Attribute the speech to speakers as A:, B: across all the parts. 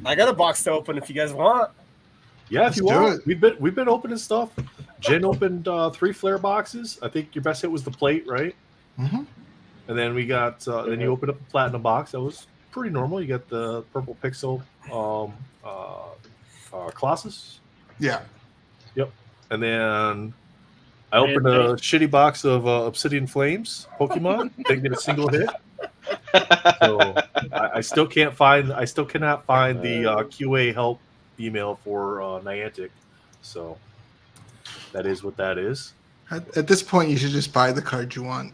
A: I got a box to open if you guys want.
B: Yeah, if you
C: Let's do
B: want.
C: it.
B: We've been opening stuff. Jen opened 3 flare boxes. I think your best hit was the plate, right?
C: Mm-hmm.
B: And then we got then you opened up the platinum box. That was pretty normal. You got the purple pixel Colossus.
C: Yeah.
B: Yep. And then I opened a shitty box of Obsidian Flames Pokemon. Didn't get a single hit. So I still can't find. I still cannot find the QA help email for Niantic. So that is what that is.
C: At this point, you should just buy the card you want.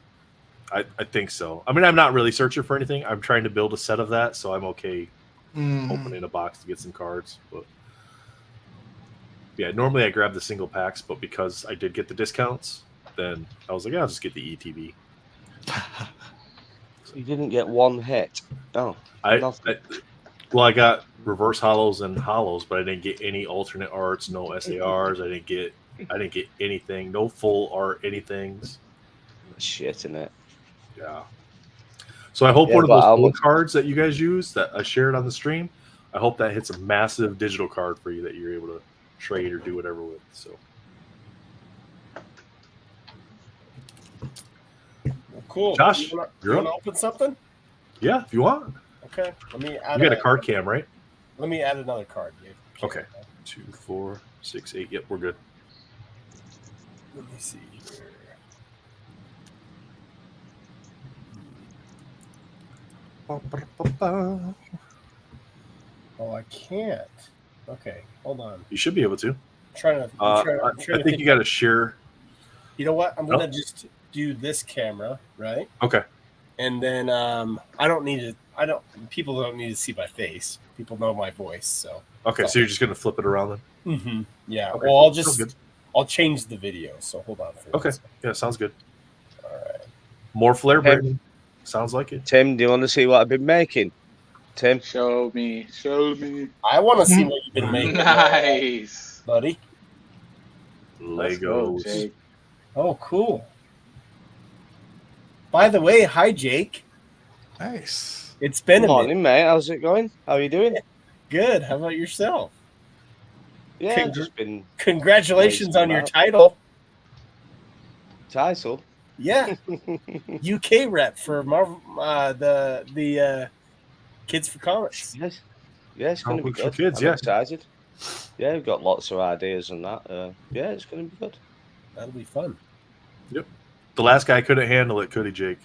B: I think so. I mean, I'm not really searching for anything. I'm trying to build a set of that, so I'm okay opening a box to get some cards. But yeah, normally I grab the single packs, but because I did get the discounts, then I was like, I'll just get the ETB.
D: You didn't get one hit. Oh,
B: I
D: nothing.
B: I got reverse hollows and hollows, but I didn't get any alternate arts, no SARs. I didn't get anything, no full art anythings.
D: Shit in it.
B: Yeah. So I hope
D: Yeah,
B: one of
D: but
B: those
D: how
B: full
D: much-
B: cards that you guys use that I shared on the stream, I hope that hits a massive digital card for you that you're able to trade or do whatever with. So
A: Well, cool.
B: Josh,
A: you
B: you're
A: want to
B: up.
A: open something?
B: Yeah, if you want.
A: Okay. Let me add.
B: You got a card cam, right?
A: Let me add another card, Dave.
B: Okay. 2, 4, 6, 8. Yep, we're good.
A: Let me see here. Oh, I can't. Okay, hold on.
B: You should be able to.
A: I'm trying to. I'm trying
B: I
A: to
B: think you got to share.
A: You know what? I'm gonna
B: Oh.
A: just do this camera, right?
B: Okay.
A: And then I don't need to. I don't. People don't need to see my face. People know my voice. So.
B: Okay, so you're just gonna flip it around then.
A: Mm-hmm. Yeah.
B: Okay,
A: Well, I'll
B: sounds
A: just.
B: good.
A: I'll change the video. So hold on. For
B: Okay.
A: this.
B: Yeah, sounds good.
A: All right.
B: More flare,
D: Okay.
B: Brittany. Sounds like it.
D: Tim, do you want to see what I've been making? Tim?
E: Show me.
A: I want to see what you've been making,
E: Nice.
A: buddy.
E: Let's go,
B: Legos.
E: Jake.
A: Oh, cool. By the way, hi Jake.
C: Nice.
A: It's been
D: Good
A: a minute.
D: morning, mate. How's it going? How are you doing?
A: Good. How about yourself?
D: Yeah,
A: Congr-
D: I've just been
A: Congratulations on your
D: Amazing.
A: title.
D: title.
A: Yeah, UK rep for Marvel, the Kids for Comics.
D: Yes. Yeah, it's going to be
B: Comics for
D: good.
B: kids,
D: I'm
B: yeah.
D: excited. Yeah, we've got lots of ideas and that. Yeah, it's going to be good.
A: That'll be fun.
B: The last guy couldn't handle it, could he, Jake?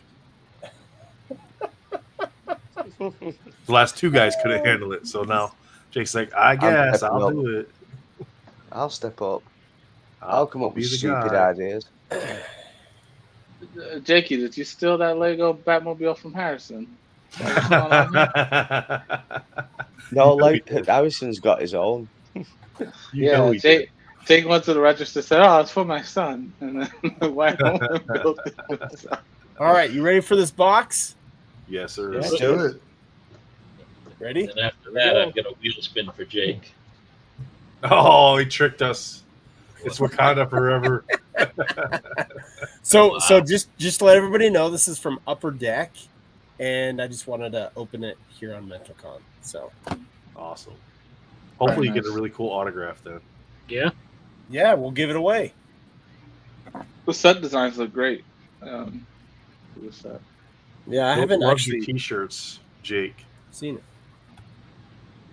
B: The last 2 guys couldn't handle it, so now Jake's like, I guess
D: stepping
B: I'll
D: up.
B: do it.
D: I'll step up. I'll come up
B: be
D: with
B: the
D: stupid
B: guy.
D: ideas.
E: Jakey, did you steal that Lego Batmobile from Harrison?
D: No, like Harrison's got his own.
B: You know he did.
E: Jake went to the register and said, "Oh, it's for my son," and then went home and built it himself.
A: All right, you ready for this box?
B: Yes, sir.
D: Yeah.
C: Let's do it.
A: Ready?
F: And after that, I've got a wheel spin for Jake.
B: Oh, he tricked us. It's Wakanda forever.
A: So just to let everybody know, this is from Upper Deck, and I just wanted to open it here on MentalCon. So
B: Awesome. Hopefully, you
E: Very
B: get a
E: nice.
B: really cool autograph then.
F: Yeah.
A: yeah, we'll give it away.
E: The set designs look great. For the set.
A: Yeah, I haven't
B: Love
A: actually
B: the t-shirts, Jake.
A: seen it.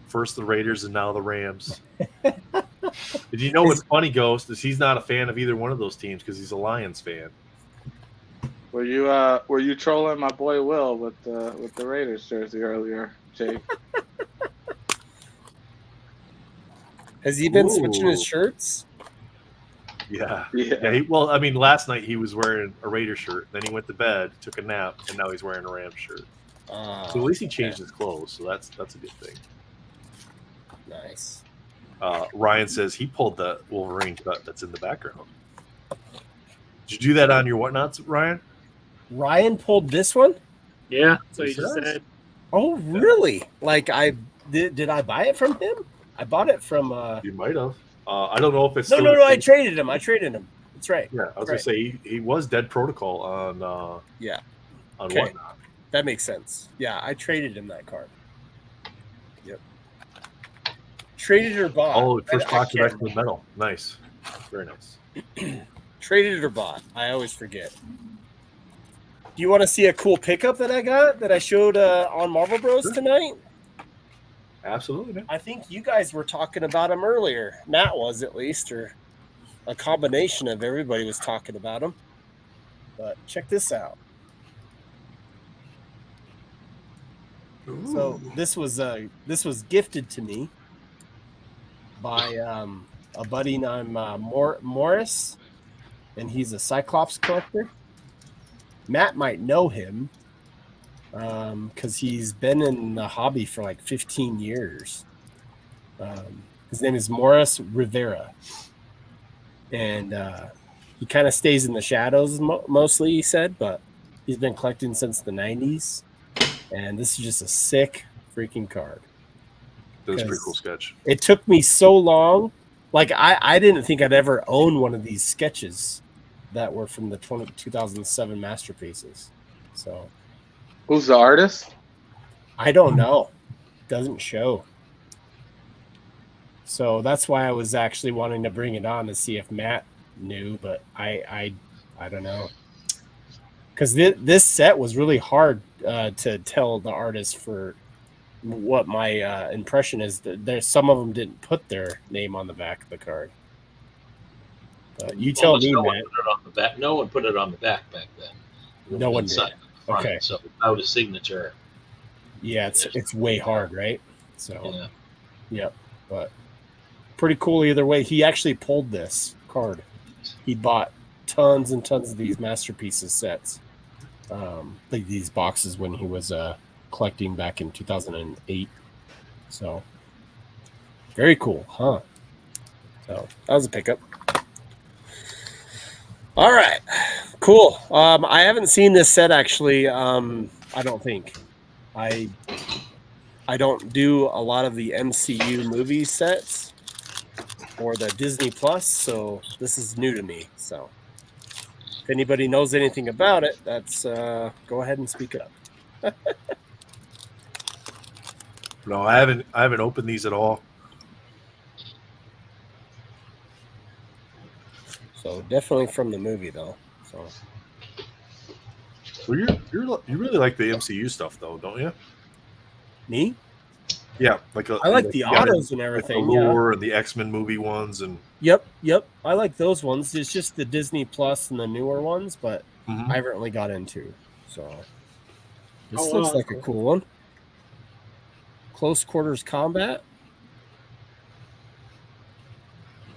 B: First the Raiders and now the Rams. Did you know what's funny, Ghost, is he's not a fan of either one of those teams because he's a Lions fan.
E: Were you trolling my boy Will with the Raiders jersey earlier, Jake?
A: Has he been switching his
B: Ooh.
A: shirts?
B: Yeah.
E: Yeah.
B: Yeah. Well, I mean, last night he was wearing a Raider shirt. Then he went to bed, took a nap, and now he's wearing a Rams shirt. So at least he changed his clothes. So that's a good thing.
A: Nice.
B: Ryan says he pulled the Wolverine cut that's in the background. Did you do that on your whatnots, Ryan?
A: Ryan pulled this one?
F: Yeah. So
B: He
F: you just
B: says.
F: said,
A: Oh, really? Like I did I buy it from him? I bought it from
B: You might have. I don't know if it's
A: No,
B: still
A: no,
B: the
A: no, I
B: same-
A: traded him. That's right.
B: Yeah, I was
A: Right.
B: gonna say he was Dead Protocol on
A: Yeah.
B: on
A: Okay.
B: whatnot.
A: That makes sense. Yeah, I traded him that card. Traded or bought?
B: Oh, first
A: I
B: box of
A: can't
B: X-Men metal. Nice. Very nice.
A: Traded or bought? I always forget. Do you want to see a cool pickup that I got that I showed on Marvel Bros
B: Sure.
A: tonight?
B: Absolutely, man.
A: I think you guys were talking about him earlier. Matt was, at least, or a combination of everybody was talking about him. But check this out. So
C: Ooh.
A: this was gifted to me by a buddy named Morris, and he's a Cyclops collector. Matt might know him because he's been in the hobby for like 15 years. His name is Morris Rivera, and he kind of stays in the shadows mostly, he said, but he's been collecting since the 90s, and this is just a sick freaking card.
B: That was a pretty
A: Because
B: cool sketch.
A: It took me so long. Like, I didn't think I'd ever own one of these sketches that were from the 2007 masterpieces. So
E: Who's the artist?
A: I don't know. Doesn't show. So that's why I was actually wanting to bring it on to see if Matt knew, but I don't know. Because this set was really hard to tell the artist for what my impression is. That there's some of them didn't put their name on the back of the card. You tell
F: Almost
A: me,
F: no one
A: Matt.
F: put it on the back. No one put it on the back then.
A: No one did.
F: Inside the front,
A: Okay.
F: So without a signature.
A: Yeah, it's way hard, right? So
F: Yeah.
A: yep, but pretty cool either way. He actually pulled this card. He bought tons and tons of these masterpieces sets, like these boxes when he was collecting back in 2008. So very cool, huh? So that was a pickup. All right, cool. I haven't seen this set actually. I don't think. I don't do a lot of the MCU movie sets or the Disney Plus, so this is new to me. So if anybody knows anything about it, that's go ahead and speak up.
B: No, I haven't opened these at all.
A: So definitely from the movie though. So
B: Well, you really like the MCU stuff though, don't you?
A: me,
B: Yeah,
A: I like the autos and
B: like the
A: everything. Yeah.
B: lore and the X-Men movie ones, and
A: Yep. I like those ones. It's just the Disney Plus and the newer ones, but I haven't really got into. So this looks like a cool one. Close quarters combat.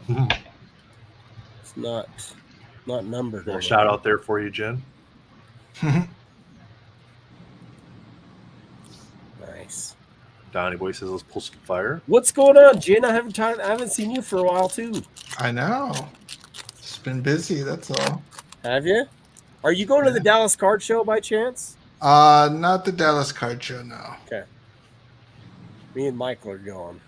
A: It's not numbered.
B: little shout out there for you, Jen.
A: Nice.
B: Donnie Boy says let's pull some fire.
A: What's going on, Jen? I haven't seen you for a while too.
C: I know. It's been busy, that's all.
A: Have you? Are you going to the Dallas Card Show by chance?
C: Not the Dallas Card Show, no.
A: Okay. Me and Michael are going.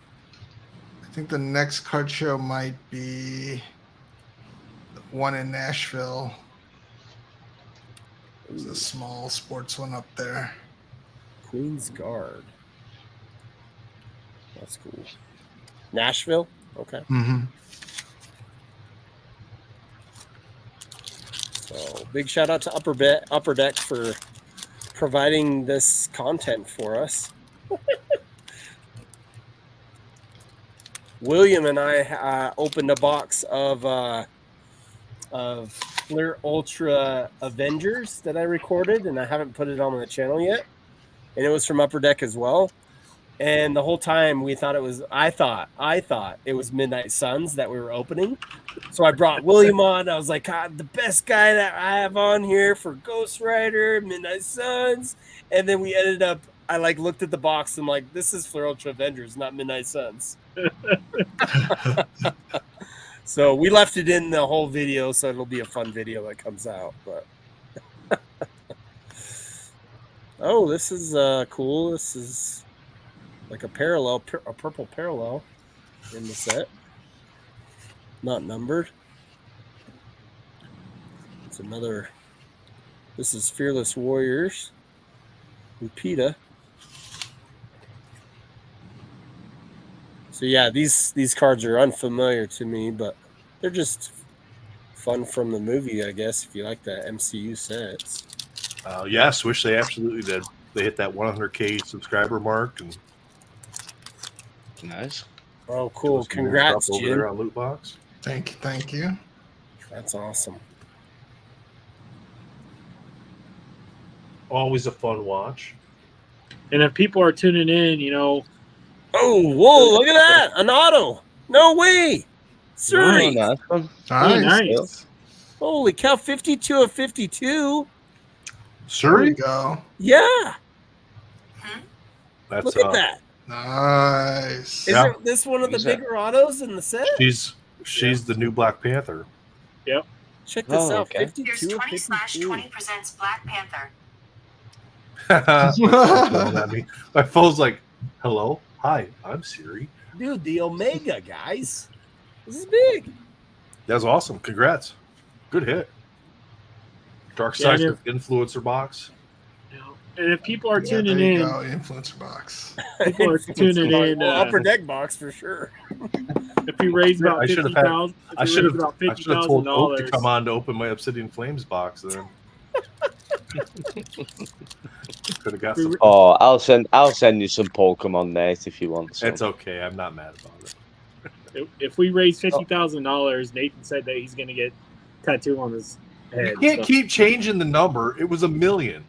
C: I think the next card show might be the one in Nashville. There's a small sports one up there.
A: Queen's Guard. That's cool. Nashville? Okay.
C: Mm-hmm.
A: So big shout out to Upper Deck for providing this content for us. William and I opened a box of Flair Ultra Avengers that I recorded, and I haven't put it on the channel yet. And it was from Upper Deck as well. And the whole time I thought it was Midnight Suns that we were opening. So I brought William on. I was like, God, the best guy that I have on here for Ghost Rider, Midnight Suns. And then we ended up, I looked at the box and this is Flair Ultra Avengers, not Midnight Suns. So we left it in the whole video, so it'll be a fun video that comes out. But oh, this is cool. This is like a purple parallel in the set, not numbered. It's another. This is Fearless Warriors. Lupita. So yeah, these cards are unfamiliar to me, but they're just fun from the movie, I guess. If you like the MCU sets.
B: Yes, wish they absolutely did. They hit that 100K subscriber mark and
D: Nice.
A: Oh, cool!
B: some new
A: Congrats,
B: stuff over
A: Jim.
B: there on Loot Box.
C: Thank you.
A: That's awesome.
B: Always a fun watch.
G: And if people are tuning in,
A: Oh, whoa! Look at that! An auto! No way! Surrey!
D: Oh, nice one.
C: Nice.
G: nice.
A: Holy cow! 52 of 52.
C: There
B: Surrey?
C: we go.
A: Yeah!
B: That's
A: Look at that!
C: Nice.
A: Isn't this one of the
D: Who's that?
A: bigger autos in the set?
B: She's the new Black Panther.
A: Check this
D: Oh,
A: out.
D: okay.
A: 52 of 52.
H: 20/20 presents Black Panther.
B: At me. My phone's like, hello, hi, I'm Siri.
A: Dude, the Omega, guys. This is big.
B: That's awesome. Congrats. Good hit. Dark
G: Yeah,
B: Side
G: and
B: Influencer Box.
G: And if people are
C: Yeah,
G: tuning
C: there you
G: in,
C: go, influencer box.
G: people are tuning in.
A: Well, upper deck box for sure.
G: If you raise about
B: I should have had-
G: $50,000,
B: I should have
G: about
B: told Oak to
G: $50,000,
B: come on to open my Obsidian Flames box then. Could have got some.
D: Oh, I'll send you some Pokemon, Nate, if you want. Some.
B: It's okay. I'm not mad about it.
G: if we raise $50,000, Nathan said that he's going to get tattoo on his head.
B: You can't
G: so-
B: keep changing the number. It was $1 million.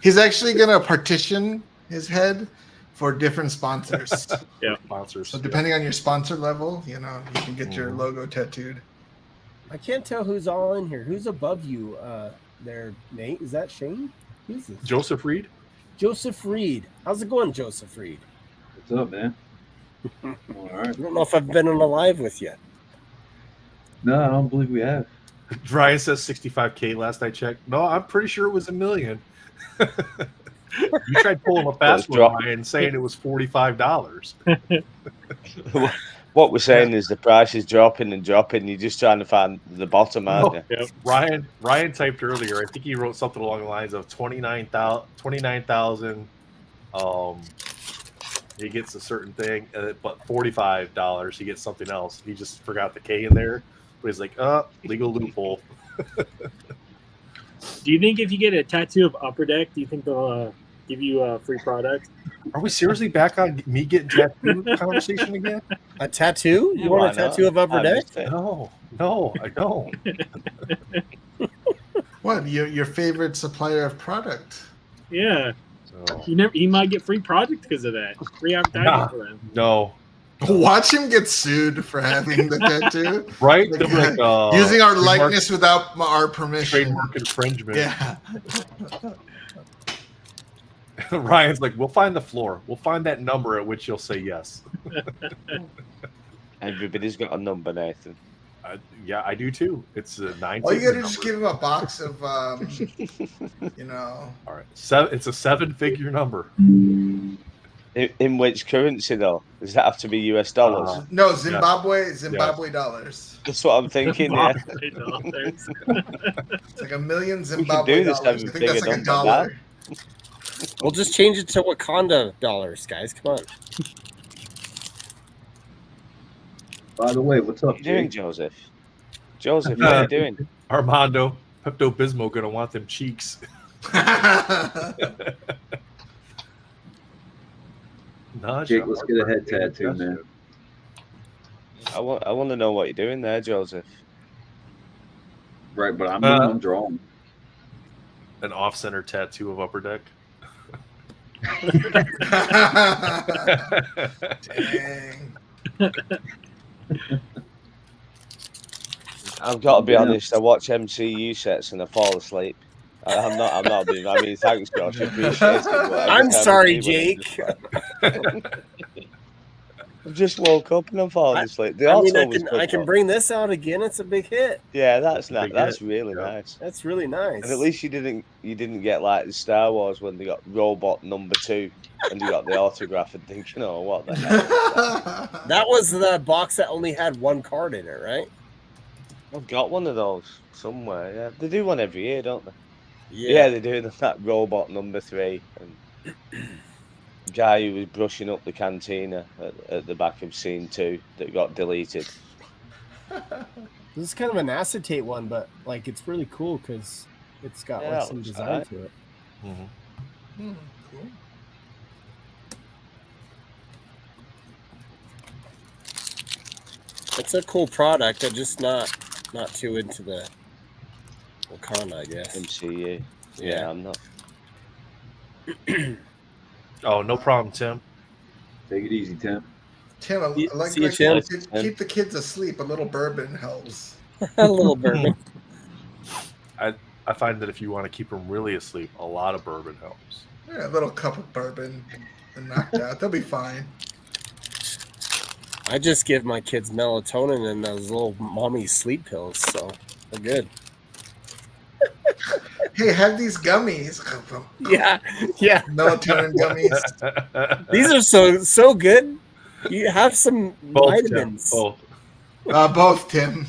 C: He's actually gonna partition his head for different sponsors.
B: Sponsors.
C: So depending on your sponsor level, you can get your
B: Mhm.
C: logo tattooed.
A: I can't tell who's all in here. Who's above you there, Nate? Is that Shane? Who's this?
B: Joseph Reed.
A: Joseph Reed. How's it going, Joseph Reed?
I: What's up, man? All right.
A: I don't know if I've been on a live with you.
I: No, I don't believe we have.
B: Ryan says 65K last I checked. No, I'm pretty sure it was $1 million. You tried pulling a fast one,
D: drop-
B: Ryan, saying it was $45.
D: What we're saying is the price is dropping and dropping. You're just trying to find the bottom, aren't you?
B: Ryan typed earlier. I think he wrote something along the lines of 29,000. He gets a certain thing, but $45 he gets something else. He just forgot the K in there. But he's like, legal loophole.
G: Do you think if you get a tattoo of Upper Deck, do you think they'll give you a free product?
B: Are we seriously back on me getting tattooed conversation again?
A: A tattoo? You
D: Why
A: want a
D: not?
A: tattoo of Upper
D: I
A: Deck?
D: missed it.
B: No, I don't.
C: What your favorite supplier of product?
G: Yeah,
B: So,
G: he might get free product because of that. Free advertising
B: Nah.
G: for them.
B: no,
C: Watch him get sued for having the tattoo,
B: right?
C: Like,
B: They'll be like,
C: using our
B: trademark-
C: likeness without our permission.
B: trademark infringement.
C: Yeah.
B: Ryan's like, we'll find the floor. We'll find that number at which you'll say yes.
D: Everybody's got a number, Nathan.
B: Yeah, I do too. It's a 9.
C: All you gotta do is give him a box of,
B: All right, it's a 7-figure number.
D: In which currency, though? Does that have to be US dollars?
C: no, Zimbabwe dollars.
D: That's what I'm thinking, yeah.
C: It's like $1 million
D: We
C: Zimbabwe
D: can do this
C: dollars. I think that's like
D: seven-figure
C: a
D: number,
C: dollar.
A: We'll just change it to Wakanda dollars, guys. Come on.
I: By the way, what's
D: What
I: up,
D: are you doing,
I: Jake?
D: Joseph? Joseph, what are you doing?
B: Armando, Pepto Bismol gonna want them cheeks. Nah,
I: Jake,
B: John,
I: let's get a head tattoo, man.
D: I want to know what you're doing there, Joseph.
I: Right, but I'm the one drawing.
B: An off-center tattoo of Upper Deck.
C: Dang.
D: I've got to be
I: Yeah.
D: honest. I watch MCU sets and I fall asleep. I'm not being. I mean, thanks, Josh. I appreciate it. but every
A: I'm
D: time I
A: sorry,
D: see one,
A: Jake.
D: I just woke up and I'm falling asleep. The
A: I mean,
D: auto was
A: I
D: good,
A: can
D: though.
A: bring this out again. It's a big hit.
D: Yeah, that's
B: Big
D: not.
B: hit.
D: That's really
B: Yeah.
D: nice.
A: That's really nice.
D: And at least you didn't get like the Star Wars when they got Robot number 2 and you got the autograph and thinking, oh, what the hell?
A: That was the box that only had one card in it, right?
D: I've got one of those somewhere. Yeah, they do one every year, don't they? Yeah, they do. That Robot number 3. And guy who was brushing up the cantina at the back of scene 2 that got deleted.
A: This is kind of an acetate one, but like it's really cool because it's got
D: Yeah,
A: like some
D: looks
A: design
D: alright.
A: to it.
B: Mhm.
C: Cool.
A: It's a cool product. I'm just not too into the Wakanda, I guess.
D: MCU.
A: Yeah.
D: Yeah, I'm not.
B: Oh, no problem, Tim.
I: Take it easy, Tim.
C: Tim, I like
A: See you,
C: like
A: Tim.
C: to keep the kids asleep. A little bourbon helps.
A: A little bourbon.
B: I find that if you want to keep them really asleep, a lot of bourbon helps.
C: Yeah, a little cup of bourbon and knocked out. They'll be fine.
A: I just give my kids melatonin and those little mommy sleep pills, so they're good.
C: Hey, have these gummies.
A: Yeah.
C: Melatonin gummies.
A: These are so good. You have some
B: Both, Tim.
A: vitamins.
B: Both.
C: Both, Tim.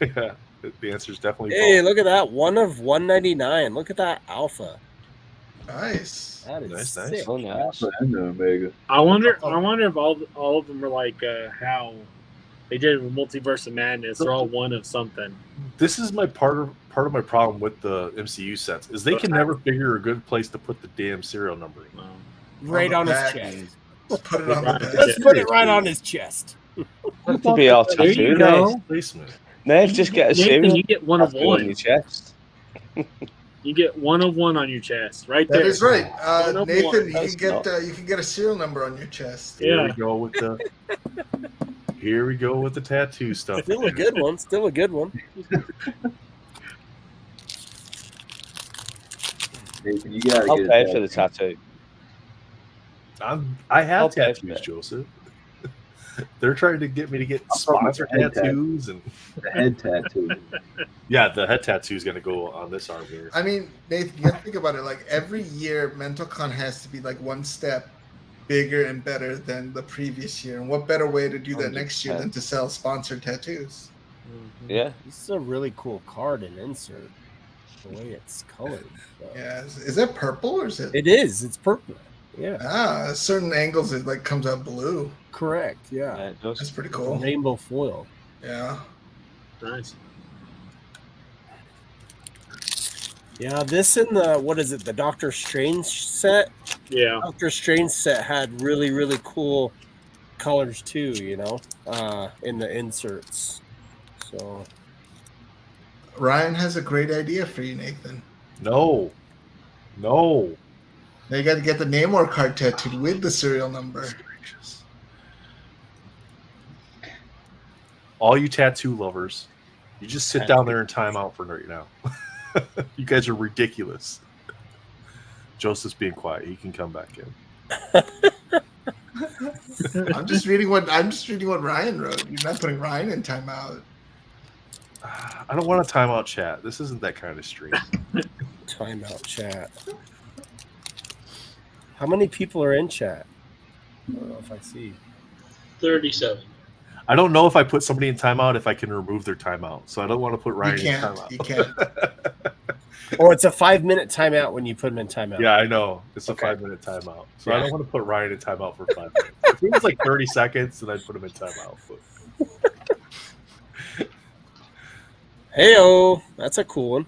B: Yeah, the answer is definitely
A: Hey,
B: both.
A: look at that. One of 199. Look at that alpha.
C: Nice.
A: That is
B: Nice.
A: sick.
D: Oh, nice.
I: Alpha and the Omega.
G: I wonder if all of them are like how they did it with Multiverse of Madness. They're all one of something.
B: This is my part of my problem with the MCU sets is they can never figure a good place to put the damn serial numbering.
A: Right
C: On
A: on
C: the
A: his
C: back.
A: chest.
C: Let's put it on the bed.
A: Let's put it right on his chest.
D: That could be our
G: There you
D: tattoo.
G: go.
D: Nate.
B: Placement.
D: Nate, just get a
G: Nathan,
D: serial
G: you get one of
D: tattoo on your
G: one.
D: chest.
G: You get one of one on your chest, right
C: That
G: there.
C: is right.
G: One of
C: Nathan,
G: one.
C: you
D: That's
C: can get a serial number on your chest.
B: Here
G: Yeah.
B: we go with the. Here we go with the tattoo stuff.
A: Still a good one. Still a good one.
I: Nathan, you gotta
D: I'll
I: get
D: pay
I: it
D: for the tattoo.
B: I have
D: I'll pay for
B: tattoos,
D: it.
B: Joseph. They're trying to get me to get
I: I'm talking about
B: sponsored
I: head
B: tattoos and
I: the head tattoo.
B: yeah, the head tattoo is going to go on this arm here.
C: I mean, Nathan, you have to think about it. Like every year, MentalCon has to be like one step bigger and better than the previous year. And what better way to do that next year than to sell sponsored tattoos?
D: Yeah.
A: This is a really cool card and insert. The way it's colored. So.
C: Yeah, is that purple or is it?
A: It is. It's purple. Yeah.
C: Certain angles it like comes out blue.
A: Correct. Yeah.
D: Yeah, it does.
C: That's pretty cool.
A: Rainbow foil.
C: Yeah.
G: Nice.
A: Yeah, this and the what is it? The Doctor Strange set.
G: Yeah.
A: Doctor Strange set had really, really cool colors too, you know, in the inserts. So
C: Ryan has a great idea for you, Nathan.
B: No.
C: Now you got to get the Namor card tattooed with the serial number.
B: All you tattoo lovers, you just sit down there and time out for right now. You guys are ridiculous. Joseph's being quiet. He can come back in.
C: I'm just reading what Ryan wrote. You're not putting Ryan in timeout.
B: I don't want a timeout chat. This isn't that kind of stream.
A: timeout chat. How many people are in chat? I don't know if I see.
F: 37.
B: I don't know if I put somebody in timeout if I can remove their timeout. So I don't want to put Ryan
C: You
B: in
C: can't.
B: timeout.
C: You can't.
A: Or it's a 5-minute timeout when you put them in timeout.
B: Yeah, I know. It's a
A: Okay.
B: 5-minute timeout. So
A: Yeah.
B: I don't want to put Ryan in timeout for 5 minutes. If it was like 30 seconds, then I'd put him in timeout. But
A: Heyo, that's a cool one.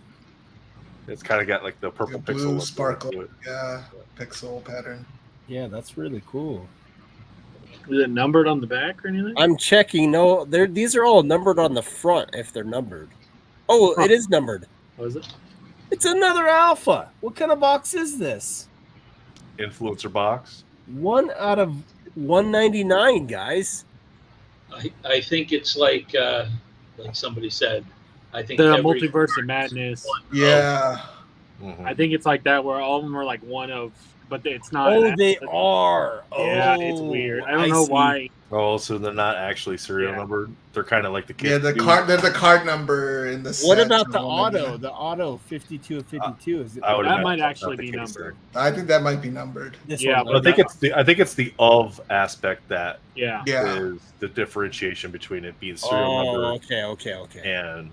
B: it's kind of got like the purple
C: The
B: pixel
C: blue
B: look
C: sparkle.
B: to it.
C: Yeah. Pixel pattern.
A: Yeah, that's really cool.
G: Is it numbered on the back or anything?
A: I'm checking. No, these are all numbered on the front if they're numbered. Oh, it is numbered.
G: Was it?
A: It's another alpha. What kind of box is this?
B: Influencer box.
A: 1 out of 199, guys.
F: I think it's like somebody said. I think
G: The
F: every
G: Multiverse of Madness.
C: Yeah.
B: Mhm.
G: I think it's like that where all of them are like one of, but it's not.
A: Oh, they are.
G: Yeah,
A: Oh,
G: it's weird. I don't know
A: see.
G: why.
B: Oh, so they're not actually serial
G: Yeah.
B: numbered. They're kind of like the
C: Yeah,
B: kids.
C: they're the card number in the set.
A: What about the
C: or whatever.
A: auto? The auto 52 of 52 is it?
B: I would
G: That
B: imagine
G: might
B: that's
G: actually
B: not the
G: be
B: case
G: numbered.
C: I think that might be numbered.
A: This
G: Yeah,
A: one
B: But I think it's the of aspect that
G: Yeah.
C: Yeah.
B: is the differentiation between it being serial
A: Oh,
B: number
A: okay.
B: and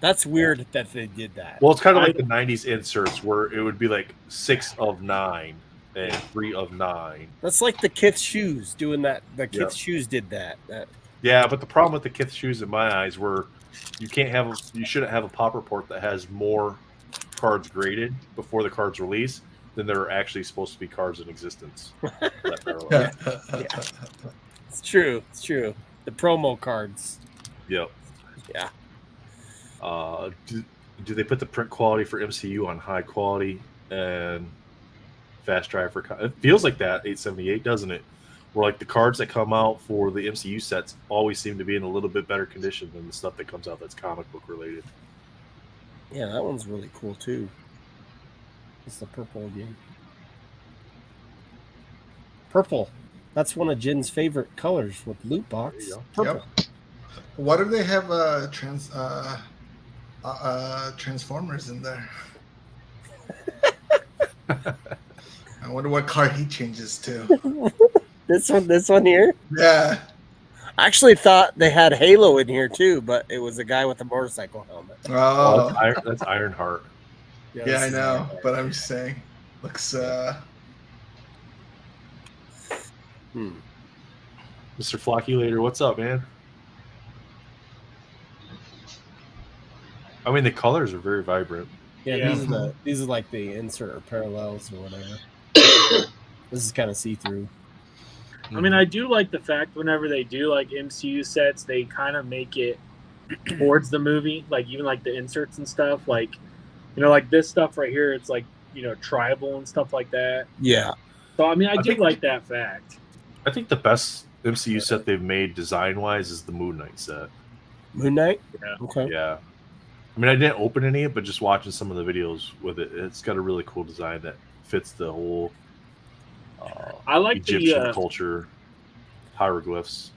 A: That's weird that they did that.
B: well, it's kind of
G: I-
B: like the '90s inserts where it would be like 6 of 9, and 3 of 9.
A: That's like the Kith shoes doing that. The Kith
B: Yep.
A: shoes did that.
B: Yeah, but the problem with the Kith shoes, in my eyes, were you shouldn't have a pop report that has more cards graded before the cards release than there are actually supposed to be cards in existence. That parallel.
A: It's true. It's true. The promo cards.
B: Yep.
A: Yeah.
B: Do they put the print quality for MCU on high quality and fast drive for? It feels like that 878, doesn't it? Where like the cards that come out for the MCU sets always seem to be in a little bit better condition than the stuff that comes out that's comic book related.
A: Yeah, that one's really cool too. It's the purple again. Purple. That's one of Jin's favorite colors with loot box.
B: There you go.
A: Purple.
C: Yep. What do they have Transformers in there? I wonder what car he changes to.
A: This one here.
C: Yeah.
A: I actually thought they had Halo in here too, but it was a guy with a motorcycle helmet.
C: Oh,
B: That's Ironheart.
C: yeah,
A: this
C: I
A: is
C: know,
A: Ironheart.
C: but I'm just saying, looks.
B: Mr. Flocculator, what's up, man? I mean, the colors are very vibrant.
A: Yeah,
G: Yeah.
A: these are like the insert or parallels or whatever. This is kind of see through.
G: I mean, I do like the fact whenever they do like MCU sets, they kind of make it towards the movie, like even like the inserts and stuff. Like, you know, like this stuff right here, it's like, you know, tribal and stuff like that.
A: Yeah.
G: So I mean, I do
B: think-
G: like that fact.
B: I think the best MCU set they've made design-wise is the Moon Knight set.
A: Moon Knight.
G: Yeah.
A: Okay.
B: Yeah. I mean, I didn't open any, but just watching some of the videos with it, it's got a really cool design that fits the whole
G: I like
B: Egyptian
G: the
B: culture hieroglyphs.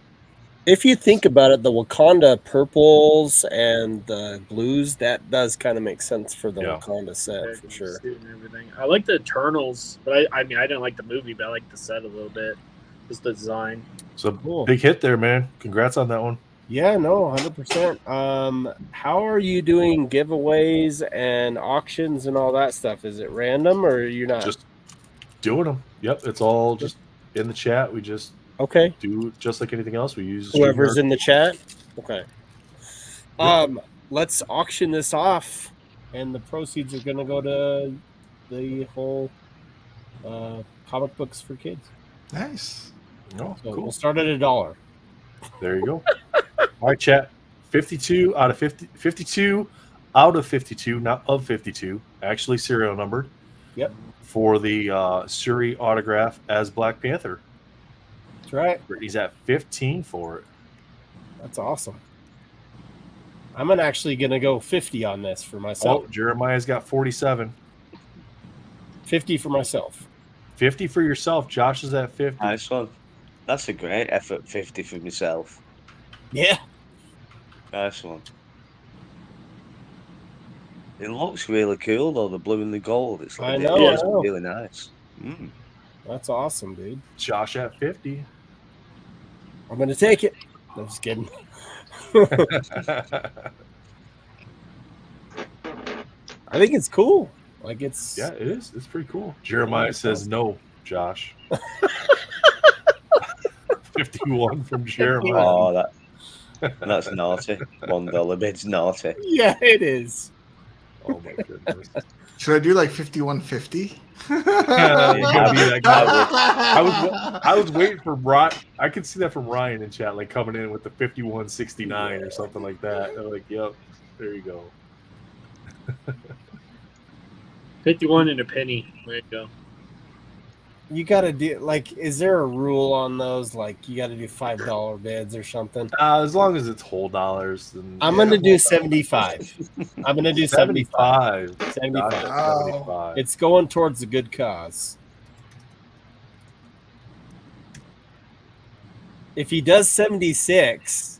A: If you think about it, the Wakanda purples and the blues, that does kind of make sense for the
B: Yeah.
A: Wakanda set for sure.
G: suit and everything. I like the Eternals, but I mean, I didn't like the movie, but I like the set a little bit. Just the design.
B: So
A: Cool.
B: big hit there, man. Congrats on that one.
A: Yeah, no, 100%. How are you doing giveaways and auctions and all that stuff? Is it random or you're not?
B: Just doing them. Yep, it's all just in the chat. We just
A: Okay.
B: do just like anything else. We use
A: Whoever's
B: StreamYard.
A: in the chat. Okay. Let's auction this off, and the proceeds are going to go to the whole comic books for kids.
C: nice.
B: Oh,
A: So
B: cool.
A: we'll start at $1.
B: There you go. All right, chat. 52 out of 50. 52 out of 52, not of 52. Actually, serial numbered.
A: Yep.
B: For the Suri autograph as Black Panther.
A: That's right.
B: Brittany's at 15 for it.
A: That's awesome. I'm actually going to go 50 on this for myself.
B: Oh, Jeremiah's got 47.
A: 50 for myself.
B: 50 for yourself. Josh is at 50.
D: Nice one. That's a great effort. 50 for myself.
A: Yeah.
D: Nice one. It looks really cool though. The blue and the gold. It's
A: I
D: like
A: know,
D: it looks
A: I know.
D: really nice. Mm.
A: That's awesome, dude.
B: Josh at 50.
A: I'm going to take it. I'm just kidding. I think it's cool. Like it's
B: Yeah, it is. It's pretty cool. Jeremiah says no, Josh. 51 from Jeremiah.
D: Oh, that's naughty. $1 bid's naughty.
A: Yeah, it is.
B: Oh my goodness.
C: Should I do like 5150?
B: I was waiting for Ryan. I could see that from Ryan in chat, like coming in with the 5169 or something like that. I'm like, yep, there you go.
G: 51 and a penny. There you go.
A: You got to do like. Is there a rule on those? Like you got to do $5 bids or something.
B: As long as it's whole dollars, then
A: I'm gonna do 75. I'm gonna do 75.
B: 75.
A: 75.
B: Josh at
C: Wow.
B: 75.
A: It's going towards a good cause. If he does 76,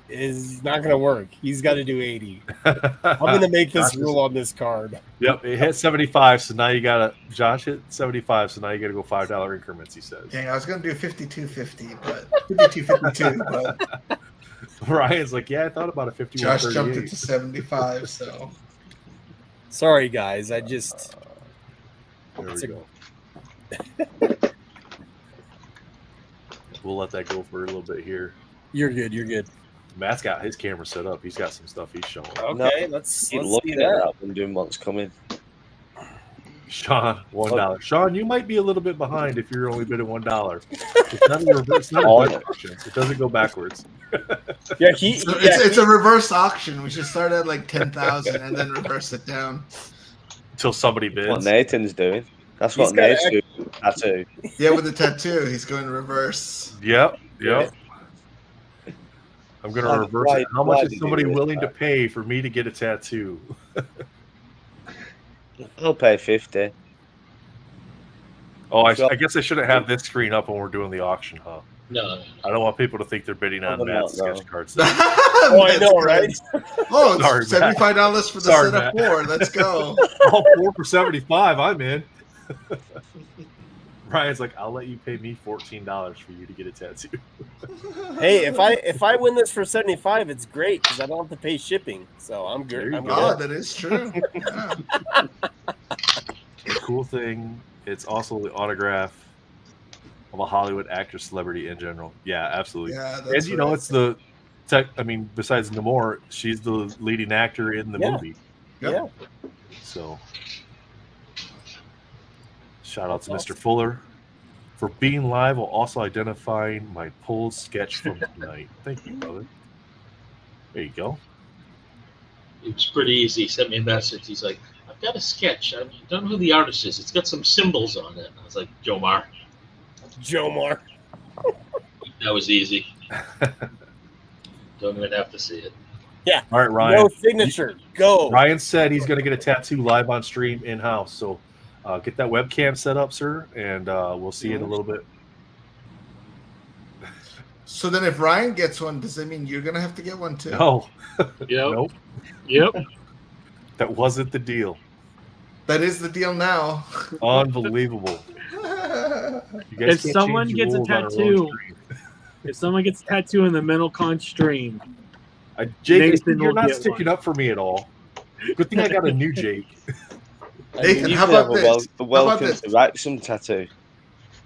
A: is not going to work. He's got to do 80. I'm going to make this
B: Josh
A: rule on this card.
B: Yep, it hit 75, so now you gotta. Josh hit 75, so now you gotta go $5 increments. He says.
C: Dang, I was gonna do 5250, but 5252. But
B: Ryan's like, yeah, I thought about a 51.
C: Josh jumped it to 75. So
A: Sorry, guys. I just
B: There
A: It's
B: we
A: a-
B: go. We'll let that go for a little bit here.
A: You're good. You're good.
B: Matt's got his camera set up. He's got some stuff he's showing.
A: Okay, let's
D: Keep
A: see
D: looking at
A: that.
D: that and doing what's coming.
B: Sean, $1. Sean, you might be a little bit behind if you're only bidding $1. It's not a Dutch auction. It doesn't go backwards.
A: Yeah,
C: It's a reverse auction. We should start at like 10,000 and then reverse it down.
B: Until somebody
D: That's what
B: bids.
D: Nathan's doing. That's
A: He's
D: what
A: got
D: Nate's doing. Tattoo.
C: Yeah, with the tattoo, he's going reverse.
B: Yep. I'm going to reverse it. How much
D: why
B: is
D: did
B: somebody
D: you do
B: willing to
D: that?
B: pay for me to get a tattoo?
D: I'll pay 50.
B: Oh, I guess I shouldn't have this screen up when we're doing the auction, huh?
F: No.
B: I don't want people to think they're bidding on
D: Probably
B: Matt's
D: not, no.
B: sketch cards.
A: Oh, I know, right?
C: Oh,
B: Sorry,
C: it's
B: Matt.
C: $75 for the
B: Sorry,
C: set of
B: Matt.
C: 4. Let's go.
B: Oh, 4 for 75. I'm in. Ryan's like, I'll let you pay me $14 for you to get a tattoo.
A: Hey, if I win this for 75, it's great because I don't have to pay shipping. So I'm
B: There
A: good.
B: you
A: I'm
B: go.
C: Oh,
A: good.
C: that is true. Yeah.
B: The cool thing, it's also the autograph of a Hollywood actor, celebrity in general. Yeah, absolutely.
C: Yeah,
B: And
C: that's
B: you know,
C: right.
B: it's the tech. I mean, besides Namor, she's the leading actor in the
A: Yeah.
B: movie.
C: Yep.
A: Yeah.
B: So, shout out to
A: That's
B: Mr. Fuller for being live while also identifying my pulled sketch from tonight. Thank you, brother. There you go.
F: It was pretty easy. He sent me a message. He's like, I've got a sketch. I don't know who the artist is. It's got some symbols on it. I was like, Jomar.
A: Jomar.
F: That was easy. Don't even have to see it.
B: All right, Ryan.
A: No signature. Go.
B: Ryan said he's going to get a tattoo live on stream in house. So get that webcam set up, sir, and we'll see you in a little bit.
C: So then if Ryan gets one, does that mean you're going to have to get one too?
B: No,
G: Yep.
B: nope,
G: Yep.
B: that wasn't the deal.
C: That is the deal now.
B: Unbelievable. You guys
G: If
B: can't
G: someone
B: change the
G: gets a
B: rules on our own
G: tattoo-
B: stream.
G: If someone gets a tattoo in the MentalCon stream,
B: Jake,
G: Nathan
B: you're
G: will
B: not
G: get
B: sticking
G: one.
B: up for me at all. Good thing I got a new Jake.
C: Nathan,
D: You
C: how
D: could have
C: about
D: a
C: this?
D: a
C: How about
D: welcome
C: this?
D: to Wrexham tattoo.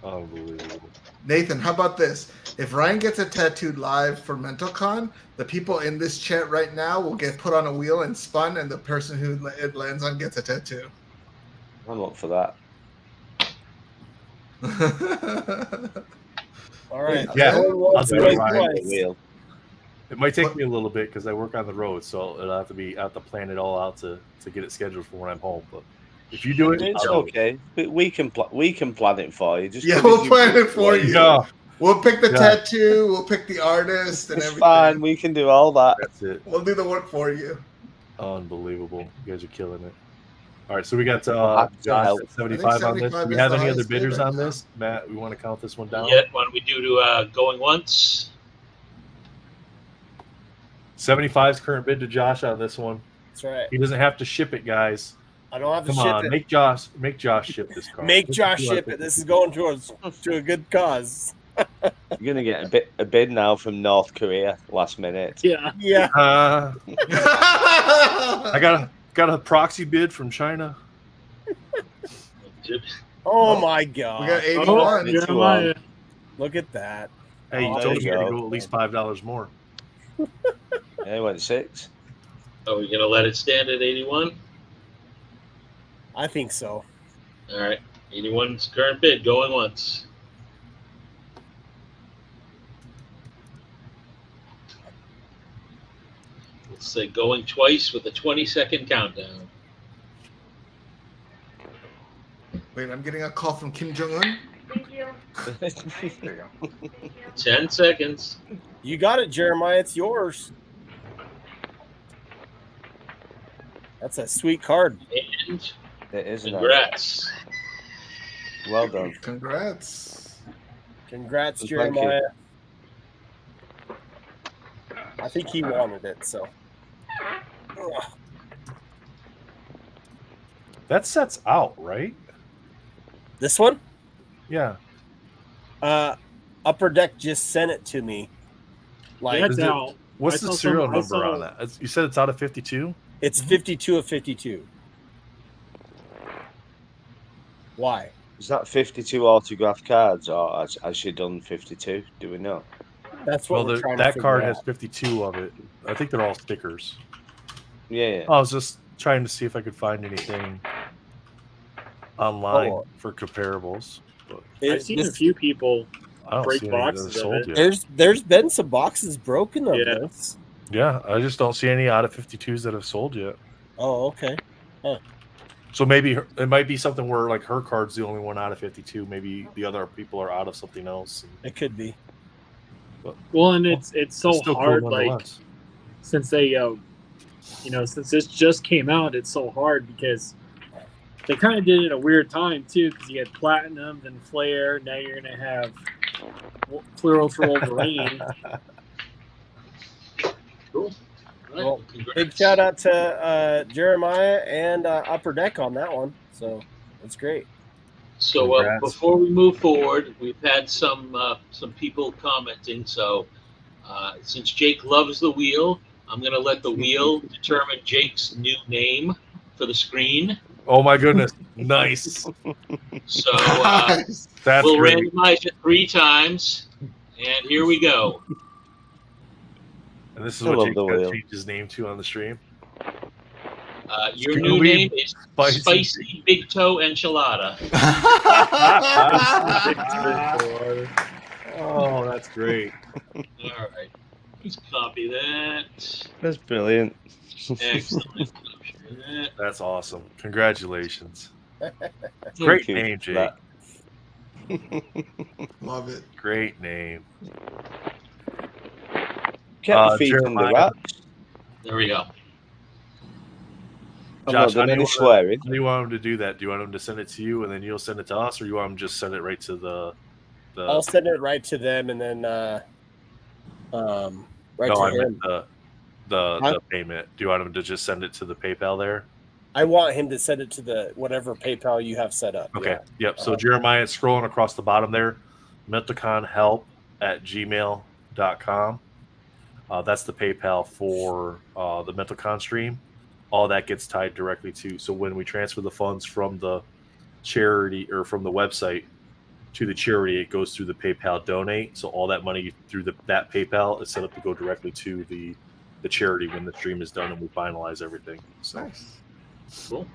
B: Unbelievable.
C: Nathan, how about this? If Ryan gets a tattoo live for MentalCon, the people in this chat right now will get put on a wheel and spun, and the person who it lands on gets a tattoo.
D: I'm up for that.
A: All right.
B: Yeah,
A: Going once,
B: I'll do
A: going
B: it, Ryan.
A: twice.
D: Wheel.
B: It might take me a little bit because I work on the road, so I have to plan it all out to get it scheduled for when I'm home. But if you do it,
D: It's
B: I'll do it.
D: okay. But we can plan it for you. Just
C: Yeah,
D: because
C: we'll
D: you-
C: plan it for you.
B: Yeah,
C: We'll pick the
B: Yeah.
C: tattoo, we'll pick the artist, and
D: It's
C: everything.
D: fine. We can do all that.
B: that's it.
C: We'll do the work for you.
B: Unbelievable. You guys are killing it. All right, so we got
D: Happy to
B: Josh
D: help.
B: at 75 on this.
C: 75
B: Do we
C: is
B: have
C: the
B: any other
C: highest bid
B: bidders
C: right
B: on
C: now.
B: this? Matt, we want to count this one down?
F: Yet, why don't we do to going once?
B: 75's current bid to Josh on this one.
A: That's right.
B: He doesn't have to ship it, guys.
A: I don't have to
B: Come
A: ship
B: on,
A: it.
B: make Josh ship this car.
A: Make
B: This is
A: Josh
B: who I
A: ship
B: think
A: it. This is going to a good cause.
D: You're gonna get a bid now from North Korea last minute.
G: yeah.
A: Yeah.
B: I got a proxy bid from China.
A: Oh my
C: We
A: god.
C: got
G: Oh,
C: 81.
D: it's
G: Jeremiah.
A: Look at that.
B: Hey, you
A: Oh,
B: told
D: there
B: me
D: you
B: to
D: go.
B: go at least $5 more.
D: Yeah, he went 6.
F: Are we going to let it stand at 81?
A: I think so.
F: All right. 81's current bid going once. Let's say going twice with a 20-second countdown.
C: Wait, I'm getting a call from Kim Jong Un.
F: 10 seconds.
A: You got it, Jeremiah. It's yours. That's a sweet card.
F: And
D: It is nice.
F: congrats.
D: Well done.
C: Congrats.
A: Congrats,
D: Thank you.
A: Jeremiah. I think he wanted it, so. Ugh.
B: That set's out, right?
A: This one?
B: Yeah.
A: Upper Deck just sent it to me. Like
G: That's
B: is it-
G: out.
B: What's
G: I
B: the
G: saw
B: serial
G: some- I
B: number
G: saw-
B: on that? You said it's out of 52?
A: it's 52 of 52. Why?
D: Is that 52 autograph cards, or has she done 52? Do we know?
A: That's what
B: Well,
A: we're trying to
B: that
A: figure
B: card
A: out.
B: has 52 of it. I think they're all stickers.
D: Yeah.
B: I was just trying to see if I could find anything online for comparables. But
G: I've seen a few people
B: I don't
G: break
B: see any that are
G: boxes of
B: sold
G: it.
B: yet.
A: There's been some boxes broken of
G: Yeah.
A: this.
B: Yeah, I just don't see any out of 52s that have sold yet.
A: Oh, okay. Huh.
B: So maybe it might be something where like her card's the only one out of 52. Maybe the other people are out of something else.
A: It could be.
G: Well, and it's so
B: still cool
G: hard, like
B: nonetheless.
G: since they, since this just came out, it's so hard because they kind of did it at a weird time too. Because you had Platinum, then Flare. Now you're gonna have Fluoro for Wolverine.
F: Cool. Right,
A: Well,
F: congrats.
A: big shout out to Jeremiah and Upper Deck on that one. So that's great.
F: So
B: Congrats.
F: before we move forward, we've had some people commenting. So since Jake loves the wheel, I'm going to let the wheel determine Jake's new name for the screen.
B: Oh my goodness! Nice.
F: So
B: That's
F: we'll
B: great.
F: randomize it 3 times, and here we go.
B: And this is
D: I
B: what
D: love
B: Jake's
D: the
B: going to
D: wheel.
B: change his name to on the stream.
F: Your
B: Scooby
F: new name is
B: Spicy.
F: Spicy Big Toe Enchilada.
B: Oh, that's great.
F: All right. Let's copy that.
D: That's brilliant.
F: Excellent. Share that.
B: That's awesome. Congratulations.
D: Thank
B: Great
D: you
B: name,
D: for
B: Jake.
D: that.
C: Love it.
B: Great name.
D: Kept the feet in the
B: Jeremiah.
D: wraps.
F: There we go.
D: I'm
B: Josh,
D: not done
B: how do you
D: any
B: wanna-
D: swearing.
B: How do you want him to do that? Do you want him to send it to you and then you'll send it to us, or you want him to just send it right to the
A: I'll send it right to them and then right
B: no,
A: to
B: I
A: him.
B: meant
A: Huh?
B: the payment. Do you want him to just send it to the PayPal there?
A: I want him to send it to the whatever PayPal you have set up.
B: Okay.
A: Yeah.
B: Yep. So Jeremiah, scrolling across the bottom there, mentalconhelp@gmail.com. That's the PayPal for the MentalCon stream. All that gets tied directly to. So when we transfer the funds from the charity or from the website to the charity, it goes through the PayPal donate. So all that money through that PayPal is set up to go directly to the charity when the stream is done and we finalize everything. So
C: Nice.
F: Cool.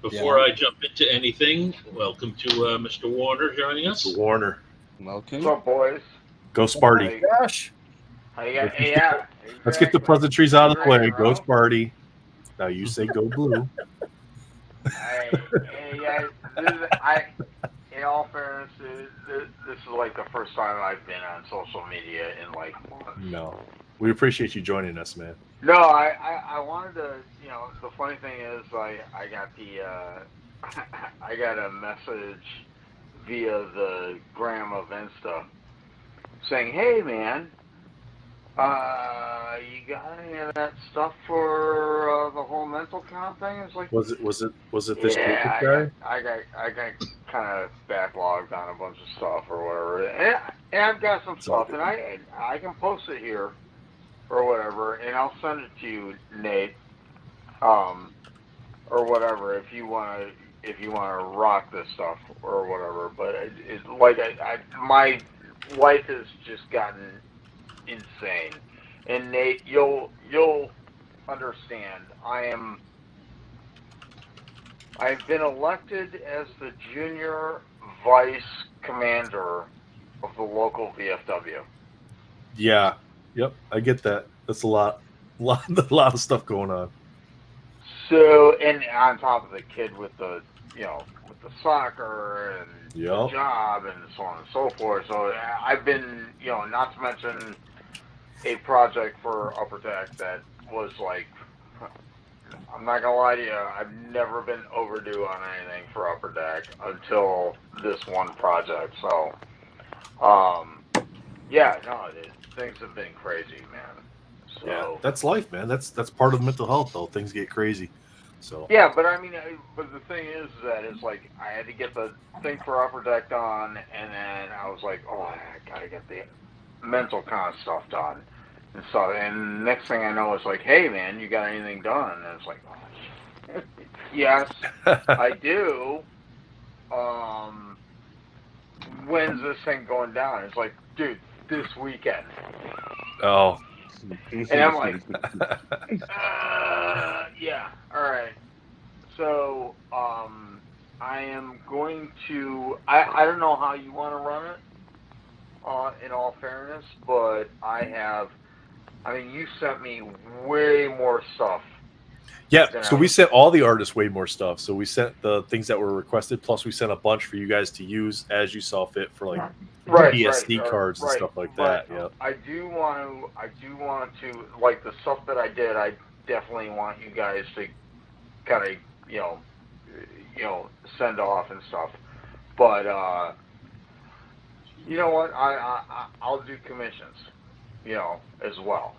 F: Before I jump into anything, welcome to Mr. Warner joining us.
B: so Warner,
D: Welcome.
J: What's up, boys?
B: go Sparty.
A: Gosh.
J: How you got? Yeah.
B: Let's get the
J: exactly.
B: pleasantries out of the way.
J: Great,
B: Go
J: bro.
B: Sparty. Now you say go blue.
J: Hey, guys, in all fairness, this is like the first time I've been on social media in like months.
B: No. We appreciate you joining us, man.
J: No, I wanted to, the funny thing is I got I got a message via the gram of Insta saying, hey man, you got any of that stuff for the whole MentalCon thing? It's like,
B: Was it this
J: yeah,
B: guy?
J: I got kind of backlogged on a bunch of stuff or whatever, and I've got some stuff, and I can post it here or whatever, and I'll send it to you, Nate, or whatever if you want to rock this stuff or whatever. But it's like my life has just gotten insane, and Nate, you'll understand. I've been elected as the junior vice commander of the local VFW.
B: Yeah. Yep. I get that. That's a lot of stuff going on.
J: So, and on top of the kid with the, with the soccer and the
B: Yep.
J: job and so on and so forth. So I've been, not to mention a project for Upper Deck that was like, I'm not gonna lie to you, I've never been overdue on anything for Upper Deck until this one project. So, things have been crazy, man. So,
B: Yeah. That's life, man. That's part of mental health, though. Things get crazy. So
J: yeah, but I mean, but the thing is that it's like I had to get the thing for Upper Deck done, and then I was like, oh, I gotta get the MentalCon stuff done and stuff. And next thing I know, it's like, hey, man, you got anything done? And it's like, oh, shit. Yes, I do. when's this thing going down? It's like, dude, this weekend.
B: Oh,
J: And I'm like, yeah, all right. So, I am going to. I don't know how you want to run it. In all fairness, but I mean, you sent me way more stuff.
B: yeah. So we sent all the artists way more stuff. So we sent the things that were requested, plus we sent a bunch for you guys to use as you saw fit for like PSD cards and stuff like that. Yeah.
J: I do want to like the stuff that I did. I definitely want you guys to kind of send off and stuff. But you know what? I'll do commissions, as well.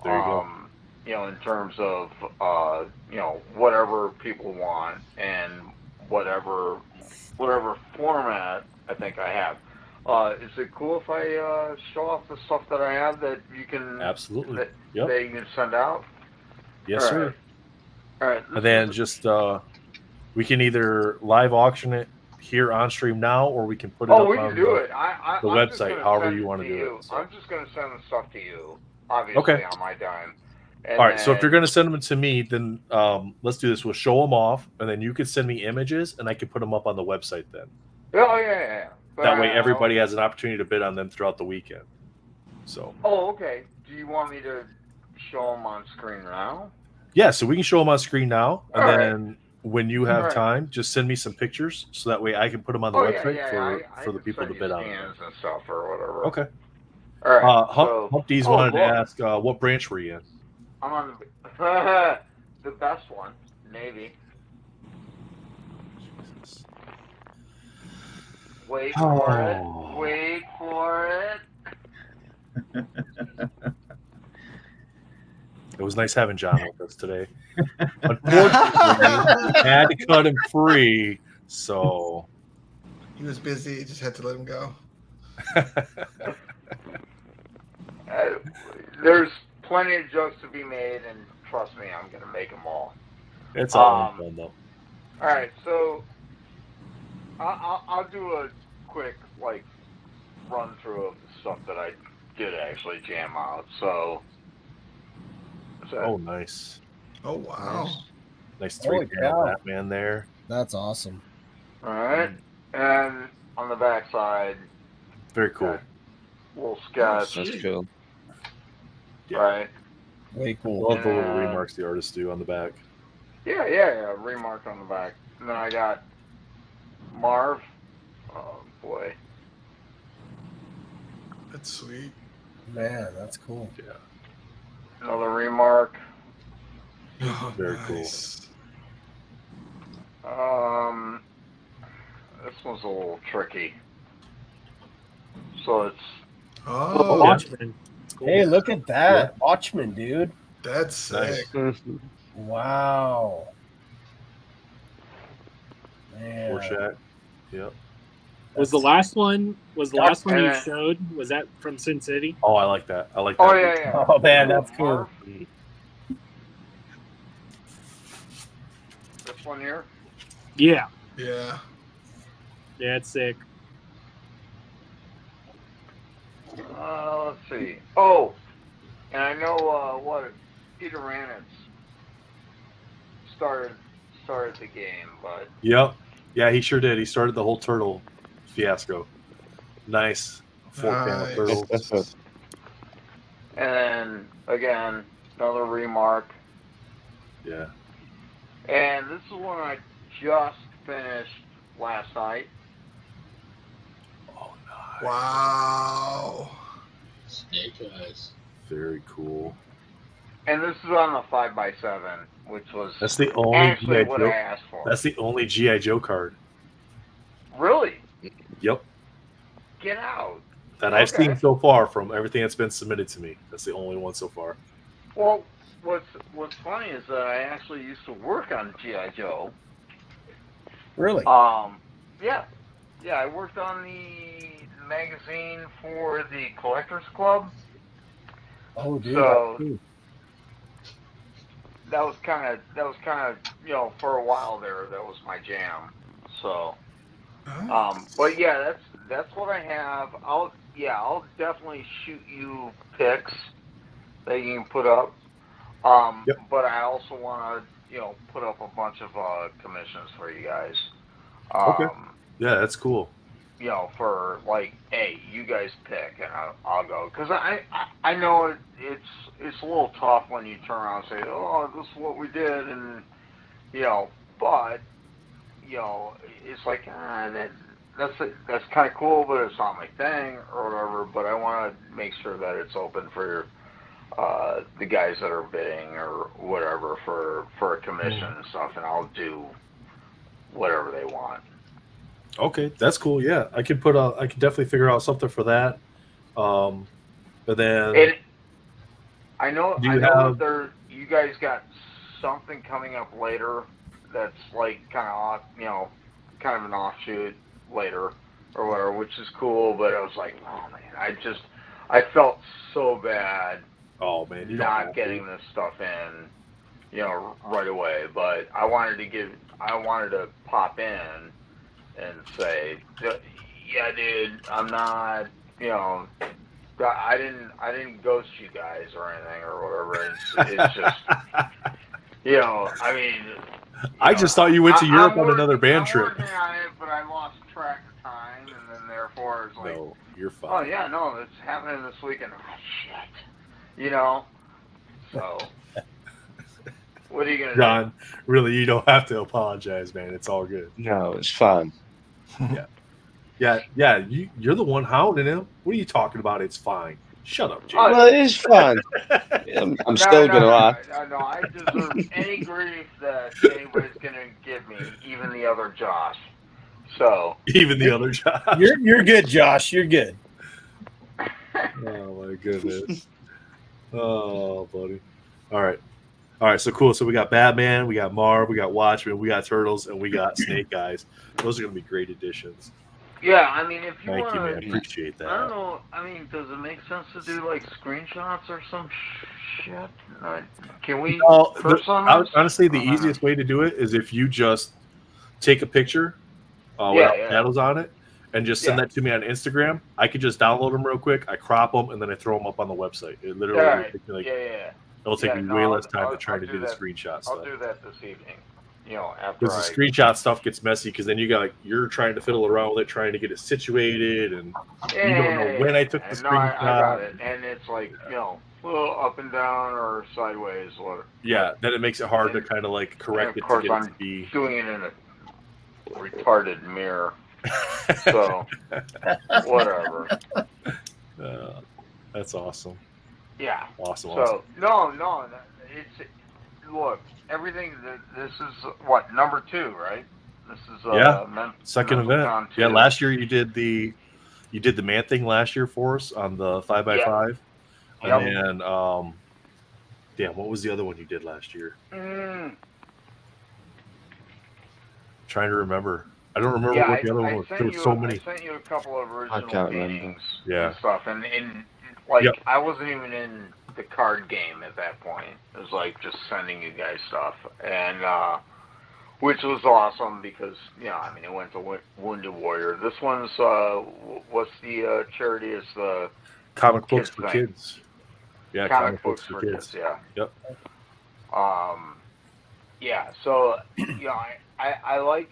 B: There you go.
J: In terms of whatever people want and whatever format I think I have. Is it cool if I show off the stuff that I have that you can
B: Absolutely.
J: that
B: Yep.
J: you can send out?
B: Yes,
J: All
B: sir.
J: right. All right.
B: And then just we can either live auction it here on stream now, or we can put it up
J: we
B: on
J: can do
B: the,
J: it.
B: the
J: I'm just
B: website,
J: gonna
B: however
J: send
B: you want to do
J: you.
B: it. So.
J: I'm just going to send the stuff to you, obviously,
B: Okay.
J: on my dime. And
B: All right, so if you're
J: then-
B: going to send them to me, then let's do this. We'll show them off, and then you can send me images, and I can put them up on the website then.
J: Oh, yeah.
B: That way everybody has an opportunity to bid on them throughout the weekend. So,
J: Oh, okay. Do you want me to show them on screen now?
B: yeah, so we can show them on screen now, and
J: All right.
B: then when you have
J: All right.
B: time, just send me some pictures, so that way I can put them on the website for the
J: can
B: people to
J: send you
B: bid on.
J: scans and stuff or whatever.
B: Okay.
J: All right.
B: Humpty's
J: so,
B: wanted to
J: look,
B: ask, what branch were you in?
J: I'm on the best one, Navy. Wait for it. Wait for it.
B: It was nice having John with us today. Unfortunately, we had to cut him free, so
C: He was busy. You just had to let him go.
J: There's plenty of jokes to be made, and trust me, I'm gonna make them all.
B: it's all fun though.
J: All right, so I'll do a quick run through of the stuff that I did actually jam out. So
B: Oh, nice.
C: Oh wow.
B: Nice
A: Holy
B: 3 panel
A: cow.
B: Batman there.
A: That's awesome.
J: all right, and on the back side,
B: Very cool.
J: little sketch.
D: That's cool.
B: Yeah.
J: Right.
A: Way cool.
B: Love the little
J: Yeah.
B: remarks the artists do on the back.
J: Yeah. Remarked on the back. And then I got Marv. Oh boy.
C: That's sweet.
A: Man, that's cool.
B: Yeah.
J: Another remark.
C: Oh,
B: Very
C: nice.
J: This one's a little tricky. So it's
C: Oh,
G: Watchmen.
A: Hey, look at that. Watchmen, dude.
C: that's sick.
A: Wow. Man.
B: Rorschach. Yep.
G: Was the last one you
J: Yeah.
G: showed? Was that from Sin City?
B: Oh, I like that. I like that.
J: oh yeah.
A: Oh, man, that's cool.
J: Marv. This one here.
G: Yeah.
C: Yeah.
G: Yeah, it's sick.
J: Let's see. Oh, and I know what Peter Ranitz started the game, but
B: Yep. Yeah, he sure did. He started the whole turtle fiasco. Nice. 4 panel
C: Nice.
B: turtles.
J: and then again another remark.
B: Yeah.
J: And this is one I just finished last night.
B: Oh, nice.
C: Wow.
F: Snake Eyes.
B: Very cool.
J: And this is on the 5x7, which was
B: That's the only
J: actually
B: G.I.
J: what I
B: Joe.
J: asked for.
B: That's the only G.I. Joe card.
J: Really?
B: Yep.
J: Get out.
B: That I've
J: Okay.
B: seen so far from everything that's been submitted to me. That's the only one so far.
J: Well, what's funny is that I actually used to work on G.I. Joe.
A: Really?
J: Yeah, I worked on the magazine for the Collectors Club.
A: Oh, dude.
J: So-
A: that's cool.
J: That was kind of for a while there. That was my jam. So But yeah, that's what I have. I'll definitely shoot you pics that you can put up.
B: Yep.
J: But I also want to, put up a bunch of commissions for you guys.
B: Okay. Yeah, that's cool.
J: For like, hey, you guys pick, and I'll go. Because I know it's a little tough when you turn around and say, oh, this is what we did, and but it's like that's kind of cool, but it's not my thing or whatever. But I want to make sure that it's open for the guys that are bidding or whatever for a commission and stuff, and I'll do whatever they want.
B: Okay, that's cool. Yeah, I can definitely figure out something for that. But then
J: And I know
B: Do you
J: that you guys got something coming up later that's like kind of an offshoot later or whatever, which is cool. But I was like, oh man, I felt so bad.
B: Oh man, you
J: not getting this stuff in, right away. But I wanted to pop in and say, yeah, dude, I'm not, I didn't ghost you guys or anything or whatever. It's just, I mean.
B: I just thought you went to Europe on another band trip.
J: I'm working on it, but I lost track of time, and then therefore it's like,
B: no, you're fine.
J: Oh yeah, no, it's happening this weekend. Oh shit, So, what are you gonna do?
B: John, really, you don't have to apologize, man. It's all good.
D: No, it's fine.
B: Yeah. You're the one hounding him. What are you talking about? It's fine. Shut up, Jay.
D: Well, it is fine. I'm still gonna lie.
J: No, I deserve any grief that anybody's gonna give me, even the other Josh. So
B: even the other Josh.
A: You're good, Josh. You're good.
B: Oh my goodness. Oh, buddy. All right. So cool. So we got Batman, we got Marv, we got Watchmen, we got Turtles, and we got Snake Eyes. Those are gonna be great additions.
J: yeah, I mean, if you
B: Thank
J: want
B: you, man. Appreciate that.
J: I don't know. I mean, does it make sense to do like screenshots or some shit? Can we?
B: Honestly, the easiest way to do it is if you just take a picture without panels on it and just send that to me on Instagram. I could just download them real quick. I crop them and then I throw them up on the website. It literally will take me it'll take me way less time to try to do the screenshot stuff.
J: I'll do that this evening. After
B: because the screenshot stuff gets messy because then you're trying to fiddle around with it, trying to get it situated, and you don't know when I took the screenshot.
J: I got it, and it's like a little up and down or sideways.
B: Yeah, then it makes it hard to kind of like correct it to get it to be.
J: Doing it in a retarded mirror, so whatever.
B: That's awesome.
J: Yeah.
B: Awesome.
J: So no, it's look. Everything. This is what number 2, right? This is
B: second event. Yeah, last year you did the Man Thing last year for us on the 5x5, and then damn, what was the other one you did last year? Trying to remember. I don't remember what the other one was. There were so many.
J: I sent you a couple of original paintings
B: and
J: stuff, and I wasn't even in the card game at that point. It was like just sending you guys stuff, and which was awesome because it went to Wounded Warrior. This one's what's the charity? It's the
B: Comic Books for Kids. Yeah,
J: Comic Books for Kids. Yeah.
B: Yep.
J: Yeah. So I like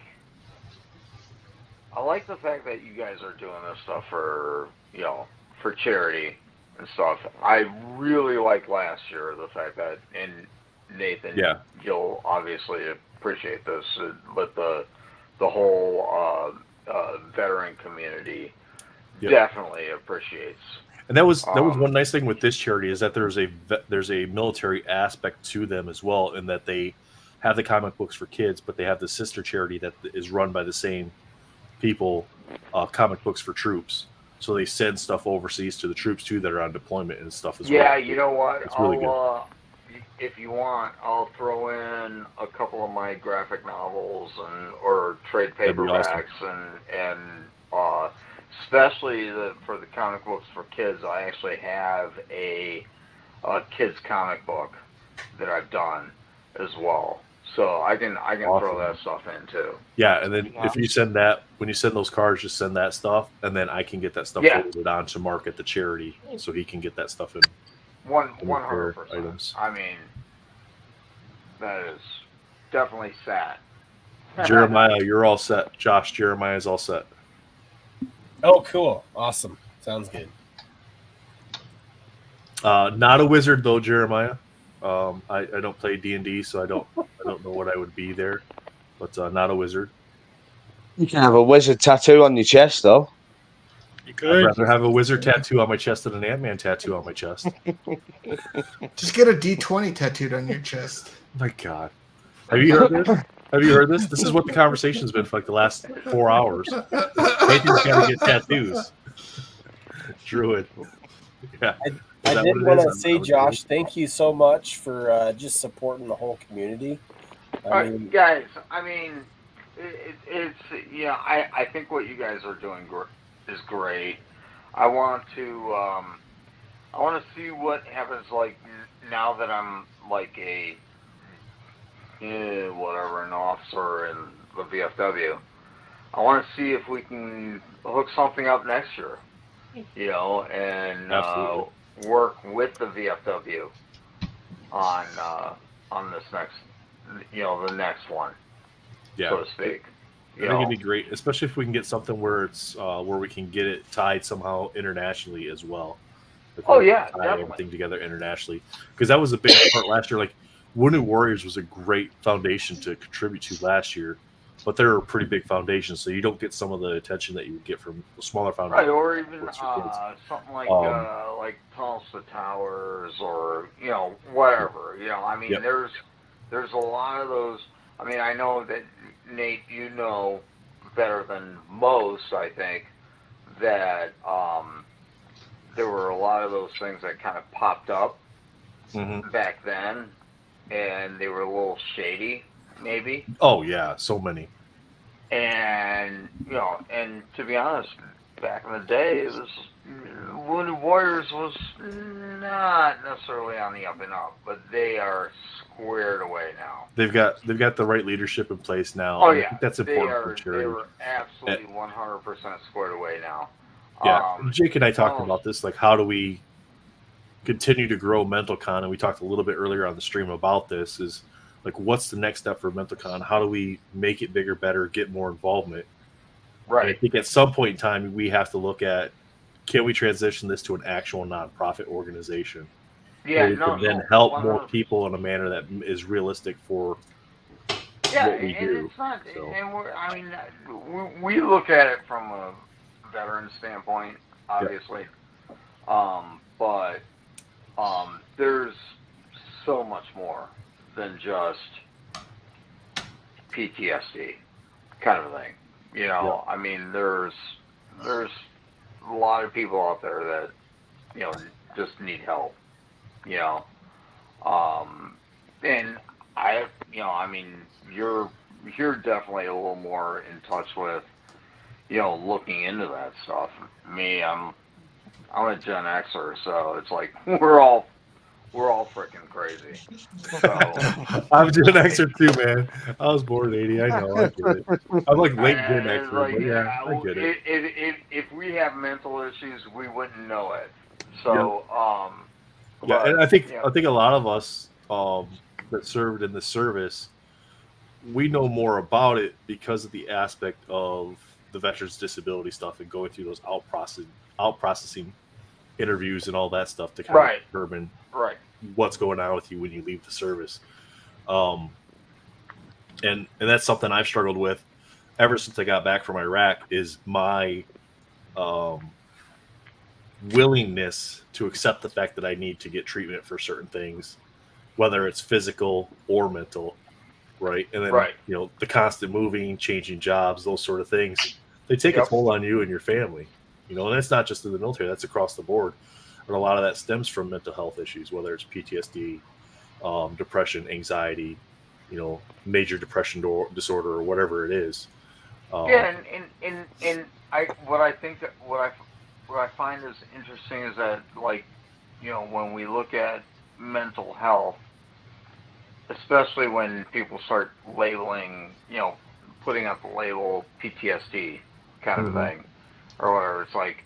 J: the fact that you guys are doing this stuff for charity and stuff. I really liked last year the fact that, and Nathan, you'll obviously appreciate this, but the whole veteran community definitely appreciates.
B: And that was one nice thing with this charity is that there's a military aspect to them as well, in that they have the Comic Books for Kids, but they have the sister charity that is run by the same people, Comic Books for Troops. So they send stuff overseas to the troops too that are on deployment and stuff as well.
J: Yeah, you know what?
B: It's really good.
J: If you want, I'll throw in a couple of my graphic novels or trade paperbacks, and especially for the Comic Books for Kids. I actually have a kids comic book that I've done as well. So I can throw
B: Awesome.
J: that stuff in too.
B: Yeah, and then if you send that, when you send those cards, just send that stuff, and then I can get that stuff
J: Yeah.
B: forwarded on to Mark at the charity, so he can get that stuff in.
J: 100%.
B: Items.
J: I mean, that is definitely sad.
B: Jeremiah, you're all set. Josh, Jeremiah's all set.
A: Oh, cool. Awesome. Sounds good.
B: Not a wizard though, Jeremiah. I don't play D&D, so I don't know what I would be there, but not a wizard.
D: You can have a wizard tattoo on your chest, though.
G: You
B: I'd
G: could.
B: rather have a wizard tattoo on my chest than an Ant-Man tattoo on my chest.
C: Just get a D20 tattooed on your chest.
B: My God, have you heard this? Have you heard this? This is what the conversation's been for like the last 4 hours. Nathan's got to get tattoos. Druid. Yeah.
A: I
B: that
A: did
B: what it
A: want
B: is?
A: to
B: I'm
A: say,
B: with
A: Josh, thank you so much for just supporting the whole community. I mean,
J: Guys, I mean, it's I think what you guys are doing is great. I want to see what happens like now that I'm like a an officer in the VFW. I want to see if we can hook something up next year, and work with the VFW on this next, the next one,
B: Yeah.
J: so to speak.
B: I think it'd be great, especially if we can get something where it's where we can get it tied somehow internationally as well. If
J: Oh,
B: we
J: yeah,
B: tie
J: definitely.
B: everything together internationally, because that was a big part last year. Like Wounded Warriors was a great foundation to contribute to last year, but they're a pretty big foundation, so you don't get some of the attention that you would get from the smaller
J: Right,
B: foundations.
J: or even
B: What's your kids?
J: something like Tulsa Towers, or whatever. I mean,
B: Yep.
J: there's a lot of those. I mean, I know that Nate, better than most, I think, that there were a lot of those things that kind of popped up
B: Mhm.
J: back then, and they were a little shady, maybe.
B: Oh yeah, so many.
J: And and to be honest, back in the day, Wounded Warriors was not necessarily on the up and up, but they are squared away now.
B: They've got the right leadership in place now.
J: Oh
B: and I
J: yeah,
B: think that's important for
J: They
B: charity.
J: were absolutely 100% squared away now.
B: Yeah, Jake and I talked
J: oh.
B: about this. Like, how do we continue to grow MentalCon? And we talked a little bit earlier on the stream about this. Is like, what's the next step for MentalCon? How do we make it bigger, better, get more involvement?
J: Right.
B: And I think at some point in time, we have to look at, can we transition this to an actual nonprofit organization?
J: Yeah,
B: where we can then help more people in a manner that is realistic for
J: Yeah,
B: what we
J: and
B: do.
J: it's not.
B: So.
J: And we look at it from a veteran standpoint, obviously. But there's so much more than just PTSD kind of thing. I mean, there's a lot of people out there that just need help. And I mean, you're definitely a little more in touch with, looking into that stuff. Me, I'm a Gen Xer, so it's like we're all freaking crazy. So,
B: I'm Gen Xer too, man. I was born in '80. I know. I get it. I'm like late Gen Xer,
J: like,
B: but yeah, I get it.
J: If we have mental issues, we wouldn't know it. So,
B: Yeah,
J: but,
B: and I think a lot of us that served in the service, we know more about it because of the aspect of the veterans disability stuff and going through those out processing interviews and all that stuff to kind of determine what's going on with you when you leave the service. And that's something I've struggled with ever since I got back from Iraq, is my willingness to accept the fact that I need to get treatment for certain things, whether it's physical or mental, right? And then the constant moving, changing jobs, those sort of things, they take a toll on you and your family, and that's not just in the military, that's across the board. And a lot of that stems from mental health issues, whether it's PTSD, depression, anxiety, major depression disorder, or whatever it is.
J: Yeah, and what I find is interesting is that, like, when we look at mental health, especially when people start labeling, putting up the label PTSD kind of thing, or whatever. It's like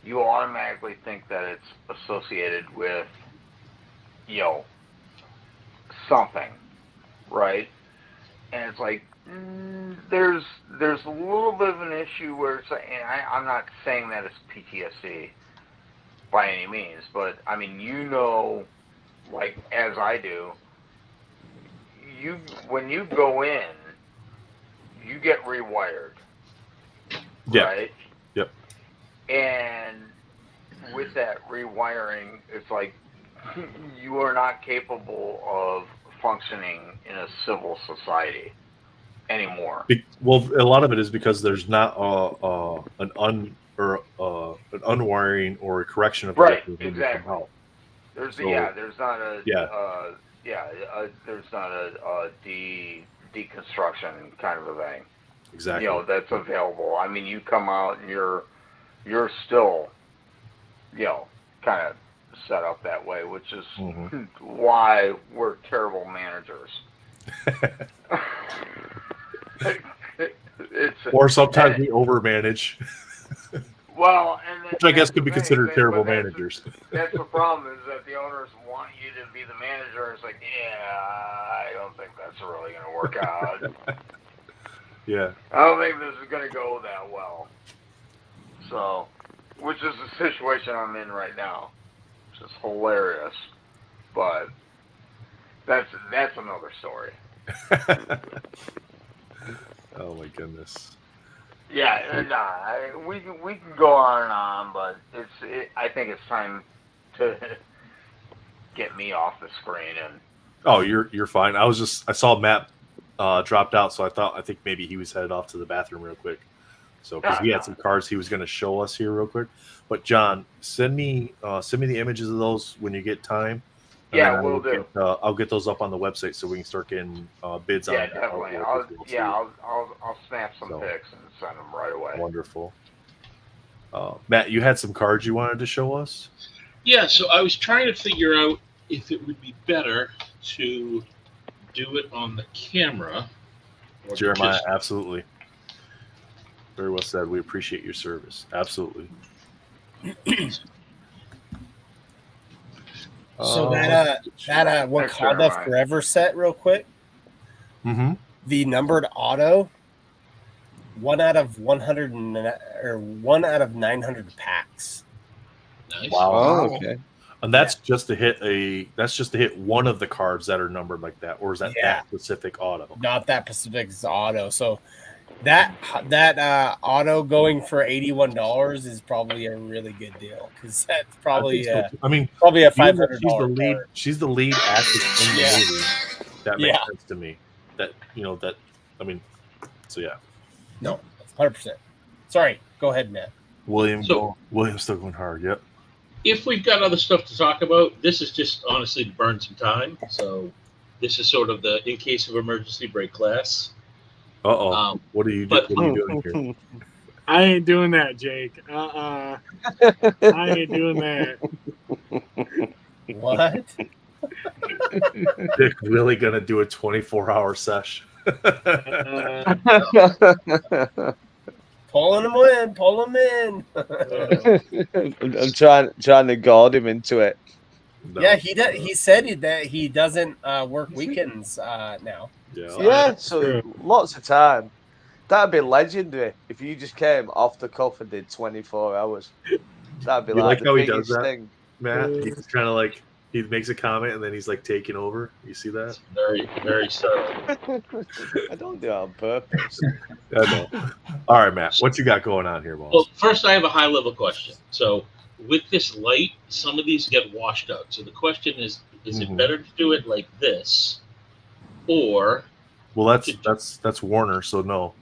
J: you automatically think that it's associated with, something, right? And it's like there's a little bit of an issue where it's, and I'm not saying that it's PTSD by any means, but I mean, like as I do, when you go in, you get rewired.
B: Yeah.
J: Right?
B: Yep.
J: And with that rewiring, it's like you are not capable of functioning in a civil society anymore.
B: Well, a lot of it is because there's not an unwiring or a correction of the
J: Right,
B: weapons when you
J: exactly.
B: come out.
J: There's
B: So-
J: there's not a there's not a deconstruction kind of a thing.
B: Exactly.
J: That's available. I mean, you come out and you're still, kind of set up that way, which is why we're terrible managers.
B: Or sometimes we overmanage,
J: Well, and
B: which I guess could be
J: that's the
B: considered
J: thing,
B: terrible
J: but
B: managers.
J: That's the problem, is that the owners want you to be the manager. It's like, I don't think that's really going to work out.
B: Yeah.
J: I don't think this is going to go that well. So, which is the situation I'm in right now, which is hilarious. But that's another story.
B: Oh my goodness.
J: Yeah, we can go on and on, but I think it's time to get me off the screen. And
B: Oh, you're fine. I saw Matt dropped out, so I think maybe he was headed off to the bathroom real quick. So because he had some cards he was going to show us here real quick. But John, send me the images of those when you get time. And
J: yeah,
B: then
J: we'll do.
B: I'll get those up on the website so we can start getting bids on.
J: Yeah, definitely. I'll snap some
B: So.
J: pics and send them right away.
B: Wonderful. Matt, you had some cards you wanted to show us?
F: Yeah, so I was trying to figure out if it would be better to do it on the camera. Or
B: Jeremiah,
F: just-
B: absolutely. Very well said. We appreciate your service. Absolutely.
A: So that Wakanda
J: Jeremiah.
A: Forever set, real quick.
B: Mm-hmm.
A: The numbered auto, 1 out of 100 or 1 out of 900 packs.
F: Nice.
B: Wow.
D: Oh, okay.
B: And that's just to hit one of the cards that are numbered like that, or is that
A: Yeah.
B: that specific auto?
A: Not that Pacific auto. So that auto going for $81 is probably a really good deal, because that's probably
B: I think so, too. I mean,
A: probably a
B: being that
A: $500
B: she's the lead actress in the
A: Yeah.
B: movie. That makes
A: Yeah.
B: sense to me. So yeah.
A: No, 100%. Sorry, go ahead, Matt.
B: William's still going hard. Yep.
F: If we've got other stuff to talk about, this is just honestly to burn some time. So this is sort of the in case of emergency break class.
B: Uh-oh. What are you doing here?
G: I ain't doing that, Jake. I ain't doing that.
A: What?
B: Dick really gonna do a 24-hour session?
A: Pulling him in, pull him in.
D: I'm trying to guard him into it.
B: No.
A: Yeah, he said that he doesn't work weekends now.
D: Yeah, so lots of time. That'd be legendary if you just came off the cuff and did 24 hours. That'd be
B: You like
D: the
B: how he does
D: biggest
B: that?
D: thing.
B: Matt, he's kind of like he makes a comment and then he's like taking over. You see that?
F: Very, very subtle.
D: I don't do it on purpose.
B: I know. All right, Matt, what you got going on here, boss?
F: Well, first I have a high level question. So with this light, some of these get washed out. So the question is it better to do it like this, or
B: Well, that's Warner, so no.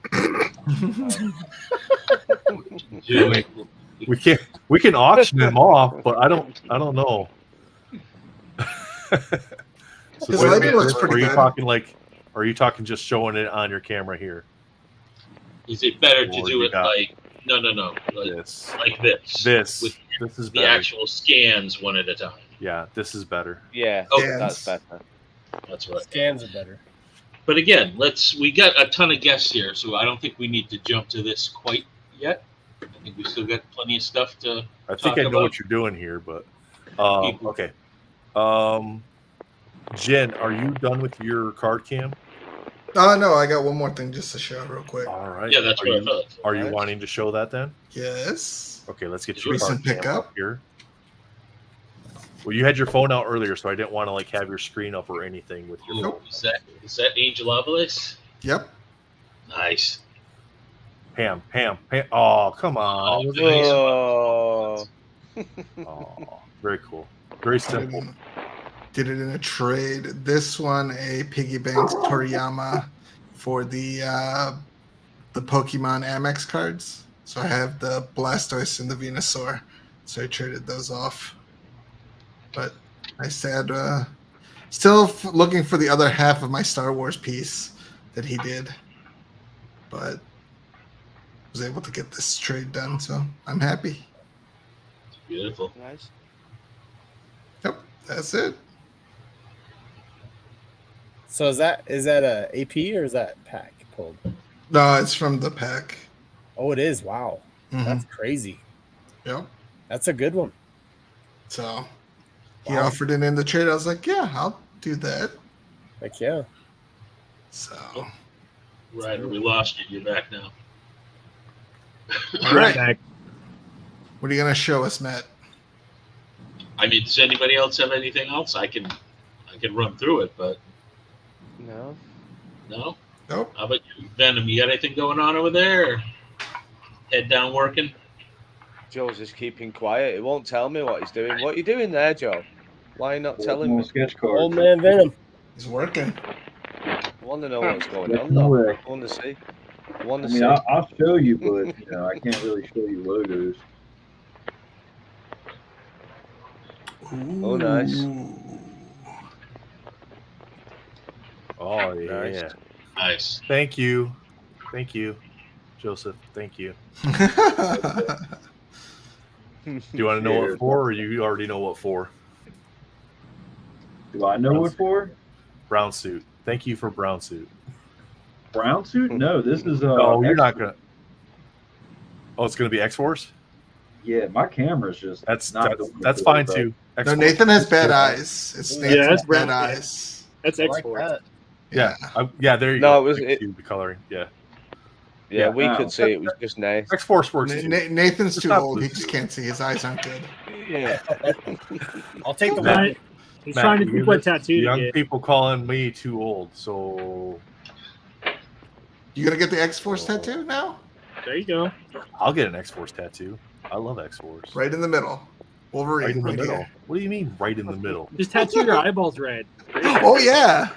F: do
B: We can auction them off, but I don't know. So
C: His
B: wait a
C: lighting
B: minute,
C: looks pretty
B: are you
C: good.
B: talking like? Are you talking just showing it on your camera here?
F: is it better to
B: Or
F: do
B: you
F: it
B: got
F: like no,
B: This.
F: like this?
B: This.
F: With
B: This is
F: the
B: better.
F: actual scans one at a time.
B: Yeah, this is better.
D: Yeah,
F: Oh,
D: that's better.
F: That's right.
A: Scans are better.
F: But again, we got a ton of guests here, so I don't think we need to jump to this quite yet. I think we still got plenty of stuff to
B: I think
F: talk
B: I know
F: about.
B: what you're doing here, but okay. Jen, are you done with your card cam?
C: No, I got one more thing just to show real quick.
B: All right.
F: Yeah, that's
B: are
F: what I
B: you,
F: thought.
B: Are you wanting to show that then?
C: Yes.
B: Okay, let's get your
C: Recent
B: card cam
C: pickup.
B: up here. Well, you had your phone out earlier, so I didn't want to like have your screen up or anything with your
F: Ooh,
B: phone.
F: is that Angel Avalos?
C: Yep.
F: Nice.
B: Pam. Oh, come on. It was Oh, very cool. Very simple.
C: Did it in a trade. This one, a Piggy Banks Toriyama for the Pokemon Amex cards. So I have the Blastoise and the Venusaur. So I traded those off. But I said, still looking for the other half of my Star Wars piece that he did. But was able to get this trade done, so I'm happy.
F: Beautiful.
D: Nice.
C: Yep, that's it.
A: So is that a AP or is that pack pulled?
C: No, it's from the pack.
A: Oh, it is. Wow,
C: Mhm.
A: that's crazy.
C: Yep.
A: That's a good one.
C: So he offered it in the trade. I was like, yeah, I'll do that.
A: Like, yeah.
C: So
F: Right, we lost you. You're back now.
C: all right.
G: Back.
C: What are you gonna show us, Matt?
F: I mean, does anybody else have anything else? I can run through it, but
D: No.
F: no.
C: Nope.
F: How about you, Venom? You got anything going on over there? Or head down working?
D: Joe's just keeping quiet. He won't tell me what he's doing. What are you doing there, Joe? Why are you not telling
I: More
D: me?
I: sketch cards.
A: Old man Venom.
C: He's working.
D: I want to know what's going
I: Yeah,
D: on,
I: no
D: though.
I: way.
D: I want to see. I
I: I
D: want to
I: mean,
D: see.
I: I'll show you, but I can't really show you logos.
D: Oh, nice.
C: Ooh.
B: Oh yeah.
D: Nice.
F: Nice.
B: Thank you, Joseph. Thank you. Do you want to know what for, or you already know what for?
I: Do I know what for?
B: Brown suit. Thank you for brown suit.
I: Brown suit? No, this is
B: No, you're not
I: X-
B: gonna. Oh, it's gonna be X-Force.
I: Yeah, my camera's just
B: That's
I: not
B: that's fine too.
C: No,
B: X-Force.
C: Nathan has bad eyes. It's
G: Yeah,
C: Nathan's
G: that's
C: bad
G: brown.
C: eyes.
G: That's
A: I like
G: X-Force.
A: that.
B: Yeah, there you
D: No,
B: go.
D: it was-
B: Thank you, the coloring. Yeah,
D: Yeah, we
I: wow.
D: could see it was just nice.
B: X-Force works. too.
C: Nathan's
B: It's
C: too
B: not
C: old. He
B: blue
C: just
B: suit.
C: can't see. His eyes aren't good.
D: Yeah.
A: I'll take the
B: Matt,
A: one.
G: He's
B: Matt,
G: trying to
B: you
G: think what
B: hear this?
G: tattoo to
B: Young
G: get.
B: people calling me too old, so
C: You gonna get the X-Force tattoo now?
G: There you go.
B: I'll get an X-Force tattoo. I love X-Force.
C: Right in the middle. Wolverine.
B: Right in the
C: right
B: middle.
C: here.
B: What do you mean, right in the middle?
G: Just tattoo your eyeballs red.
C: Oh yeah.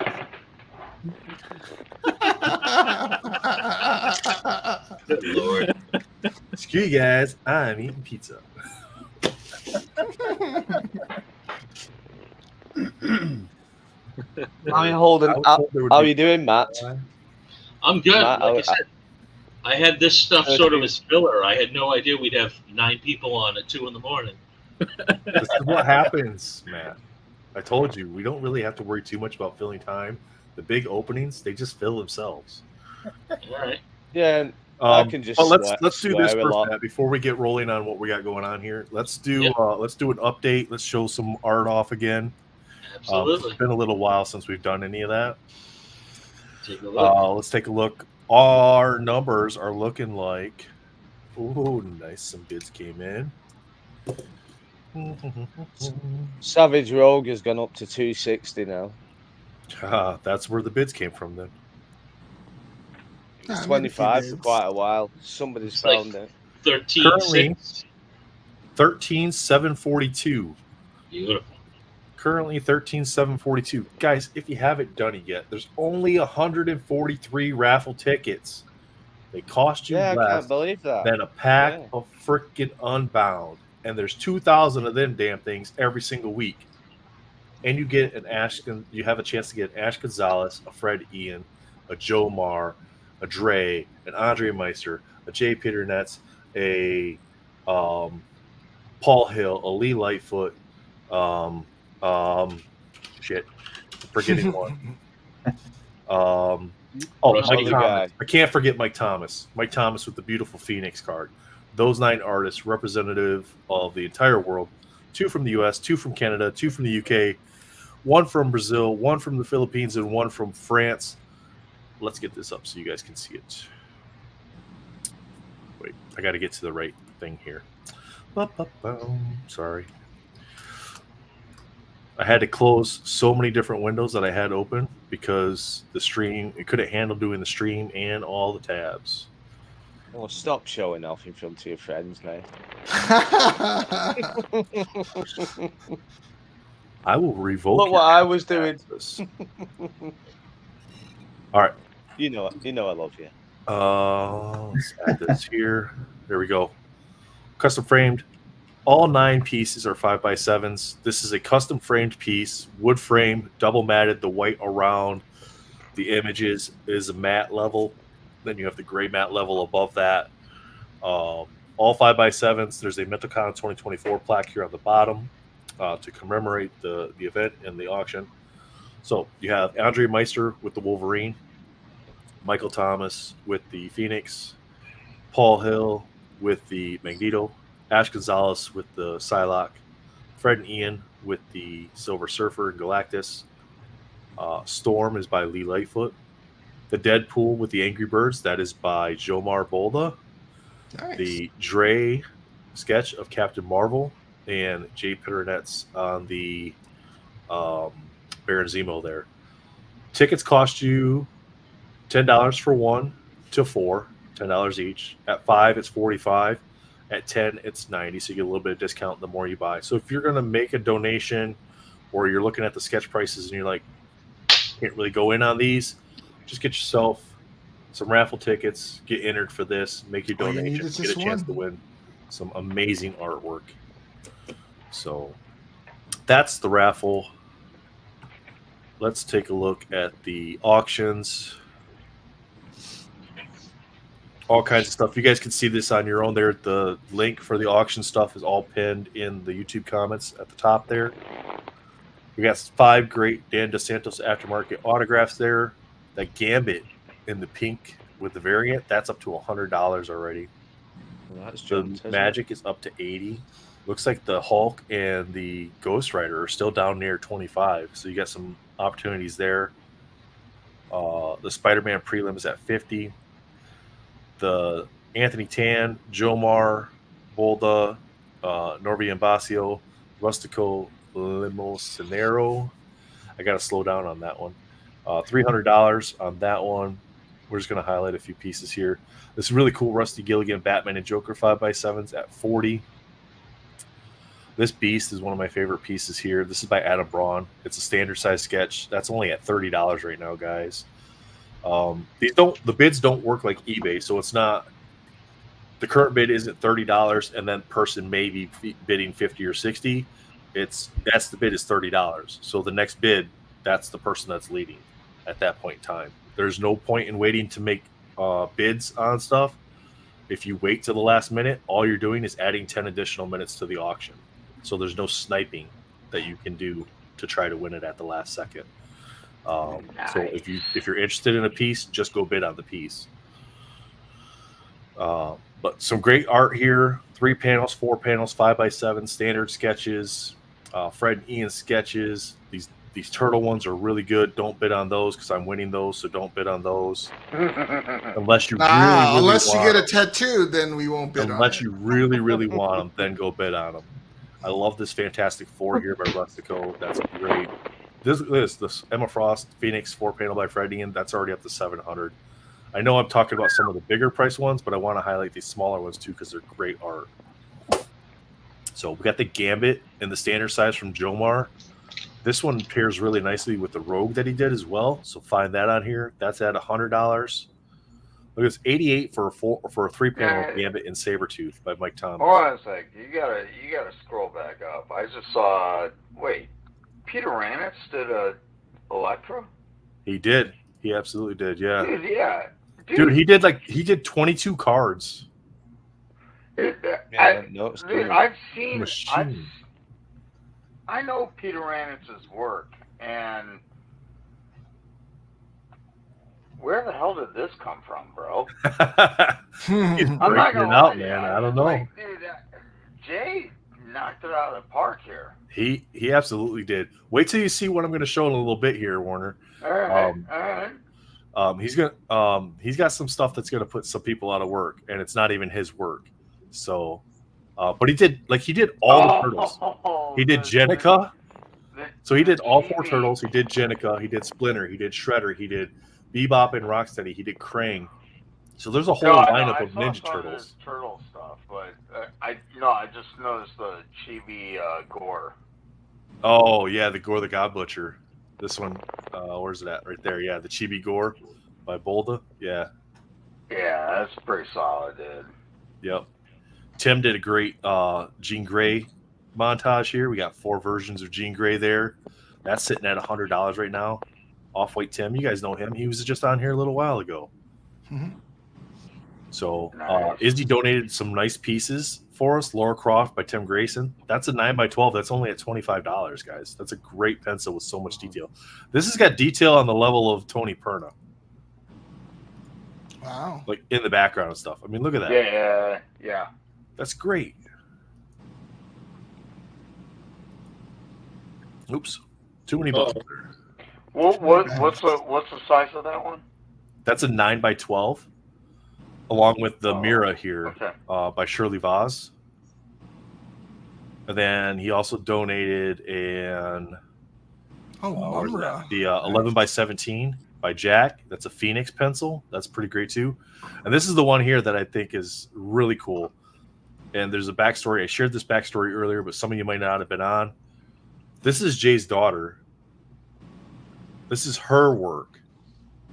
F: Good Lord.
B: Screw you guys. I'm eating pizza.
D: How you holding?
B: I was
D: How,
B: told there would
D: how
B: be-
D: you doing, Matt?
F: I'm good.
D: Matt,
F: Like I said, I had this stuff sort of as filler. I had no idea we'd have 9 people on at 2 a.m.
B: This is what happens, Matt. I told you, we don't really have to worry too much about filling time. The big openings, they just fill themselves.
F: All right.
D: Yeah, and I can just
B: but let's
D: swear-
B: let's do
D: swear
B: this
D: a
B: first,
D: lot.
B: Matt, before we get rolling on what we got going on here. Let's do
F: Yep.
B: let's do an update. Let's show some art off again.
F: Absolutely.
B: It's been a little while since we've done any of that.
F: Take a look.
B: Let's take a look. Our numbers are looking like. Oh, nice! Some bids came in.
D: Savage Rogue has gone up to 260 now.
B: That's where the bids came from. Then
C: Nah,
D: It's
C: maybe
D: 25
C: he
D: for
C: did.
D: quite a while. Somebody's
F: It's like-
D: found it.
F: 13.6.
B: 13,742.
F: Beautiful.
B: Currently 13,742. Guys, if you haven't done it yet, there's only 143 raffle tickets. They cost you
D: Yeah, I
B: less
D: can't believe that.
B: than a pack
D: Yeah.
B: of freaking Unbound. And there's 2,000 of them damn things every single week. And you get an you have a chance to get an Ash Gonzalez, a Fred Ian, a Joe Marr, a Dre, an Andre Meister, a Jay Pitternetz, a Paul Hill, a Lee Lightfoot, forgetting one.
D: Russ
B: Mike
D: other
B: Thomas.
D: guy.
B: I can't forget Mike Thomas. Mike Thomas with the beautiful Phoenix card. Those 9 artists representative of the entire world. 2 from the U.S., 2 from Canada, 2 from the U.K., 1 from Brazil, 1 from the Philippines, and 1 from France. Let's get this up so you guys can see it. Wait, I got to get to the right thing here. Sorry. I had to close so many different windows that I had open because the stream, it couldn't handle doing the stream and all the tabs.
D: Oh, stop showing off in front of your friends, mate.
B: I will revoke.
D: Look what I was doing.
B: All right.
D: You know I love you.
B: Let's add this here. There we go. Custom framed. All 9 pieces are 5x7s. This is a custom framed piece, wood frame, double matted. The white around the images is a matte level. Then you have the gray matte level above that. All 5x7s. There's a MentalCon 2024 plaque here on the bottom to commemorate the event and the auction. So you have Andre Meister with the Wolverine, Michael Thomas with the Phoenix, Paul Hill with the Magneto, Ash Gonzalez with the Psylocke, Fred and Ian with the Silver Surfer and Galactus. Storm is by Lee Lightfoot. The Deadpool with the Angry Birds, that is by Jomar Bolda.
C: Nice.
B: The Dre sketch of Captain Marvel and Jay Pitternet's on the Baron Zemo there. Tickets cost you $10 for 1 to 4, $10 each. At 5, it's $45. At 10, it's $90. So you get a little bit of discount the more you buy. So if you're going to make a donation or you're looking at the sketch prices and you're like, can't really go in on these, just get yourself some raffle tickets, get entered for this, make your
C: All you need
B: donation,
C: is
B: get a
C: just
B: chance
C: one.
B: to win some amazing artwork. So that's the raffle. Let's take a look at the auctions. All kinds of stuff. You guys can see this on your own there. The link for the auction stuff is all pinned in the YouTube comments at the top there. We got 5 great Dan DeSantos aftermarket autographs there. That Gambit in the pink with the variant, that's up to $100 already.
D: Well, that's
B: The
D: John Tesla.
B: Magic is up to $80. Looks like the Hulk and the Ghost Rider are still down near $25. So you got some opportunities there. The Spider-Man prelim is at $50. The Anthony Tan, Jomar, Bolda, Norby Ambasio, Rustico Limocinero. I got to slow down on that one. $300 on that one. We're just going to highlight a few pieces here. This is really cool Rusty Gilligan Batman and Joker 5x7s at $40. This beast is one of my favorite pieces here. This is by Adam Braun. It's a standard size sketch. That's only at $30 right now, guys. The bids don't work like eBay, so it's not, the current bid isn't $30 and then person may be bidding 50 or 60. That's the bid is $30. So the next bid, that's the person that's leading at that point in time. There's no point in waiting to make bids on stuff. If you wait to the last minute, all you're doing is adding 10 additional minutes to the auction. So there's no sniping that you can do to try to win it at the last second. So if you're interested in a piece, just go bid on the piece. But some great art here: 3 panels, 4 panels, 5x7 standard sketches, Fred and Ian sketches. These turtle ones are really good. Don't bid on those because I'm winning those, so don't bid on those unless you really
C: unless you
B: want
C: get a tattoo, then we won't bid on it.
B: Unless you really want them, then go bid on them. I love this Fantastic Four here by Rustico. That's great. This Emma Frost Phoenix 4 panel by Fred Ian, that's already up to $700. I know I'm talking about some of the bigger price ones, but I want to highlight these smaller ones too because they're great art. So we got the Gambit in the standard size from Jomar. This one pairs really nicely with the Rogue that he did as well. So find that on here. That's at $100. Look, it's $88 for a 3 panel Gambit in Sabretooth by Mike Thomas.
J: Hold on a sec. You gotta scroll back up. I just saw. Wait, Peter Ranitz did a Electra.
B: He did. He absolutely did. Yeah.
J: Dude, yeah.
B: Dude, he did 22 cards.
J: I've seen.
B: Machine.
J: I know Peter Ranitz's work, and where the hell did this come from, bro?
B: He's
J: I'm not
B: breaking
J: gonna
B: it
J: lie
B: out,
J: to you.
B: man. I don't know.
J: Like, dude, Jay knocked it out of the park here.
B: He absolutely did. Wait till you see what I'm going to show in a little bit here, Warner.
J: All right, all right.
B: He's got some stuff that's going to put some people out of work, and it's not even his work. So, but he did all the turtles. He did Jennika. So he did all 4 turtles. He did Jennika. He did Splinter. He did Shredder. He did Bebop and Rocksteady. He did Krang. So there's a whole lineup of Ninja Turtles.
J: Turtle stuff, but I just noticed the Chibi Gore.
B: Oh yeah, the Gore the God Butcher. This one, where's it at? Right there. Yeah, the Chibi Gore by Bolda. Yeah.
J: Yeah, that's pretty solid, dude.
B: Yep. Tim did a great Jean Grey montage here. We got 4 versions of Jean Grey there. That's sitting at $100 right now. Off-White Tim, you guys know him. He was just on here a little while ago.
C: Mhm.
B: So
J: Nice.
B: Izzy donated some nice pieces for us. Laura Croft by Tim Grayson. That's a 9x12. That's only at $25, guys. That's a great pencil with so much detail. This has got detail on the level of Tony Perna,
C: Wow.
B: like in the background and stuff. I mean, look at that.
J: Yeah.
B: That's great. Oops, too many buttons.
J: What's the size of that one?
B: That's a 9x12, along with the Mira here
J: Okay.
B: by Shirley Voss. And then he also donated
C: Oh,
B: where's
C: Mumra.
B: the 11x17 by Jack. That's a Phoenix pencil. That's pretty great too. And this is the one here that I think is really cool. And there's a backstory. I shared this backstory earlier, but some of you might not have been on. This is Jay's daughter. This is her work.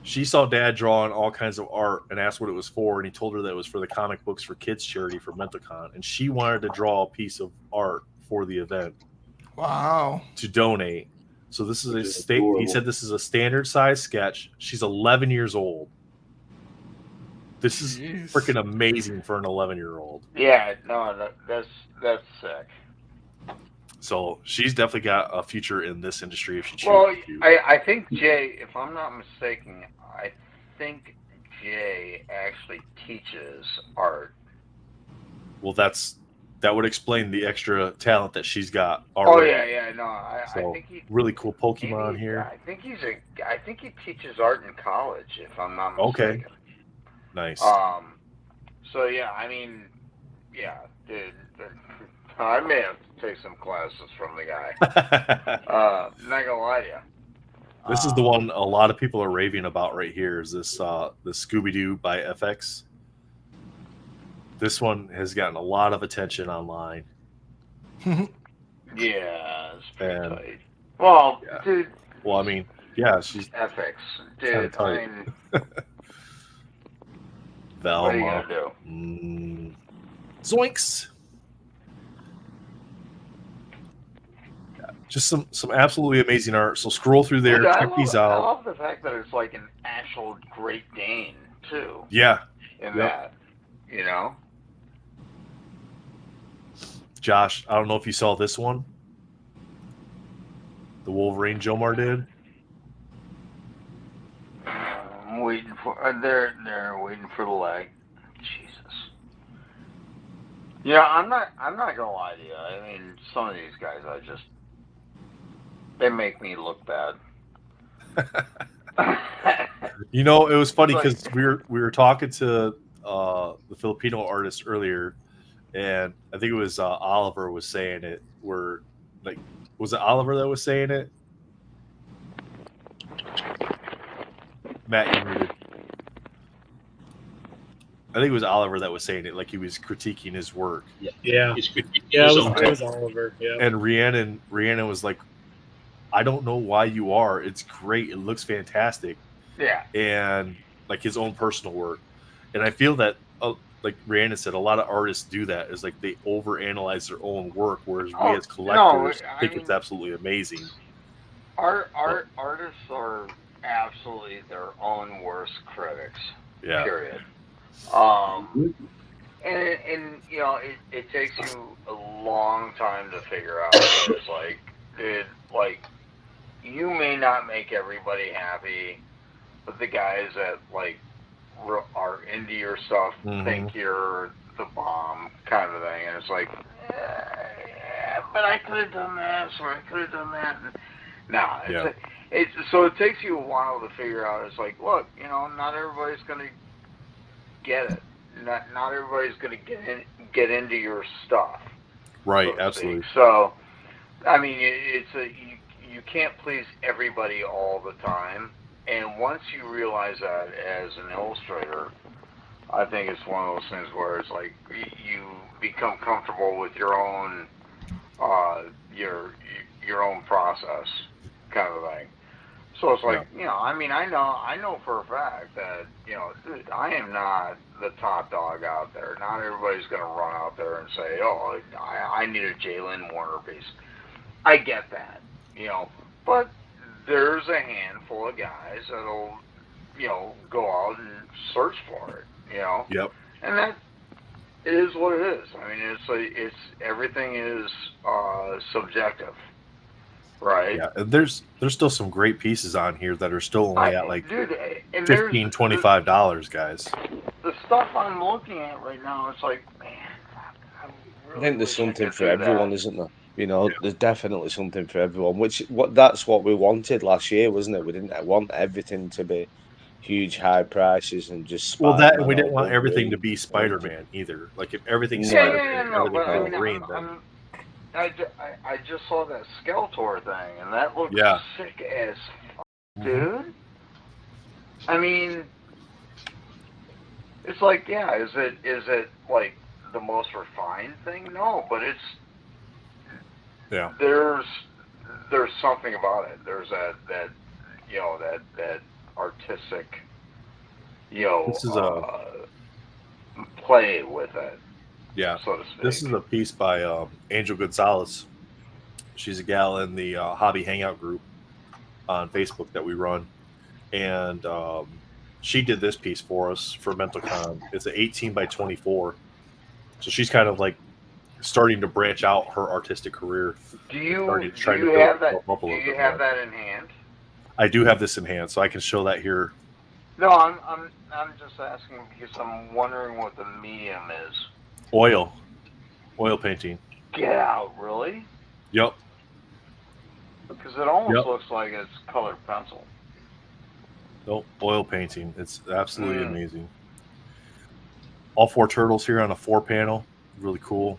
B: She saw Dad drawing all kinds of art and asked what it was for, and he told her that it was for the Comic Books for Kids charity for MentalCon, and she wanted to draw a piece of art for the event
C: Wow.
B: to donate. So this is
I: Which is
B: he
I: adorable.
B: said this is a standard size sketch. She's 11 years old. This is
C: Jeez.
B: freaking amazing for an 11-year-old.
J: Yeah, no, that's sick.
B: So she's definitely got a future in this industry if she chooses
J: Well,
B: to.
J: I think Jay, if I'm not mistaken, I think Jay actually teaches art.
B: Well, that would explain the extra talent that she's got
J: Oh
B: already.
J: yeah, no, I
B: So
J: think he
B: really cool Pokemon
J: maybe-
B: here.
J: I think he teaches art in college, if I'm not
B: Okay.
J: mistaken.
B: Nice.
J: So yeah, I mean, yeah, dude, I may have to take some classes from the guy. Not gonna lie to you.
B: This is the one a lot of people are raving about right here. Is this the Scooby-Doo by FX? This one has gotten a lot of attention online.
J: Yeah, it's pretty
B: And-
J: tight. Well,
B: yeah.
J: dude,
B: Well, I mean, yeah, she's
J: FX,
B: Kinda
J: dude.
B: tight.
J: I mean,
B: Velma.
J: what are you gonna do?
B: Zoinks. Yeah, just some absolutely amazing art. So scroll through there,
J: Dude,
B: check these out.
J: I love the fact that it's like an actual Great Dane too.
B: Yeah,
J: In
B: Yep.
J: that, you know.
B: Josh, I don't know if you saw this one. The Wolverine Jomar did.
J: I'm waiting for they're waiting for the leg. Jesus. Yeah, I'm not gonna lie to you. I mean, some of these guys, they make me look bad.
B: You know, it was funny
J: Like-
B: because we were talking to the Filipino artist earlier, and I think it was Oliver was saying it. Was it Oliver that was saying it? Matt, you muted. I think it was Oliver that was saying it, like he was critiquing his work,
G: Yeah.
F: He's good.
G: Yeah,
F: His
G: it
F: own
G: was Oliver. Yeah.
B: and Rhiannon was like, "I don't know why you are. It's great. It looks fantastic."
J: Yeah.
B: And like his own personal work. And I feel that, like Rhiannon said, a lot of artists do that. Is like they overanalyze their own work, whereas
J: Oh,
B: we as collectors
J: no, I
B: think
J: mean-
B: it's absolutely amazing.
J: Artists are absolutely their own worst critics.
B: Yeah,
J: Period. And you know, it takes you a long time to figure out. It's like, dude, like, you may not make everybody happy, the guys that like are into your stuff think you're the bomb kind of thing, and it's like, but I could have done this or I could have done that. No, so it takes you a while to figure out. It's like, look, not everybody's gonna get it. Not everybody's gonna get into your stuff.
B: Right,
J: so
B: absolutely.
J: So, I mean, you can't please everybody all the time. And once you realize that as an illustrator, I think it's one of those things where it's like you become comfortable with your own your own process kind of thing. So it's like, I mean, I know for a fact that, dude, I am not the top dog out there. Not everybody's going to run out there and say, oh, I need a Jalen Warner piece. I get that, but there's a handful of guys that'll, go out and search for it,
B: Yep.
J: And that is what it is. I mean, it's everything is subjective. Right.
B: Yeah, there's still some great pieces on here that are still only at like $15, $25, guys.
J: The stuff I'm looking at right now, it's like, man,
D: I think there's something for everyone, isn't there? There's definitely something for everyone. That's what we wanted last year, wasn't it? We didn't want everything to be huge high prices and just
B: that we didn't want everything to be Spider-Man either. Like if everything's Spider-Man, everything's Wolverine, then.
J: I just saw that Skeletor thing, and that looked sick as fuck, dude. I mean, it's like, is it like the most refined thing? No, but it's there's something about it. There's that artistic
B: this is
J: play with it.
B: Yeah,
J: so to speak.
B: This is a piece by Angel Gonzalez. She's a gal in the Hobby Hangout group on Facebook that we run, and she did this piece for us for MentalCon. It's an 18 by 24, so she's kind of like starting to branch out her artistic career.
J: Do you have that in hand?
B: I do have this in hand, so I can show that here.
J: No, I'm just asking because I'm wondering what the medium is.
B: Oil painting.
J: Get out, really?
B: Yep.
J: Because it almost looks like it's colored pencil.
B: Nope, oil painting. It's absolutely amazing. All 4 turtles here on a 4-panel. Really cool.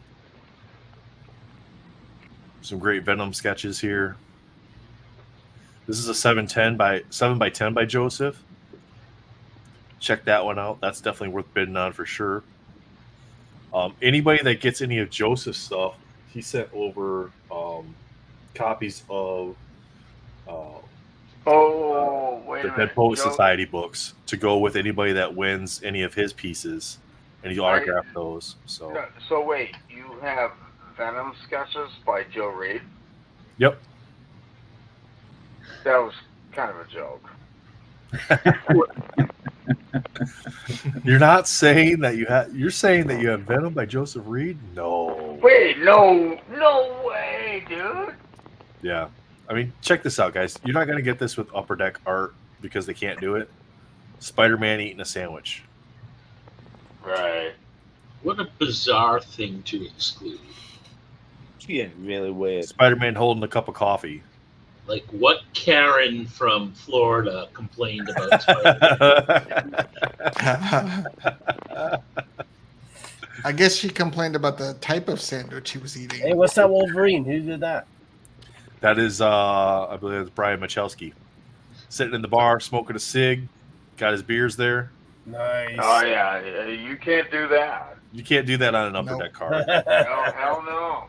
B: Some great Venom sketches here. This is a 7 by 10 by Joseph. Check that one out. That's definitely worth bidding on for sure. Anybody that gets any of Joseph's stuff, he sent over copies of the Dead Poet Society books to go with anybody that wins any of his pieces, and he autographed those.
J: So wait, you have Venom sketches by Joe Reed?
B: Yep.
J: That was kind of a joke.
B: You're not saying that you're saying that you have Venom by Joseph Reed? No.
J: Wait, no way, dude.
B: Yeah. I mean, check this out, guys. You're not going to get this with Upper Deck art because they can't do it. Spider-Man eating a sandwich.
J: Right.
F: What a bizarre thing to exclude.
D: Yeah, really weird.
B: Spider-Man holding a cup of coffee.
F: Like what Karen from Florida complained about Spider-Man.
C: I guess she complained about the type of sandwich he was eating.
A: Hey, what's that Wolverine? Who did that?
B: That is, I believe it's Brian Michalski. Sitting in the bar, smoking a cig, got his beers there.
A: Nice.
J: Oh, yeah. You can't do that.
B: You can't do that on an Upper Deck card.
J: No, hell no.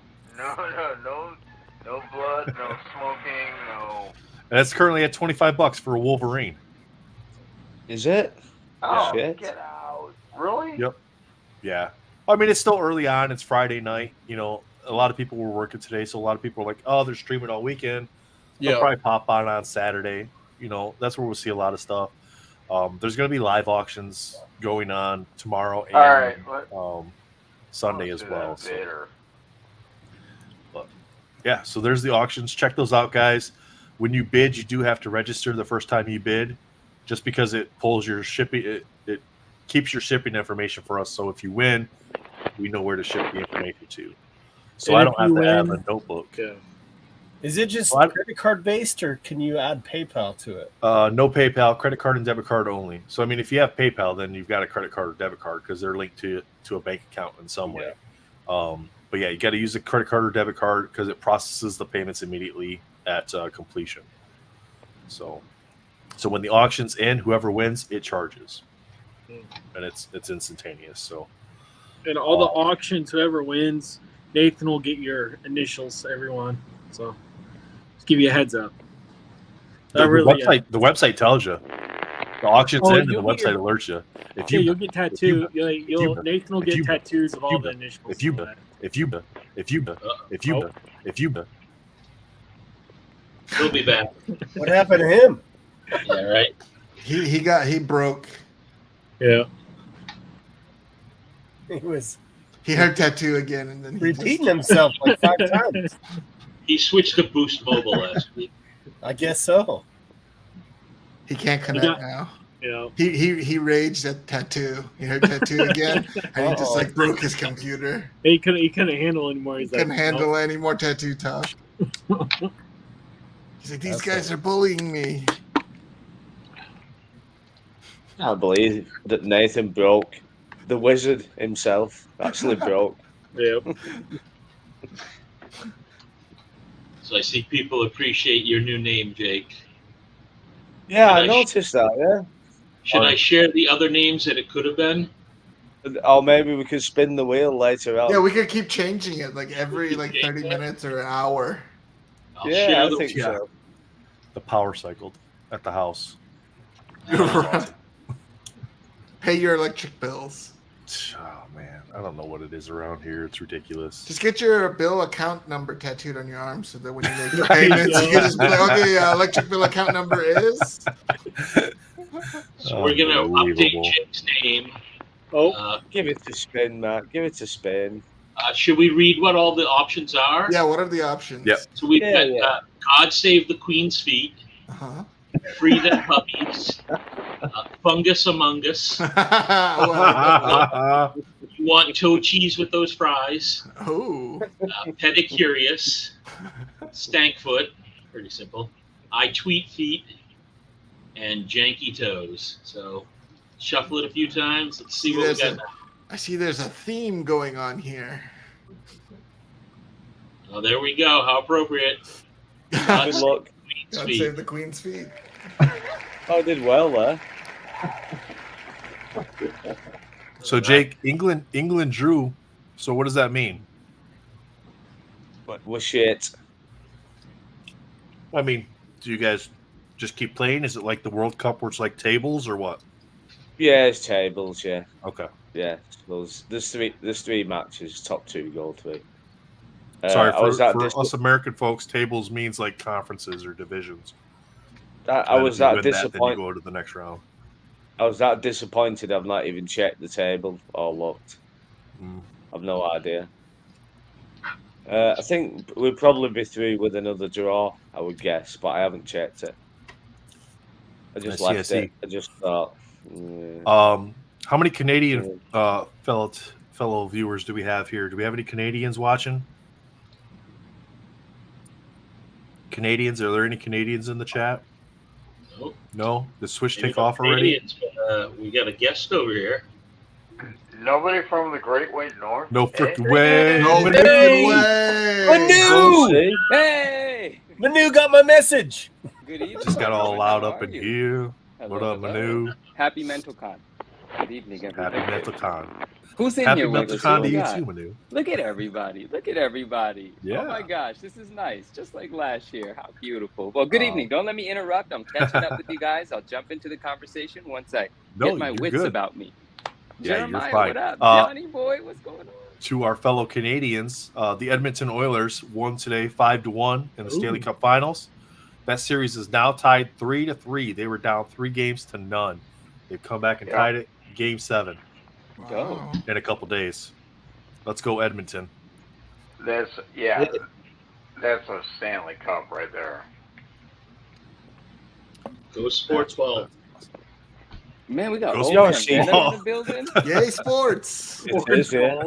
J: No blood, no smoking, no.
B: And it's currently at $25 for a Wolverine.
D: Is it?
J: Oh,
D: shit.
J: Get out. Really?
B: Yep. Yeah. I mean, it's still early on. It's Friday night. You know, a lot of people were working today, so a lot of people are like, oh, they're streaming all weekend. They'll probably pop on Saturday. You know, that's where we'll see a lot of stuff. There's going to be live auctions going on tomorrow and Sunday as well. Yeah, so there's the auctions. Check those out, guys. When you bid, you do have to register the first time you bid. just because it pulls your shipping. It keeps your shipping information for us. So if you win, we know where to ship the information to. So
G: And
B: I
G: if
B: don't have
G: you
B: to have
G: win-
B: a notebook.
G: Yeah.
A: Is it just
B: Well,
A: credit card based, or can you add PayPal to it?
B: No PayPal, credit card and debit card only. So I mean, if you have PayPal, then you've got a credit card or debit card because they're linked to a bank account in some way. But yeah, you got to use a credit card or debit card because it processes the payments immediately at completion. So when the auctions end, whoever wins, it charges, and it's instantaneous. So
G: And all the auctions, whoever wins, Nathan will get your initials, everyone. So just give you a heads up.
B: the website tells you the auctions
G: Oh,
B: end, and the
G: you'll get
B: website
G: your-
B: alerts you. If
G: Yeah,
B: you
G: you'll get tattooed.
B: you-
G: Nathan will
B: if
G: get
B: you-
G: tattoos of
B: if
G: all
B: you-
G: the initials.
B: if you
G: and all that.
B: if you
F: He'll be back.
A: What happened to him?
F: Yeah, right.
C: He broke.
G: Yeah.
A: He
C: heard tattoo again, and then he
A: repeating himself like 5 times.
F: He switched to Boost Mobile last week.
A: I guess so.
C: He can't connect now.
G: Yeah.
C: He raged at tattoo. He heard tattoo again, and he just like broke his computer.
G: He couldn't handle anymore. He's
C: Couldn't
G: like,
C: handle any more tattoo talk. He's like, these guys are bullying me.
D: I believe that Nathan broke. The wizard himself actually broke.
G: Yep.
F: So I see people appreciate your new name, Jake.
D: Yeah, I
F: Should I
D: noticed that. Yeah.
F: Should I share the other names that it could have been?
D: Or maybe we could spin the wheel later on.
C: Yeah, we could keep changing it like every 30 minutes or an hour.
F: I'll
D: Yeah,
F: share
D: I
F: the
D: think so.
B: the power cycled at the house.
C: Pay your electric bills.
B: Oh man, I don't know what it is around here. It's ridiculous.
C: Just get your bill account number tattooed on your arm so that when you make your
G: Right,
C: payments, you can just be like, okay, electric bill account number is.
F: So we're gonna update Jake's name.
G: Oh,
D: give it to spin, Matt. Give it to spin.
F: Should we read what all the options are?
C: Yeah, what are the options?
B: Yep.
F: So we've got God Save the Queen's Feet,
C: Uh-huh.
F: Free the Puppies, Fungus Among Us. You want toe cheese with those fries?
C: Oh.
F: Pedicurious, Stankfoot, pretty simple. I Tweet Feet, and Janky Toes. So shuffle it a few times. Let's see what we got now.
C: I see there's a theme going on here.
F: Oh, there we go. How appropriate.
D: Good luck.
C: God
F: feet.
C: save the Queen's feet.
D: Oh, I did well there.
B: So Jake, England drew. So what does that mean?
D: But we're shit.
B: I mean, do you guys just keep playing? Is it like the World Cup where it's like tables or what?
D: Yeah, it's tables. Yeah,
B: Okay.
D: yeah. There's three matches. Top two go through.
B: Sorry,
D: I was that
B: for us American folks, tables means like conferences or divisions.
D: I was that
B: Then you
D: disappointed.
B: go to the next round.
D: I was that disappointed. I've not even checked the table or looked. I've no idea. I think we'll probably be through with another draw, I would guess, but I haven't checked it. I just left it. I just thought.
B: How many Canadian fellow viewers do we have here? Do we have any Canadians watching? Canadians? Are there any Canadians in the chat?
F: Nope.
B: No? Did Switch
F: Maybe
B: take
F: no
B: off already?
F: Canadians, but, we got a guest over here.
J: Nobody from the Great White North.
B: No freaking way.
C: No
B: Manu!
C: freaking way.
A: Manu!
K: Hey!
A: Manu got my message.
K: Good evening.
B: Just got all loud
K: How
B: up
K: are
B: in
K: you?
B: here.
K: Hello,
B: What up,
K: hello.
B: Manu?
K: Happy Mental Con. Good evening, everybody.
B: Happy Mental Con.
K: Who's in
B: Happy
K: here with
B: Mental
K: us?
B: Con
K: Who
B: to
K: we
B: you
K: got?
B: too, Manu.
K: Look at everybody. Look at everybody.
B: Yeah.
K: Oh my gosh, this is nice. Just like last year. How beautiful. Well, good evening. Don't let me interrupt. I'm catching up with you guys. I'll jump into the conversation once I
B: No,
K: get my
B: you're
K: wits
B: good.
K: about me.
B: Yeah,
K: Jeremiah,
B: you're fine.
K: what up?
B: Uh,
K: Johnny boy, what's going on?
B: To our fellow Canadians, the Edmonton Oilers won today 5-1 in the Stanley Cup Finals. That series is now tied 3-3. They were down 3 games to none. They've come back and tied it Game 7
K: Go.
B: in a couple days. Let's go Edmonton.
J: That's a Stanley Cup right there.
F: Go Sport 12.
K: Man, we got
B: Go
K: old
D: Yo,
K: man
D: see,
K: Venom
B: ball.
K: in the building.
C: Yay, sports!
B: It is, yeah.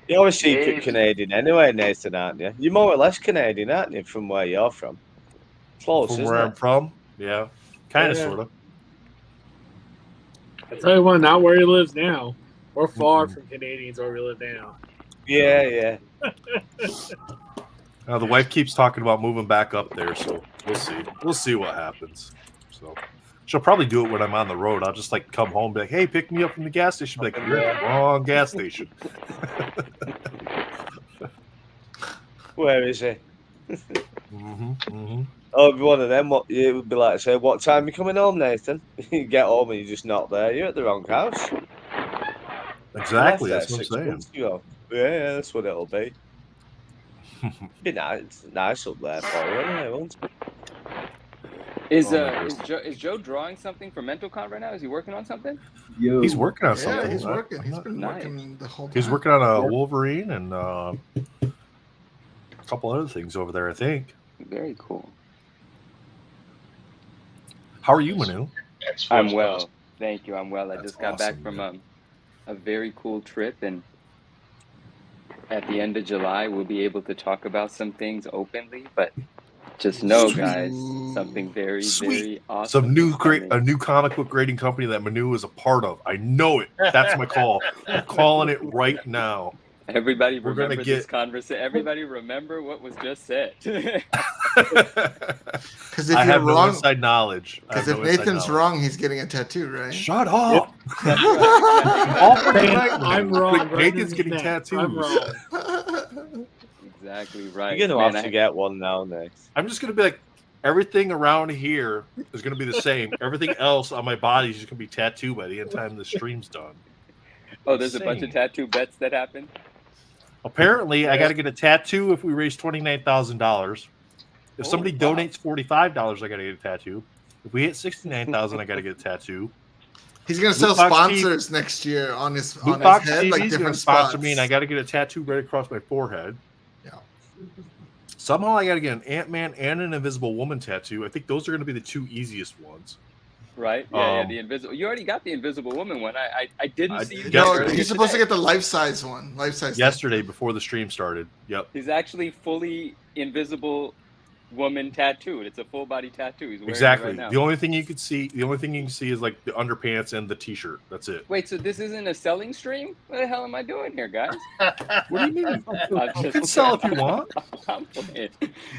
D: You're a secret
J: Dave.
D: Canadian anyway, Nathan, aren't you? You're more or less Canadian, aren't you, from where you're from? Close,
B: From
D: isn't
B: where
D: it?
B: I'm from, yeah, kind of,
G: Yeah.
B: sort of.
G: I tell you what, not where he lives now. We're far from Canadians where we live now.
D: Yeah, yeah.
B: The wife keeps talking about moving back up there, so we'll see. We'll see what happens. So she'll probably do it when I'm on the road. I'll just like come home, and be like, "Hey, pick me up from the gas station." Be like, "You're at the wrong gas station."
D: Where is he?
B: Mm-hmm.
D: Oh, it'd be one of them. What it would be like, say, "What time you coming home, Nathan?" You get home and you're just not there. You're at the wrong house.
B: Exactly.
D: I
B: That's
D: left there
B: what I'm
D: 6
B: saying.
D: months ago. Yeah, that's what it'll be. Be nice up there for you, anyway, won't it?
K: Is Joe drawing something for MentalCon right now? Is he working on something?
I: Yo,
B: He's working on
C: Yeah,
B: something.
C: he's working. He's been
K: Nice.
C: working the whole time.
B: He's working on a Wolverine and a couple other things over there, I think.
K: Very cool.
B: How are you, Manu?
K: I'm well. Thank you. I'm well. I
B: That's
K: just got back
B: awesome,
K: from
B: man.
K: a very cool trip, and at the end of July, we'll be able to talk about some things openly. But just know, guys, something very,
B: Sweet.
K: very awesome.
B: Some new
K: is coming.
B: a new comic book grading company that Manu is a part of. I know it. That's my call. I'm calling it right now.
K: Everybody
B: We're gonna
K: remember
B: get-
K: this conversation. Everybody remember what was just said.
C: Because if
B: I
C: you're
B: have no
C: wrong,
B: inside knowledge. I
C: because
B: have
C: if
B: no inside
C: Nathan's
B: knowledge.
C: wrong, he's getting a tattoo, right?
B: Shut up.
G: I'm wrong.
B: Like,
G: right
B: Nathan's
G: in
B: getting
G: the neck.
B: tattoos.
G: I'm wrong.
K: Exactly right.
D: You're gonna
K: Man,
D: have to get one now, Nate.
B: I'm just gonna be like, everything around here is gonna be the same. Everything else on my body is just gonna be tattooed by the end time the stream's done.
K: Oh, there's a bunch of
B: Insane.
K: tattoo bets that happen.
B: Apparently, I got to get a tattoo if we raise $29,000. If somebody
K: wow.
B: donates $45, I got to get a tattoo. If we hit 69,000, I got to get a tattoo.
C: He's gonna sell
B: Lootbox
C: sponsors next year on his
B: Lootbox
C: head,
B: TV's
C: like
B: gonna
C: different
B: sponsor
C: spots.
B: me, and I got to get a tattoo right across my forehead.
C: Yeah.
B: Somehow, I got to get an Ant-Man and an Invisible Woman tattoo. I think those are going to be the two easiest ones.
K: Right? Yeah,
B: Um,
K: the invisible. You already got the Invisible Woman one. I didn't
B: I
K: see you.
B: did.
K: do it
C: No,
K: earlier
C: you're supposed to
K: today.
C: get the life-size one. Life-size.
B: Yesterday, before the stream started. Yep.
K: He's actually fully Invisible Woman tattooed. It's a full body tattoo. He's wearing
B: Exactly.
K: it right now.
B: The only thing you can see is like the underpants and the t-shirt. That's it.
K: Wait, so this isn't a selling stream? What the hell am I doing here, guys?
B: What do you mean?
K: I'm
B: You can sell if you want.
K: I'm playing.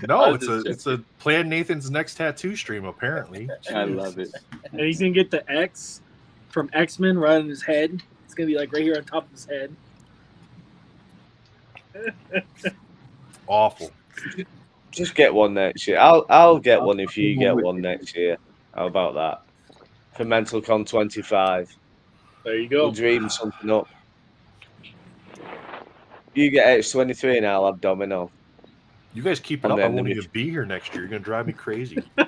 B: No,
K: I'm
B: it's
K: just
B: a Plan Nathan's next tattoo stream. Apparently,
K: I love it.
G: And he's gonna get the X from X-Men right on his head. It's gonna be like right here on top of his head.
B: Awful.
D: Just get one next year. I'll get one if you get one next year. How about that? For MentalCon 25.
G: There you
D: We'll
G: go.
D: dream something up. You get X23 and I'll have Domino.
B: You guys keep it
D: And
B: up. I
D: then
B: won't
D: the
B: even be here next year. You're gonna drive me crazy.
C: Are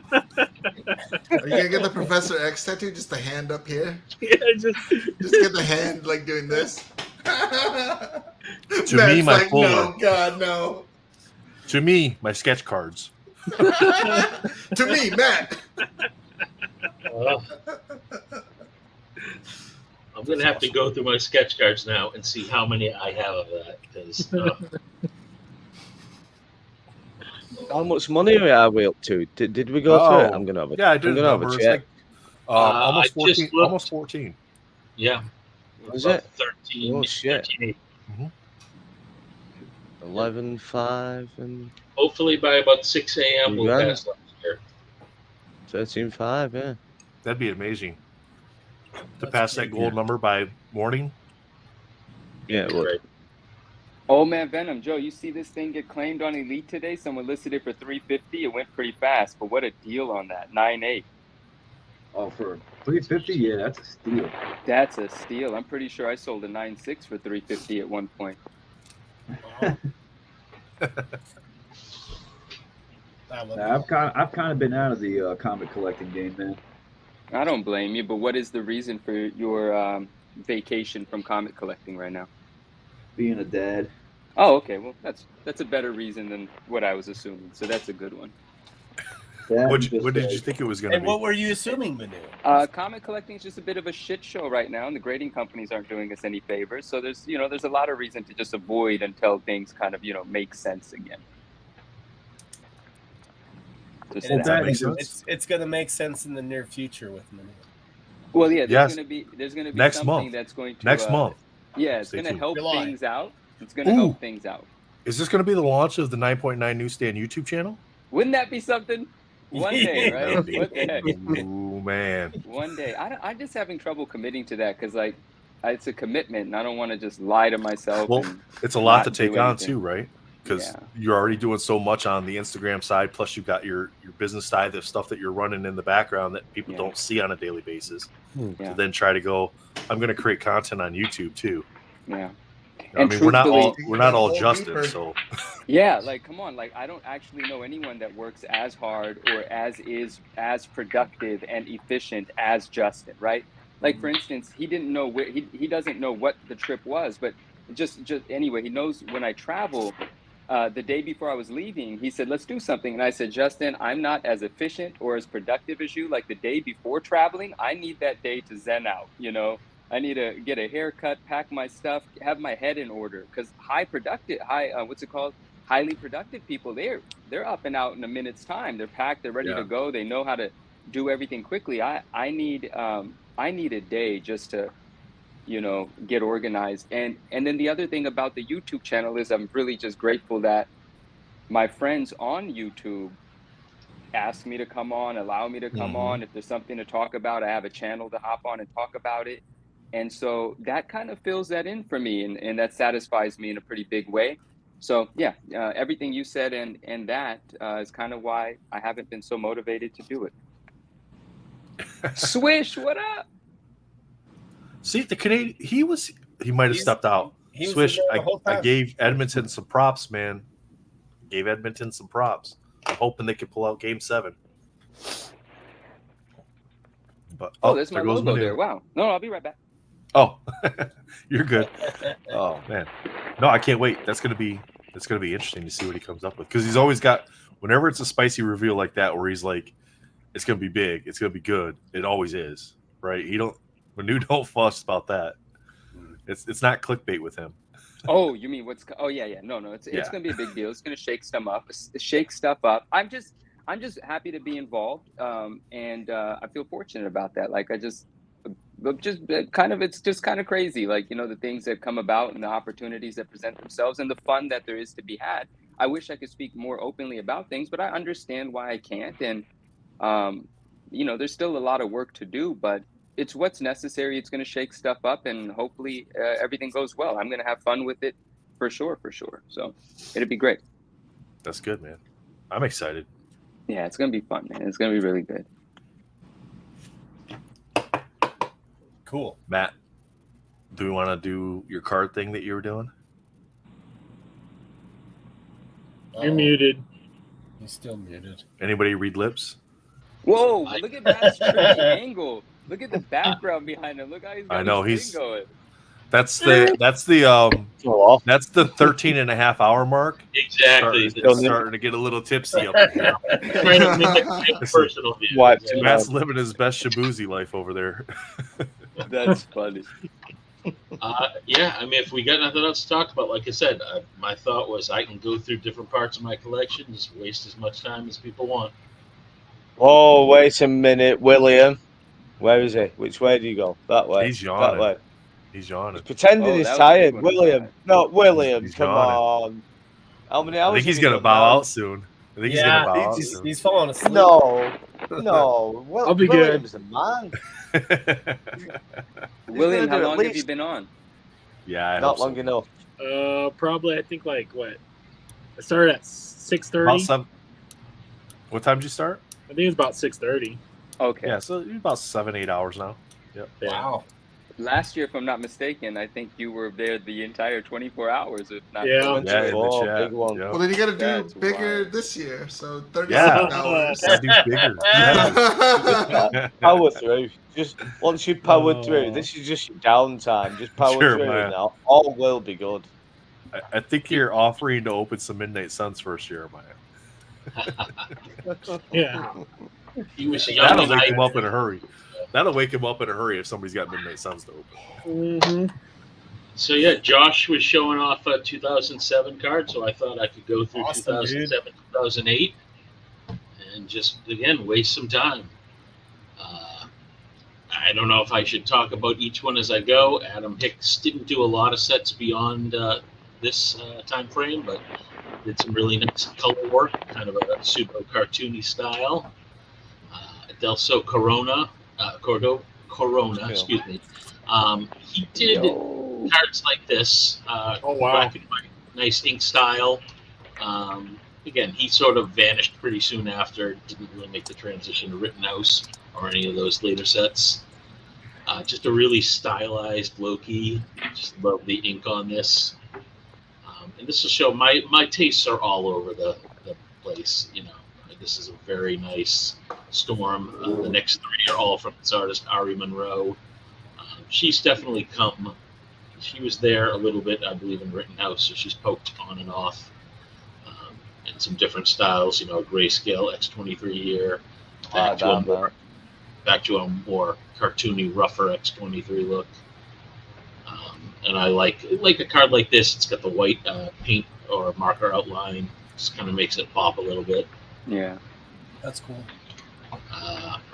C: you gonna get the Professor X tattoo? Just the hand up here.
G: Yeah, just
C: Just get the hand like doing this.
B: To me, my fuller.
C: no, God, no.
B: To me, my sketch cards.
C: To me, Matt.
F: I'm gonna have to go through my sketch cards now and see how many I have of that. Because
D: How much money are we up to? Did we go through it?
B: Oh,
D: I'm gonna have a
B: Yeah, I did
D: I'm
B: a
D: gonna have a
B: number. It's
D: check.
B: like almost
F: I just
B: 14.
F: looked.
B: Almost 14.
F: yeah,
D: Was
F: about
D: it?
F: 13.
D: Oh, shit.
F: 13.
D: 11.5 and
F: Hopefully by about 6 a.m. we'll
D: Yeah.
F: pass last year.
D: 13.5. Yeah.
B: That'd be amazing. To pass that gold number by morning.
D: Yeah. Well,
F: Right.
K: Oh man, Venom, Joe, you see this thing get claimed on Elite today? Someone listed it for $350. It went pretty fast, but what a deal on that. 9.8.
I: Oh, for $350, yeah, that's a steal.
K: That's a steal. I'm pretty sure I sold a 9.6 for $350 at one point.
I: Nah, I've kind of been out of the comic collecting game, man.
K: I don't blame you, but what is the reason for your vacation from comic collecting right now?
I: Being a dad.
K: Oh, okay. Well, that's a better reason than what I was assuming. So that's a good one.
B: What did you think it was going to
A: And
B: be?
A: what were you assuming, Manu?
K: Comic collecting is just a bit of a shit show right now, and the grading companies aren't doing us any favors. So there's a lot of reason to just avoid until things kind of make sense again. Just
A: And
B: that makes sense.
A: it's going to make sense in the near future with Manu.
K: Well, yeah,
B: Yes.
K: there's gonna be
B: Next
K: something
B: month.
K: that's going to
B: Next month.
K: Yeah, it's
B: Stay
K: gonna
B: tuned.
K: help
A: July.
K: things out. It's gonna
B: Ooh.
K: help things out.
B: Is this going to be the launch of the 9.9 Newsstand YouTube channel?
K: Wouldn't that be something? One day, right? What the heck?
B: Ooh, man.
K: One day. I'm just having trouble committing to that because it's a commitment, and I don't want to just lie to myself.
B: Well,
K: and
B: it's a lot to
K: not do
B: take on
K: anything.
B: too, right? Because
K: Yeah.
B: you're already doing so much on the Instagram side, plus you've got your business side, the stuff that you're running in the background that people
K: Yeah.
B: don't see on a daily basis.
K: Yeah.
B: To then try to go, I'm going to create content on YouTube too.
K: Yeah.
B: I
K: And
B: mean, we're not
K: truthfully-
B: all Justin, so
K: Yeah, like come on, like I don't actually know anyone that works as hard or is as productive and efficient as Justin, right? Like for instance, he didn't know where he doesn't know what the trip was, but just anyway, he knows when I travel. The day before I was leaving, he said, "Let's do something," and I said, "Justin, I'm not as efficient or as productive as you. Like the day before traveling, I need that day to zen out. I need to get a haircut, pack my stuff, have my head in order. Because highly productive people, they're up and out in a minute's time. They're packed, they're ready
B: Yeah.
K: to go. They know how to do everything quickly. I need a day just to get organized. And then the other thing about the YouTube channel is I'm really just grateful that my friends on YouTube ask me to come on, allow me to come on. If there's something to talk about, I have a channel to hop on and talk about it. And so that kind of fills that in for me, and that satisfies me in a pretty big way. So yeah, everything you said and that is kind of why I haven't been so motivated to do it. Swish, what up?
B: see the Canadian. He might have stepped out.
A: he was
B: Swish.
A: in there the whole
B: I
A: time.
B: gave Edmonton some props, man. Gave Edmonton some props. I'm hoping they could pull out Game 7. But
K: Oh, there's
B: there
K: my
B: goes
K: logo
B: Manu.
K: there. Wow. No, I'll be right back.
B: Oh, you're good. Oh man, no, I can't wait. It's gonna be interesting to see what he comes up with because he's always got. Whenever it's a spicy reveal like that, where he's like, "It's gonna be big, it's gonna be good," it always is, right? Manu don't fuss about that. It's not clickbait with him.
K: Oh, you mean oh yeah. No, it's
B: Yeah.
K: gonna be a big deal. It's gonna shake stuff up. I'm just happy to be involved. And I feel fortunate about that. Like it's just kind of crazy. Like, the things that come about and the opportunities that present themselves and the fun that there is to be had. I wish I could speak more openly about things, but I understand why I can't. And, there's still a lot of work to do, but it's what's necessary. It's going to shake stuff up and hopefully everything goes well. I'm going to have fun with it for sure. So it'll be great.
B: That's good, man. I'm excited.
K: Yeah, it's going to be fun, man. It's going to be really good.
A: Cool.
B: Matt, do we want to do your card thing that you were doing?
G: You're muted.
A: He's still muted.
B: Anybody read lips?
K: Whoa, look at Matt's tricky angle. Look at the background behind him. Look how he's got
B: I know,
K: his thing going.
B: That's the 13 and a half hour mark.
F: Exactly.
B: Starting to get a little tipsy up in here.
F: Trying to mimic personal view.
B: Matt's living his best Shabuzi life over there.
K: That's funny.
F: Yeah, I mean, if we got nothing else to talk about, like I said, my thought was I can go through different parts of my collection, just waste as much time as people want.
D: Oh, wait a minute, William. Where is he? Which way do you go? That way.
B: He's
D: That
B: yawning.
D: way.
B: He's yawning.
D: Pretending he's tired. William. No, William,
B: He's
D: come
B: yawning.
D: on. How many hours?
B: I think he's
D: have you
B: going to
D: done
B: bow
D: now?
B: out soon. I think he's going to bow out soon.
A: He's falling asleep.
D: No. Well,
G: I'll be
D: William's the man.
K: William, how
D: do at
K: long have you
D: least-
K: been on?
B: Yeah, I
D: Not
B: hope
D: long enough.
G: Probably I think like what? I started at
B: so.
G: 6:30.
B: About 7. What time did you start?
G: I think it was about 6:30.
K: Okay.
B: Yeah, so you're about 7-8 hours now. Yep.
G: Yeah.
A: Wow.
K: Last year, if I'm not mistaken, I think you were there the entire 24 hours, if not.
G: Yeah.
K: more.
B: Yeah, in the
D: Oh,
B: chat.
D: big one.
B: Yep.
C: Well, then you got to do
K: That's
C: bigger
K: wild.
C: this year. So 36
B: Yeah.
C: hours.
B: Gotta do bigger. Yeah.
D: Power through. Just once you power
B: Oh.
D: through, this is just your downtime. Just power
B: Sure,
D: through
B: man.
D: now. All will be good.
B: I think you're offering to open some Midnight Suns first, Jeremiah.
G: Yeah.
F: He was a young
B: That'll
F: guy.
B: wake him up in a hurry. That'll wake him up in a hurry if somebody's got Midnight Suns to open.
G: Mm-hmm.
F: So yeah, Josh was showing off a 2007 card, so I thought I could go through
A: Awesome,
F: 2007, 2008, and just again waste some time. I don't know if I should talk about each one as I go. Adam Hicks didn't do a lot of sets beyond this time frame, but did some really nice color work, kind of a pseudo cartoony style. Adelso Corona, excuse me. He did cards like this.
G: Oh, wow.
F: Black and white, nice ink style. Again, he sort of vanished pretty soon after. Didn't really make the transition to Rittenhouse or any of those later sets. Just a really stylized Loki. Just love the ink on this. And this will show my tastes are all over the place. You know, this is a very nice Storm. The next three are all from this artist, Ari Monroe. She's definitely come. She was there a little bit, I believe, in Rittenhouse, so she's poked on and off in some different styles. You know, grayscale X-23 here, back to a more cartoony, rougher X-23 look. And I like a card like this. It's got the white paint or marker outline. Just kind of makes it pop a little bit.
K: Yeah,
A: That's cool.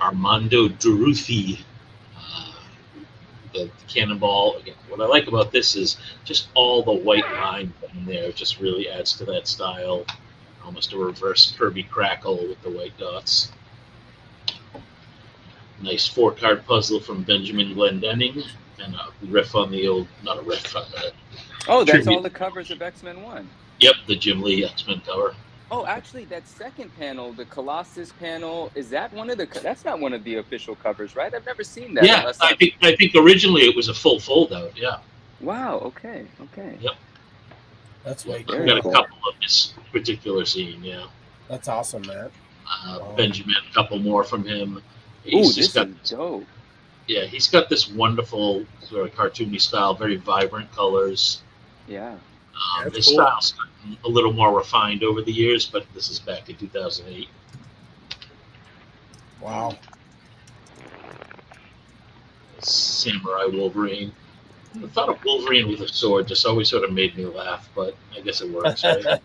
F: Armando Duruthi, the Cannonball. Again, what I like about this is just all the white line in there. It just really adds to that style. Almost a reverse Kirby Crackle with the white dots. Nice 4-card puzzle from Benjamin Glendenning. And a riff on the old, not a riff.
K: Oh, that's
F: tribute.
K: all the covers of X-Men 1.
F: Yep, the Jim Lee X-Men cover.
K: Oh, actually, that second panel, the Colossus panel, is that one of the? That's not one of the official covers, right? I've never seen that.
F: Yeah, I think originally it was a full fold out. Yeah.
K: Wow. Okay.
F: Yep.
A: That's way
F: I've
A: cool.
F: got a couple of this particular scene. Yeah.
A: That's awesome, man.
F: Benjamin, a couple more from him.
K: Ooh,
F: He's
K: this
F: just got
K: is dope.
F: Yeah, he's got this wonderful sort of cartoony style, very vibrant colors.
K: Yeah.
F: His
G: cool.
F: style's gotten a little more refined over the years, but this is back in 2008.
A: Wow.
F: Samurai Wolverine. The thought of Wolverine with a sword just always sort of made me laugh, but I guess it works, right?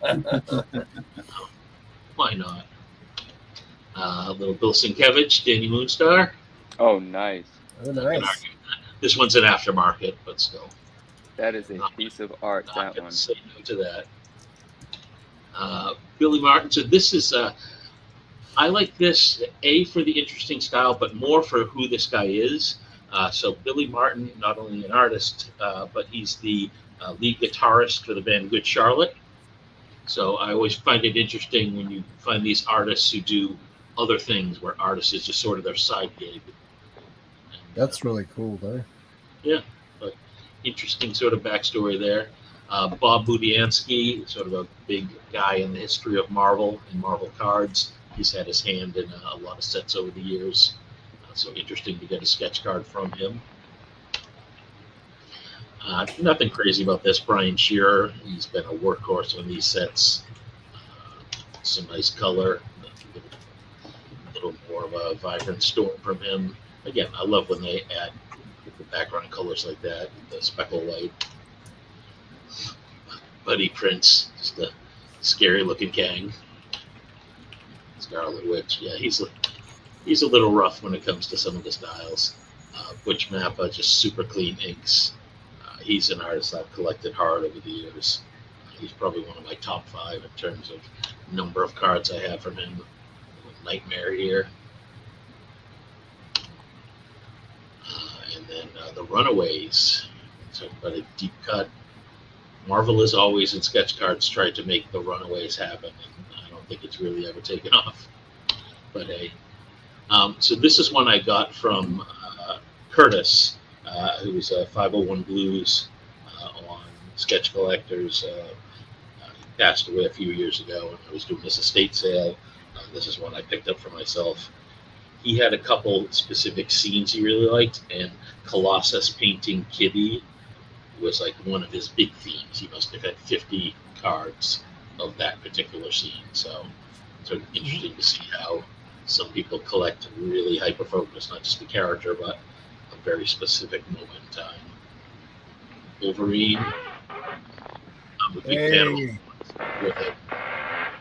F: Why not? Little Bill Sienkiewicz, Danny Moonstar.
K: Oh, nice.
A: Oh,
F: Can
A: nice.
F: argue that. This one's an aftermarket, but still.
K: That is a piece of art.
F: Not
K: That
F: gonna
K: one.
F: say no to that. Billy Martin. So this is I like this for the interesting style, but more for who this guy is. So Billy Martin, not only an artist, but he's the lead guitarist for the band Good Charlotte. So I always find it interesting when you find these artists who do other things, where artists is just sort of their side gig. And,
A: That's really cool, there.
F: yeah, but interesting sort of backstory there. Bob Budiansky, sort of a big guy in the history of Marvel and Marvel cards. He's had his hand in a lot of sets over the years. So interesting to get a sketch card from him. Nothing crazy about this. Brian Shearer, he's been a workhorse on these sets. Some nice color. A little more of a vibrant Storm from him. Again, I love when they add the background colors like that, the speckle white. Buddy Prince, just a scary looking gang. Scarlet Witch, yeah, he's a little rough when it comes to some of the styles. Butch Mappa, just super clean inks. He's an artist I've collected hard over the years. He's probably one of my top 5 in terms of number of cards I have from him. Nightmare here. And then the Runaways. Talk about a deep cut. Marvel has always in sketch cards tried to make the Runaways happen, and I don't think it's really ever taken off. But hey, so this is one I got from Curtis, who's a 501 Blues on Sketch Collectors. He passed away a few years ago, and I was doing this estate sale. This is one I picked up for myself. He had a couple specific scenes he really liked, and Colossus painting Kitty was like one of his big themes. He must have had 50 cards of that particular scene. So sort of interesting to see how some people collect really hyper-focused, not just the character, but a very specific moment in time. Wolverine, I'm a big fan with it.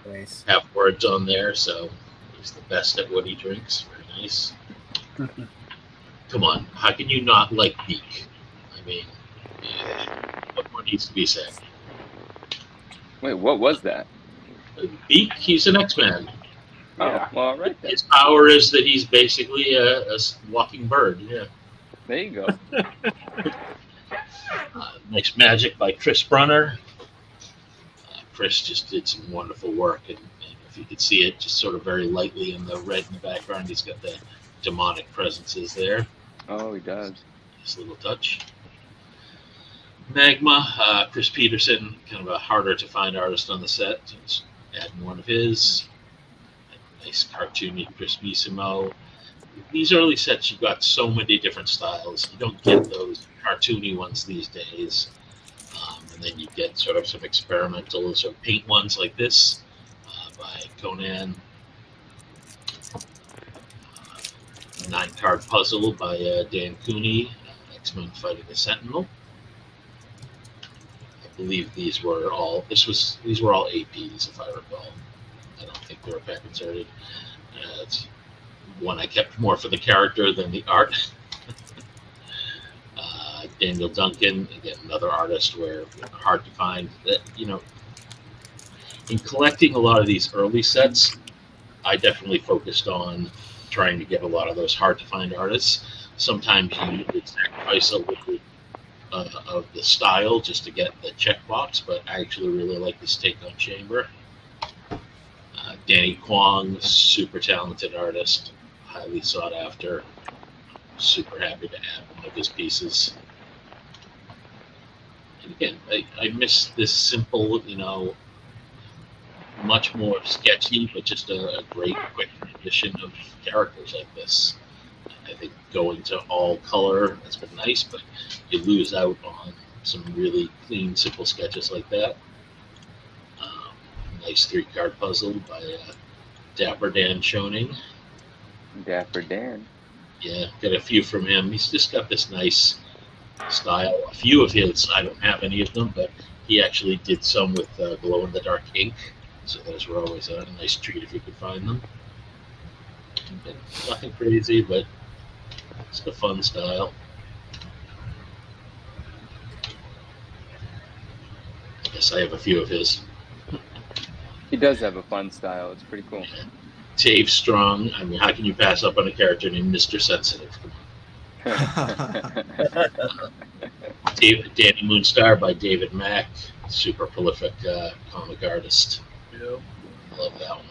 A: Nice.
F: Have words on there, so he's the best at what he drinks. Very nice. Come on, how can you not like Beak? I mean, what more needs to be said?
K: Wait, what was that?
F: Beak, he's an X-Man.
K: Oh, well, all right then.
F: His power is that he's basically a walking bird. Yeah.
K: There you go.
F: Nice magic by Chris Brunner. Chris just did some wonderful work, and if you could see it just sort of very lightly in the red in the background, he's got the demonic presences there.
K: Oh, he does.
F: Nice little touch. Magma, Chris Peterson, kind of a harder to find artist on the set. Just adding one of his. Nice cartoony Chris Bisimo. These early sets, you've got so many different styles. You don't get those cartoony ones these days. And then you get sort of some experimental sort of paint ones like this by Conan. 9-card puzzle by Dan Cooney, X-Men Fighting the Sentinel. I believe these were all APs, if I recall. I don't think they were pack inserted. It's one I kept more for the character than the art. Daniel Duncan, again, another artist where hard to find. That, you know, in collecting a lot of these early sets, I definitely focused on trying to get a lot of those hard to find artists. Sometimes you would sacrifice a little of the style just to get the checkbox, but I actually really like this take on Chamber. Danny Kwong, super talented artist, highly sought after. Super happy to add one of his pieces. And again, I miss this simple, you know, much more sketchy, but just a great quick rendition of characters like this. I think going to all color has been nice, but you lose out on some really clean, simple sketches like that. Nice 3-card puzzle by Dapper Dan Schoening.
K: Dapper Dan.
F: Yeah, got a few from him. He's just got this nice style. A few of his, I don't have any of them, but he actually did some with glow-in-the-dark ink. So those were always a nice treat if you could find them. And nothing crazy, but it's a fun style. I guess I have a few of his.
K: He does have a fun style. It's pretty cool.
F: Yeah. Dave Strong. I mean, how can you pass up on a character named Mr. Sensitive? Danny Moonstar by David Mack. Super prolific comic artist.
G: Yep.
F: Love that one.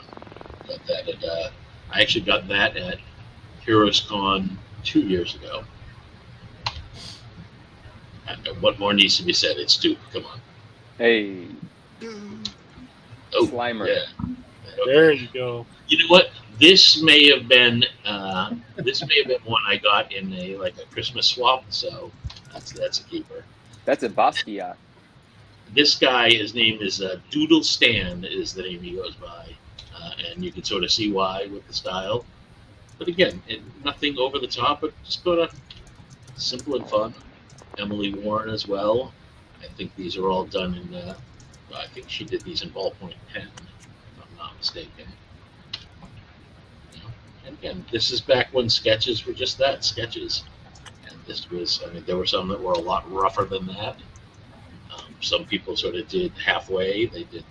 F: Got that at, I actually got that at Heroes Con 2 years ago. And what more needs to be said? It's Duke. Come on.
K: Hey.
F: Oh,
K: Slimer.
F: Yeah.
G: There you go.
F: You know what? This may have been one I got in a Christmas swap. So that's a keeper.
K: That's a Basquiat.
F: This guy, his name is Doodle Stan, is the name he goes by, and you can sort of see why with the style. But again, nothing over the top, but just sort of simple and fun. Emily Warren as well. I think these are all done in. I think she did these in ballpoint pen, if I'm not mistaken. And again, this is back when sketches were just that, sketches. And this was, I mean, there were some that were a lot rougher than that. Some people sort of did halfway. They did,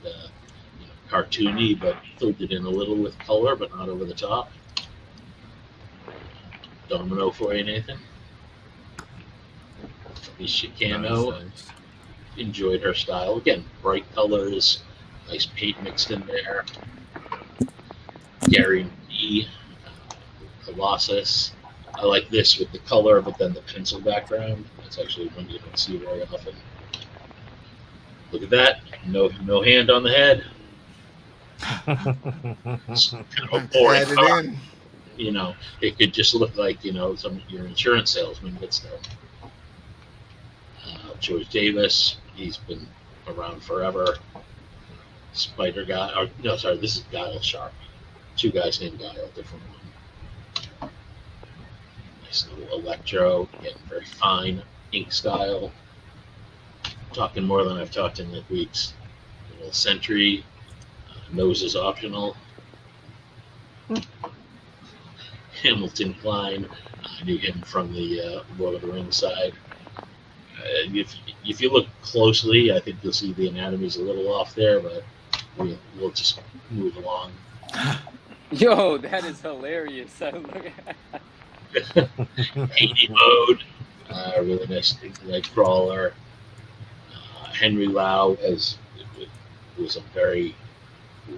F: cartoony, but filled it in a little with color, but not over the top. Domino for you, Nathan. Alicia Cano.
B: Nice.
F: Enjoyed her style. Again, bright colors, nice paint mixed in there. Gary D. Colossus. I like this with the color, but then the pencil background. That's actually one you don't see very often. Look at that. No hand on the head. It's kind of a boring car. You know, it could just look like, some your insurance salesman gets there. George Davis, he's been around forever. Spider Guy, this is Guile Sharp. two guys named Guile, different one. Nice little Electro, again, very fine ink style. Talking more than I've talked in like weeks. A little Sentry, nose is optional. Hamilton Klein, I knew him from the Lord of the Rings side. If you look closely, I think you'll see the anatomy's a little off there, but we'll just move along.
K: Yo, that is hilarious. Look at
F: 80 mode, really nice Nightcrawler. Henry Lau was a very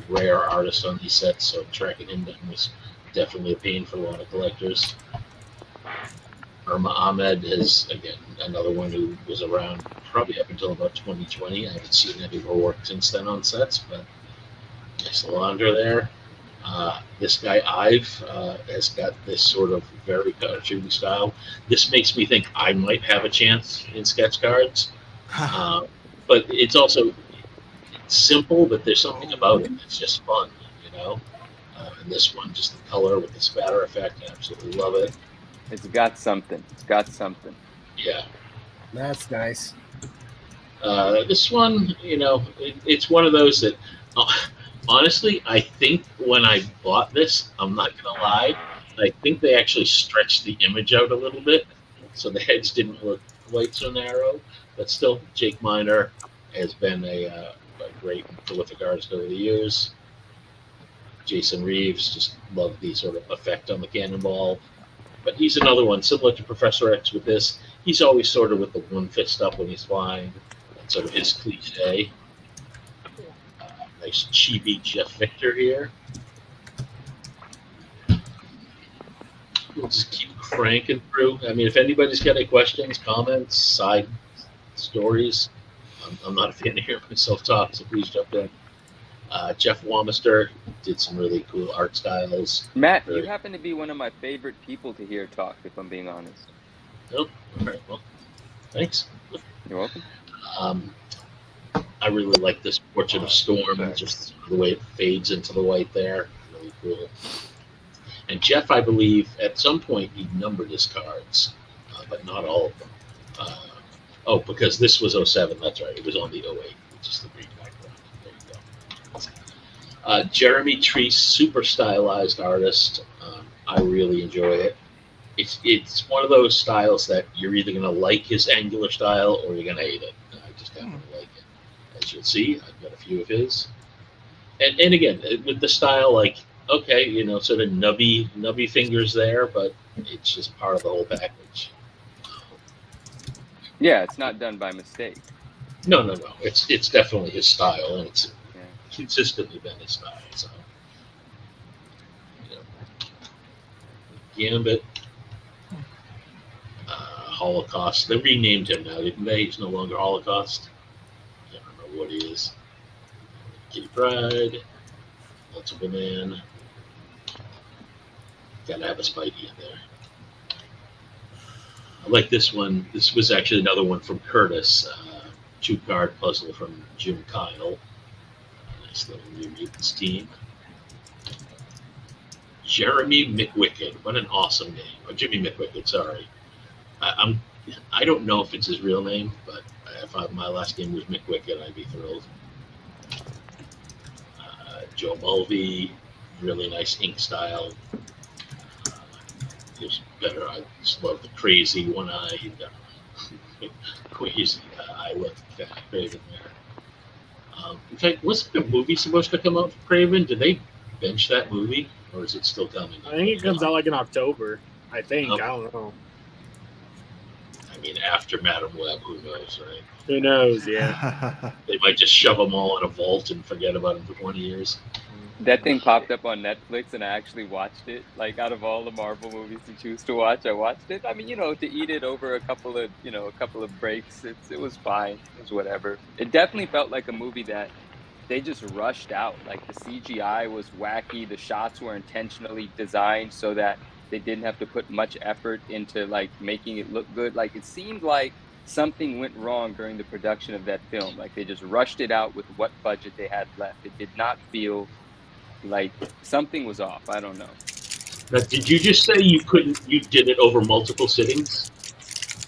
F: rare artist on these sets, so tracking him down was definitely a pain for a lot of collectors. Irma Ahmed is, again, another one who was around probably up until about 2020. I haven't seen any of her work since then on sets, but nice Lalandra there. This guy, Ive, has got this sort of very cartoony style. This makes me think I might have a chance in sketch cards. But it's also simple, but there's something about it that's just fun, you know? And this one, just the color with the spatter effect, I absolutely love it.
K: It's got something. It's got something.
F: Yeah.
A: That's nice.
F: This one, you know, it's one of those that, honestly, I think when I bought this, I'm not going to lie, I think they actually stretched the image out a little bit, so the heads didn't look quite so narrow. But still, Jake Miner has been a great, prolific artist over the years. Jason Reeves, just loved the sort of effect on the cannonball. But he's another one, similar to Professor X with this. He's always sort of with the one fist up when he's flying. That's sort of his cliche. Nice chibi Jeff Victor here. We'll just keep cranking through. I mean, if anybody's got any questions, comments, side stories, I'm not a fan of hearing myself talk, so please jump in. Jeff Wamister did some really cool art styles.
K: Matt, you happen to be one of my favorite people to hear talk, if I'm being honest.
F: Oh, all right. Well, thanks.
K: You're welcome.
F: I really like this Portrait of Storm, just the way it fades into the white there. Really cool. And Jeff, I believe, at some point he numbered his cards, but not all of them. Because this was 07, that's right. It was on the 08, which is the green background. There you go. Jeremy Treese, super stylized artist. I really enjoy it. It's one of those styles that you're either going to like his angular style or you're going to hate it. I just happen to like it. As you'll see, I've got a few of his. And again, with the style, like, okay, you know, sort of nubby fingers there, but it's just part of the whole package.
K: Yeah, it's not done by mistake.
F: No. It's definitely his style, and it's consistently been his style. So, you know. Gambit, Holocaust. They renamed him now, didn't they? He's no longer Holocaust. I can't remember what he is. Kitty Pryde, Multiple Man. Gotta have a Spidey in there. I like this one. This was actually another one from Curtis. 2-card puzzle from Jim Kyle. Nice little New Mutants team. Jeremy McWicked. What an awesome name. Oh, Jimmy McWicked, sorry. I don't know if it's his real name, but if my last name was McWicked, I'd be thrilled. Joe Mulvey. Really nice ink style. Gives better. I just love the crazy one-eyed, crazy eye look at Craven there. In fact, wasn't the movie supposed to come out for Craven? Did they bench that movie, or is it still coming?
G: I think it comes out like in October. I think.
F: Okay.
G: I don't know.
F: I mean, after Madam Web, who knows, right?
G: Who knows? Yeah.
F: They might just shove them all in a vault and forget about them for 20 years.
K: That thing popped up on Netflix, and I actually watched it. Like, out of all the Marvel movies to choose to watch, I watched it. I mean, you know, to eat it over a couple of breaks, it was fine. It was whatever. It definitely felt like a movie that they just rushed out. Like, the CGI was wacky. The shots were intentionally designed so that they didn't have to put much effort into, like, making it look good. Like, it seemed like something went wrong during the production of that film. Like, they just rushed it out with what budget they had left. It did not feel Like something was off. I don't know.
F: Now, did you just say you did it over multiple sittings?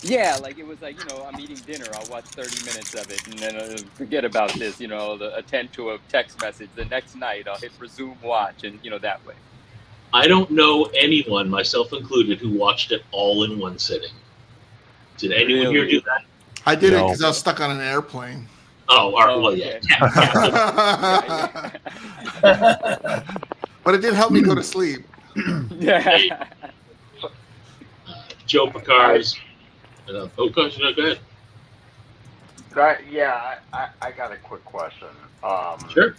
K: Yeah, like it was like, I'm eating dinner. I'll watch 30 minutes of it and then I'll forget about this, attend to a text message. The next night I'll hit resume watch and, that way.
F: I don't know anyone, myself included, who watched it all in one sitting. Did anyone here do that?
C: I did it because I was stuck on an airplane.
F: Oh, all right, well, yeah.
C: But it did help me go to sleep.
F: Hey, Joe Picar's. Oh, gosh, no, go ahead.
J: Yeah, I got a quick question.
F: Sure.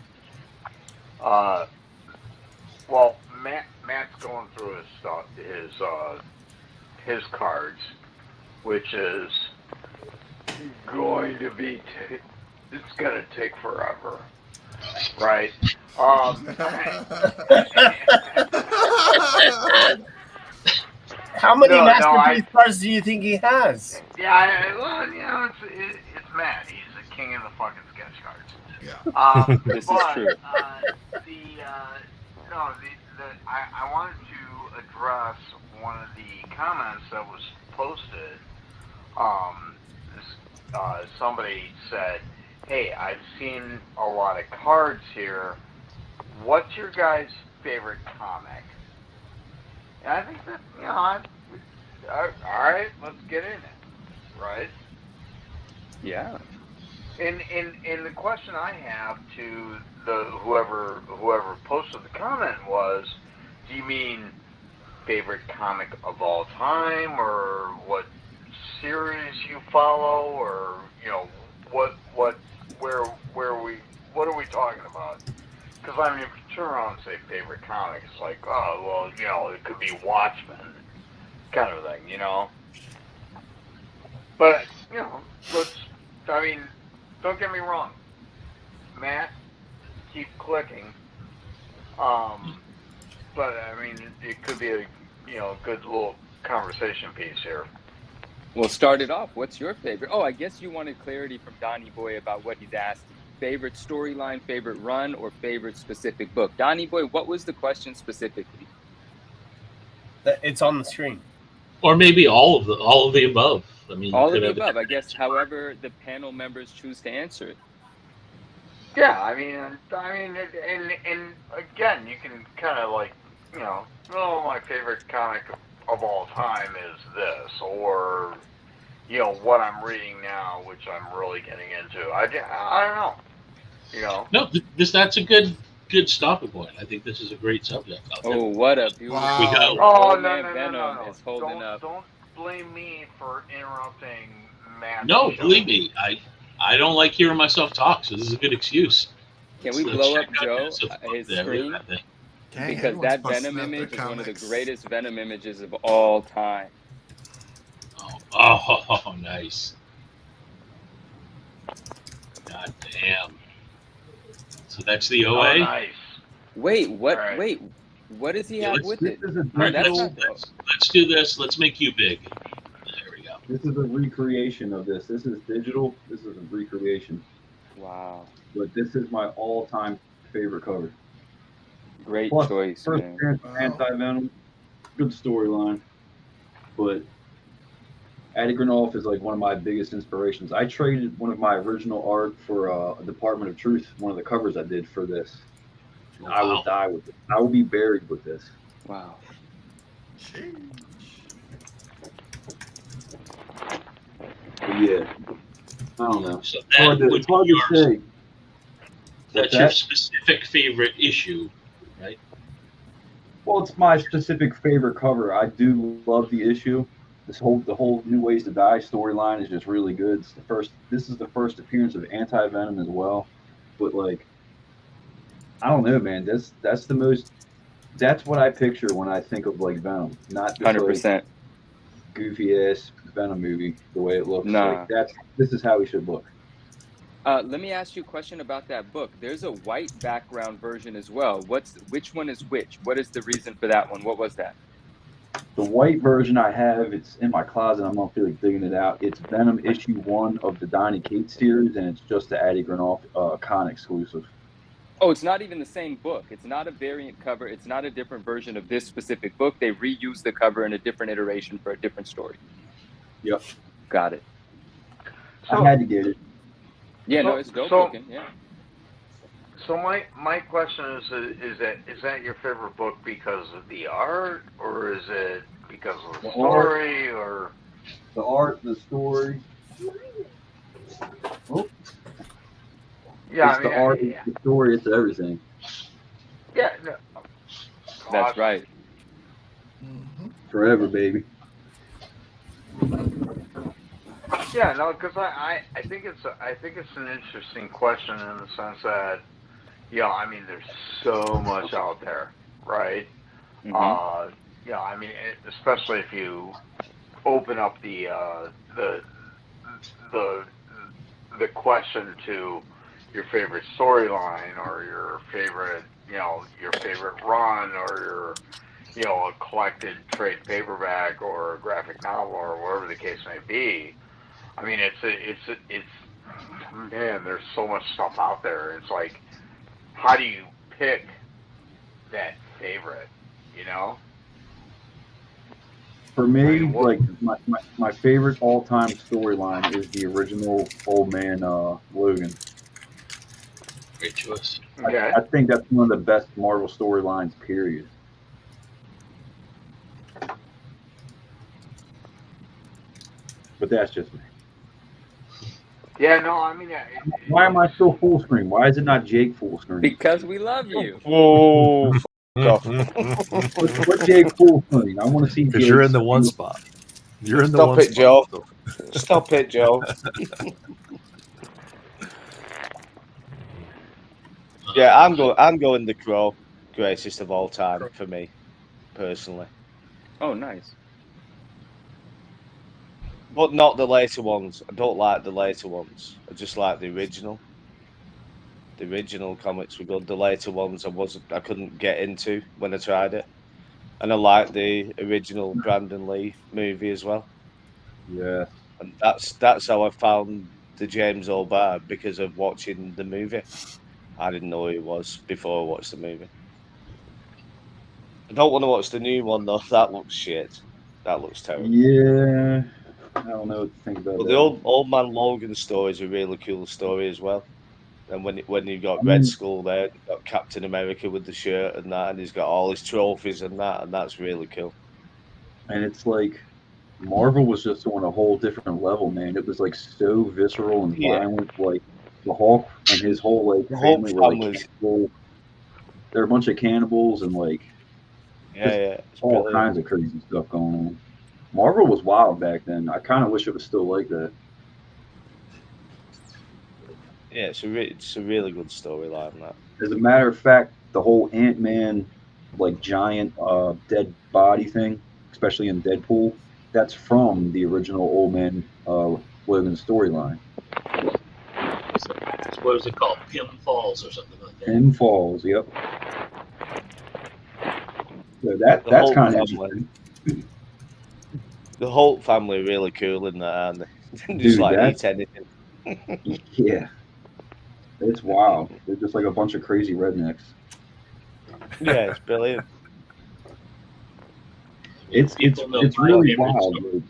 J: Well, Matt's going through his stuff, his cards, which is going to be it's going to take forever, right?
A: How many masterpiece cards do you think he has?
J: Yeah, it's Matt. He's the king of the fucking sketch cards.
C: Yeah.
K: This is true.
J: I wanted to address one of the comments that was posted. Somebody said, "Hey, I've seen a lot of cards here. What's your guys' favorite comic?" And I think that all right, let's get in it, right?
K: Yeah.
J: And the question I have to whoever posted the comment was, do you mean favorite comic of all time, or what series you follow, or what are we talking about? Because I mean, if you turn around and say favorite comic, it's like, oh well, it could be Watchmen, kind of thing, But don't get me wrong, Matt, keep clicking. But I mean, it could be a good little conversation piece here.
K: Well, start it off. What's your favorite? Oh, I guess you wanted clarity from Donnie Boy about what he's asked. Favorite storyline, favorite run, or favorite specific book? Donnie Boy, what was the question specifically?
A: It's on the screen.
F: Or maybe all of the above. I mean,
K: all of the above. I guess, however the panel members choose to answer it.
J: Yeah, I mean, and again, you can kind of like, my favorite comic of all time is this, or what I'm reading now, which I'm really getting into. I don't know.
F: No, that's a good stopping point. I think this is a great subject.
K: Oh, what a beautiful!
C: Wow.
F: We go.
J: Oh
K: no! Is holding up.
J: Don't blame me for interrupting Matt.
F: No, believe me, I don't like hearing myself talk, so this is a good excuse.
K: Can we blow up Joe his screen?
C: Dang,
K: because that Venom image is one of the greatest Venom images of all time.
F: Oh, nice. God damn. So that's the OA?
J: Oh, nice.
K: Wait, what?
J: Right.
K: Wait, what does he have with it?
F: Let's do this. Let's make you big. There we go.
I: This is a recreation of this. This is digital. This is a recreation.
K: Wow.
I: But this is my all-time favorite cover.
K: Great
I: Plus,
K: choice,
I: first
K: man.
I: appearance of Anti-Venom, good storyline. But Adi Granoff is like one of my biggest inspirations. I traded one of my original art for a Department of Truth, one of the covers I did for this.
F: Wow.
I: I will die with it. I will be buried with this.
K: Wow.
I: But yeah, I don't know.
F: So
I: It's hard
F: that would
I: to
F: be yours.
I: say.
F: That's your specific favorite issue, right?
I: Well, it's my specific favorite cover. I do love the issue. The whole New Ways to Die storyline is just really good. This is the first appearance of Anti-Venom as well. But like, I don't know, man. That's what I picture when I think of like Venom. Not just
K: 100%.
I: like goofy ass Venom movie the way it looks.
K: Nah.
I: Like, this is how he should look.
K: Let me ask you a question about that book. There's a white background version as well. Which one is which? What is the reason for that one? What was that?
I: The white version I have, it's in my closet. I'm not really digging it out. It's Venom issue 1 of the Donny Cates series, and it's just the Adi Granoff con exclusive.
K: Oh, it's not even the same book. It's not a variant cover. It's not a different version of this specific book. They reused the cover in a different iteration for a different story.
I: Yep.
K: Got it.
J: So-
I: I had to get it.
K: Yeah,
J: So-
K: no, it's dope
J: so-
K: looking. Yeah.
J: So my question is that your favorite book because of the art, or is it because of the
I: The
J: story, or
I: The art, the story. Oh,
J: yeah?
I: it's
J: I mean,
I: the art, it's the story, it's everything.
J: yeah. No,
K: That's
J: awesome.
K: right.
I: Forever, baby.
J: Yeah, no, because I think it's an interesting question in the sense that, I mean, there's so much out there, right?
K: Mhm.
J: I mean, especially if you open up the question to your favorite storyline or your favorite run or your a collected trade paperback or a graphic novel or whatever the case may be. I mean, it's man, there's so much stuff out there. It's like, how do you pick that favorite?
I: For me,
J: I mean, what-
I: like my favorite all-time storyline is the original Old Man Logan.
F: Great choice.
J: Okay.
I: I think that's one of the best Marvel storylines, period. But that's just me.
J: Yeah, no, I mean,
I: Why am I still full screen? Why is it not Jake full screen?
K: Because we love you.
D: Whoa,
I: Put Jake full screen. I want to see
B: Because
I: Jake.
B: you're in the one spot. You're in the
D: Stop
B: one
D: it,
B: spot.
D: Joe.
B: So-
D: Stop it, Joe. Yeah, I'm going the Crow, greatest of all time for me, personally.
K: Oh, nice.
D: But not the later ones. I don't like the later ones. I just like the original. The original comics were good. The later ones I couldn't get into when I tried it. And I like the original Brandon Lee movie as well.
I: Yeah.
D: And that's how I found the James O'Barr, because of watching the movie. I didn't know who he was before I watched the movie. I don't want to watch the new one though. That looks shit. That looks terrible.
I: Yeah. I don't know what to think about
D: But
I: that.
D: the old man Logan story is a really cool story as well. And when you got
I: I
D: Red
I: mean-
D: Skull there, you got Captain America with the shirt and that, and he's got all his trophies and that's really cool.
I: And it's like Marvel was just on a whole different level, man. It was like so visceral and
D: Yeah.
I: violent. Like the Hulk and his whole like
D: The Hulk
I: family were like
D: family's-
I: cannibal. They're a bunch of cannibals and like
D: Yeah, it's
I: all
D: brilliant.
I: kinds of crazy stuff going on. Marvel was wild back then. I kind of wish it was still like that.
D: Yeah, it's a really good storyline. That.
I: As a matter of fact, the whole Ant-Man like giant dead body thing, especially in Deadpool, that's from the original Old Man Logan storyline.
F: What was it called? Pim Falls or something like that.
I: Pin Falls, yep. So
D: The
I: that's
D: whole
I: kind of
D: family. The Hulk family are really cool in that, aren't they? Just
I: Dude,
D: like
I: that's-
D: eat anything.
I: yeah. It's wild. They're just like a bunch of crazy rednecks.
D: Yeah, it's brilliant.
I: It's
F: People know
I: it's
F: my
I: really
F: favorite
I: wild.
F: story.
I: Like,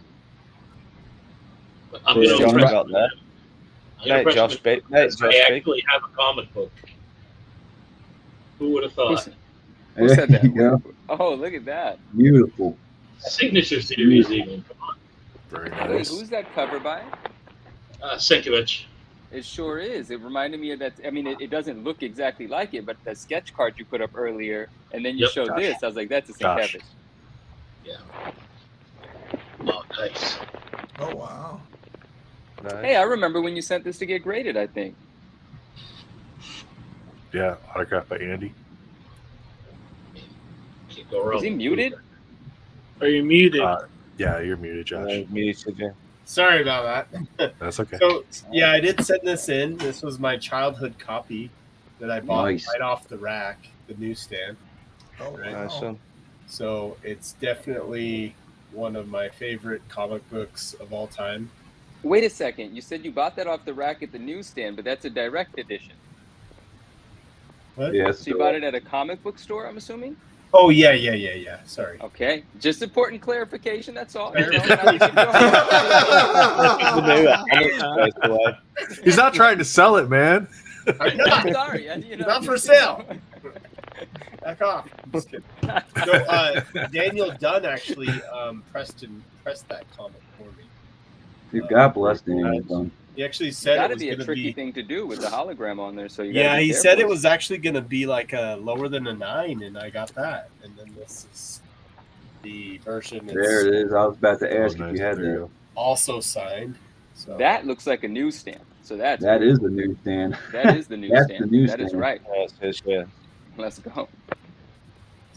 F: But I'm
I: Yeah,
F: going to
I: Josh
F: impress
D: got that.
F: I'm gonna
D: Mate,
F: impress
D: Josh
F: Mr.
D: Big. Mate,
F: Lopez.
D: Josh
F: I
D: Big.
F: actually have a comic book. Who would have thought?
K: Who said
I: there you
K: that?
I: go.
K: Oh, look at that.
I: Beautiful.
F: Signature series, even. Come on.
B: Very
K: Wait,
B: nice.
K: who's that cover by?
F: Sienkiewicz.
K: It sure is. It reminded me of that. I mean, it doesn't look exactly like it, but the sketch card you put up earlier, and then you
F: Yep.
K: showed
B: Josh.
K: this. I was like, that's a
B: Josh.
K: Sienkiewicz.
F: Yeah. Oh, nice.
C: Oh wow.
D: Nice.
K: Hey, I remember when you sent this to get graded, I think.
B: Yeah, autographed by Andy.
F: Can't go wrong.
K: Is he muted?
G: Are you muted?
B: Yeah, you're muted, Josh.
D: Muted, yeah.
A: Sorry about that.
B: That's okay.
A: So yeah, I did send this in. This was my childhood copy that I bought
I: Nice.
A: right off the rack, the newsstand.
C: Oh
A: Right.
C: wow.
D: Nice one.
A: So it's definitely one of my favorite comic books of all time.
K: Wait a second. You said you bought that off the rack at the newsstand, but that's a direct edition.
A: What?
I: Yes.
K: So you bought it at a comic book store, I'm assuming?
A: Oh yeah. Sorry.
K: Okay, just important clarification. That's all.
A: Fair.
K: You know, not to keep going.
B: He's not trying to sell it, man.
A: I'm not.
K: I'm sorry.
A: Not for sale. Back off. I'm just kidding. So, Daniel Dunn actually pressed that comic for me.
I: Dude, God bless Daniel Dunn.
A: He actually said it
K: Gotta
A: was
K: be a
A: going to
K: tricky
A: be.
K: thing to do with the hologram on there. So you gotta
A: Yeah,
K: be
A: he
K: careful.
A: said it was actually going to be like a lower than a 9, and I got that. And then this is the version.
I: There it is. I was about to ask
B: nice.
I: if you had
B: There you
I: that.
B: go.
A: Also signed. So
K: That looks like a newsstand. So
I: That is the newsstand.
K: that is the
I: That's
K: newsstand.
I: the newsstand.
K: That is right.
D: Yeah.
K: Let's go.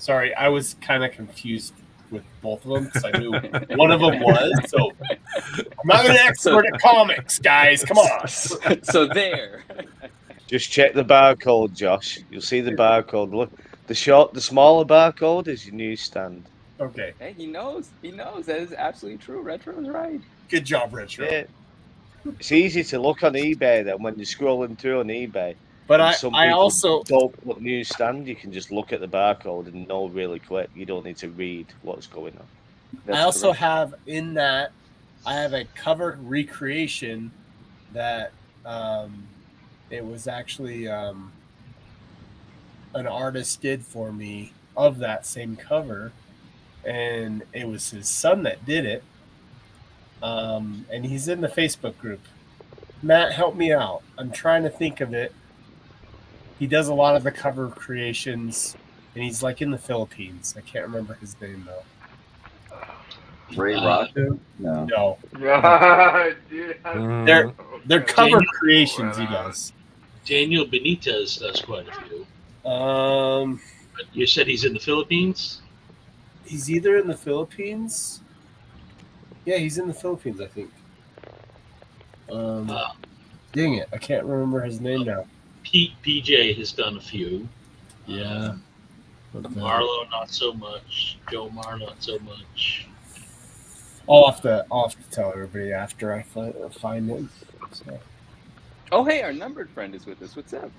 A: sorry, I was kind of confused with both of them because I knew one of them was. So I'm not an expert at comics, guys. Come on.
K: So there.
D: Just check the barcode, Josh. You'll see the barcode. Look, the smaller barcode is your newsstand.
A: Okay.
K: Hey, he knows. He knows. That is absolutely true. Retro is right.
A: Good job, Retro.
D: Yeah. It's easy to look on eBay then when you're scrolling through on eBay.
A: But
D: And
A: I
D: some
A: I
D: people
A: also
D: don't put newsstand. You can just look at the barcode and know really quick. You don't need to read what's going on.
K: That's
A: I also
K: correct.
A: have in that I have a cover recreation that it was actually an artist did for me of that same cover, and it was his son that did it. And he's in the Facebook group. Matt, help me out. I'm trying to think of it. He does a lot of the cover creations, and he's like in the Philippines. I can't remember his name though.
I: Ray Roscoe? No.
A: No,
J: Dude,
A: they're cover creations he does.
F: Daniel Benitez does quite a few.
A: But
F: You said he's in the Philippines?
A: he's either in the Philippines. Yeah, he's in the Philippines, I think. Dang it, I can't remember his name now.
F: Pete PJ has done a few.
A: Yeah.
F: Marlo, not so much. Joe Mar, not so much.
A: I'll have to tell everybody after I find him. So.
K: Oh, hey, our numbered friend is with us. What's up?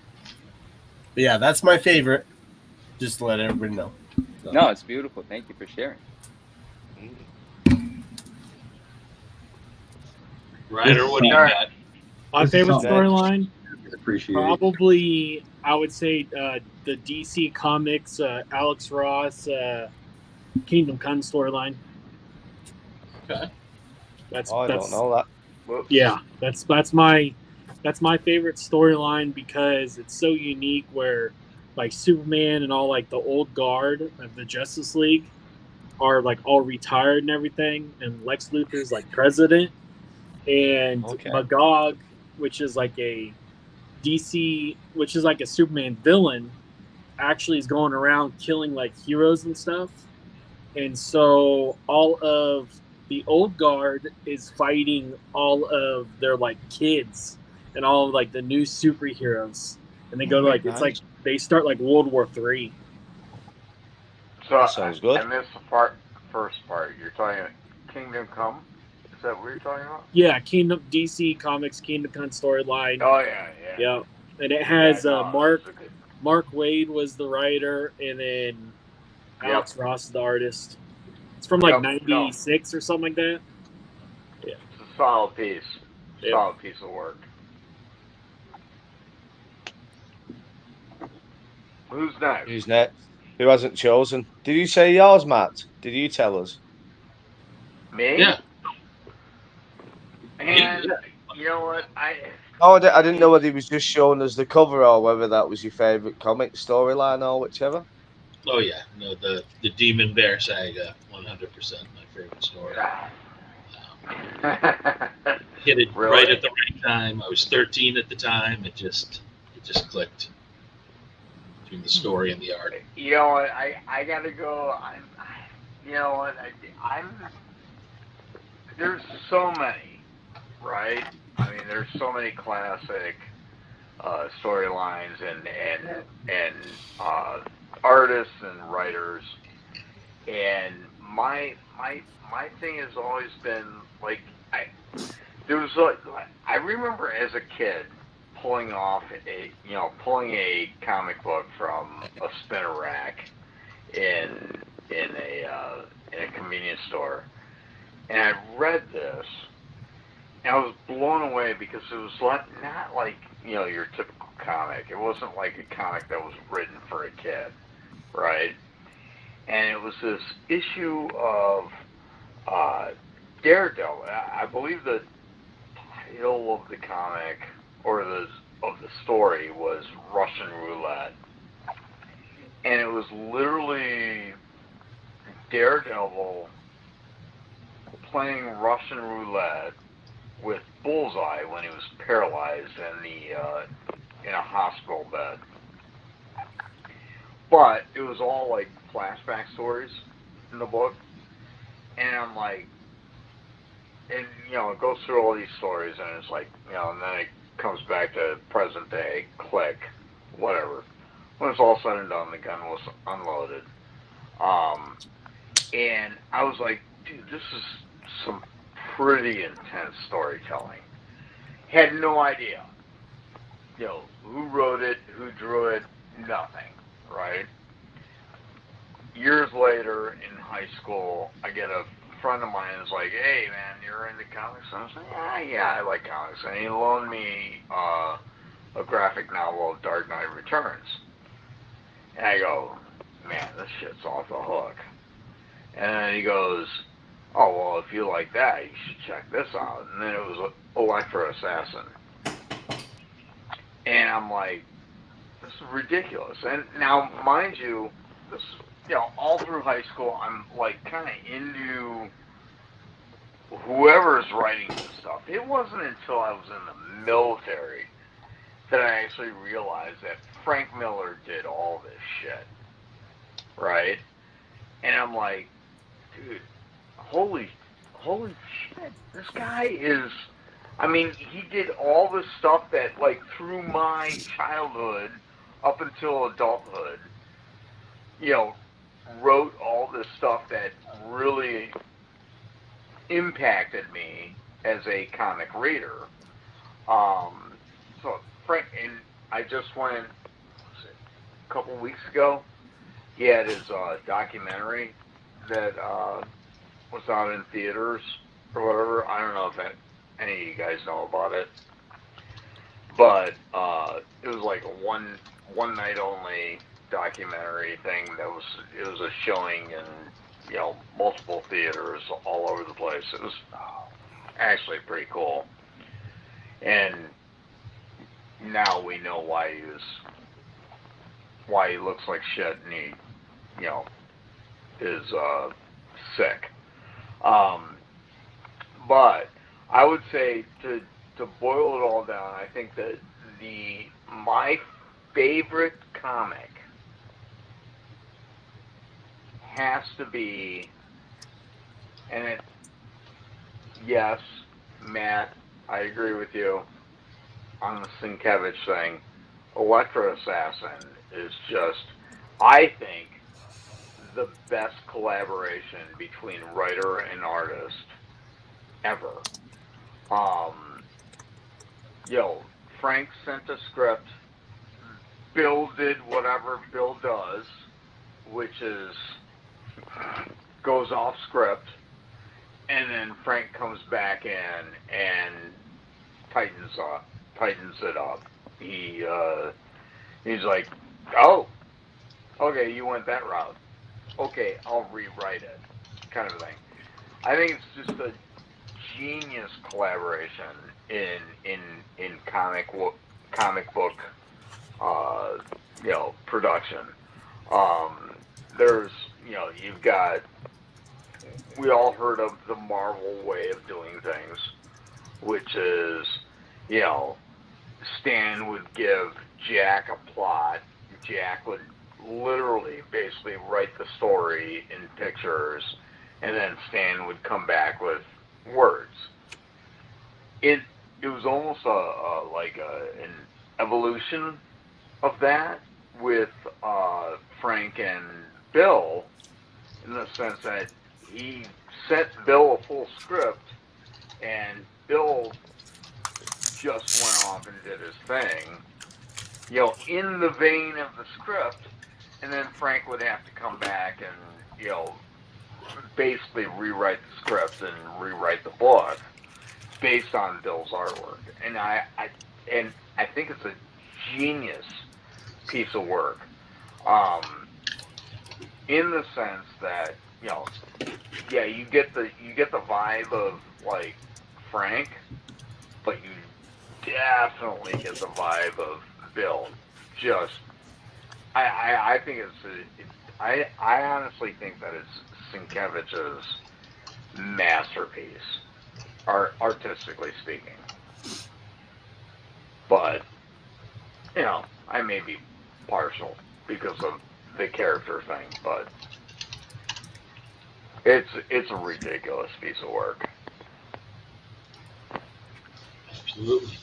A: But yeah, that's my favorite. Just to let everybody know. So.
K: No, it's beautiful. Thank you for sharing.
F: Ryder, what do you got?
G: My favorite storyline,
I: Appreciate
G: probably, I would say the DC Comics, Alex Ross, Kingdom Come storyline.
F: Okay.
G: That's
D: I don't know that.
G: Yeah, that's my favorite storyline because it's so unique. Where like Superman and all like the old guard of the Justice League are like all retired and everything, and Lex Luthor's like president, and Magog, which is like a DC, which is like a Superman villain, actually is going around killing like heroes and stuff, and so all of the old guard is fighting all of their like kids and all of like the new superheroes, and they go to like it's like they start like World War III.
J: So
D: Sounds good.
J: I missed the first part. You're talking Kingdom Come? Is that what you're talking about?
G: Yeah, DC Comics Kingdom Come storyline.
J: Oh yeah.
G: Yeah, and it has
J: Yeah, no,
G: Mark Waid was the writer, and then Alex Ross is the artist. It's from like '96 or something like that. Yeah,
J: it's a solid piece.
G: Yeah.
J: Solid piece of work. Who's next?
D: Who's next? Who hasn't chosen? Did you say yours, Matt? Did you tell us?
J: Me?
F: Yeah.
J: And you know what?
D: Oh, I didn't know whether he was just showing us the cover or whether that was your favourite comic storyline or whichever.
F: Oh yeah, no, the Demon Bear saga, 100% my favorite story. Hit it
J: Really?
F: right at the right time. I was 13 at the time. It just clicked between the story and the art.
J: You know what? I gotta go. You know what? There's so many, right? I mean, there's so many classic storylines and artists and writers, and my thing has always been like I remember as a kid pulling a comic book from a spinner rack in a convenience store, and I read this, and I was blown away because it was not like your typical comic. It wasn't like a comic that was written for a kid, right? And it was this issue of Daredevil. I believe the title of the comic or of the story was Russian Roulette, and it was literally Daredevil playing Russian roulette with Bullseye when he was paralyzed in a hospital bed. But it was all like flashback stories in the book, and I'm like, and it goes through all these stories, and it's like, and then it comes back to present day, click, whatever. When it's all said and done, the gun was unloaded. And I was like, dude, this is some pretty intense storytelling. Had no idea, who wrote it, who drew it, nothing, right? Years later in high school, I get a friend of mine who's like, hey man, you're into comics? And I was like, yeah, I like comics. And he loaned me a graphic novel of Dark Knight Returns. And I go, man, this shit's off the hook. And then he goes, oh, well, if you like that, you should check this out. And then it was Electro Assassin. And I'm like, this is ridiculous. And now, mind you, this, all through high school, I'm like kind of into whoever's writing this stuff. It wasn't until I was in the military that I actually realized that Frank Miller did all this shit, right? And I'm like, dude, holy shit, this guy is, I mean, he did all this stuff that, like, through my childhood up until adulthood, wrote all this stuff that really impacted me as a comic reader. So Frank, and I just went, a couple weeks ago, he had his documentary that was out in theaters or whatever. I don't know if any of you guys know about it, but it was like a one night only documentary thing it was a showing in multiple theaters all over the place. It was actually pretty cool, and now we know why he looks like shit and he is sick. But I would say to boil it all down, I think that my favorite comic has to be, and yes, Matt, I agree with you on the Sienkiewicz thing. Electro Assassin is just, I think, the best collaboration between writer and artist ever. Frank sent a script. Bill did whatever Bill does, which is goes off script, and then Frank comes back in and tightens it up. He's like, oh, okay, you went that route. Okay, I'll rewrite it, kind of thing. I think it's just a genius collaboration in comic book production. There's you've got, we all heard of the Marvel way of doing things, which is Stan would give Jack a plot. Jack would literally basically write the story in pictures, and then Stan would come back with words. It was almost an evolution of that with Frank and Bill, in the sense that he sent Bill a full script, and Bill just went off and did his thing, you know, in the vein of the script, and then Frank would have to come back and, you know, basically rewrite the script and rewrite the book based on Bill's artwork. And I think it's a genius piece of work, in the sense that, you know, yeah, you get the vibe of like Frank, but you definitely get the vibe of Bill. Just, I think I honestly think that it's Sienkiewicz's masterpiece, artistically speaking. But, you know, I may be partial because of the character thing, but it's a ridiculous piece of work.
F: Absolutely.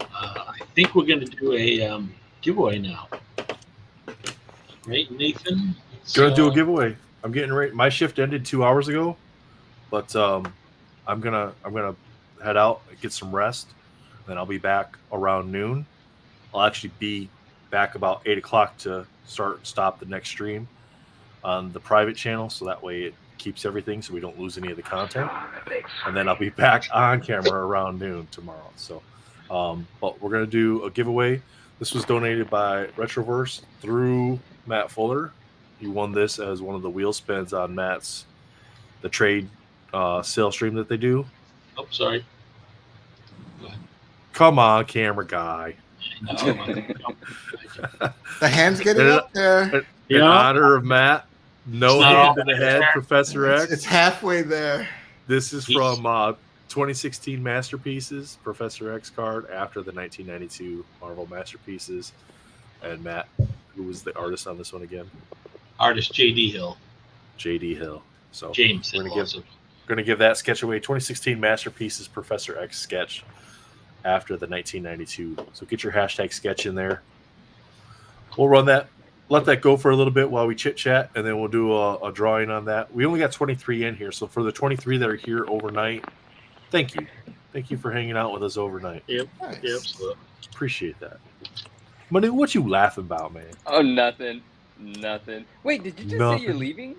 F: I think we're going to do a giveaway now. Right, Nathan?
B: Gonna do a giveaway. I'm getting ready. My shift ended 2 hours ago, but I'm gonna head out, get some rest, then I'll be back around noon. I'll actually be back about 8 o'clock to start and stop the next stream on the private channel, so that way it keeps everything so we don't lose any of the content. And then I'll be back on camera around noon tomorrow. So, but we're gonna do a giveaway. This was donated by Retroverse through Matt Fuller. He won this as one of the wheel spins on the trade sale stream that they do.
F: Oh, sorry.
B: Come on, camera guy.
C: The hand's getting up there.
B: In honor of Matt, no hand in the head, Professor X.
C: It's halfway there.
B: This is from 2016 Masterpieces, Professor X card after the 1992 Marvel Masterpieces. And Matt, who was the artist on this one again?
F: Artist J.D. Hill.
B: J.D. Hill. So
F: James
B: we're
F: Hill.
B: going to give that sketch away. 2016 Masterpieces Professor X sketch after the 1992. So get your hashtag sketch in there. We'll run that. Let that go for a little bit while we chit chat, and then we'll do a drawing on that. We only got 23 in here, so for the 23 that are here overnight, thank you. Thank you for hanging out with us overnight.
G: Yep.
C: Nice.
G: Yep.
B: Appreciate that. Manu, what you laughing about, man?
K: Oh, nothing. Wait, did you just
B: Nothing.
K: say you're leaving?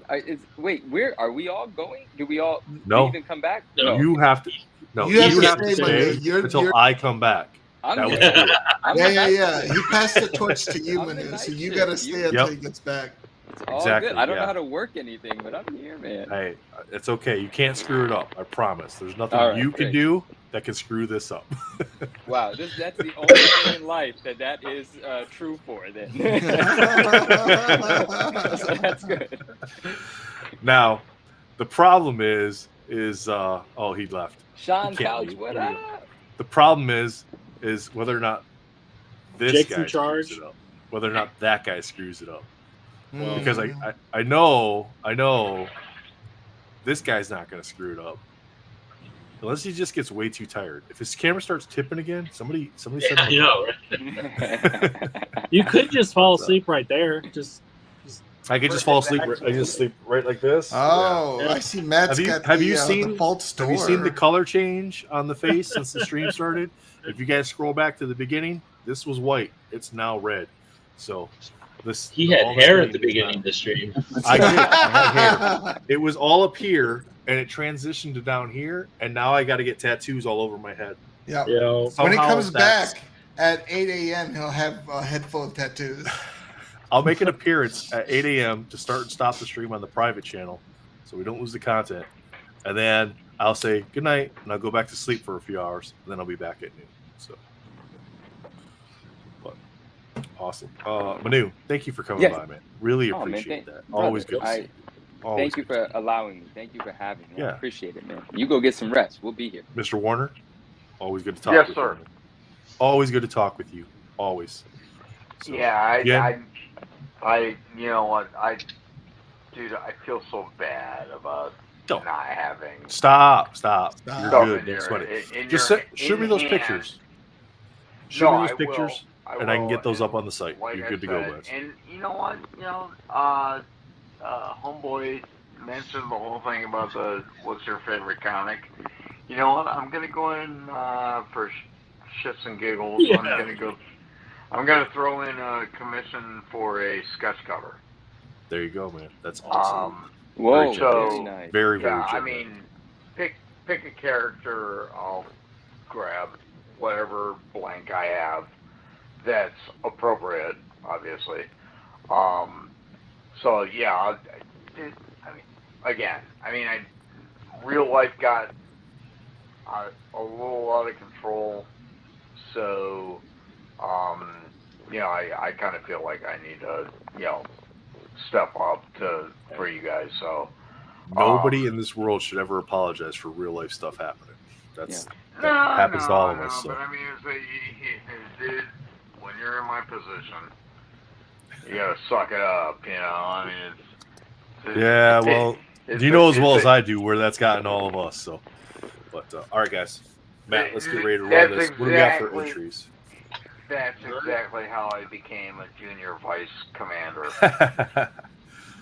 K: Wait, where are we all going? Do we all
B: No.
K: leave and come back?
F: No.
B: You have to. No,
C: You have
B: you
C: to
B: have to
C: stay,
B: stay
C: Manu. You're-
B: until
C: you're-
B: I come back.
K: I'm
B: That was
K: here.
B: good.
K: I'm
C: Yeah. He passed the torch to you,
K: I'm the
C: Manu.
K: night
C: So you
K: shift.
C: gotta stay until
B: Yep.
C: he gets back.
K: It's all
B: Exactly,
K: good. I don't
B: yeah.
K: know how to work anything, but I'm here, man.
B: Hey, it's okay. You can't screw it up. I promise. There's nothing
K: All right,
B: you can
K: great.
B: do that can screw this up.
K: Wow, that's the only thing in life that is true for. Then that's good.
B: Now, the problem is oh, he left.
K: Sean
B: You can't
K: Couch,
B: leave.
K: what
B: Here we
K: up?
B: The problem is whether or not this
G: Jake's
B: guy
G: in charge.
B: screws it up, whether or not that guy screws it up.
C: Mm.
B: Because I know this guy's not going to screw it up unless he just gets way too tired. If his camera starts tipping again, somebody send him.
F: You know, right?
G: You could just fall asleep right there. Just
B: I could just fall asleep. I just sleep right like this.
C: Oh,
G: Yeah.
C: I see. Matt's
B: Have you seen
C: the false store.
B: Have you seen the color change on the face since the stream started? If you guys scroll back to the beginning, this was white. It's now red. So this
F: He had
B: all this
F: hair at
B: green
F: the
B: is
F: beginning
B: not-
F: of the stream.
B: I did. I had hair. It was all up here, and it transitioned to down here, and now I got to get tattoos all over my head.
C: Yeah.
G: you know,
C: When he
B: Somehow
C: comes
B: that's-
C: back at 8 a.m., he'll have a head full of tattoos.
B: I'll make an appearance at 8 a.m. to start and stop the stream on the private channel, so we don't lose the content. And then I'll say good night, and I'll go back to sleep for a few hours, and then I'll be back at noon. So, but awesome, Manu, thank you for coming
K: Yes.
B: by, man. Really
K: Oh, man,
B: appreciate that.
K: brother,
B: Always good to see. you. Always
K: Thank you
B: good
K: for allowing me. Thank you for having me.
B: Yeah.
K: I appreciate it, man. You go get some rest. We'll be here.
B: to see you. Mr. Warner, always good to talk.
J: Yes,
B: with
J: sir.
B: You, man. Always good to talk with you. Always. So,
J: Yeah, I, you know what, dude, I feel so bad about
B: Don't.
J: not having
B: Stop. You're
C: Stop.
J: stuff
B: good.
J: in
B: Don't
J: your,
B: sweat it.
J: in
B: Just
J: your,
B: show me
J: in
B: those
J: hand.
B: pictures. Show
J: No,
B: me those
J: I will.
B: pictures, and I can
J: will,
B: get those
J: and
B: up on the site.
J: like
B: You're
J: I
B: good to go,
J: said,
B: guys.
J: And you know what, homeboy mentioned the whole thing about what's your favorite comic. You know what, I'm gonna go in shits and giggles,
G: Yeah.
J: I'm gonna throw in a commission for a sketch cover.
B: There you go, man. That's awesome.
K: Whoa,
J: so-
K: very nice.
B: Very,
J: Yeah,
B: very
J: I
B: genuine.
J: mean, pick a character. I'll grab whatever blank I have that's appropriate, obviously. So yeah, real life got a little out of control. So, I kind of feel like I need to, step up for you guys. So.
B: Nobody in this world should ever apologize for real life stuff happening. That happens to all of us. So.
J: But I mean, it's when you're in my position, you gotta suck it up. I mean,
B: Yeah, well, you know as well as I do where that's gotten all of us. So, but all right, guys, Matt, let's get ready to run this. What do we got for entries?
J: That's exactly how I became a junior vice commander.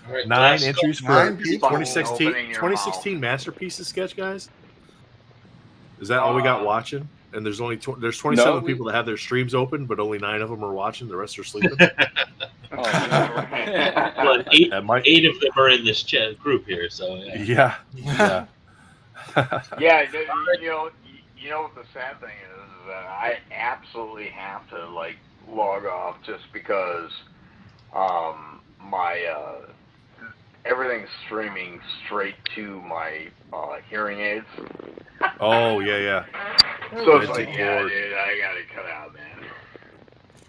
F: All right,
B: 9
F: last
B: entries for
C: Nine people.
B: 2016 Masterpieces sketch, guys. Is that all we got watching? And there's only there's 27 people that have their streams open, but only 9 of them are watching. The rest are sleeping.
K: Oh,
F: Well, eight
B: That might-
F: of them are in this chat group here, so yeah.
B: Yeah.
J: Yeah, you know what the sad thing is that I absolutely have to log off just because my everything's streaming straight to my hearing aids.
B: Oh yeah.
J: So it's
B: Good
J: like, yeah,
B: Lord.
J: dude, I gotta cut out, man.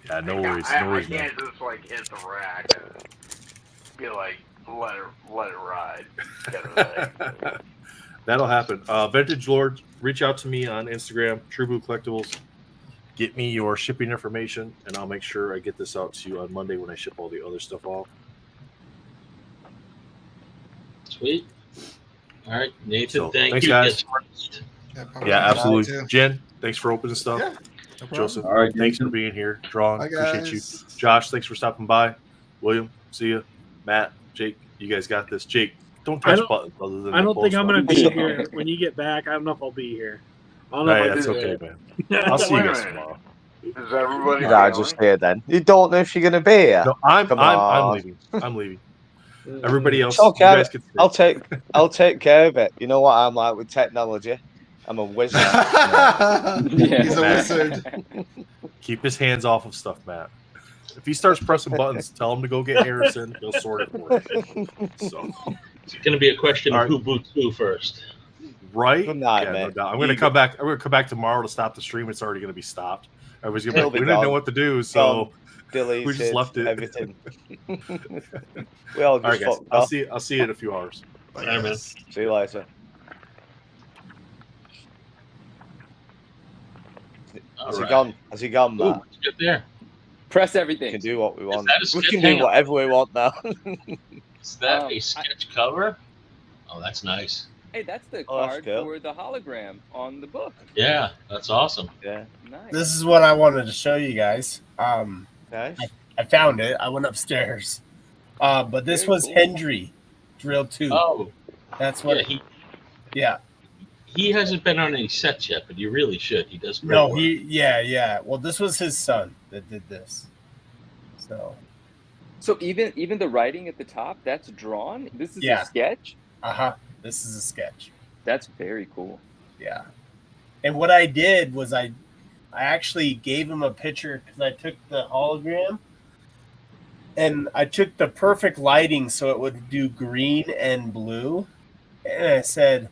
B: Yeah, no worries,
J: I
B: no worries, man.
J: can't just hit the rack and be like, let it ride. Get it.
B: That'll happen. Vintage Lord, reach out to me on Instagram, True Blue Collectibles. Get me your shipping information, and I'll make sure I get this out to you on Monday when I ship all the other stuff off.
F: Sweet. All right, Nathan,
B: So,
F: thank
B: thanks,
F: you.
B: guys.
F: Yes,
B: Yeah, absolutely.
C: Too.
B: Jen, thanks for opening stuff.
C: Yeah, no problem.
B: Joseph,
I: All right,
B: thanks for
I: Jason.
B: being here. Drawn,
C: Bye,
B: appreciate you.
C: guys.
B: Josh, thanks for stopping by. William, see you. Matt, Jake, you guys got this. Jake, don't
G: I
B: touch
G: don't-
B: buttons other than
G: I
B: the
G: don't think
B: post
G: I'm gonna
B: button.
G: be
K: Yeah.
G: here when you get back. I don't know if I'll be here. I don't know
B: Hey,
G: if I'll
B: that's
G: be
B: okay,
G: there.
B: man. I'll see you
J: Wait a
B: guys
J: minute.
B: tomorrow.
J: Is everybody
D: Did I
J: feeling?
D: just hear then? You don't know if you're going to be here.
B: No, I'm
D: Come
B: I'm
D: on.
B: leaving. I'm leaving. Everybody else,
D: It's okay.
B: you guys can stay.
D: I'll take care of it. You know what I'm like with technology. I'm a wizard.
C: He's a wizard.
B: Keep his hands off of stuff, Matt. If he starts pressing buttons, tell him to go get Harrison. He'll sort it for you. So,
F: it's going to be a question
B: All
F: of
B: right.
F: who boots who first.
B: right?
D: Good night,
B: Yeah,
D: mate.
B: no doubt. I'm going to come back. I'm going to come back tomorrow to stop the stream. It's already going to be stopped. Everybody's going to be
D: It'll
B: like,
D: be
B: we didn't know
D: gone.
B: what to do, so
D: Deleted,
B: we just left it.
D: everything. We all
B: all right,
D: just
B: guys.
D: fucked
B: I'll
D: off.
B: see you in a few hours.
C: Bye,
F: All right, man.
C: guys.
D: See you later.
F: All
D: Has
F: right.
D: he gone? Has he gone,
F: Ooh,
D: Matt?
F: let's get there.
K: Press
D: We
K: everything.
D: can do what we want.
F: that a
D: We
F: sketch?
D: can
F: Hang
D: do
F: on.
D: whatever we want now.
F: Is that
K: Um,
F: a sketch cover? Oh, that's nice.
K: Hey, that's the
D: Oh, that's
K: card
D: cool.
K: for the hologram on the book.
F: Yeah, that's awesome.
D: Yeah.
K: Nice.
A: This is what I wanted to show you guys.
D: Nice.
A: I found it. I went upstairs. But this
K: Very
A: was
K: cool.
A: Hendry Drill 2.
F: Oh,
A: That's
F: yeah,
A: what.
F: he
A: Yeah.
F: hasn't been on any sets yet, but you really should. He does great
A: No,
F: work.
A: yeah. Well, this was his son that did this. So,
K: So even the writing at the top, that's drawn. This is
A: Yeah.
K: a sketch.
A: this is a sketch.
K: That's very cool.
A: Yeah. And what I did was I actually gave him a picture because I took the hologram and I took the perfect lighting so it would do green and blue. And I said,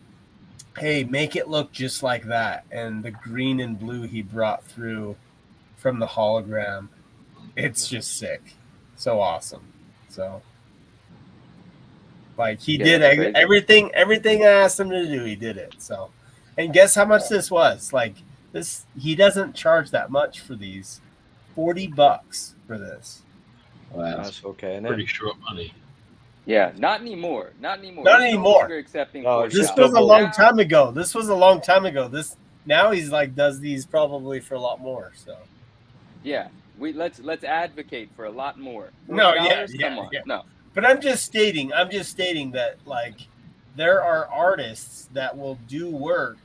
A: hey, make it look just like that. And the green and blue he brought through from the hologram, it's just sick. So awesome. So, like, he
K: Yeah,
A: did
K: that's crazy.
A: everything I asked him to do, he did it. So, and guess how much this was? Like, this, he doesn't charge that much for these. $40 for this.
F: Wow,
D: That's okay, isn't
F: pretty
D: it?
F: short money.
K: Yeah, not anymore. Not anymore.
A: Not
K: He's no
A: anymore.
K: longer accepting
D: No,
K: $40.
A: This
D: Yeah.
A: was a long
K: Now-
A: time ago. This was a long time ago. This now he's like does these probably for a lot more. So
K: Yeah, let's advocate for a lot more.
A: No,
K: $40?
A: yeah,
K: Come on,
A: yeah.
K: no.
A: but I'm just stating that like there are artists that will do work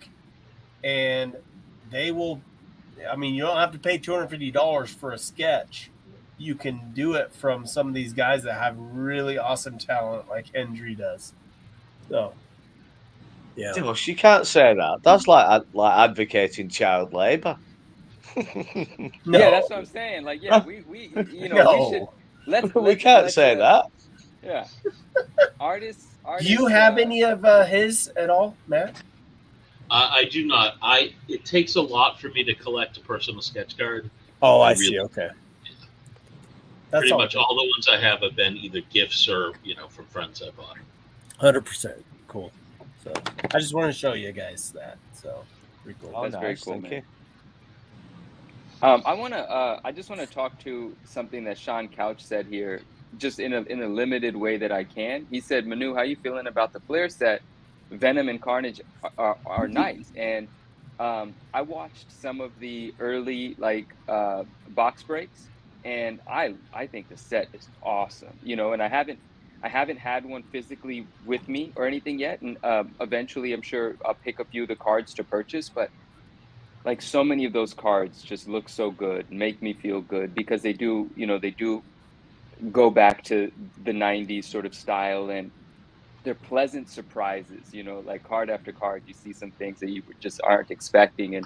A: and they will I mean, you don't have to pay $250 for a sketch. You can do it from some of these guys that have really awesome talent, like Hendry does. So, yeah.
D: Gosh, you can't say that. That's like advocating child labour.
A: No.
K: Yeah, that's what I'm saying. Like, yeah, we you know,
A: No.
K: we should let's
D: We can't say that.
K: Yeah. Artists.
A: Do you have any of his at all, Matt?
F: I do not. It takes a lot for me to collect a personal sketch card.
A: Oh, I
F: really-
A: see. Okay. That's
F: Pretty
A: all
F: much all the ones I have been either gifts or from friends I bought.
A: 100%. Cool. So I just want to show you guys that. So pretty cool.
D: Oh,
K: That's very
D: nice,
K: cool,
D: thank
K: man.
D: you.
K: I just want to talk to something that Sean Couch said here, just in a limited way that I can. He said, "Manu, how you feeling about the Flair set? Venom and Carnage are nice." And I watched some of the early box breaks, and I think the set is awesome. And I haven't had one physically with me or anything yet, and eventually I'm sure I'll pick a few of the cards to purchase, but like so many of those cards just look so good, make me feel good, because they do go back to the 90s sort of style, and they're pleasant surprises, like card after card, you see some things that you just aren't expecting.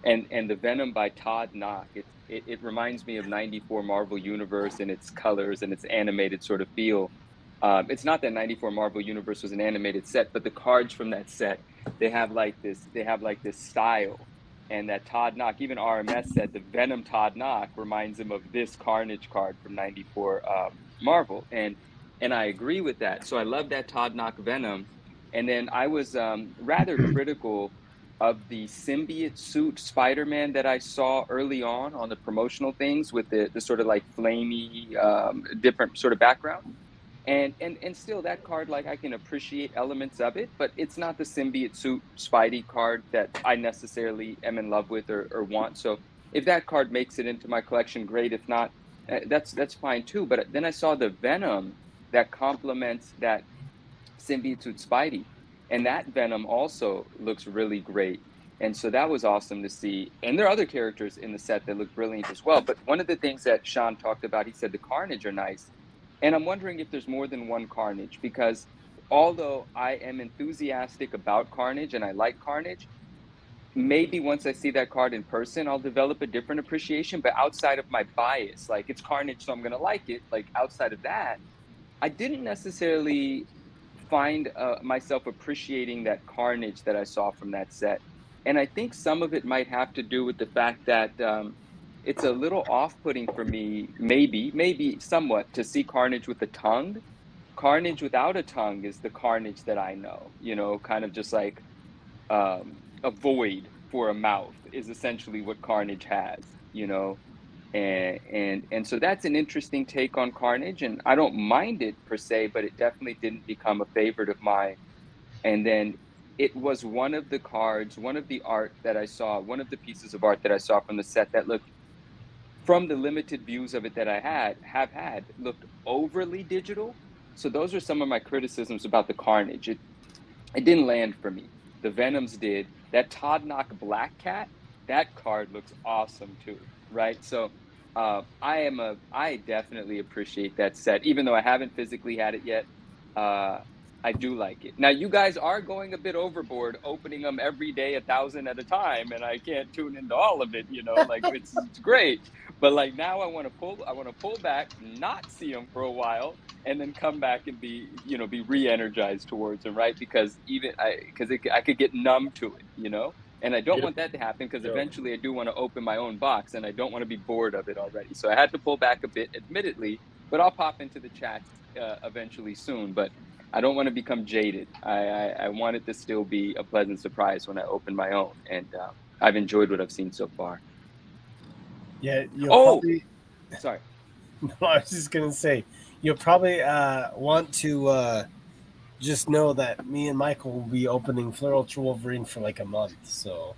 K: And the Venom by Todd Knock, it reminds me of 94 Marvel Universe and its colors and its animated sort of feel. It's not that 94 Marvel Universe was an animated set, but the cards from that set, they have like this style. And that Todd Knock, even RMS said the Venom Todd Knock reminds him of this Carnage card from 94 Marvel. And I agree with that. So I love that Todd Knock Venom. And then I was rather critical of the symbiote suit Spider-Man that I saw early on the promotional things with the sort of like flamey, different sort of background. And still that card, like I can appreciate elements of it, but it's not the symbiote suit Spidey card that I necessarily am in love with or want. So if that card makes it into my collection, great. If not, that's fine too. But then I saw the Venom that complements that symbiote suit Spidey, and that Venom also looks really great. And so that was awesome to see. And there are other characters in the set that look brilliant as well. But one of the things that Sean talked about, he said the Carnage are nice. And I'm wondering if there's more than one Carnage, because although I am enthusiastic about Carnage and I like Carnage, maybe once I see that card in person, I'll develop a different appreciation. But outside of my bias, like it's Carnage, so I'm going to like it. Like outside of that, I didn't necessarily find myself appreciating that Carnage that I saw from that set. And I think some of it might have to do with the fact that it's a little off-putting for me, maybe somewhat, to see Carnage with a tongue. Carnage without a tongue is the Carnage that I know, kind of just like a void for a mouth is essentially what Carnage has, and so that's an interesting take on Carnage, and I don't mind it per se, but it definitely didn't become a favorite of mine. And then it was one of the cards, one of the art that I saw, one of the pieces of art that I saw from the set that looked, from the limited views of it that I have had, looked overly digital. So those are some of my criticisms about the Carnage. It didn't land for me. The Venoms did. That Todd Knock Black Cat, that card looks awesome too, right? So I definitely appreciate that set, even though I haven't physically had it yet. I do like it. Now you guys are going a bit overboard, opening them every day 1,000 at a time, and I can't tune into all of it. Like it's great, but like now I want to pull back, not see them for a while, and then come back and be re-energized towards them, right? Because I could get numb to it, and I don't want that to happen, because eventually I do want to open my own box, and I don't want to be bored of it already. So I had to pull back a bit, admittedly, but I'll pop into the chat eventually soon. But I don't want to become jaded. I want it to still be a pleasant surprise when I open my own, and I've enjoyed what I've seen so far.
A: Yeah. Probably...
K: Sorry.
A: No, I was just gonna say you'll probably want to just know that me and Michael will be opening Flair Ultra Wolverine for like a month. So.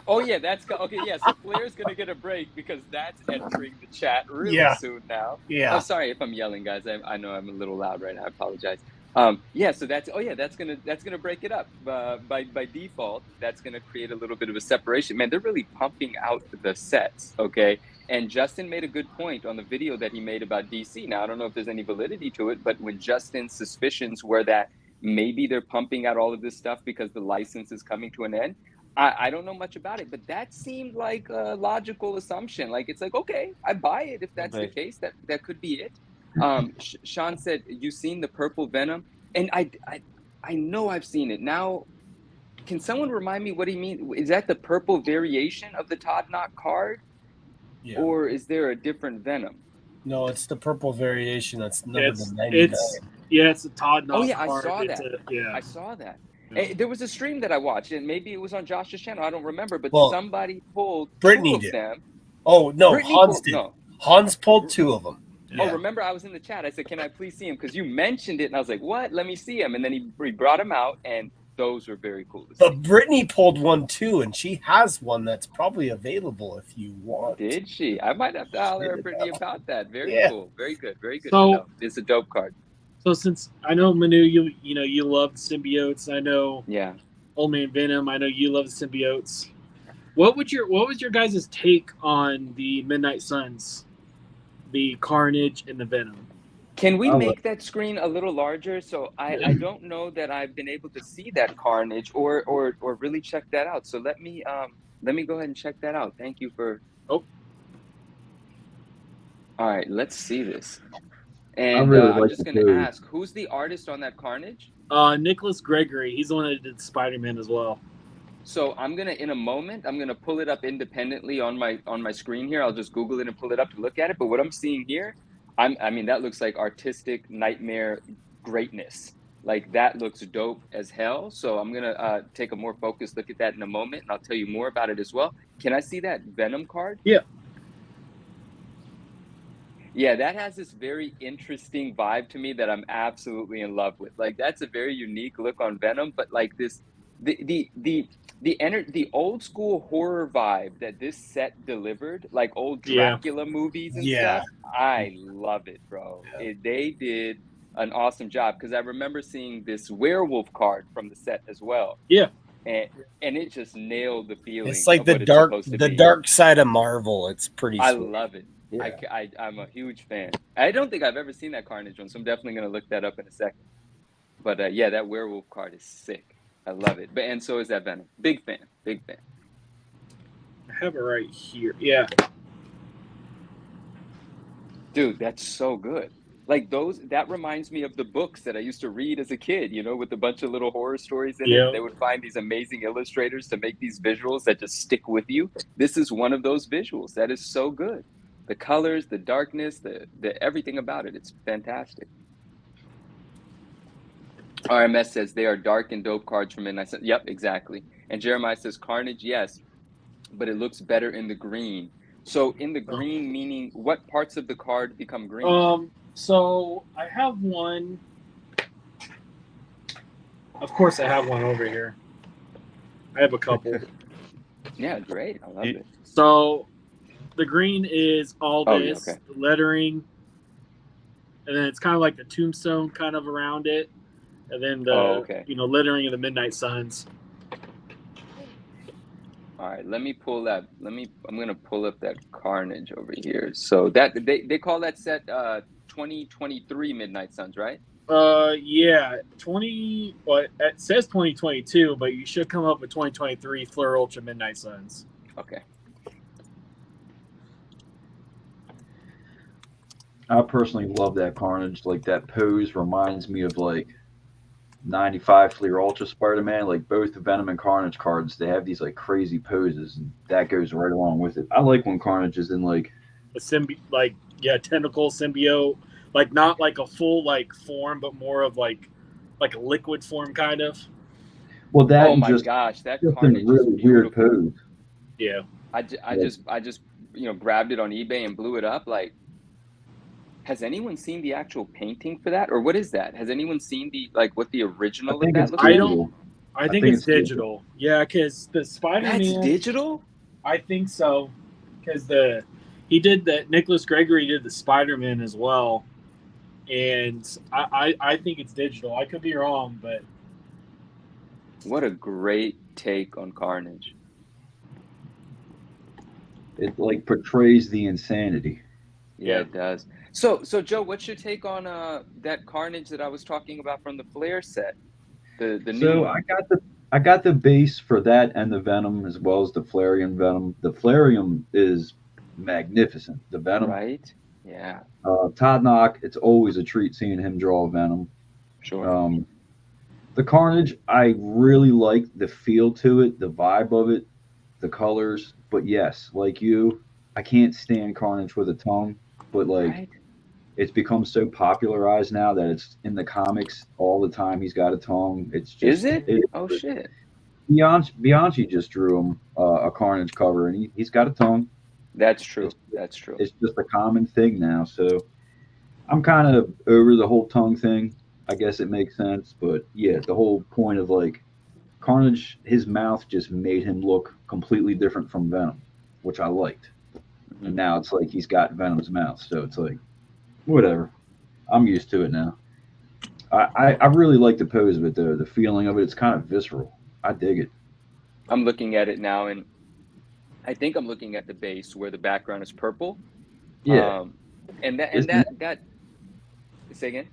K: Oh yeah, okay. Yeah, so Flair's gonna get a break because that's entering the chat really soon now.
A: Yeah.
K: I'm sorry if I'm yelling, guys. I know I'm a little loud right now. I apologize. Yeah, so that's gonna break it up by default. That's gonna create a little bit of a separation. Man, they're really pumping out the sets, okay? And Justin made a good point on the video that he made about DC. Now I don't know if there's any validity to it, but when Justin's suspicions were that maybe they're pumping out all of this stuff because the license is coming to an end, I don't know much about it, but that seemed like a logical assumption. Like it's like, okay, I buy it if that's the case. That could be it. Sean said, "You've seen the purple Venom," and I know I've seen it. Now, can someone remind me what he means? Is that the purple variation of the Todd Knott card, or is there a different Venom?
A: No, it's the purple variation. That's number 99.
G: It's a Todd Knott.
K: Oh yeah,
G: card.
K: I saw that. I saw that. There was a stream that I watched, and maybe it was on Josh's channel. I don't remember, but somebody pulled
A: Brittany
K: two of them.
A: Oh no,
K: Brittany
A: Hans did.
K: No.
A: Hans pulled two of them.
K: Oh, remember I was in the chat. I said, "Can I please see him?" Because you mentioned it, and I was like, "What? Let me see him." And then he brought him out, and those were very cool to see.
A: But Brittany pulled one too, and she has one that's probably available if you want.
K: Did she? I might have to holler at Brittany about that. Very cool. Very good. Very good.
G: So,
K: it's a dope card.
G: So since I know Manu, you love symbiotes. I know.
K: Yeah.
G: Old Man Venom. I know you love the symbiotes. What was your guys' take on the Midnight Suns, the Carnage and the Venom?
K: Can we make that screen a little larger? So I don't know that I've been able to see that Carnage or really check that out. So let me go ahead and check that out. Thank you for. Oh. All right, let's see this. And I'm just going to ask, who's the artist on that Carnage?
G: Nicholas Gregory. He's the one that did Spider-Man as well.
K: So in a moment, I'm gonna pull it up independently on my screen here. I'll just Google it and pull it up to look at it. But what I'm seeing here, I mean, that looks like artistic nightmare greatness. Like that looks dope as hell. So I'm gonna take a more focused look at that in a moment, and I'll tell you more about it as well. Can I see that Venom card?
G: Yeah.
K: Yeah, that has this very interesting vibe to me that I'm absolutely in love with. Like that's a very unique look on Venom, but like this, the old school horror vibe that this set delivered, like old Dracula movies and stuff. I love it, bro. They did an awesome job because I remember seeing this werewolf card from the set as well.
G: Yeah.
K: And it just nailed the feeling.
A: It's like the dark side of Marvel. It's pretty
K: I
A: sweet.
K: love it.
A: Yeah.
K: I'm a huge fan. I don't think I've ever seen that Carnage one, so I'm definitely going to look that up in a second. But yeah, that werewolf card is sick. I love it. And so is that Venom. Big fan. Big fan.
G: I have it right here. Yeah.
K: Dude, that's so good. Like that reminds me of the books that I used to read as a kid, with a bunch of little horror stories in it. They would find these amazing illustrators to make these visuals that just stick with you. This is one of those visuals that is so good. The colors, the darkness, the everything about it. It's fantastic. RMS says they are dark and dope cards from Midnight Suns. Yep, exactly. And Jeremiah says Carnage, yes, but it looks better in the green. So in the green, meaning what parts of the card become green?
G: So I have one. Of course, I have one over here. I have a couple.
K: Yeah, great. I love it.
G: So the green is all this lettering, and then it's kind of like the tombstone kind of around it. And then the lettering of the Midnight Suns.
K: All right, let me pull that. I'm gonna pull up that Carnage over here. So that they call that set 2023 Midnight Suns, right?
G: Yeah, 20. Well, it says 2022, but you should come up with 2023 Fleur Ultra Midnight Suns.
K: Okay.
I: I personally love that Carnage. Like that pose reminds me of like 95 Fleer Ultra Spider-Man. Like both the Venom and Carnage cards, they have these like crazy poses, and that goes right along with it. I like when Carnage is in like
G: a tentacle symbiote, like not like a full like form, but more of like a liquid form kind of.
I: Well, that
K: oh my gosh, that Carnage
I: really
K: is
I: weird pose.
G: Yeah,
K: I just grabbed it on eBay and blew it up. Like, has anyone seen the actual painting for that, or what is that? Has anyone seen what the original of that looks like?
G: I think it's digital. Yeah, because the Spider-Man.
K: That's digital.
G: I think so, because Nicholas Gregory did the Spider-Man as well, and I think it's digital. I could be wrong, but
K: What a great take on Carnage.
I: It like portrays the insanity.
K: Yeah, it does. So Joe, what's your take on that Carnage that I was talking about from the Flair set? The new
I: So
K: one.
I: I got the base for that and the Venom as well as the Flareon Venom. The Flareon is magnificent. The Venom,
K: Right? Yeah,
I: Todd Knock, it's always a treat seeing him draw Venom.
K: sure.
I: The Carnage, I really like the feel to it, the vibe of it, the colors. But yes, like you, I can't stand Carnage with a tongue. But like,
K: Right?
I: it's become so popularized now that it's in the comics all the time. He's got a tongue. It's just
K: Is it? Oh shit.
I: Bianchi just drew him a Carnage cover, and he's got a tongue.
K: That's true. That's true.
I: It's just a common thing now. So I'm kind of over the whole tongue thing. I guess it makes sense, but yeah, the whole point of like Carnage, his mouth just made him look completely different from Venom, which I liked. And now it's like he's got Venom's mouth, so it's like whatever. I'm used to it now. I really like the pose of it though. The feeling of it, it's kind of visceral. I dig it.
K: I'm looking at it now, and I think I'm looking at the base where the background is purple.
I: Yeah.
K: And
I: Isn't
K: that. Say again.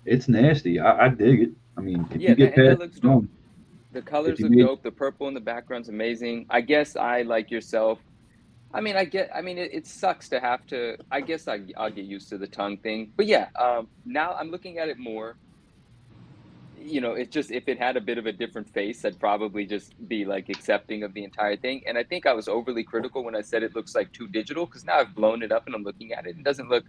I: It's nasty. I dig it. I mean, if
K: Yeah,
I: you get
K: and that
I: past
K: looks
I: the
K: dope.
I: tongue,
K: The colors
I: you
K: look
I: get-
K: dope. The purple in the background's amazing. I guess I like yourself. I mean, it sucks to have to. I guess I'll get used to the tongue thing. But yeah, now I'm looking at it more. You know, it's just if it had a bit of a different face, I'd probably just be like accepting of the entire thing. And I think I was overly critical when I said it looks like too digital, because now I've blown it up and I'm looking at it. It doesn't look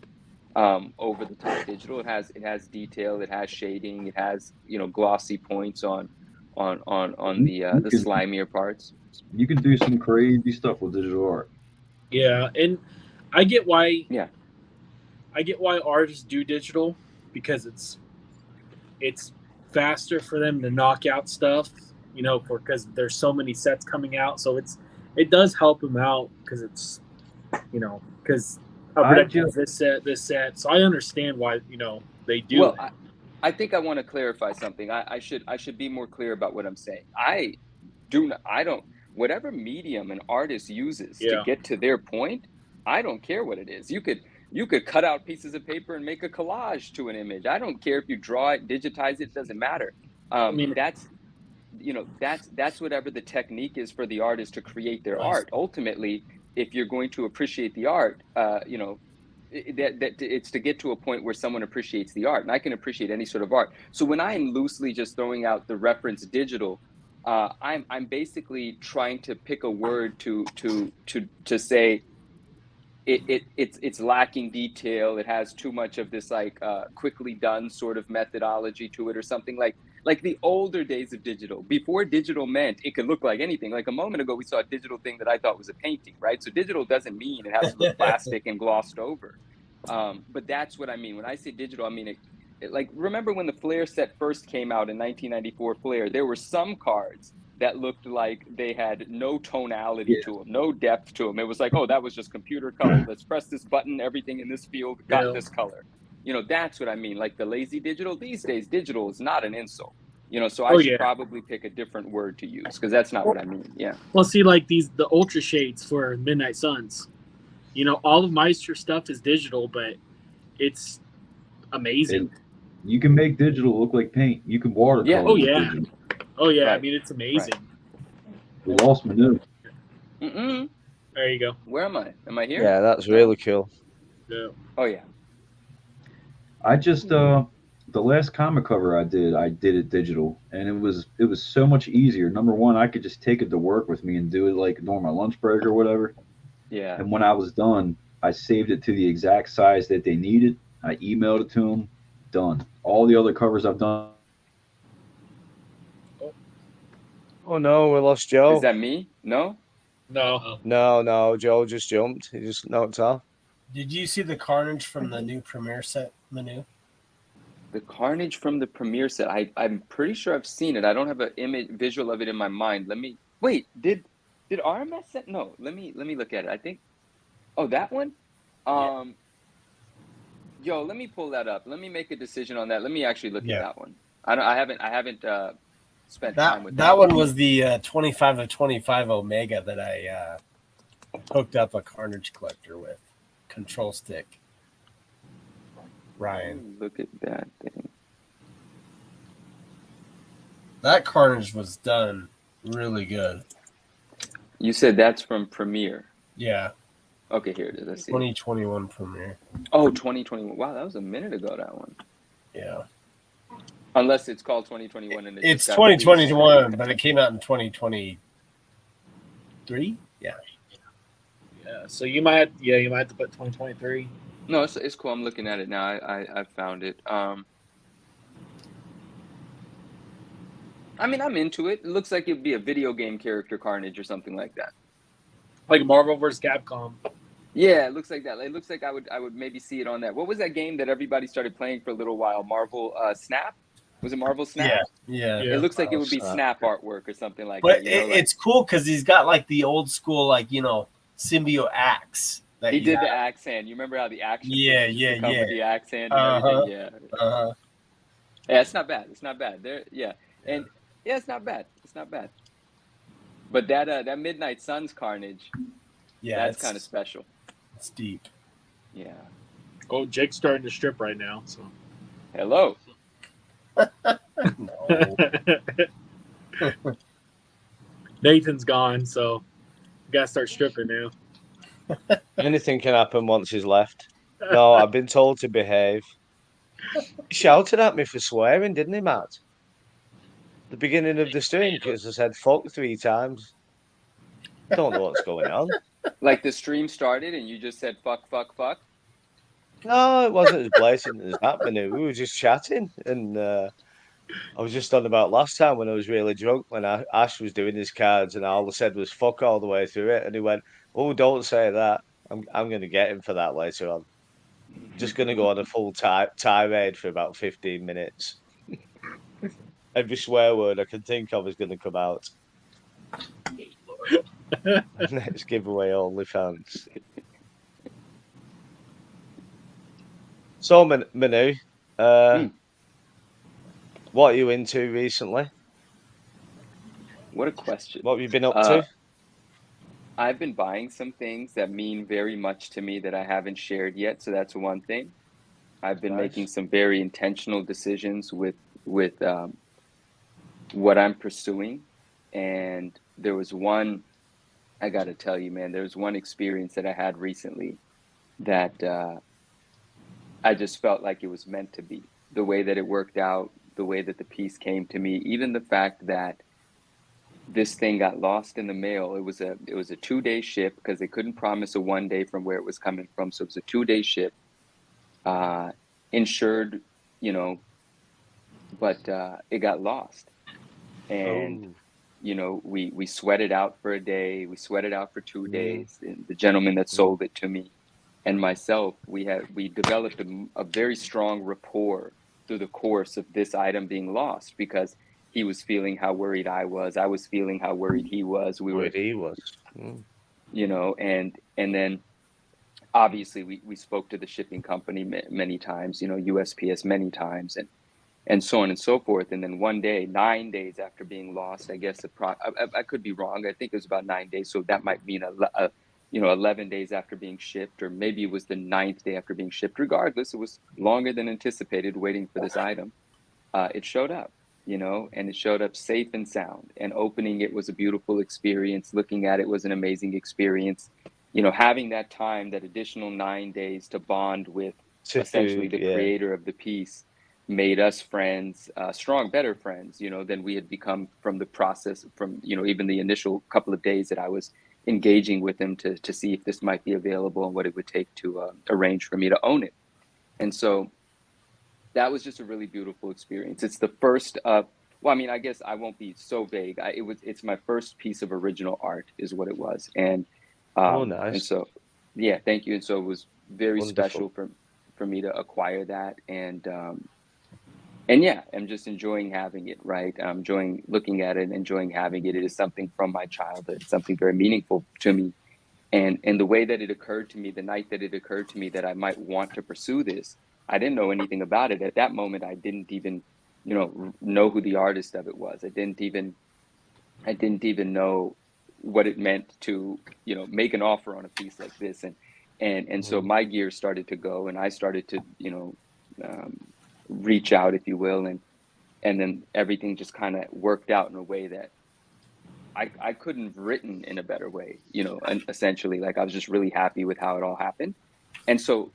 K: over the top digital. It has detail. It has shading. It has glossy points on the
I: can-
K: slimier parts.
I: you can do some crazy stuff with digital art.
G: yeah, and I get why.
K: Yeah.
G: I get why artists do digital, because it's faster for them to knock out stuff, because there's so many sets coming out. So it does help them out because it's, because this set. So I understand why they do.
K: Well,
G: it.
K: I think I want to clarify something. I should be more clear about what I'm saying. I don't whatever medium an artist uses to
G: Yeah.
K: get to their point, I don't care what it is. You could cut out pieces of paper and make a collage to an image. I don't care if you draw it, digitize it, doesn't matter. That's whatever the technique is for the artist to create their art. Ultimately, if you're going to appreciate the art, that it's to get to a point where someone appreciates the art, and I can appreciate any sort of art. So when I'm loosely just throwing out the reference digital, I'm basically trying to pick a word to say it's lacking detail. It has too much of this quickly done sort of methodology to it, or something like the older days of digital. Before digital meant it could look like anything. Like a moment ago, we saw a digital thing that I thought was a painting, right? So digital doesn't mean it has to look plastic and glossed over. But that's what I mean when I say digital. I mean like remember when the Flair set first came out in 1994? Flair, there were some cards that looked like they had no tonality to them, no depth to them. It was like, oh, that was just computer color. Let's press this button. Everything in this field got this color. That's what I mean. Like the lazy digital. These days, digital is not an insult. So I should probably pick a different word to use, because that's not what I mean. Yeah.
G: Well, see, like the Ultra Shades for Midnight Suns. All of Meister stuff is digital, but it's amazing.
I: You can make digital look like paint. You can watercolor.
G: Yeah. Oh
I: with
G: yeah.
I: digital.
G: Oh yeah.
K: Right.
G: I mean, it's amazing.
I: We lost Manu.
G: There you go.
K: Where am I? Am I here?
D: Yeah, that's really cool.
G: Yeah.
K: Oh yeah.
I: I just the last comic cover I did it digital, and it was so much easier. Number one, I could just take it to work with me and do it like during my lunch break or whatever.
K: Yeah.
I: And when I was done, I saved it to the exact size that they needed. I emailed it to them. Done. All the other covers I've done.
D: Oh no, we lost Joe.
K: Is that me? No.
D: No, Joe just jumped. He just knocked off.
A: Did you see the Carnage from the new premiere set, Manu?
K: The Carnage from the premiere set. I'm pretty sure I've seen it. I don't have an visual of it in my mind. Let me wait. Did RMS set? No. Let me look at it. I think. Oh, that one. Yo, let me pull that up. Let me make a decision on that. Let me actually look
A: Yeah.
K: at that one. I haven't spent time with
A: That one was the 25 of 25 Omega that I hooked up a Carnage collector with. Control stick. Ryan.
K: Look at that thing.
A: That Carnage was done really good.
K: You said that's from Premiere.
A: Yeah.
K: Okay, here it is. Let's see.
A: 2021 premiere.
K: Oh, 2021. Wow, that was a minute ago, that one.
A: Yeah.
K: Unless it's called 2021 and
A: It's
K: just got released.
A: 2021, but it came out in 2023. Yeah.
G: Yeah. So you might have to put 2023.
K: No, it's cool. I'm looking at it now. I found it. I mean, I'm into it. It looks like it'd be a video game character Carnage or something like that.
G: Like Marvel vs. Capcom.
K: Yeah, it looks like that. It looks like I would maybe see it on that. What was that game that everybody started playing for a little while? Marvel Snap? Was it Marvel Snap?
A: Yeah.
K: It looks like it would be
B: Snap.
K: Snap artwork or something like
A: But
K: that. You know, like,
A: it's cool because he's got like the old school, like, symbiote axe. That
K: he
A: you
K: did
A: have.
K: the axe hand. You remember how the action
A: Yeah,
K: figures used to
A: yeah,
K: come
A: yeah.
K: with the axe hand and everything? Yeah. Yeah, it's not bad. It's not bad. And yeah, it's not bad. It's not bad. But that Midnight Suns Carnage,
A: Yeah,
K: that's kind of special.
A: It's deep.
K: Yeah.
G: Oh, Jake's starting to strip right now. So.
K: Hello.
A: No.
G: Nathan's gone, so you gotta start stripping now.
D: Anything can happen once he's left. No, I've been told to behave. He shouted at me for swearing, didn't he, Matt? The beginning of the stream, because I said fuck 3 times. I don't know what's going on.
K: Like the stream started and you just said fuck, fuck, fuck.
D: No, it wasn't as blatant as that, Manu. We were just chatting, and I was just on about last time when I was really drunk, when Ash was doing his cards, and all I said was fuck all the way through it, and he went, "Oh, don't say that. I'm going to get him for that later on. Just going to go on a full tirade for about 15 minutes. Every swear word I can think of is going to come out. Next giveaway, OnlyFans." So, Manu, what are you into recently?
K: What a question.
D: What have you been up to?
K: I've been buying some things that mean very much to me that I haven't shared yet. So that's one thing. I've been making some very intentional decisions with what I'm pursuing. And there was one, I got to tell you, man, there was one experience that I had recently that I just felt like it was meant to be. The way that it worked out, the way that the piece came to me, even the fact that this thing got lost in the mail. It was a 2-day ship because they couldn't promise a 1 day from where it was coming from. So it was a 2-day ship, insured, but it got lost. And, we sweat it out for a day. We sweat it out for 2 days. And the gentleman that sold it to me and myself, we developed a very strong rapport through the course of this item being lost, because he was feeling how worried I was feeling how worried he was. And then obviously we spoke to the shipping company many times, USPS many times, and so on and so forth. And then one day, 9 days after being lost, I guess I could be wrong. I think it was about 9 days. So that might mean 11 days after being shipped, or maybe it was the 9th day after being shipped. Regardless, it was longer than anticipated waiting for this item. It showed up, and it showed up safe and sound. And opening it was a beautiful experience. Looking at it was an amazing experience. Having that time, that additional 9 days to bond with essentially the creator of the piece, made us friends, better friends, than we had become from the process, from, even the initial couple of days that I was engaging with him to see if this might be available and what it would take to arrange for me to own it. And so that was just a really beautiful experience. It's the first I guess I won't be so vague. It's my first piece of original art is what it was. And
D: nice.
K: And so, yeah, thank you. And so it was very
D: Wonderful.
K: special for me to acquire that. And yeah, I'm just enjoying having it, right? I'm enjoying looking at it and enjoying having it. It is something from my childhood, something very meaningful to me. And the way that it occurred to me, the night that it occurred to me that I might want to pursue this, I didn't know anything about it at that moment. I didn't even, know who the artist of it was. I didn't even know what it meant to, make an offer on a piece like this. And so my gears started to go, and I started to, reach out, if you will, and then everything just kind of worked out in a way that I couldn't have written in a better way, and essentially, like, I was just really happy with how it all happened. And so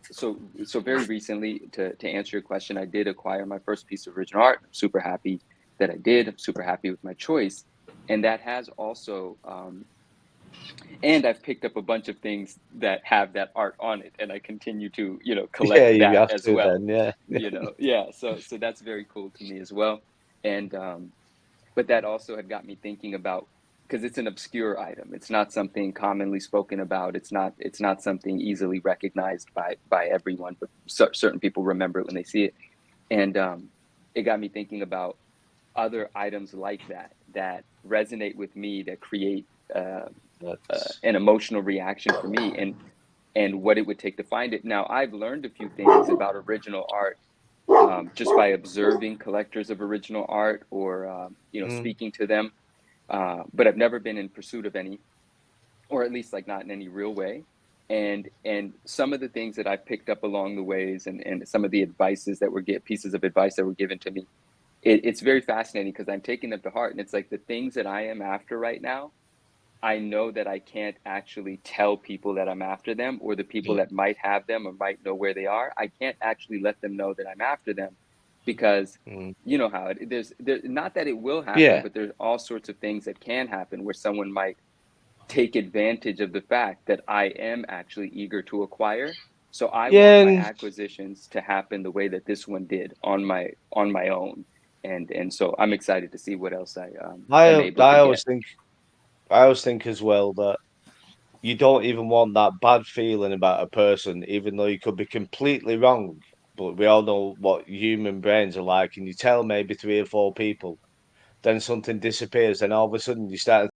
K: very recently, to answer your question, I did acquire my first piece of original art. I'm super happy that I did. I'm super happy with my choice. And that has also, and I've picked up a bunch of things that have that art on it, and I continue to, collect that as well.
D: Then,
K: yeah. So that's very cool to me as well. And, but that also had got me thinking about, because it's an obscure item. It's not something commonly spoken about. It's not something easily recognized by everyone, but certain people remember it when they see it. And it got me thinking about other items like that resonate with me, that create an emotional reaction for me, and what it would take to find it. Now, I've learned a few things about original art just by observing collectors of original art, or speaking to them. But I've never been in pursuit of any, or at least like not in any real way. And some of the things that I picked up along the ways, and some of the pieces of advice that were given to me, it's very fascinating, because I'm taking them to heart. And it's like, the things that I am after right now, I know that I can't actually tell people that I'm after them, or the people that might have them or might know where they are. I can't actually let them know that I'm after them, because you know how there's not that it will happen, but there's all sorts of things that can happen where someone might take advantage of the fact that I am actually eager to acquire. So I want my acquisitions to happen the way that this one did, on my own. And so I'm excited to see what else I
D: always think as well that you don't even want that bad feeling about a person, even though you could be completely wrong. But we all know what human brains are like, and you tell maybe 3 or 4 people, then something disappears, and all of a sudden you start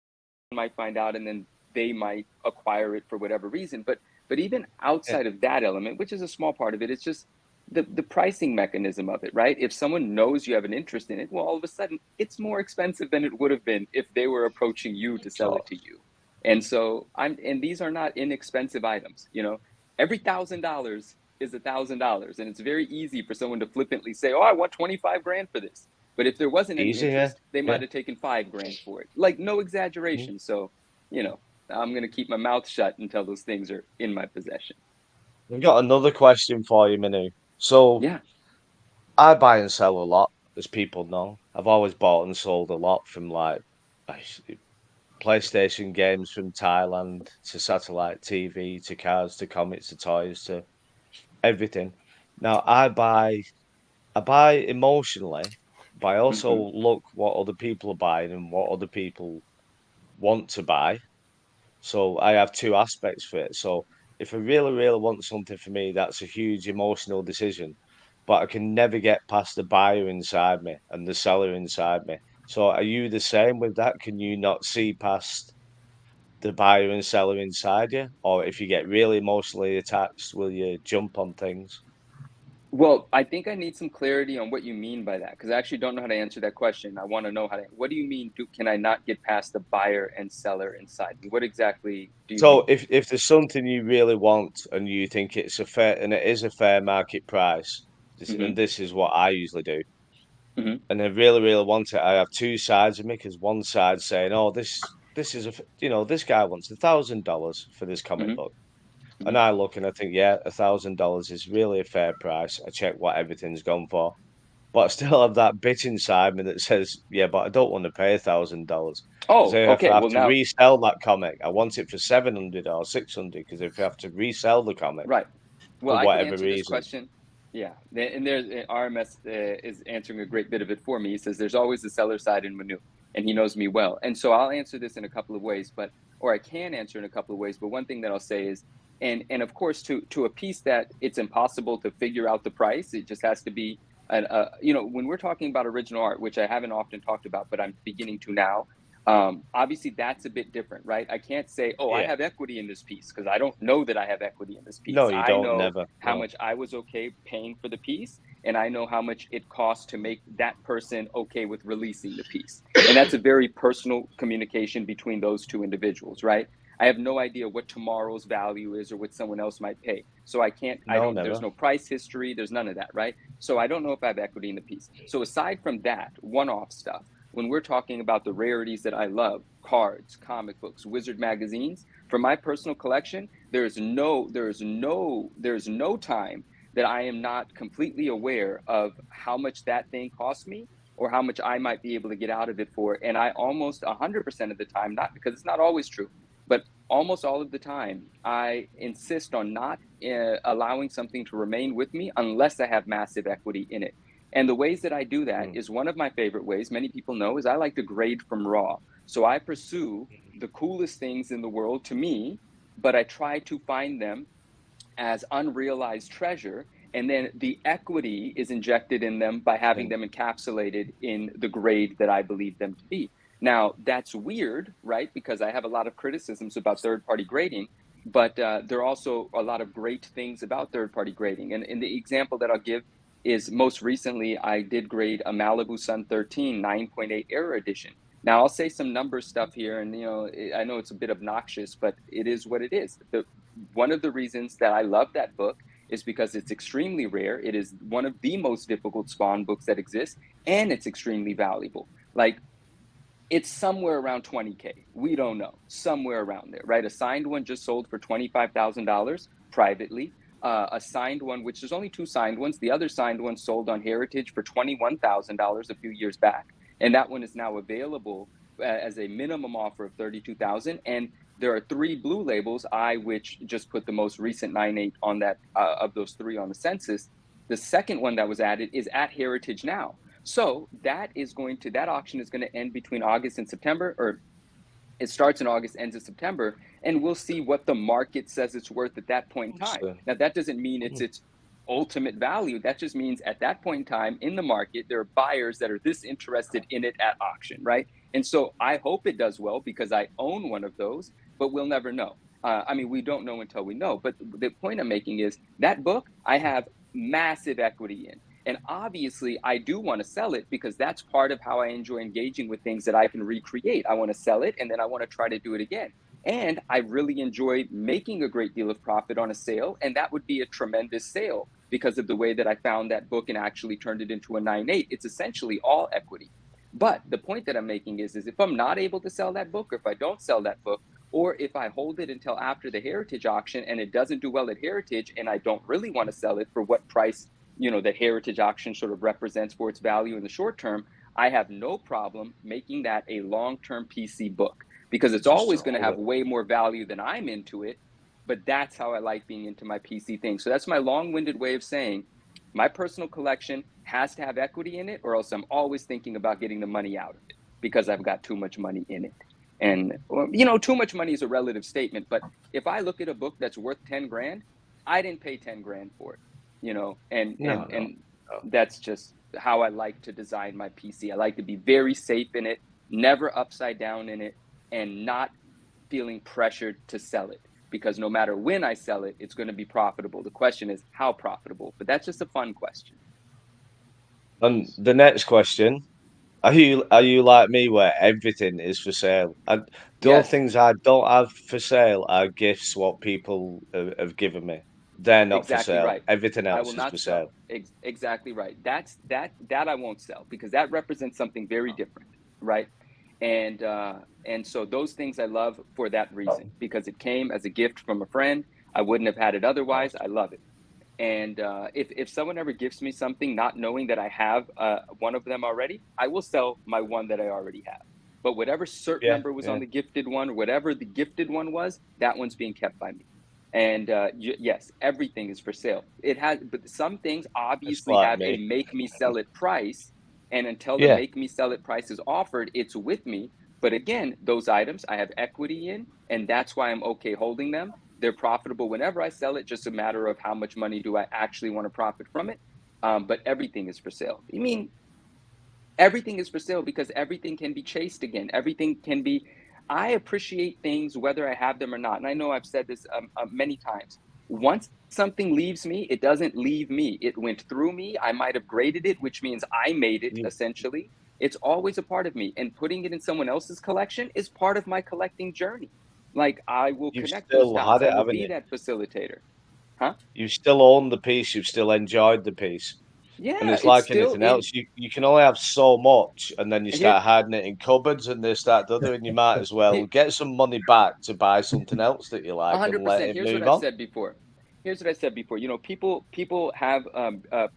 K: might find out, and then they might acquire it for whatever reason. But even outside of that element, which is a small part of it, it's just the pricing mechanism of it, right? If someone knows you have an interest in it, well, all of a sudden it's more expensive than it would have been if they were approaching you to sell it to you. And so and these are not inexpensive items, every $1,000 is $1,000. And it's very easy for someone to flippantly say, oh, I want 25 grand for this. But if there wasn't any interest, they might have taken 5 grand for it. Like, no exaggeration. So, I'm going to keep my mouth shut until those things are in my possession.
D: I've got another question for you, Manu. So, I buy and sell a lot, as people know. I've always bought and sold a lot, from like PlayStation games from Thailand to satellite TV to cars to comics to toys to everything. Now, I buy emotionally, but I also look what other people are buying and what other people want to buy. So I have 2 aspects for it. So if I really, really want something for me, that's a huge emotional decision. But I can never get past the buyer inside me and the seller inside me. So are you the same with that? Can you not see past the buyer and seller inside you? Or if you get really emotionally attached, will you jump on things?
K: Well, I think I need some clarity on what you mean by that, because I actually don't know how to answer that question. I want to know what do you mean? Can I not get past the buyer and seller inside me? What exactly do you mean?
D: If there's something you really want and you think it's a fair market price, and this is what I usually do, and I really, really want it, I have 2 sides of me, because one side saying, oh, this is this guy wants $1,000 for this comic book. And I look and I think, $1,000 is really a fair price. I check what everything's gone for, but I still have that bit inside me that says, but I don't want to pay $1,000.
K: Oh, okay.
D: If I have to resell that comic, I want it for $700 or $600, because if I have to resell the comic,
K: right? Well,
D: for whatever
K: I can answer
D: reason.
K: This question. Yeah, and there's RMS is answering a great bit of it for me. He says there's always the seller side in Manu, and he knows me well. And so I'll answer this in a couple of ways, or I can answer in a couple of ways. But one thing that I'll say is, and of course, to a piece that it's impossible to figure out the price. It just has to be, when we're talking about original art, which I haven't often talked about, but I'm beginning to now. Obviously, that's a bit different, right? I can't say, oh, I
D: Yeah.
K: have equity in this piece because I don't know that I have equity in this piece.
D: No, you
K: I
D: don't.
K: know
D: Never.
K: how
D: No.
K: much I was okay paying for the piece, and I know how much it costs to make that person okay with releasing the piece. And that's a very personal communication between those two individuals, right? I have no idea what tomorrow's value is or what someone else might pay. So I can't,
D: No,
K: there's
D: never.
K: no price history, there's none of that, right? So I don't know if I have equity in the piece. So aside from that, one-off stuff, when we're talking about the rarities that I love, cards, comic books, wizard magazines, for my personal collection, there's no time that I am not completely aware of how much that thing cost me or how much I might be able to get out of it for. And I almost 100% of the time, not because it's not always true, but almost all of the time, I insist on not allowing something to remain with me unless I have massive equity in it. And the ways that I do that is one of my favorite ways, many people know, is I like to grade from raw. So I pursue the coolest things in the world to me, but I try to find them as unrealized treasure. And then the equity is injected in them by having them encapsulated in the grade that I believe them to be. Now, that's weird, right? Because I have a lot of criticisms about third-party grading, but there are also a lot of great things about third-party grading. And in the example that I'll give is most recently, I did grade a Malibu Sun 13 9.8 Error Edition. Now, I'll say some number stuff here, and I know it's a bit obnoxious, but it is what it is. One of the reasons that I love that book is because it's extremely rare. It is one of the most difficult Spawn books that exist, and it's extremely valuable. Like, it's somewhere around 20K. We don't know. Somewhere around there, right? A signed one just sold for $25,000 privately. A signed one, which there's only two signed ones. The other signed one sold on Heritage for $21,000 a few years back. And that one is now available as a minimum offer of $32,000. And there are 3 blue labels, which just put the most recent 9.8 on that, of those 3 on the census. The second one that was added is at Heritage now. So that auction is going to end between August and September, or it starts in August, ends in September, and we'll see what the market says it's worth at that point in time. Now, that doesn't mean it's its ultimate value. That just means at that point in time in the market, there are buyers that are this interested in it at auction, right? And so I hope it does well because I own one of those, but we'll never know. I mean, we don't know until we know. But the point I'm making is that book I have massive equity in. And obviously, I do want to sell it because that's part of how I enjoy engaging with things that I can recreate. I want to sell it, and then I want to try to do it again. And I really enjoy making a great deal of profit on a sale, and that would be a tremendous sale because of the way that I found that book and actually turned it into a 9.8. It's essentially all equity. But the point that I'm making is if I'm not able to sell that book, or if I don't sell that book, or if I hold it until after the Heritage auction and it doesn't do well at Heritage and I don't really want to sell it for what price that Heritage auction sort of represents for its value in the short term, I have no problem making that a long-term PC book because it's always going to have way more value than I'm into it. But that's how I like being into my PC thing. So that's my long-winded way of saying my personal collection has to have equity in it, or else I'm always thinking about getting the money out of it because I've got too much money in it. And, too much money is a relative statement. But if I look at a book that's worth 10 grand, I didn't pay 10 grand for it. And that's just how I like to design my PC. I like to be very safe in it, never upside down in it, and not feeling pressured to sell it because no matter when I sell it, it's going to be profitable. The question is how profitable, but that's just a fun question.
D: And the next question, are you like me where everything is for sale? The only things I don't have for sale are gifts, what people have given me. They're not for sale.
K: Right.
D: Everything
K: I
D: else
K: will
D: is
K: not
D: for
K: sell.
D: sale.
K: Exactly right. That I won't sell because that represents something very different, right? And so those things I love for that reason because it came as a gift from a friend. I wouldn't have had it otherwise. I love it. And if someone ever gives me something not knowing that I have one of them already, I will sell my one that I already have. But whatever cert number was on the gifted one, or whatever the gifted one was, that one's being kept by me. And yes, everything is for sale. But some things obviously have a make me sell it price. And until the make me sell it price is offered, it's with me. But again, those items I have equity in, and that's why I'm okay holding them. They're profitable whenever I sell it, just a matter of how much money do I actually want to profit from it. But everything is for sale. I mean, Everything is for sale because everything can be chased again. Everything can be. I appreciate things whether I have them or not. And I know I've said this many times. Once something leaves me, it doesn't leave me. It went through me. I might have graded it, which means I made it essentially. It's always a part of me. And putting it in someone else's collection is part of my collecting journey. Like I will
D: You've
K: connect
D: still
K: those
D: had
K: dots.
D: it,
K: I will
D: haven't
K: be
D: you?
K: that facilitator. Huh?
D: You still own the piece. You've still enjoyed the piece.
K: Yeah,
D: And it's like anything else. You can only have so much, and then you start hiding it in cupboards and this, that, the other, and you might as well get some money back to buy something else that you like and let
K: 100%.
D: it
K: Here's what
D: move
K: I've
D: on.
K: said before. Here's what I said before. You know, people have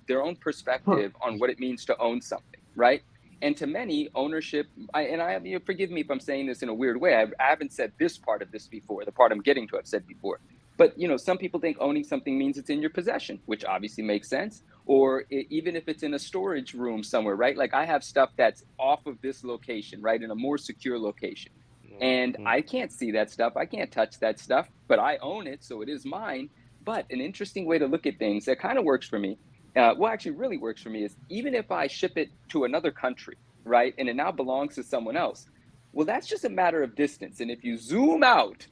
K: their own perspective on what it means to own something, right? And to many, ownership. Forgive me if I'm saying this in a weird way. I haven't said this part of this before. The part I'm getting to, I've said before. But you know, some people think owning something means it's in your possession, which obviously makes sense. Or even if it's in a storage room somewhere, right? Like I have stuff that's off of this location, right, in a more secure location. And I can't see that stuff. I can't touch that stuff, but I own it, so it is mine. But an interesting way to look at things that kind of works for me, actually really works for me, is even if I ship it to another country, right, and it now belongs to someone else, well, that's just a matter of distance. And if you zoom out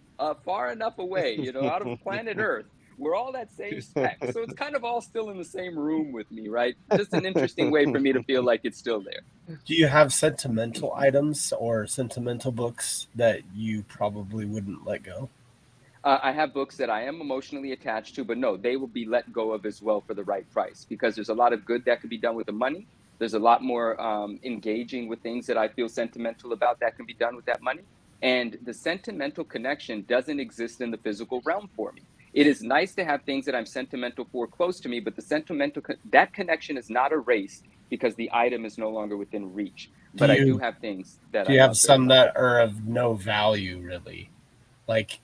K: far enough away, you know, out of planet Earth, we're all that same spec. So it's kind of all still in the same room with me, right? Just an interesting way for me to feel like it's still there.
A: Do you have sentimental items or sentimental books that you probably wouldn't let go?
K: I have books that I am emotionally attached to, but no, they will be let go of as well for the right price, because there's a lot of good that can be done with the money. There's a lot more engaging with things that I feel sentimental about that can be done with that money. And the sentimental connection doesn't exist in the physical realm for me. It is nice to have things that I'm sentimental for close to me, but the that connection is not erased because the item is no longer within reach. But I do have things that
A: do you have some that are of no value, really? Like,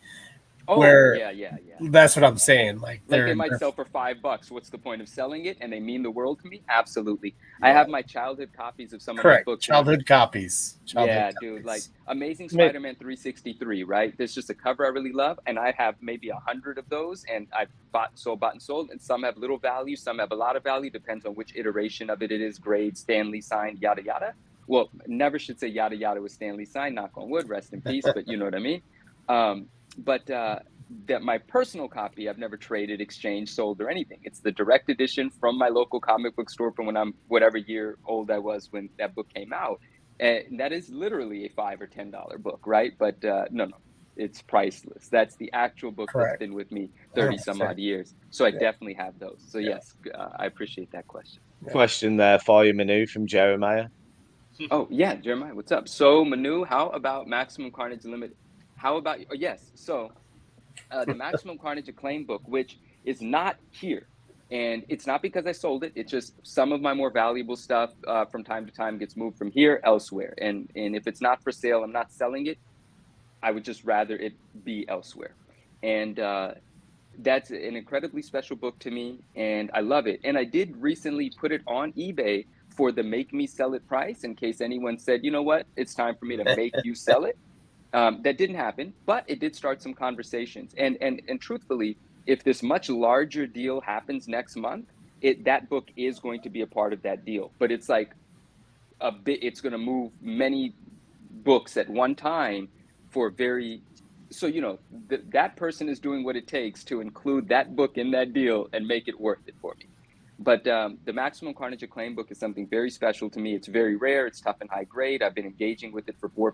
K: yeah.
A: That's what I'm saying. Like
K: they might sell for $5. What's the point of selling it? And they mean the world to me. Absolutely. Yeah. I have my childhood copies of some of my books.
A: Childhood copies.
K: Dude. Like Amazing Spider-Man 363. Right. There's just a cover I really love, and I have maybe 100 of those, and I've bought and sold. And some have little value, some have a lot of value. Depends on which iteration of it is. Grade, Stanley signed, yada yada. Well, never should say yada yada with Stanley signed. Knock on wood. Rest in peace. But you know what I mean. That my personal copy, I've never traded, exchanged, sold, or anything. It's the direct edition from my local comic book store from when I'm whatever year old I was when that book came out. And that is literally a $5 or $10 book, right? But no, it's priceless. That's the actual book that's been with me 30 some odd years. So I definitely have those. So yes, I appreciate that question.
D: Question there for you, Manu, from Jeremiah.
K: Oh yeah, Jeremiah, what's up? So Manu, how about Maximum Carnage Limited? How about yes? So the Maximum Carnage Acclaim book, which is not here, and it's not because I sold it. It's just some of my more valuable stuff from time to time gets moved from here elsewhere. And if it's not for sale, I'm not selling it. I would just rather it be elsewhere. And that's an incredibly special book to me, and I love it. And I did recently put it on eBay for the make me sell it price, in case anyone said, you know what, it's time for me to make you sell it. That didn't happen, but it did start some conversations. And truthfully, if this much larger deal happens next month, that book is going to be a part of that deal. But it's like it's going to move many books at one time for so you know, that person is doing what it takes to include that book in that deal and make it worth it for me. But the Maximum Carnage Acclaim book is something very special to me. It's very rare. It's tough and high grade. I've been engaging with it for 4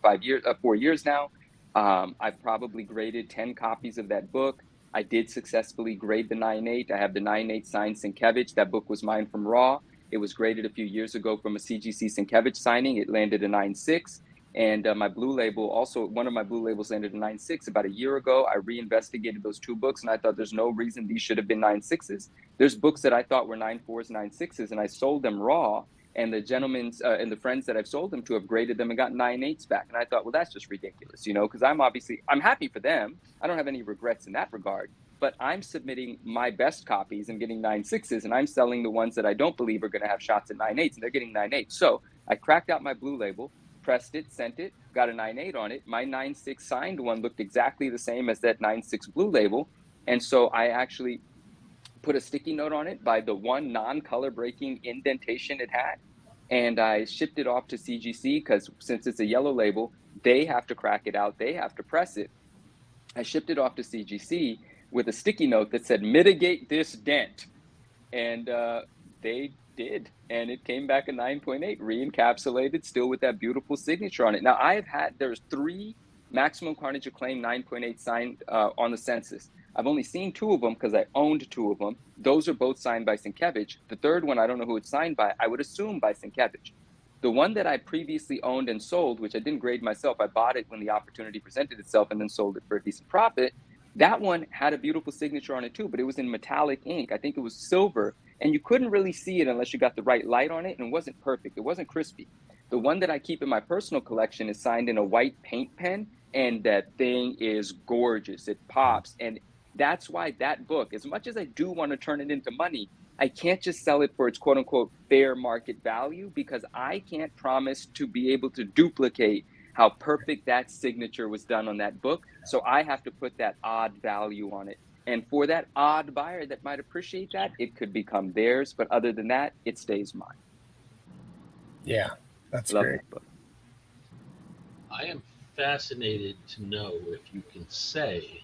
K: years now. I've probably graded 10 copies of that book. I did successfully grade the 9.8. I have the 9.8 signed Sienkiewicz. That book was mine from Raw. It was graded a few years ago from a CGC Sienkiewicz signing. It landed a 9.6. And my Blue Label, also one of my Blue Labels landed a 9.6 about a year ago. I reinvestigated those two books, and I thought there's no reason these should have been 9.6s. There's books that I thought were 9.4s, 9.6s, and I sold them raw. And the gentlemen and the friends that I've sold them to have graded them and got 9.8s back. And I thought, well, that's just ridiculous, you know, because I'm happy for them. I don't have any regrets in that regard. But I'm submitting my best copies and getting 9.6s, and I'm selling the ones that I don't believe are going to have shots at 9.8s, and they're getting 9.8s. So I cracked out my Blue Label, pressed it, sent it, got a 9.8 on it. My 9.6 signed one looked exactly the same as that 9.6 Blue Label. And so I actually put a sticky note on it by the one non-color breaking indentation it had. and I shipped it off to CGC because since it's a yellow label, they have to crack it out, they have to press it. I shipped it off to CGC with a sticky note that said, mitigate this dent. And they did. And it came back a 9.8, re-encapsulated, still with that beautiful signature on it. Now, there's 3 Maximum Carnage Acclaim 9.8 signed on the census. I've only seen 2 of them because I owned 2 of them. Those are both signed by Sienkiewicz. The third one, I don't know who it's signed by. I would assume by Sienkiewicz. The one that I previously owned and sold, which I didn't grade myself, I bought it when the opportunity presented itself and then sold it for a decent profit. That one had a beautiful signature on it too, but it was in metallic ink. I think it was silver, and you couldn't really see it unless you got the right light on it, and it wasn't perfect. It wasn't crispy. The one that I keep in my personal collection is signed in a white paint pen, and that thing is gorgeous. It pops, and that's why that book, as much as I do want to turn it into money, I can't just sell it for its quote unquote fair market value, because I can't promise to be able to duplicate how perfect that signature was done on that book. So I have to put that odd value on it. And for that odd buyer that might appreciate that, it could become theirs. But other than that, it stays mine.
A: Yeah, that's
K: Love
A: great.
K: that book.
F: I am fascinated to know if you can say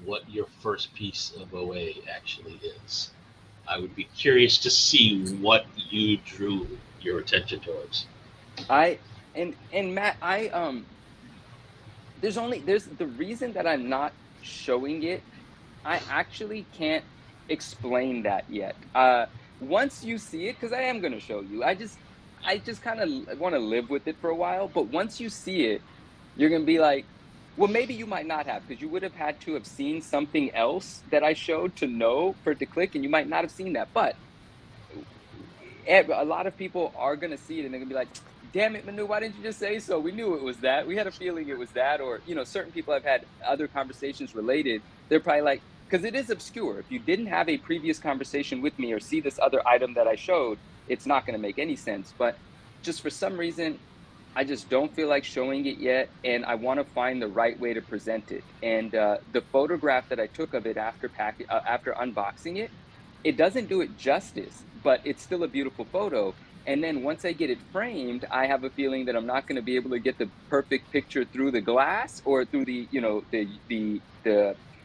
F: what your first piece of OA actually is. I would be curious to see what you drew your attention towards.
K: And Matt, there's the reason that I'm not showing it, I actually can't explain that yet. Once you see it, because I am going to show you, I just kind of want to live with it for a while. But once you see it, you're going to be like, well, maybe you might not have, because you would have had to have seen something else that I showed to know for it to click, and you might not have seen that. But a lot of people are going to see it, and they're going to be like, damn it, Manu, why didn't you just say so? We knew it was that. We had a feeling it was that. Or, certain people have had other conversations related. They're probably like, because it is obscure. If you didn't have a previous conversation with me or see this other item that I showed, it's not going to make any sense. But just for some reason, I just don't feel like showing it yet, and I want to find the right way to present it. And the photograph that I took of it after unboxing it, it doesn't do it justice, but it's still a beautiful photo. And then once I get it framed, I have a feeling that I'm not going to be able to get the perfect picture through the glass or through the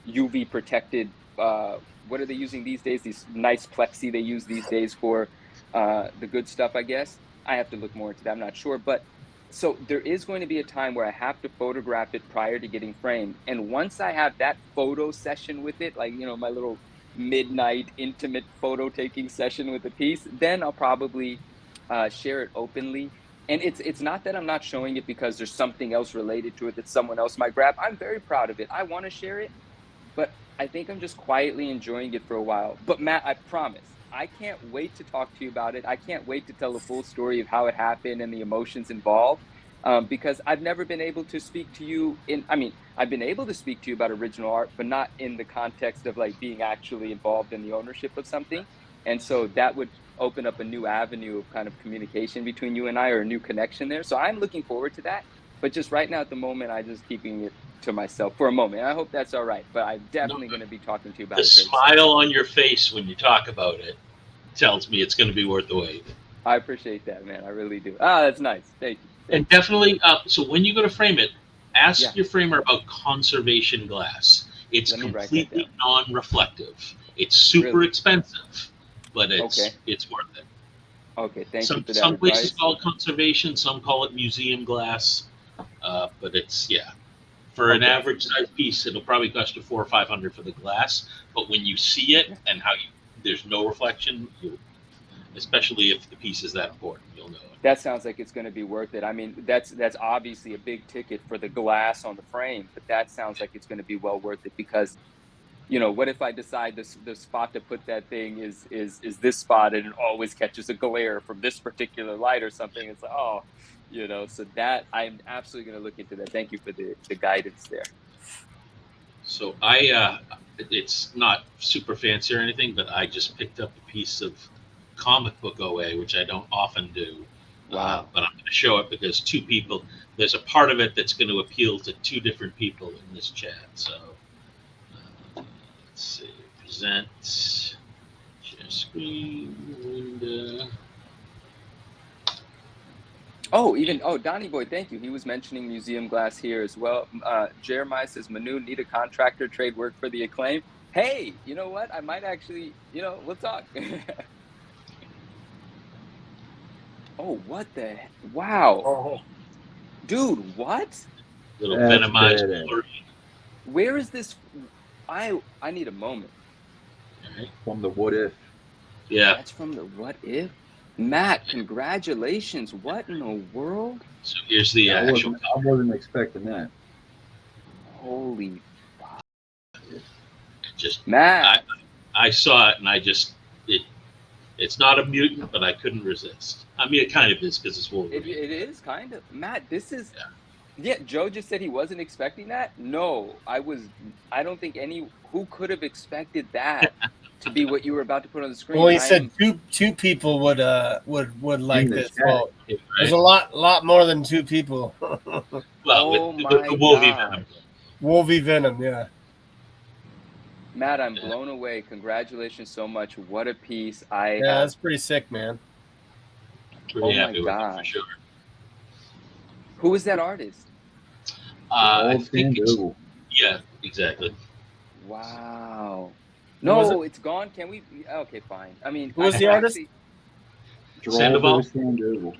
K: UV protected. What are they using these days? These nice plexi they use these days for the good stuff, I guess. I have to look more into that. I'm not sure, but. So there is going to be a time where I have to photograph it prior to getting framed. And once I have that photo session with it, like, my little midnight intimate photo taking session with the piece, then I'll probably share it openly. And it's not that I'm not showing it because there's something else related to it that someone else might grab. I'm very proud of it. I want to share it, but I think I'm just quietly enjoying it for a while. But Matt, I promise, I can't wait to talk to you about it. I can't wait to tell the full story of how it happened and the emotions involved, because I've never been able to speak to you I've been able to speak to you about original art, but not in the context of like being actually involved in the ownership of something. And so that would open up a new avenue of kind of communication between you and I, or a new connection there. So I'm looking forward to that. But just right now at the moment, I'm just keeping it to myself for a moment. I hope that's all right. But I'm definitely going to be talking to you about it.
F: The smile on your face when you talk about it tells me it's going to be worth the wait.
K: I appreciate that, man. I really do. That's nice. Thank you.
F: And definitely, so when you go to frame it, ask your framer about conservation glass. It's completely non-reflective. It's super expensive, but it's worth it.
K: Okay, thank you for that.
F: Some places call it conservation, some call it museum glass, but it's for an average size piece, it'll probably cost you $400 or $500 for the glass. But when you see it and how there's no reflection, especially if the piece is that important, you'll know it.
K: That sounds like it's going to be worth it. I mean, that's obviously a big ticket for the glass on the frame, but that sounds like it's going to be well worth it, because what if I decide the spot to put that thing is this spot, and it always catches a glare from this particular light or something? It's like, so that I'm absolutely going to look into that. Thank you for the guidance there.
F: So it's not super fancy or anything, but I just picked up a piece of comic book OA, which I don't often do.
K: Wow.
F: But I'm going to show it because there's a part of it that's going to appeal to 2 different people in this chat. So let's see, present, share screen, and
K: Donnie Boy, thank you. He was mentioning museum glass here as well. Jeremiah says, Manu, need a contractor, trade work for the Acclaim. Hey, you know what? I might actually, we'll talk. Oh, what the? Wow.
A: Oh,
K: Dude, what?
F: Little
I: That's
F: venomized
I: badass.
F: Wolverine.
K: Where is this? I need a moment.
I: From the What If.
F: Yeah.
K: That's from the What If? Matt, congratulations. What in the world?
F: So here's the
I: I
F: actual.
I: wasn't expecting that.
K: Holy
F: Just
K: Matt.
F: I saw it and it's not a mutant, but I couldn't resist. I mean, it kind of is because it's Wolverine.
K: It is kind of. Matt, this is. Yeah, Joe just said he wasn't expecting that. No, I don't think who could have expected that to be what you were about to put on the screen.
A: well, he said two people would like
I: In the
A: this.
I: chat.
A: Well,
F: Right?
A: there's a lot more than two people.
F: Well,
K: Oh
F: with
K: my
F: the Wolverine
K: God.
F: Venom.
A: Wolvie Venom, yeah.
K: Matt, I'm blown away. Congratulations so much. What a piece.
A: Yeah, that's pretty sick, man.
F: Pretty
K: Oh my
F: happy with it for
K: gosh.
F: sure.
K: Who is that artist?
F: I
I: Old
F: think
I: Stan
F: it's,
I: Vogel.
F: yeah, exactly.
K: Wow.
A: Who was
K: No, it's gone. Can we? Okay, fine. I mean,
A: Who was the artist?
F: Sandoval?
I: Stan Vogel.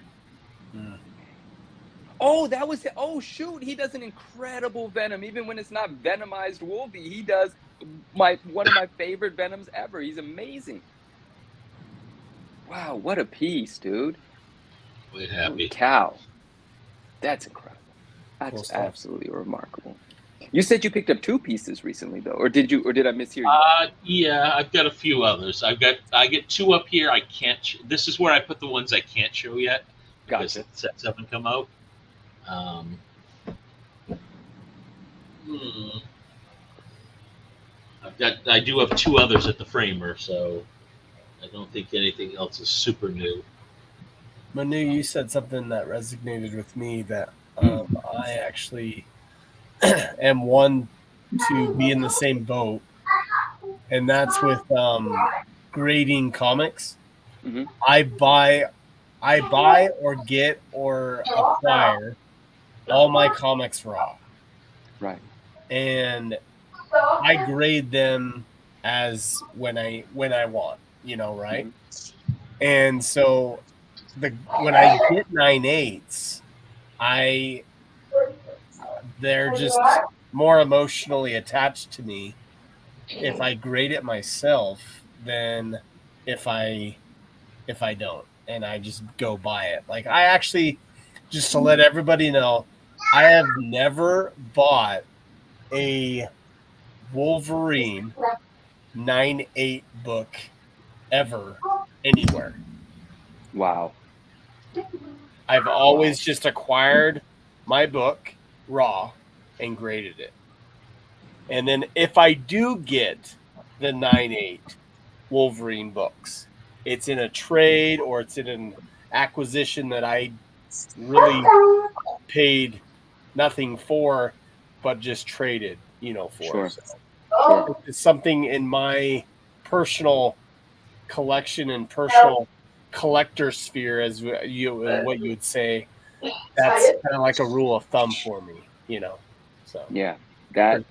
K: Oh, that was. Oh, shoot! He does an incredible Venom. Even when it's not venomized Wolvie, he does one of my favorite Venoms ever. He's amazing. Wow, what a piece, dude!
F: We're
K: Holy
F: happy.
K: cow, that's incredible.
A: Cool
K: That's
A: stuff.
K: absolutely remarkable. You said you picked up 2 pieces recently, though, or did you? Or did I mishear you?
F: Yeah, I've got a few others. I get 2 up here. I can't. This is where I put the ones I can't show yet because
K: Gotcha.
F: the sets haven't come out. I do have 2 others at the framer, so I don't think anything else is super new.
A: Manu, you said something that resonated with me that I actually am one to be in the same boat, and that's with grading comics.
K: Mhm.
A: I buy or get or acquire all my comics raw,
K: Right.
A: and I grade them as when I want, right? And so when I get 9/8s, they're just more emotionally attached to me if I grade it myself than if I don't, and I just go buy it. Like, I actually, just to let everybody know, I have never bought a Wolverine 9/8 book ever anywhere.
K: Wow.
A: I've always just acquired my book raw and graded it. And then if I do get the 9/8 Wolverine books, it's in a trade or it's in an acquisition that I really paid nothing for, but just traded, for.
K: Sure.
A: So it's something in my personal collection and personal collector sphere, as what you would say. That's kind of like a rule of thumb for me, So
K: Yeah, that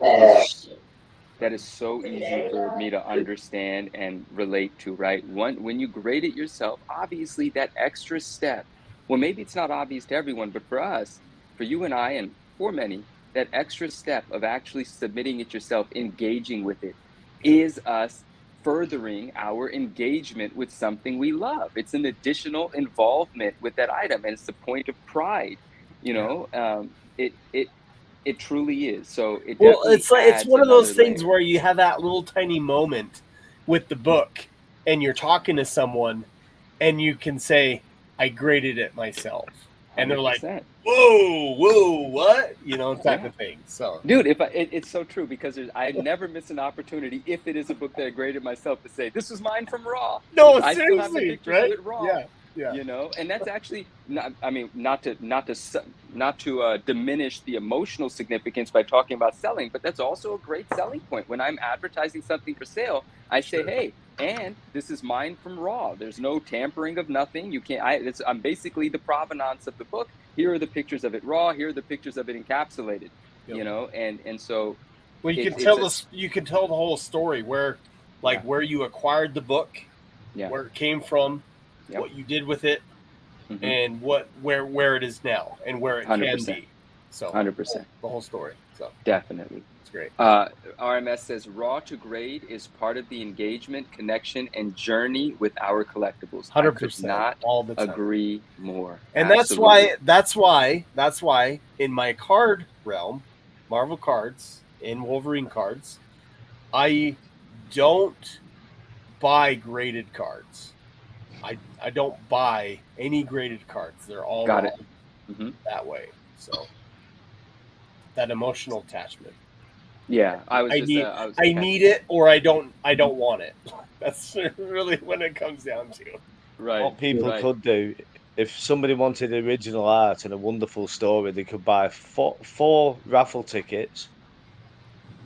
K: is so easy for me to understand and relate to, right? When you grade it yourself, obviously that extra step, well, maybe it's not obvious to everyone, but for us, for you and I, and for many, that extra step of actually submitting it yourself, engaging with it, is us furthering our engagement with something we love. It's an additional involvement with that item, and it's the point of pride. It truly is. So it
A: it's one of those things where you have that little tiny moment with the book, and you're talking to someone, and you can say, "I graded it myself," and they're like,
K: 100%.
A: "Whoa, what?" Type of thing. So,
K: Dude, it's so true, because I never miss an opportunity, if it is a book that I graded myself, to say, "This was mine from Raw."
A: No,
K: I still have the
A: seriously,
K: pictures
A: right?
K: of it raw.
A: Yeah. Yeah.
K: You know, and that's actually not. I mean, not to diminish the emotional significance by talking about selling, but that's also a great selling point. When I'm advertising something for sale, I say, "Hey, and this is mine from Raw. There's no tampering of nothing. You can't. I'm basically the provenance of the book. Here are the pictures of it raw. Here are the pictures of it encapsulated.
A: Yep.
K: You know, and so
A: Well, you
K: It-
A: can tell
K: it's a-
A: this. You can tell the whole story where, like,
K: Yeah.
A: where you acquired the book,
K: yeah,
A: where it came from,
K: Yep.
A: what you did with it,
K: Mhm.
A: and where it is now, and where it
K: 100%.
A: can be. So
K: 100%.
A: the whole story. So
K: Definitely.
A: it's great.
K: RMS says raw to grade is part of the engagement, connection, and journey with our collectibles. I could
A: 100%
K: not
A: all the time.
K: agree more.
A: And
K: Absolutely.
A: that's why in my card realm, Marvel cards and Wolverine cards, I don't buy graded cards. I don't buy any graded cards. They're all
K: Got it. Mhm.
A: that way. So that emotional attachment.
K: Yeah, I
A: need it or I don't want it. That's really what it comes down to.
K: Right.
D: What people
K: right.
D: could do, if somebody wanted original art and a wonderful story, they could buy four raffle tickets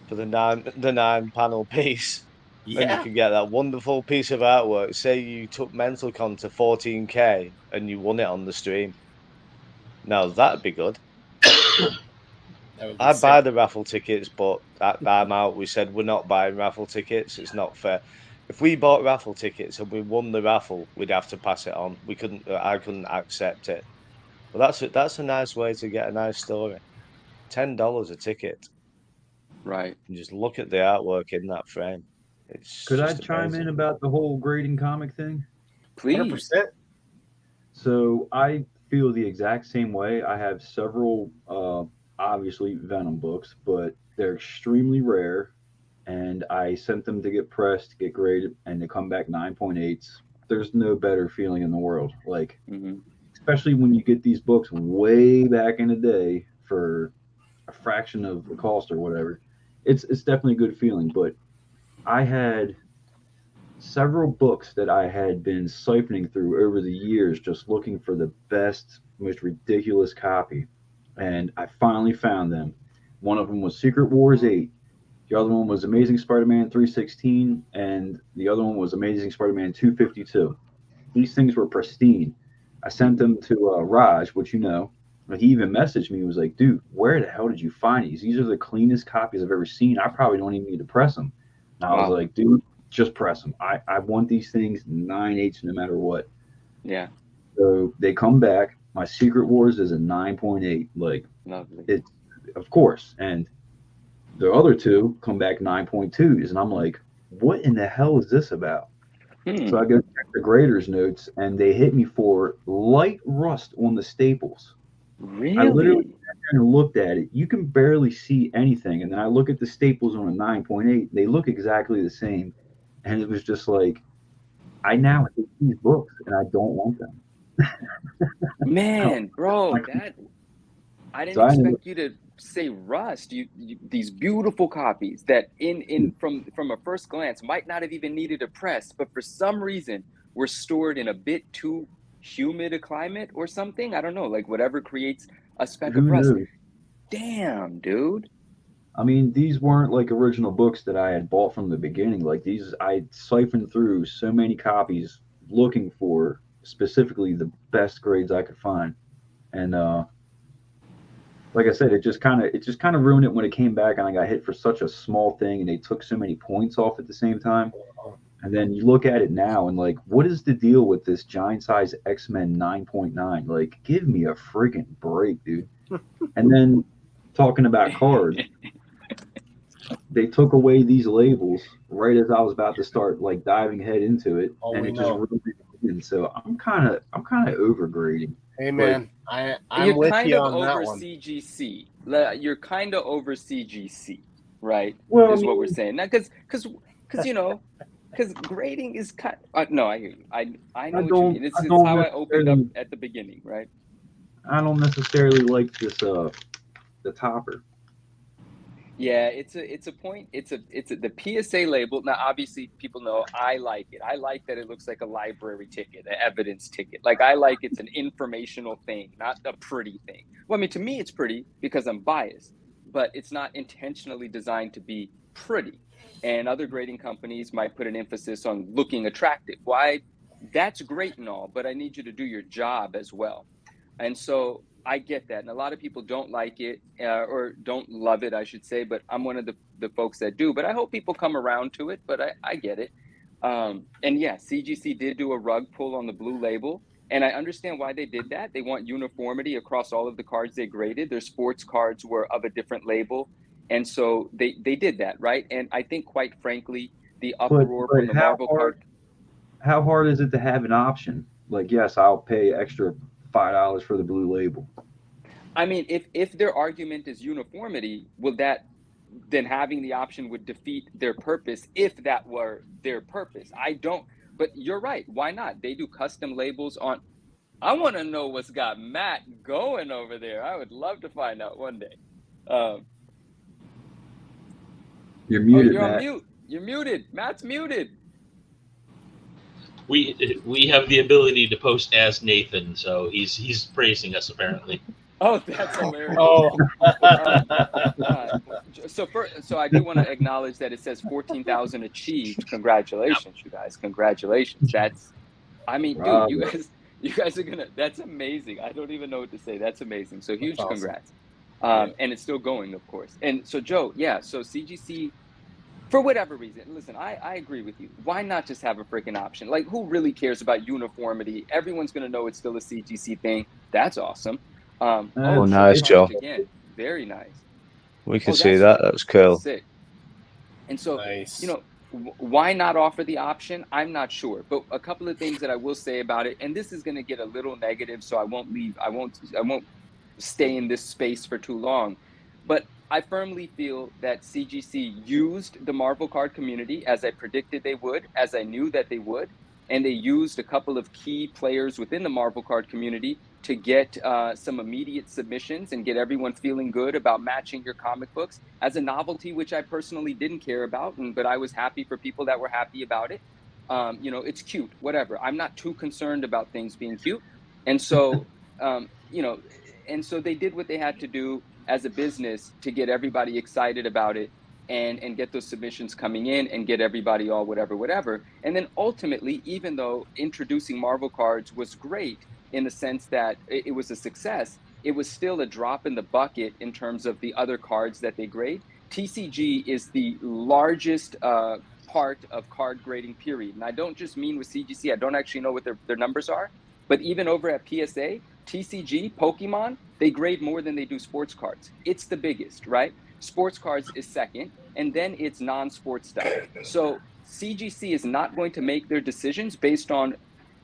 D: for the nine panel piece. And you
A: Yeah.
D: could get that wonderful piece of artwork. Say you took MentalCon to 14K and you won it on the stream. Now that'd be good.
A: That would be
D: I'd
A: sick.
D: buy the raffle tickets, but at that amount, we said we're not buying raffle tickets. It's not fair. If we bought raffle tickets and we won the raffle, we'd have to pass it on. We couldn't. I couldn't accept it. But that's a nice way to get a nice story. $10 a ticket.
K: Right.
D: And just look at the artwork in that frame. It's
I: Could I
D: just
I: chime
D: amazing.
I: in about the whole grading comic thing?
K: Please.
A: 100%.
I: So I feel the exact same way. I have several, obviously Venom books, but they're extremely rare, and I sent them to get pressed, get graded, and they come back 9.8s. There's no better feeling in the world. Like,
K: Mhm.
I: especially when you get these books way back in the day for a fraction of the cost or whatever. It's definitely a good feeling. But I had several books that I had been siphoning through over the years, just looking for the best, most ridiculous copy. And I finally found them. One of them was Secret Wars 8. The other one was Amazing Spider-Man 316. And the other one was Amazing Spider-Man 252. These things were pristine. I sent them to Raj, which you know. He even messaged me. He was like, dude, where the hell did you find these? These are the cleanest copies I've ever seen. I probably don't even need to press them. And I was
K: Wow.
I: like, dude, just press them. I want these things 9/8 no matter what.
K: Yeah.
I: So they come back. My Secret Wars is a 9.8. Like,
K: Lovely.
I: it's, of course. And the other two come back 9.2s. And I'm like, what in the hell is this about? So I go check the grader's notes, and they hit me for light rust on the staples.
K: Really?
I: I literally sat there and looked at it. You can barely see anything. And then I look at the staples on a 9.8. They look exactly the same. And it was just like, I now hate these books, and I don't want them.
K: Man, bro, that I didn't
I: So I ended
K: expect you to say rust. You these beautiful copies that in from a first glance might not have even needed a press, but for some reason were stored in a bit too humid a climate or something. I don't know, like whatever creates a speck
I: Who
K: of rust.
I: knows?
K: Damn, dude.
I: I mean, these weren't like original books that I had bought from the beginning. Like these, I siphoned through so many copies looking for specifically the best grades I could find. And like I said, it just kind of ruined it when it came back, and I got hit for such a small thing, and they took so many points off at the same time. And then you look at it now, and like, what is the deal with this giant size X-Men 9.9? Like, give me a freaking break, dude. And then talking about cards, they took away these labels right as I was about to start like diving head into it,
A: Oh,
I: and
A: we
I: it just
A: know.
I: ruined it. And so I'm kind of overgrading.
A: Hey man, I'm
K: You're
A: with
K: kind
A: you
K: of
A: on that
K: over
A: one.
K: CGC. You're kind of over CGC, right?
I: Well,
K: is
I: I
K: what we're
I: mean-
K: saying. Now, because you know, because grading is kind. No, I hear you. I know
I: I
K: what you
I: don't-
K: mean. It's
I: I don't
K: how I opened up
I: necessarily-
K: at the beginning, right?
I: I don't necessarily like this the topper.
K: Yeah, it's a point. The PSA label. Now, obviously, people know I like it. I like that it looks like a library ticket, an evidence ticket. Like I like it's an informational thing, not a pretty thing. Well, I mean, to me, it's pretty because I'm biased, but it's not intentionally designed to be pretty. And other grading companies might put an emphasis on looking attractive. Why? That's great and all, but I need you to do your job as well. And so I get that. And a lot of people don't like it or don't love it, I should say. But I'm one of the folks that do. But I hope people come around to it. But I get it. And yeah, CGC did do a rug pull on the blue label. And I understand why they did that. They want uniformity across all of the cards they graded. Their sports cards were of a different label. And so they did that, right? And I think, quite frankly, the uproar from the Marvel card.
I: How hard is it to have an option? Like, yes, I'll pay extra $5 for the blue label.
K: I mean, if their argument is uniformity, then having the option would defeat their purpose if that were their purpose. But you're right. Why not? They do custom labels on. I want to know what's got Matt going over there. I would love to find out one day.
I: You're muted,
K: you're
I: Matt.
K: on mute. You're muted. Matt's muted.
F: We have the ability to post as Nathan, so he's praising us apparently.
K: Oh, that's hilarious.
A: Oh.
K: So I do want to acknowledge that it says 14,000 achieved. Congratulations, you guys. Congratulations. Dude, you guys are gonna. That's amazing. I don't even know what to say. That's amazing. So huge
A: Awesome.
K: congrats. And it's still going, of course. And so Joe, yeah. So CGC. For whatever reason, listen, I agree with you. Why not just have a freaking option? Like, who really cares about uniformity? Everyone's going to know it's still a CGC thing. That's awesome.
D: Nice, Joe.
K: Again, very nice.
D: We can see that. That was cool.
K: Sick. And so,
A: Nice.
K: why not offer the option? I'm not sure. But a couple of things that I will say about it, and this is going to get a little negative, so I won't stay in this space for too long. But I firmly feel that CGC used the Marvel card community as I predicted they would, as I knew that they would, and they used a couple of key players within the Marvel card community to get some immediate submissions and get everyone feeling good about matching your comic books as a novelty, which I personally didn't care about, but I was happy for people that were happy about it. It's cute, whatever. I'm not too concerned about things being cute. And so, and so they did what they had to do as a business to get everybody excited about it and get those submissions coming in and get everybody all whatever. And then ultimately, even though introducing Marvel cards was great in the sense that it was a success, it was still a drop in the bucket in terms of the other cards that they grade. TCG is the largest part of card grading, period. And I don't just mean with CGC, I don't actually know what their numbers are, but even over at PSA, TCG, Pokemon, they grade more than they do sports cards. It's the biggest, right? Sports cards is second, and then it's non-sports stuff. So CGC is not going to make their decisions based on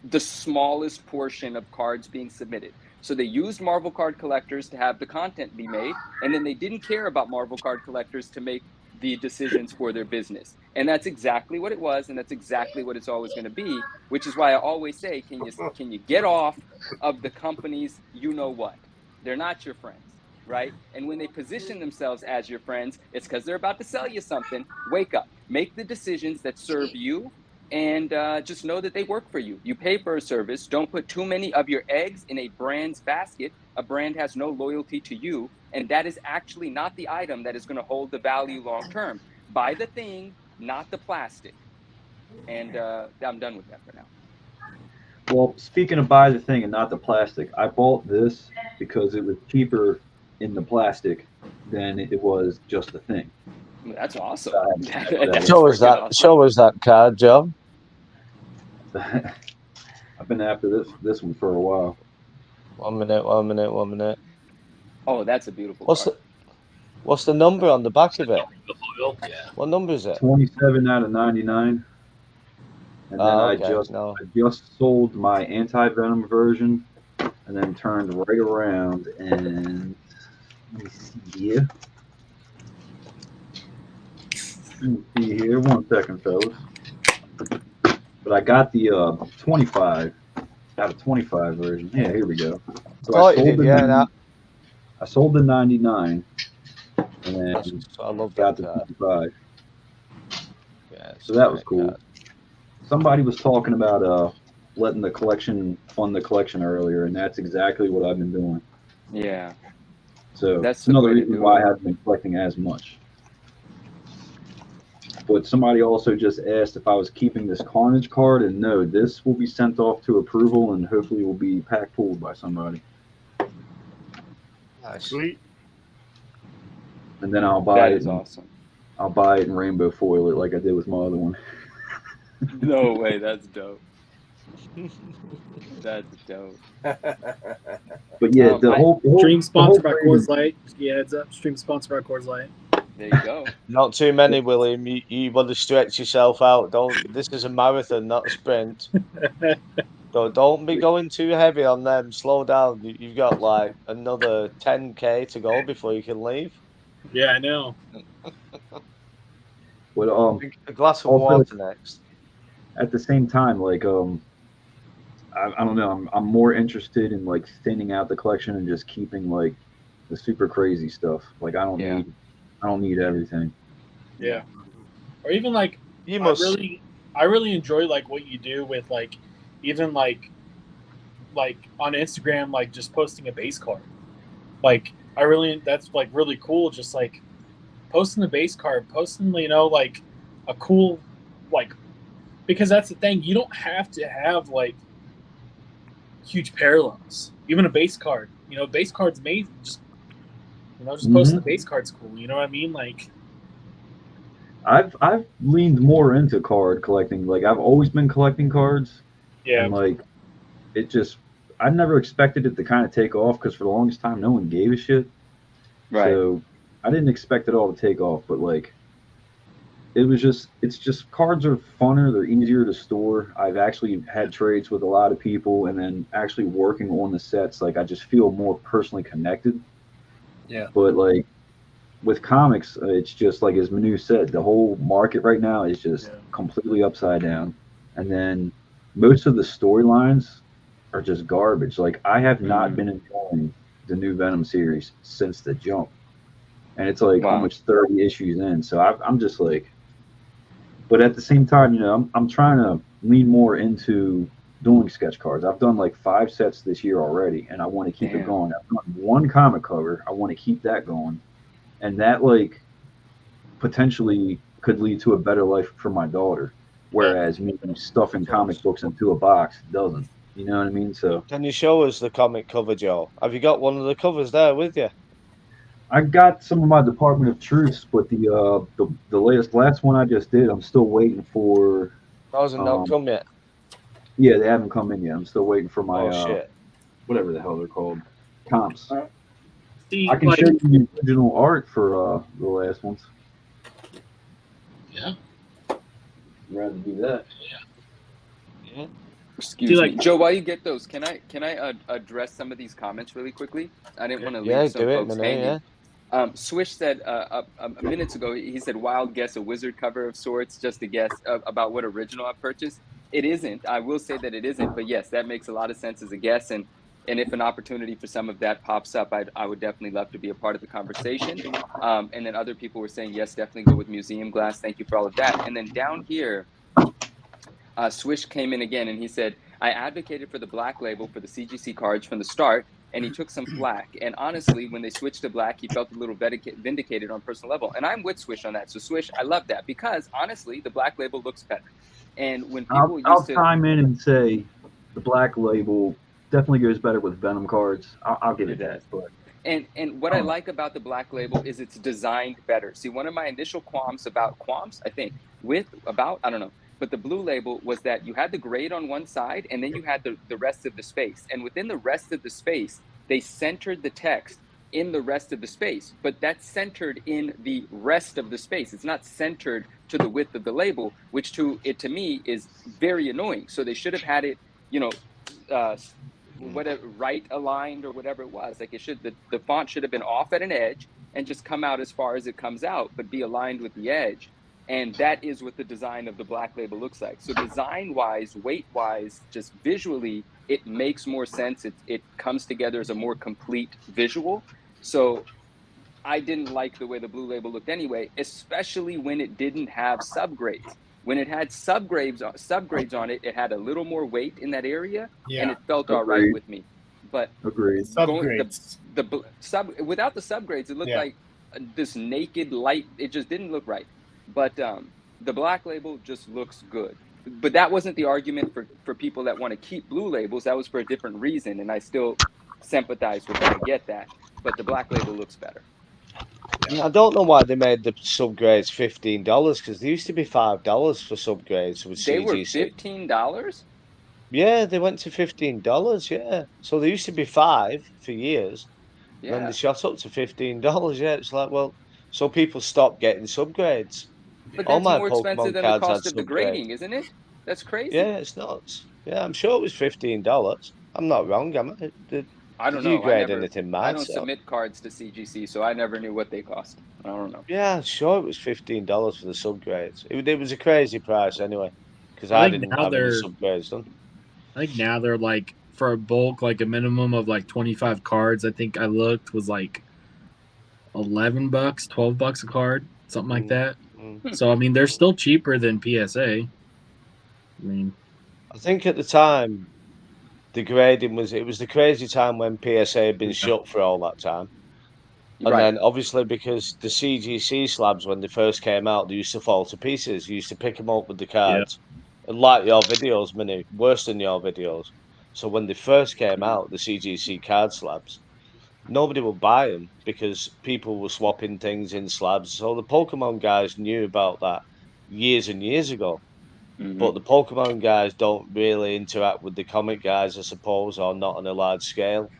K: the smallest portion of cards being submitted. So they used Marvel card collectors to have the content be made, and then they didn't care about Marvel card collectors to make the decisions for their business. And that's exactly what it was, and that's exactly what it's always going to be, which is why I always say, can you get off of the companies you know what? They're not your friends, right? And when they position themselves as your friends, it's because they're about to sell you something. Wake up. Make the decisions that serve you, and just know that they work for you. You pay for a service. Don't put too many of your eggs in a brand's basket. A brand has no loyalty to you, and that is actually not the item that is going to hold the value long term. Buy the thing, not the plastic. And I'm done with that for now.
I: Well, speaking of buy the thing and not the plastic, I bought this because it was cheaper in the plastic than it was just the thing.
K: That's awesome.
D: Show us that card, Joe.
I: I've been after this one for a while.
D: 1 minute.
K: Oh, that's a beautiful card.
D: What's the number on the back of it?
F: Yeah.
D: What number is it?
I: 27 out of 99. And then I just sold my anti-venom version and then turned right around and let me see here. Let me see here. 1 second, fellas. But I got the 25 out of 25 version. Yeah, here we go. So I sold the 99, and and
D: I love
I: got
D: that
I: the
D: card.
I: 55.
D: Yeah, it's
I: So
D: a
I: that
D: great
I: was cool.
D: card.
I: Somebody was talking about letting the collection fund the collection earlier, and that's exactly what I've been doing.
K: Yeah,
I: So
K: that's
I: it's
K: the
I: another
K: way to
I: reason
K: do
I: why I
K: it.
I: haven't been collecting as much. But somebody also just asked if I was keeping this Carnage card, and no, this will be sent off to approval and hopefully will be pack pulled by somebody.
D: Nice.
A: Sweet.
I: And then I'll buy
K: That
I: it.
K: is
I: and
K: awesome.
I: I'll buy it and rainbow foil it like I did with my other one.
K: No way, that's dope. That's dope.
I: But yeah, the
K: I-
I: whole
G: Stream sponsored by
I: thing
G: Coors
I: is-
G: Light. Yeah, heads up. Stream sponsored by Coors Light.
K: There you go.
D: Not too many, William. You want to stretch yourself out. Don't. This is a marathon, not a sprint. So don't be going too heavy on them. Slow down. You've got like another 10K to go before you can leave.
G: Yeah, I know.
I: But
D: A glass of
I: Also-
D: water next.
I: at the same time, like I don't know, I'm more interested in like thinning out the collection and just keeping like the super crazy stuff. Like I don't need everything.
G: Yeah. Or even like
D: You must.
G: I really enjoy like what you do with like even like on Instagram, like just posting a base card. Like that's like really cool. Just like posting the base card, posting, like a cool, like, because that's the thing. You don't have to have like huge parallels. Even a base card, base card's amazing. Just posting the base card's cool. You know what I mean? Like,
I: I've leaned more into card collecting. Like I've always been collecting cards.
G: yeah.
I: And like it just, I never expected it to kind of take off because for the longest time no one gave a shit.
K: Right.
I: So I didn't expect it all to take off, but like it's just cards are funner, they're easier to store. I've actually had trades with a lot of people, and then actually working on the sets, like I just feel more personally connected.
A: Yeah.
I: But like with comics, it's just like as Manu said, the whole market right now is just completely upside down. And then most of the storylines are just garbage. Like I have not been enjoying the new Venom series since the jump. And it's like almost 30 issues in. So I'm just like, but at the same time, I'm trying to lean more into doing sketch cards. I've done like 5 sets this year already, and I want to keep it going. I've done 1 comic cover. I want to keep that going. And that like potentially could lead to a better life for my daughter. Whereas me stuffing comic books into a box doesn't. You know what I mean? So
D: Can you show us the comic cover, Joe? Have you got one of the covers there with you?
I: I got some of my Department of Truths, but the last one I just did, I'm still waiting for.
D: Those have not come yet.
I: Yeah, they haven't come in yet. I'm still waiting for my
D: shit.
I: whatever the hell they're called, comps.
G: See,
I: I can
G: like,
I: show you the original art for the last ones.
F: Yeah.
I: I'd rather do that.
D: Yeah.
K: Excuse me, Joe. While you get those, can I address some of these comments really quickly? I didn't want to leave some folks hanging. Swish said a minutes ago. He said, "Wild guess, a wizard cover of sorts, just a guess about what original I purchased." It isn't. I will say that it isn't. But yes, that makes a lot of sense as a guess. And if an opportunity for some of that pops up, I would definitely love to be a part of the conversation. And then other people were saying, yes, definitely go with museum glass. Thank you for all of that. And then down here, Swish came in again and he said, I advocated for the black label for the CGC cards from the start, and he took some flack. And honestly, when they switched to black, he felt a little vindicated on a personal level. And I'm with Swish on that. So Swish, I love that because honestly, the black label looks better. And when people
I: I'll chime in and say the black label definitely goes better with Venom cards. I'll give it that. But
K: And what I like about the black label is it's designed better. See, one of my initial qualms, I think, I don't know, but the blue label was that you had the grade on one side and then you had the rest of the space. And within the rest of the space, they centered the text in the rest of the space, but that's centered in the rest of the space. It's not centered to the width of the label, which to me is very annoying. So they should have had it, whatever, right aligned or whatever it was. Like the font should have been off at an edge and just come out as far as it comes out, but be aligned with the edge. And that is what the design of the black label looks like. So design-wise, weight-wise, just visually, it makes more sense. It comes together as a more complete visual. So I didn't like the way the Blue Label looked anyway, especially when it didn't have subgrades. When it had subgrades on it, it had a little more weight in that area, and it felt all right
I: Agreed.
K: with me. But
I: Agreed.
A: Subgrades.
K: without the subgrades, it looked like this naked light. It just didn't look right. But the Black Label just looks good. But that wasn't the argument for people that want to keep Blue Labels. That was for a different reason, and I still sympathize with that. I get that. But the Black Label looks better.
D: I don't know why they made the subgrades $15 because they used to be $5 for subgrades with
K: They
D: CGC.
K: were $15?
D: Yeah, they went to $15. Yeah, so they used to be $5 for years.
K: Yeah.
D: Then they shot up to $15. Yeah, it's like, well, so people stopped getting subgrades.
K: But
D: All
K: that's
D: my
K: more
D: Pokemon
K: expensive than the
D: cards
K: cost
D: had
K: of the
D: subgrades.
K: grading, isn't it? That's crazy.
D: Yeah, it's nuts. Yeah, I'm sure it was $15. I'm not wrong, am I?
K: I don't
D: Did you
K: know.
D: grade anything,
K: I
D: Matt?
K: don't submit cards to CGC, so I never knew what they cost. I don't know.
D: Yeah, I'm sure it was $15 for the subgrades. It was a crazy price anyway, because
G: I
D: I
G: think
D: didn't
G: now
D: have any
G: they're-
D: subgrades done.
G: I think now they're like for a bulk, like a minimum of like 25 cards. I think I looked was like $11, $12 a card, something like that. So I mean, they're still cheaper than PSA. I mean,
D: I think at the time, the grading was the crazy time when PSA had been shut for all that time. And then obviously because the CGC slabs, when they first came out, they used to fall to pieces. You used to pick them up with the cards. And like your videos, Mini, worse than your videos. So when they first came out, the CGC card slabs, nobody would buy them because people were swapping things in slabs. So the Pokemon guys knew about that years and years ago. But the Pokemon guys don't really interact with the comic guys, I suppose, or not on a large scale.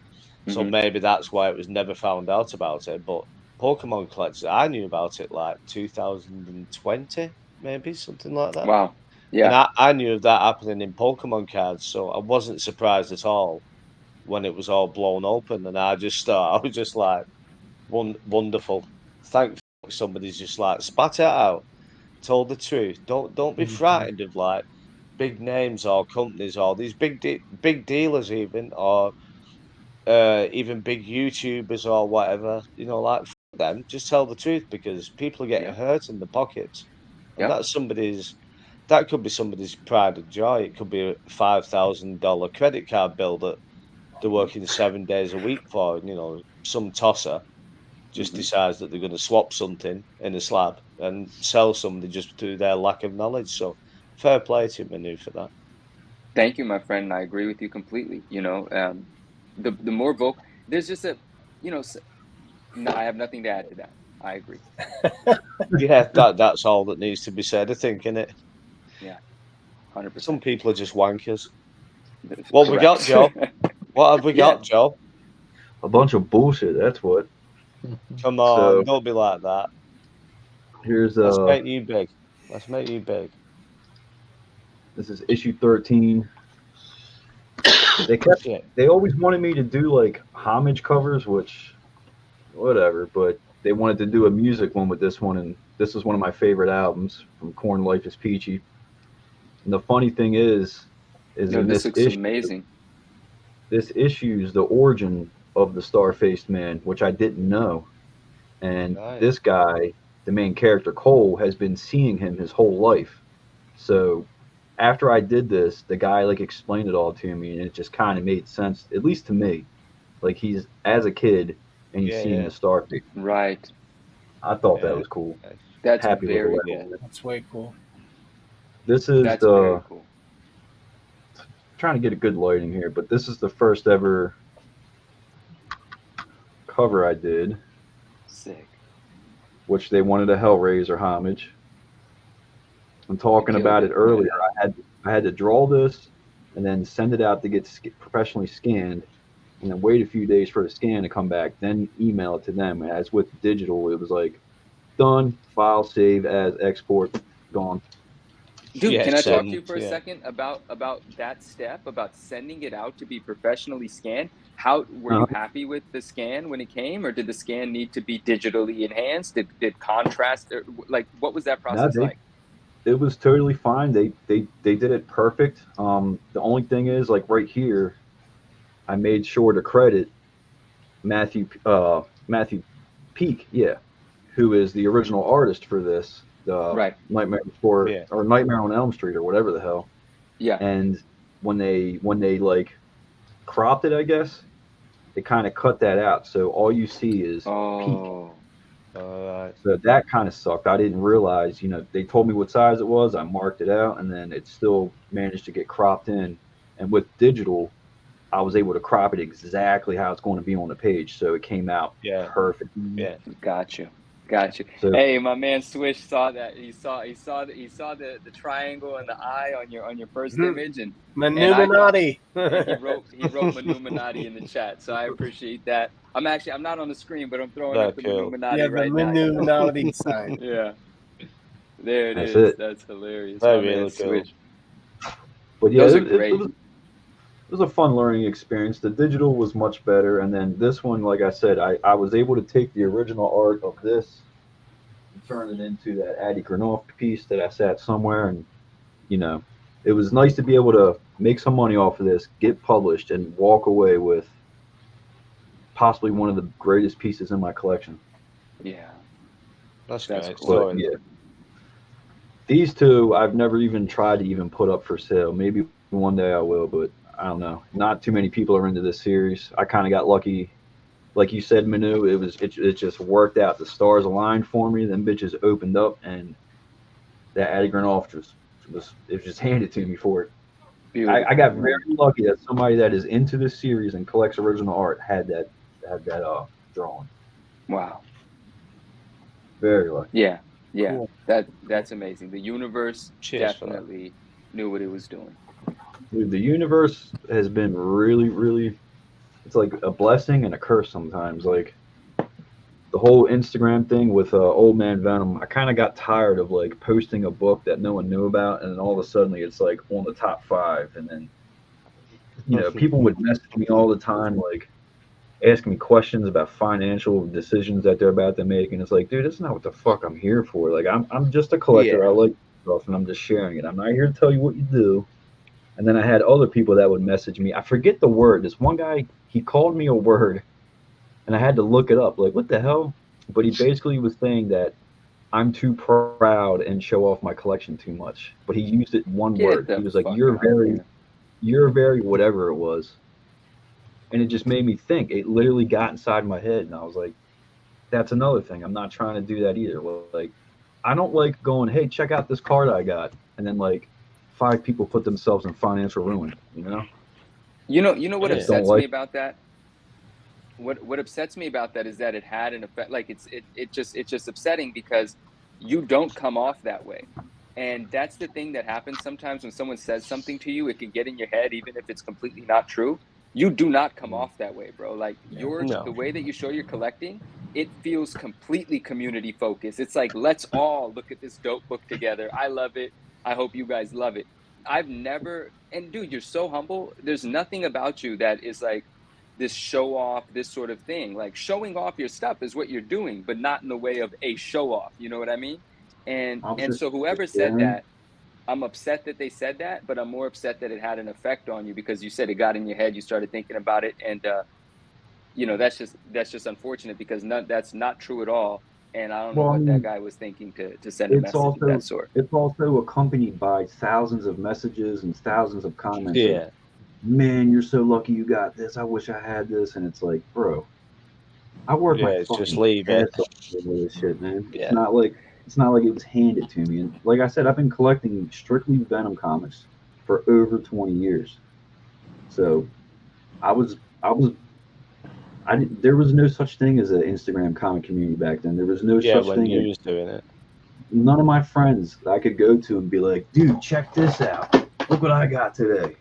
D: So maybe that's why it was never found out about it. But Pokemon collectors, I knew about it like 2020, maybe something like that.
K: Wow. Yeah.
D: And I knew of that happening in Pokemon cards, so I wasn't surprised at all when it was all blown open. And I just thought, I was just like, wonderful. Thank somebody's just like spat it out, told the truth. Don't be frightened of like big names or companies or these big dealers even, or even big YouTubers or whatever. You know, like them. Just tell the truth because people are getting hurt in the pockets. And that could be somebody's pride and joy. It could be a $5,000 credit card bill that they're working 7 days a week for. And, you know, some tosser just decides that they're going to swap something in a slab and sell somebody just through their lack of knowledge. So fair play to Manu for that.
K: Thank you, my friend. I agree with you completely. You know, the more vocal, there's just a, you know, no, I have nothing to add to that. I agree.
D: Yeah, that's all that needs to be said, I think, innit?
K: Yeah, 100%.
D: Some people are just wankers. What we got, Joe? What have we got, Joe?
I: A bunch of bullshit. That's what.
D: Come on, don't be like that.
I: Here's
D: Let's make you big. Let's make you big.
I: This is issue 13. They always wanted me to do like homage covers, which whatever, but they wanted to do a music one with this one, and this is one of my favorite albums from Korn, Life is Peachy. And the funny thing is in
K: this
I: this
K: looks
I: issue,
K: amazing.
I: This issue is the origin of the Star-Faced Man, which I didn't know. And this guy, the main character Cole, has been seeing him his whole life. So after I did this, the guy like explained it all to me, and it just kind of made sense, at least to me. Like he's as a kid, and he's seeing the Star-Faced.
K: Right.
I: I thought that was cool.
K: That's
I: Happy
K: very
I: little
K: cool.
A: That's way cool.
I: This is
K: That's very cool.
I: Trying to get a good lighting here, but this is the first ever cover I did.
K: Sick.
I: Which they wanted a Hellraiser homage. I'm talking about it earlier. I had to draw this and then send it out to get professionally scanned, and then wait a few days for the scan to come back, then email it to them. As with digital, it was like done, file, save as, export, gone.
K: Dude, can I talk to you for a second about that step, about sending it out to be professionally scanned? How were you happy with the scan when it came, or did the scan need to be digitally enhanced? Did contrast, like what was that process like?
I: It was totally fine. They did it perfect. The only thing is, like right here, I made sure to credit Matthew Peak, yeah, who is the original artist for this, the
K: Right.
I: Nightmare Before
D: Yeah.
I: or Nightmare on Elm Street or whatever the hell.
K: Yeah.
I: And when they like cropped it, I guess they kind of cut that out, so all you see is Peak.
K: Oh.
D: All right.
I: So that kind of sucked. I didn't realize, they told me what size it was. I marked it out, and then it still managed to get cropped in. And with digital, I was able to crop it exactly how it's going to be on the page, so it came out perfect.
D: Yeah.
K: Got you.
I: So,
K: Hey, my man Swish saw that. He saw the triangle and the eye on your first image, and
A: Manuminati.
K: he wrote Manuminati in the chat. So I appreciate that. I'm not on the screen, but I'm throwing up the Manuminati right now.
A: Yeah, the Manuminati sign.
K: Yeah. There it
I: That's
K: is.
I: it.
K: That's hilarious.
D: That
K: My man
D: really cool.
K: Switch.
I: but yeah,
K: Those are
I: it
K: great.
I: was a fun learning experience. The digital was much better, and then this one, like I said, I was able to take the original art of this and turn it into that Addy Granoff piece that I sat somewhere, and it was nice to be able to make some money off of this, get published, and walk away with possibly one of the greatest pieces in my collection.
K: Yeah.
D: That's
K: That's
D: great.
K: cool.
I: But, yeah, these two I've never even tried to even put up for sale. Maybe one day I will, but I don't know. Not too many people are into this series. I kind of got lucky, like you said, Manu. It just worked out. The stars aligned for me. Them bitches opened up, and that Addy Granoff was just handed to me for it.
K: Beautiful.
I: I got very lucky that somebody that is into this series and collects original art had that drawing.
K: Wow.
I: Very lucky.
K: Yeah.
A: Cool.
K: That's amazing. The universe
D: Cheers for that.
K: definitely knew what it was doing.
I: Dude, the universe has been really, really, it's like a blessing and a curse sometimes. Like the whole Instagram thing with Old Man Venom, I kind of got tired of like posting a book that no one knew about, and then all of a sudden it's like on the top 5, and then people would message me all the time, like asking me questions about financial decisions that they're about to make, and it's like, dude, that's not what the fuck I'm here for. Like I'm just a collector.
D: Yeah.
I: I like stuff, and I'm just sharing it. I'm not here to tell you what you do. And then I had other people that would message me. I forget the word. This one guy, he called me a word, and I had to look it up. Like, what the hell? But he basically was saying that I'm too proud and show off my collection too much. But he used it one
K: Get
I: word.
K: the
I: He was like,
K: fuck
I: you're
K: out of here.
I: very whatever it was. And it just made me think. It literally got inside my head, and I was like, that's another thing. I'm not trying to do that either. Like, I don't like going, hey, check out this card I got, and then like 5 people put themselves in financial ruin.
K: You know what
D: Yeah.
K: upsets
I: Don't like-
K: me about that? What upsets me about that is that it had an effect. Like it's just upsetting because you don't come off that way, and that's the thing that happens sometimes when someone says something to you. It can get in your head, even if it's completely not true. You do not come off that way, bro. Like
D: No.
K: the way that you show you're collecting, it feels completely community focused. It's like, let's all look at this dope book together. I love it. I hope you guys love it. I've never, and dude, you're so humble. There's nothing about you that is like this show off, this sort of thing. Like showing off your stuff is what you're doing, but not in the way of a show off. You know what I mean? And so whoever said that, I'm upset that they said that, but I'm more upset that it had an effect on you because you said it got in your head. You started thinking about it, and that's just unfortunate because that's not true at all. And I don't know what that guy was thinking to send a message of that sort.
I: It's also accompanied by thousands of messages and thousands of comments.
D: Yeah.
I: Man, you're so lucky you got this. I wish I had this. And it's like, bro, I work my
D: It's just
I: fucking
D: leave it.
I: ass off over this shit, man.
D: Yeah.
I: It's not like it was handed to me. And like I said, I've been collecting strictly Venom comics for over 20 years. So there was no such thing as an Instagram comic community back then. There was no such
D: when
I: thing.
D: you was doing it.
I: None of my friends I could go to and be like, dude, check this out. Look what I got today.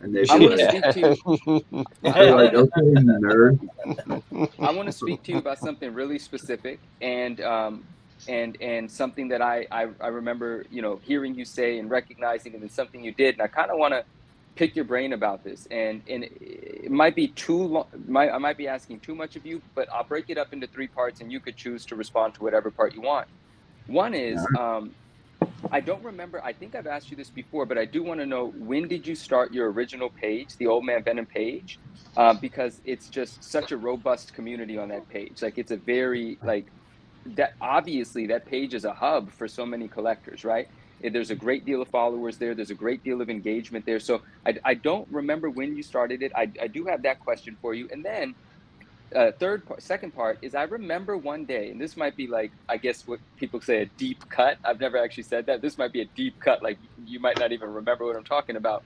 I: And they
K: I
I: be
K: want to
I: like,
K: speak to you.
I: they're like, okay, you nerd.
K: I want to speak to you about something really specific and something that I remember, hearing you say and recognizing, and then something you did, and I kind of want to pick your brain about this. And it might be too long. I might be asking too much of you, but I'll break it up into 3 parts, and you could choose to respond to whatever part you want. One is, I don't remember. I think I've asked you this before, but I do want to know, when did you start your original page, the Old Man Venom page? Because it's just such a robust community on that page. Like, it's a very, like, that obviously that page is a hub for so many collectors, right? There's a great deal of followers there. There's a great deal of engagement there. So I don't remember when you started it. I do have that question for you. And then second part is, I remember one day, and this might be like, I guess what people say, a deep cut. I've never actually said that. This might be a deep cut. Like, you might not even remember what I'm talking about.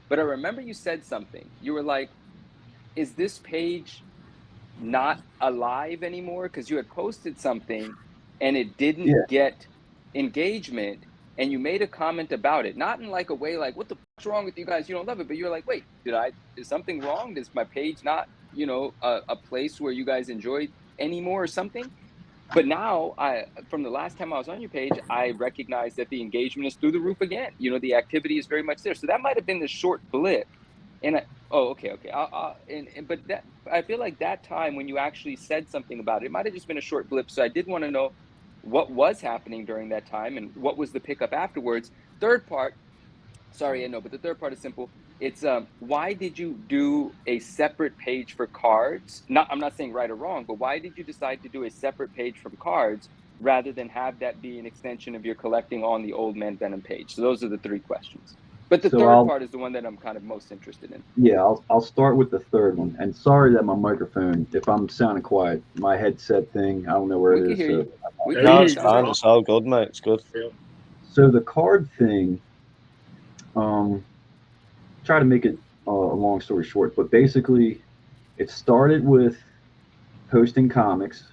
K: But I remember you said something. You were like, is this page not alive anymore? Because you had posted something and it didn't get engagement, and you made a comment about it, not in like a way like, what the fuck's wrong with you guys, you don't love it, but you're like, wait, is something wrong? Is my page not, you know, a place where you guys enjoy anymore or something? But now, from the last time I was on your page, I recognize that the engagement is through the roof again. You know, the activity is very much there. So that might have been the short blip. And okay. But that, I feel like that time when you actually said something about it, it might have just been a short blip. So I did want to know what was happening during that time and what was the pickup afterwards. Third part, sorry, I know, but the third part is simple. It's why did you do a separate page for cards? I'm not saying right or wrong, but why did you decide to do a separate page from cards rather than have that be an extension of your collecting on the Old Man Venom page? So those are the three questions. But the third part is the one that I'm kind of most interested in.
I: Yeah, I'll start with the third one. And sorry that my microphone, if I'm sounding quiet, my headset thing, I don't know where it is.
D: No, it's fine. It's all good, mate. It's good.
I: So the card thing, try to make it a long story short, but basically it started with posting comics,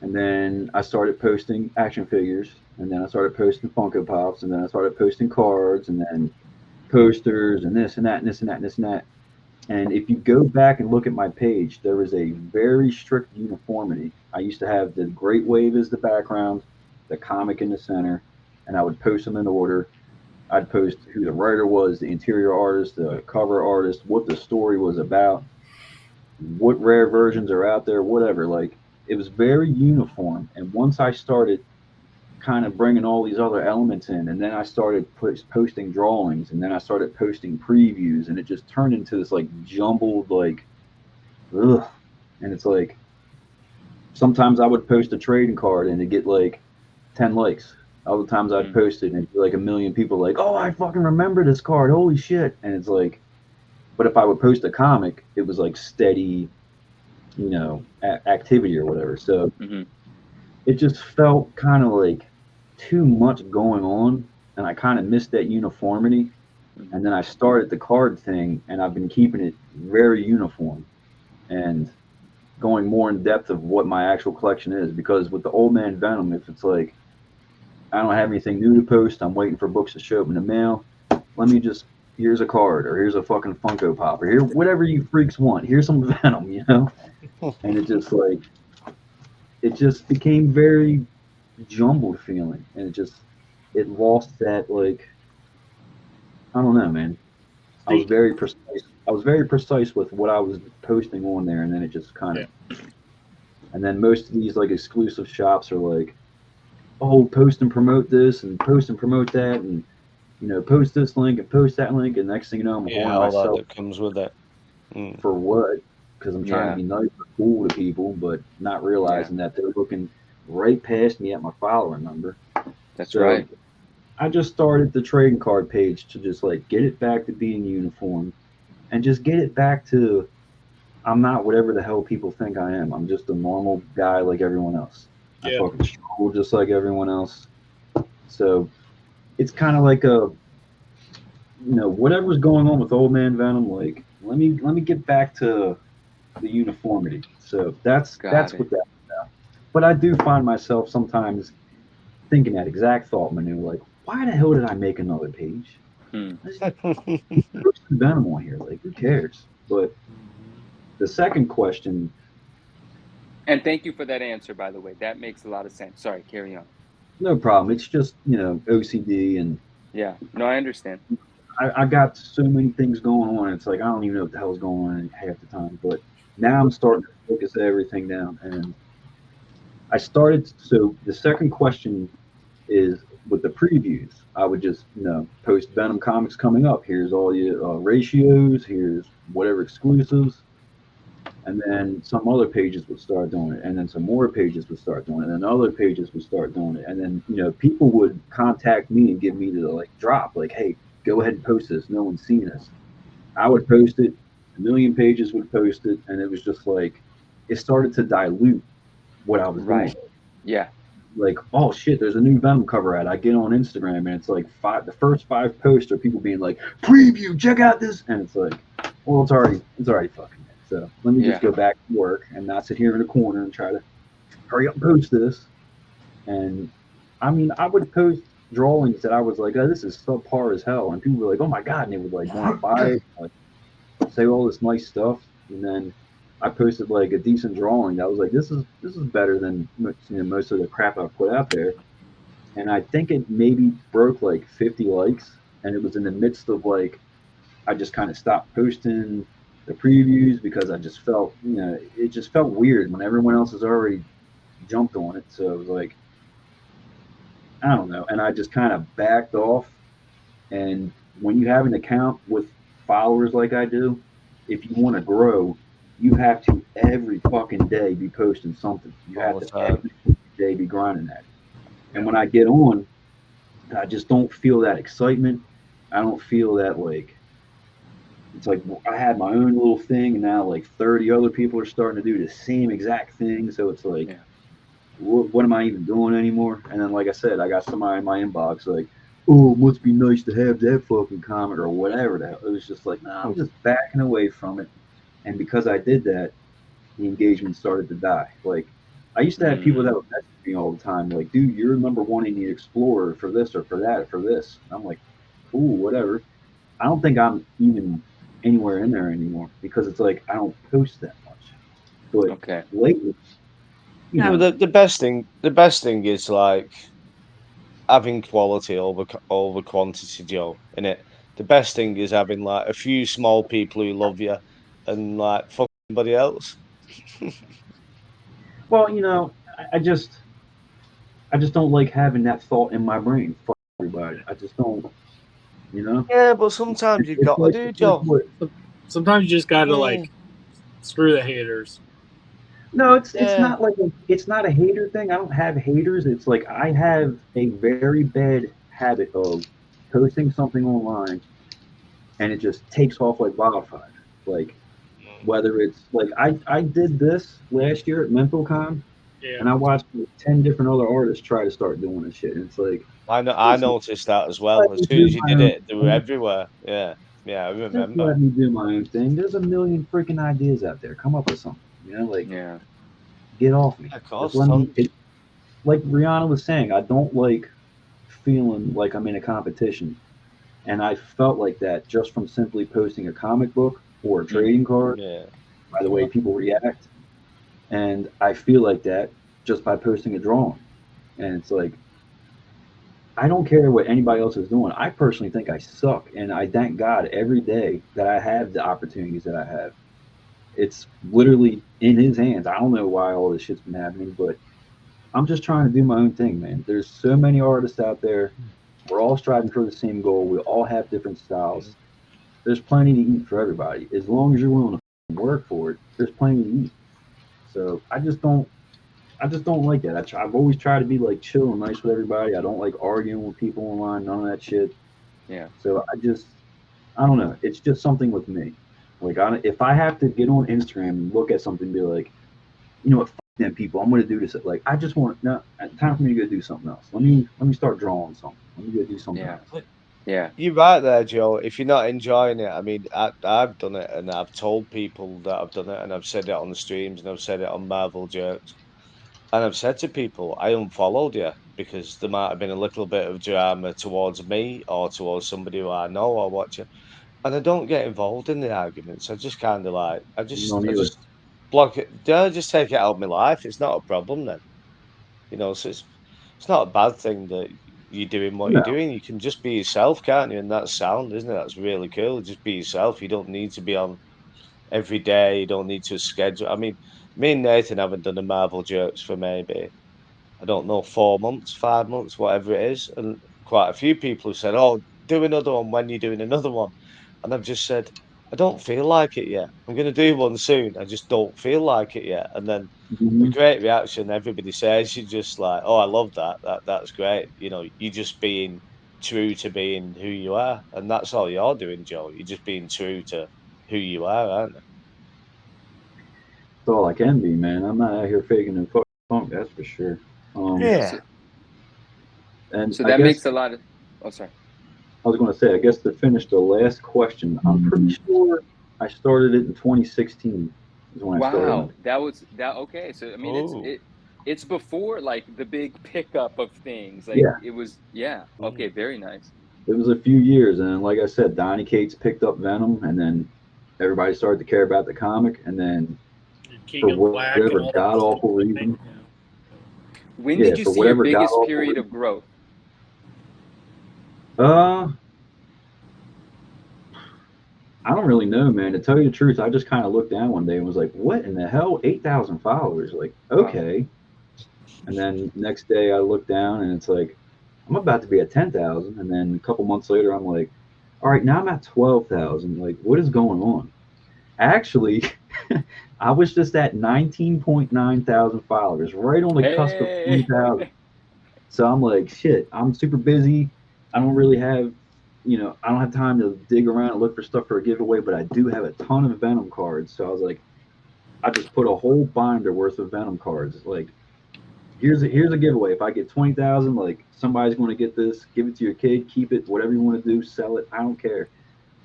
I: and then I started posting action figures, and then I started posting Funko Pops, and then I started posting cards, and then posters, and this and that, and this and that, and this and that. And if you go back and look at my page, there is a very strict uniformity. I used to have the Great Wave as the background, the comic in the center, and I would post them in order. I'd post who the writer was, the interior artist, the cover artist, what the story was about, what rare versions are out there, whatever. Like, it was very uniform. And once I started kind of bringing all these other elements in, and then I started posting drawings, and then I started posting previews, and it just turned into this like jumbled, like, ugh. And it's like, sometimes I would post a trading card and it'd get like 10 likes. Other times I'd post it and it'd be like 1 million people like, oh, I fucking remember this card, holy shit. And it's like, but if I would post a comic, it was like steady, you know, activity or whatever. So it just felt kind of like too much going on, and I kind of missed that uniformity. And then I started the card thing, and I've been keeping it very uniform and going more in depth of what my actual collection is. Because with the Old Man Venom, if it's like, I don't have anything new to post, I'm waiting for books to show up in the mail, let me just, here's a card, or here's a fucking Funko Pop, or here, whatever you freaks want, here's some Venom, you know? And it just like, it just became very jumbled feeling, and it lost that, like, I don't know, man. I was very precise with what I was posting on there, and then it just kind of, and then most of these like exclusive shops are like, oh, post and promote this, and post and promote that, and, you know, post this link and post that link, and next thing you know, I'm holding myself
D: that comes with it.
I: For what? Because I'm trying to be nice or cool to people, but not realizing that they're looking right past me at my follower number.
K: That's right.
I: I just started the trading card page to just like get it back to being uniform, and just get it back to, I'm not whatever the hell people think I am. I'm just a normal guy like everyone else. I fucking struggle just like everyone else. So it's kind of like a, you know, whatever's going on with Old Man Venom, like, let me get back to the uniformity. So that's what that's about. But I do find myself sometimes thinking that exact thought, Manu, like, why the hell did I make another page? There's Venom on here, like, who cares? But the second question.
K: And thank you for that answer, by the way. That makes a lot of sense. Sorry, carry on.
I: No problem. It's just, you know, OCD and.
K: Yeah, no, I understand.
I: I got so many things going on. It's like, I don't even know what the hell's going on half the time. But now I'm starting to focus everything down. And I started, so the second question is, with the previews, I would just post Venom comics coming up. Here's all your ratios. Here's whatever exclusives. And then some other pages would start doing it, and then some more pages would start doing it, and then other pages would start doing it, and then people would contact me and give me the drop, like, hey, go ahead and post this. No one's seen this. I would post it. A million pages would post it, and it was just like it started to dilute what I was doing.
K: Yeah.
I: Like, oh shit, there's a new Venom cover ad. I get on Instagram and it's like the first 5 posts are people being like, preview, check out this, and it's like, well, it's already fucking. So let me just go back to work and not sit here in a corner and try to hurry up and post this. And I mean, I would post drawings that I was like, oh, this is subpar as hell. And people were like, oh my God. And they would like want to buy it, like, say all this nice stuff. And then I posted like a decent drawing that was like, this is better than most of the crap I put out there. And I think it maybe broke like 50 likes. And it was in the midst of like, I just kind of stopped posting the previews because I just felt, it just felt weird when everyone else has already jumped on it. So it was like, I don't know. And I just kind of backed off. And when you have an account with followers like I do, if you want to grow, you have to every fucking day be posting something. You have to every day be grinding at it. And when I get on, I just don't feel that excitement. I don't feel that like, it's like I had my own little thing, and now like 30 other people are starting to do the same exact thing. So it's like, what am I even doing anymore? And then, like I said, I got somebody in my inbox like, oh, it must be nice to have that fucking comment or whatever the hell. It was just like, no, I'm just backing away from it. And because I did that, the engagement started to die. Like, I used to have people that would message me all the time, like, dude, you're #1 in the Explorer for this or for that or for this. And I'm like, cool, whatever. I don't think I'm even anywhere in there anymore because it's like I don't post that much. But lately,
D: the best thing is like having quality over quantity, Joe. Innit? The best thing is having like a few small people who love you and like fuck everybody else.
I: Well, I just don't like having that thought in my brain. Fuck everybody. I just don't.
D: Yeah, but sometimes you've got to do, Joe.
G: Sometimes you just got to like screw the haters.
I: No, it's not like it's not a hater thing. I don't have haters. It's like I have a very bad habit of posting something online, and it just takes off like wildfire. Like whether it's like I did this last year at MentalCon, and I watched 10 different other artists try to start doing this shit. And it's like
D: I noticed that as well. As soon as you did it, they were everywhere. Yeah, I remember.
I: Just let me do my own thing. There's a million freaking ideas out there. Come up with something. Get off me.
D: Of course.
I: Like Rihanna was saying, I don't like feeling like I'm in a competition. And I felt like that just from simply posting a comic book or a trading card by the way people react. And I feel like that just by posting a drawing. And it's like, I don't care what anybody else is doing. I personally think I suck. And I thank God every day that I have the opportunities that I have. It's literally in his hands. I don't know why all this shit's been happening, but I'm just trying to do my own thing, man. There's so many artists out there. We're all striving for the same goal. We all have different styles. There's plenty to eat for everybody. As long as you're willing to work for it, there's plenty to eat. So I just don't like that. I've always tried to be like chill and nice with everybody. I don't like arguing with people online, none of that shit.
K: Yeah.
I: So I don't know. It's just something with me. Like, if I have to get on Instagram and look at something and be like, you know what, fuck them people, I'm going to do this. Like, I just want time for me to go do something else. Let me start drawing something. Let me go do something else.
K: Yeah.
D: You're right there, Joe. If you're not enjoying it, I mean, I've done it, and I've told people that I've done it, and I've said it on the streams, and I've said it on Marvel Jerks. And I've said to people, I unfollowed you because there might have been a little bit of drama towards me or towards somebody who I know or watching. And I don't get involved in the arguments. I just kind of like, I just block it. I just take it out of my life. It's not a problem then. So it's not a bad thing that you're doing what you're doing. You can just be yourself, can't you? And that's sound, isn't it? That's really cool. Just be yourself. You don't need to be on every day. You don't need to schedule. I mean, me and Nathan haven't done a Marvel Jerks for maybe, I don't know, 4 months, 5 months, whatever it is. And quite a few people have said, "Oh, do another one when you're doing another one." And I've just said, I don't feel like it yet. I'm going to do one soon. I just don't feel like it yet. And then the great reaction everybody says, you're just like, "Oh, I love that. That's great." You know, you're just being true to being who you are, and that's all you're doing, Joe. You're just being true to who you are, aren't you?
I: That's all I can be, man. I'm not out here faking and funk, that's for sure.
D: Yeah.
I: And
K: So
I: I
K: that
I: guess
K: makes a lot of. Oh, sorry.
I: I was going to say, I guess to finish the last question, I'm pretty sure I started it in 2016. Is when I started.
K: Wow, that was that. Okay, so I mean,
D: Oh.
K: it's before like the big pickup of things. Like
I: Yeah.
K: it was. Yeah. Okay. Very nice.
I: It was a few years, and like I said, Donny Cates picked up Venom, and then everybody started to care about the comic, and then
G: King
I: for
G: of Black and
I: whatever
G: all
I: god
G: that
I: awful
G: stuff.
I: reason,
K: When
I: Yeah,
K: did you
I: for
K: see your
I: whatever
K: biggest
I: god-awful
K: period
I: reason.
K: of growth?
I: I don't really know, man. To tell you the truth, I just kind of looked down one day and was like, "What in the hell? 8,000 followers? Like, okay." And then next day I look down and it's like, I'm about to be at 10,000, and then a couple months later I'm like, all right, now I'm at 12,000. Like, what is going on? Actually, I was just at 19.9 thousand followers, right on the cusp of
K: Hey.
I: 20,000. So I'm like, shit, I'm super busy. I don't really have, I don't have time to dig around and look for stuff for a giveaway, but I do have a ton of Venom cards. So I was like, I just put a whole binder worth of Venom cards. Like, here's a giveaway. If I get 20,000, like, somebody's going to get this. Give it to your kid. Keep it. Whatever you want to do, sell it. I don't care.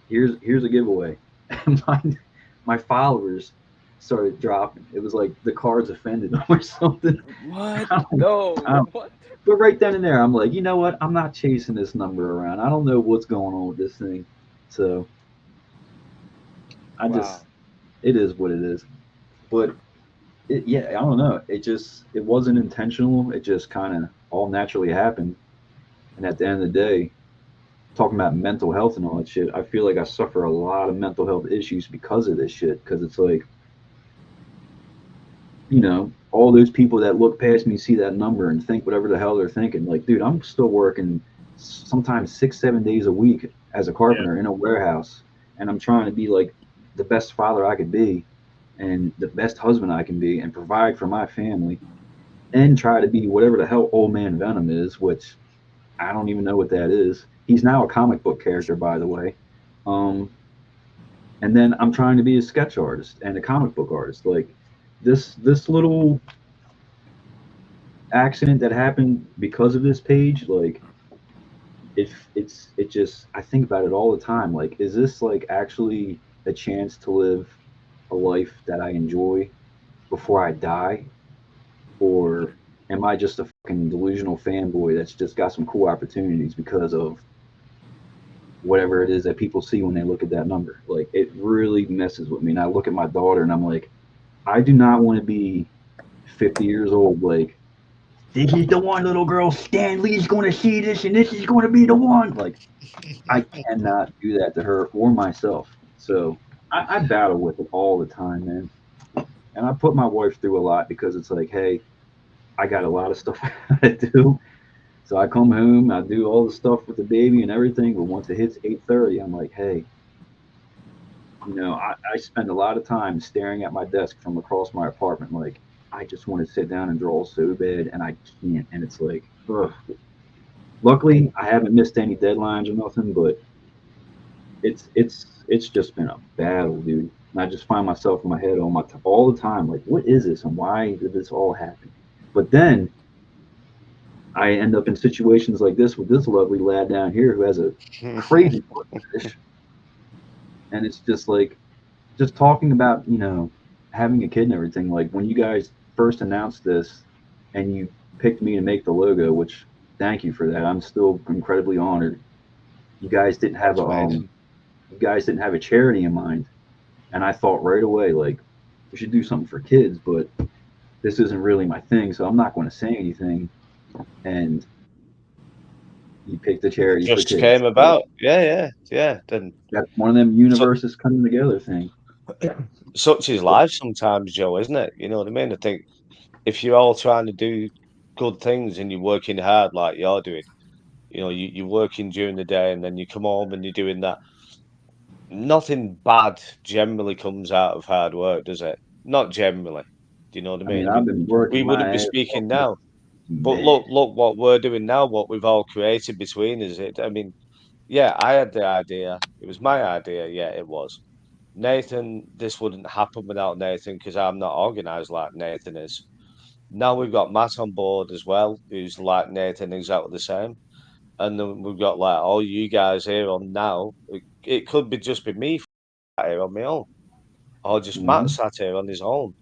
I: Here's a giveaway. And my followers started dropping. It was like the cards offended them or something.
K: What? No. What?
I: But right then and there, I'm like, you know what? I'm not chasing this number around. I don't know what's going on with this thing. So it is what it is. But I don't know. It wasn't intentional. It just kind of all naturally happened. And at the end of the day, talking about mental health and all that shit, I feel like I suffer a lot of mental health issues because of this shit. Because it's like, all those people that look past me, see that number and think whatever the hell they're thinking. Like, dude, I'm still working sometimes 6-7 days a week as a carpenter in a warehouse. And I'm trying to be like the best father I could be and the best husband I can be and provide for my family and try to be whatever the hell Old Man Venom is, which I don't even know what that is. He's now a comic book character, by the way. And then I'm trying to be a sketch artist and a comic book artist. Like, this little accident that happened because of this page, like, it just, I think about it all the time. Like, is this like actually a chance to live a life that I enjoy before I die? Or am I just a fucking delusional fanboy that's just got some cool opportunities because of whatever it is that people see when they look at that number? Like, it really messes with me. And I look at my daughter and I'm like, I do not want to be 50 years old. Like, this is the one, little girl. Stan Lee's going to see this, and this is going to be the one. Like, I cannot do that to her or myself. So I battle with it all the time, man. And I put my wife through a lot because it's like, hey, I got a lot of stuff I gotta do. So I come home, I do all the stuff with the baby and everything, but once it hits 8:30, I'm like, hey, I spend a lot of time staring at my desk from across my apartment. Like, I just want to sit down and draw so bad, and I can't. And it's like, ugh. Luckily, I haven't missed any deadlines or nothing, but it's just been a battle, dude. And I just find myself in my head all the time, like, what is this and why did this all happen? But then I end up in situations like this with this lovely lad down here who has a crazy fetish. And it's just like, just talking about, having a kid and everything. Like, when you guys first announced this and you picked me to make the logo, which thank you for that. I'm still incredibly honored. You guys didn't have a charity in mind. And I thought right away, like, we should do something for kids, but this isn't really my thing, so I'm not going to say anything. And you picked the charity for kids.
D: Just came about. Yeah. Then
I: that's one of them universes coming together thing.
D: Such is life sometimes, Joe, isn't it? You know what I mean? I think if you're all trying to do good things and you're working hard like you're doing. You know, you're working during the day and then you come home and you're doing that. Nothing bad generally comes out of hard work, does it? Not generally. Do you know what I
I: I
D: mean?
I: mean, I've been working.
D: We wouldn't
I: my
D: be
I: ass
D: speaking
I: off,
D: now. But
I: man.
D: look what we're doing now, what we've all created between us. I mean, yeah, I had the idea. It was my idea. Yeah, it was. Nathan, this wouldn't happen without Nathan because I'm not organized like Nathan is. Now we've got Matt on board as well, who's like Nathan, exactly the same. And then we've got like all you guys here on now. It could be just be me here on my own, or just Matt
I: Mhm.
D: sat here on his own.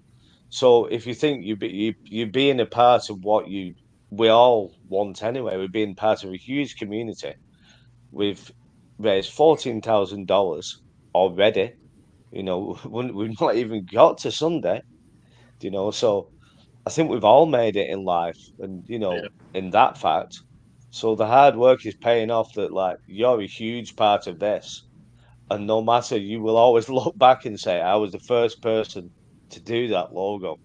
D: So if you think you're being a part of what we all want anyway, we're being part of a huge community. We've raised $14,000 already. You know, we've not even got to Sunday. You know, so I think we've all made it in life, and you know, in that fact. So the hard work is paying off. That like you're a huge part of this, and no matter, you will always look back and say, "I was the first person to do that logo."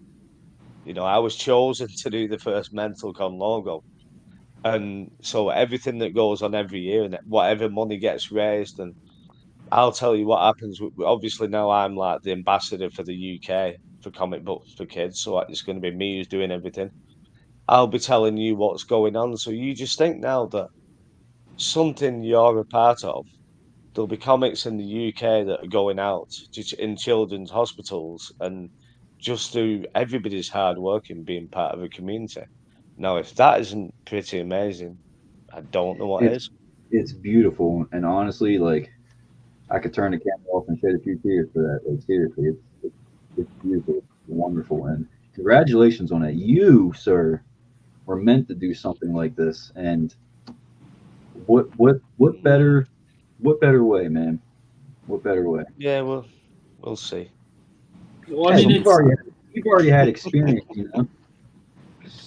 D: You know, I was chosen to do the first MentalCon logo. And so everything that goes on every year and whatever money gets raised, and I'll tell you what happens. Obviously, now I'm like the ambassador for the UK for comic books for kids. So it's going to be me who's doing everything. I'll be telling you what's going on. So you just think now that something you're a part of, there'll be comics in the UK that are going out in children's hospitals and just through everybody's hard work and being part of a community. Now, if that isn't pretty amazing, I don't know what is.
I: It's beautiful, and honestly, like I could turn the camera off and shed a few tears for that. Like seriously, it's beautiful, it's wonderful, and congratulations on that. You, sir, were meant to do something like this, and what better way, man? What better way?
D: Yeah, well, we'll see.
G: Well, I mean,
I: you've already had experience, you know.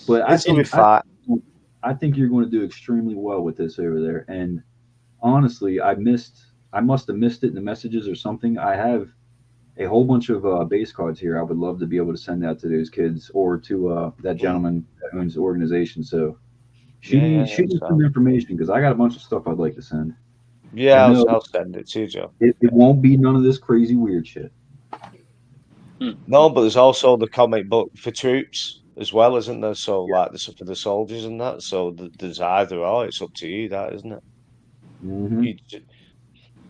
I: But I think you're going to do extremely well with this over there. And honestly, I must have missed it in the messages or something. I have a whole bunch of base cards here. I would love to be able to send out to those kids or to that gentleman that owns the organization. So shoot me some information because I got a bunch of stuff I'd like to send.
D: Yeah, I'll send it to you, Joe.
I: It won't be none of this crazy weird shit.
D: No, but there's also the comic book for troops as well, isn't there? So like this for the soldiers and that. So there's either or. It's up to you, that isn't it?
I: Mm-hmm.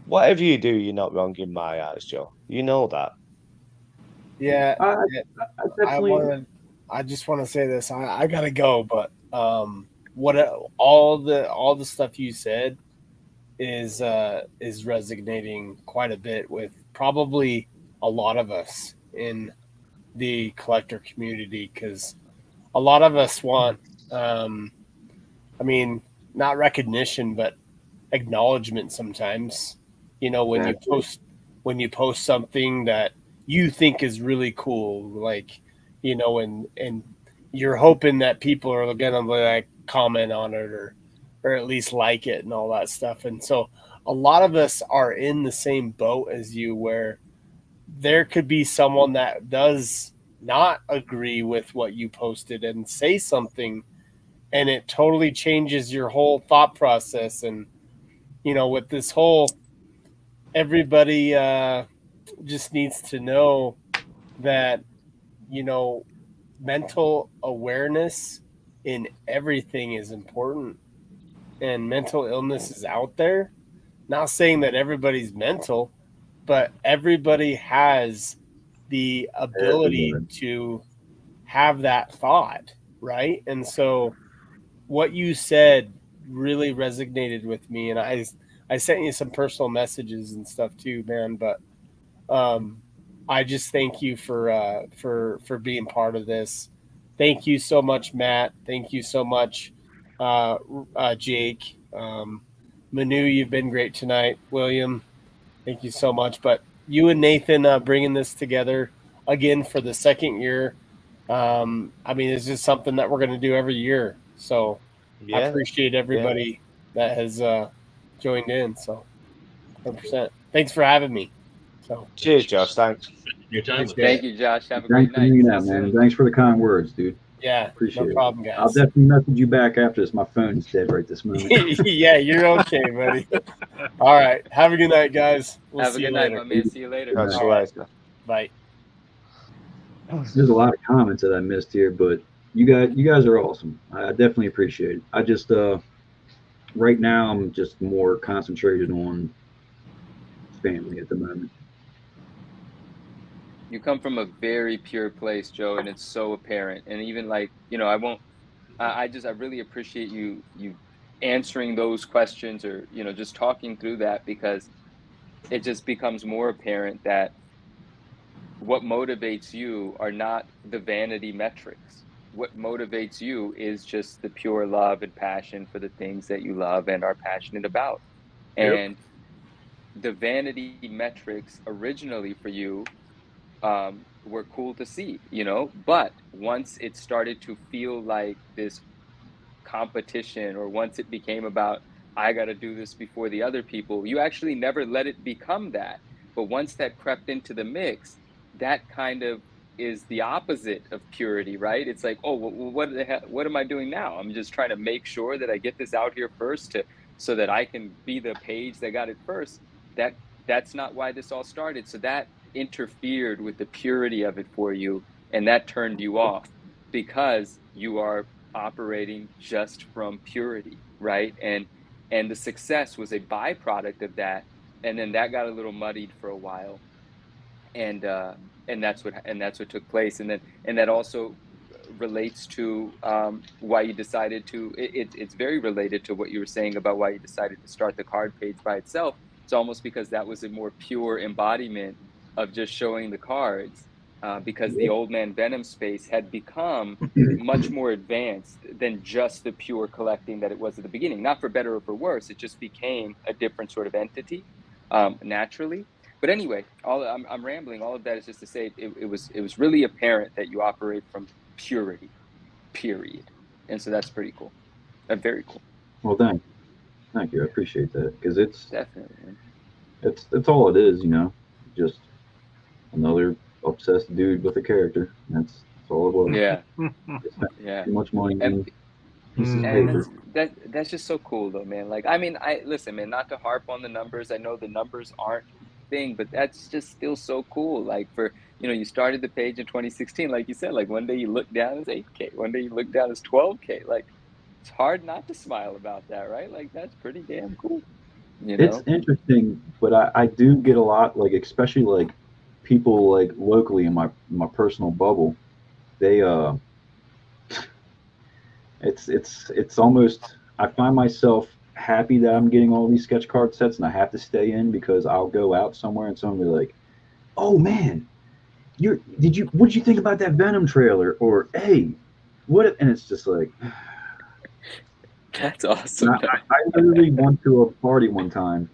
D: Whatever you do, you're not wrong in my eyes, Joe. You know that.
A: Yeah,
I: I
A: just want to say this. I gotta go, but all the stuff you said is resonating quite a bit with probably a lot of us in the collector community, because a lot of us want not recognition but acknowledgement sometimes, you know, when you post something that you think is really cool, like, you know, and you're hoping that people are gonna like comment on it or at least like it and all that stuff. And so a lot of us are in the same boat as you, where there could be someone that does not agree with what you posted and say something, and it totally changes your whole thought process. And, you know, with this whole, everybody just needs to know that, you know, mental awareness in everything is important, and mental illness is out there. Not saying that everybody's mental, but everybody has the ability to have that thought, right? And so what you said really resonated with me, and I sent you some personal messages and stuff too, man. But I just thank you for being part of this. Thank you so much, Matt. Thank you so much, Jake. Manu, you've been great tonight. William, thank you so much. But you and Nathan bringing this together again for the second year. I mean, it's just something that we're going to do every year. So I appreciate everybody that has joined in. So 100%. Thanks for having me. So
D: cheers, Josh. Thanks.
F: Your time.
K: Thank you, Josh. Have a
I: Thanks
K: great night.
I: for man. Thanks for the kind words, dude.
A: Yeah,
I: Appreciate
A: no
I: it.
A: problem,
I: I'll
A: guys.
I: definitely message you back after this. My phone's dead right this moment.
A: Yeah, you're okay, buddy. All right. Have a good night, guys. We'll
K: Have a
A: see you
K: good night,
A: later.
K: my man. See you later.
I: Good night.
A: All right. Bye.
I: There's a lot of comments that I missed here, but you guys are awesome. I definitely appreciate it. I just right now I'm just more concentrated on family at the moment.
K: You come from a very pure place, Joe, and it's so apparent. And even like, you know, I really appreciate you answering those questions, or, you know, just talking through that, because it just becomes more apparent that what motivates you are not the vanity metrics. What motivates you is just the pure love and passion for the things that you love and are passionate about.
B: Yep.
K: And the vanity metrics originally for you were cool to see, you know, but once it started to feel like this competition, or once it became about, I got to do this before the other people, you actually never let it become that. But once that crept into the mix, that kind of is the opposite of purity, right? It's like, oh, what the hell, what am I doing now? I'm just trying to make sure that I get this out here first, so that I can be the page that got it first. That's not why this all started. So that interfered with the purity of it for you, and that turned you off, because you are operating just from purity, right? And the success was a byproduct of that, and then that got a little muddied for a while, and that's what took place. And that also relates to why you decided to. It's very related to what you were saying about why you decided to start the card page by itself. It's almost because that was a more pure embodiment of just showing the cards, because the Old Man Venom space had become much more advanced than just the pure collecting that it was at the beginning. Not for better or for worse, it just became a different sort of entity, naturally. But anyway, I'm rambling. All of that is just to say it was really apparent that you operate from purity, period. And so that's pretty cool. Very cool.
I: Well, thank you. I appreciate that, because
K: Definitely, man.
I: it's all it is, you know, just another obsessed dude with a character. That's all it was.
K: Yeah.
I: Spent
K: Yeah.
I: too much money
K: And-
I: on pieces of
K: And
I: paper.
K: that's just so cool though, man. Like, I mean, I listen, man, not to harp on the numbers. I know the numbers aren't thing, but that's just still so cool. Like, for, you know, you started the page in 2016, like you said, like one day you look down, it's 8K, one day you look down, it's 12K. Like, it's hard not to smile about that, right? Like, that's pretty damn cool. You
I: It's
K: know?
I: interesting, but I do get a lot, like, especially like people like locally in my personal bubble. They it's almost, I find myself happy that I'm getting all these sketch card sets, and I have to stay in, because I'll go out somewhere and someone will be like, "Oh man, what did you think about that Venom trailer?" Or, "Hey, what?" And it's just like,
K: That's awesome.
I: I literally went to a party one time,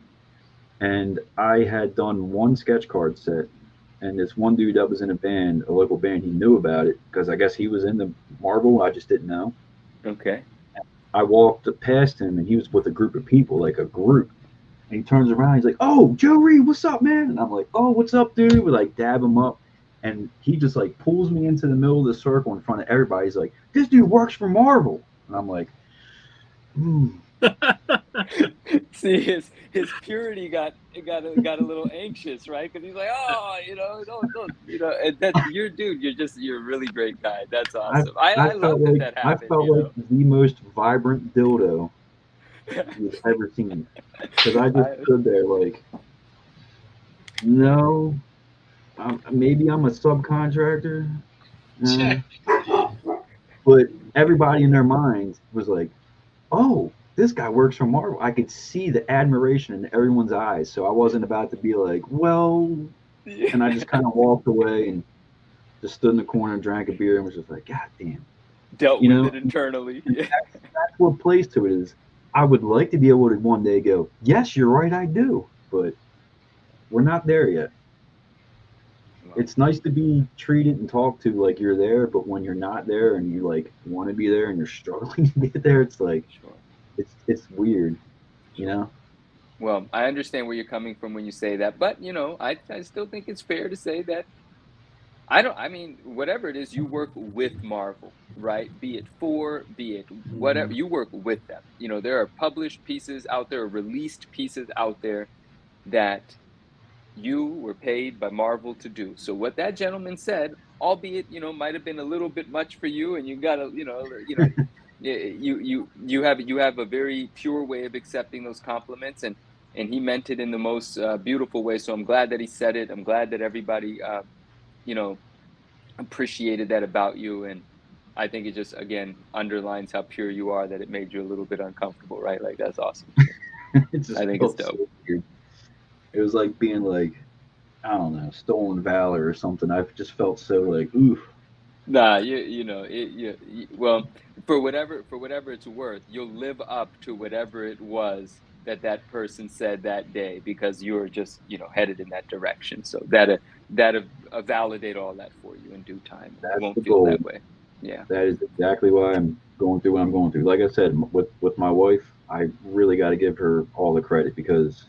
I: and I had done one sketch card set, and this one dude that was in a band, a local band, he knew about it, because I guess he was into Marvel. I just didn't know.
K: Okay.
I: I walked past him, and he was with a group of people, like a group. And he turns around, he's like, "Oh, Joe Reed, what's up, man?" And I'm like, "Oh, what's up, dude?" We like dab him up, and he just like pulls me into the middle of the circle in front of everybody. He's like, "This dude works for Marvel," and I'm like,
K: See, his purity got a little anxious, right? Because he's like, oh, you know, don't, you know, and that you're, dude, you're a really great guy. That's awesome. I love
I: felt
K: that
I: I
K: happened.
I: felt
K: You
I: like the most vibrant dildo you've ever seen, because I just stood there like, no, maybe I'm a subcontractor, but everybody in their minds was like, "Oh, this guy works for Marvel." I could see the admiration in everyone's eyes, so I wasn't about to be like, "Well," and I just kind of walked away and just stood in the corner and drank a beer and was just like, "God damn."
K: Dealt
I: You
K: with
I: know,
K: it internally.
I: That's what plays to it is, I would like to be able to one day go, "Yes, you're right, I do," but we're not there yet. It's nice to be treated and talked to like you're there, but when you're not there and you like want to be there and you're struggling to get there, it's like, it's weird, you know?
K: Well, I understand where you're coming from when you say that, but you know, I still think it's fair to say that I mean, whatever it is, you work with Marvel, right? Be it whatever, you work with them. You know, there are published pieces out there, released pieces out there that you were paid by Marvel to do. So what that gentleman said, albeit, you know, might have been a little bit much for you, and you gotta, you have a very pure way of accepting those compliments, and he meant it in the most beautiful way. So I'm glad that he said it. I'm glad that everybody, appreciated that about you, and I think it just again underlines how pure you are, that it made you a little bit uncomfortable, right? Like that's awesome.
I: It just
K: I think it's
I: felt
K: dope.
I: so weird. It was like being like, I don't know, stolen valor or something. I just felt so like, oof.
K: Nah, well, for whatever it's worth, you'll live up to whatever it was that person said that day, because you're just, headed in that direction. So that'll validate all that for you in due time.
I: That's
K: It won't
I: the
K: feel
I: goal.
K: that way. Yeah.
I: That is exactly why I'm going through what I'm going through. Like I said, with my wife, I really got to give her all the credit, because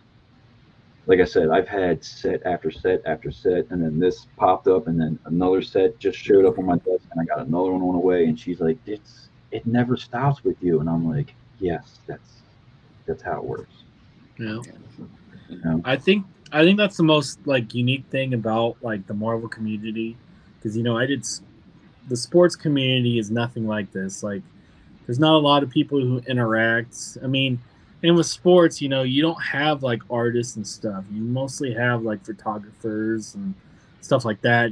I: like I said, I've had set after set after set, and then this popped up, and then another set just showed up on my desk, and I got another one on the way, and she's like, it never stops with you. And I'm like, yes, that's how it works.
G: Yeah.
I: You know?
G: I think that's the most like unique thing about like the Marvel community, because the sports community is nothing like this. Like, there's not a lot of people who interact. I mean, and with sports, you don't have like artists and stuff. You mostly have like photographers and stuff like that.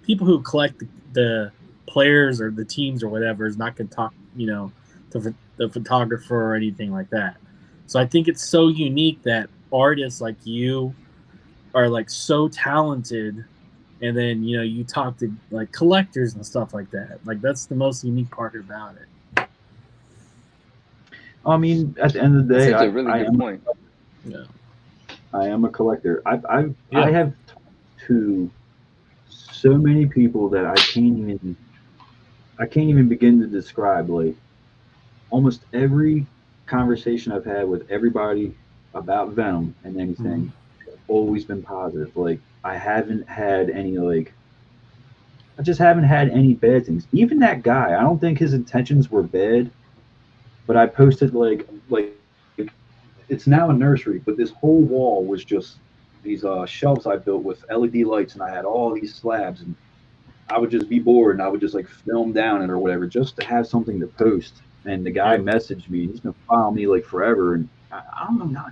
G: People who collect the players or the teams or whatever is not going to talk, to the photographer or anything like that. So I think it's so unique that artists like you are like so talented, and then you talk to like collectors and stuff like that. Like, that's the most unique part about it.
I: I mean, at the end of the day,
K: That's a really good point.
G: Yeah.
I: I am a collector. I have talked to so many people that I can't even begin to describe. Like, almost every conversation I've had with everybody about Venom and anything has always been positive. Like, I haven't had any I just haven't had any bad things. Even that guy, I don't think his intentions were bad, but I posted like it's now a nursery, but this whole wall was just these shelves I built with LED lights, and I had all these slabs, and I would just be bored, and I would just like film down it or whatever, just to have something to post. And the guy messaged me. He's been following me like forever, and I don't know.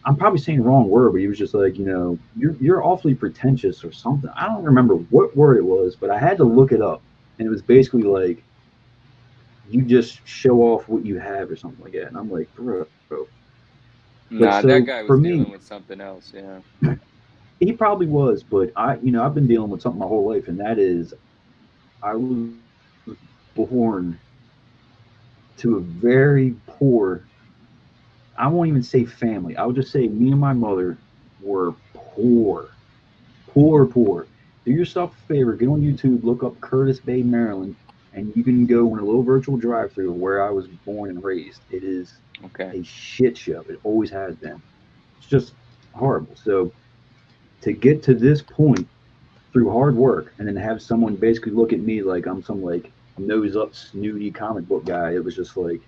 I: I'm probably saying the wrong word, but he was just like, you're awfully pretentious or something. I don't remember what word it was, but I had to look it up, and it was basically like, you just show off what you have or something like that. And I'm like, bro.
K: Nah, so that guy was dealing with something else. Yeah.
I: He probably was, but I've been dealing with something my whole life, and that is, I was born to a very poor, I won't even say family. I would just say me and my mother were poor. Do yourself a favor, get on YouTube, look up Curtis Bay, Maryland, and you can go in a little virtual drive-through where I was born and raised. It is a shit show. It always has been. It's just horrible. So to get to this point through hard work, and then have someone basically look at me like I'm some like nose up snooty comic book guy, it was just like,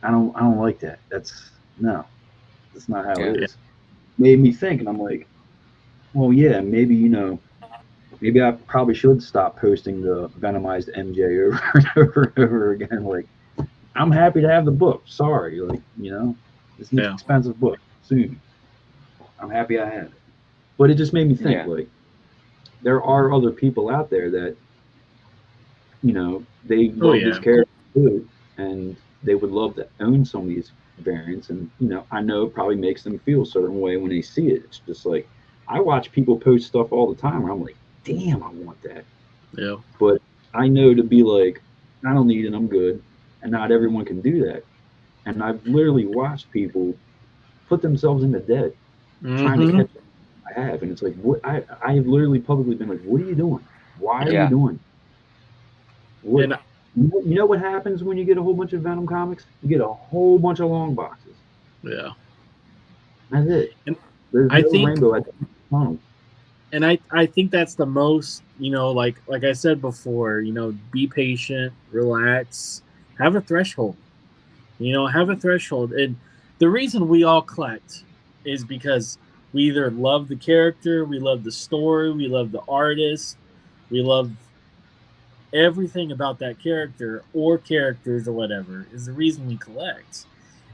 I: I don't like that. That's not how it is. Made me think, and I'm like, well, yeah, maybe maybe I probably should stop posting the Venomized MJ over and over again. Like, I'm happy to have the book. Sorry, it's an expensive book. Soon, I'm happy I had it. But it just made me think, like, there are other people out there that, they love these characters too, and they would love to own some of these variants. And I know it probably makes them feel a certain way when they see it. It's just like, I watch people post stuff all the time, and I'm like, damn, I want that.
G: Yeah.
I: But I know to be like, I don't need it, I'm good. And not everyone can do that. And I've literally watched people put themselves in the debt trying to catch up. I have. And it's like, what I have literally publicly been like, what are you doing? Why are you doing? What, you know what happens when you get a whole bunch of Venom comics? You get a whole bunch of long boxes.
G: Yeah.
I: That's it.
G: And
I: there's
G: I
I: no
G: think,
I: rainbow at the tunnel.
G: and I think that's the most, like I said before, be patient, relax, have a threshold. Have a threshold. And the reason we all collect is because we either love the character, we love the story, we love the artist, we love everything about that character or characters or whatever is the reason we collect.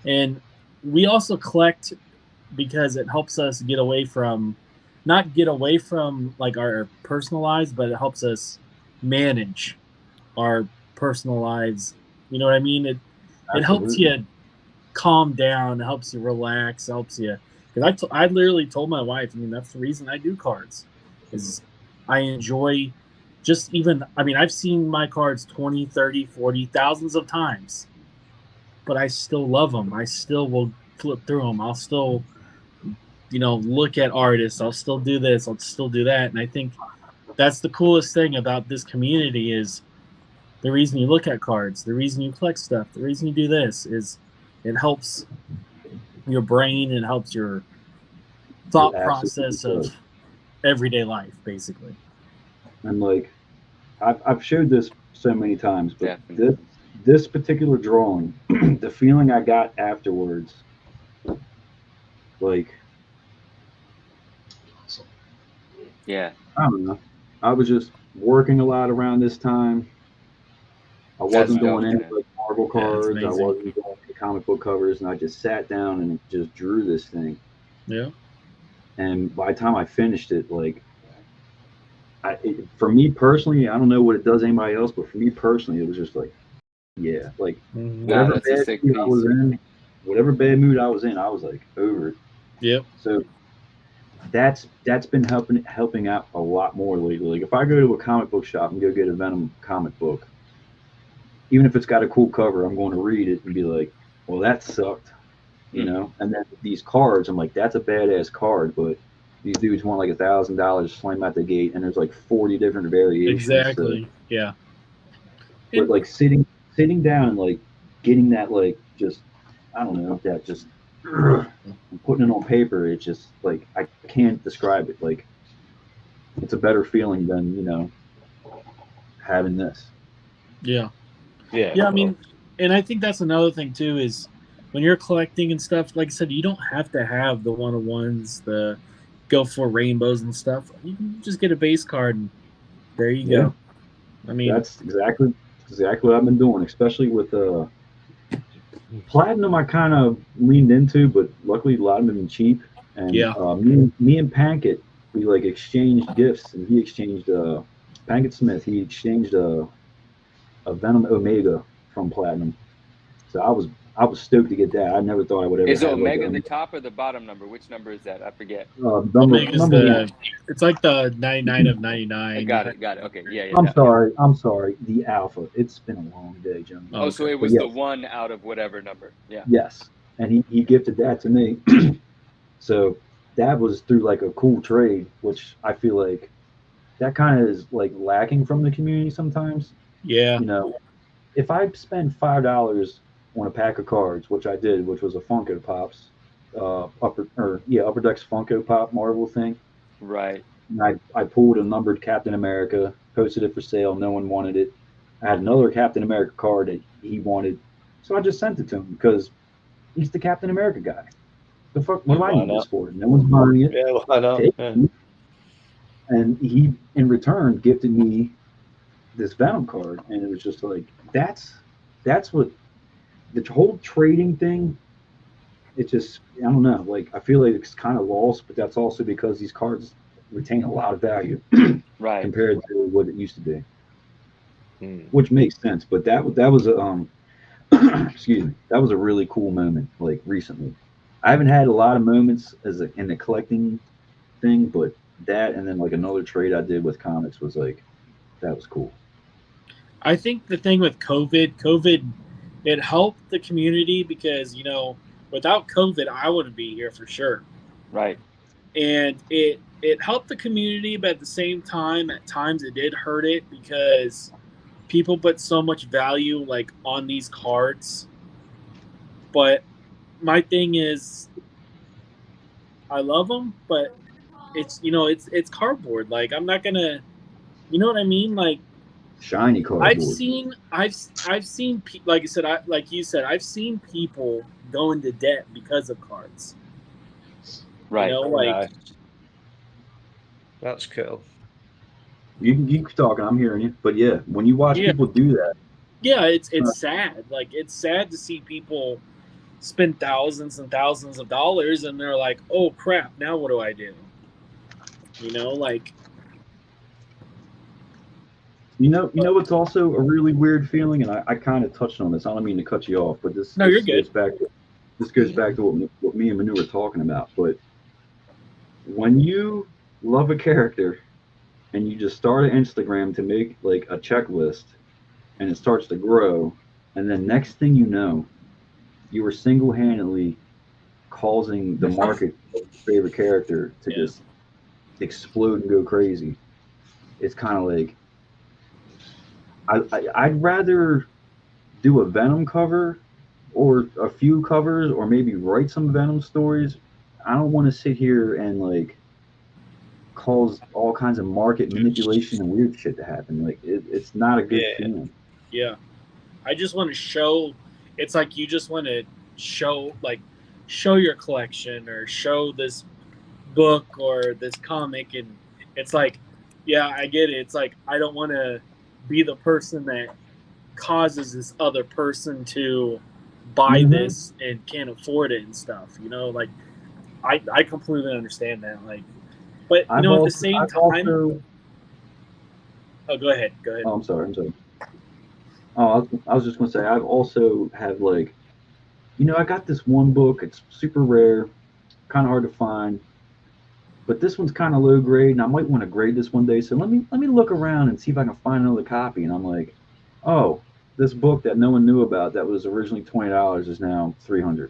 G: And we also collect because it helps us get away from, not get away from like our personal lives, but it helps us manage our personal lives. You know what I mean? It helps you calm down, it helps you relax, it helps you. Because I literally told my wife, that's the reason I do cards, is I enjoy just even, I've seen my cards 20, 30, 40, thousands of times, but I still love them. I still will flip through them. I'll still, look at artists. I'll still do this. I'll still do that. And I think that's the coolest thing about this community is the reason you look at cards, the reason you collect stuff, the reason you do this is it helps your brain, it helps your thought process of everyday life, basically.
I: And like, I've showed this so many times, but this particular drawing, the feeling I got afterwards, like,
K: yeah,
I: I don't know. I was just working a lot around this time. I wasn't doing any like Marvel cards. I wasn't doing any comic book covers, and I just sat down and just drew this thing.
G: Yeah.
I: And by the time I finished it, like, for me personally, I don't know what it does to anybody else, but for me personally, it was just like, yeah, like whatever bad mood I was in, whatever bad mood I was in, I was like over it.
G: Yep.
I: So that's been helping out a lot more lately. Like if I go to a comic book shop and go get a Venom comic book, even if it's got a cool cover, I'm going to read it and be like, well, that sucked, you know. And then these cards, I'm like, that's a badass card, but these dudes want like $1,000 slam out the gate, and there's like 40 different variations.
G: Exactly.
I: So,
G: yeah.
I: But like sitting down and like getting that, like, just, I don't know, that just putting it on paper, it's just like, I can't describe it. Like, it's a better feeling than, you know, having this.
G: Yeah.
D: Yeah.
G: Yeah. And I think that's another thing too, is when you're collecting and stuff, like I said, you don't have to have the one-of-ones, the go for rainbows and stuff. You can just get a base card and there you go.
I: That's exactly what I've been doing, especially with Platinum. I kind of leaned into, but luckily a lot of them have been cheap. And me and Pankit, we like exchanged gifts, and he exchanged Pankit Smith. He exchanged a Venom Omega from Platinum. So I was stoked to get that. I never thought I would ever.
K: Is
I: have
K: Omega
I: like,
K: the top or the bottom number? Which number is that? I forget.
G: It's like the 99 of 99.
K: I got it. Okay. Yeah.
I: I'm sorry. The Alpha. It's been a long day, Jim.
K: Oh, so it was the one out of whatever number. Yeah.
I: Yes. And he gifted that to me. So that was through like a cool trade, which I feel like that kind of is like lacking from the community sometimes.
G: Yeah.
I: You know, if I spend $5 on a pack of cards, which I did, which was a Funko Pops, Upper Decks Funko Pop Marvel thing.
K: Right.
I: And I pulled a numbered Captain America, posted it for sale. No one wanted it. I had another Captain America card that he wanted, so I just sent it to him because he's the Captain America guy. The fuck? What do I need this for? No one's buying it.
D: Yeah, I know. Yeah.
I: And he, in return, gifted me this Venom card, and it was just like that's what the whole trading thing. It just, I don't know. Like I feel like it's kind of lost, but that's also because these cards retain a lot of value,
K: right,
I: compared to what it used to be. Which makes sense. But that was a excuse me, that was a really cool moment. Like recently, I haven't had a lot of moments in the collecting thing, but that and then like another trade I did with comics was like, that was cool.
G: I think the thing with COVID, it helped the community because, you know, without COVID, I wouldn't be here for sure.
K: Right.
G: And it helped the community, but at the same time, at times it did hurt it because people put so much value like on these cards. But my thing is, I love them, but it's it's cardboard. Like I'm not gonna, you know what I mean? Like
I: Shiny cardboard.
G: I've seen like I said, like you said, I've seen people go into debt because of cards.
K: Right.
G: You know, like
D: That's cool.
I: You can keep talking. I'm hearing you. But yeah, when you watch people do that,
G: yeah, it's sad. Like it's sad to see people spend thousands and thousands of dollars, and they're like, "Oh crap! Now what do I do?" You know, like.
I: You know what's also a really weird feeling, and I kind of touched on this. I don't mean to cut you off, but this
G: you're good.
I: This goes back to what me and Manu were talking about. But when you love a character and you just start an Instagram to make like a checklist, and it starts to grow, and then next thing you know, you were single-handedly causing the market of your favorite character to just explode and go crazy. It's kind of like I'd rather do a Venom cover or a few covers or maybe write some Venom stories. I don't want to sit here and like cause all kinds of market manipulation and weird shit to happen. Like it's not a good feeling.
G: Yeah. I just want to show, it's like you just want to show your collection or show this book or this comic, and it's like, yeah, I get it. It's like I don't want to be the person that causes this other person to buy this and can't afford it and stuff, you know, like I completely understand that. Like, but you know, at the same time, oh, go ahead.
I: Oh, I'm sorry. Oh, I was just gonna say I've also have like, you know, I got this one book. It's super rare, kind of hard to find, but this one's kind of low grade, and I might want to grade this one day. So let me look around and see if I can find another copy. And I'm like, oh, this book that no one knew about that was originally $20 is now $300.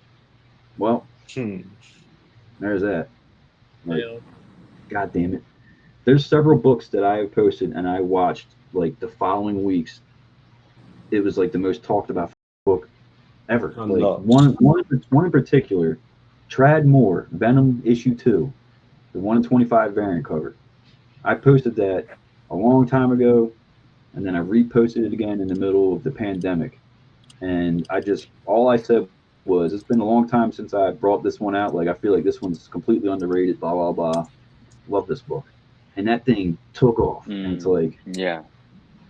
I: Well, there's that. Like, God damn it. There's several books that I have posted and I watched like the following weeks. It was like the most talked about book ever. Like one in particular, Trad Moore, Venom issue 2, the 1 in 25 variant cover. I posted that a long time ago, and then I reposted it again in the middle of the pandemic. And all I said was, it's been a long time since I brought this one out. Like, I feel like this one's completely underrated, blah, blah, blah. Love this book. And that thing took off. And it's like,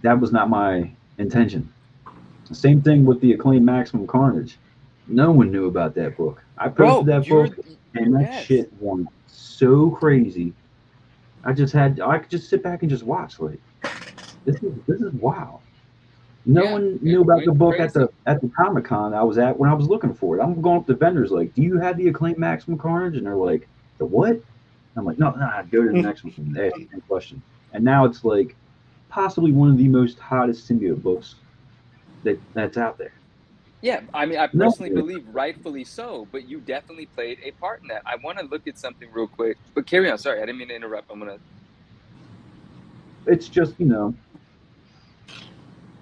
I: that was not my intention. Same thing with the acclaimed Maximum Carnage. No one knew about that book. I posted that book, and that shit went so crazy. I could just sit back and just watch. Like, this is wow. No one knew about the book at the Comic-Con I was at when I was looking for it. I'm going up to vendors like, do you have the acclaimed Maximum Carnage? And they're like, the what? I'm like, no, go to the next one and ask the question. And now it's like possibly one of the most hottest symbiote books that's out there.
K: Yeah, I mean, I personally believe rightfully so, but you definitely played a part in that. I want to look at something real quick, but carry on. Sorry, I didn't mean to interrupt.
I: It's just, you know,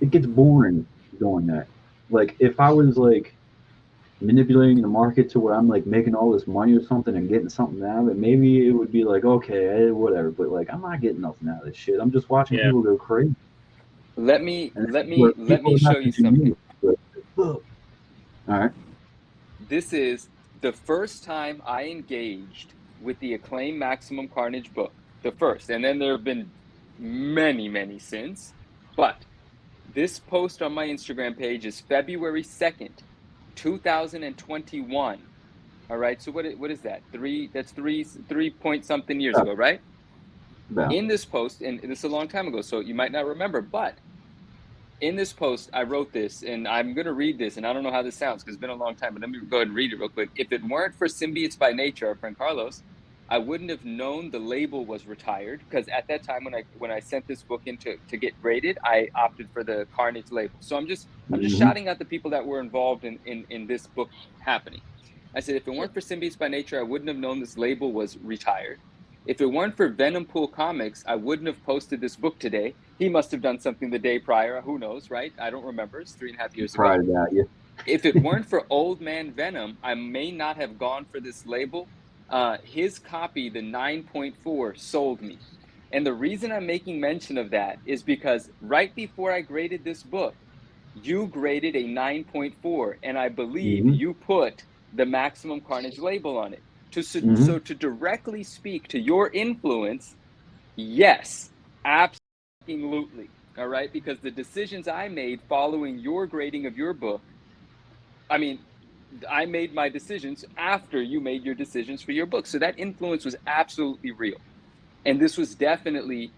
I: it gets boring doing that. Like, if I was like manipulating the market to where I'm like making all this money or something and getting something out of it, maybe it would be like, okay, whatever. But like, I'm not getting nothing out of this shit. I'm just watching people go crazy.
K: Let me show you something.
I: All right.
K: This is the first time I engaged with the acclaimed Maximum Carnage book. The first, and then there have been many since. But this post on my Instagram page is February 2nd, 2021. All right. So what is that? Three point something years ago, right?
I: Yeah.
K: In this post, and this is a long time ago, so you might not remember, but in this post, I wrote this, and I'm going to read this, and I don't know how this sounds because it's been a long time, but let me go ahead and read it real quick. If it weren't for Symbiotes by Nature, our friend Carlos, I wouldn't have known the label was retired, because at that time when I sent this book in to get graded, I opted for the Carnage label. So I'm just shouting out the people that were involved in this book happening. I said, if it weren't for Symbiotes by Nature, I wouldn't have known this label was retired. If it weren't for Venom Pool Comics, I wouldn't have posted this book today. He must have done something the day prior. Who knows, right? I don't remember. It's 3.5 years ago.
I: That, yeah.
K: If it weren't for Old Man Venom, I may not have gone for this label. his copy, the 9.4, sold me. And the reason I'm making mention of that is because right before I graded this book, you graded a 9.4, and I believe you put the Maximum Carnage label on it. So to directly speak to your influence, yes, absolutely. All right, because the decisions I made following your grading of your book, I mean, I made my decisions after you made your decisions for your book. So that influence was absolutely real. And this was definitely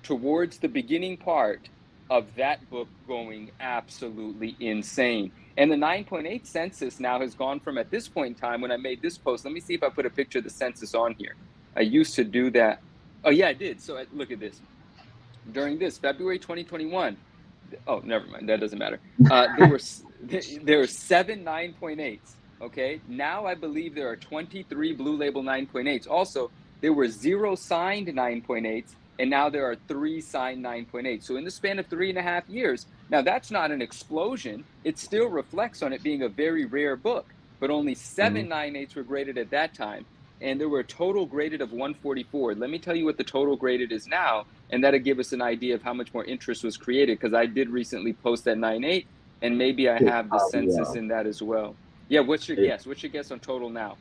K: towards the beginning part of that book going absolutely insane. And the 9.8 census now has gone from, at this point in time, when I made this post, let me see if I put a picture of the census on here. I used to do that. Oh, yeah, I did. So look at this. During this, February 2021, oh, never mind. That doesn't matter. There were 7 9.8s. Okay. Now I believe there are 23 Blue Label 9.8s. Also, there were 0 signed 9.8s, and now there are 3 signed 9.8s. So in the span of 3.5 years, now that's not an explosion. It still reflects on it being a very rare book, but only 7 9.8s were graded at that time. And there were a total graded of 144. Let me tell you what the total graded is now, and that'll give us an idea of how much more interest was created, because I did recently post that 9.8, and maybe I have the census in that as well. Yeah, what's your guess? What's your guess on total now?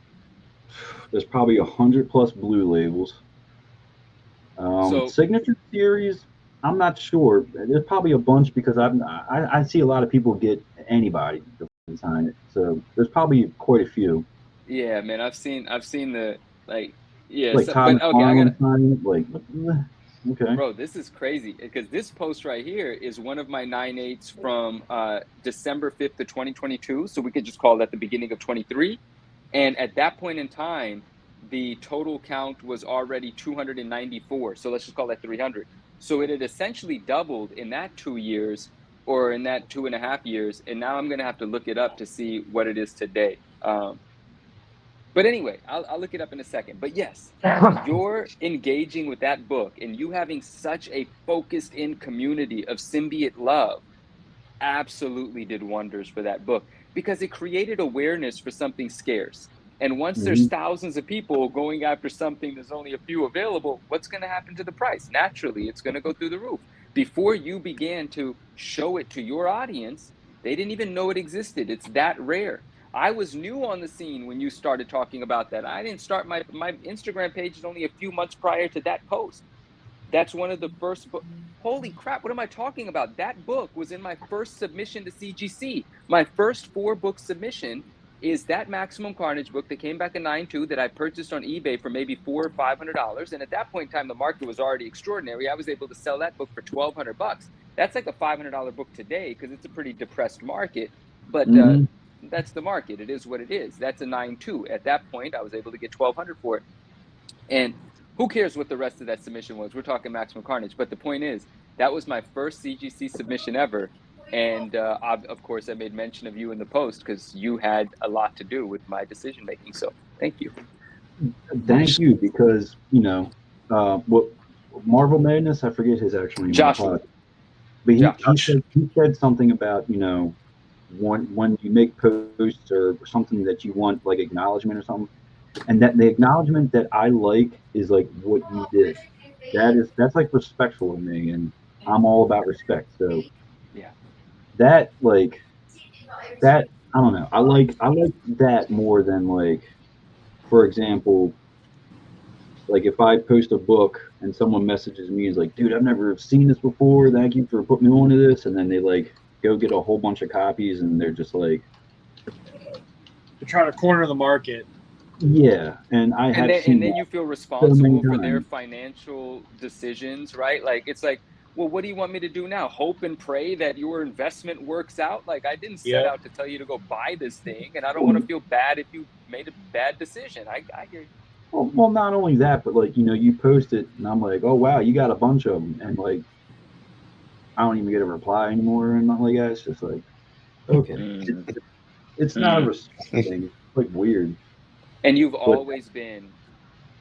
I: There's probably 100+ Blue Labels. Signature series, I'm not sure. There's probably a bunch, because I see a lot of people get anybody to sign it. So there's probably quite a few.
K: Yeah, man, I've seen the yeah.
I: Like
K: So, but okay, I gotta.
I: Okay.
K: Bro, this is crazy, because this post right here is one of my 9.8s from December 5th of 2022. So we could just call that the beginning of 23. And at that point in time, the total count was already 294. So let's just call that 300. So it had essentially doubled in that 2 years, or in that 2.5 years. And now I'm going to have to look it up to see what it is today. But anyway, I'll look it up in a second. But yes, you're engaging with that book, and you having such a focused in community of symbiote love absolutely did wonders for that book, because it created awareness for something scarce. And once there's thousands of people going after something, there's only a few available, what's going to happen to the price? Naturally, it's going to go through the roof. Before you began to show it to your audience, they didn't even know it existed. It's that rare. I was new on the scene when you started talking about that. I didn't start my Instagram page is only a few months prior to that post. That's one of the first books. Holy crap, what am I talking about? That book was in my first submission to CGC. My first 4-book submission is that Maximum Carnage book that came back in 9.2 that I purchased on eBay for maybe $400 or $500. And at that point in time, the market was already extraordinary. I was able to sell that book for $1,200. That's like a $500 book today, because it's a pretty depressed market. But that's the market. It is what it is. That's a 9.2. At that point, I was able to get $1,200 for it. And who cares what the rest of that submission was? We're talking Maximum Carnage. But the point is, that was my first CGC submission ever. And of course, I made mention of you in the post, because you had a lot to do with my decision making. So thank you.
I: Thank you, because, what Marvel Madness, I forget his actual name.
K: Joshua.
I: But he said something about, when you make posts or something that you want, like acknowledgement or something, and that the acknowledgement that I like is like what you did. That's like respectful to me, and I'm all about respect. So
K: yeah,
I: that I don't know. I like that more than, like, for example, like if I post a book and someone messages me and is like, dude, I've never seen this before. Thank you for putting me on to this, and then they like go get a whole bunch of copies, and they're just like,
G: they're trying to corner the market.
I: Yeah, and
K: then you feel responsible for their financial decisions, right? Like, it's like, well, what do you want me to do now? Hope and pray that your investment works out? Like, I didn't set out to tell you to go buy this thing, and I don't want to feel bad if you made a bad decision. I hear you.
I: Well, not only that, but like, you post it, and I'm like, oh wow, you got a bunch of them, and like, I don't even get a reply anymore, and nothing like that. It's just like, okay, it's not a respect thing. It's like weird.
K: And you've always been,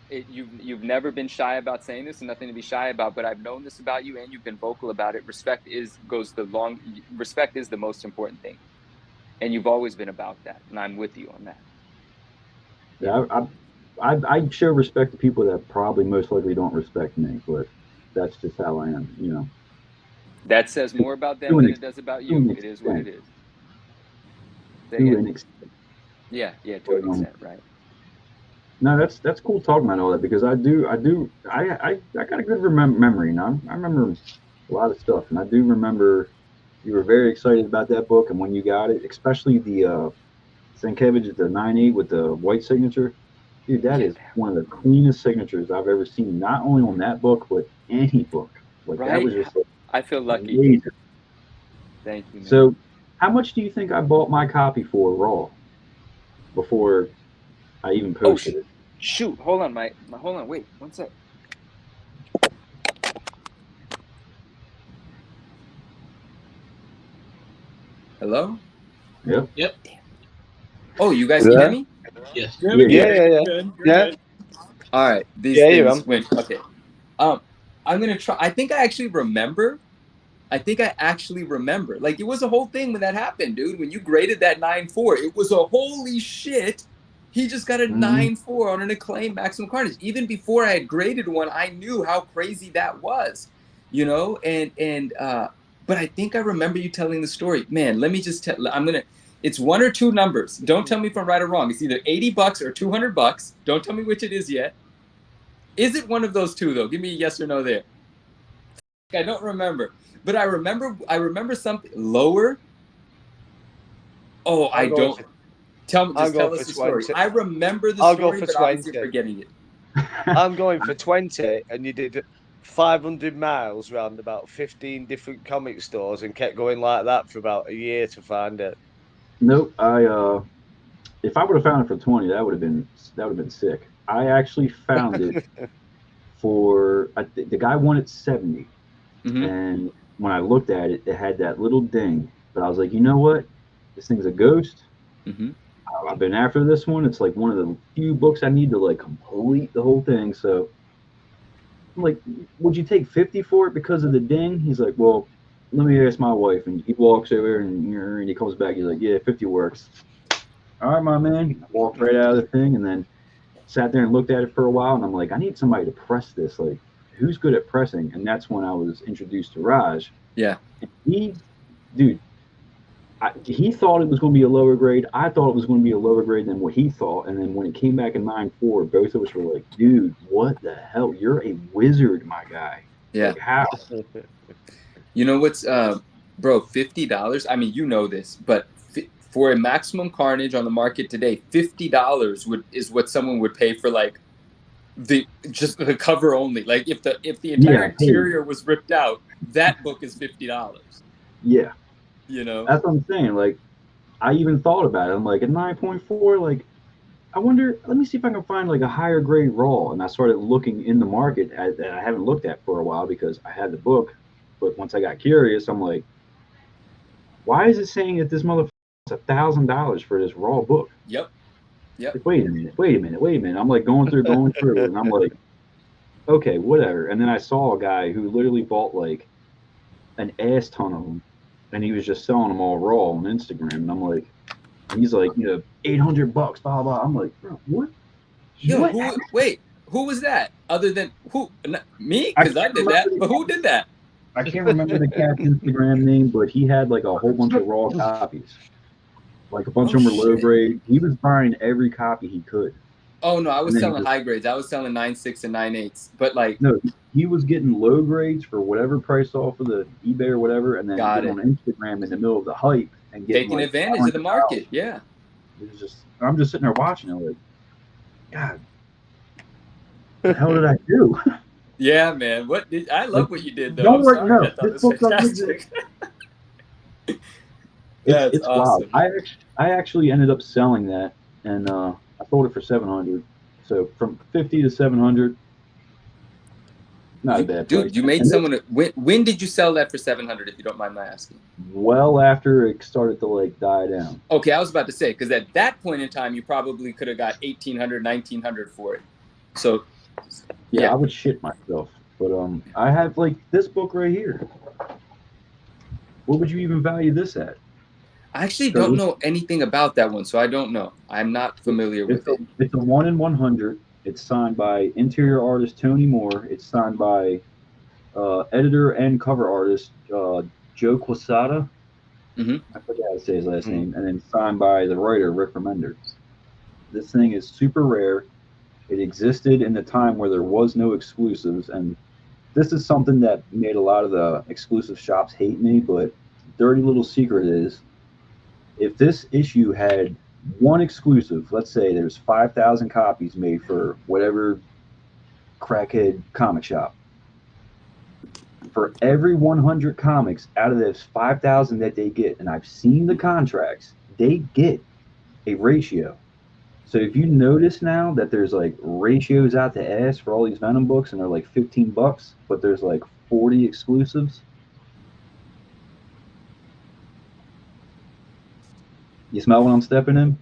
K: you've never been shy about saying this, and nothing to be shy about. But I've known this about you, and you've been vocal about it. Respect is the most important thing, and you've always been about that, and I'm with you on that.
I: Yeah, I show respect to people that probably most likely don't respect me, but that's just how I am, you know.
K: That says more about them than it does about you. It is what it is. Say
I: To
K: again?
I: an extent.
K: Yeah, to an extent, right?
I: No, that's cool talking about all that because I got a good memory. You know, I remember a lot of stuff, and I do remember you were very excited about that book, and when you got it, especially the Sienkiewicz, the 9.8 with the white signature, dude, that is one of the cleanest signatures I've ever seen. Not only on that book, but any book. Like that
K: Right?
I: was just like,
K: I feel lucky.
I: amazing.
K: Thank you, man.
I: So, how much do you think I bought my copy for raw before I even posted it?
K: Shoot, hold on, hold on, wait, one sec. Hello?
I: Yep.
F: Yep.
K: Oh, you guys can hear me?
F: Yes.
K: Yeah. All right. These
D: Yeah,
K: things went okay. I'm gonna try. I think I actually remember. Like, it was a whole thing when that happened, dude. When you graded that 9.4, it was a holy shit. He just got a 9.4 on an acclaimed Maximum Carnage. Even before I had graded one, I knew how crazy that was, you know. But I think I remember you telling the story. Man, let me just tell. It's one or two numbers. Don't tell me if I'm right or wrong. It's either $80 or $200. Don't tell me which it is yet. Is it one of those two though? Give me a yes or no there. I don't remember, but I remember something lower. Oh, I don't. Tell us the story. I remember the story, but obviously forgetting it.
D: I'm going for 20, and you did 500 miles around about 15 different comic stores and kept going like that for about a year to find it.
I: Nope. If I would have found it for 20, that would have been sick. I actually found it for the guy wanted 70, and when I looked at it, it had that little ding. But I was like, you know what? This thing's a ghost. I've been after this one. It's like one of the few books I need to like complete the whole thing. So I'm like, would you take 50 for it because of the ding? He's like, well, let me ask my wife. And he walks over and he comes back. He's like, yeah, 50 works. All right, my man. Walked right out of the thing and then sat there and looked at it for a while. And I'm like, I need somebody to press this. Like, who's good at pressing? And that's when I was introduced to Raj.
K: Yeah.
I: He thought it was going to be a lower grade. I thought it was going to be a lower grade than what he thought. And then when it came back in 9.4, both of us were like, dude, what the hell? You're a wizard, my guy.
K: Yeah.
I: Like, how?
K: You know what's, bro, $50? I mean, you know this, but for a Maximum Carnage on the market today, $50 is what someone would pay for like the cover only. Like if the entire interior was ripped out, that book is $50.
I: Yeah.
K: You know,
I: that's what I'm saying. Like, I even thought about it. I'm like, at 9.4, like, I wonder, let me see if I can find like a higher grade raw. And I started looking in the market that I haven't looked at for a while because I had the book. But once I got curious, I'm like, why is it saying that this motherfucker is $1,000 for this raw book?
K: Yep.
I: Like, wait a minute. I'm like going through it, and I'm like, okay, whatever. And then I saw a guy who literally bought like an ass ton of them, and he was just selling them all raw on Instagram. And I'm like, he's like, you know, $800, blah blah. I'm like, bro, what?
K: Yo, who was that? Other than who? Me? Because I did that. But who did that?
I: I can't remember the cat's Instagram name, but he had like a whole bunch of raw copies. Like a bunch of them were low grade. He was buying every copy he could.
K: Oh no, I was selling high grades. I was selling 9.6 and 9.8s. But like,
I: no, he was getting low grades for whatever price off of the eBay or whatever, and then getting on Instagram in the middle of the hype and getting
K: taking advantage of the market. Yeah.
I: It was just, I'm just sitting there watching it like, God, what the hell did I do?
K: Yeah, man. I love what you did though.
I: Don't worry, no. This book
K: fantastic.
I: It's
K: awesome.
I: wild. I actually ended up selling that, and I sold it for $700. So from 50 to 700, not a bad price.
K: Dude, you made someone. When did you sell that for 700? If you don't mind my asking.
I: Well, after it started to like die down.
K: Okay, I was about to say because at that point in time, you probably could have got 1,800, 1,900 for it. So.
I: Yeah, I would shit myself. But I have like this book right here. What would you even value this at?
K: I actually
I: So
K: don't know anything about that one, so I don't know. I'm not familiar with it.
I: It's a 1 in 100. It's signed by interior artist Tony Moore. It's signed by editor and cover artist Joe Quesada. I forget how to say his last name. And then signed by the writer Rick Remender. This thing is super rare. It existed in the time where there was no exclusives, and this is something that made a lot of the exclusive shops hate me, but dirty little secret is, if this issue had one exclusive, let's say there's 5,000 copies made for whatever crackhead comic shop, for every 100 comics out of those 5,000 that they get, and I've seen the contracts, they get a ratio. So if you notice now that there's like ratios out to ass for all these Venom books, and they're like $15, but there's like 40 exclusives. You smell what I'm stepping in?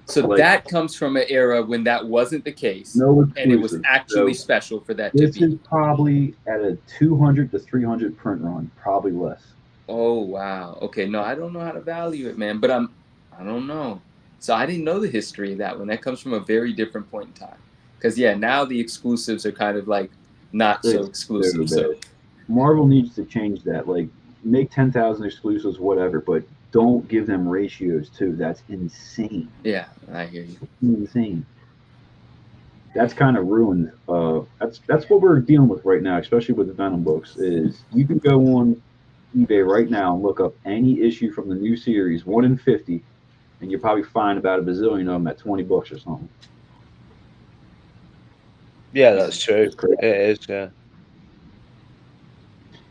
K: So
I: Like,
K: that comes from an era when that wasn't the case,
I: no
K: and it was
I: exclusive.
K: actually
I: So
K: special for that to
I: this
K: be.
I: is probably at a 200 to 300 print run, probably less.
K: Oh wow. Okay, no, I don't know how to value it, man. But I don't know. So I didn't know the history of that one. That comes from a very different point in time. Because yeah, now the exclusives are kind of like not so
I: It's
K: exclusive.
I: so
K: So
I: bad. Marvel needs to change that. Like, make 10,000 exclusives, whatever, but don't give them ratios too. That's insane.
K: yeah, I hear you.
I: Insane. That's kind of ruined. That's what we're dealing with right now, especially with the Venom books. Is you can go on eBay right now and look up any issue from the new series, 1 in 50, and you'll probably find about a bazillion of them at $20 or something.
D: Yeah, that's true. It is, yeah.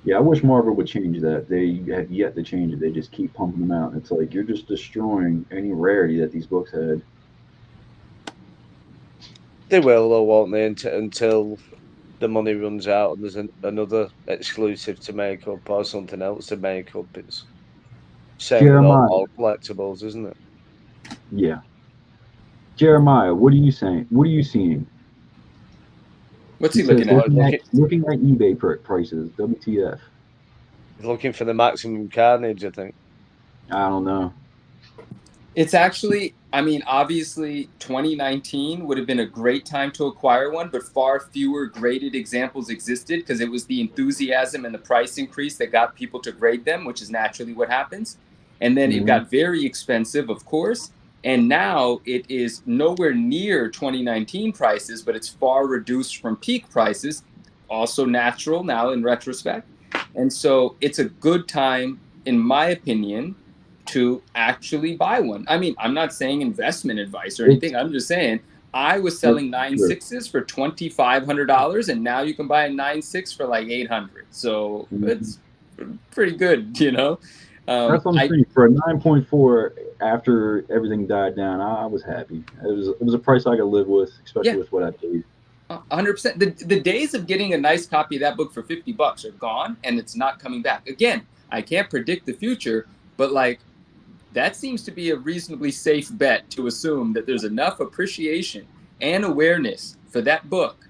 I: Yeah, I wish Marvel would change that. They have yet to change it. They just keep pumping them out. It's like you're just destroying any rarity that these books had.
D: They will, though, won't they? Until the money runs out and there's another exclusive to make up or something else to make up. It's same with
I: Jeremiah.
D: all collectibles, isn't it?
I: Yeah. Jeremiah, what are you saying? What are you seeing?
K: What's he
I: says,
K: looking at?
I: Looking at eBay prices. WTF?
D: He's looking for the maximum carnage, I think.
I: I don't know.
K: It's actually, I mean, obviously 2019 would have been a great time to acquire one, but far fewer graded examples existed because it was the enthusiasm and the price increase that got people to grade them, which is naturally what happens. And then it got very expensive, of course. And now it is nowhere near 2019 prices, but it's far reduced from peak prices, also natural now in retrospect. And so it's a good time, in my opinion, to actually buy one. I mean, I'm not saying investment advice or anything. I'm just saying I was selling 9.6s for $2,500, and now you can buy a 9.6 for like $800. So it's pretty good, you know.
I: That's what I'm saying. For a 9.4, after everything died down, I was happy. It was a price I could live with, especially with what I paid.
K: 100%. The days of getting a nice copy of that book for $50 are gone, and it's not coming back. Again, I can't predict the future, but like that seems to be a reasonably safe bet to assume that there's enough appreciation and awareness for that book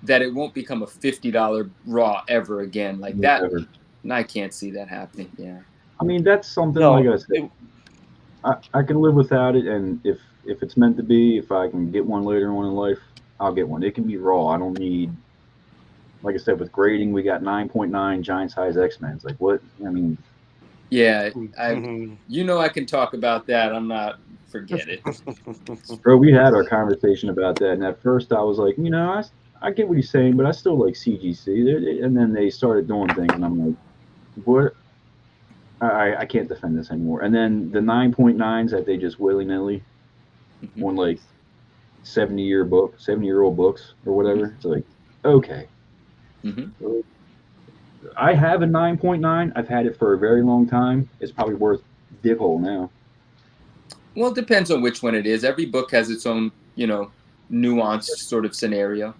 K: that it won't become a $50 raw ever again. Like that, and I can't see that happening. Yeah.
I: I mean, that's something, like I said, I can live without it, and if it's meant to be, if I can get one later on in life, I'll get one. It can be raw. I don't need, like I said, with grading, we got 9.9 giant size X-Men. It's like, what? I mean,
K: yeah, you know, I can talk about that. I'm not, forget it.
I: Bro, we had our conversation about that, and at first I was like, you know, I get what he's saying, but I still like CGC. And then they started doing things, and I'm like, what? I can't defend this anymore. And then the 9.9s that they just willy-nilly on like 70-year-old books or whatever. It's like, okay. I have a 9.9. I've had it for a very long time. It's probably worth dig hole now.
K: Well, it depends on which one it is. Every book has its own, you know, nuanced sort of scenario.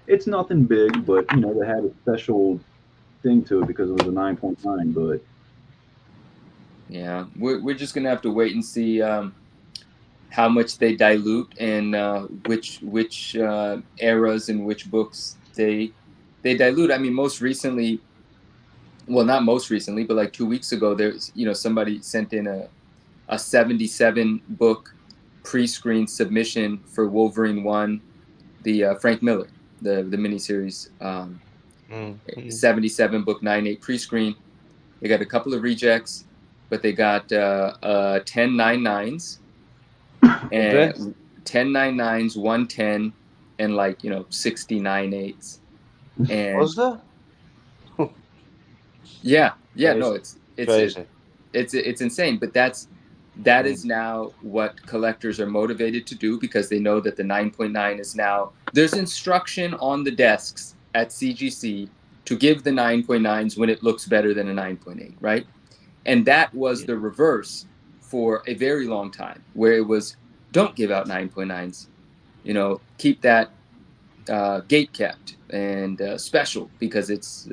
I: It's nothing big, but you know, they had a special thing to it because it was a 9.9, but
K: yeah, we're just gonna have to wait and see how much they dilute and which eras and which books they dilute. I mean, most recently, well, not most recently, but like 2 weeks ago, there's, somebody sent in a 77 book pre-screen submission for Wolverine 1, the Frank Miller, the miniseries, 77 book 9/8 pre-screen. They got a couple of rejects, but they got 10 9/9s and 10 9/9s, 110, and 69 8s. And
D: Was there?
K: yeah,
D: Crazy.
K: no, it's
D: Crazy.
K: it's insane. But that is now what collectors are motivated to do, because they know that the 9.9 is now, there's instruction on the desks at CGC to give the 9.9s when it looks better than a 9.8, right? And that was the reverse for a very long time, where it was, don't give out 9.9s, keep that gate kept and special, because it's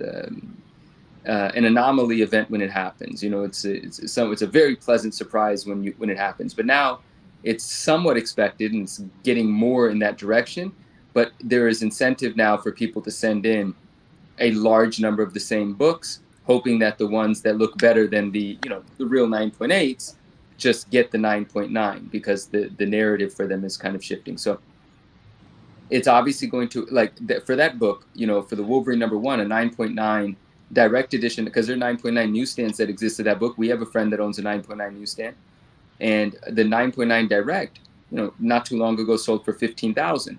K: an anomaly event when it happens. It's a very pleasant surprise when it happens. But now it's somewhat expected, and it's getting more in that direction. But there is incentive now for people to send in a large number of the same books, hoping that the ones that look better than the real 9.8s just get the 9.9, because the narrative for them is kind of shifting. So it's obviously going to, for that book, for the Wolverine #1, a 9.9 direct edition, because there are 9.9 newsstands that exist to that book. We have a friend that owns a 9.9 newsstand, and the 9.9 direct, not too long ago sold for $15,000.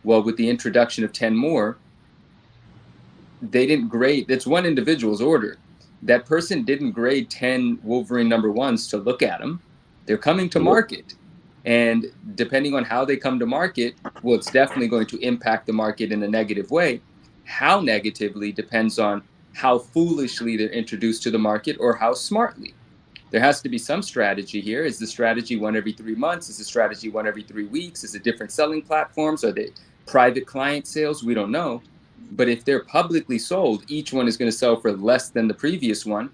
K: Well, with the introduction of 10 more, they didn't grade. That's one individual's order. That person didn't grade 10 Wolverine #1s to look at them. They're coming to market. And depending on how they come to market, well, it's definitely going to impact the market in a negative way. How negatively depends on how foolishly they're introduced to the market, or how smartly. There has to be some strategy here. Is the strategy 1 every 3 months? Is the strategy 1 every 3 weeks? Is it different selling platforms? Are they private client sales? We don't know. But if they're publicly sold, each one is going to sell for less than the previous one.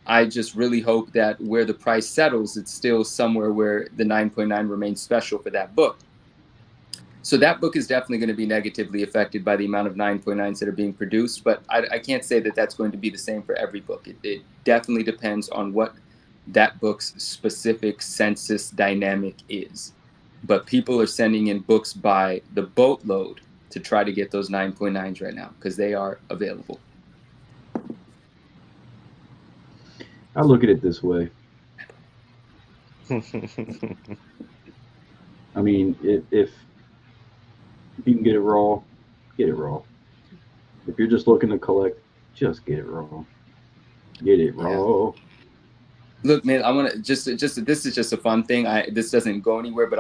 K: I just really hope that where the price settles, it's still somewhere where the 9.9 remains special for that book. So that book is definitely going to be negatively affected by the amount of 9.9s that are being produced. But I can't say that that's going to be the same for every book. It definitely depends on what that book's specific census dynamic is. But people are sending in books by the boatload to try to get those 9.9s right now, because they are available.
I: I look at it this way. I mean, if you can get it raw, get it raw. If you're just looking to collect, just get it raw. Get it raw.
K: Look, man, I want to just this is just a fun thing. This doesn't go anywhere, but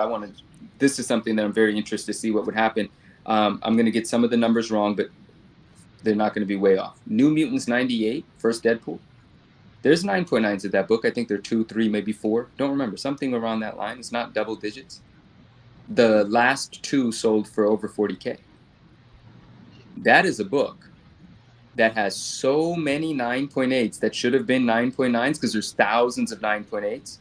K: this is something that I'm very interested to see what would happen. I'm going to get some of the numbers wrong, but they're not going to be way off. New Mutants 98, first Deadpool. There's 9.9s of that book. I think they're 2, 3, maybe 4. Don't remember. Something around that line. It's not double digits. The last 2 sold for over $40K. That is a book that has so many 9.8s that should have been 9.9s, because there's thousands of 9.8s.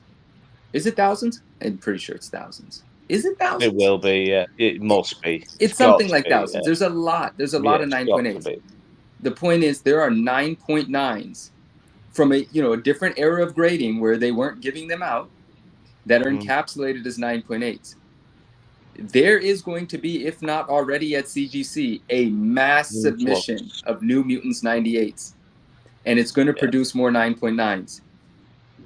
K: Is it thousands? I'm pretty sure it's thousands. Is it thousands?
D: It will be, yeah. It must be.
K: It's something like thousands. Yeah. There's a lot. There's a lot of 9.8s. The point is, there are 9.9s from a different era of grading where they weren't giving them out, that are encapsulated as 9.8s. There is going to be, if not already at CGC, a mass submission of New Mutants 98s, and it's going to produce more 9.9s.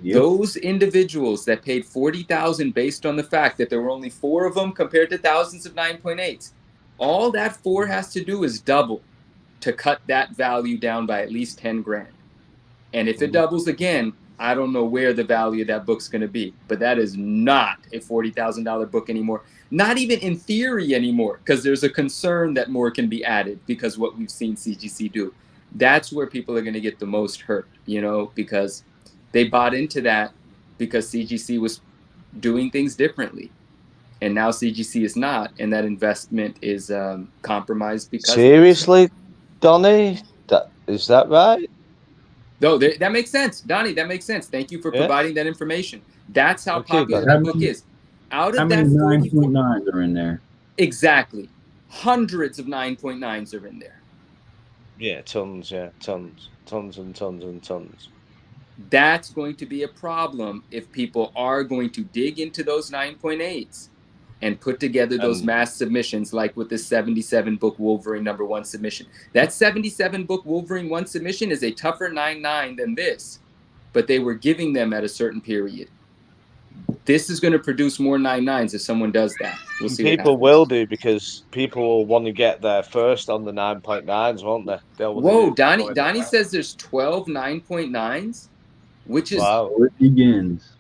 K: Yep. Those individuals that paid $40,000 based on the fact that there were only 4 of them compared to thousands of 9.8s, all that 4 has to do is double to cut that value down by at least 10 grand. And if it doubles again, I don't know where the value of that book's going to be, but that is not a $40,000 book anymore. Not even in theory anymore, because there's a concern that more can be added because what we've seen CGC do. That's where people are going to get the most hurt, because they bought into that because CGC was doing things differently. And now CGC is not, and that investment is compromised because...
D: Seriously, Donnie? Is that right?
K: No, that makes sense. Donnie, that makes sense. Thank you for providing that information. That's how popular that book is. Out of
I: how many 9.9s are in there?
K: Exactly. Hundreds of 9.9s are in there.
D: Yeah, tons and tons.
K: That's going to be a problem if people are going to dig into those 9.8s and put together those mass submissions, like with the 77 book Wolverine #1 submission. That 77 book Wolverine 1 submission is a tougher 9.9 than this, but they were giving them at a certain period. This is going to produce more 9.9s if someone does that. We'll see.
D: People will do, because people will want to get there first on the 9.9s, won't they?
K: Whoa, Donnie says there's 12 9.9s, which is
I: it begins.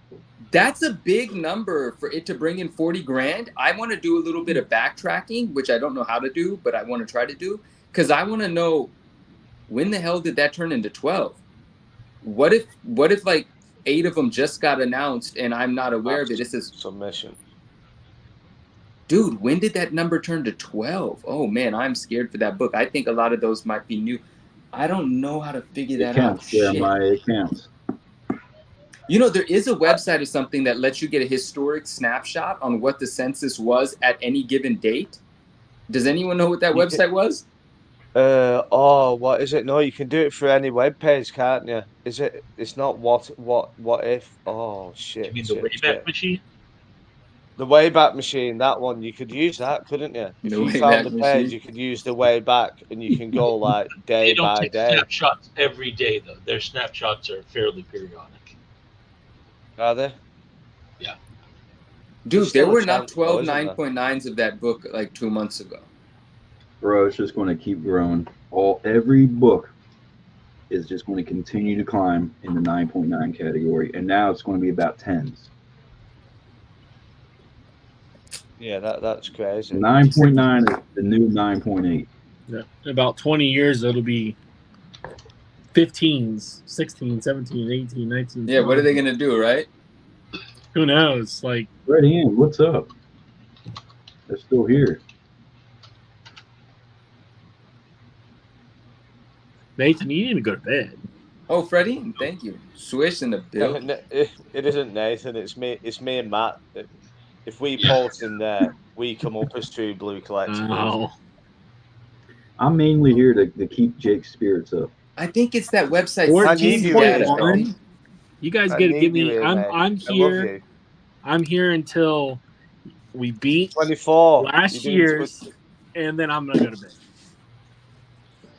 K: That's a big number for it to bring in 40 grand. I want to do a little bit of backtracking, which I don't know how to do, but I want to try to do, because I want to know, when the hell did that turn into 12? What if like 8 of them just got announced and I'm not aware of it? This is
D: submission.
K: Dude, when did that number turn to 12? Oh man, I'm scared for that book. I think a lot of those might be new. I don't know how to figure that out.
I: It counts.
K: You know, there is a website or something that lets you get a historic snapshot on what the census was at any given date. Does anyone know what that website was?
D: What is it? No, you can do it for any web page, can't you? Is it? It's not what if? Oh shit!
F: You mean the Wayback Machine?
D: The Wayback Machine, that one, you could use that, couldn't you? If you found the page, you could use the Wayback, and you can go like day by day.
F: They don't take snapshots every day, though. Their snapshots are fairly periodic.
D: Are they?
F: Yeah.
K: Dude, there were not 12 9.9s of that book like 2 months ago.
I: Bro, it's just going to keep growing. Every book is just going to continue to climb in the 9.9 category, and now it's going to be about 10s.
D: Yeah, that's crazy.
I: 9.9 is the new 9.8.
G: Yeah. In about 20 years, it'll be 15s, 16, 17, 18, 19.
K: Yeah, what are they going to do, right?
G: Who knows? Like,
I: Freddie Ann, what's up? They're still here.
G: Nathan, you need to go to bed.
K: Oh, Freddie, thank you. Swish in the bill.
D: It isn't Nathan. It's me and Matt. If we post in there, we come up as True Blue Collectibles.
G: Oh.
I: I'm mainly here to keep Jake's spirits up.
K: I think it's that website.
G: 14.1. You guys got to give me. I'm here. I'm here until we beat
D: 24
G: last year's, and then I'm gonna go to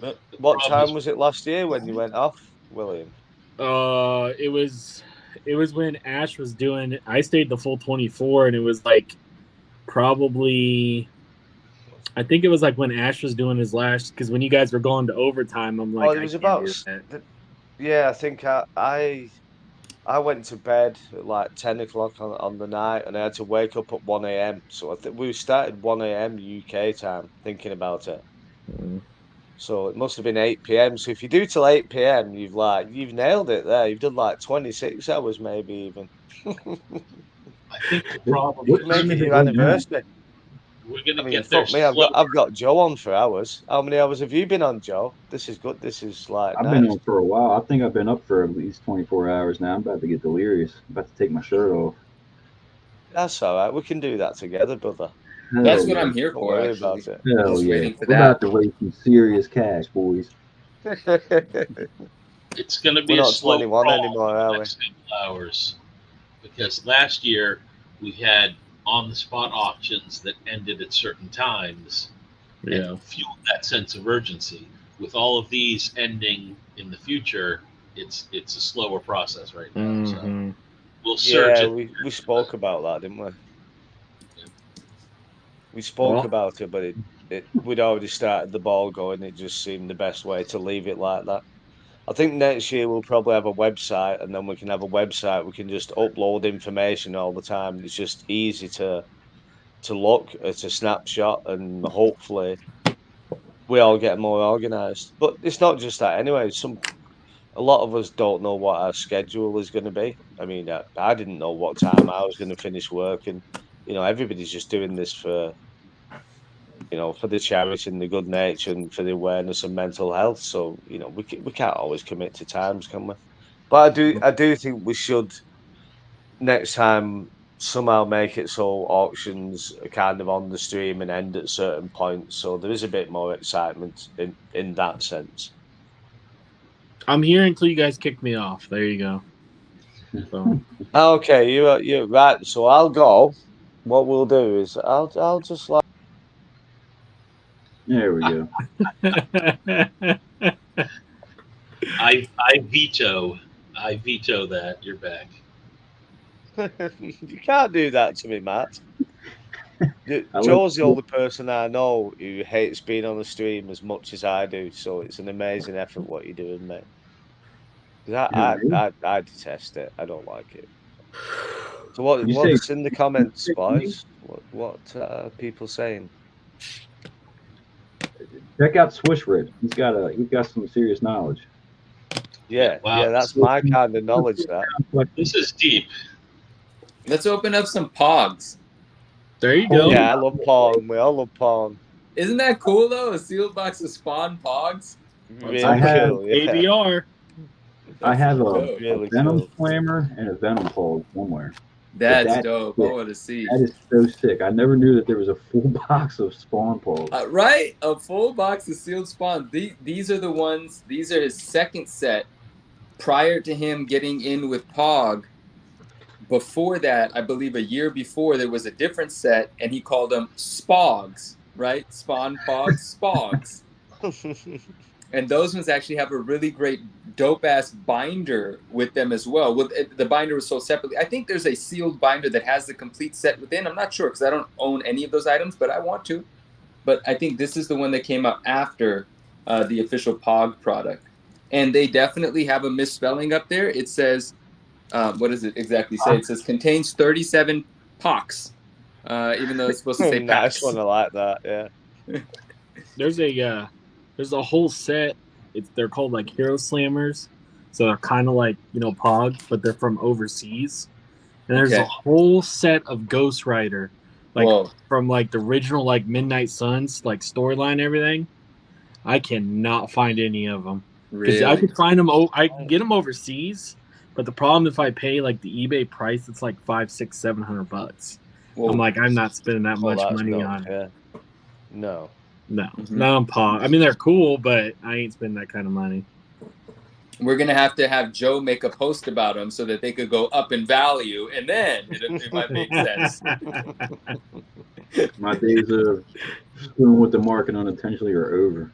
G: bed.
D: What time was it last year when you went off, William?
G: It was when Ash was doing it. I stayed the full 24, and it was like probably, I think it was like when Ash was doing his last, because when you guys were going to overtime, I'm like,
D: it was yeah, I think I went to bed at like 10 o'clock on the night, and I had to wake up at 1 a.m. So I think we started 1 a.m. UK time, thinking about it. So it must have been 8 p.m. So if you do till 8 p.m., you've nailed it there. You've done like 26 hours, maybe even.
F: I think probably
D: make it your anniversary.
F: We're gonna get there.
D: I've got Joe on for hours. How many hours have you been on, Joe? This is good. This is like
I: I've been on for a while. I think I've been up for at least 24 hours now. I'm about to get delirious. I'm about to take my shirt off.
D: That's all right. We can do that together, brother.
K: That's what I'm here for.
D: Don't worry about it.
I: Hell yeah. We're about to raise some serious cash, boys.
F: It's going to be
D: We're
F: a
D: not
F: slow
D: 21
F: crawl
D: anymore,
F: for the
D: are we?
F: next couple hours, because last year we had on-the-spot auctions that ended at certain times and fueled that sense of urgency. With all of these ending in the future, it's a slower process right now. So we'll search.
D: Yeah, we spoke about that, didn't we? We spoke about it, but we'd already started the ball going. It just seemed the best way to leave it like that. I think next year we'll probably have a website, and then we can have a website. We can just upload information all the time. It's just easy to look at a snapshot, and hopefully we all get more organised. But it's not just that anyway. A lot of us don't know what our schedule is going to be. I mean, I didn't know what time I was going to finish work, and everybody's just doing this for the charity and the good nature and for the awareness of mental health. So, we can't always commit to times, can we? But I do think we should next time somehow make it so auctions are kind of on the stream and end at certain points. So there is a bit more excitement in that sense.
G: I'm here until you guys kick me off. There you go. So.
D: Okay, you're right. So I'll go. What we'll do is I'll just like.
I: There we go.
F: I veto that. You're back.
D: You can't do that to me, Matt. Joe's the only person I know who hates being on the stream as much as I do. So it's an amazing effort what you're doing, mate. I detest it. I don't like it. So what's in the comments, boys? What are people saying?
I: Check out Swish Rich. He's got some serious knowledge.
D: Yeah,
F: Wow.
D: yeah, that's my kind of knowledge. That
F: This is deep.
L: Let's open up some Pogs.
G: There you go.
D: Yeah, I love porn. We all love porn.
L: Isn't that cool though? A sealed box of Spawn Pogs.
D: Really
I: I have
D: cool. Yeah.
G: ABR.
I: I have a
D: Really
I: Venom
D: cool.
I: Slammer and a Venom Pole somewhere.
L: That's dope. I want to see.
I: That is so sick. I never knew that there was a full box of Spawn Poles.
L: Right, a full box of sealed Spawn. These are the ones. These are his second set. Prior to him getting in with Pog, before that, I believe a year before, there was a different set, and he called them Spogs. Right, Spawn Pogs, Spogs. And those ones actually have a really great dope-ass binder with them as well. The binder was sold separately. I think there's a sealed binder that has the complete set within. I'm not sure because I don't own any of those items, but I want to. But I think this is the one that came out after the official Pog product. And they definitely have a misspelling up there. It says, what does it exactly say? It says contains 37 pox, even though it's supposed to say
D: Nice
L: packs.
D: one. I like that. Yeah.
G: There's a whole set. They're called like Hero Slammers, so they're kind of like Pog, but they're from overseas. And there's a whole set of Ghost Rider, like from like the original like Midnight Suns like storyline and everything. I cannot find any of them because I could find them. I can get them overseas, but the problem if I pay like the eBay price, it's like $500, $600, $700.
L: Whoa.
G: I'm like, I'm not spending that much
D: that's
G: money
D: not
G: on it.
D: fair. No.
G: No, not on Pog. I mean, they're cool, but I ain't spending that kind of money.
L: We're going to have Joe make a post about them so that they could go up in value, and then it might make sense.
I: My days of screwing with the market unintentionally are over.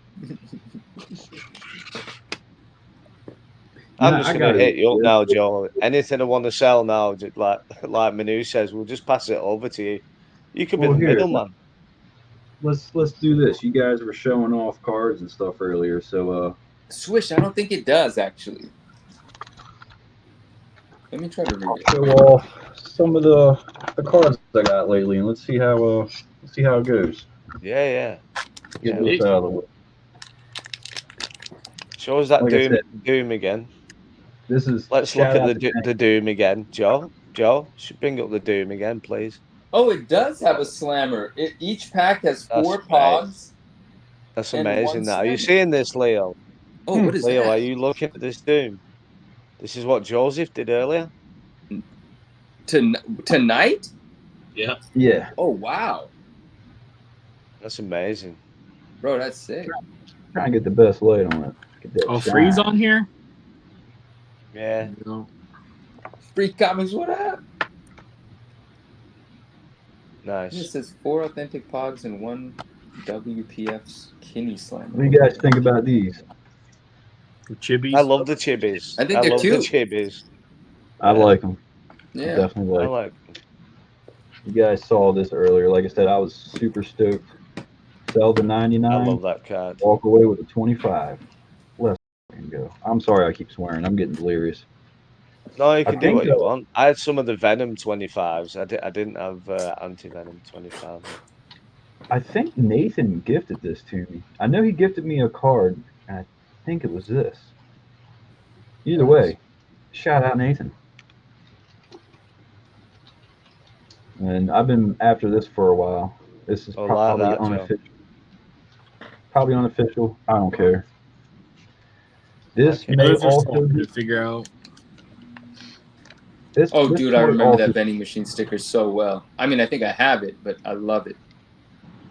D: I'm just going to hit you up now, Joe. Anything I want to sell now, just like Manu says, we'll just pass it over to you. You could be the middleman.
I: Let's do this. You guys were showing off cards and stuff earlier, so
L: Swish, I don't think it does actually. Let me try to read it.
I: show off some of the cards I got lately, and let's see how it goes.
D: Yeah.
I: Get this out of the way.
D: Show us that
I: Like
D: Doom again.
I: This is.
D: Let's look at the Doom again, Joe. Joe, should bring up the Doom again, please.
L: Oh, it does have a slammer. Each pack has 4 Pogs.
D: That's
L: and
D: amazing.
L: one
D: Now, are you
L: slammer.
D: seeing this, Leo?
L: Oh, what is
D: Leo,
L: that?
D: are you looking at this Doom? This is what Joseph did earlier.
L: Tonight?
F: Yeah.
I: Yeah.
L: Oh, wow.
D: That's amazing.
L: Bro, that's sick.
I: Trying to get the best light on it. Get that
G: Freeze
I: shine.
G: on here?
D: Yeah.
L: Free comics, what up?
D: Nice.
L: It says 4 authentic Pogs and 1 WPF's Kinney Slammer.
I: What do you guys think about these?
G: The chibis.
D: I love the chibis.
L: I think they're
D: love
L: cute.
D: the chibis.
I: I like them.
L: Yeah.
I: Definitely
D: I
I: like.
D: like.
I: You guys saw this earlier. Like I said, I was super stoked. Sell the 99.
D: I love that card.
I: Walk away with a 25. Let's fucking go. I'm sorry I keep swearing. I'm getting delirious.
D: No, you can do what you
I: that-
D: want. I had some of the Venom 25s. I didn't have anti-Venom 25.
I: I think Nathan gifted this to me. I know he gifted me a card, and I think it was this. Either way, shout out Nathan. And I've been after this for a while. This is
D: Oh,
I: probably
D: like that, Joe.
I: unofficial. Probably unofficial. I don't care. This
D: Okay.
I: may
G: Those are
I: also
G: something
I: be
G: to figure out.
K: Oh,
I: this
K: dude, I
I: card
K: remember
I: also,
K: that vending machine sticker so well. I mean, I think I have it, but I love it.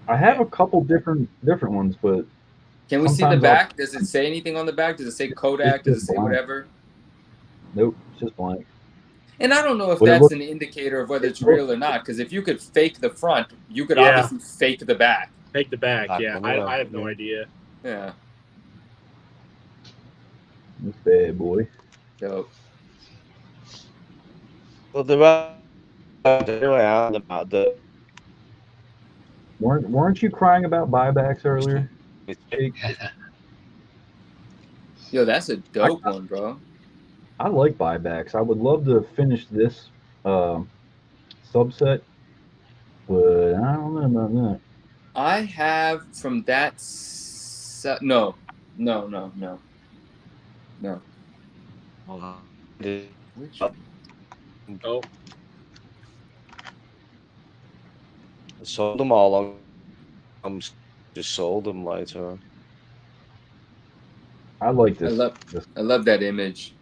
I: I have a couple different ones, but
K: Can we see the
I: sometimes
K: back? Does it say anything on the back? Does it say Kodak?
I: it's
K: Does it
I: just
K: say
I: blank.
K: whatever?
I: Nope, it's just blank.
K: And I don't know if
I: But it
K: that's
I: looks,
K: an indicator of whether
I: it
K: it's
I: looks
K: real or not. Because if you could fake the front, you could
G: Yeah.
K: obviously fake the back.
G: Take the back.
D: Back
G: Yeah,
D: one, yeah.
G: I have no idea.
K: Yeah.
I: this bad boy.
K: Dope.
D: Well, there are anyway out about the
I: Weren't you crying about buybacks earlier? Jake?
K: Yo, that's a dope one, bro.
I: I like buybacks. I would love to finish this subset, but I don't know about that.
K: I have from that. No. Which?
G: Oh,
D: I sold them all on. I'm just sold them later.
I: I like
K: I
I: this.
K: love that image.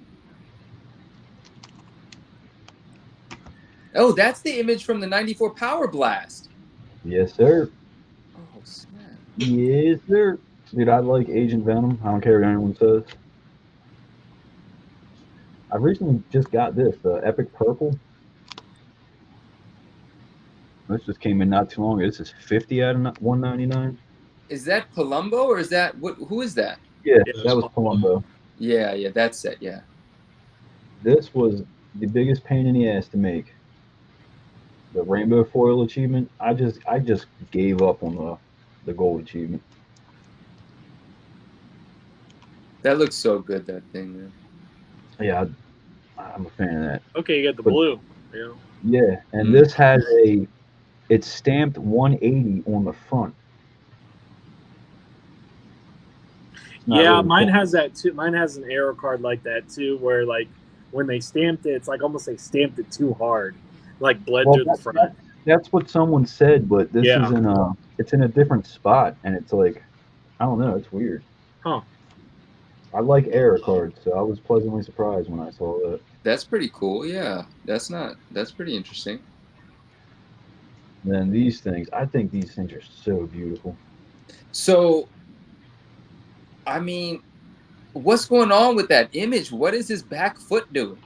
K: Oh, that's the image from the '94 Power Blast.
I: Yes, sir.
K: Oh snap!
I: Yes, sir. Dude, I like Agent Venom. I don't care what anyone says. I recently just got this, the Epic Purple. This just came in not too long ago. This is 50 out of 199.
K: Is that Palumbo or is that what? Who is that?
I: Yeah, that was Palumbo.
K: Yeah, that's it. Yeah.
I: This was the biggest pain in the ass to make. The rainbow foil achievement. I just gave up on the gold achievement.
K: That looks so good. That thing, man.
I: Yeah, I'm a fan of that.
G: okay, you got the
I: But-
G: blue. Yeah.
I: Yeah, and this has it's stamped 180 on the front. It's not
G: Yeah,
I: really
G: mine
I: cool.
G: has that too. Mine has an arrow card like that too, where like when they stamped it, it's like almost they stamped it too hard, like bled
I: Well,
G: through the front.
I: That's what someone said, but this
G: Yeah.
I: is it's in a different spot, and it's like, I don't know, it's weird.
G: Huh.
I: I like arrow cards, so I was pleasantly surprised when I saw that.
K: That's pretty cool. Yeah, that's pretty interesting.
I: And then these things, I think these things are so beautiful.
K: So, I mean, what's going on with that image? What is his back foot doing?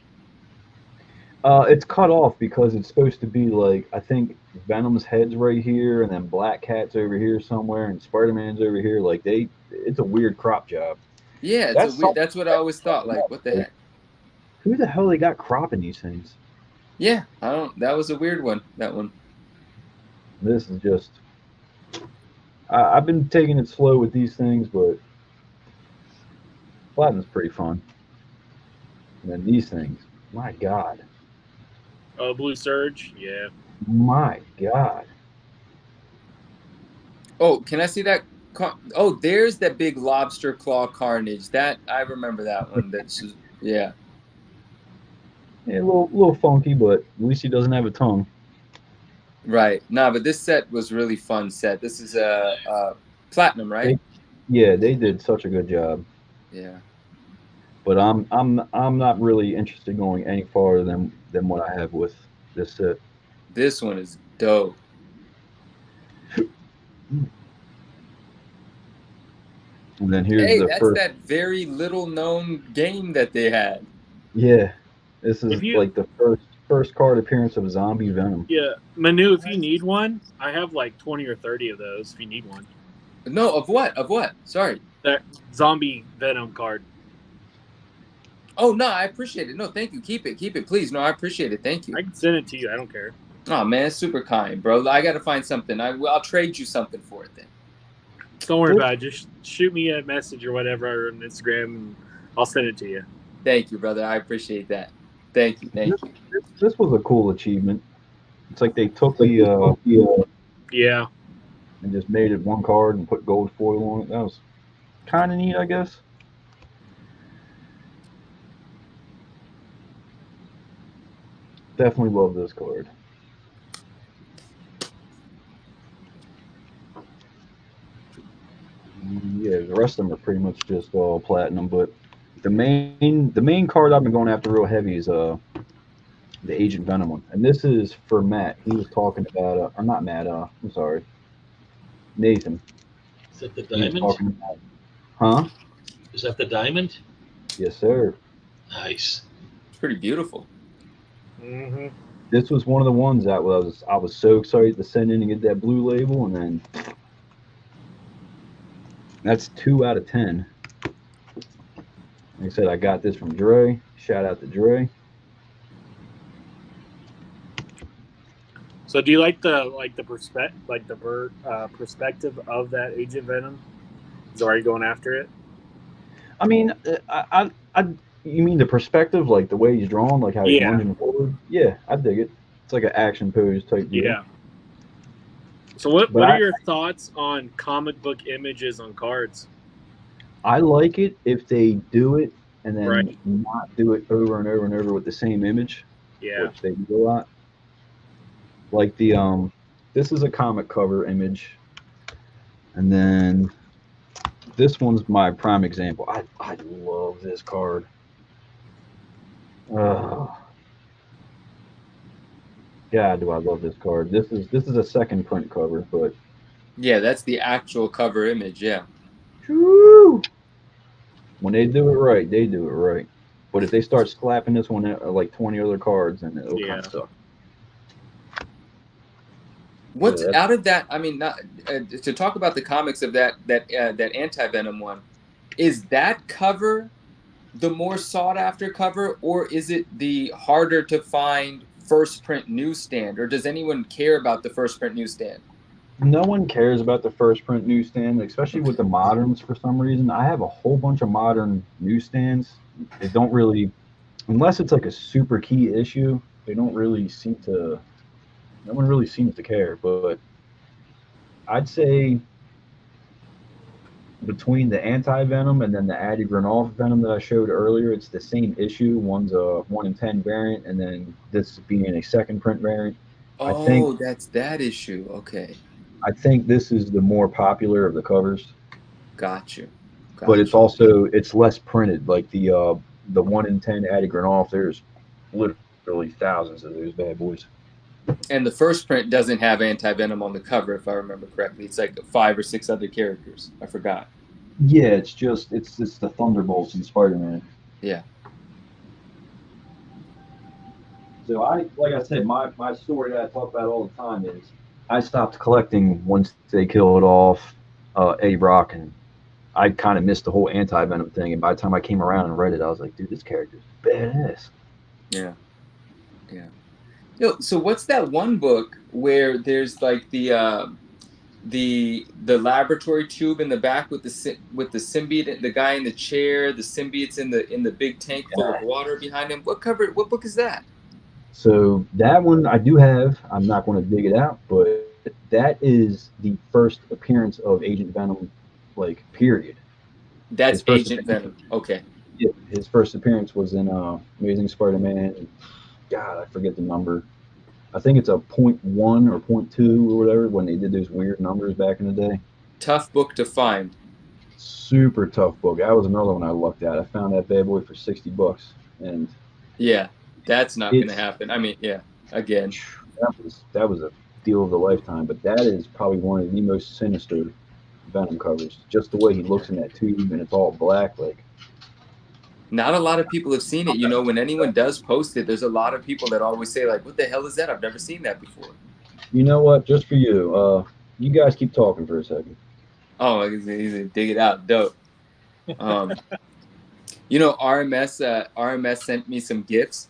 I: It's cut off because it's supposed to be like, I think Venom's head's right here, and then Black Cat's over here somewhere, and Spider-Man's over here. Like it's a weird crop job.
K: Yeah, that's what I always thought. Like, what the heck?
I: Who the hell they got cropping these things?
K: Yeah, I don't. That was a weird one. That one.
I: This is just. I've been taking it slow with these things, but Platinum's pretty fun. And then these things, my God.
G: Oh, Blue Surge. Yeah.
I: My God.
K: Oh, can I see that? Oh, there's that big lobster claw carnage. That I remember that one. That's just, yeah.
I: Yeah, a little funky, but at least he doesn't have a tongue.
K: Right. Nah, but this set was really fun set. This is platinum, right?
I: Yeah, they did such a good job.
K: Yeah.
I: But I'm not really interested in going any farther than what I have with this set.
K: This one is dope.
I: And then here's
K: Hey,
I: the
K: that's
I: first.
K: that very little known game that they had.
I: Yeah, this is
G: If you-
I: like the first card appearance of Zombie Venom.
G: Yeah, Manu, if you need one, I have like 20 or 30 of those. If you need one,
K: No, of what? Of what? Sorry.
G: that zombie Venom card.
K: Oh no, I appreciate it. No, thank you. Keep it, please. No, I appreciate it. Thank you.
G: I can send it to you. I don't care.
K: Oh man, super kind, bro. I gotta find something. I'll trade you something for it then.
G: Don't worry about it. Just shoot me a message or whatever on Instagram, and I'll send it to you.
K: Thank you, brother. I appreciate that. Thank you.
I: This was a cool achievement. It's like they took the
G: Yeah.
I: and just made it one card and put gold foil on it. That was kind of neat, I guess. Definitely love this card. Yeah, the rest of them are pretty much just all platinum, but the main card I've been going after real heavy is the Agent Venom one, and this is for Matt. He was talking about, or not Matt. I'm sorry, Nathan.
F: Is that the
I: He was
F: diamond?
I: talking about, huh?
F: Is that the diamond?
I: Yes, sir.
F: Nice.
K: It's pretty beautiful.
B: Mm-hmm.
I: This was one of the ones that I was so excited to send in and get that blue label, and then that's 2 out of 10. Like I said, I got this from Dre. Shout out to Dre.
G: So do you like the perspective of that Agent Venom? Is already going after it?
I: I mean, you mean the perspective, like the way he's drawn, like how he's
G: Yeah.
I: lunging forward? Yeah, I dig it. It's like an action pose type deal.
G: Yeah. So what
I: But
G: are your thoughts on comic book images on cards?
I: I like it if they do it and then
G: Right.
I: not do it over and over and over with the same image.
G: Yeah.
I: Which they do a lot. Like the this is a comic cover image, and then this one's my prime example. I love this card. God, do I love this card. This is a second print cover, but
K: Yeah, that's the actual cover image. Yeah.
I: whew, when they do it right, they do it right. But if they start slapping this one at like 20 other cards, then it'll kind of suck.
K: What's
I: Yeah,
K: out of that? I mean, not, to talk about the comics of that Anti-Venom one, is that cover the more sought after cover, or is it the harder to find first print newsstand, or does anyone care about the first print newsstand?
I: No one cares about the first print newsstand, especially with the moderns for some reason. I have a whole bunch of modern newsstands. They don't really, unless it's like a super key issue, they don't really seem to, no one really seems to care. But I'd say between the Anti-Venom and then the Addy Granoff Venom that I showed earlier, it's the same issue. One's a 1 in 10 variant, and then this being a second print variant.
K: Oh, that's that issue. Okay.
I: I think this is the more popular of the covers.
K: Got you.
I: But it's also, it's less printed. Like the 1 in 10 Addy Granoff, there's literally thousands of those bad boys.
K: And the first print doesn't have Anti-Venom on the cover, if I remember correctly. It's like 5 or 6 other characters. I forgot.
I: Yeah, it's just it's the Thunderbolts and Spider-Man.
K: Yeah.
I: So like I said, my story that I talk about all the time is I stopped collecting once they killed off Eddie Brock, and I kind of missed the whole Anti-Venom thing. And by the time I came around and read it, I was like, dude, this character's badass.
K: Yeah. Yeah. So what's that one book where there's like the laboratory tube in the back with the symbiote, the guy in the chair, the symbiote's in the big tank full of water behind him. What book is that?
I: So that one I do have. I'm not going to dig it out, but that is the first appearance of Agent Venom, like, period.
K: That's Agent Venom. Okay.
I: Yeah, his first appearance was in Amazing Spider-Man. God, I forget the number. I think it's a 0.1 or 0.2 or whatever when they did those weird numbers back in the day.
K: Tough book to find.
I: Super tough book. That was another one I looked at. I found that bad boy for $60, and
K: yeah, that's not going to happen. I mean, yeah, again,
I: that was a deal of the lifetime. But that is probably one of the most sinister Venom covers. Just the way he looks in that tube and it's all black, like.
K: Not a lot of people have seen it. You know, when anyone does post it, there's a lot of people that always say, like, what the hell is that? I've never seen that before.
I: You know what? Just for you, you guys keep talking for a second.
K: Oh, easy. Dig it out. Dope. You know, RMS sent me some gifts,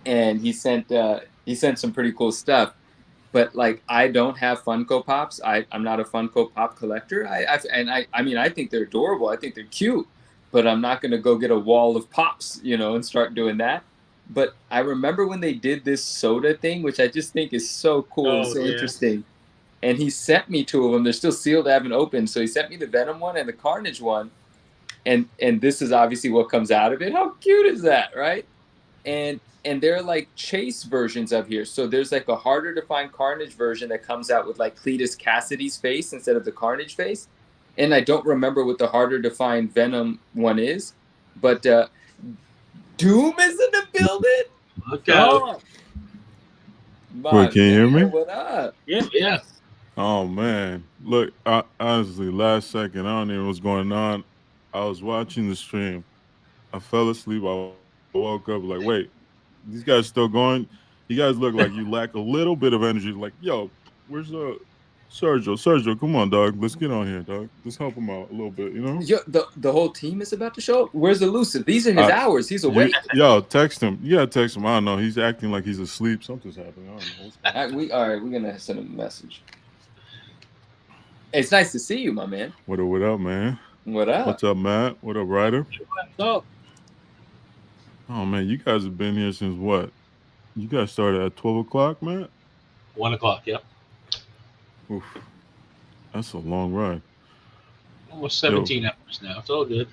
K: and he sent some pretty cool stuff. But like, I don't have Funko Pops. I'm not a Funko Pop collector. I mean, I think they're adorable. I think they're cute. But I'm not going to go get a wall of Pops, you know, and start doing that. But I remember when they did this soda thing, which I just think is so cool and so interesting. And he sent me 2 of them. They're still sealed. I haven't opened. So he sent me the Venom one and the Carnage one. And this is obviously what comes out of it. How cute is that, right? And they're like chase versions of here. So there's like a harder to find Carnage version that comes out with like Cletus Cassidy's face instead of the Carnage face. And I don't remember what the harder to find Venom one is, but Doom is in the building.
F: Look out.
G: Oh,
M: Wait, can you hear me?
L: What up?
G: yeah.
F: Yeah.
M: Oh man, look, honestly, last second, I don't even know what's going on. I was watching the stream. I fell asleep. I woke up like, wait, these guys still going? You guys look like you lack a little bit of energy. Like, yo, where's Sergio? Sergio, come on, dog. Let's get on here, dog. Let's help him out a little bit, you know?
L: Yo, the whole team is about to show up. Where's Elusive? These are his hours. He's awake.
M: Yo, text him. You gotta text him. I don't know. He's acting like he's asleep. Something's happening. I don't know. What's going on?
L: All right. We're gonna send him a message. It's nice to see you, my man.
M: What up, man?
L: What up?
M: What's up, Matt? What up, Ryder?
G: What's up?
M: Oh man, you guys have been here since what? You guys started at 12 o'clock, man?
F: 1 o'clock. Yep.
M: Oof. That's a long ride.
F: Almost 17 hours now. It's all good.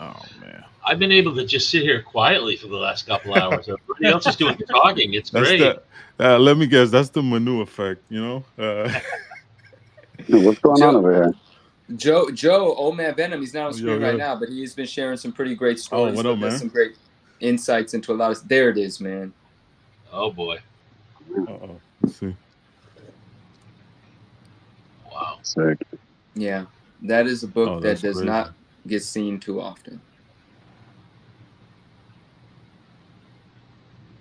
M: Oh man.
F: I've been able to just sit here quietly for the last couple hours. Everybody else is doing the talking. It's
M: That's
F: great.
M: let me guess. That's the Manu effect, you know?
N: What's going on over here?
L: Joe, Old Man Venom, he's not on screen
M: Yo.
L: right now, but he's been sharing some pretty great stories.
M: what up,
L: with us,
M: man?
L: Some great insights into a lot of. There it is, man.
F: Oh boy.
M: Uh-oh. Let's see.
F: Wow.
N: Sick.
L: Yeah, that is a book that
M: that's
L: does
M: crazy.
L: not get seen too often.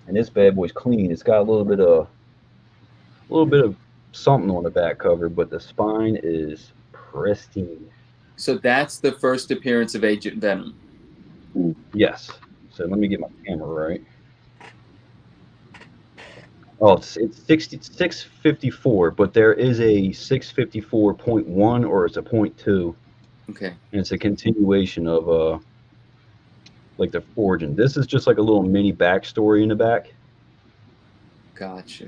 I: And this bad boy's clean. It's got a little bit of something on the back cover, but the spine is pristine.
L: So that's the first appearance of Agent Venom.
I: Yes. So let me get my camera right. Oh, it's 654, but there is a 654.1 or it's a 0.2.
L: Okay.
I: And it's a continuation of like the origin. This is just like a little mini backstory in the back.
L: Gotcha.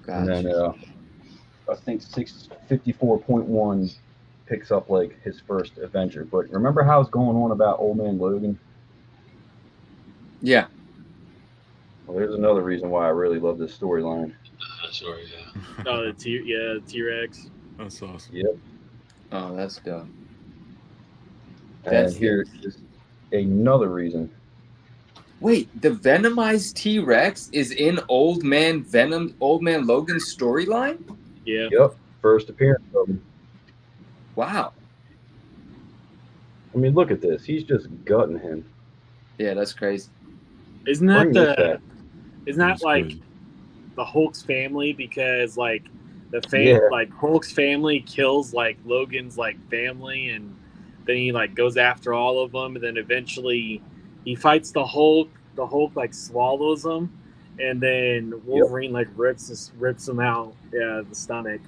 I: And then I think 654.1 picks up like his first Avenger. But remember how it's going on about Old Man Logan?
L: Yeah.
I: Well, there's another reason why I really love this storyline.
F: Sorry, yeah.
G: Oh, the T-Rex.
M: That's awesome.
I: Yep.
L: Oh, that's dope.
I: And here's another reason.
L: Wait, the Venomized T-Rex is in Old Man Logan's storyline?
G: Yeah.
I: Yep. First appearance of him.
L: Wow.
I: I mean, look at this. He's just gutting him.
L: Yeah, that's crazy.
G: Isn't that
I: Bring this back.
G: isn't that
M: That's
G: like
M: crazy.
G: the Hulk's family? Because like
I: Yeah.
G: like Hulk's family kills like Logan's like family, and then he like goes after all of them, and then eventually he fights the Hulk. The Hulk like swallows him, and then Wolverine like rips him out the stomach.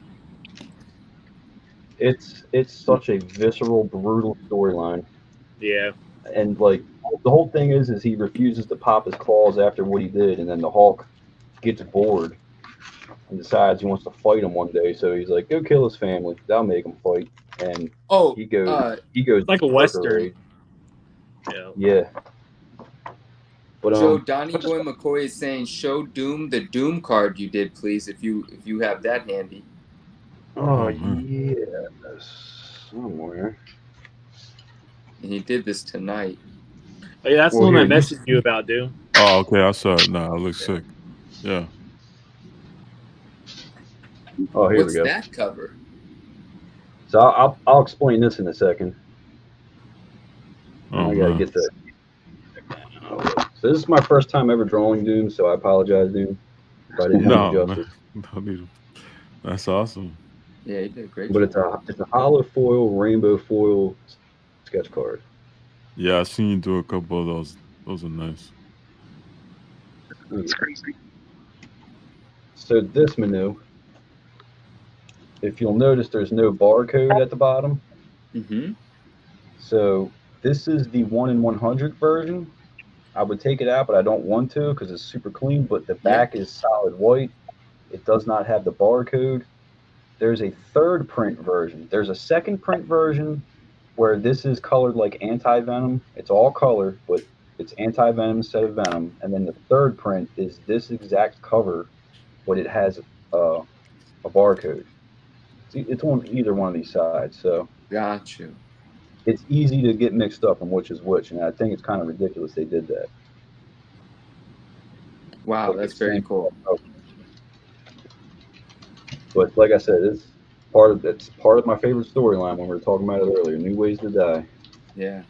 I: It's such a visceral, brutal storyline.
G: Yeah.
I: And like the whole thing is he refuses to pop his claws after what he did, and then the Hulk gets bored and decides he wants to fight him one day. So he's like, "Go kill his family. That'll make him fight." And he goes
G: like a Western.
I: Yeah. Yeah. But
L: Joe, Donnie Boy McCoy is saying, "Show Doom the Doom card you did, please, if you have that handy."
I: Oh yeah, somewhere.
L: And he did this tonight.
G: Oh yeah, that's the one I messaged you about, dude.
M: Oh, okay. I saw it. Nah, it looks sick. Yeah.
I: Oh, here
L: What's
I: we go.
L: that cover?
I: So I'll explain this in a second.
M: Oh,
I: I gotta
M: man.
I: get the. So this is my first time ever drawing Doom, so I apologize, Doom, if I didn't
M: No,
I: do
M: man.
I: justice.
M: No need to- That's awesome.
L: Yeah, you did a great
I: But
L: job.
I: it's a hollow foil, rainbow foil sketch card.
M: Yeah, I seen you do a couple of those. Those are nice.
I: That's crazy. So this menu, if you'll notice, there's no barcode at the bottom.
L: Mm-hmm.
I: So this is the 1 in 100 version. I would take it out, but I don't want to because it's super clean. But the back is solid white. It does not have the barcode. There's a third print version. There's a second print version where this is colored like Anti-Venom. It's all color, but it's Anti-Venom instead of Venom. And then the third print is this exact cover, but it has a barcode. It's on either one of these sides, so
L: Got you.
I: it's easy to get mixed up on which is which, and I think it's kind of ridiculous they did that.
L: Wow, that's very cool.
I: But like I said, it's part of my favorite storyline when we were talking about it earlier. New Ways to Die.
L: Yeah.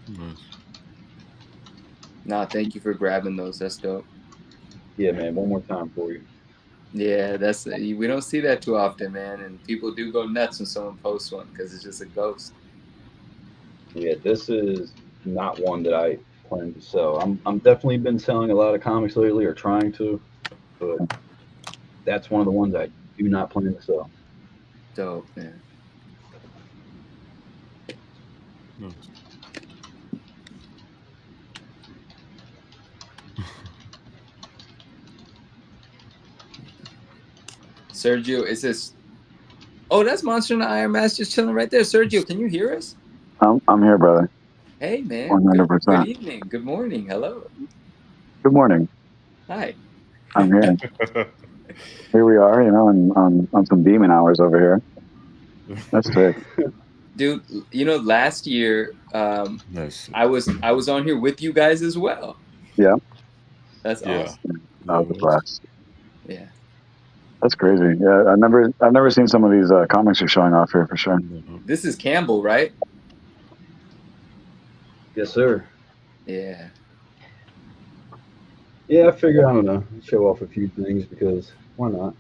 L: Nah, thank you for grabbing those. That's dope.
I: Yeah, man. One more time for you.
L: Yeah, we don't see that too often, man. And people do go nuts when someone posts one because it's just a ghost.
I: Yeah, this is not one that I plan to sell. I'm definitely been selling a lot of comics lately, or trying to, but that's one of the ones I do not plan to sell.
L: Dope, man. Sergio, is this? Oh, that's Monster and Iron Mask just chilling right there. Sergio, can you hear us?
N: I'm here, brother.
L: Hey, man.
N: 100%.
L: Good evening. Good morning. Hello.
N: Good morning.
L: Hi.
N: I'm here. Here we are, on some demon hours over here. That's sick.
L: Dude, last year I was on here with you guys as well.
N: Yeah.
L: That's awesome.
N: That was a blast.
L: Yeah.
N: That's crazy. Yeah, I've never seen some of these comics you're showing off here for sure.
L: This is Campbell, right?
I: Yes, sir.
L: Yeah.
I: Yeah, I figured, I don't know, show off a few things because why not?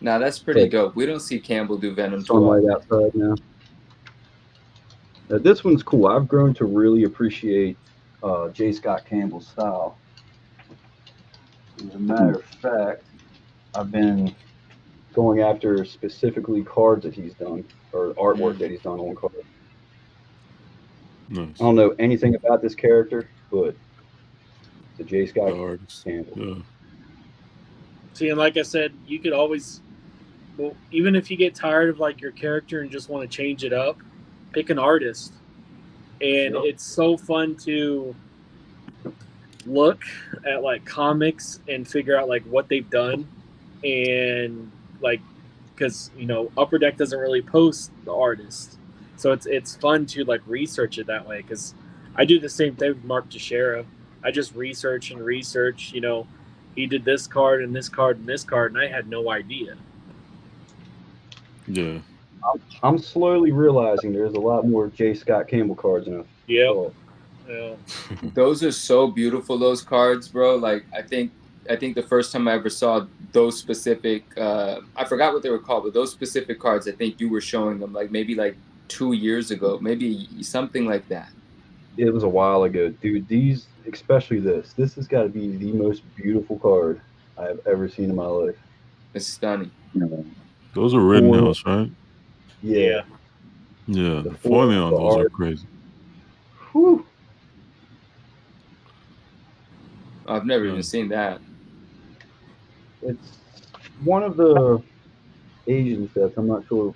L: Nah, that's pretty
I: Like,
L: dope. We don't see Campbell do Venom too
I: sunlight
L: often.
I: outside now. This one's cool. I've grown to really appreciate J. Scott Campbell's style. As a matter of fact, I've been going after specifically cards that he's done, or artwork that he's done on cards.
M: Nice.
I: I don't know anything about this character, but the J. Scott Campbell.
M: Yeah.
G: See, and like I said, you could always, well, even if you get tired of like your character and just want to change it up, pick an artist. And it's so fun to look at like comics and figure out like what they've done. And like, because, Upper Deck doesn't really post the artist. So it's fun to like research it that way, because I do the same thing with Mark Teixeira. I just research and research, he did this card and this card and this card, and I had no idea.
M: Yeah.
I: I'm slowly realizing there's a lot more J. Scott Campbell cards now.
G: Yeah.
L: Those are so beautiful, those cards, bro. Like I think the first time I ever saw those specific I forgot what they were called, but those specific cards, I think you were showing them like maybe like 2 years ago, maybe something like that.
I: It was a while ago, dude. These, especially this has got to be the most beautiful card I have ever seen in my life.
L: It's stunning.
M: Those are red nails, right?
I: Yeah.
M: Yeah, the foiling on those are crazy.
I: Whew.
L: I've never even seen that.
I: It's one of the Asian sets. I'm not sure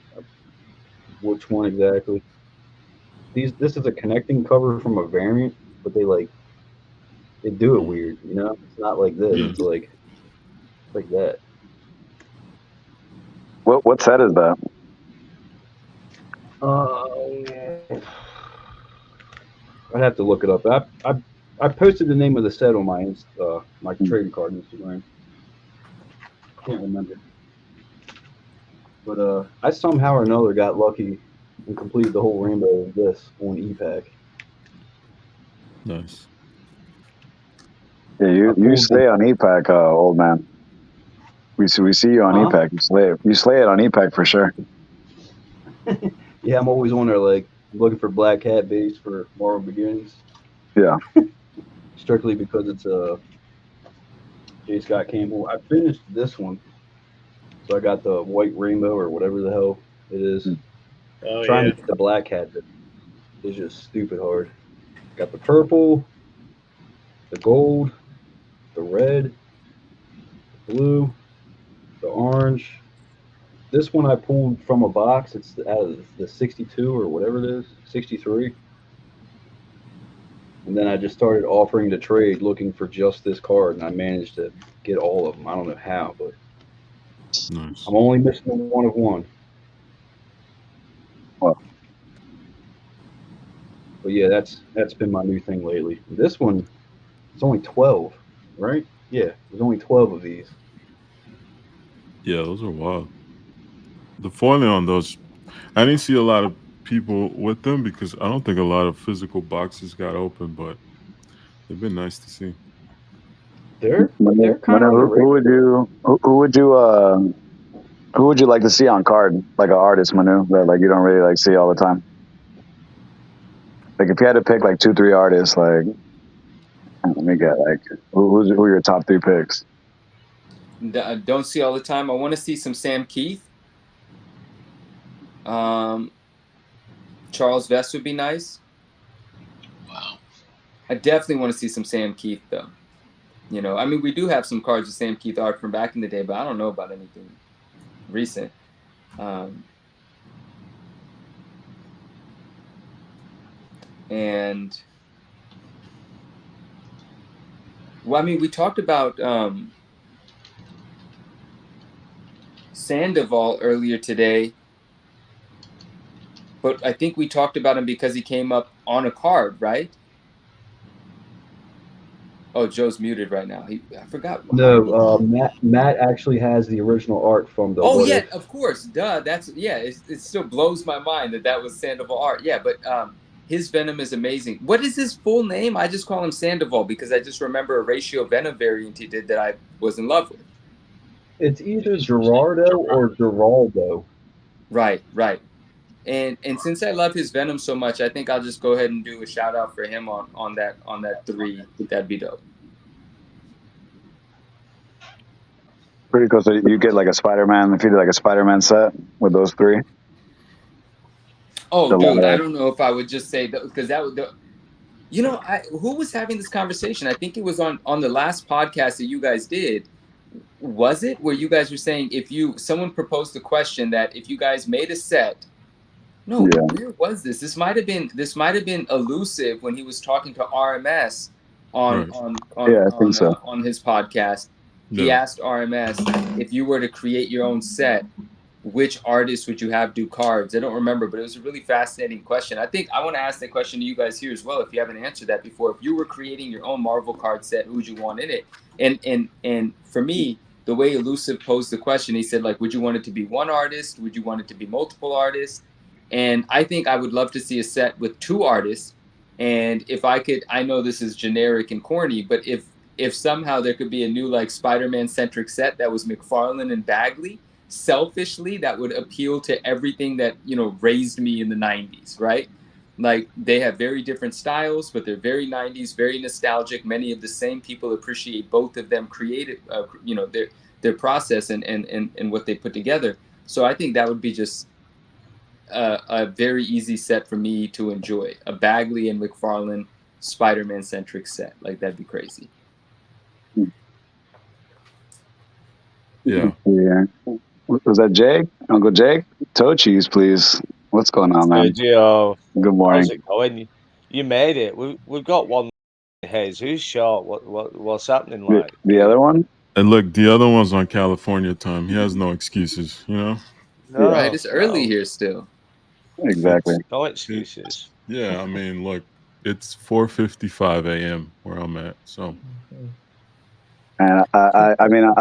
I: which one exactly. This is a connecting cover from a variant, but they do it weird, It's not like this.
M: Yeah.
I: It's like that.
N: What set is that?
I: I'd have to look it up. I posted the name of the set on my trading card Instagram. Can't remember. But I somehow or another got lucky and completed the whole rainbow of this on E-Pack.
M: Nice.
N: Yeah, you slay on E-Pack, old man. We see you on E-Pack. You slay it on E-Pack for sure.
I: Yeah, I'm always on there looking for Black Hat base for Marvel Beginnings.
N: Yeah.
I: Strictly because it's J. Scott Campbell. I finished this one, so I got the white rainbow or whatever the hell it is. Trying to get the Black Hat is just stupid hard. Got the purple, the gold, the red, the blue, the orange. This one I pulled from a box. It's out of the 62 or whatever it is, 63. And then I just started offering to trade, looking for just this card, and I managed to get all of them. I don't know how, but
M: nice.
I: I'm only missing one of one.
N: Well,
I: but yeah, that's been my new thing lately. This one, it's only 12, right? Yeah, there's only 12 of these.
M: Yeah, those are wild. The foiling on those, I didn't see a lot of people with them because I don't think a lot of physical boxes got open, but they've been nice to see.
I: They're
N: Manu,
I: kind of
N: who would you who would you like to see on card, like an artist, Manu, that like you don't really like see all the time? Like if you had to pick like 2-3 artists, like let me get like who are your top 3 picks?
K: Don't see all the time. I want to see some Sam Keith. Charles Vest would be nice.
F: Wow.
K: I definitely want to see some Sam Keith though. You know, I mean, we do have some cards of Sam Keith art from back in the day, but I don't know about anything recent. And well, I mean, we talked about Sandoval earlier today, but I think we talked about him because he came up on a card, right? Oh, Joe's muted right now. I forgot.
I: No, Matt actually has the original art from the.
K: Oh yeah, of course. Duh. That's it still blows my mind that was Sandoval art. Yeah, but his Venom is amazing. What is his full name? I just call him Sandoval because I just remember a Ratio Venom variant he did that I was in love with.
I: It's either Gerardo or Geraldo.
K: Right. And since I love his Venom so much, I think I'll just go ahead and do a shout out for him on that 3. That'd be dope.
N: Pretty cool. So you get like a Spider-Man, if you do like a Spider-Man set with those 3.
K: Oh, dude, I don't know if I would just say that because that would. You know, who was having this conversation? I think it was on the last podcast that you guys did. Was it where you guys were saying someone proposed the question that if you guys made a set. No, yeah. Where was this? This might have been Elusive when he was talking to RMS on his podcast. He asked RMS if you were to create your own set, which artist would you have do cards? I don't remember, but it was a really fascinating question. I think I want to ask that question to you guys here as well. If you haven't answered that before, if you were creating your own Marvel card set, who would you want in it? And for me, the way Elusive posed the question, he said like, would you want it to be one artist? Would you want it to be multiple artists? And I think I would love to see a set with 2 artists. And if I could, I know this is generic and corny, but if somehow there could be a new like Spider-Man centric set that was McFarlane and Bagley, selfishly, that would appeal to everything that, you know, raised me in the 90s, right? Like they have very different styles, but they're very 90s, very nostalgic. Many of the same people appreciate both of them creative, you know, their process and what they put together. So I think that would be just a very easy set for me to enjoy. A Bagley and McFarlane Spider-Man centric set. Like that'd be crazy.
M: Yeah.
N: Was that Jake? Uncle Jake? Toe cheese, please. What's going on, man?
D: Gio.
N: Good morning.
D: How's it going? You made it. We've got one heads. Who's short? What's happening like?
N: The other one?
M: And look, the other one's on California time. He has no excuses, you know?
K: No, right, it's early here still.
N: Exactly.
D: No excuses.
M: Yeah, I mean, look, it's 4:55 a.m. where I'm at, so.
N: And I mean,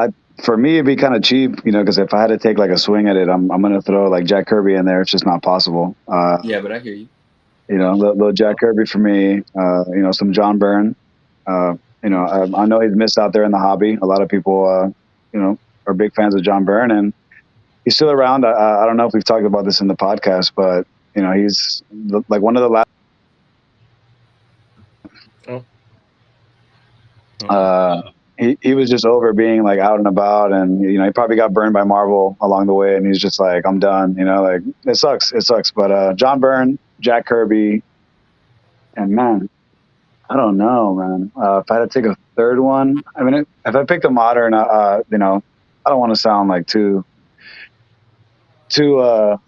N: for me, it'd be kind of cheap, you know, because if I had to take like a swing at it, I'm gonna throw like Jack Kirby in there. It's just not possible.
K: Yeah, but I hear you.
N: You know, little Jack Kirby for me. You know, some John Byrne. You know, I know he's missed out there in the hobby. A lot of people, you know, are big fans of John Byrne, and he's still around. I don't know if we've talked about this in the podcast, but you know, he's like one of the last. He was just over being like out and about, and you know, he probably got burned by Marvel along the way, and he's just like, I'm done. You know, like it sucks. But John Byrne, Jack Kirby, and man, I don't know, man. If I had to take a third one, I mean, if I picked a modern, you know, I don't want to sound like too you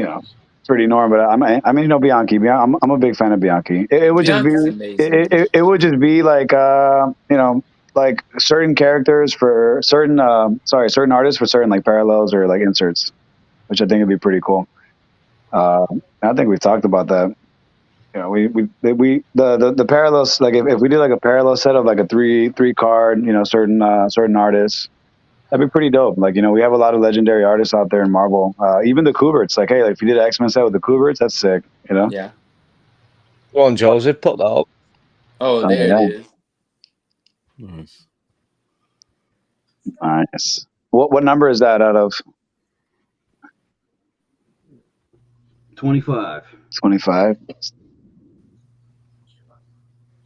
N: know, pretty norm, but I mean, you know, Bianchi. I'm a big fan of Bianchi. It would just be, it would just be like, you know, like certain characters for certain, certain artists for certain like parallels or like inserts, which I think would be pretty cool. I think we've talked about that. the parallels, like if we did like a parallel set of like a three card, certain artists, that'd be pretty dope. Like, we have a lot of legendary artists out there in Marvel. Even the Kuberts, like, hey, like if you did an X-Men set with the Kuberts, that's sick,
K: Yeah.
D: Go on, Joseph, put that up.
K: Oh, there
N: yeah.
K: it is.
M: Nice.
N: Nice. What number is that out of?
I: 25.
N: 25.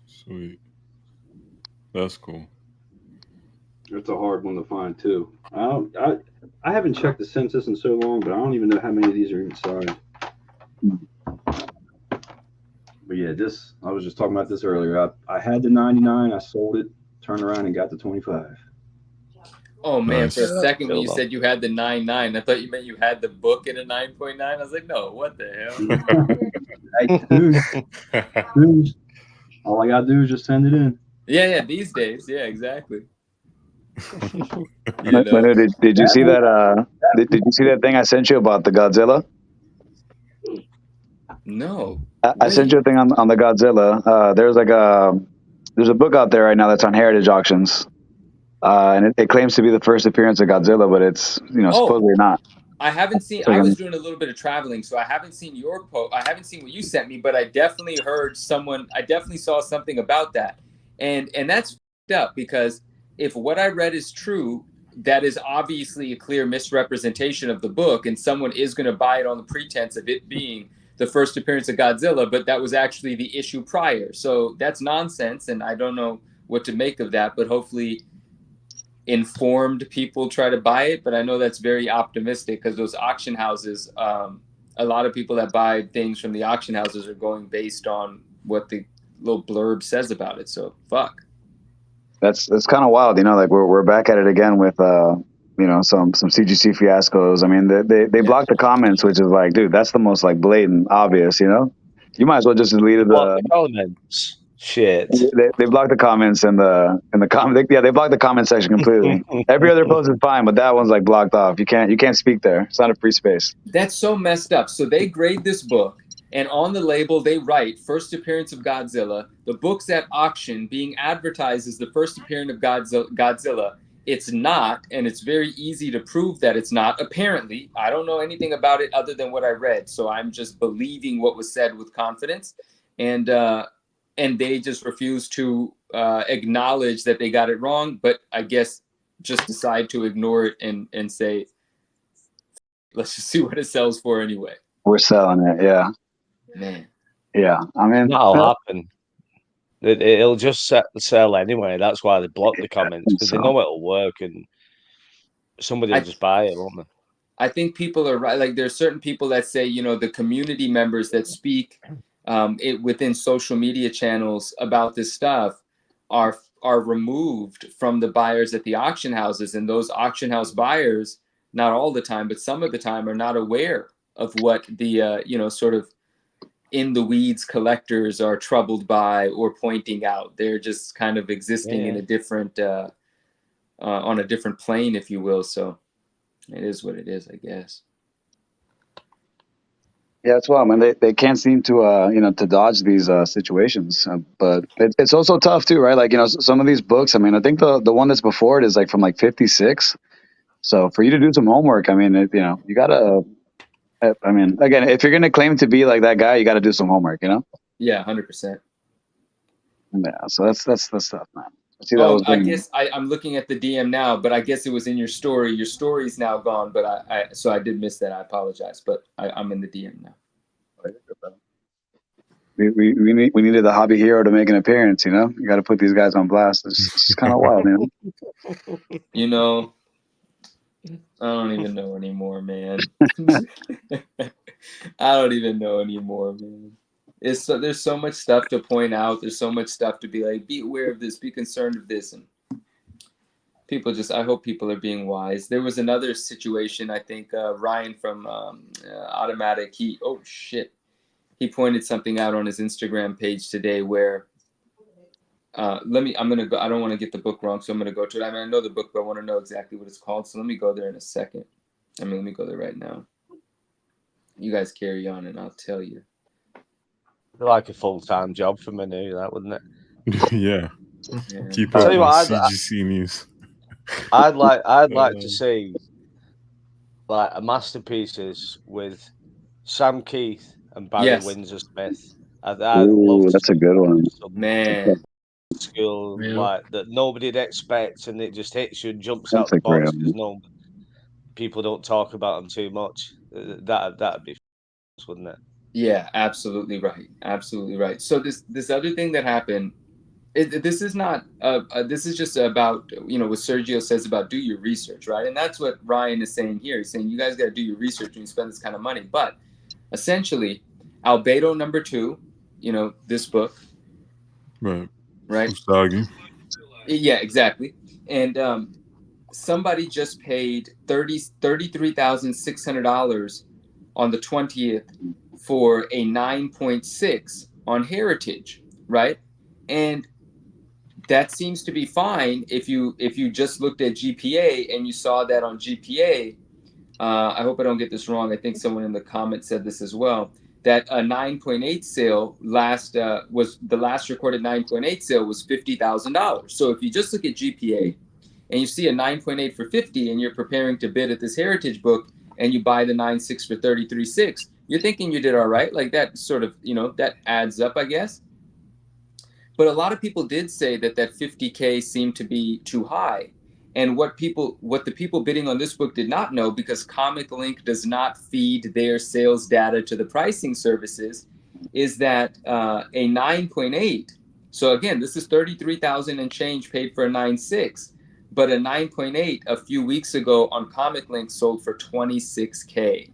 M: Sweet. That's cool.
I: It's a hard one to find too. I haven't checked the census in so long, but I don't even know how many of these are even signed. But yeah, I was just talking about this earlier. I had the 99, I sold it, turned around and got the 25.
K: Oh man,
M: Nice.
K: for a second when you said you had the 9.9, I thought you meant you had the book in a 9.9. I was like, no, what the hell?
I: Dude, all I gotta do is just send it in.
K: Yeah, these days. Yeah, exactly.
N: Manu, did you see that? Did you see that thing I sent you about the Godzilla?
K: No.
N: I sent you a thing on the Godzilla. There's a book out there right now that's on Heritage Auctions, and it claims to be the first appearance of Godzilla, but it's supposedly not.
K: I haven't seen. I was doing a little bit of traveling, so I haven't seen your post. I haven't seen what you sent me, but I definitely heard someone. I definitely saw something about that, and that's f***ed up because if what I read is true, that is obviously a clear misrepresentation of the book, and someone is going to buy it on the pretense of it being the first appearance of Godzilla, but that was actually the issue prior. So that's nonsense, and I don't know what to make of that. But hopefully, informed people try to buy it. But I know that's very optimistic because those auction houses, a lot of people that buy things from the auction houses are going based on what the little blurb says about it. So fuck.
N: That's kind of wild, like we're back at it again with some CGC fiascos. I mean, they blocked the comments, which is like, dude, that's the most like blatant obvious. You might as well just delete the
D: comments. Shit.
N: They blocked the comments in the comment. Yeah, they blocked the comment section completely. Every other post is fine, but that one's like blocked off. You can't speak there. It's not a free space.
K: That's so messed up. So they grade this book, and on the label they write first appearance of Godzilla. The book's at auction being advertised as the first appearance of Godzilla. It's not, and it's very easy to prove that it's not. Apparently, I don't know anything about it other than what I read, so I'm just believing what was said with confidence, and they just refuse to acknowledge that they got it wrong, but I guess just decide to ignore it and say, let's just see what it sells for anyway.
N: We're selling it, yeah.
K: Man.
N: Yeah, I mean,
D: that'll happen. It'll just sell anyway. That's why they block the comments, because they know it'll work and somebody will just buy it, won't they?
K: I think people are right. Like there's certain people that say, the community members that speak within social media channels about this stuff are removed from the buyers at the auction houses, and those auction house buyers, not all the time, but some of the time, are not aware of what the sort of in the weeds collectors are troubled by or pointing out. They're just kind of existing in a different on a different plane, if you will. So it is what it is, I guess.
N: Yeah, that's why, man. They can't seem to to dodge these situations, but it's also tough too, right? Like some of these books. I mean, I think the one that's before it is like from like 56. So for you to do some homework, I mean, you gotta. I mean, again, if you're gonna claim to be like that guy, you got to do some homework,
K: Yeah, 100%.
N: Yeah, so that's tough, man.
K: I guess I'm looking at the DM now, but I guess it was in your story. Your story's now gone, but so I did miss that. I apologize, but I'm in the DM now.
N: We needed the hobby hero to make an appearance. You got to put these guys on blast. It's kind of wild, man.
K: I don't even know anymore, man. I don't even know anymore, man. There's so much stuff to point out. There's so much stuff to be like, be aware of this, be concerned of this, and I hope people are being wise. There was another situation. I think Ryan from Automatic. He pointed something out on his Instagram page today where. I'm gonna go. I don't want to get the book wrong, so I'm gonna go to it. I mean, I know the book, but I want to know exactly what it's called. So let me go there in a second. Let me go there right now. You guys carry on, and I'll tell you.
D: like a full-time job for me now, that wouldn't it?
M: Yeah.
L: Yeah.
M: Keep
D: Tell
M: up
D: you
M: with
D: what,
M: CGC news.
D: I'd like to see like a masterpieces with Sam Keith and Barry
L: Yes.
D: Windsor Smith. I'd love
N: Ooh,
D: to
N: that's a
D: see
N: good one.
D: some
L: Man.
D: school
G: Yeah.
D: like that nobody'd expect, and it just hits you and jumps
N: That's
D: out the
N: a great
D: box because
N: one.
D: people don't talk about them too much. That'd be, wouldn't it?
L: Yeah, absolutely right. Absolutely right. So this other thing that happened, this is not this is just about, you know, what Sergio says about do your research, right? And that's what Ryan is saying here. He's saying you guys got to do your research when you spend this kind of money. But essentially, Albedo #2, you know, this book,
M: Right.
L: right?
M: Usagi.
L: Yeah, exactly. And somebody just paid $33,600 on the 20th for a 9.6 on Heritage, right? And that seems to be fine if you just looked at GPA and you saw that on GPA. I hope I don't get this wrong. I think someone in the comments said this as well. That a 9.8 sale was the last recorded 9.8 sale was $50,000. So if you just look at GPA and you see a 9.8 for 50 and you're preparing to bid at this Heritage book and you buy the 9.6 for 33.6, you're thinking you did all right. Like that sort of, you know, that adds up, I guess. But a lot of people did say that 50K seemed to be too high. And what the people bidding on this book did not know, because Comic Link does not feed their sales data to the pricing services, is that a 9.8. So again, this is 33,000 and change paid for a 9.6, but a 9.8 a few weeks ago on Comic Link sold for 26K,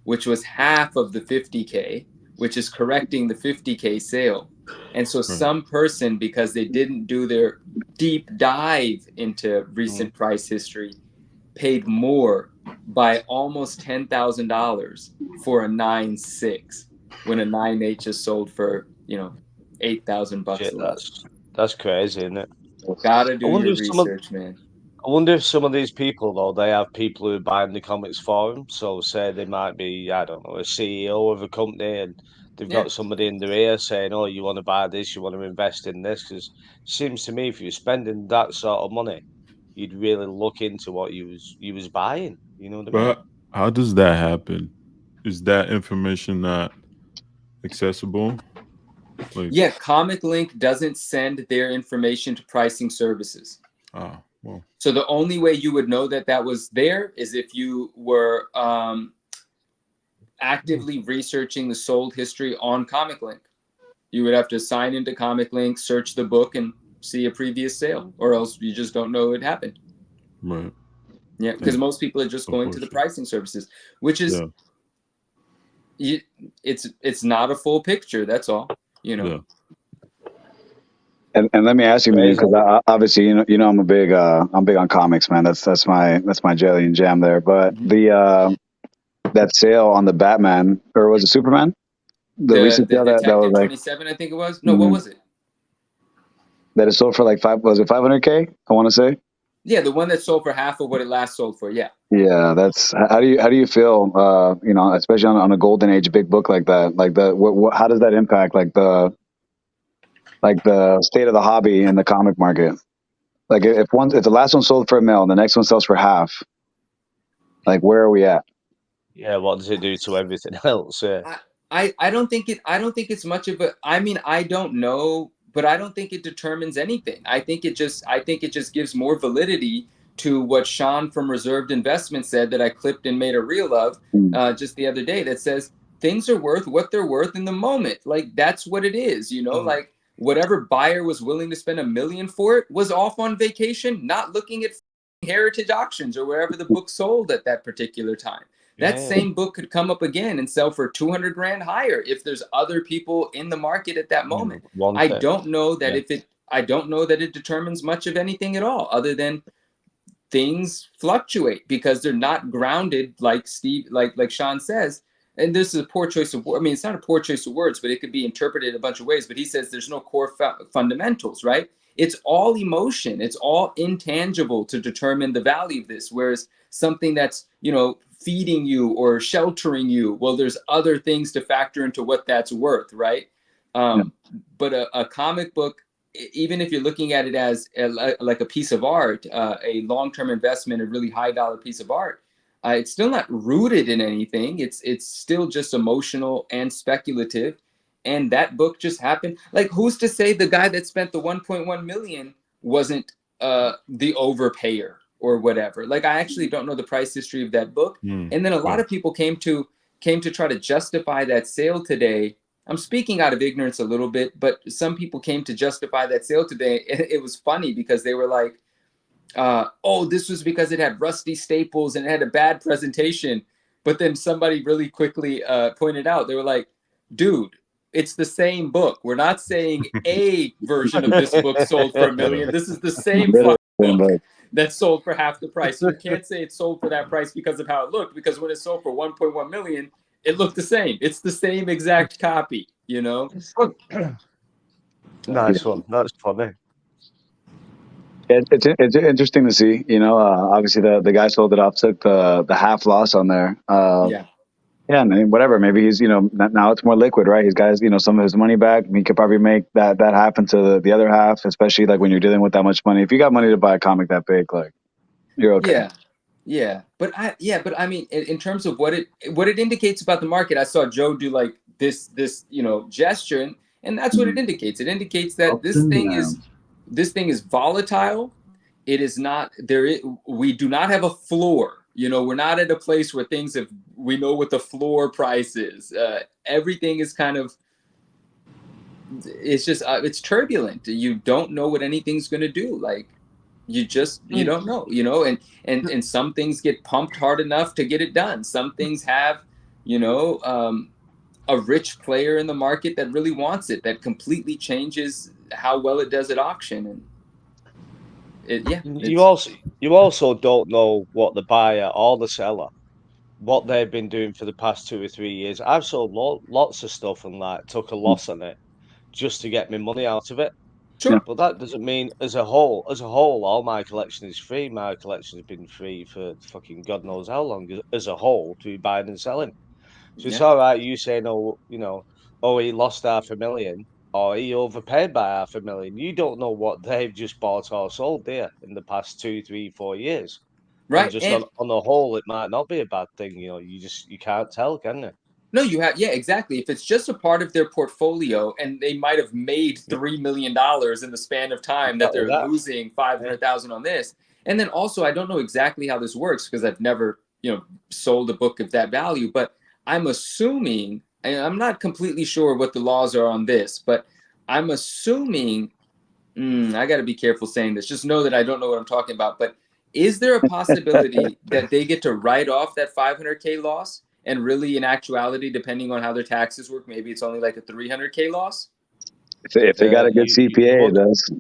L: which was half of the 50K, which is correcting the 50K sale. And so some person, because they didn't do their deep dive into recent price history, paid more by almost $10,000 for a 9.6 when a 9.8 just sold for, you know, $8,000
D: Shit,
L: less.
D: that's crazy, isn't it?
L: Gotta do your research, man.
D: I wonder if some of these people, though, they have people who are buying the comics for them. So, say they might be, I don't know, a CEO of a company, and they've got somebody in their ear saying, "Oh, you want to buy this? You want to invest in this?" Because it seems to me, if you're spending that sort of money, you'd really look into what you was buying. You know what I mean?
M: But how does that happen? Is that information not accessible? Like,
L: Yeah, Comic Link doesn't send their information to pricing services.
M: oh, well.
L: So the only way you would know that was there is if you were actively researching the sold history on Comic Link. You would have to sign into Comic Link, search the book, and see a previous sale, or else you just don't know it happened.
M: Right.
L: Yeah, because most people are just going to the pricing services, which is it's not a full picture. That's all. You know.
M: Yeah.
N: And let me ask you, because obviously you know I'm big on comics, man. That's my jelly and jam there. But the that sale on the Batman, or was it Superman? The recent sale that was like
L: 27, I think it was. No, what was it?
N: That it sold for like was it 500K? I want to say.
L: Yeah, the one that sold for half of what it last sold for. Yeah.
N: Yeah, that's how do you feel? You know, especially on a golden age big book like that. Like how does that impact like the state of the hobby in the comic market? Like if the last one sold for $1 million, the next one sells for half. Like where are we at?
D: Yeah, what does it do to everything else?
L: I don't think it's much of a. I mean, I don't know, but I don't think it determines anything. I think it just gives more validity to what Sean from Reserved Investment said that I clipped and made a reel of just the other day. That says things are worth what they're worth in the moment. Like that's what it is, you know. Like whatever buyer was willing to spend $1 million for it was off on vacation, not looking at Heritage auctions or wherever the book sold at that particular time. That same book could come up again and sell for 200 grand higher if there's other people in the market at that moment. I don't know that it determines much of anything at all, other than things fluctuate because they're not grounded like Sean says. And this is a poor choice of words. I mean, it's not a poor choice of words, but it could be interpreted a bunch of ways. But he says there's no core fundamentals, right? It's all emotion. It's all intangible to determine the value of this. Whereas something that's, you know, feeding you or sheltering you, well, there's other things to factor into what that's worth, right?
K: But a comic book, even if you're looking at it as like a piece of art, a long-term investment, a really high-dollar piece of art, it's still not rooted in anything. It's still just emotional and speculative. And that book just happened. Like, who's to say the guy that spent the 1.1 million wasn't the overpayer or whatever? Like, I actually don't know the price history of that book. And then a lot of people came to try to justify that sale today. I'm speaking out of ignorance a little bit, but some people came to justify that sale today. It was funny because they were like, oh, this was because it had rusty staples and it had a bad presentation. But then somebody really quickly pointed out, they were like, dude, it's the same book. We're not saying a version of this book sold for $1 million. This is the same book that sold for half the price. So you can't say it sold for that price because of how it looked, because when it sold for 1.1 million, it looked the same. It's the same exact copy, you know?
D: Nice one. That's funny.
N: It's interesting to see, you know, obviously the guy sold it off, took the half loss on there. Yeah, and whatever. Maybe he's, you know, now it's more liquid, right? He's got, you know, some of his money back. He could probably make that happen to the other half, especially like when you're dealing with that much money. If you got money to buy a comic that big, like, you're okay.
K: Yeah. But I mean, in terms of what it indicates about the market, I saw Joe do like this, you know, gesture, and that's what it indicates. It indicates that this thing is volatile. It is not there. We do not have a floor. You know, we're not at a place where we know what the floor price is. Everything is kind of, it's just, it's turbulent. You don't know what anything's going to do. Like, you don't know, you know, and some things get pumped hard enough to get it done. Some things have, you know, a rich player in the market that really wants it, that completely changes how well it does at auction. And
D: you also don't know what the buyer or the seller, what they've been doing for the past 2 or 3 years. I've sold lots of stuff and like took a loss on it just to get my money out of it.
K: Sure.
D: But that doesn't mean as a whole, all my collection is free. My collection has been free for fucking God knows how long as a whole to be buying and selling. So it's all right you saying, oh, you know, oh, he lost $500,000. Or he overpaid by $500,000. You don't know what they've just bought or sold there in the past 2, 3, 4 years.
K: Right.
D: And on the whole, it might not be a bad thing. You know, you can't tell, can you?
K: No, you have. Yeah, exactly. If it's just a part of their portfolio and they might have made $3 million in the span of time that they're losing 500,000 on this. And then also, I don't know exactly how this works because I've never, you know, sold a book of that value, but I'm assuming, and I'm not completely sure what the laws are on this, but I'm assuming, I got to be careful saying this, just know that I don't know what I'm talking about, but is there a possibility that they get to write off that 500K loss? And really, in actuality, depending on how their taxes work, maybe it's only like a 300K loss?
N: If they got a good CPA, it does.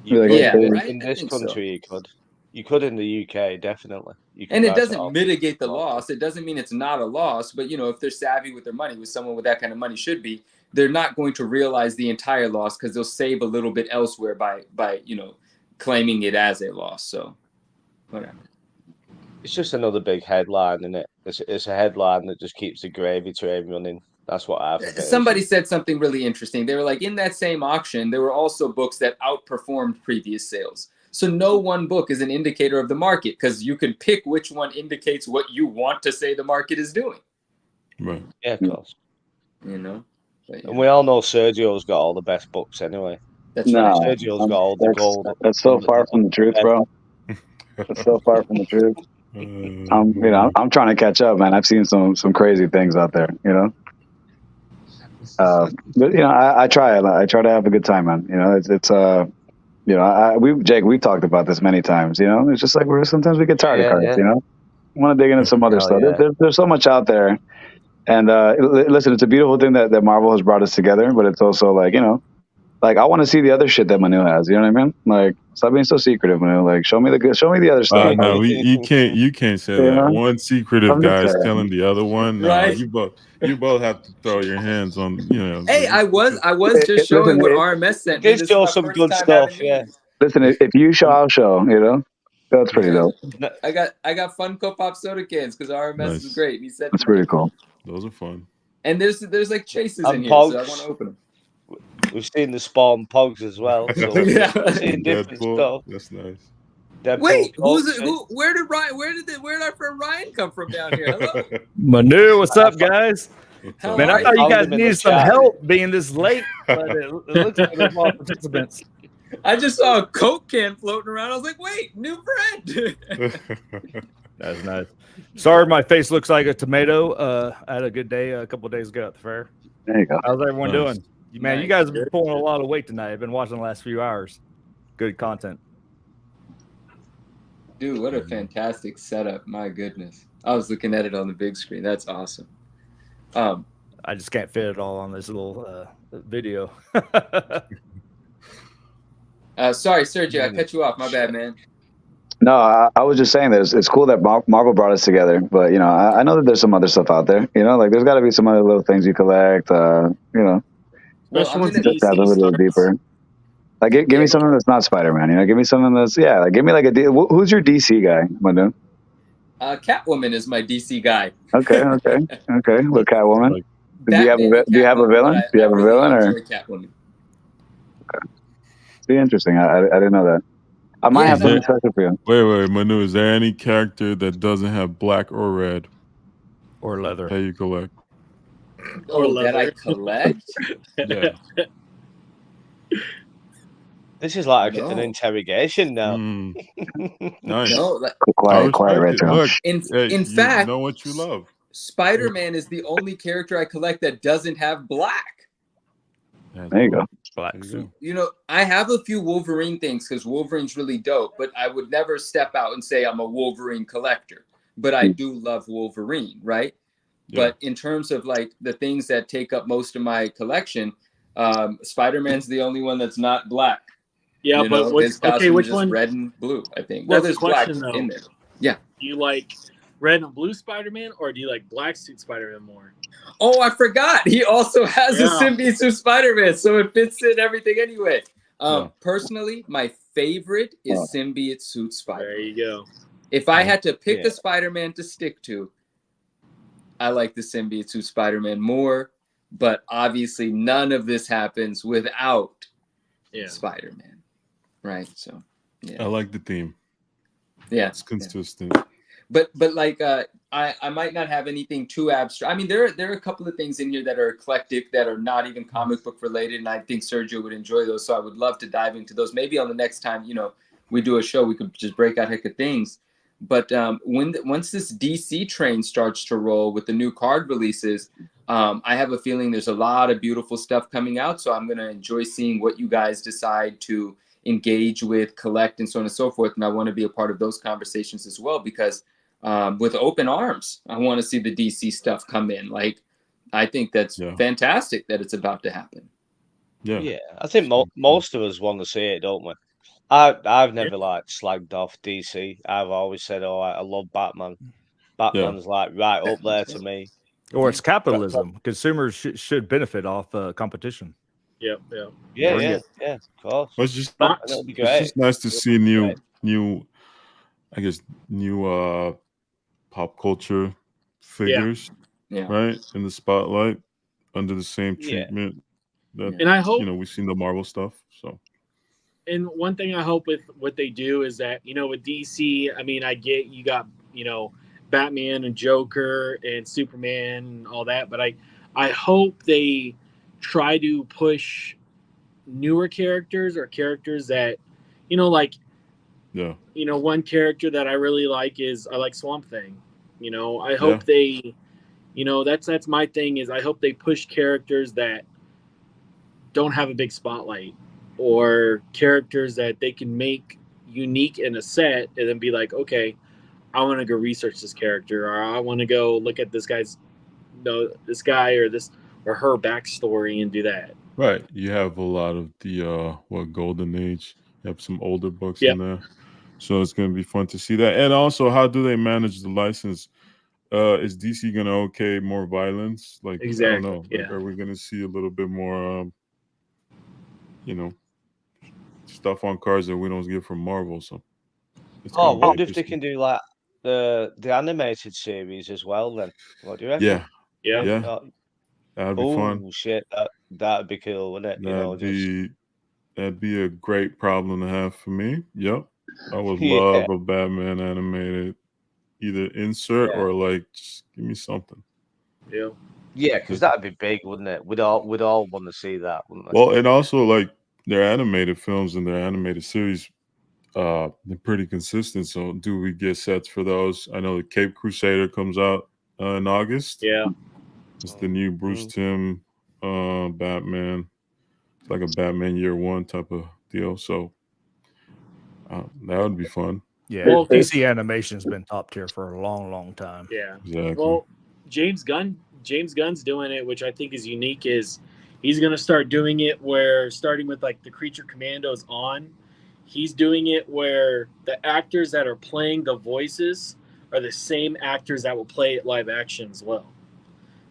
D: In this country, you could. You could in the UK, definitely.
K: And it doesn't mitigate the loss. It doesn't mean it's not a loss. But, you know, if they're savvy with their money, with someone with that kind of money should be, they're not going to realize the entire loss because they'll save a little bit elsewhere by you know, claiming it as a loss. So, whatever.
D: It's just another big headline, isn't it? It's a headline that just keeps the gravy train running. That's what I've heard.
K: Somebody said something really interesting. They were like, in that same auction, there were also books that outperformed previous sales. So no one book is an indicator of the market because you can pick which one indicates what you want to say the market is doing.
M: Right.
D: Yeah, of course.
K: You know? But,
D: and we all know Sergio's got all the best books anyway.
K: That's right.
D: Sergio's got all the gold.
N: That's so far from the truth, bro. That's so far from the truth. I'm trying to catch up, man. I've seen some crazy things out there, you know. But you know, I try to have a good time, man. You know, it's you know, Jake, we've talked about this many times. You know, it's just like sometimes we get tired of cards. You know, I want to dig into some other stuff. There's so much out there, and listen, it's a beautiful thing that Marvel has brought us together. But it's also like, you know, like I want to see the other shit that Manu has. You know what I mean? Like, stop being so secretive, Manu. Like, show me the other stuff.
M: No, you can't say that. Know? One secretive guy is telling the other one. No,
K: right?
M: You both have to throw your hands on. You know.
K: Hey, I was just showing what RMS sent me.
D: Did show some good stuff. Yeah.
N: Listen, if you show, I'll show. You know, that's pretty dope.
K: I got Funko Pop soda cans because RMS is great. He said
N: that's pretty cool.
M: Those are fun.
L: And there's like chases
D: And
L: in here, so I
D: Pogs.
L: want to open them.
D: We've seen the Spawn Pogs as well. So
L: Yeah.
D: we've seen different
M: Deadpool.
D: stuff.
M: That's nice.
D: Deadpool
L: Wait, who's
D: Pogs,
L: it? Where did our friend Ryan come from down here? Hello.
O: Manu, what's up, guys?
L: How
O: Man, I
L: are
O: thought you
L: you?
O: guys
D: Found him in the
O: needed some
D: chat.
O: help being this late, but it looks like there's more participants.
L: I just saw a Coke can floating around. I was like, wait, new friend.
O: That's nice. Sorry, my face looks like a tomato. I had a good day a couple of days ago at the fair.
N: There you go.
O: How's everyone
M: Nice.
O: doing? Man, you guys have been pulling a lot of weight tonight. I've been watching the last few hours. Good content.
L: Dude, what a fantastic setup. My goodness. I was looking at it on the big screen. That's awesome.
O: I just can't fit it all on this little video.
L: Sorry, Sergio, I cut you off. My bad, man.
N: No, I was just saying that it's cool that Marvel brought us together, but you know, I know that there's some other stuff out there. You know, like there's got to be some other little things you collect. You know,
L: Well,
G: Especially
L: I'm
G: once
L: gonna,
G: DC
N: dive a little
G: starts.
N: deeper. Like, give me something that's not Spider-Man. You know, give me something that's like, give me like who's your DC guy, Manu?
L: Catwoman is my DC guy.
N: Okay, with Catwoman.
M: Like,
N: Do you have
L: Batman
N: a do you have a
L: and Catwoman,
N: villain?
L: but
N: Do you have a
L: really
N: villain or?
L: enjoy Catwoman.
N: Be interesting. I didn't know that. I might
L: Yeah,
N: have
L: no,
N: something special for you.
M: wait, Manu, is there any character that doesn't have black or red
O: Or leather.
M: that you collect?
L: Oh, that I
G: leather.
L: collect?
M: Yeah.
D: This is like an
L: No.
D: interrogation now.
M: Mm, nice.
L: No, like,
M: I
N: Quiet,
M: respect
N: right
M: it.
N: now.
M: Look,
L: in
M: you
L: fact,
M: know what you love.
L: Spider-Man is the only character I collect that doesn't have black.
N: There you go.
O: Black
M: There you
O: suit.
M: go.
L: You know, I have a few Wolverine things because Wolverine's really dope, but I would never step out and say I'm a Wolverine collector. But I do love Wolverine, right?
M: Yeah.
L: But in terms of like the things that take up most of my collection, Spider-Man's the only one that's not black.
G: Yeah,
L: You
G: but
L: know,
G: what's
L: his costume
G: okay? Which
L: is just
G: one?
L: red and blue, I think. Well,
G: That's
L: there's
G: the
L: black
G: question, though.
L: in there. Yeah.
G: Do you like red and blue Spider-Man, or do you like black suit Spider-Man more?
L: Oh, I forgot. He also has a
G: Yeah.
L: symbiote suit Spider-Man, so it fits in everything anyway.
M: Yeah.
L: Personally, my favorite is symbiote suit Spider.
G: There you go.
L: If I had to pick
D: Yeah.
L: a Spider-Man to stick to, I like the symbiote suit Spider-Man more. But obviously, none of this happens without
G: Yeah.
L: Spider-Man, right? So,
M: I
L: yeah,
M: like the theme.
L: yeah.
M: It's consistent.
L: But like I might not have anything too abstract. I mean, there are a couple of things in here that are eclectic that are not even comic book related, and I think Sergio would enjoy those. So I would love to dive into those. Maybe on the next time, you know, we do a show, we could just break out heck of things. But once this DC train starts to roll with the new card releases, I have a feeling there's a lot of beautiful stuff coming out. So I'm gonna enjoy seeing what you guys decide to engage with, collect, and so on and so forth. And I want to be a part of those conversations as well because. With open arms, I want to see the DC stuff come in. Like, I think that's fantastic that it's about to happen.
D: Yeah, I think most of us want to see it, don't we? I've never like slagged off DC. I've always said, "Oh, I love Batman." Batman's like right up there to me.
O: Or it's capitalism. Consumers should benefit off competition.
G: Yep.
D: Yeah, of course.
M: But it's just,
D: That'll be
M: it's
D: great.
M: just nice to see new pop culture figures, right, in the spotlight under the same treatment that
G: And I hope,
M: we've seen the Marvel stuff. So,
G: and one thing I hope with what they do is that, you know, with DC, I mean, I get you got, you know, Batman and Joker and Superman and all that, but I hope they try to push newer characters or characters that, you know, like, you know, one character that I really like is I like Swamp Thing. You know, I hope they, you know, that's my thing is I hope they push characters that don't have a big spotlight or characters that they can make unique in a set and then be like, okay, I want to go research this character or I want to go look at this guy's, this guy or this or her backstory and do that.
M: right, you have a lot of the Golden Age. You have some older books in there. So it's going to be fun to see that. And also, how do they manage the license? Is DC going to okay more violence? Like, I don't know. Like, are we going to see a little bit more, stuff on cards that we don't get from Marvel? So,
D: I wonder if they can do like the animated series as well. Then, what do you reckon?
M: Yeah. That'd be fun.
D: Oh shit, that'd be cool, wouldn't it? You know,
M: That'd be a great problem to have for me. Yep. I would
D: Yeah.
M: love a Batman animated, either insert or like just give me something.
G: Yeah.
D: Yeah, because that'd be big, wouldn't it? We'd all want to see that, wouldn't we?
M: Well, and also like their animated films and their animated series, they're pretty consistent. So do we get sets for those? I know the Cape Crusader comes out in August.
G: Yeah.
M: It's the new Bruce Timm Batman. It's like a Batman Year One type of deal. So that would be fun.
O: Yeah,
G: Well,
O: DC animation's been top tier for a long, long time.
G: Yeah.
M: Exactly.
G: Well, James Gunn's doing it, which I think is unique. Is he's going to start doing it where, starting with like the Creature Commandos on, he's doing it where the actors that are playing the voices are the same actors that will play it live action as well.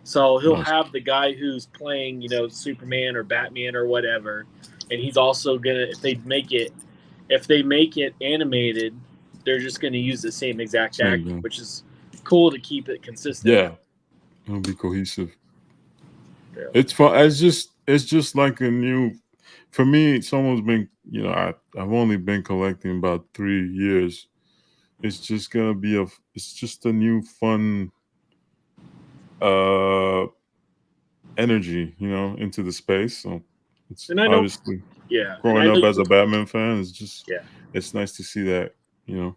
G: So he'll have the guy who's playing, you know, Superman or Batman or whatever, and he's also gonna, if they make it animated, they're just gonna use the same exact actor, which is cool to keep it consistent.
M: Yeah, it'll be cohesive.
G: Yeah.
M: It's fun. It's just like a new. For me, someone's been, you know, I've only been collecting about 3 years. It's just gonna be it's just a new fun energy, you know, into the space. So it's obviously growing up as a Batman fan is just it's nice to see that, you know.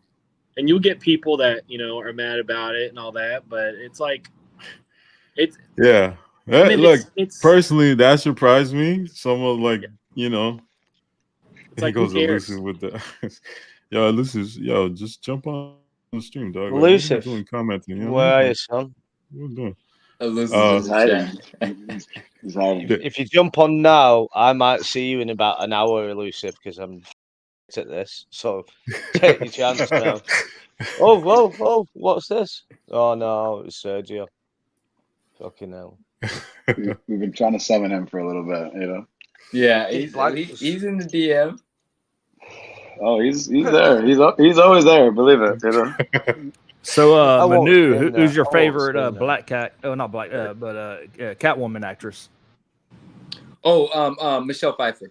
G: And you'll get people that, you know, are mad about it and all that, but it's like it's
M: yeah.
G: I mean,
M: Look,
G: it's
M: personally, that surprised me. Someone like, you know,
G: it's like,
M: he goes
G: who cares?
M: elusive with the yo, elusive, yo, just jump on the stream, dog.
D: Elusive.
M: Like, doing commenting, you know?
D: Where are you, son?
M: What are you doing?
K: Elusive
J: He's hiding.
D: If you jump on now, I might see you in about an hour, Elusive, because I'm at this. So take your chance now. Oh, whoa, what's this? Oh no, it's Sergio. Fucking hell.
N: We've been trying to summon him for a little bit, you know.
K: Yeah, he's in the DM.
N: Oh, he's there. He's always there. Believe it, you know.
O: So,
D: won't
O: Manu,
D: spin
O: who's
D: that.
O: your
D: I won't
O: favorite
D: spin that.
O: Black Cat? Oh, not Black, but Catwoman actress.
K: Oh, Michelle Pfeiffer.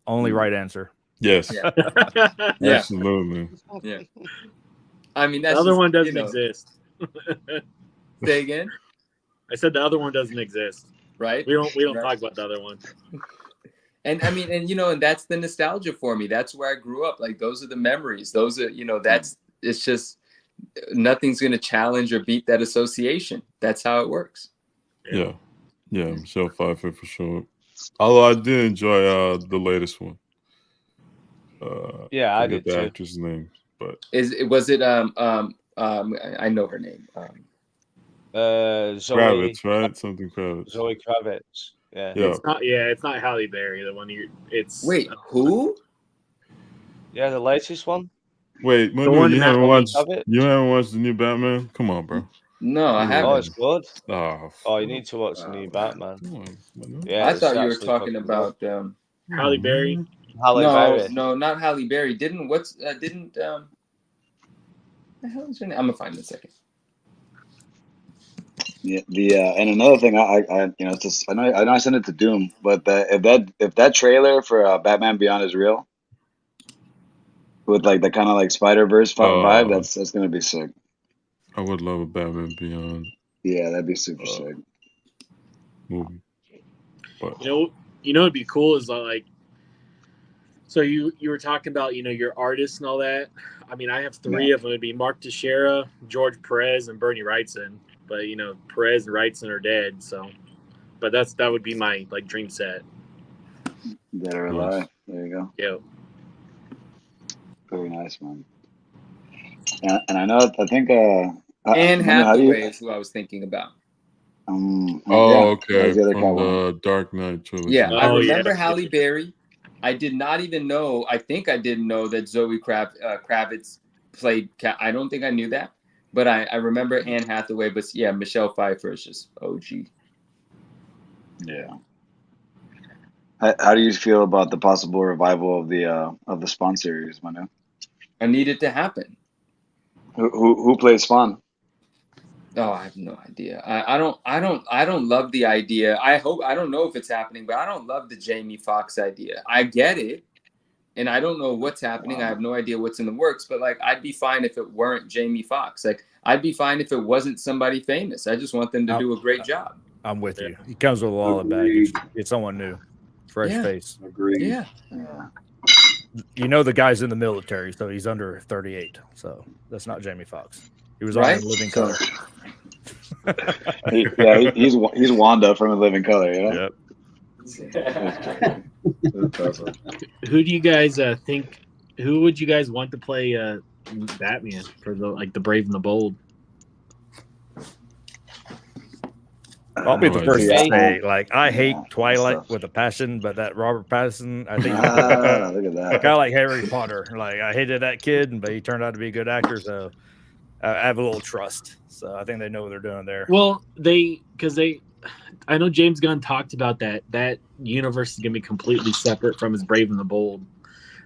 O: Only right answer.
M: Yes.
K: Yeah.
M: Absolutely.
K: Yeah. I mean, that's
G: The other
K: just,
G: one doesn't
K: you know,
G: exist.
K: Say again.
G: I said the other one doesn't exist.
K: Right.
G: We don't
K: Right.
G: talk about the other one.
K: And I mean, and you know, and that's the nostalgia for me. That's where I grew up. Like, those are the memories. Those are, you know, it's just nothing's going to challenge or beat that association. That's how it works.
M: Yeah. Michelle Pfeiffer for sure. Although I did enjoy the latest one.
D: Yeah, I
M: forget
D: did
M: the
D: too.
M: actress' name, but
K: Was it I know her name.
D: Zoe
M: Kravitz, right? Something Kravitz.
D: Zoe Kravitz. Yeah.
M: Yeah.
G: It's not Halle Berry. The one it's
K: Wait, who?
D: Yeah, the latest one.
M: Wait,
G: one
M: Manu, you
G: Matt
M: haven't
D: Zoe
M: watched
D: Kravitz.
M: the new Batman? Come on, bro.
K: No, I
D: Oh,
K: haven't.
D: it's good.
M: Oh,
D: You need to watch the new Batman.
M: come on, Manu.
D: Yeah,
K: I
D: it's
K: thought you were
D: actually
K: talking
D: fucking
K: about
G: Halle Berry.
D: good. Halle Berry.
K: no, not Halle Berry. The hell is her name? I'm gonna find it in a second.
N: Yeah, and another thing, I you know, it's just I know I sent it to Doom, but if that trailer for Batman Beyond is real, with like the kind of like Spider-Verse vibe, that's gonna be sick.
M: I would love a Batman Beyond
N: Yeah, that'd be super sick.
M: movie. But
G: You know what'd be cool is like, so you were talking about, you know, your artists and all that. I mean, I have three of them. It'd be Mark Teixeira, George Perez, and Bernie Wrightson. But you know, Perez and Wrightson are dead. So, but that would be my like dream set.
N: Dead or alive. There you go.
G: Yeah.
N: Very nice, man. And I think
K: Anne
N: Manu, how do
K: Hathaway
N: you?
K: is who I was thinking about.
M: oh,
N: Yeah,
M: okay,
N: that's the other
M: from
N: Catwoman.
M: the Dark Knight trilogy.
K: Yeah, I
G: Oh, yeah.
K: remember Halle Berry. I did not even know. I think I didn't know that Zoe Kravitz played Cat. I don't think I knew that, but I remember Anne Hathaway. But yeah, Michelle Pfeiffer is just OG.
N: Yeah. How do you feel about the possible revival of the Spawn series, Manu?
K: I need it to happen.
N: Who plays Spawn?
L: Oh, I have no idea. I don't love the idea. I don't know if it's happening, but I don't love the Jamie Foxx idea. I get it, and I don't know what's happening. I have no idea what's in the works, but like I'd be fine if it weren't Jamie Foxx. Like I'd be fine if it wasn't somebody famous. I just want them to do a great job.
O: I'm with you. He comes with all the baggage. It's someone new, fresh face.
I: Agreed.
L: Yeah.
O: You know the guy's in the military, so he's under 38. So that's not Jamie Foxx. He was
L: Right?
O: on In Living Color.
N: He's Wanda from In Living Color. You know?
O: Yep.
G: Who do you guys think? Who would you guys want to play Batman for the Brave and the Bold?
O: I'll be the first to
N: Yeah.
O: say, like, I hate Twilight with a passion, but that Robert Pattinson, I think,
N: Look at that.
O: kind of like Harry Potter. Like, I hated that kid, but he turned out to be a good actor, so I have a little trust. So I think they know what they're doing there.
G: Well, I know James Gunn talked about that universe is gonna be completely separate from his Brave and the Bold.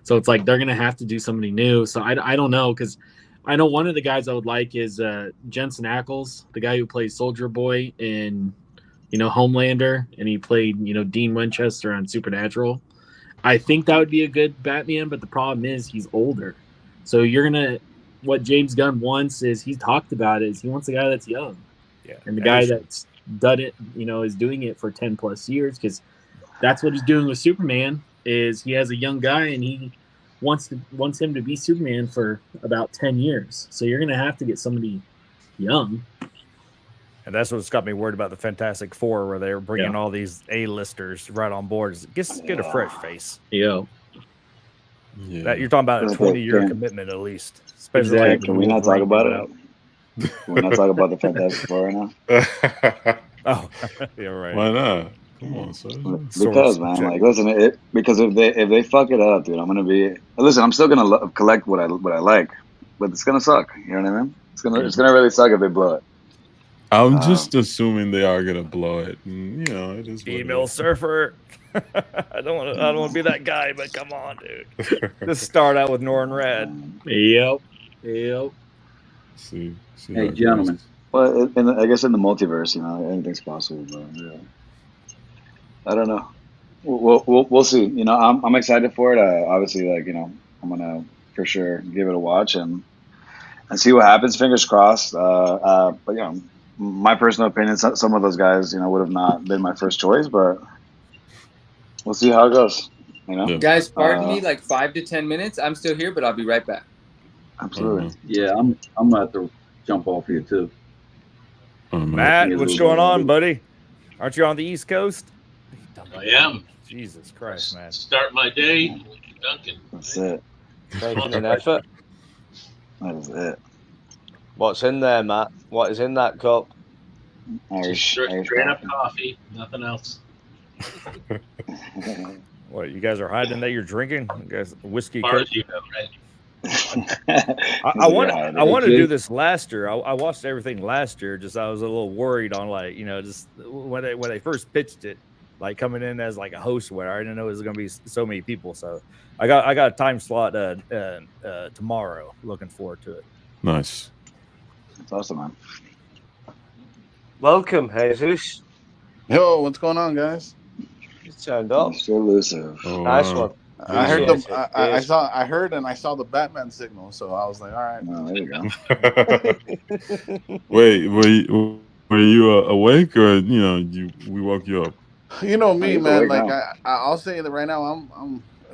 G: So it's like they're gonna have to do somebody new. So I don't know, because I know one of the guys I would like is Jensen Ackles, the guy who plays Soldier Boy in Homelander, and he played Dean Winchester on Supernatural. I think that would be a good Batman, but the problem is he's older. So what James Gunn wants is, he talked about it, is he wants a guy that's young.
O: Yeah.
G: And the guy that's done it, is doing it for 10 plus years, because that's what he's doing with Superman. Is he has a young guy and he wants him to be Superman for about 10 years. So you're gonna have to get somebody young.
O: And that's what's got me worried about the Fantastic Four, where they're bringing all these A-listers right on board. Get a fresh face.
G: Yeah.
O: That you're talking about a 20-year commitment at least. Especially
N: Exactly.
O: like
N: Can we not talk about it? Can we not talk about the Fantastic Four right now?
O: Oh, yeah, right.
M: Why not? Come on, son.
N: Because man, like, listen, because if they fuck it up, dude, I'm gonna be. Listen, I'm still gonna collect what I like, but it's gonna suck. You know what I mean? It's gonna really suck if they blow it.
M: I'm just assuming they are gonna blow it. And, it is.
O: Female surfer. I don't want to be that guy, but come on, dude. Just start out with Norrin Rad.
G: Yep.
M: See
I: Hey, gentlemen.
N: Well, I guess in the multiverse, anything's possible. But yeah, I don't know. We'll see. I'm excited for it. Obviously, I'm gonna for sure give it a watch and see what happens. Fingers crossed. But my personal opinion, some of those guys, would have not been my first choice, but we'll see how it goes.
L: Guys, pardon me, like 5 to 10 minutes. I'm still here, but I'll be right back.
N: Absolutely.
I: Yeah, I'm gonna have to jump off here too.
O: Matt, what's going on, buddy? Aren't you on the East Coast?
F: I am.
O: Jesus Christ, man.
F: Start my day, Duncan.
N: That's it.
D: Making an effort.
N: That is it.
D: What's in there, Matt? What is in that cup?
F: Just straight up coffee, nothing else.
O: What, you guys are hiding that you're drinking? You guys, whiskey.
F: As far as you know, right?
O: I want to do this last year. I watched everything last year. Just I was a little worried on just when they first pitched it, like coming in as like a host. Where I didn't know it was going to be so many people. So I got a time slot tomorrow. Looking forward to it.
M: Nice.
N: That's awesome, man.
D: Welcome, Jesus.
P: Yo, what's going on, guys?
D: You turned up.
N: Mr. Elusive.
D: Nice one.
P: I heard I heard and I saw the Batman signal, so I was like, all right.
N: Oh, there you go.
M: Wait, were you awake, or we woke you up?
P: You know me,
N: you
P: man.
N: awake
P: Like I'll say that right now,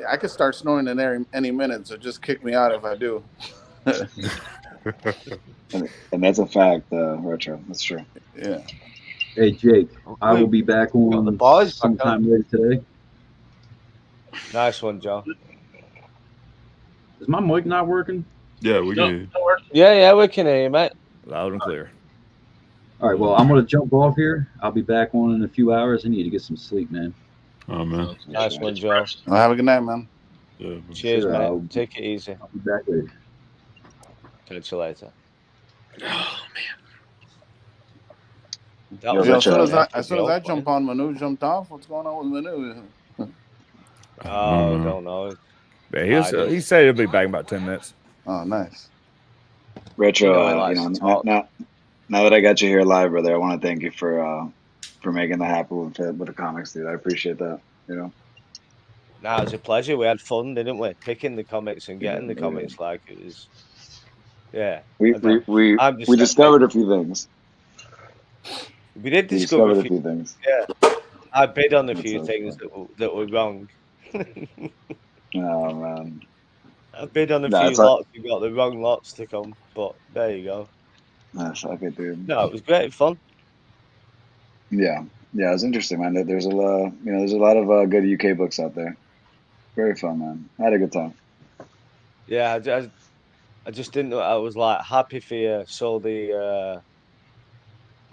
P: I could start snoring in any minute, so just kick me out if I do.
N: and that's a fact, Retro. That's true.
P: Yeah.
I: Hey, Jake, I will be back on
D: the boys
I: sometime later today.
D: Nice one, Joe.
I: Is my mic not working?
M: Yeah, we can.
D: Yeah, we can hear you, mate.
O: Loud and clear.
I: All right, well, I'm going to jump off here. I'll be back on in a few hours. I need to get some sleep, man.
M: Oh, man.
D: Nice one, Joe.
P: Well, have a good night, man.
M: Yeah.
D: Cheers,
I: Sure,
D: mate. Take it easy.
I: I'll be back later.
D: Catch you later.
G: Oh man.
P: As soon as I jump on, Manu jumped off. What's going on with Manu?
D: Oh, don't know.
O: Yeah, he said he'll be back in about 10 minutes.
P: Oh, nice.
N: Retro, Now that I got you here live, brother, I want to thank you for making that happen with the comics, dude. I appreciate that. You know.
D: Nah, it was a pleasure. We had fun, didn't we? Picking the comics and getting the comics. Like it was. Yeah.
N: We discovered a few things.
D: We did
N: We
D: discover
N: discovered a few things.
D: Yeah. I bid on a
N: That's
D: few
N: awesome.
D: things that were wrong.
N: Oh man.
D: I bid on a
N: Nah,
D: few
N: it's like-
D: lots. We got the wrong lots to come, but there you go.
N: That's okay, dude.
D: No, it was great fun.
N: Yeah, it was interesting, man. There's a lot, there's a lot of good UK books out there. Very fun, man. I had a good time.
D: Yeah, I just didn't know. I was like happy for you. So the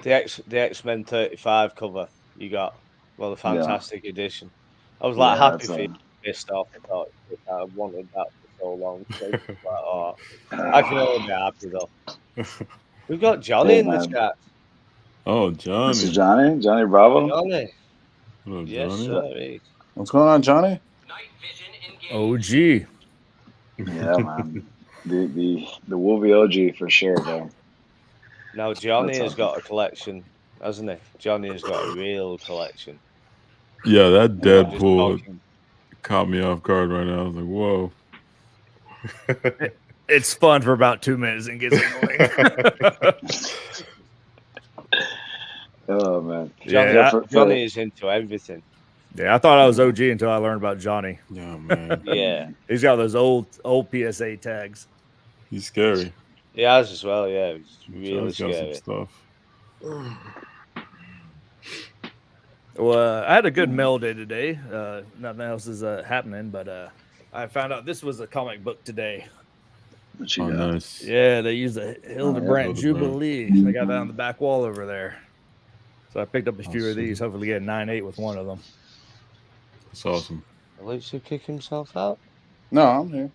D: X-Men 35 cover you got, well, the fantastic edition. I was like
N: Yeah,
D: happy
N: it's,
D: for you. Pissed off. I thought I wanted that for so long. So it's like, oh, I can only be happy though. We've got Johnny
N: Hey,
D: in the
N: man.
D: chat.
M: Oh, Johnny.
N: This is Johnny Bravo.
D: Johnny.
M: Hello,
D: Yes,
M: Johnny.
D: sir.
P: What's going on, Johnny?
O: OG.
N: Yeah, man. The Wolvie OG for sure, bro.
D: Now Johnny
N: That's
D: has
N: awesome.
D: got a collection, hasn't he? Johnny has got a real collection.
M: Yeah, that
D: Just
M: Deadpool
D: talking.
M: caught me off guard right now. I was like, whoa.
O: It's fun for about 2 minutes and gets annoying.
N: Oh man.
D: Johnny,
O: Yeah,
D: Johnny is into everything.
O: Yeah, I thought I was OG until I learned about Johnny.
M: Yeah, man.
D: Yeah,
O: He's got those old PSA tags.
M: He's scary.
D: he has as well. Yeah, it's really
M: Johnny's got some
D: scary.
M: stuff.
O: Well, I had a good mail day today. Nothing else is happening, but I found out this was a comic book today.
N: What you
M: Oh,
N: got?
M: nice.
O: Yeah, they used the Hildebrand
M: Hildebrand.
O: Jubilee. They got that on the back wall over there. So I picked up a few of these. Hopefully, get 9.8 with one of them.
M: That's awesome.
D: Lucy kick himself out?
P: No, I'm here.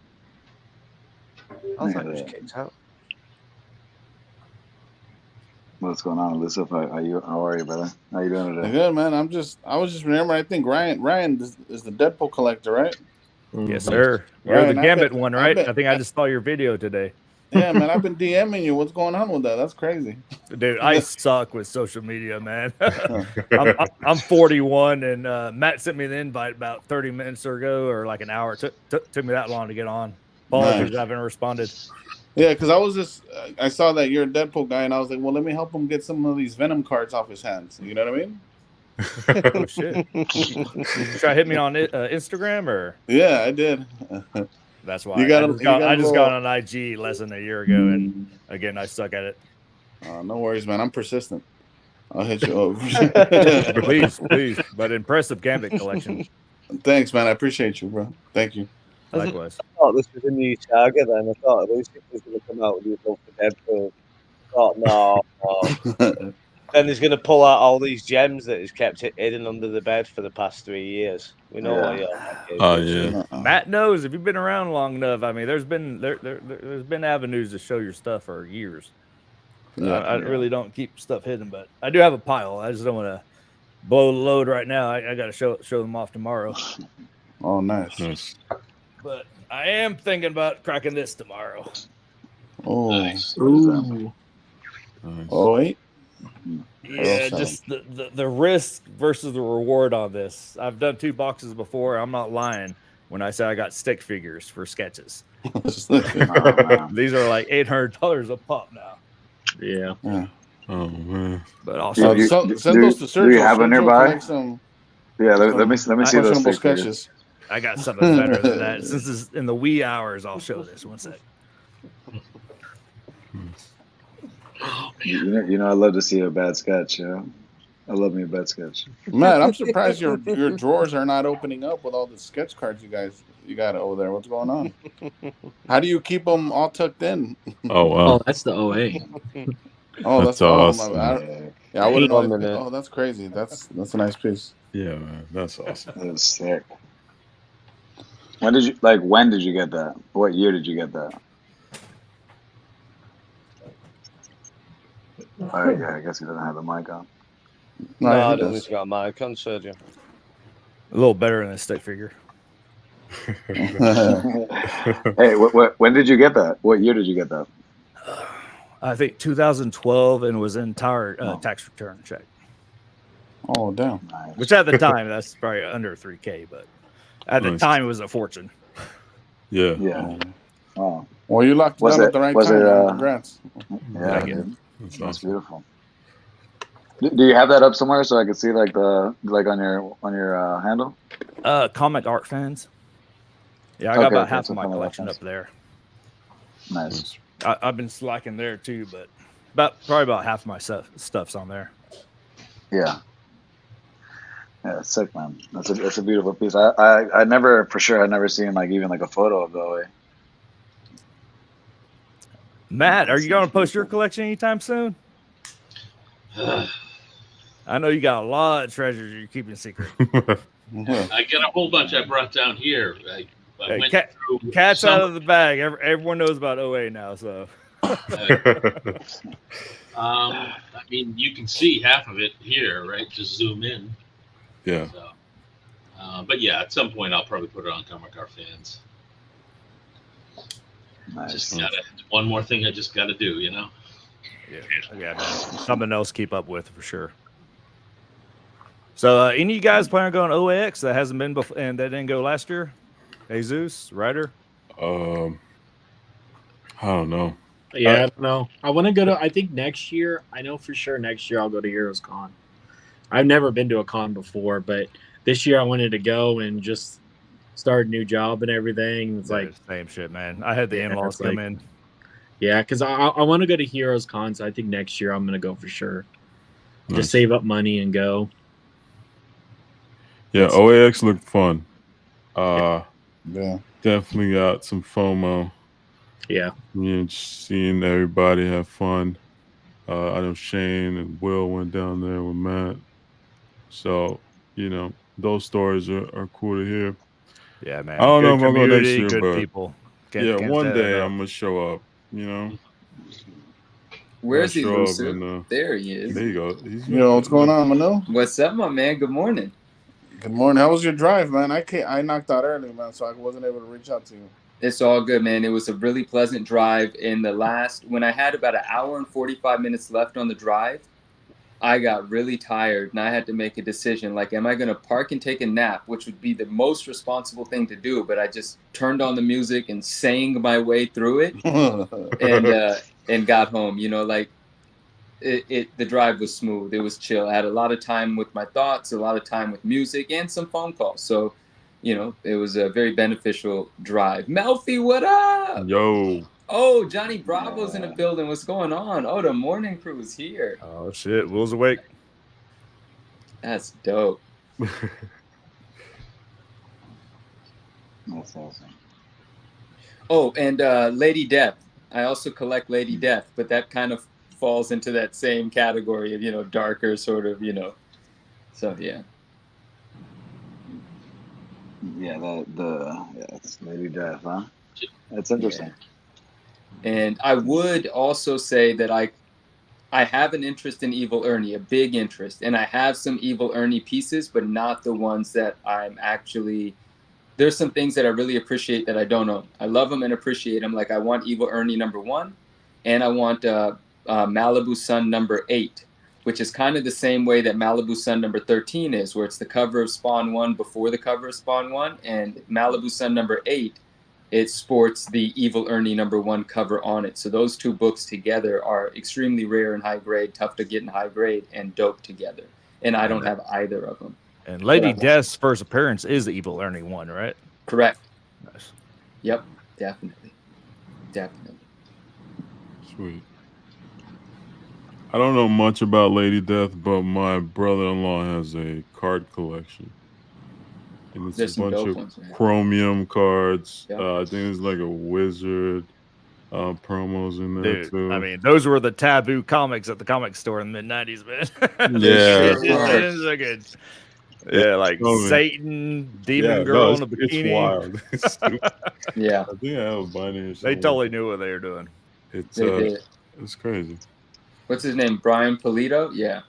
D: I thought he was kicked out.
N: What's going on, Elusive? How are you, brother? How you doing today?
P: Good, man. I was just remembering. I think Ryan is the Deadpool collector, right?
O: Yes, sir. You're
P: Ryan,
O: the
P: I
O: Gambit
P: bet-
O: one,
P: I
O: right?
P: bet-
O: I think I just saw your video today.
P: Yeah, man. I've been DMing you. What's going on with that? That's crazy.
O: Dude, I suck with social media, man. I'm 41, and Matt sent me the invite about 30 minutes ago, or like an hour. It took me that long to get on. Apologies, I haven't responded.
P: Yeah, because I saw that you're a Deadpool guy, and I was like, well, let me help him get some of these Venom cards off his hands. You know what I mean?
O: Oh shit! You try to hit me on Instagram, or
P: Yeah, I did.
O: that's why
P: You got
O: I
P: a-
O: just
P: you
O: got,
P: got a
O: I just
P: little-
O: got on IG less than a year ago, and again, I suck at it.
P: No worries, man. I'm persistent. I'll hit you over.
O: please, but impressive Gambit collection.
P: Thanks, man. I appreciate you, bro. Thank you.
O: Likewise.
D: I thought this was a new saga then. I thought Lucy was going to come out with his love for Deadpool. I thought, no. Then he's going to pull out all these gems that he's kept hidden under the bed for the past 3 years. We know what you're like.
M: Oh, yeah.
O: Matt knows if you've been around long enough. I mean, there's been avenues to show your stuff for years. I really don't keep stuff hidden, but I do have a pile. I just don't want to blow the load right now. I got to show them off tomorrow.
P: Oh, nice.
O: But I am thinking about cracking this tomorrow.
P: Oh,
O: Ooh.
P: Oh, wait.
O: Yeah, just the risk versus the reward on this. I've done 2 boxes before. I'm not lying when I say I got stick figures for sketches. These are like $800 a pop now.
M: Yeah. Oh man.
O: But I'll
N: Do you-
P: send
N: do-
P: those to
N: do you
P: Sergio.
N: have one
P: Sergio
N: nearby?
P: collects some-
N: Yeah, let me see those
P: questionable
N: stick figures.
P: sketches.
O: I got something better than that. Since it's in the wee hours, I'll show this. One sec.
N: You know, I love to see a bad sketch. Yeah, I love me a bad sketch.
P: Man, I'm surprised your drawers are not opening up with all the sketch cards you got over there. What's going on? How do you keep them all tucked in?
M: Oh wow.
Q: Oh, that's the OA.
P: Oh,
M: That's
P: that's
M: awesome.
P: Yeah, I wouldn't know.
D: One minute.
P: Oh, that's crazy. That's a nice piece.
M: Yeah, man. That's awesome.
N: That's sick. When did you get that? What year did you get that? Oh, yeah, I guess he doesn't have the mic on.
D: No,
P: he
D: I don't
P: does.
D: think he's got a mic on, Sergio.
O: A little better than a stick figure.
N: Hey, when did you get that? What year did you get that?
O: I think 2012, and was entire tax return check.
P: Oh damn!
O: Which at the time that's probably under $3K, but at the
M: Nice.
O: time it was a fortune.
M: Yeah.
N: Yeah. Wow.
P: Well, you locked it
N: Was
P: down
N: it-
P: at the right
N: was
P: time.
N: it,
P: Man. Congrats.
N: Yeah,
O: Thank you.
N: dude.
M: That's
N: That's
M: awesome.
N: beautiful. Do you have that up somewhere so I could see like on your handle?
O: Comic art fans. Yeah, I got
N: Okay,
O: about
N: okay,
O: half
N: so
O: of my
N: comic art
O: collection
N: fans.
O: up there.
N: Nice.
O: I've been slacking there too, but probably about half of my stuff's on there.
N: Yeah. Yeah, it's sick, man. That's a beautiful piece. I never, for sure, I'd never seen like even like a photo of the OA.
O: Matt, are you going to post your collection anytime soon? I know you got a lot of treasures you're keeping secret.
F: I got a whole bunch I brought down here. I
O: Hey,
F: went through
O: cat's
F: some
O: out of the bag. Everyone knows about OA now, so.
F: I mean, you can see half of it here, right? Just zoom in.
M: Yeah.
F: So, but yeah, at some point I'll probably put it on Comic Car Fans.
N: Nice.
F: Just gotta one more thing I just gotta do, you know.
O: Yeah, man. Something else to keep up with for sure. So, any of you guys plan on going OAX that hasn't been before and that didn't go last year? Jesus, Ryder?
M: I don't know.
G: Yeah, I don't know. I want to go to. I think next year. I know for sure next year I'll go to Heroes Con. I've never been to a con before, but this year I wanted to go and just start a new job and everything. It's like
O: same shit, man. I had the in-laws
G: it's like-
O: come in.
G: Yeah, because I want to go to Heroes Con, so I think next year I'm gonna go for sure.
M: Nice.
G: Just save up money and go.
M: Yeah, OAX looked fun.
P: Yeah.
M: Definitely got some FOMO.
G: Yeah.
M: Just seeing everybody have fun. I know Shane and Will went down there with Matt. So, those stories are cool to hear.
O: Yeah, man.
M: I don't know if
O: Good
M: I'll go next
O: community,
M: year,
O: good
M: but
O: people.
M: one
O: say that
M: day
O: enough.
M: I'm going to show up,
L: Where's he,
M: show up
L: Lucy?
M: and,
L: There he is.
M: There you go. He's
P: Yo, what's going on, Manu?
L: What's up, my man? Good morning.
P: Good morning. How was your drive, man? I knocked out early, man, so I wasn't able to reach out to you.
L: It's all good, man. It was a really pleasant drive. When I had about an hour and 45 minutes left on the drive, I got really tired and I had to make a decision. Like, am I going to park and take a nap, which would be the most responsible thing to do? But I just turned on the music and sang my way through it and got home. The drive was smooth. It was chill. I had a lot of time with my thoughts, a lot of time with music, and some phone calls. So, it was a very beneficial drive. Melfi, what up?
M: Yo.
L: Oh, Johnny Bravo's in the building. What's going on? Oh, the morning crew is here.
O: Oh, shit. Will's awake.
L: That's dope.
N: That's awesome.
L: Oh, and Lady Death. I also collect Lady Death, but that kind of falls into that same category of, darker sort of, So, yeah.
N: Yeah, it's Lady Death, huh? That's interesting.
L: And I would also say that I have an interest in Evil Ernie, a big interest, and I have some Evil Ernie pieces, but not the ones that I'm actually. There's some things that I really appreciate that I don't own. I love them and appreciate them. Like I want Evil Ernie #1, and I want Malibu Sun #8, which is kind of the same way that Malibu Sun #13 is, where it's the cover of Spawn 1 before the cover of Spawn 1, and Malibu Sun #8. It sports the Evil Ernie #1 cover on it. So those two books together are extremely rare and high grade, tough to get in high grade, and dope together. And I don't have either of them.
O: And Lady Death's first appearance is the Evil Ernie one, right?
L: Correct.
O: Nice.
L: Yep, definitely.
M: Sweet. I don't know much about Lady Death, but my brother-in-law has a card collection. And it's
L: There's
M: a
L: some
M: bunch
L: dope
M: of
L: ones, man.
M: chromium cards.
L: Yep.
M: I think there's like a wizard promos in there
O: Dude,
M: too.
O: I mean, those were the taboo comics at the comic store in the mid-90s, man.
M: Yeah.
O: It's so good. Yeah, like
M: Oh, man.
O: Satan, Demon
M: Yeah,
O: Girl
M: no,
O: in a bikini.
M: It's wild. It's stupid.
L: Yeah.
M: I think I have a binder.
O: They
M: somewhere.
O: totally knew what they were doing.
M: It's
L: They did.
M: it's crazy.
L: What's his name? Brian Polito? Yeah.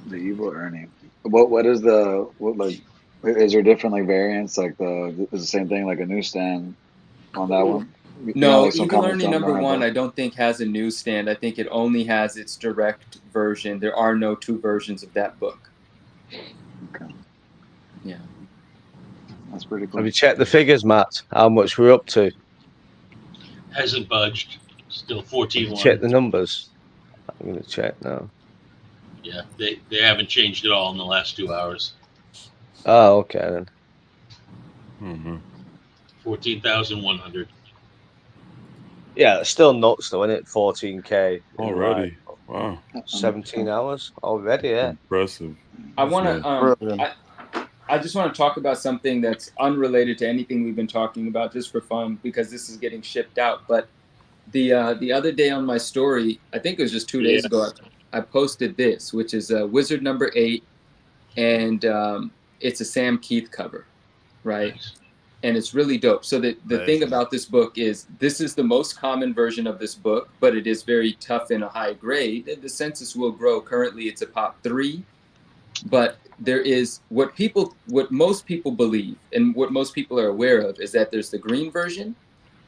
N: The Evil Ernie. What is the Is there different like variants? Like is the same thing like a newsstand on that one?
K: No,
N: like some
K: Evil
N: comics
K: Ernie
N: don't
K: number
N: have
K: one,
N: that.
K: I don't think has a newsstand. I think it only has its direct version. There are no two versions of that book.
N: Okay.
K: Yeah.
N: That's pretty cool.
D: Have you checked the figures, Matt? How much we're up to?
F: Hasn't budged. Still 14-1.
D: Check the numbers. I'm going to check now.
F: Yeah, they haven't changed at all in the last 2 hours.
D: Oh, okay then.
M: Mm-hmm.
F: 14,100.
D: Yeah, it's still nuts though, isn't it? 14K in
M: Already.
D: like
M: Wow.
D: 17 hours already. Yeah.
M: Impressive.
K: I want
M: Yeah.
K: to. I just want to talk about something that's unrelated to anything we've been talking about, just for fun, because this is getting shipped out. But the other day on my story, I think it was just 2 days ago, I posted this, which is Wizard number 8, and it's a Sam Keith cover, right? And it's really dope. So the thing about this book is this is the most common version of this book, but it is very tough and a high grade. The census will grow. Currently, it's a pop 3, but there is what most people believe and what most people are aware of is that there's the green version,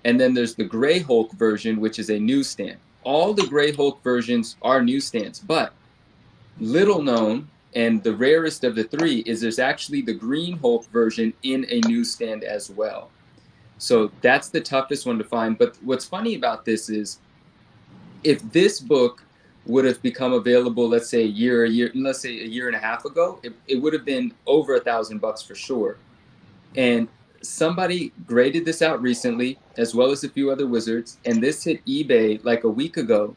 K: and then there's the Gray Hulk version, which is a newsstand. All the Gray Hulk versions are newsstands, but little known and the rarest of the 3 is there's actually the Green Hulk version in a newsstand as well. So that's the toughest one to find. But what's funny about this is if this book would have become available, let's say a year and a half ago, it would have been over $1,000 for sure. And somebody graded this out recently, as well as a few other wizards, and this hit eBay like a week ago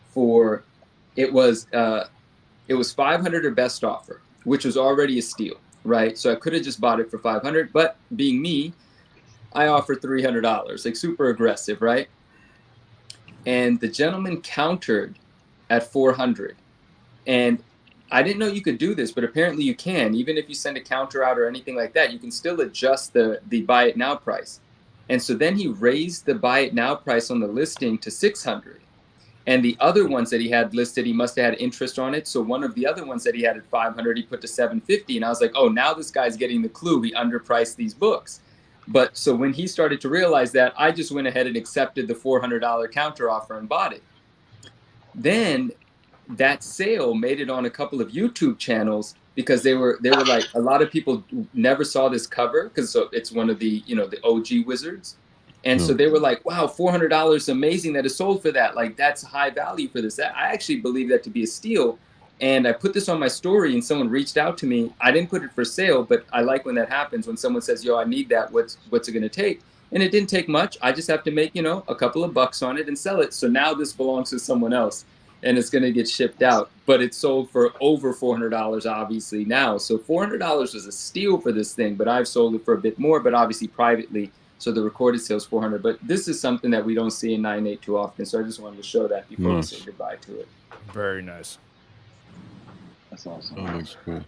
K: for it was 500 or best offer, which was already a steal, right? So I could have just bought it for 500, but being me, I offered $300, like super aggressive, right? And the gentleman countered at 400, and I didn't know you could do this, but apparently you can. Even if you send a counter out or anything like that, you can still adjust the buy it now price. And so then he raised the buy it now price on the listing to 600. And the other ones that he had listed, he must have had interest on it. So one of the other ones that he had at 500, he put to 750. And I was like, oh, now this guy's getting the clue. He underpriced these books. But so when he started to realize that, I just went ahead and accepted the $400 counter offer and bought it. Then that sale made it on a couple of YouTube channels because they were like, a lot of people never saw this cover because it's one of the, the OG wizards. And so they were like, wow, $400, amazing that it sold for that. Like, that's high value for this. I actually believe that to be a steal. And I put this on my story and someone reached out to me. I didn't put it for sale, but I like when that happens, when someone says, yo, I need that. What's it going to take? And it didn't take much. I just have to make, a couple of bucks on it and sell it. So now this belongs to someone else and it's going to get shipped out. But it sold for over $400, obviously, now. So $400 was a steal for this thing, but I've sold it for a bit more, but obviously privately. So the recorded sale is 400, but this is something that we don't see in 9.8 too often. So I just wanted to show that before we say goodbye to it.
O: Very nice.
N: That's awesome.
M: That looks good.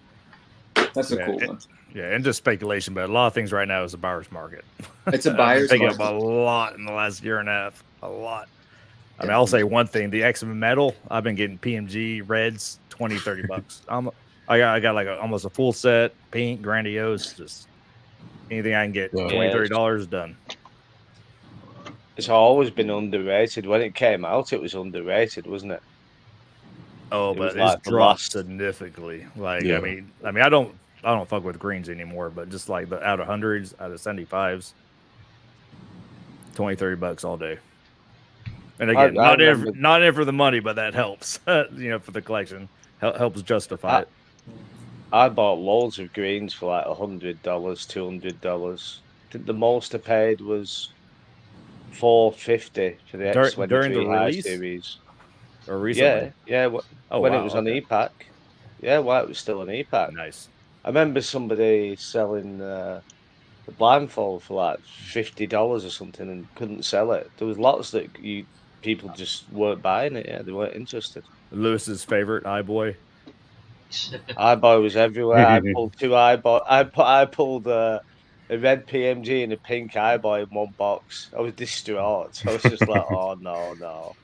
K: That's a cool one.
O: Yeah, and just speculation, but a lot of things right now is a buyer's market.
K: It's a buyer's
O: market.
K: market.
O: Up a lot in the last year and a half. A lot. I mean, I'll say one thing: the X-Men metal. I've been getting PMG reds, $20-$30. I got like almost a full set, pink, grandiose, just. Anything I can get, $20-$30 done.
D: It's always been underrated. When it came out, it was underrated, wasn't it?
O: Oh, but it's dropped significantly. Like, I mean, I don't fuck with greens anymore, but just like the out of hundreds, out of 75s, $20-$30 all day. And again, not in for the money, but that helps. For the collection, helps justify it.
D: I bought loads of greens for like $100, $200. I think the most I paid was $450 for the X23
O: during the
D: High
O: release?
D: Series.
O: Or recently?
D: Yeah. When it was on E-Pack. Yeah, it was still on E-Pack.
O: Nice.
D: I remember somebody selling the blindfold for like $50 or something and couldn't sell it. There was lots that people just weren't buying it. Yeah, they weren't interested.
O: Lewis's favorite iBoy.
D: iBoy was everywhere. I pulled two iBoy. I pulled a red PMG and a pink iBoy in one box. I was distraught. I was just like, oh no.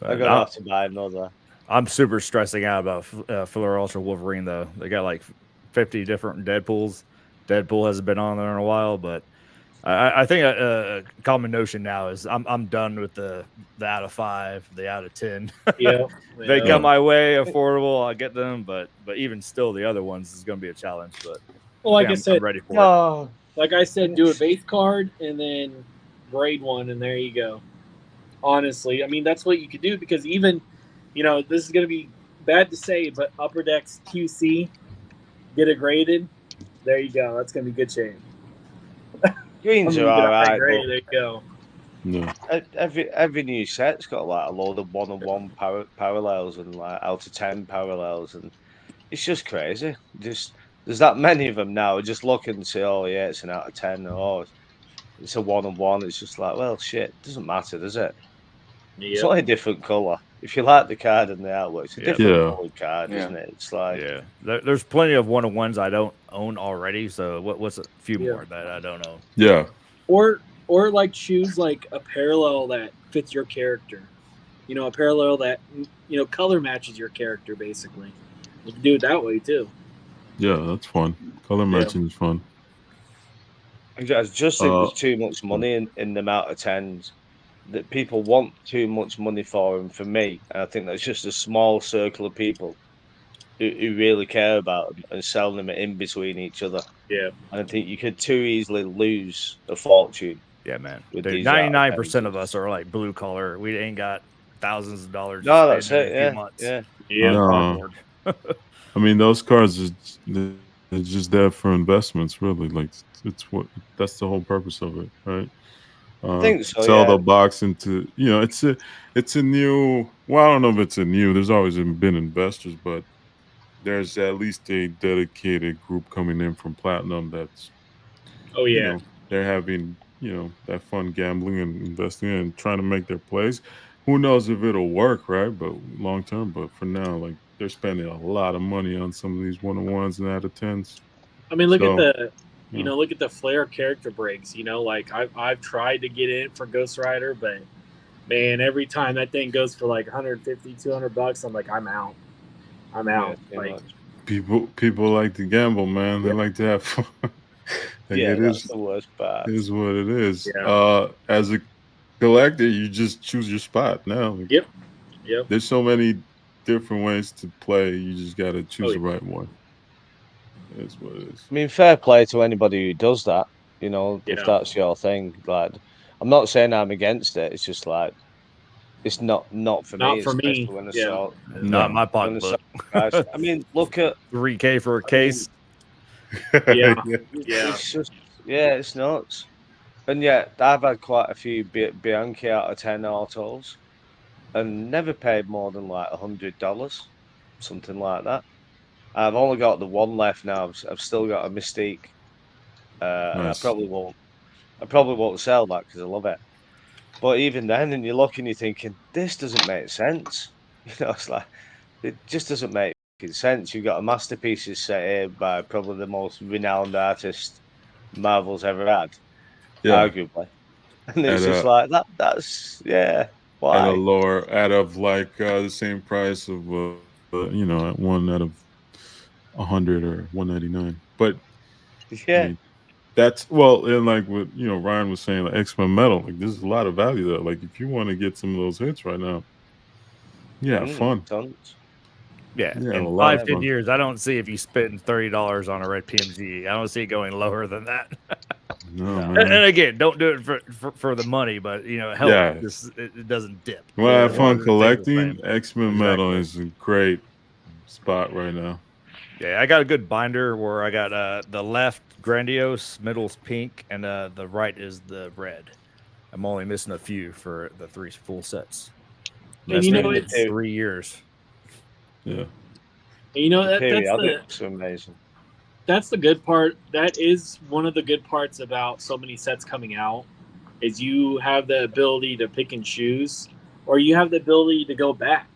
D: I'm gonna have to buy another.
O: I'm super stressing out about Fuller Ultra Wolverine though. They got like 50 different Deadpools, Deadpool hasn't been on there in a while, but I think a common notion now is I'm done with the out of 5, the out of 10.
G: Yeah,
O: They come my way, affordable, I get them, but even still, the other ones is going to be a challenge. But
G: Well, like
O: yeah,
G: I said,
O: I'm ready for it.
G: Like I said, do a base card and then grade one, and there you go. Honestly, I mean, that's what you could do, because even, this is going to be bad to say, but Upper Decks QC, get it graded. There you go. That's going to be good shape.
D: Greens are alright.
G: There you go.
M: No.
D: Every new set's got like a load of 1-on-1 parallels and like out of 10 parallels, and it's just crazy. There's that many of them now. Just look and say, oh yeah, it's an out of 10, or it's a 1-on-1. It's just like, well, shit, it doesn't matter, does it? It's
G: Yep.
D: only a different color. If you like the card and the artwork, it's a different colored card, isn't it? It's like,
O: There's plenty of 1-on-1s I don't own already. So what's a few more that I don't own?
M: Yeah.
G: Or like choose like a parallel that fits your character. A parallel that color matches your character. Basically, you can do it that way too.
M: Yeah, that's fun. Color matching is fun.
D: I just think there's too much money in the amount of 10s. That people want too much money for them, for me. And I think that's just a small circle of people who really care about them and selling them in between each other.
G: Yeah.
D: And I think you could too easily lose a fortune.
O: Yeah, man.
D: With
O: Dude,
D: these
O: 99% of us are like blue collar. We ain't got thousands of dollars.
D: No,
O: to
D: that's
O: spend
D: it.
O: in a few months.
G: Yeah.
M: No. I mean, those cards are just there for investments, really. Like that's the whole purpose of it, right?
D: I think so,
M: sell
D: yeah.
M: the box into, it's a new. Well, I don't know if it's a new. There's always been investors, but there's at least a dedicated group coming in from Platinum that's.
G: Oh yeah.
M: They're having that fun gambling and investing and trying to make their plays. Who knows if it'll work, right? But long term. But for now, like they're spending a lot of money on some of these 1-on-1s and out of 10s.
G: I mean, look at the. Look at the Flare character breaks. Like I've tried to get in for Ghost Rider, but man, every time that thing goes for like $150, $200, I'm like, I'm out. Like
M: People like to gamble, man. They like to have fun.
D: That's the worst part.
M: It is what it is.
G: Yeah.
M: As a collector, you just choose your spot now. Like,
G: Yep.
M: There's so many different ways to play. You just got to choose the right one. Is what it is.
D: I mean, fair play to anybody who does that. If that's your thing. Like, I'm not saying I'm against it. It's just like it's not for
G: Not
D: me.
G: for me.
D: When
G: Yeah.
O: Not my pocketbook.
D: I mean, look at
O: $3K for a case.
G: Yeah.
D: It's just it's nuts. And yet, I've had quite a few Bianchi out of 10 autos, and never paid more than like $100, something like that. I've only got the one left now. I've still got a Mystique, and I probably won't sell that because I love it. But even then, and you're looking, you're thinking, this doesn't make sense. It's like it just doesn't make sense. You've got a masterpieces set here by probably the most renowned artist Marvel's ever had, arguably, and it's just like that. That's why
M: at a lower, out of like the same price of one out of 100 or 199. But I mean, that's and like what Ryan was saying, like X-Men Metal, like there's a lot of value there. Like if you want to get some of those hits right now, fun.
D: Tons.
O: Yeah,
M: Yeah,
O: in
M: a lot of
O: 5-10
M: fun.
O: years, I don't see if you spend $30 on a red PMG. I don't see it going lower than that.
M: No,
O: and,
M: man.
O: and again, don't do it for the money, but help.
M: Yeah.
O: It doesn't dip.
M: When I have fun
O: It
M: collecting,
O: stays the same.
M: X-Men Metal is a great spot right now.
O: Yeah, I got a good binder where I got the left grandiose, middle's pink, and the right is the red. I'm only missing a few for the 3 full sets.
G: And
O: That's been
G: it's
O: 3 years.
M: Yeah.
D: Periodics are amazing.
G: That's the good part. That is one of the good parts about so many sets coming out, is you have the ability to pick and choose, or you have the ability to go back.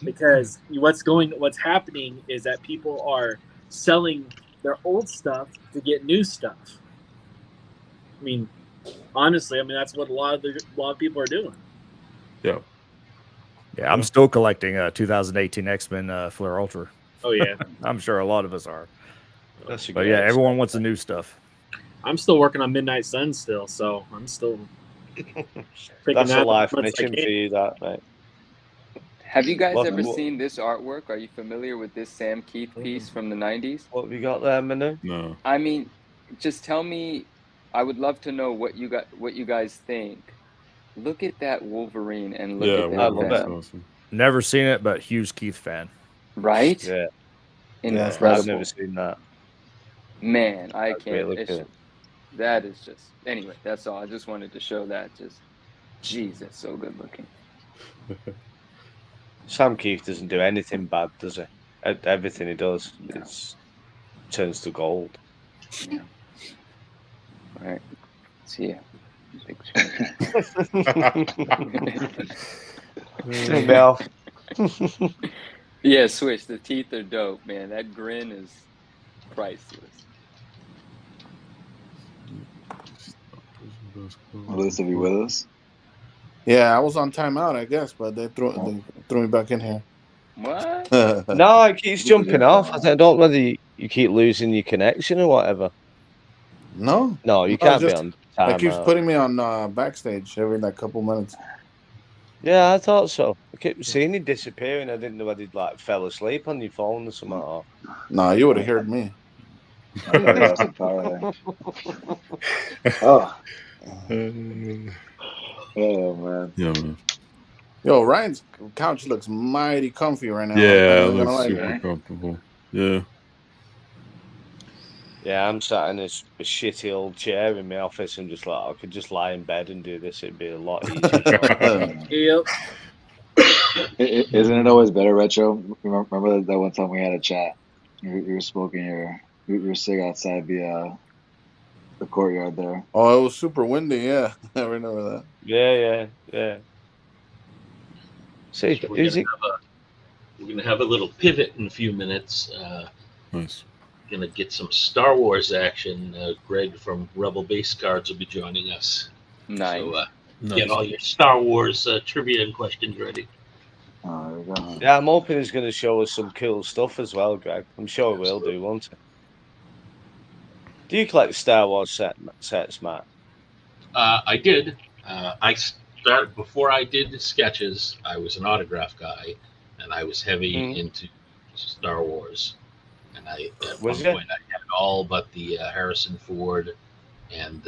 G: Because what's happening is that people are selling their old stuff to get new stuff. I mean, honestly, that's what a lot of people are doing.
M: Yeah.
O: Yeah, I'm still collecting 2018 X-Men Flare Ultra.
G: Oh yeah.
O: I'm sure a lot of us are.
D: That's a
O: But
D: good
O: yeah,
D: answer.
O: everyone wants the new stuff.
G: I'm still working on Midnight Sun still, so I'm still picking
D: That's
G: that
D: a
G: up
D: life
G: as much as I
D: mission
G: can.
D: for you, that, mate.
K: Have you guys
D: What-
K: ever
D: what-
K: seen this artwork? Are you familiar with this Sam Keith piece from the 90s?
D: What have you got there, Manu?
M: No.
K: I mean, just tell me. I would love to know what you guys think. Look at that Wolverine and look
M: Yeah,
K: at that
D: I love it.
K: Venom.
M: awesome.
O: Never seen it, but huge Keith fan.
K: Right?
D: Yeah.
K: Incredible.
D: I've never seen that.
K: Man, I
D: That's
K: can't.
D: really
K: It's,
D: good.
K: that is just. Anyway, that's all. I just wanted to show that. Just, jeez, that's so good looking.
D: Sam Keith doesn't do anything bad, does he? Everything he does turns to gold.
K: Yeah. All right. See ya.
D: Hey, Mel.
K: Yeah, Switch. The teeth are dope, man. That grin is priceless.
Q: Lewis, are you with us?
P: Yeah, I was on timeout, I guess, but they threw me back in here.
K: What?
D: No, it keeps jumping off. I don't know whether you keep losing your connection or whatever.
P: No,
D: No, you
P: No,
D: can't
P: just-
D: be on time.
P: It keeps putting me on backstage every couple minutes.
D: Yeah, I thought so. I kept seeing you disappearing. I didn't know whether you'd fell asleep on your phone or something. Or...
P: No, you would have heard me.
Q: Oh. Oh man.
M: Yeah, man.
P: Yo, Ryan's couch looks mighty comfy right now.
M: Yeah, it
P: I'm not
M: looks
P: gonna lie,
M: super
P: man.
M: comfortable. Yeah.
D: Yeah, I'm sat in this shitty old chair in my office and just I could just lie in bed and do this. It'd be a lot easier.
G: Yep.
Q: Isn't it always better, Retro? Remember that one time we had a chat? You were smoking your cig outside the courtyard there.
P: Oh, it was super windy. Yeah, I remember that.
D: Yeah. See,
F: We're
D: who's it?
F: gonna have a little pivot in a few minutes.
M: Nice.
F: Gonna get some Star Wars action. Greg from Rebel Base Cards will be joining us.
K: Nice.
F: So
B: Nice.
F: get all your Star Wars trivia and questions ready.
Q: Oh, there we go.
D: Yeah, I'm hoping he's going to show us some cool stuff as well, Greg. I'm sure he will do, won't he? Do you collect Star Wars sets, Matt?
F: I did. I started before I did the sketches. I was an autograph guy, and I was heavy into Star Wars. And at one point I had all but the Harrison Ford and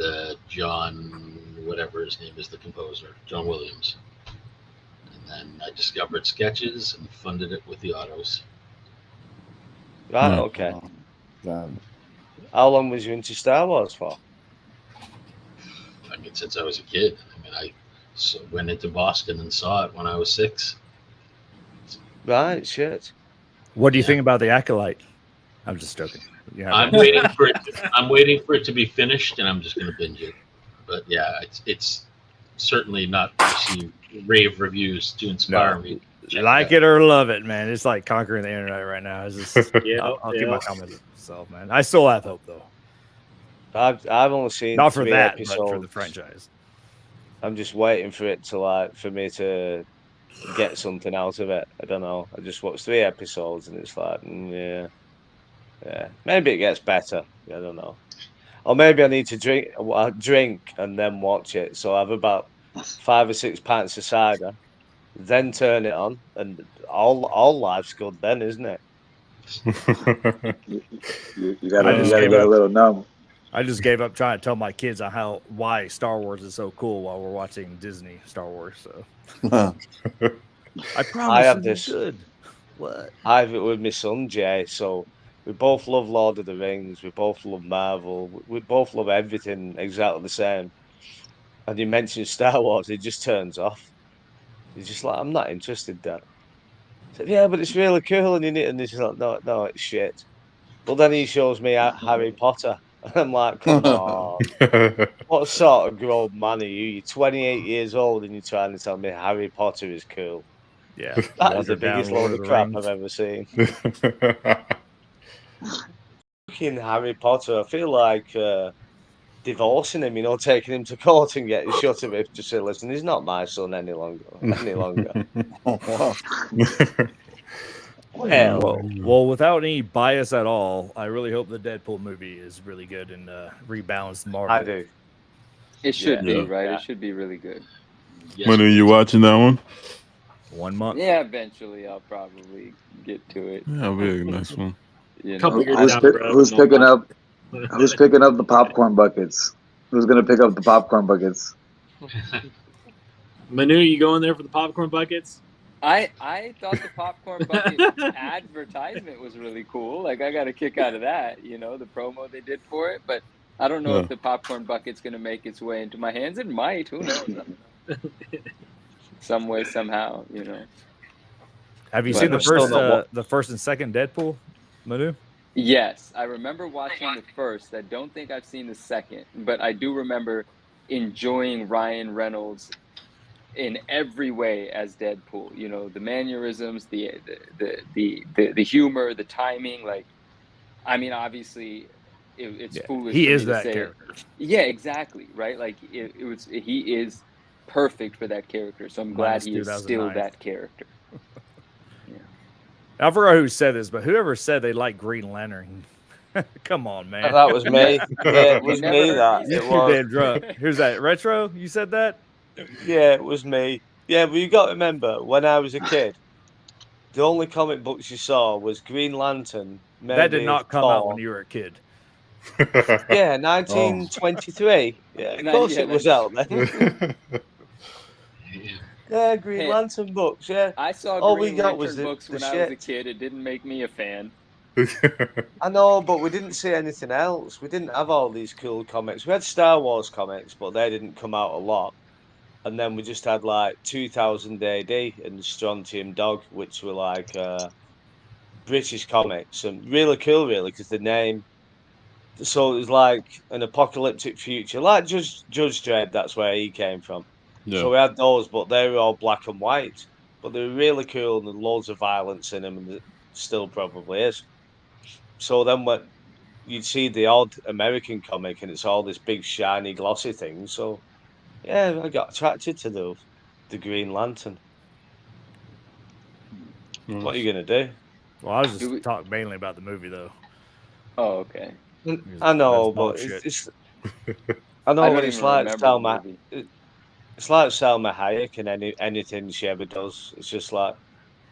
F: John, whatever his name is, the composer, John Williams. And then I discovered sketches and funded it with the autos.
D: Right, okay. How long was you into Star Wars for?
F: I mean, since I was a kid. I mean, I went into Boston and saw it when I was 6.
D: Right, shit.
O: What do you think about the Acolyte? I'm just joking. Yeah,
F: I'm waiting for it. I'm waiting for it to be finished, and I'm just going to binge it. But yeah, it's certainly not received rave reviews to inspire me.
O: Like it or love it, man. It's like conquering the internet right now. It's just,
G: Yeah,
O: I'll keep
G: yeah.
O: my comments to myself, man. I still have hope though.
D: I've only seen
O: Not for
D: 3
O: that,
D: episodes.
O: but for the franchise.
D: I'm just waiting for it to for me to get something out of it. I don't know. I just watched 3 episodes and it's like, yeah. Maybe it gets better. I don't know. Or maybe I need to drink and then watch it. So I have about 5 or 6 pints of cider, then turn it on, and all life's good then, isn't it?
Q: You gotta get a little numb.
O: I just gave up trying to tell my kids on why Star Wars is so cool while we're watching Disney Star Wars. So I promise
D: I have
O: it's
D: this.
O: good. What?
D: I have it with my son Jay. So we both love Lord of the Rings. We both love Marvel. We both love everything exactly the same. And you mentioned Star Wars, it just turns off. He's just like, I'm not interested, Dad. I said, yeah, but it's really cool, and you need. And he's like, no, it's shit. But then he shows me Harry Potter. I'm like, come on. What sort of grown man are you? You're 28 years old and you're trying to tell me Harry Potter is cool.
O: Yeah.
D: That is the
O: Watered down
D: biggest
O: Lord
D: load
O: of
D: of
O: the
D: crap
O: Rings.
D: I've ever seen. Fucking Harry Potter. I feel like divorcing him, taking him to court and getting shut of it. Just say, listen, he's not my son any longer.
O: Well, without any bias at all, I really hope the Deadpool movie is really good and rebalance Marvel.
D: I do.
K: It should be,
M: Yeah.
K: right? It should be really good.
M: When are you watching that one?
O: 1 month.
K: Yeah, eventually I'll probably get to it.
M: Yeah, it'll be a nice one.
K: You
G: Couple
K: know,
G: years down the road,
Q: Who's
G: and we'll
Q: picking
G: watch
Q: up? Who's picking up the popcorn buckets? Who's gonna pick up the popcorn buckets?
G: Manu, you going there for the popcorn buckets?
K: I thought the popcorn bucket advertisement was really cool. Like I got a kick out of that, you know, the promo they did for it. But I don't know if the popcorn bucket's gonna make its way into my hands. It might. Who knows? Some way, somehow, you know.
O: Have you
K: But
O: seen the
K: I'm still not
O: first and second Deadpool, Manu?
K: Yes, I remember watching the first. I don't think I've seen the second, but I do remember enjoying Ryan Reynolds in every way as Deadpool. You know, the mannerisms, the humor, the timing. Like, I mean, obviously, it's foolish.
O: He
K: for
O: is
K: me to
O: that
K: say.
O: character.
K: Yeah, exactly. Right. Like he is perfect for that character. So I'm glad
O: Minus
K: he is still
O: 2009.
K: that character.
O: I forgot who said this, but whoever said they like Green Lantern, come on, man.
D: That was me. Yeah, it was me. That
O: You
D: it was.
O: damn drunk. Who's that? Retro? You said that?
D: Yeah, it was me. Yeah, but you got to remember, when I was a kid, the only comic books you saw was Green Lantern.
O: That did
D: maybe
O: not come out
D: Thor.
O: when you were a kid.
D: Yeah, 1923. Yeah, of course it was out then. Yeah, Green
K: Hey,
D: Lantern books. Yeah,
K: I saw
D: all
K: Green
D: we got
K: Lantern
D: was the
K: books when
D: the
K: I was a
D: shit.
K: kid. It didn't make me a fan.
D: I know, but we didn't see anything else. We didn't have all these cool comics. We had Star Wars comics, but they didn't come out a lot. And then we just had like 2000 AD and Strontium Dog, which were like British comics and really cool, really, because the name. So it was like an apocalyptic future, like Judge Dredd. That's where he came from.
M: Yeah.
D: So we had those, but they were all black and white. But they were really cool and loads of violence in them, and it still probably is. So then when you'd see the odd American comic, and it's all this big shiny glossy thing. So yeah, I got attracted to the Green Lantern. What are you gonna do?
O: Well, I was just talking mainly about the movie, though.
K: Oh, okay.
D: I know,
O: That's
D: but
O: bullshit.
D: it's I know
K: I
D: what
K: don't
D: it's
K: even
D: like.
K: remember the
D: Selma,
K: movie.
D: it's like Selma Hayek and anything she ever does. It's just like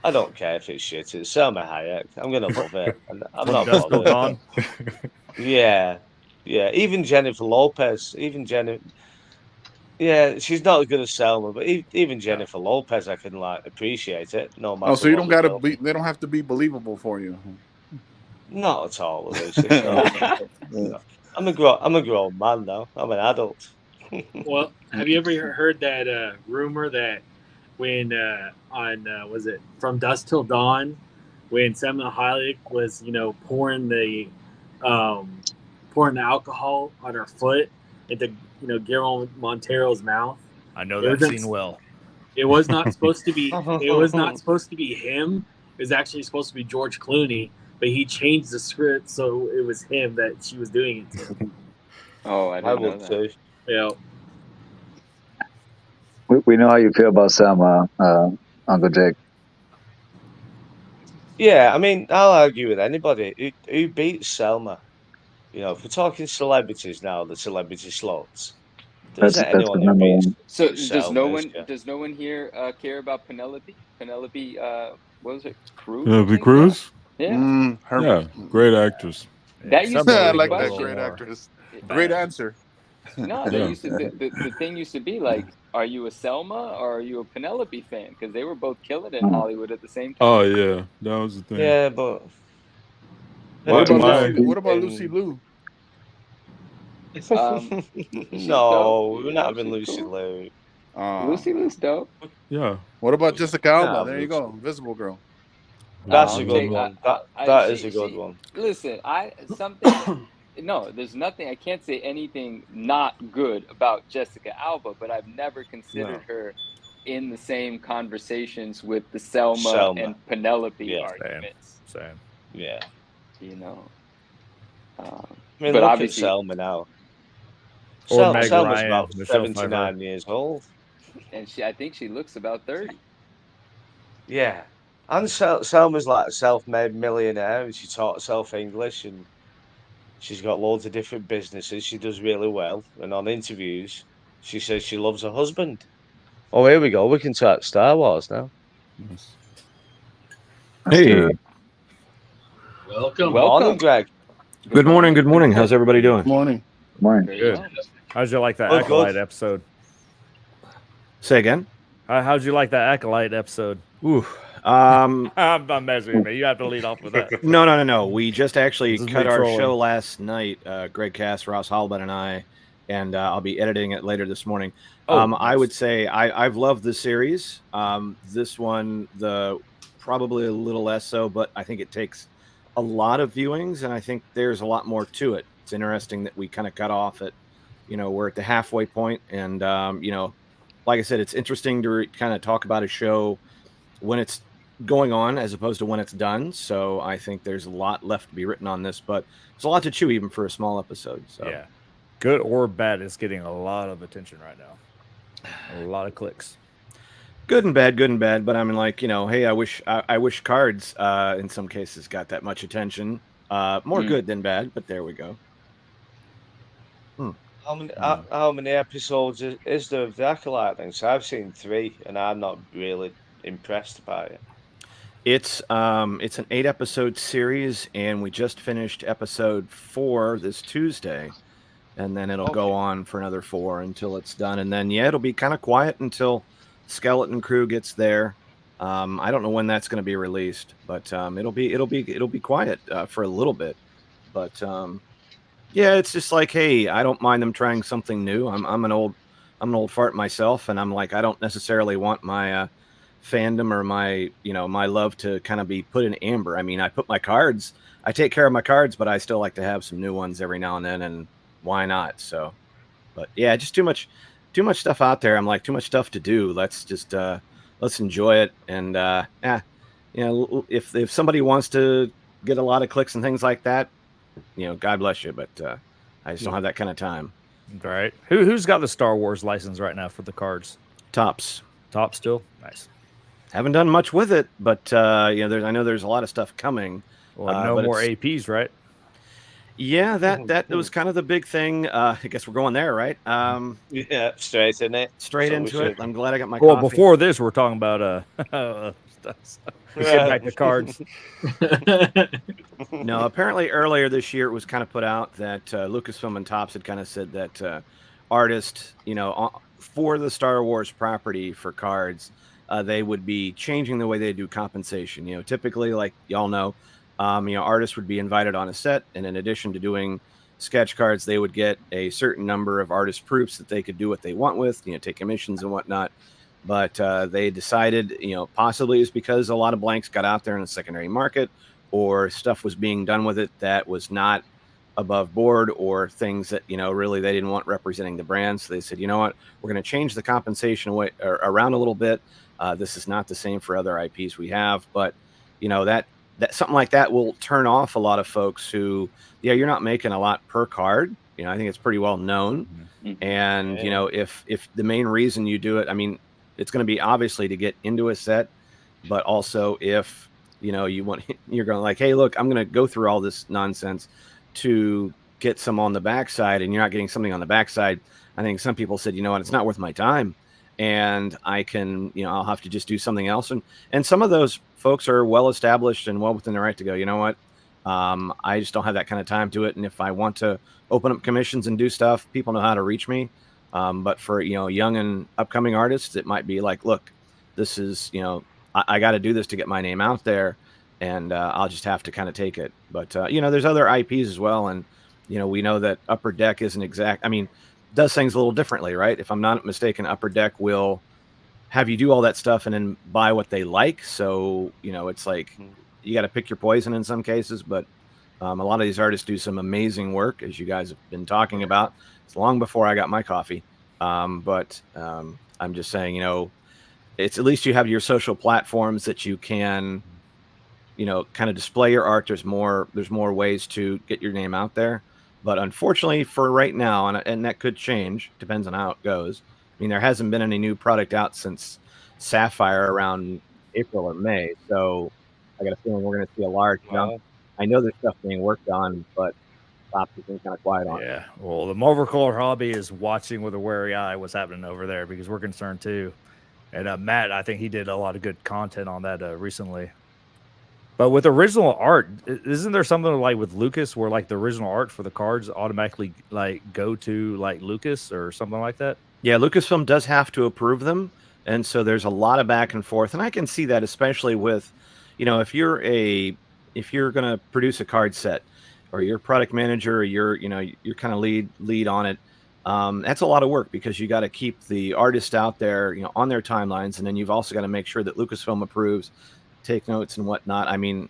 D: I don't care if it's shit. It's Selma Hayek. I'm gonna love it. And I'm
O: From
D: not
O: Dusk Till
D: bothered.
O: Dawn.
D: Yeah, yeah. Even Jennifer Lopez. Even Jennifer. Yeah, she's not as good as Selma, but even Jennifer Lopez, I can like appreciate it. No matter.
P: Oh, so you
D: what
P: don't
D: the
P: gotta
D: film.
P: be. They don't have to be believable for you.
D: Not at all, Lucy. No. I'm a grown man now. I'm an adult.
G: Well, have you ever heard that rumor that when was it From Dusk Till Dawn, when Salma Hayek was pouring the alcohol on her foot into Guillermo Montero's mouth?
O: I know
G: It
O: that
G: wasn't-
O: scene well.
G: It was not supposed to be. It was not supposed to be him. It was actually supposed to be George Clooney, but he changed the script so it was him that she was doing it to.
K: Oh, I
D: I
K: didn't know
D: would
K: that.
D: too.
G: Yeah.
N: We know how you feel about Selma, Uncle Jake.
D: Yeah, I mean, I'll argue with anybody who beats Selma. You know, if we're talking celebrities now, the celebrity slots, there isn't
N: That's
D: anyone
N: the
D: who
N: number
D: beats
N: one.
K: So does no
D: Selma,
K: one
D: is there?
K: does no one here care about Penelope? Penelope, what was it? Cruz? I
M: Penelope
K: think?
M: Cruz?
K: Yeah.
M: Yeah, great actress.
K: That used
P: I
K: to
P: like
K: be
P: that
K: the
P: great
K: question.
P: actress. Great answer.
K: No, they used to. The thing used to be like, are you a Selma or are you a Penelope fan? Because they were both killing it in Hollywood at the same time.
M: Oh yeah, that was the thing.
D: Yeah, but
P: What about
M: My-
P: Lucy? What about Lucy Liu?
D: no, we're not having Lucy Liu.
K: Lucy Liu's dope.
M: Yeah.
P: What about Jessica Alba?
D: Nah,
P: There you
D: Lucy.
P: go, Invisible Girl.
D: That's a
K: I'll
D: good
K: take-
D: one.
K: I-
D: That
K: she-
D: is a good
K: she-
D: one.
K: Listen, something. No, there's nothing. I can't say anything not good about Jessica Alba, but I've never considered her in the same conversations with the Selma. And Penelope
D: Yeah,
K: arguments.
O: Same.
D: Yeah.
K: You know.
D: I mean,
K: But
D: look
K: obviously,
D: at Selma now.
O: Or Meg
D: Selma's
O: Ryan,
D: about
O: Michelle
D: 79 years old.
K: and I think she looks about 30.
D: Yeah. And Selma's like a self-made millionaire, and she taught herself English, and she's got loads of different businesses. She does really well, and on interviews, she says she loves her husband. Oh, here we go. We can talk Star Wars now.
R: Hey,
F: Welcome.
D: Morning, Greg.
R: good morning. Good morning. How's everybody doing?
P: Morning.
N: Morning.
O: Good. How'd you like that
D: Oh,
O: Acolyte
D: good.
O: episode?
R: Say again.
O: How'd you like that Acolyte episode?
R: Ooh.
O: I'm messing with me. You have to lead off with that.
R: No. We just actually
O: This is
R: cut
O: me
R: our
O: trolling.
R: show last night. Greg Cass, Ross Halbert, and I, and I'll be editing it later this morning.
O: Oh,
R: I
O: nice.
R: would say I've loved the series. This one, probably a little less so, but I think it takes a lot of viewings, and I think there's a lot more to it. It's interesting that we kind of cut off at, we're at the halfway point, and like I said, it's interesting to kind of talk about a show when it's going on as opposed to when it's done. So I think there's a lot left to be written on this, but it's a lot to chew even for a small episode. So
O: Yeah. Good or bad, it's getting a lot of attention right now. A lot of clicks.
R: good and bad. But I mean, like, hey, I wish Cards in some cases got that much attention. More good than bad, but there we go.
D: How many episodes is there of the Acolyte thing? So I've seen 3, and I'm not really impressed by it.
R: It's an 8-episode series, and we just finished episode 4 this Tuesday, and then it'll go on for another 4 until it's done, and then it'll be kind of quiet until Skeleton Crew gets there. I don't know when that's going to be released, but it'll be quiet for a little bit. But yeah, it's just like, hey, I don't mind them trying something new. I'm an old fart myself, and I'm like, I don't necessarily want my fandom or my my love to kind of be put in amber. I mean, I take care of my cards, but I still like to have some new ones every now and then, and why not? So, but yeah, just too much stuff out there. I'm like, too much stuff to do. Let's just let's enjoy it, and if somebody wants to get a lot of clicks and things like that, God bless you, but I just don't have that kind of time.
O: All right. Who's got the Star Wars license right now for the cards?
R: Tops
O: still? Nice.
R: Haven't done much with it, but I know there's a lot of stuff coming.
O: Well, no
R: but
O: more
R: it's-
O: APs, right?
R: Yeah, that was kind of the big thing. I guess we're going there, right?
D: Yeah, straight in it.
R: Straight
D: So we
R: into it.
D: should.
R: I'm glad I got my
O: Well,
R: coffee.
O: before this, we're talking about stuff. So we get back to cards.
R: No, apparently earlier this year it was kind of put out that Lucasfilm and Topps had kind of said that artists, for the Star Wars property for cards, they would be changing the way they do compensation. Typically, like y'all know, artists would be invited on a set, and in addition to doing sketch cards, they would get a certain number of artist proofs that they could do what they want with, take commissions and whatnot. But they decided, possibly it's because a lot of blanks got out there in the secondary market, or stuff was being done with it that was not above board, or things that, really they didn't want representing the brand. So they said, you know what, we're going to change the compensation around a little bit. This is not the same for other IPs we have, but, that something like that will turn off a lot of folks who, you're not making a lot per card. I think it's pretty well known. And, if the main reason you do it, I mean, it's going to be obviously to get into a set, but also if, you're going like, hey, look, I'm going to go through all this nonsense to get some on the backside, and you're not getting something on the backside. I think some people said, it's not worth my time, and I can, I'll have to just do something else. And some of those folks are well established and well within their right to go, you know what? I just don't have that kind of time to it. And if I want to open up commissions and do stuff, people know how to reach me. But for, young and upcoming artists, it might be like, look, this is, I got to do this to get my name out there, and I'll just have to kind of take it. But, there's other IPs as well. And, we know that Upper Deck isn't does things a little differently, right? If I'm not mistaken, Upper Deck will have you do all that stuff and then buy what they like. So, it's like you got to pick your poison in some cases, but a lot of these artists do some amazing work, as you guys have been talking about. It's long before I got my coffee. But I'm just saying, it's at least you have your social platforms that you can, kind of display your art. There's more ways to get your name out there. But unfortunately for right now, and that could change, depends on how it goes. I mean, there hasn't been any new product out since Sapphire around April or May. So I got a feeling we're going to see a large jump. I know there's stuff being worked on, but Topps has been kind of quiet on it.
O: Yeah. Well, the Marvel Color Hobby is watching with a wary eye what's happening over there because we're concerned too. And Matt, I think he did a lot of good content on that recently. But with original art, isn't there something like with Lucas where like the original art for the cards automatically like go to like Lucas or something like that?
R: Yeah, Lucasfilm does have to approve them, and so there's a lot of back and forth, and I can see that especially with, if you're going to produce a card set, or you're product manager, or you're kind of lead on it. That's a lot of work because you got to keep the artist out there, on their timelines, and then you've also got to make sure that Lucasfilm approves, take notes and whatnot. I mean,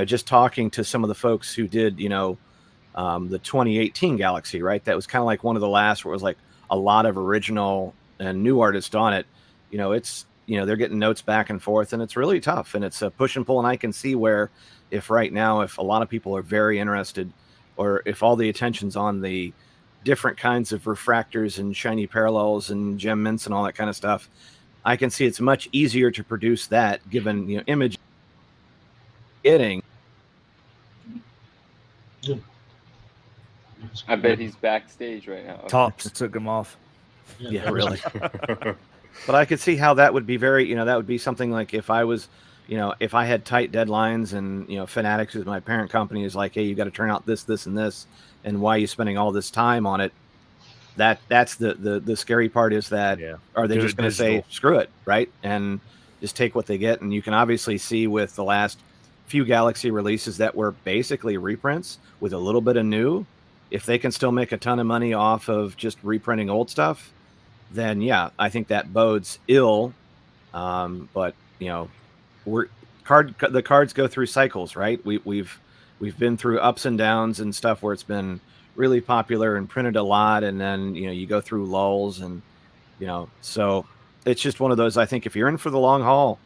R: just talking to some of the folks who did, the 2018 Galaxy, right? That was kind of like one of the last where it was like a lot of original and new artists on it. It's, they're getting notes back and forth, and it's really tough, and it's a push and pull. And I can see where if right now, if a lot of people are very interested, or if all the attention's on the different kinds of refractors and shiny parallels and gem mints and all that kind of stuff, I can see it's much easier to produce that given image getting.
K: I bet he's backstage right now.
O: Topps took him off.
R: Yeah, really. But I could see how that would be very, that would be something like if I was, if I had tight deadlines and, Fanatics is my parent company is like, hey, you got to turn out this, this, and this, and why are you spending all this time on it? That's the scary part is that, are they just going to say, screw it, right? And just take what they get. And you can obviously see with the last few Galaxy releases that were basically reprints with a little bit of new. If they can still make a ton of money off of just reprinting old stuff, then yeah, I think that bodes ill. But the cards go through cycles, right? We've been through ups and downs and stuff where it's been really popular and printed a lot, and then you go through lulls, and so it's just one of those. I think if you're in for the long haul,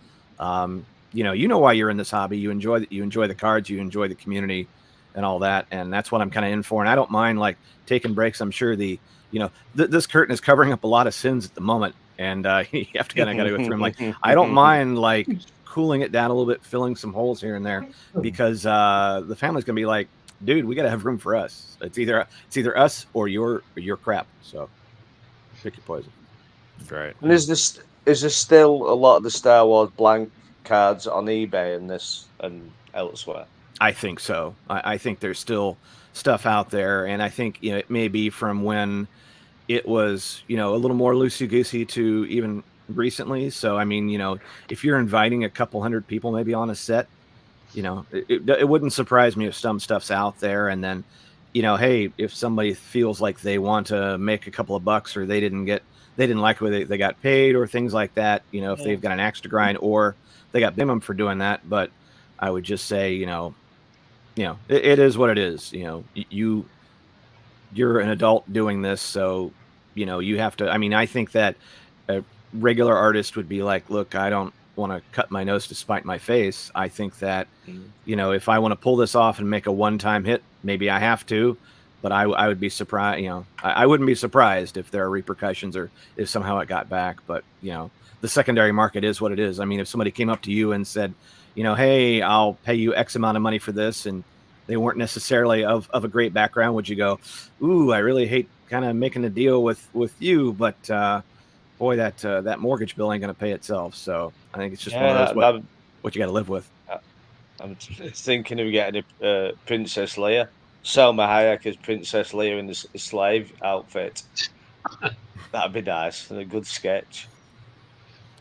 R: you know why you're in this hobby. You enjoy the cards, you enjoy the community and all that, and that's what I'm kind of in for. And I don't mind like taking breaks. I'm sure this curtain is covering up a lot of sins at the moment, and you have to kind of go through them. Like I don't mind like cooling it down a little bit, filling some holes here and there, because the family's gonna be like, dude, we gotta have room for us. It's either us or your crap. So pick your poison.
O: Right.
D: And is there still a lot of the Star Wars blank cards on eBay and this and elsewhere?
R: I think so. I think there's still stuff out there, and I think it may be from when it was a little more loosey goosey to even recently. So I mean, if you're inviting a couple hundred people maybe on a set, it wouldn't surprise me if some stuff's out there, and then hey, if somebody feels like they want to make a couple of bucks, or they didn't like the way they got paid, or things like that, if they've got an axe to grind, or they got minimum for doing that. But I would just say it is what it is. You're an adult doing this, so you have to. I mean, I think that a regular artist would be like, look, I don't want to cut my nose to spite my face. I think that if I want to pull this off and make a one-time hit, maybe I have to, but I would be surprised. I wouldn't be surprised if there are repercussions or if somehow it got back. But the secondary market is what it is. I mean, if somebody came up to you and said, hey, I'll pay you X amount of money for this, and they weren't necessarily of a great background, would you go, ooh, I really hate kind of making a deal with you, but boy, that mortgage bill ain't going to pay itself. So I think it's just one of those what you got to live with.
D: I'm thinking of getting a Princess Leia, Selma Hayek as Princess Leia in the slave outfit. That'd be nice and a good sketch.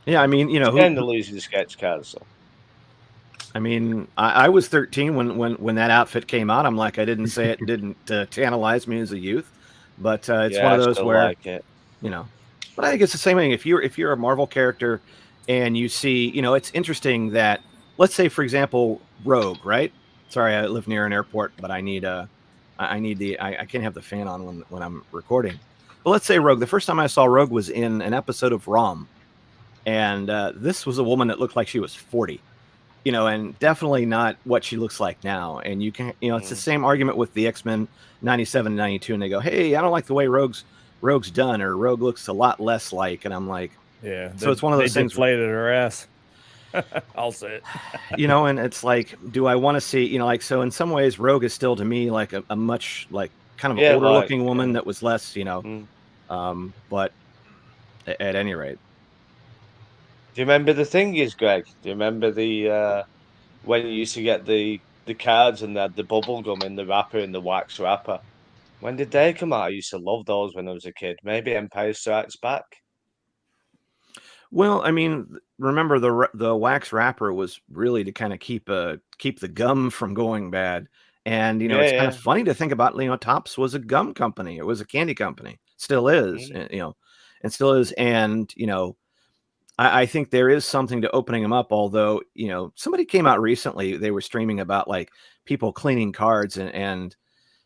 R: Yeah, I mean,
D: Again, the losing sketch cards. So.
R: I mean, I was 13 when that outfit came out. I'm like, I didn't say it didn't tantalize me as a youth, but it's one of those where,
D: like
R: but I think it's the same thing. If you're a Marvel character and you see, it's interesting that, let's say, for example, Rogue, right? Sorry, I live near an airport, but I can't have the fan on when I'm recording. But let's say Rogue. The first time I saw Rogue was in an episode of ROM, and this was a woman that looked like she was 40. And definitely not what she looks like now. And you can, it's the same argument with the X-Men 97 and 92. And they go, hey, I don't like the way Rogue's done, or Rogue looks a lot less like. And I'm like,
O: yeah.
R: So it's one of those things.
O: Deflated her ass. I'll say it.
R: You know, and it's like, do I want to see, you know, like, so in some ways, Rogue is still to me like a much like kind of
D: Yeah,
R: older
D: like,
R: looking woman
D: yeah.
R: that was less, you know, but at any rate.
D: Do you remember the thingies, Greg? Do you remember the when you used to get the cards and they had the bubble gum in the wrapper and the wax wrapper? When did they come out? I used to love those when I was a kid. Maybe Empire Strikes Back.
R: Well, I mean, remember the wax wrapper was really to kind of keep the gum from going bad. And you know,
D: Yeah,
R: it's kind
D: yeah.
R: of funny to think about. You know, Topps was a gum company. It was a candy company. Still is. You know, and still is. And you know, I think there is something to opening them up. Although, you know, somebody came out recently. They were streaming about like people cleaning cards and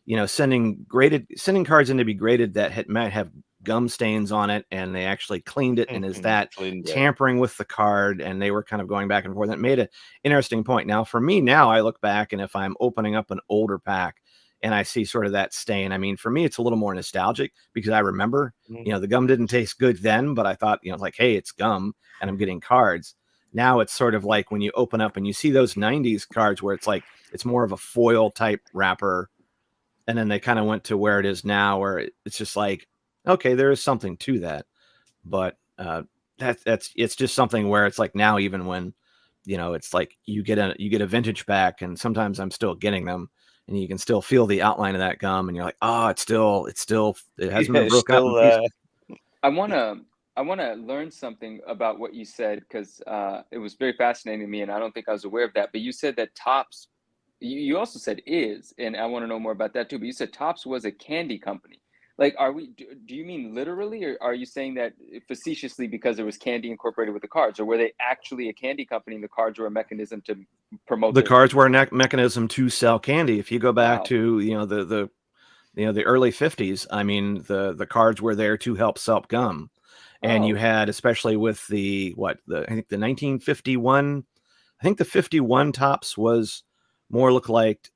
R: you know, sending cards in to be graded that might have gum stains on it, and they actually cleaned it. And is that
D: Cleaned it.
R: tampering with the card? And they were kind of going back and forth. That made an interesting point. Now, for me, now I look back, and if I'm opening up an older pack and I see sort of that stain, I mean, for me, it's a little more nostalgic because I remember, you know, the gum didn't taste good then, but I thought, you know, like, hey, it's gum and I'm getting cards. Now it's sort of like when you open up and you see those 90s cards where it's like, it's more of a foil type wrapper. And then they kind of went to where it is now, where it's just like, okay, there is something to that. But it's just something where it's like now, even when, you know, it's like you get a vintage pack, and sometimes I'm still getting them, and you can still feel the outline of that gum, and you're like, oh, it hasn't been broke up in pieces.
K: I wanna learn something about what you said, because it was very fascinating to me, and I don't think I was aware of that. But you said that Topps. You also said is, and I want to know more about that too. But you said Topps was a candy company. Like, do you mean literally, or are you saying that facetiously because there was candy incorporated with the cards, or were they actually a candy company and the cards were a mechanism to promote
R: The
K: their
R: cards were a mechanism to sell candy. If you go back
K: Wow.
R: to, you know, the early 50s, I mean, the cards were there to help sell gum. And you had, especially with I think the 1951, I think the 51 Topps was more looked like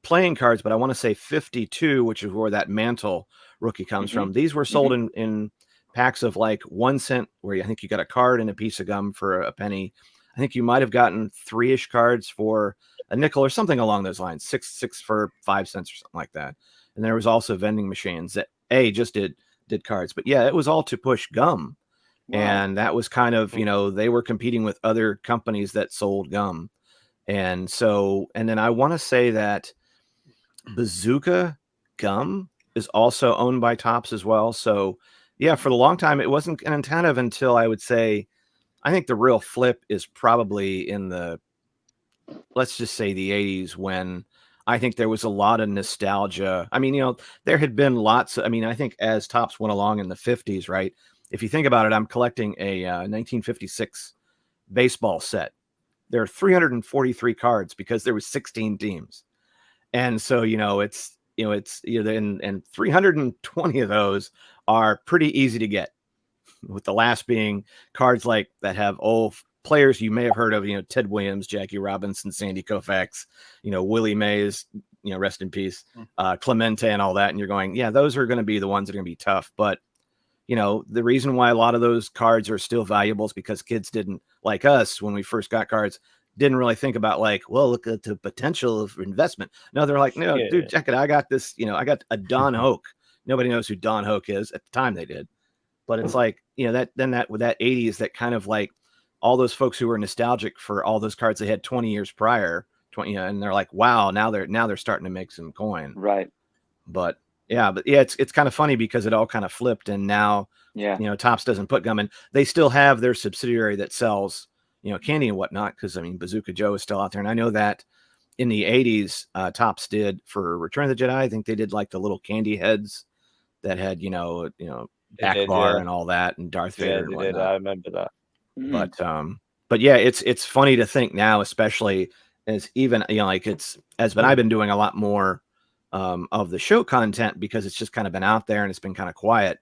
R: playing cards, but I want to say 52, which is where that Mantle rookie comes from. These were sold in packs of like 1 cent, where I think you got a card and a piece of gum for a penny. I think you might have gotten 3-ish cards for a nickel or something along those lines, six for 5 cents or something like that. And there was also vending machines that just did cards, but yeah, it was all to push gum.
K: Wow.
R: And that was kind of, you know, they were competing with other companies that sold gum. And so, and then I want to say that Bazooka gum is also owned by Topps as well. So yeah, for the long time, it wasn't an attentive until I would say, I think the real flip is probably in let's just say the 80s, when I think there was a lot of nostalgia. I mean, you know, there had been lots. I mean, I think as Topps went along in the 50s, right? If you think about it, I'm collecting a 1956 baseball set. There are 343 cards because there was 16 teams. And so, you know, and 320 of those are pretty easy to get, with the last being cards like that have old players you may have heard of, you know, Ted Williams, Jackie Robinson, Sandy Koufax, you know, Willie Mays, you know, rest in peace, Clemente and all that. And you're going, yeah, those are going to be the ones that are going to be tough. But, you know, the reason why a lot of those cards are still valuable is because kids didn't, like us, when we first got cards, didn't really think about like, well, look at the potential of investment. No, they're like, no, dude, check it. I got this, you know, I got a Don Hoke. Nobody knows who Don Hoke is. At the time they did. But it's like, you know, that with that 80s, that kind of like all those folks who were nostalgic for all those cards they had 20 years prior, and they're like, wow, now they're starting to make some coin.
K: Right.
R: But yeah, it's kind of funny because it all kind of flipped, and now, you know, Topps doesn't put gum in. They still have their subsidiary that sells, you know, candy and whatnot, because I mean, Bazooka Joe is still out there. And I know that in the 80s, Topps did for Return of the Jedi, I think they did like the little candy heads that had, you know, Akbar and all that, and Darth Vader and whatnot.
D: I remember that.
R: But yeah, it's funny to think now, especially as even, you know, like I've been doing a lot more of the show content, because it's just kind of been out there and it's been kind of quiet.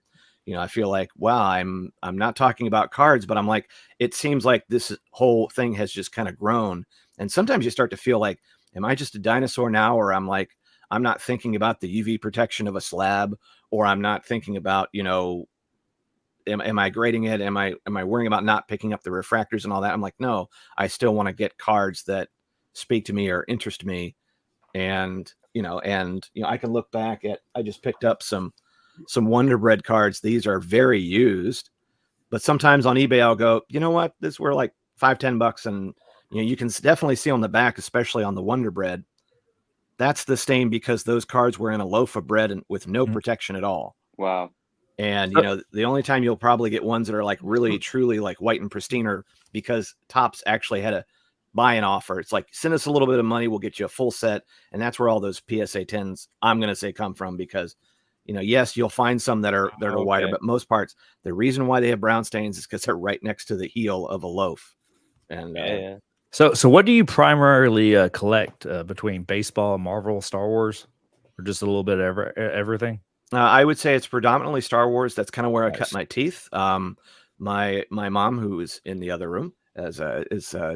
R: You know, I feel like, wow, I'm not talking about cards, but I'm like, it seems like this whole thing has just kind of grown. And sometimes you start to feel like, am I just a dinosaur now? Or I'm not thinking about the UV protection of a slab, or I'm not thinking about, you know, am I grading it? Am I worrying about not picking up the refractors and all that? I'm like, no, I still want to get cards that speak to me or interest me. And I can look back at, I just picked up some Wonder Bread cards. These are very used, but sometimes on eBay I'll go, you know what, this were like $5-10, and you can definitely see on the back, especially on the Wonder Bread, that's the stain because those cards were in a loaf of bread and with no protection at all.
K: Wow.
R: And the only time you'll probably get ones that are like really truly like white and pristine are because Topps actually had a buy-in offer. It's like, send us a little bit of money, we'll get you a full set. And that's where all those PSA 10s, I'm going to say, come from, because yes, you'll find some that are wider, but most parts, the reason why they have brown stains is because they're right next to the heel of a loaf. And
S: So what do you primarily collect between baseball, Marvel, Star Wars, or just a little bit of everything?
R: I would say it's predominantly Star Wars. That's kind of where I cut my teeth. My mom, who is in the other room,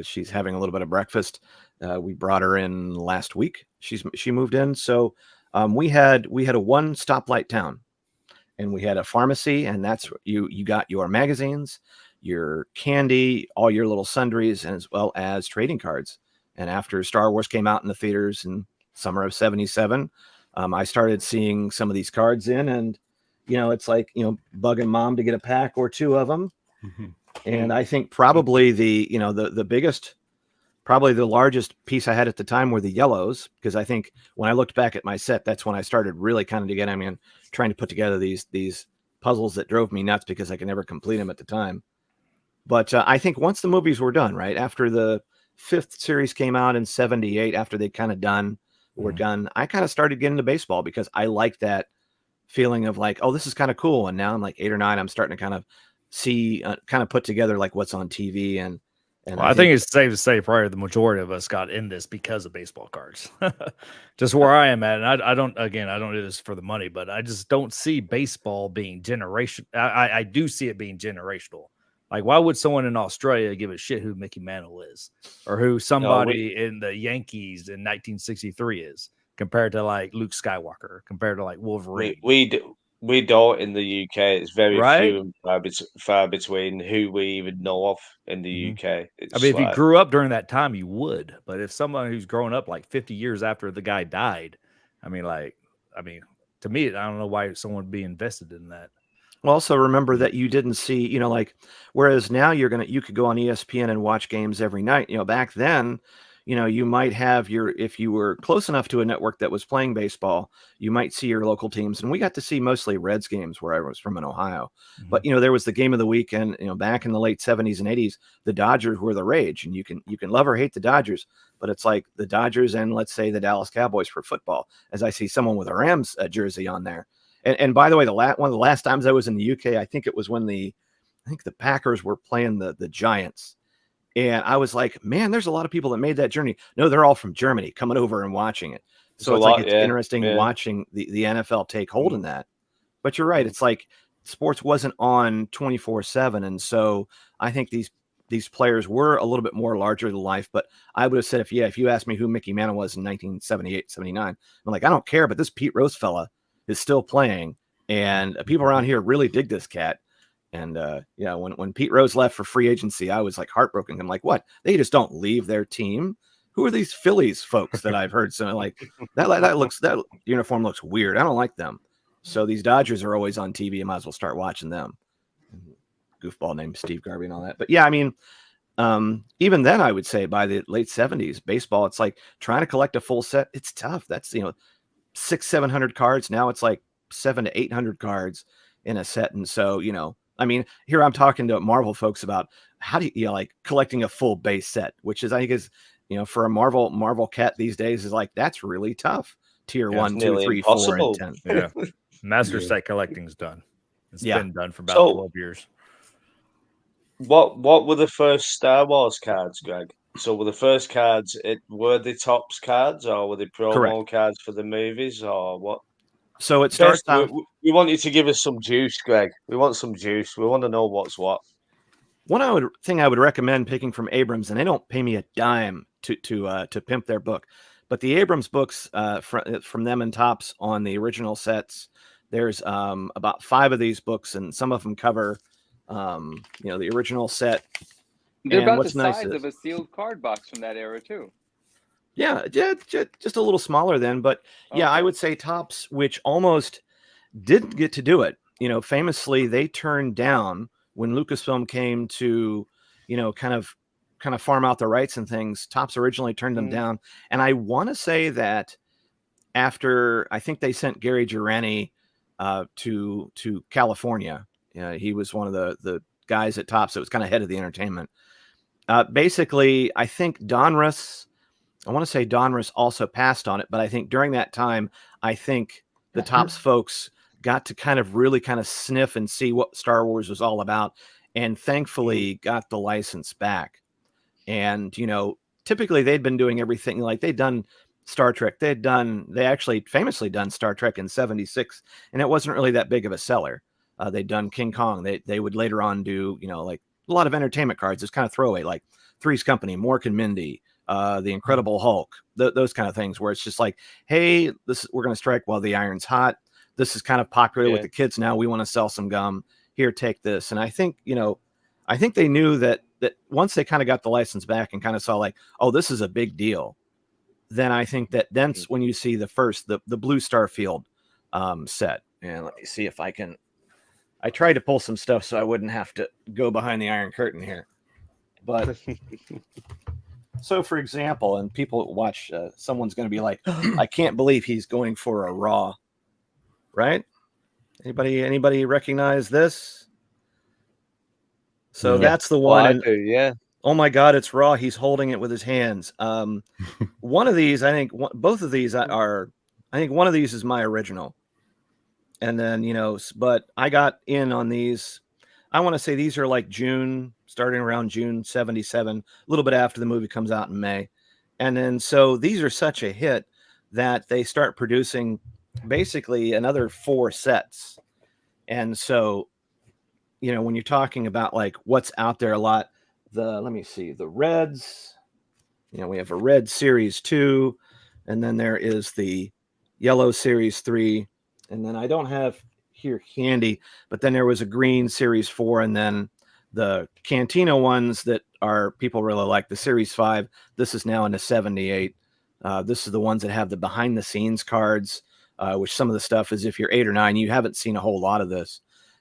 R: she's having a little bit of breakfast. We brought her in last week. She moved in, so we had a one stoplight town, and we had a pharmacy, and that's you got your magazines, your candy, all your little sundries, and as well as trading cards. And after Star Wars came out in the theaters in summer of '77, I started seeing some of these cards in, and it's like bugging mom to get a pack or two of them. And I think probably the biggest, probably the largest piece I had at the time were the yellows, because I think when I looked back at my set, that's when I started really kind of to get, trying to put together these puzzles that drove me nuts because I could never complete them at the time. But I think once the movies were done, right after the 5th series came out in '78, after they kind of were done, I kind of started getting into baseball because I liked that feeling of like, oh, this is kind of cool. And now I'm like 8 or 9, I'm starting to kind of see, kind of put together like what's on TV. And
S: well, I think it's safe to say probably the majority of us got in this because of baseball cards. Just where I am at, and I don't do this for the money, but I just don't see baseball being generational. I do see it being generational. Like, why would someone in Australia give a shit who Mickey Mantle is, or who somebody in the Yankees in 1963 is, compared to like Luke Skywalker, compared to like Wolverine?
D: We don't in the UK. It's very
S: Right?
D: few and far between who we even know of in the UK. It's
S: If you grew up during that time, you would. But if someone who's grown up like 50 years after the guy died, to me, I don't know why someone would be invested in that.
R: Well, also remember that you didn't see, whereas now you could go on ESPN and watch games every night. Back then, you might have if you were close enough to a network that was playing baseball, you might see your local teams. And we got to see mostly Reds games where I was from in Ohio. But, there was the game of the week, and, back in the late '70s and '80s, the Dodgers were the rage, and you can love or hate the Dodgers, but it's like the Dodgers and, let's say, the Dallas Cowboys for football, as I see someone with a Rams jersey on there. And by the way, one of the last times I was in the UK, I think it was when the Packers were playing the Giants. And I was like, man, there's a lot of people that made that journey. No, they're all from Germany coming over and watching it. So it's interesting watching the NFL take hold in that. But you're right. It's like sports wasn't on 24/7. And so I think these players were a little bit more larger than life. But I would have said, if you asked me who Mickey Mantle was in 1978, '79, I'm like, I don't care. But this Pete Rose fella is still playing, and people around here really dig this cat. And when Pete Rose left for free agency, I was like heartbroken. I'm like, what? They just don't leave their team? Who are these Phillies folks that I've heard? So like that uniform looks weird. I don't like them. So these Dodgers are always on TV. You might as well start watching them. Goofball named Steve Garvey and all that. But yeah, even then, I would say by the late '70s, baseball, it's like trying to collect a full set. It's tough. That's 600-700 cards. Now it's like 700 to 800 cards in a set. And so, here I'm talking to Marvel folks about how do you like collecting a full base set, which is, I think is, for a Marvel cat these days is like, that's really tough. Tier 1, 2, 3, 4, and 10.
S: Yeah. Master set collecting's done. It's been done for about 12 years.
D: What were the first Star Wars cards, Greg? So were the first cards, were they Topps cards, or were they promo cards for the movies, or what?
R: So it starts out.
D: We want you to give us some juice, Greg. We want some juice. We want to know what's what.
R: One thing I would recommend picking from Abrams, and they don't pay me a dime to pimp their book, but the Abrams books from them and Topps on the original sets, there's about 5 of these books, and some of them cover The original set.
K: They're
R: And
K: about the
R: what's nice
K: size
R: is-
K: of a sealed card box from that era too.
R: Yeah, just a little smaller then, but yeah, I would say Topps, which almost didn't get to do it. Famously, they turned down when Lucasfilm came to, kind of farm out the rights and things. Topps originally turned them down, and I want to say that after I think they sent Gary Girani to California. He was one of the guys at Topps that was kind of head of the entertainment. Basically, I think Donruss. I want to say Donruss also passed on it, but I think during that time, I think the Topps folks got to really sniff and see what Star Wars was all about, and thankfully got the license back. And, typically they'd been doing everything, like they'd done Star Trek. They actually famously done Star Trek in '76, and it wasn't really that big of a seller. They'd done King Kong. They would later on do, like a lot of entertainment cards. It's kind of throwaway, like Three's Company, Mork and Mindy, The Incredible Hulk, those kind of things where it's just like, hey, we're going to strike while the iron's hot. This is kind of popular with the kids now. We want to sell some gum. Here, take this. And I think, they knew that once they kind of got the license back and kind of saw like, oh, this is a big deal. Then I think that's when you see the Blue Starfield set. And let me see if I tried to pull some stuff so I wouldn't have to go behind the Iron Curtain here. But so, for example, and people watch, someone's going to be like, I can't believe he's going for a Raw. Right? Anybody recognize this? So that's the one.
D: I do, yeah.
R: Oh my God, it's Raw. He's holding it with his hands. One of these, I think, both of these are. I think one of these is my original. And then but I got in on these. I want to say these are like starting around June '77, a little bit after the movie comes out in May. And then so these are such a hit that they start producing basically another 4 sets. And so, when you're talking about like what's out there a lot, let me see, the Reds, we have a Red Series 2, and then there is the Yellow Series 3, and then I don't have here handy, but then there was a Green Series 4, and then the Cantina ones that are people really like, the Series 5. This is now in the 78. This is the ones that have the behind the scenes cards, which some of the stuff is if you're 8 or 9, you haven't seen a whole lot of this.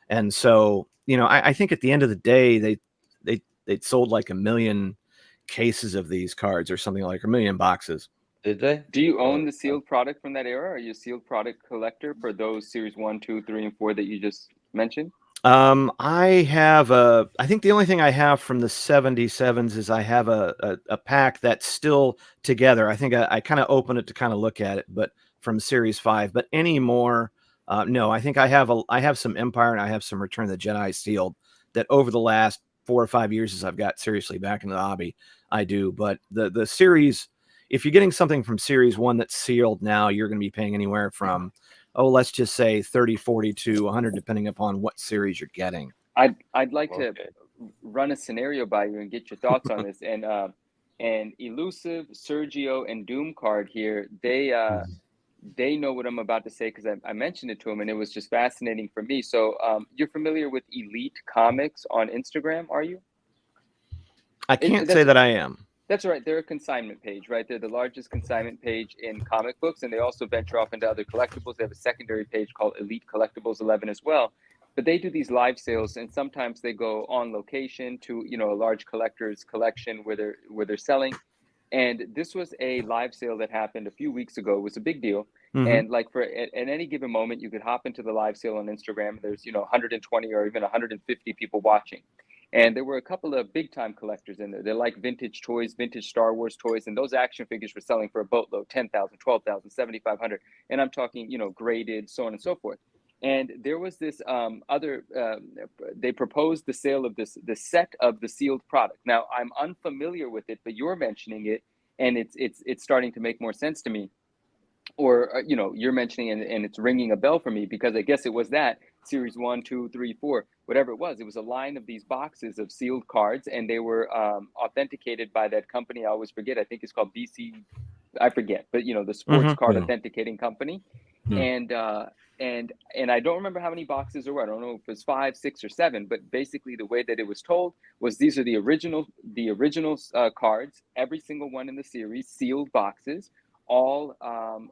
R: And so, I think at the end of the day, they'd sold like 1 million cases of these cards or something, like 1 million boxes.
D: Did they?
K: Do you own the sealed product from that era? Are you a sealed product collector for those series 1, 2, 3, and 4 that you just mentioned?
R: I have I think the only thing I have from the 77s is I have a pack that's still together. I think I kind of opened it to kind of look at it, but from Series 5. But any more, no, I think I have some Empire and I have some Return of the Jedi sealed that over the last 4 or 5 years as I've got seriously back into the hobby, I do. But the series, if you're getting something from Series 1 that's sealed now, you're going to be paying anywhere from, let's just say 30, 40 to 100, depending upon what series you're getting.
K: I'd like to run a scenario by you and get your thoughts on this. And Elusive, Sergio, and Doom Card here, they know what I'm about to say because I mentioned it to them and it was just fascinating for me. So you're familiar with Elite Comics on Instagram, are you?
R: I can't say that I am.
K: That's right. They're a consignment page, right? They're the largest consignment page in comic books, and they also venture off into other collectibles. They have a secondary page called Elite Collectibles 11 as well. But they do these live sales, and sometimes they go on location to, a large collector's collection where they're selling. And this was a live sale that happened a few weeks ago. It was a big deal. Mm-hmm. And like at any given moment, you could hop into the live sale on Instagram. There's, 120 or even 150 people watching. And there were a couple of big time collectors in there. They're like vintage toys, vintage Star Wars toys. And those action figures were selling for a boatload, 10,000, 12,000, 7,500. And I'm talking, graded, so on and so forth. And there was this they proposed the sale of the set of the sealed product. Now, I'm unfamiliar with it, but you're mentioning it, and it's starting to make more sense to me. Or, you're mentioning it, and it's ringing a bell for me, because I guess it was that Series 1, 2, 3, 4, whatever it was. It was a line of these boxes of sealed cards, and they were authenticated by that company. I always forget. I think it's called BC. I forget, but, the sports card authenticating company. and I don't remember how many boxes there were. I don't know if it was 5, 6, or 7, but basically the way that it was told was these are the original cards, every single one in the series, sealed boxes, all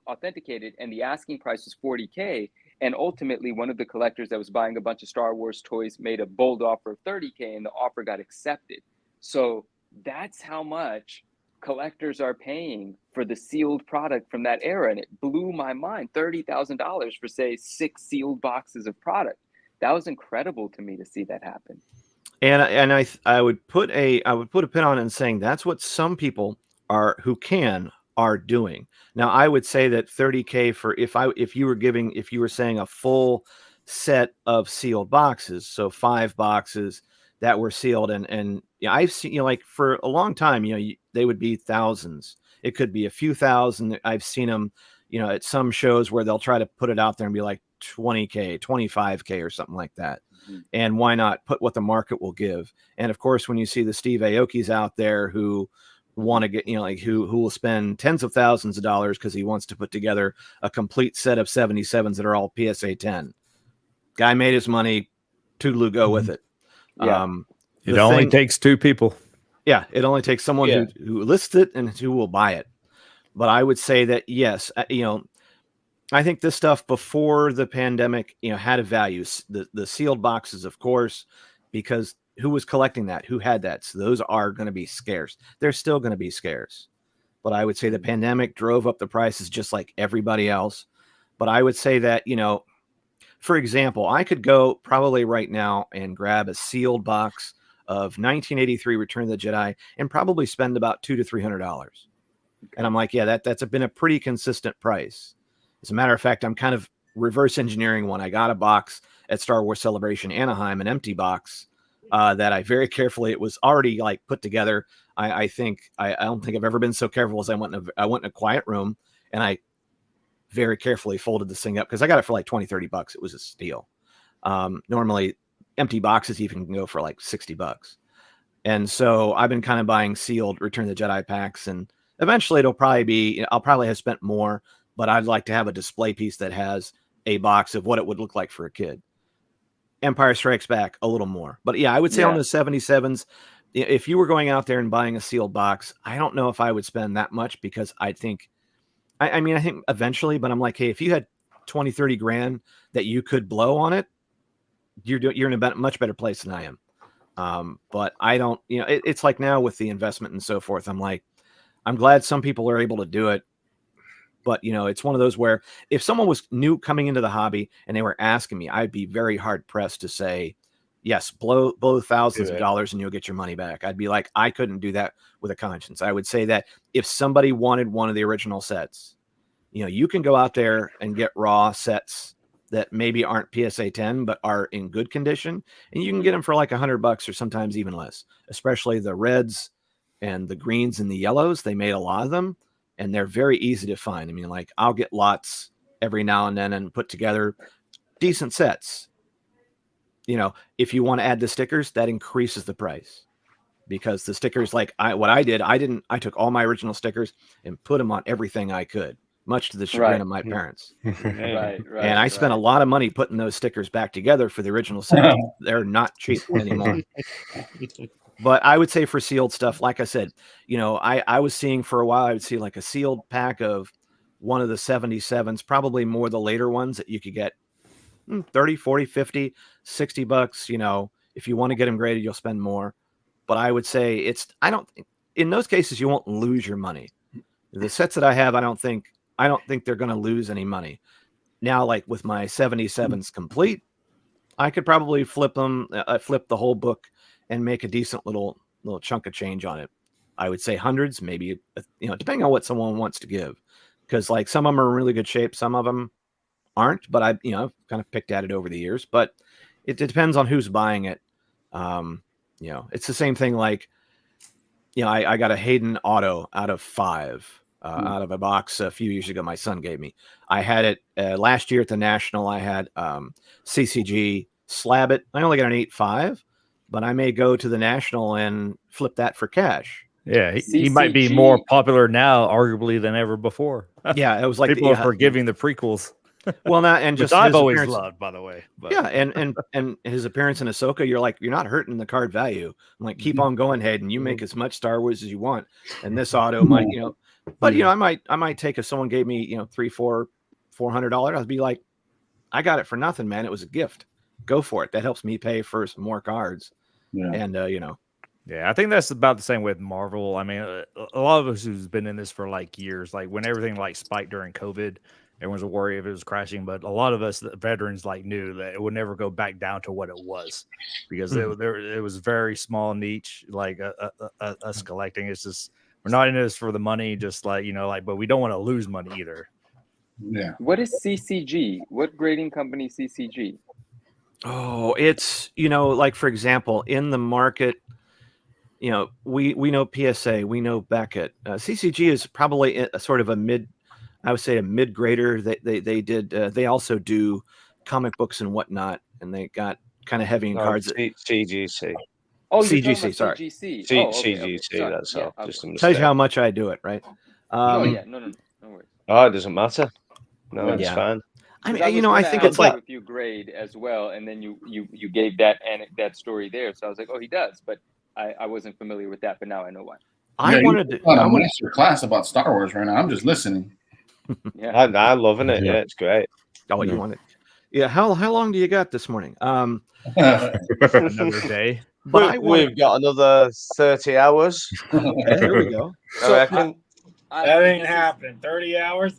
K: authenticated, and the asking price was $40K. And ultimately, one of the collectors that was buying a bunch of Star Wars toys made a bold offer of $30K, and the offer got accepted. So that's how much collectors are paying for the sealed product from that era, and it blew my mind. $30,000 for, say, 6 sealed boxes of product. That was incredible to me to see that happen.
R: And I would put a pin on it and saying that's what some people are doing. Now I would say that $30K for if you were saying a full set of sealed boxes, so 5 boxes that were sealed, and yeah, I've seen, like for a long time, they would be thousands. It could be a few thousand. I've seen them, at some shows where they'll try to put it out there and be like 20K, 25K or something like that. Mm-hmm. And why not put what the market will give? And of course, when you see the Steve Aokis out there who want to get, who will spend tens of thousands of dollars because he wants to put together a complete set of 77s that are all PSA 10. Guy made his money, toodaloo, go with it.
K: Yeah.
S: It only takes 2 people.
R: Yeah, it only takes someone who lists it and who will buy it. But I would say that, yes, I think this stuff before the pandemic, had a value. The sealed boxes, of course, because who was collecting that? Who had that? So those are going to be scarce. They're still going to be scarce. But I would say the pandemic drove up the prices just like everybody else. But I would say that, for example, I could go probably right now and grab a sealed box of 1983 Return of the Jedi and probably spend about $200 to $300. Okay. And I'm like, yeah, that's been a pretty consistent price. As a matter of fact, I'm kind of reverse engineering one. I got a box at Star Wars Celebration Anaheim, an empty box that I very carefully, it was already like put together. I don't think I've ever been so careful as I went in a quiet room and I very carefully folded this thing up because I got it for like $20-$30. It was a steal. Normally empty boxes even can go for like $60. And so I've been kind of buying sealed Return of the Jedi packs, and eventually it'll probably be, I'll probably have spent more, but I'd like to have a display piece that has a box of what it would look like for a kid. Empire Strikes Back, a little more. But yeah, I would say on the 77s, if you were going out there and buying a sealed box, I don't know if I would spend that much because I think eventually, but I'm like, hey, if you had 20-30 grand that you could blow on it, you're in a much better place than I am. But I don't, it's like now with the investment and so forth, I'm like, I'm glad some people are able to do it. But, it's one of those where if someone was new coming into the hobby and they were asking me, I'd be very hard pressed to say, yes, blow thousands of dollars and you'll get your money back. I'd be like, I couldn't do that with a conscience. I would say that if somebody wanted one of the original sets, you can go out there and get raw sets that maybe aren't PSA 10, but are in good condition. And you can get them for like $100 or sometimes even less, especially the reds and the greens and the yellows. They made a lot of them. And they're very easy to find. I mean, like I'll get lots every now and then and put together decent sets. If you want to add the stickers, that increases the price because the stickers, like I took all my original stickers and put them on everything I could, much to the chagrin of my parents.
K: Right.
R: And I spent a lot of money putting those stickers back together for the original set. They're not cheap anymore. But I would say for sealed stuff, like I said, I was seeing for a while, I would see like a sealed pack of one of the 77s, probably more the later ones that you could get 30, 40, 50, $60. If you want to get them graded, you'll spend more. But I would say in those cases, you won't lose your money. The sets that I have, I don't think they're going to lose any money. Now, like with my 77s complete, I could probably flip them, flip the whole book and make a decent little chunk of change on it. I would say hundreds, maybe, depending on what someone wants to give. Because like some of them are in really good shape, some of them aren't, but I've kind of picked at it over the years. But it depends on who's buying it. It's the same thing like, I got a Hayden Auto out of 5, out of a box a few years ago my son gave me. I had it last year at the National. I had CCG slab it. I only got an 8.5. But I may go to the National and flip that for cash.
S: Yeah, he might be more popular now, arguably, than ever before.
R: Yeah, it was like
S: people are forgiving the prequels.
R: Well, now and
S: Which
R: just
S: I've
R: his
S: always
R: appearance-
S: loved, by the way. But
R: Yeah, and his appearance in Ahsoka, you're like, you're not hurting the card value. I'm like, keep on going, Hayden. You make as much Star Wars as you want, and this auto might, but I might take if someone gave me, $400, I'd be like, I got it for nothing, man. It was a gift. Go for it. That helps me pay for some more cards.
P: Yeah.
R: And
S: yeah, I think that's about the same with Marvel. I mean, a lot of us who's been in this for like years, like when everything like spiked during COVID, everyone's worried if it was crashing. But a lot of us, the veterans, like knew that it would never go back down to what it was because it was very small niche, like us collecting. It's just we're not in this for the money, just like but we don't want to lose money either.
P: Yeah.
K: What is CCG? What grading company CCG?
R: Oh, it's like for example, in the market, we know PSA, we know Beckett. CCG is probably a sort of a mid grader. They did. They also do comic books and whatnot, and they got kind of heavy in cards.
D: CGC.
K: Oh,
R: CGC. Sorry,
K: CGC.
D: CGC.
K: Sorry.
D: That's all.
K: Yeah,
D: Just a
R: tells
D: mistake.
R: you how much I do it, right?
K: No worries.
D: Oh, it doesn't matter. No, it's
R: Yeah.
D: fine.
R: I mean,
K: I was
R: I
K: gonna
R: think
K: ask
R: it's like
K: if you grade as well, and then you gave that story there, so I was like, oh, he does, but I wasn't familiar with that, but now I know why.
R: I wanted to.
P: a master class about Star Wars right now. I'm just listening.
K: Yeah,
D: I'm loving it. Yeah, it's great.
R: Oh, you want it? Yeah. How long do you got this morning?
S: Another day.
R: But
D: We've got another 30 hours.
R: Okay, there we go.
D: I reckon.
G: That ain't happening. 30 hours?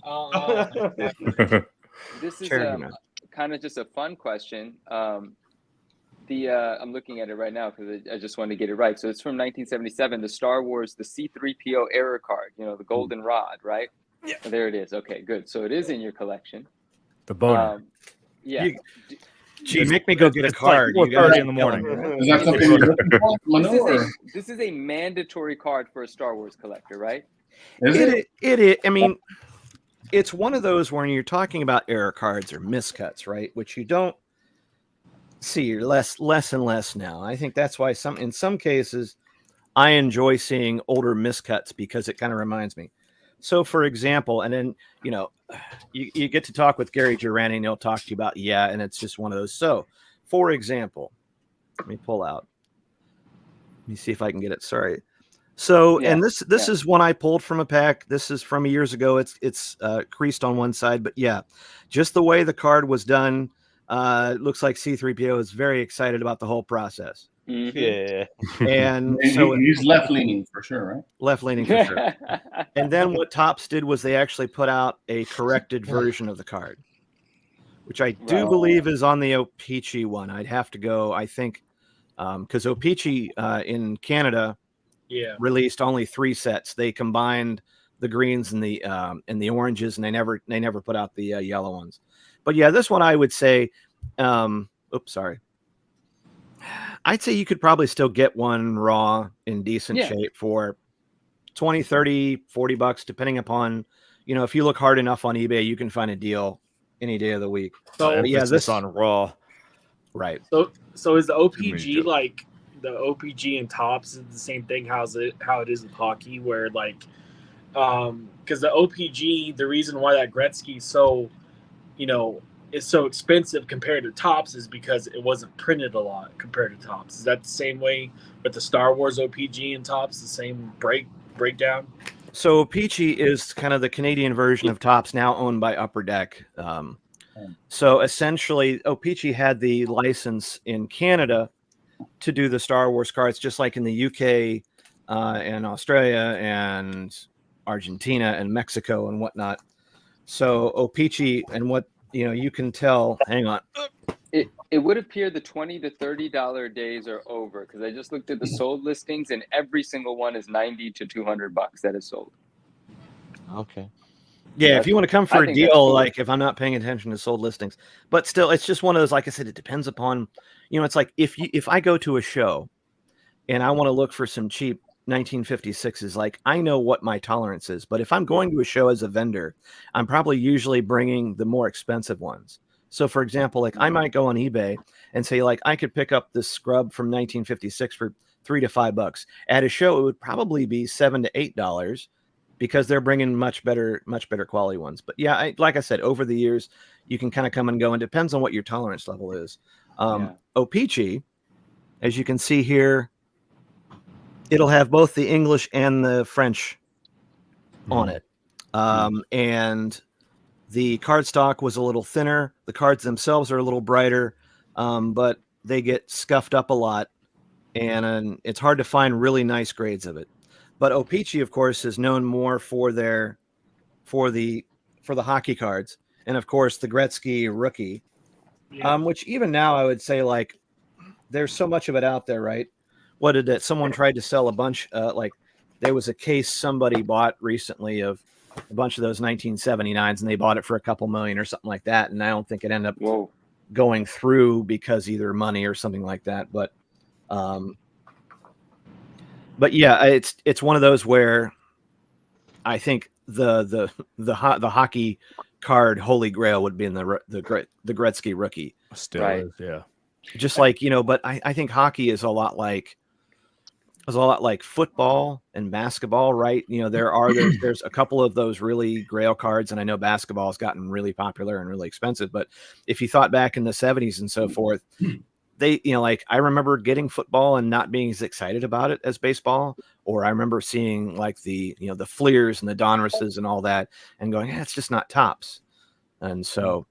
K: This is
R: Charity match.
K: kind of just a fun question. I'm looking at it right now because I just wanted to get it right. So it's from 1977, the Star Wars, the C-3PO error card, the golden rod, right? Yeah. There it is. Okay, good. So it is in your collection.
S: The boner.
K: Yeah.
R: Gee, make me go get a
S: It's
R: card.
S: like
R: You guys
S: 4:30
R: are
S: in the morning.
R: killing me.
P: Is that something you're looking for, Manu?
K: This is a mandatory card for a Star Wars collector, right?
P: Is
R: It. I mean, it's one of those when you're talking about error cards or miscuts, right? Which you don't see less and less now. I think that's why in some cases I enjoy seeing older miscuts because it kind of reminds me. So, for example, and then you get to talk with Gary Girani, and he'll talk to you about and it's just one of those. So, for example, let me pull out. Let me see if I can get it. Sorry. So, and this is one I pulled from a pack. This is from years ago. It's creased on one side, but just the way the card was done. It looks like C-3PO is very excited about the whole process.
K: Mm-hmm.
D: Yeah.
R: And so
P: he's left leaning for sure, right?
R: Left leaning for sure. And then what Topps did was they actually put out a corrected version of the card, which I do believe is on the O-Pee-Chee one. I'd have to go, I think, because O-Pee-Chee in Canada released only 3 sets. They combined the greens and the oranges, and they never put out the yellow ones. But this one I would say, sorry. I'd say you could probably still get one raw in decent shape for $20, $30, $40, depending upon, if you look hard enough on eBay, you can find a deal any day of the week.
S: So this on raw.
R: Right.
G: So is the OPG like the OPG and Topps is the same thing? How it is with hockey, where like, because the OPG, the reason why that Gretzky is so, is so expensive compared to Topps is because it wasn't printed a lot compared to Topps. Is that the same way with the Star Wars OPG and Topps? The same breakdown?
R: So O-Pee-Chee is kind of the Canadian version of Topps, now owned by Upper Deck. So essentially, O-Pee-Chee had the license in Canada to do the Star Wars cards, just like in the UK and Australia and Argentina and Mexico and whatnot. So O-Pee-Chee and what you can tell. Hang on.
K: It would appear the $20 to $30 days are over because I just looked at the sold listings and every single one is $90 to $200 that is sold.
D: Okay.
R: Yeah, if you want to come for
K: I
R: a
K: think
R: deal,
K: that's cool.
R: like if I'm not paying attention to sold listings, but still, it's just one of those. Like I said, it depends upon, it's like if I go to a show and I want to look for some cheap 1956s, like I know what my tolerance is. But if I'm going to a show as a vendor, I'm probably usually bringing the more expensive ones. So, for example, like I might go on eBay and say, like, I could pick up this scrub from 1956 for $3 to $5. At a show, it would probably be $7 to $8 because they're bringing much better quality ones. But yeah, like I said, over the years, you can kind of come and go, and depends on what your tolerance level is. O-Pee-Chee, as you can see here, it'll have both the English and the French on it. And the cardstock was a little thinner. The cards themselves are a little brighter, but they get scuffed up a lot, and it's hard to find really nice grades of it. But O-Pee-Chee, of course, is known more for the hockey cards, and of course the Gretzky rookie, which even now I would say, like, there's so much of it out there, right? What did that? Someone tried to sell a bunch. Like, there was a case somebody bought recently of a bunch of those 1979s, and they bought it for a couple million or something like that. And I don't think it ended up going through because either money or something like that. But yeah, it's one of those where I think the hockey card holy grail would be in the Gretzky rookie.
S: Still is, yeah.
R: Just like, but I think hockey is a lot like football and basketball, right? There's a couple of those really grail cards, and I know basketball has gotten really popular and really expensive. But if you thought back in the 70s and so forth, they, like, I remember getting football and not being as excited about it as baseball, or I remember seeing like the Fleers and the Donrusses and all that and going, it's just not tops. And so,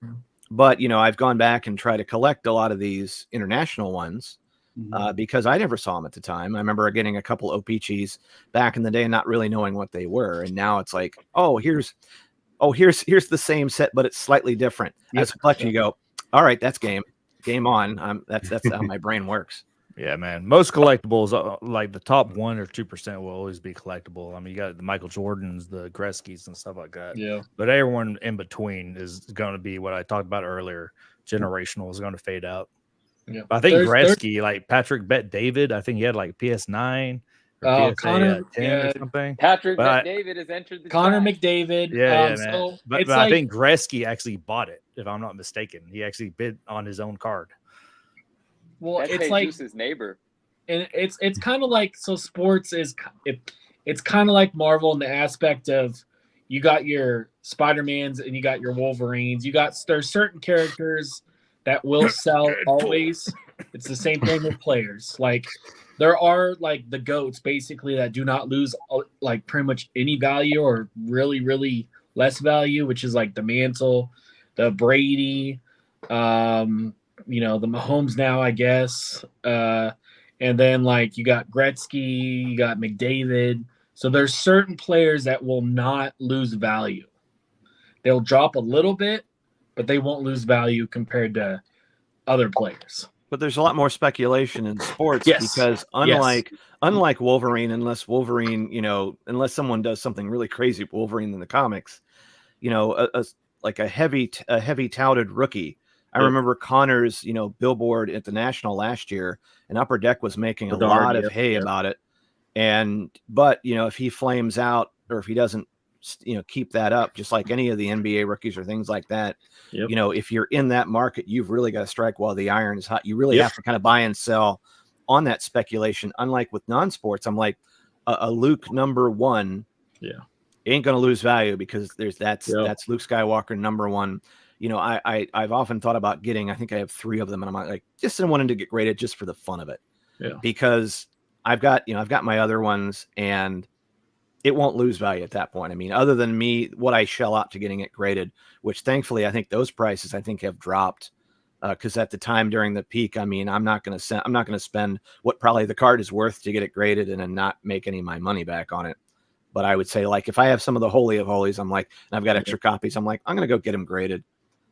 R: but, I've gone back and tried to collect a lot of these international ones because I never saw them at the time. I remember getting a couple O-Pee-Chees back in the day and not really knowing what they were. And now it's like, here's the same set, but it's slightly different. As a collection, you go, all right, that's game on. That's how my brain works.
S: Yeah, man. Most collectibles, like the top 1 or 2%, will always be collectible. I mean, you got the Michael Jordans, the Gretzky's, and stuff like that.
G: Yeah.
S: But everyone in between is going to be what I talked about earlier. Generational is going to fade out.
G: Yeah.
S: But I think Gretzky, like Patrick Bet-David, I think he had like PS9 or
G: Connor
S: 10 or something.
K: Patrick Bet-David has entered the
G: Connor
K: chat.
G: McDavid.
S: Yeah, man.
G: So
S: but I think Gretzky actually bought it, if I'm not mistaken. He actually bid on his own card.
G: Well,
K: That's
G: it's like
K: Jesus' neighbor.
G: And it's kind of like, so sports is it's kind of like Marvel in the aspect of you got your Spider-Mans and you got your Wolverines. There's certain characters that will sell always. It's the same thing with players. Like, there are like the GOATs basically that do not lose like pretty much any value or really, really less value, which is like the Mantle, the Brady, the Mahomes now, I guess. And then, like, you got Gretzky, you got McDavid. So there's certain players that will not lose value. They'll drop a little bit, but they won't lose value compared to other players.
R: But there's a lot more speculation in sports because unlike Wolverine, unless someone does something really crazy with Wolverine in the comics, like a heavy touted rookie. I remember Connor's, billboard at the National last year, and Upper Deck was making a lot of hay about it. But if he flames out or if he doesn't, keep that up, just like any of the NBA rookies or things like that, if you're in that market, you've really got to strike while the iron is hot. You really have to kind of buy and sell on that speculation. Unlike with non-sports, I'm like a Luke number 1, ain't going to lose value because that's Luke Skywalker number 1. I've often thought about getting, I think I have 3 of them, and I'm like, just wanting to get graded just for the fun of it. Yeah. Because I've got my other ones, and it won't lose value at that point. I mean, other than me, what I shell out to getting it graded, which thankfully I think those prices have dropped. Because at the time during the peak, I mean, I'm not going to spend what probably the card is worth to get it graded and then not make any of my money back on it. But I would say, like, if I have some of the Holy of Holies, I'm like, and I've got extra copies, I'm like, I'm going to go get them graded.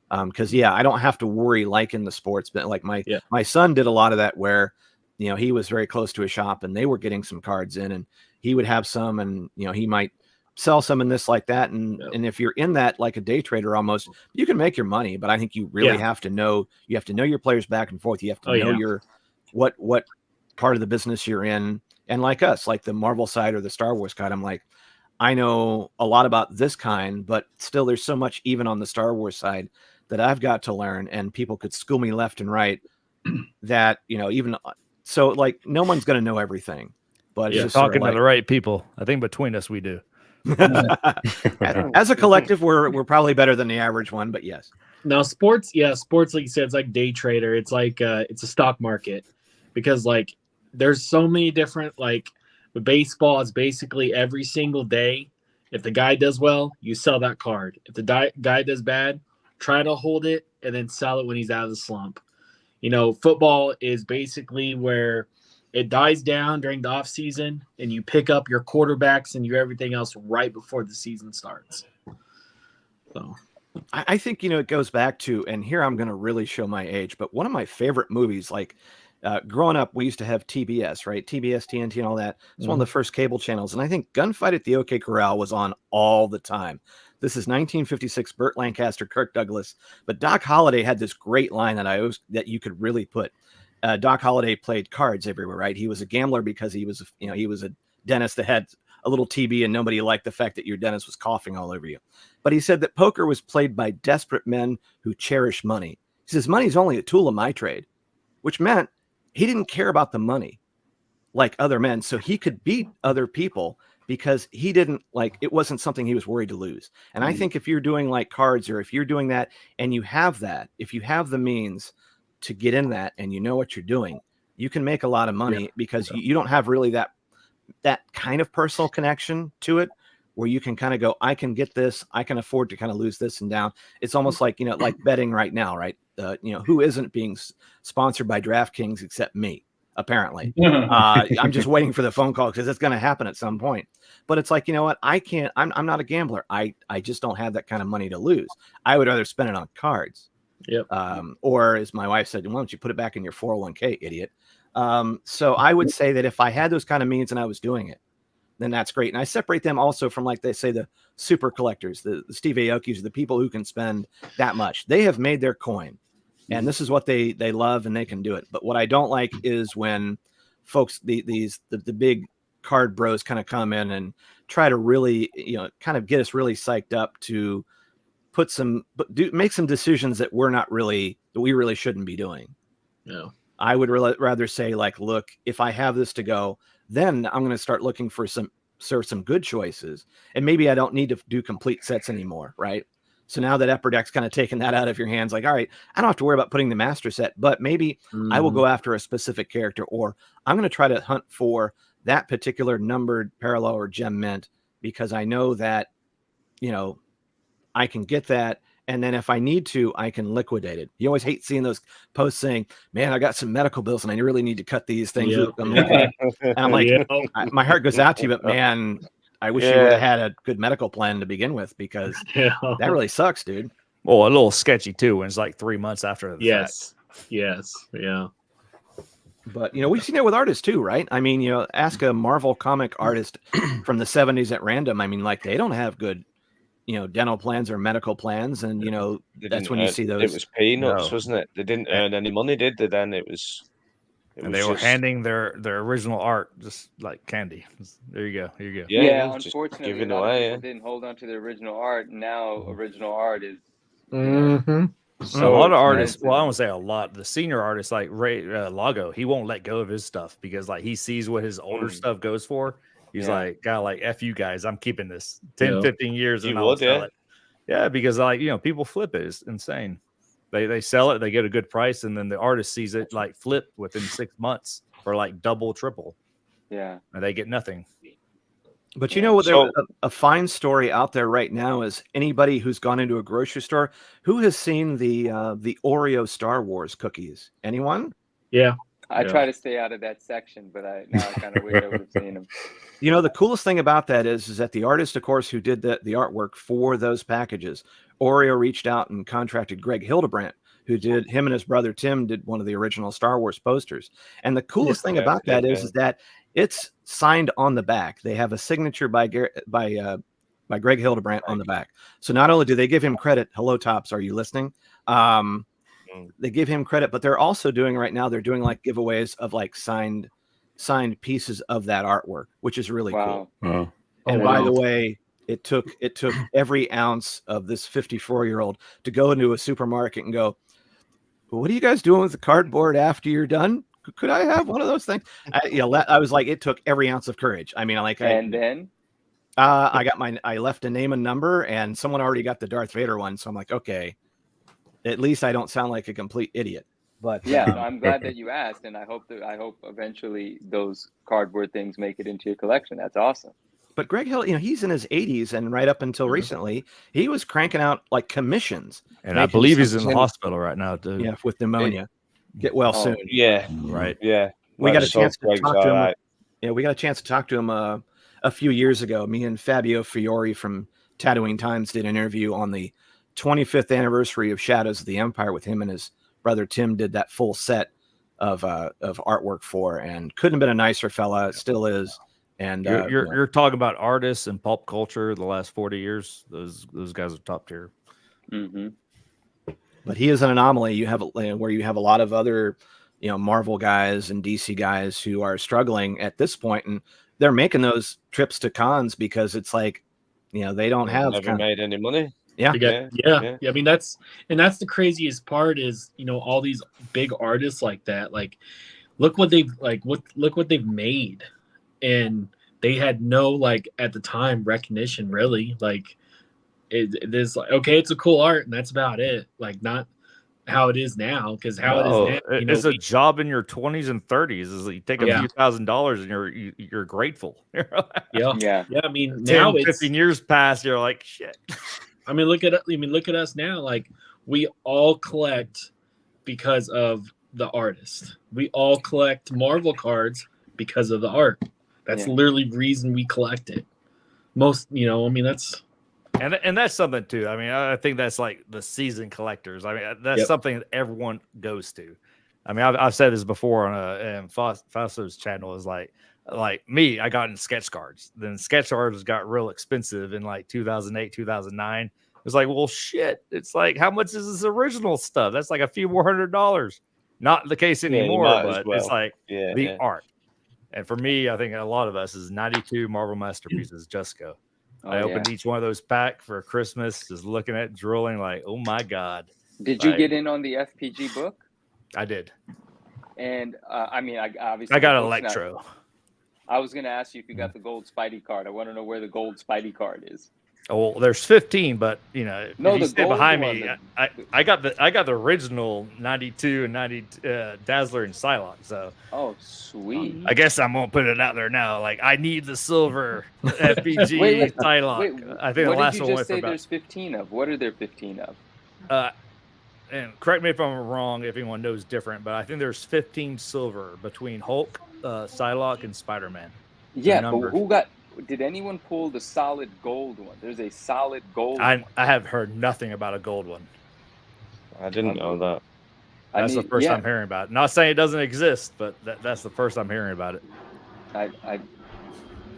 R: Because I don't have to worry like in the sports, but like my son did a lot of that where, he was very close to a shop and they were getting some cards in, and he would have some, and he might sell some in this like that, and if you're in that like a day trader almost, you can make your money. But I think you really have to know your players back and forth. You have to know your what part of the business you're in, and like us, like the Marvel side or the Star Wars kind, I'm like, I know a lot about this kind, but still there's so much even on the Star Wars side that I've got to learn, and people could school me left and right that, even so, like, no one's going to know everything, but
S: it's just talking to the right people. I think between us, we do.
R: As a collective, we're probably better than the average one, but yes.
G: Now sports, sports, like you said, it's like day trader. It's like it's a stock market, because like there's so many different, like with baseball, it's basically every single day. If the guy does well, you sell that card. If the guy does bad, try to hold it and then sell it when he's out of the slump. You know, football is basically where it dies down during the off season and you pick up your quarterbacks and your everything else right before the season starts. So
R: I think, it goes back to, and here I'm going to really show my age, but one of my favorite movies, like growing up, we used to have TBS, right? TBS, TNT, and all that. It's one of the first cable channels. And I think Gunfight at the OK Corral was on all the time. This is 1956, Burt Lancaster, Kirk Douglas. But Doc Holliday had this great line that you could really put. Doc Holliday played cards everywhere, right? He was a gambler because he was a dentist that had a little TB and nobody liked the fact that your dentist was coughing all over you. But he said that poker was played by desperate men who cherish money. He says, money's only a tool of my trade, which meant he didn't care about the money like other men. So he could beat other people because he didn't it wasn't something he was worried to lose. And I think if you're doing like cards, or if you're doing that and you have that, if you have the means to get in that and you know what you're doing, you can make a lot of money because you don't have really that kind of personal connection to it where you can kind of go, I can get this, I can afford to kind of lose this and down. It's almost like, like betting right now, right? Who isn't being sponsored by DraftKings except me, apparently. I'm just waiting for the phone call because it's going to happen at some point. But it's like, you know what? I'm not a gambler. I just don't have that kind of money to lose. I would rather spend it on cards.
G: Yep.
R: Or as my wife said, why don't you put it back in your 401k, idiot? So I would say that if I had those kind of means and I was doing it, then that's great. And I separate them also from, like they say, the super collectors, the Steve Aoki's, the people who can spend that much. They have made their coin, and this is what they love, and they can do it. But what I don't like is when folks, the big card bros kind of come in and try to really, kind of get us really psyched up to make some decisions that we really shouldn't be doing.
G: No.
R: I would rather say, like, look, if I have this to go, then I'm going to start looking for some good choices. And maybe I don't need to do complete sets anymore, right? So now that Upper Deck's kind of taken that out of your hands, like, all right, I don't have to worry about putting the master set, but maybe I will go after a specific character, or I'm going to try to hunt for that particular numbered parallel or gem mint because I know that, I can get that. And then if I need to, I can liquidate it. You always hate seeing those posts saying, man, I got some medical bills and I really need to cut these things.
G: Yep.
R: And I'm like, my heart goes out to you, but man, I wish you would have had a good medical plan to begin with, because that really sucks, dude.
S: Well, a little sketchy too when it's like 3 months after the
G: Yes.
S: fact.
G: Yes. Yeah.
R: But, we've seen it with artists too, right? I mean, ask a Marvel comic artist from the 70s at random. I mean, like, they don't have good dental plans or medical plans, and that's when you see those.
D: It was peanuts, wasn't it? They didn't earn any money, did they? Then it was
S: and they were handing their original art just like candy. There you go. Here you go.
K: Yeah, unfortunately, a lot of people didn't hold on to the original art. Now, original art is.
S: So a lot of artists, well, I won't say a lot. The senior artists like Ray Lago, he won't let go of his stuff because like he sees what his older stuff goes for. He's like, God, like, F you guys, I'm keeping this 10, 15 years and I'll sell it. Yeah, because like, people flip it. It's insane. They sell it, they get a good price, and then the artist sees it like flip within 6 months for like double, triple.
K: Yeah.
S: And they get nothing.
R: But there's a fine story out there right now is anybody who's gone into a grocery store, who has seen the Oreo Star Wars cookies? Anyone?
G: Yeah.
K: I try to stay out of that section, but now I kind of wish I would have seen them.
R: The coolest thing about that is that the artist, of course, who did the artwork for those packages, Oreo reached out and contracted Greg Hildebrandt, him and his brother Tim did one of the original Star Wars posters. And the coolest thing about that is that it's signed on the back. They have a signature by Greg Hildebrandt on the back. So not only do they give him credit, hello Tops, are you listening? They give him credit, but they're also doing like giveaways of like signed pieces of that artwork, which is really cool.
M: Wow.
R: And by the way, it took every ounce of this 54-year-old to go into a supermarket and go, what are you guys doing with the cardboard after you're done? Could I have one of those things? I was like, it took every ounce of courage. I mean, like,
K: then
R: I left a name and number, and someone already got the Darth Vader one. So I'm like, okay, at least I don't sound like a complete idiot. But
K: Yeah, no, I'm glad that you asked, and I hope eventually those cardboard things make it into your collection. That's awesome.
R: But Greg Hill, he's in his 80s, and right up until recently, he was cranking out like commissions.
S: And I believe he's in the hospital right now, too.
R: Yeah, with pneumonia. Get well soon.
D: Yeah.
S: Right.
D: Yeah.
R: We got a chance to
D: Greg's
R: talk to him.
D: alright.
R: Yeah, we got a chance to talk to him a few years ago. Me and Fabio Fiore from Tattooing Times did an interview on the 25th anniversary of Shadows of the Empire with him, and his brother Tim did that full set of artwork for, and couldn't have been a nicer fella. It still is. And
S: you're talking about artists and pulp culture the last 40 years. Those guys are top tier.
K: Mm-hmm.
R: But he is an anomaly. You have where you have a lot of other, Marvel guys and DC guys who are struggling at this point, and they're making those trips to cons because it's like, they don't have
D: Never made any money.
R: Yeah.
G: Yeah. I mean, that's the craziest part is, all these big artists like that, like, look what they've made. And they had no, like, at the time, recognition, really. Like, it is like, okay, it's a cool art, and that's about it. Like, not how it is now, because it is now,
S: it's a job in your 20s and 30s. Is that you take a few $1,000s and you're grateful.
G: Yeah. I mean,
S: 10,
G: now
S: 15 years past, you're like, shit.
G: I mean, look at us now. Like, we all collect because of the artist. We all collect Marvel cards because of the art. That's literally the reason we collect it. Most, that's
S: and that's something too. I mean, I think that's like the season collectors. I mean, that's something that everyone goes to. I mean, I've said this before on Fausto's channel. Is like me, I got in sketch cards. Then sketch cards got real expensive in like 2008, 2009. It was like, well, shit. It's like, how much is this original stuff? That's like a few more $100s. Not the case anymore, but it's like the art. And for me, I think a lot of us is 92 Marvel Masterpieces Just Go. I opened each one of those pack for Christmas, just looking at it, drooling like, oh my God.
K: Did you get in on the FPG book?
S: I did.
K: And I mean, I obviously
S: I got Electro.
K: I was going to ask you if you got the gold Spidey card. I want to know where the gold Spidey card is.
S: Oh, well, there's 15, but if you stay behind me, I got the original 92 and 90 Dazzler and Psylocke. So
K: sweet.
S: I guess I'm gonna put it out there now. Like, I need the silver FPG Psylocke. I think the last one went for about.
K: There's 15 of. What are there 15 of?
S: And correct me if I'm wrong, if anyone knows different, but I think there's 15 silver between Hulk, Psylocke, and Spider-Man.
K: Yeah, but did anyone pull the solid gold one? There's a solid gold one.
S: I have heard nothing about a gold one.
D: I didn't know that.
S: That's the first I'm hearing about it. Not saying it doesn't exist, but that's the first I'm hearing about it.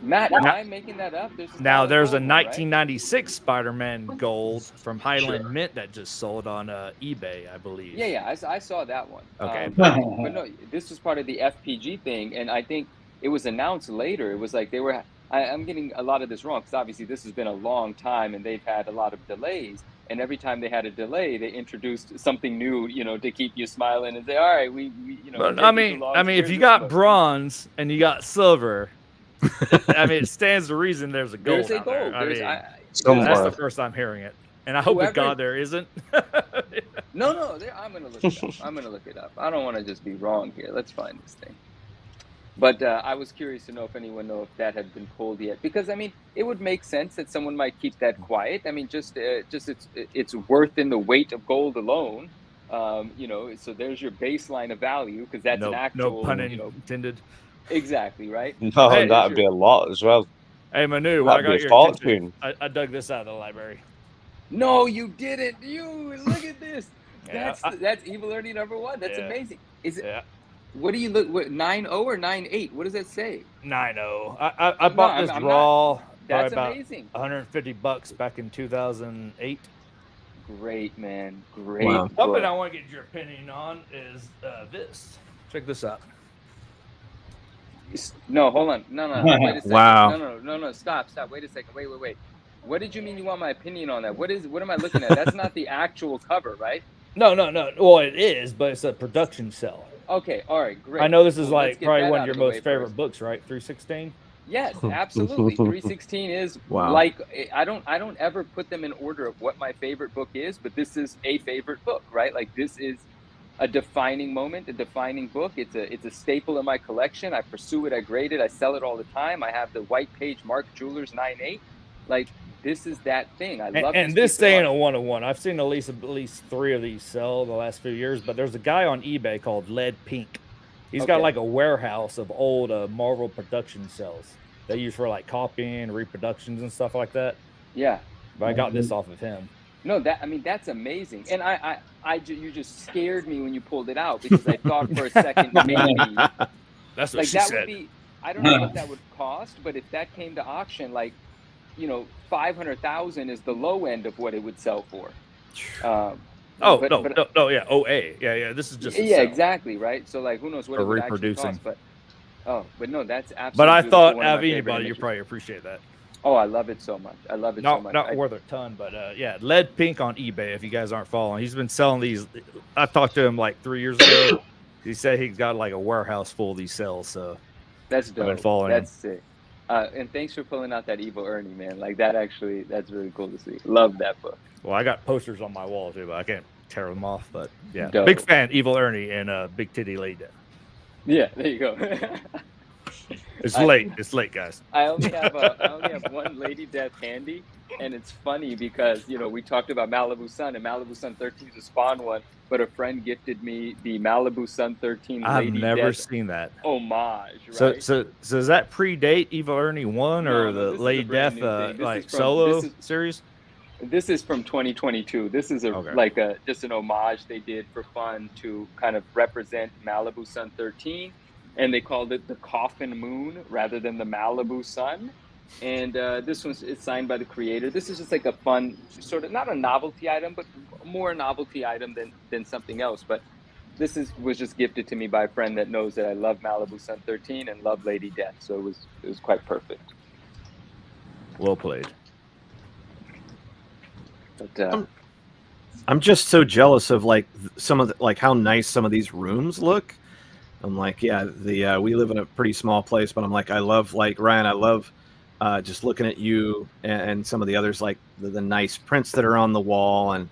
K: Matt, am I making that up?
S: There's a 1996 Spider-Man gold from Highland Mint that just sold on eBay, I believe.
K: Yeah, I saw that one.
S: Okay.
K: But no, this was part of the FPG thing, and I think it was announced later. It was like they were... I'm getting a lot of this wrong because obviously this has been a long time and they've had a lot of delays. And every time they had a delay, they introduced something new, to keep you smiling and say, "All right, we
S: But I mean, if you got bronze and you got silver, I mean, it stands to reason there's a gold.
K: There's a
S: out there.
K: gold.
S: I mean, that's the first I'm hearing it, and I hope to God there isn't.
K: No, I'm gonna look it up. I don't want to just be wrong here. Let's find this thing. But I was curious to know if anyone know if that had been pulled yet, because I mean, it would make sense that someone might keep that quiet. I mean, just its worth in the weight of gold alone. So there's your baseline of value because that's an actual.
S: No pun intended.
K: Exactly right.
D: No, that'd be a lot as well.
S: Hey Manu, I got your attention. I dug this out of the library.
K: No, you didn't. You look at this. That's Evil Ernie #1. That's amazing. Is it? Yeah. What do you look? What 9.0 or 9.8? What does that say?
S: 9.0. I bought this raw.
K: That's
S: about
K: amazing.
S: $150 back in 2008.
K: Great, man. Great.
S: Wow. Something I want to get your opinion on is this. Check this out.
K: No, hold on. No. Wait a second.
S: Wow.
K: No. Stop. Wait a second. Wait. What did you mean you want my opinion on that? What am I looking at? That's not the actual cover, right?
S: No. Well, it is, but it's a production cell.
K: Okay, all right, great.
S: I know this is probably one of your most favorite books, right? 316?
K: Yes, absolutely. 316 is
R: Wow.
K: like I don't ever put them in order of what my favorite book is, but this is a favorite book, right? Like this is a defining moment, a defining book. It's a staple in my collection. I pursue it, I grade it, I sell it all the time. I have the white page Mark Jewelers 9.8. Like this is that thing. I love
S: And
K: these
S: this
K: pieces of
S: ain't
K: art.
S: a one-on-one. I've seen at least 3 of these sell the last few years, but there's a guy on eBay called Lead Pink. He's got
K: Okay.
S: like a warehouse of old Marvel production cells they use for like copying, reproductions, and stuff like that.
K: Yeah.
S: But I got this off of him.
K: No, that's amazing. And you just scared me when you pulled it out because I thought for a second maybe
S: That's what
K: like
S: she
K: that
S: said.
K: would be. I don't know what that would cost, but if that came to auction, like 500,000 is the low end of what it would sell for.
S: No, yeah, OA, yeah. This is just a
K: yeah,
S: cell.
K: exactly, right. So like, who knows what
S: For
K: it would actually
S: reproducing.
K: cost? But no, that's absolutely.
S: But I
K: beautiful.
S: thought
K: One of my
S: out of
K: favorite
S: anybody, you
K: images.
S: probably appreciate that.
K: Oh, I love it so much. I love it so much.
S: Not worth a ton, but yeah, Lead Pink on eBay. If you guys aren't following, he's been selling these. I talked to him like 3 years ago. He said he's got like a warehouse full of these cells. So
K: That's
S: I've been
K: dope.
S: following
K: That's
S: him.
K: sick. And thanks for pulling out that Evil Ernie, man. Like that's really cool to see. Love that book.
S: Well, I got posters on my wall too, but I can't tear them off. But yeah,
K: Dope.
S: big fan, Evil Ernie and Big Titty Lady Death.
K: Yeah, there you go.
S: It's late. It's late, guys.
K: I only have one Lady Death handy, and it's funny because we talked about Malibu Sun, and Malibu Sun 13 is a Spawn one, but a friend gifted me the Malibu Sun 13
S: I've
K: Lady
S: never
K: Death
S: seen that.
K: homage.
S: So,
K: Right?
S: so does that predate Evil Ernie 1 or
K: No,
S: the
K: this is a
S: Lady
K: brand
S: Death
K: new thing. This
S: like
K: is from-
S: solo
K: this is-
S: series?
K: This is from 2022. This is just an homage they did for fun to kind of represent Malibu Sun 13, and they called it the Coffin Moon rather than the Malibu Sun. And this one's it's signed by the creator. This is just like a fun sort of not a novelty item, but more a novelty item than something else. But this was just gifted to me by a friend that knows that I love Malibu Sun 13 and love Lady Death, so it was quite perfect.
S: Well played.
K: But
R: I'm just so jealous of like some of the, like how nice some of these rooms look. I'm like, yeah, we live in a pretty small place, but I'm like, I love like Ryan, I love just looking at you and some of the others, like the nice prints that are on the wall, and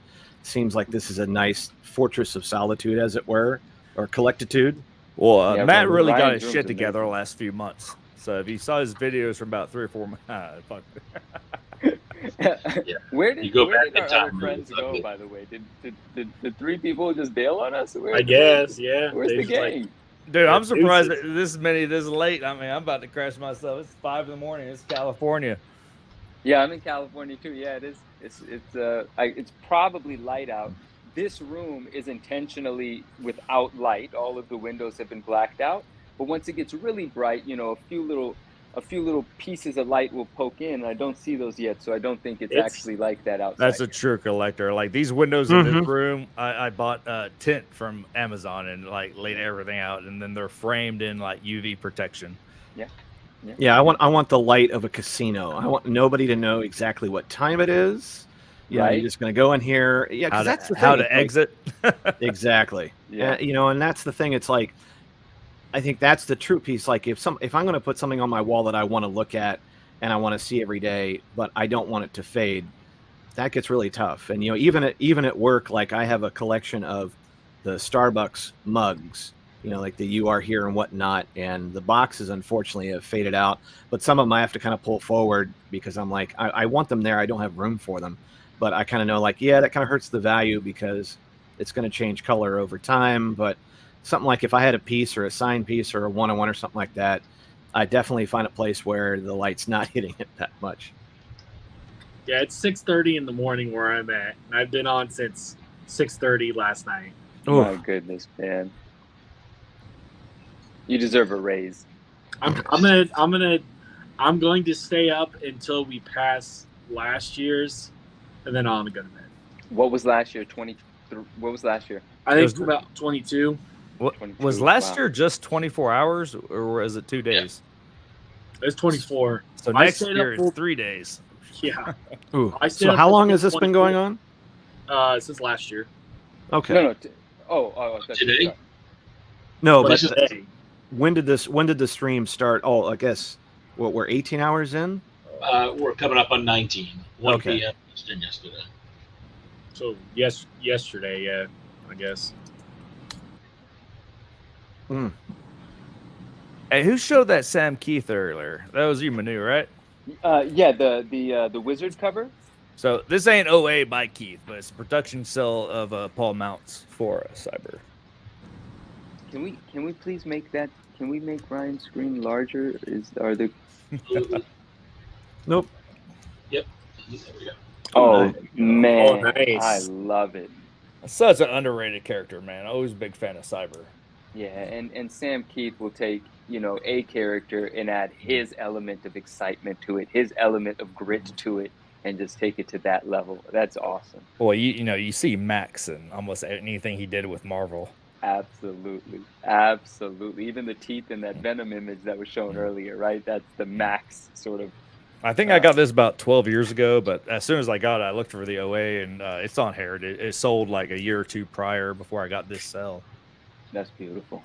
R: it seems like this is a nice fortress of solitude, as it were, or collectitude.
S: Well,
R: Yeah,
S: Matt really got
R: Ryan's
S: his
R: room's
S: shit together the
R: amazing.
S: last few months. So if you saw his videos from about 3 or 4 months,
K: Where did
F: You go
K: where
F: back
K: did
F: in
K: our
F: time,
K: other friends
F: really.
K: go? By the way, did 3 people just bail on us?
G: I guess, yeah.
K: Where's
G: They
K: the
G: just, like,
K: gang?
S: dude, I'm
G: Deuces.
S: surprised that this late. I mean, I'm about to crash myself. It's 5 in the morning. It's California.
K: Yeah, I'm in California too. Yeah, it is. It's probably light out. This room is intentionally without light. All of the windows have been blacked out. But once it gets really bright, a few little pieces of light will poke in. And I don't see those yet, so I don't think it's actually like that outside.
S: That's a true collector. Like these windows in
K: Mhm.
S: this room, I bought a tint from Amazon and like laid everything out, and then they're framed in like UV protection.
K: Yeah.
R: Yeah, I want the light of a casino. I want nobody to know exactly what time it is. Yeah,
K: Right.
R: you're just going to go in here. Yeah,
S: How
R: because
S: to-
R: that's the thing.
S: how to
R: It's like-
S: exit.
R: exactly.
K: Yeah.
R: And that's the thing. It's like, I think that's the true piece. Like if I'm going to put something on my wall that I want to look at and I want to see every day, but I don't want it to fade, that gets really tough. And even at work, like I have a collection of the Starbucks mugs, like the "You Are Here" and whatnot, and the boxes unfortunately have faded out. But some of them I have to kind of pull forward because I'm like, I want them there. I don't have room for them, but I kind of know like, yeah, that kind of hurts the value because it's going to change color over time. But something like if I had a piece or a signed piece or a one-on-one or something like that, I definitely find a place where the light's not hitting it that much.
G: Yeah, it's 6:30 in the morning where I'm at, and I've been on since 6:30 last night.
K: My goodness, man. You deserve a raise.
G: I'm going to stay up until we pass last year's, and then I'm gonna bed.
K: What was last year? 23. What was last year?
G: I think it's about 22.
S: What
K: 22,
S: was last
K: wow.
S: year? Just 24 hours, or was it 2 days?
G: It's 24.
S: So
G: I
S: next
G: stayed
S: year
G: up
S: it's
G: full-
S: 3 days.
G: Yeah.
R: Ooh.
G: I stayed
R: So
G: up
R: how
G: for
R: long has this been going on?
G: Since last year.
R: Okay.
K: No. Oh, that's
F: Today?
R: No,
G: But
R: but
G: today.
R: when did the stream start? Oh, I guess What, we're 18 hours in?
F: We're coming up on 19. 1
R: Okay.
F: p.m. Eastern yesterday.
G: So yesterday, yeah, I guess.
R: Mm.
S: Hey, who showed that Sam Keith earlier? That was you, Manu, right?
K: Yeah, the Wizard cover.
S: So this ain't OA by Keith, but it's a production cell of Paul Mounts for Cyber.
K: Can we please make that? Can we make Ryan's screen larger? Are the
R: Nope.
F: Yep. There we go.
K: Oh man,
S: Oh, nice.
K: I love it.
S: Such an underrated character, man. Always a big fan of Cyber.
K: Yeah, and Sam Keith will take, a character and add his element of excitement to it, his element of grit to it, and just take it to that level. That's awesome.
S: Well, you see Max and almost anything he did with Marvel.
K: Absolutely. Even the teeth in that Venom image that was shown earlier, right? That's the Max sort of.
S: I think I got this about 12 years ago, but as soon as I got it, I looked for the OA, and it's on Heritage. It sold like a year or two prior before I got this cell.
K: That's beautiful.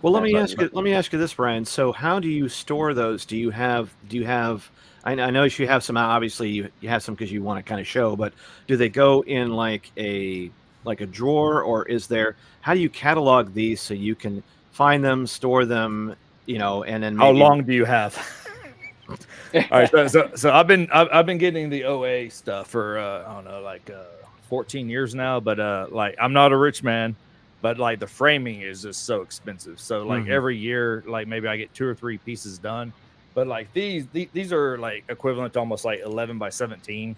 R: Well, let me ask you this, Brian. So, how do you store those? Do you have? I know you have some. Obviously, you have some because you want to kind of show. But do they go in like a drawer, or is there? How do you catalog these so you can find them, store them? And then
S: How long do you have? All right, so I've been getting the OA stuff for I don't know, like 14 years now. But like I'm not a rich man. But like the framing is just so expensive. So like every year, like maybe I get 2 or 3 pieces done. But like these are like equivalent to almost like 11 by 17.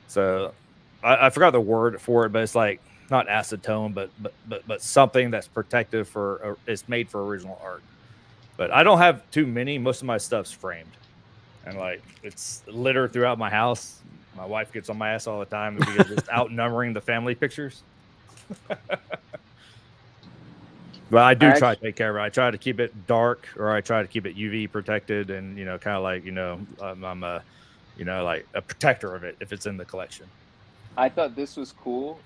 S: So I forgot the word for it, but it's like not acetone, but something that's protective for it's made for original art. But I don't have too many. Most of my stuff's framed, and like it's littered throughout my house. My wife gets on my ass all the time because it's outnumbering the family pictures. But I do try to take care of it. I try to keep it dark, or I try to keep it UV protected, and kind of like I'm a like a protector of it if it's in the collection.
K: I thought this was cool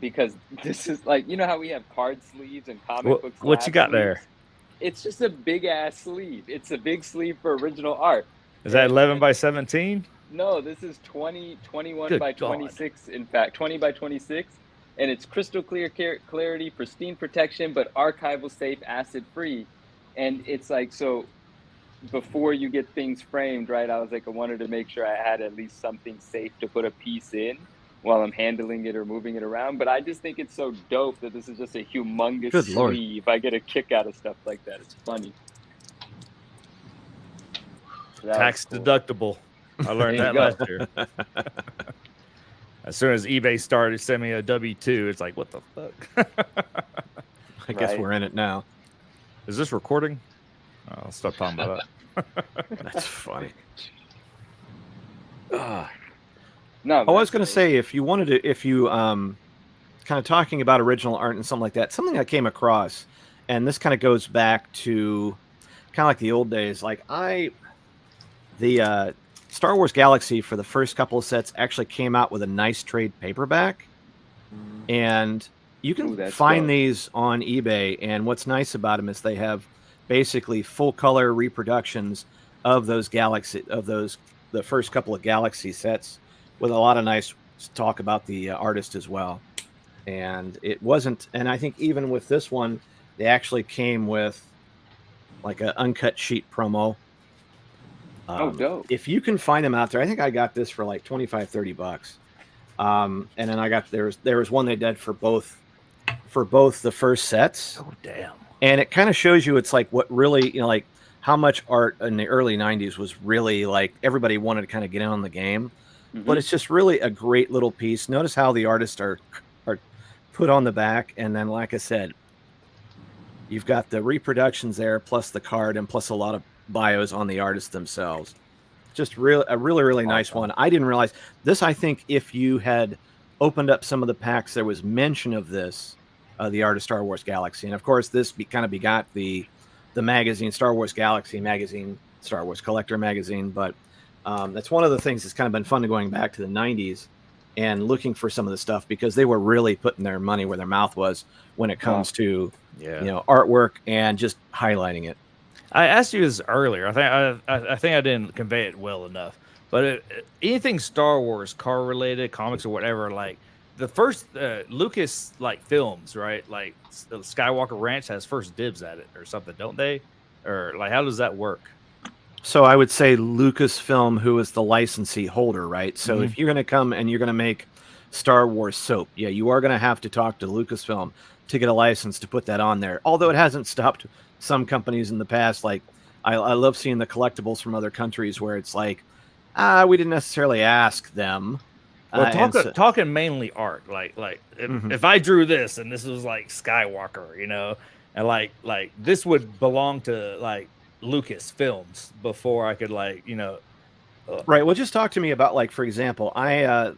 K: because this is like how we have card sleeves and comic books.
S: What you got there?
K: It's just a big ass sleeve. It's a big sleeve for original art.
S: Is that 11 by 17?
K: No, this is 21
S: Good
K: by
S: God.
K: 26. In fact, 20 by 26. And it's crystal clear clarity, pristine protection, but archival safe, acid free. And it's like, so before you get things framed, right? I was like, I wanted to make sure I had at least something safe to put a piece in while I'm handling it or moving it around. But I just think it's so dope that this is just a humongous
R: Good Lord.
K: sleeve. I get a kick out of stuff like that. It's funny. That
S: Tax
K: was cool.
S: deductible. I learned
K: There
S: that
K: you go.
S: last year. As soon as eBay started sending me a W-2, it's like, what the fuck?
R: I guess we're in it now.
S: Is this recording? Oh, I'll stop talking about that.
R: That's funny.
K: No,
R: I was going to say, if you kind of talking about original art and something like that, something I came across, and this kind of goes back to kind of like the old days. Like the Star Wars Galaxy for the first couple of sets actually came out with a nice trade paperback, and you can find these on eBay. And what's nice about them is they have basically full color reproductions of those the first couple of Galaxy sets, with a lot of nice talk about the artist as well. And it wasn't, and I think even with this one, they actually came with like an uncut sheet promo.
K: Dope.
R: If you can find them out there, I think I got this for like $25-30. And then I got there was one they did for both the first sets.
S: Oh damn.
R: And it kind of shows you it's like what really, like how much art in the early 90s was really like everybody wanted to kind of get in on the game. But it's just really a great little piece. Notice how the artists are put on the back, and then like I said, you've got the reproductions there, plus the card, and plus a lot of bios on the artists themselves. Just a really nice one. I didn't realize this. I think if you had opened up some of the packs, there was mention of this, the art of Star Wars Galaxy, and of course this kind of begot the magazine, Star Wars Galaxy magazine, Star Wars Collector magazine. But that's one of the things that's kind of been fun to going back to the 90s and looking for some of the stuff, because they were really putting their money where their mouth was when it comes to artwork and just highlighting it.
S: I asked you this earlier. I think I didn't convey it well enough. But anything Star Wars, car related, comics or whatever, like the first Lucas like films, right? Like Skywalker Ranch has first dibs at it or something, don't they? Or like how does that work?
R: So I would say Lucasfilm, who is the licensee holder, right? So
S: Mhm.
R: if you're going to come and you're going to make Star Wars soap, yeah, you are going to have to talk to Lucasfilm to get a license to put that on there. Although it hasn't stopped some companies in the past. Like I love seeing the collectibles from other countries where it's like, we didn't necessarily ask them.
S: Well, talking mainly art, like if I drew this and this was like Skywalker, you know, and like this would belong to like Lucas Films before I could like, you know.
R: Right. Well, just talk to me about, like, for example, I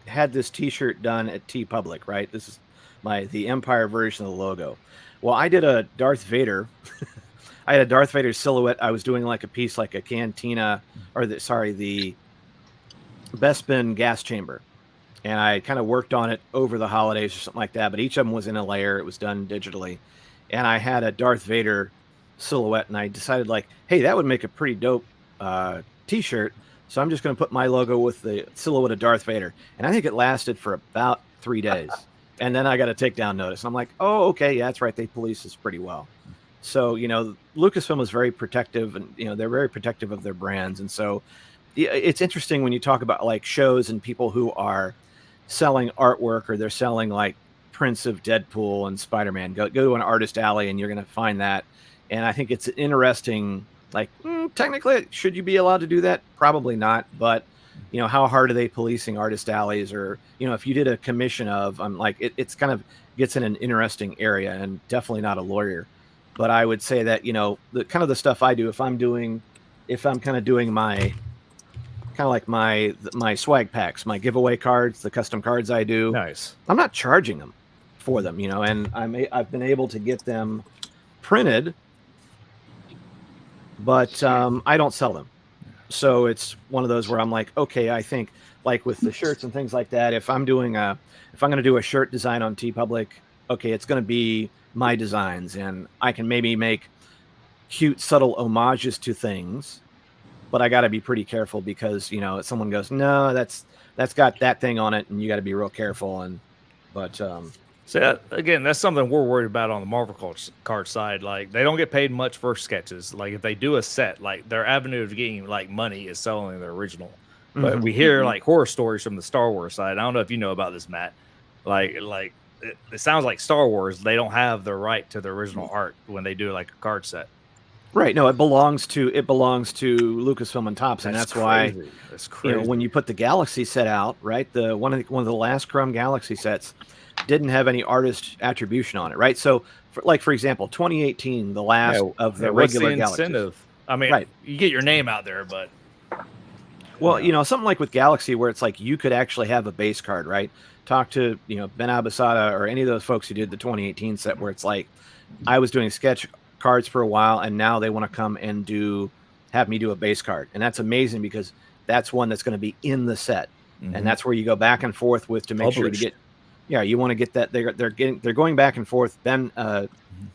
R: had this T-shirt done at TeePublic, right? This is the Empire version of the logo. Well, I did a Darth Vader. I had a Darth Vader silhouette. I was doing like a piece, like a cantina, or the Bespin gas chamber, and I kind of worked on it over the holidays or something like that. But each of them was in a layer. It was done digitally, and I had a Darth Vader silhouette, and I decided, like, hey, that would make a pretty dope T-shirt. So I'm just going to put my logo with the silhouette of Darth Vader, and I think it lasted for about 3 days, and then I got a takedown notice, and I'm like, oh, okay, yeah, that's right, they police this pretty well. So, you know, Lucasfilm is very protective, and, you know, they're very protective of their brands, and so it's interesting when you talk about like shows and people who are selling artwork, or they're selling like prints of Deadpool and Spider-Man. Go to an artist alley and you're going to find that. And I think it's interesting, like, technically, should you be allowed to do that? Probably not. But, you know, how hard are they policing artist alleys? Or, you know, if you did a commission of, like, it's kind of gets in an interesting area, and definitely not a lawyer. But I would say that, you know, the kind of the stuff I do, if I'm kind of doing my, kind of like my swag packs, my giveaway cards, the custom cards I do.
S: Nice.
R: I'm not charging them for them, you know, and I've been able to get them printed, but I don't sell them. So it's one of those where I'm like, okay, I think like with the shirts and things like that, if I'm going to do a shirt design on TeePublic, okay, it's going to be my designs, and I can maybe make cute, subtle homages to things. But I got to be pretty careful because, you know, if someone goes, no, that's got that thing on it, and you got to be real careful.
S: So again, that's something we're worried about on the Marvel card side. Like, they don't get paid much for sketches. Like, if they do a set, like, their avenue of getting like money is selling their original. But we hear like horror stories from the Star Wars side. I don't know if you know about this, Matt. Like it sounds like Star Wars, they don't have the right to the original art when they do like a card set.
R: Right. No, it belongs to Lucasfilm and Topps, and that's why
S: that's crazy.
R: You know, when you put the Galaxy set out, right, one of the last Chrome Galaxy sets didn't have any artist attribution on it, right? So, for example, 2018, the last of the regular Galaxy.
S: Incentive? I mean,
R: right.
S: You get your name out there, but
R: well, you know, something like with Galaxy, where it's like you could actually have a base card, right? Talk to, you know, Ben Abasada or any of those folks who did the 2018 set, where it's like I was doing sketch cards for a while, and now they want to come and have me do a base card, and that's amazing because that's one that's going to be in the set, and that's where you go back and forth with to make sure to get. Yeah, you want to get that. They're going back and forth. Ben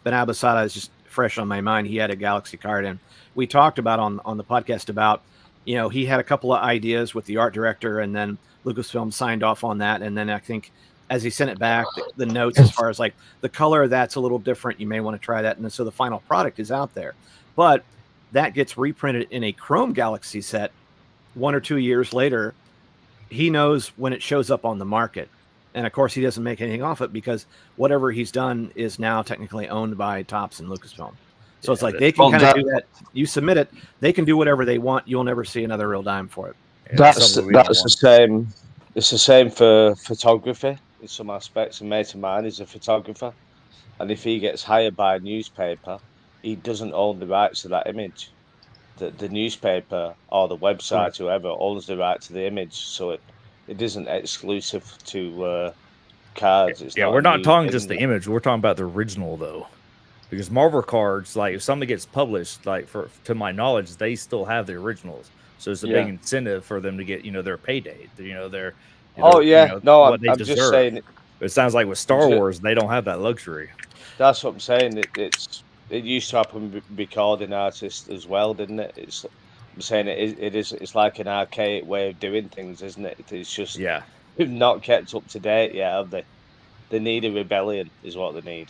R: Abasada is just fresh on my mind. He had a Galaxy card, and we talked about on the podcast about, you know, he had a couple of ideas with the art director, and then Lucasfilm signed off on that, and then I think as he sent it back, the notes as far as like the color of that's a little different. You may want to try that. And then, so the final product is out there, but that gets reprinted in a Chrome Galaxy set 1 or 2 years later. He knows when it shows up on the market. And of course he doesn't make anything off it because whatever he's done is now technically owned by Topps and Lucasfilm. So it's like they can kind of do that. You submit it, they can do whatever they want. You'll never see another real dime for it.
D: That's the same. It's the same for photography. In some aspects, a mate of mine is a photographer, and if he gets hired by a newspaper, he doesn't own the rights to that image. The newspaper or the website, whoever, owns the right to the image, so it isn't exclusive to cards. It's
S: we're not talking just the image. We're talking about the original, though, because Marvel cards, like if something gets published, like to my knowledge, they still have the originals, so it's a big incentive for them to get, you know, their payday, you know, their.
D: I'm just saying.
S: It sounds like with Star Wars, they don't have that luxury.
D: That's what I'm saying. It's it used to happen with recording artists as well, didn't it? I'm saying it's like an archaic way of doing things, isn't it? It's just they've not kept up to date yet, have they? They need a rebellion, is what they need.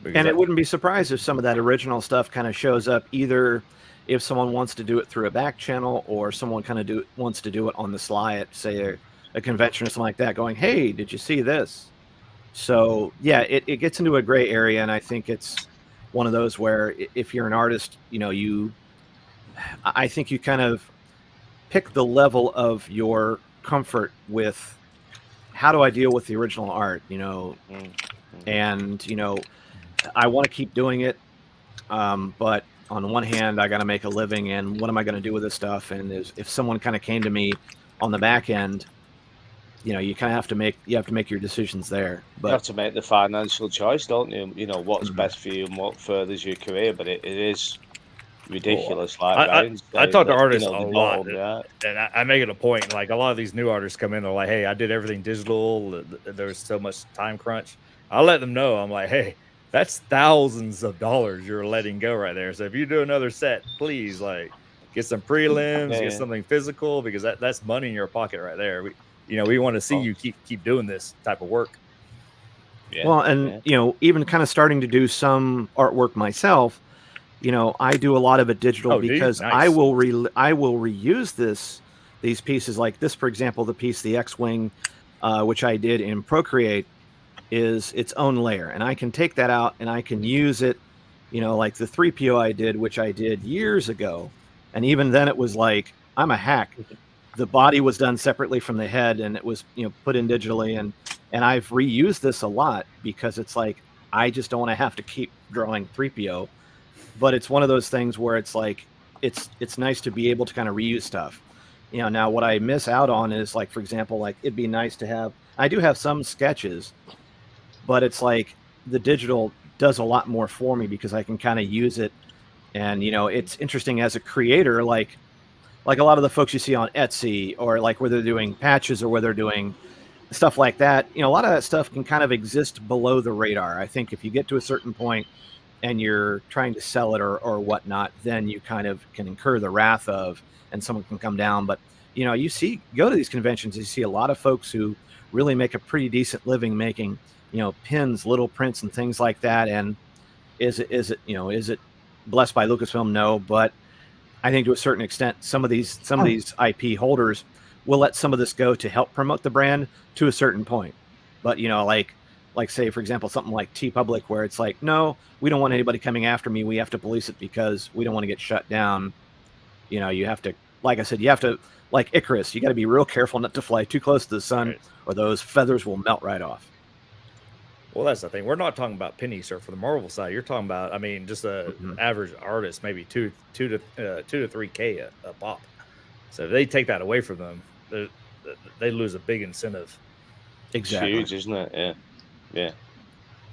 R: And it wouldn't be surprised if some of that original stuff kind of shows up either if someone wants to do it through a back channel or someone kind of wants to do it on the sly at, say, a convention or something like that, going, hey, did you see this? So, yeah, it gets into a gray area, and I think it's one of those where if you're an artist, I think you kind of pick the level of your comfort with how do I deal with the original art, and, I want to keep doing it, but on the one hand, I got to make a living, and what am I going to do with this stuff? And if someone kind of came to me on the back end, you kind of have to make your decisions there. But
D: you have to make the financial choice, don't you? What's best for you and what furthers your career. But it is ridiculous.
S: I talk to artists a lot, and I make it a point. Like a lot of these new artists come in, they're like, "Hey, I did everything digital. There's so much time crunch." I'll let them know. I'm like, "Hey, that's thousands of dollars you're letting go right there. So if you do another set, please get some prelims, get something physical, because that's money in your pocket right there. We want to see you keep doing this type of work."
D: Yeah.
R: Well, and even kind of starting to do some artwork myself. I do a lot of it digital because
S: nice.
R: I will reuse these pieces like this, for example, the piece, the X-Wing, which I did in Procreate, is its own layer, and I can take that out and I can use it, like the 3PO I did, which I did years ago, and even then it was like I'm a hack. The body was done separately from the head, and it was put in digitally, and I've reused this a lot because it's like I just don't want to have to keep drawing 3PO, but it's one of those things where it's like it's nice to be able to kind of reuse stuff. Now what I miss out on is, like, for example, like it'd be nice to have. I do have some sketches, but it's like the digital does a lot more for me because I can kind of use it. And, it's interesting as a creator, like a lot of the folks you see on Etsy, or like where they're doing patches or where they're doing stuff like that, a lot of that stuff can kind of exist below the radar. I think if you get to a certain point and you're trying to sell it or whatnot, then you kind of can incur the wrath of, and someone can come down. But, go to these conventions, you see a lot of folks who really make a pretty decent living making pins, little prints, and things like that. And is it blessed by Lucasfilm? No, but I think to a certain extent, some of these IP holders will let some of this go to help promote the brand to a certain point. But like say, for example, something like TeePublic, where it's like, no, we don't want anybody coming after me. We have to police it because we don't want to get shut down. You have to, like I said, like Icarus, you got to be real careful not to fly too close to the sun, or those feathers will melt right off.
S: Well, that's the thing. We're not talking about pennies, sir. For the Marvel side, you're talking about, just a average artist, maybe two to $3K a pop. So if they take that away from them, they lose a big incentive.
R: Exactly.
D: It's huge, isn't it? Yeah.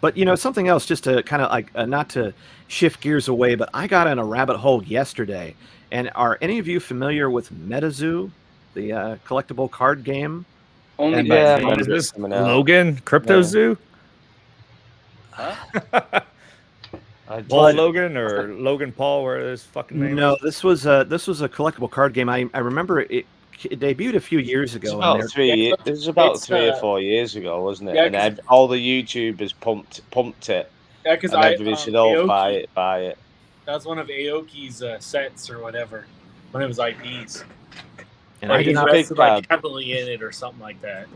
R: But something else, just to kind of not to shift gears away, but I got in a rabbit hole yesterday. And are any of you familiar with MetaZoo, the collectible card game?
K: Only
S: is this Logan CryptoZoo? Paul Logan or Logan Paul, where his fucking name?
R: No, this was a collectible card game. I remember it debuted a few years ago.
D: It was about 3 or 4 years ago, wasn't it?
E: Yeah,
D: and all the YouTubers pumped it.
E: Yeah, because
D: everybody said, "Oh, buy it."
E: That was one of Aoki's sets or whatever, one of his IPs.
R: And
E: or
R: I
E: he
R: did not
E: invested like heavily in it or something like that.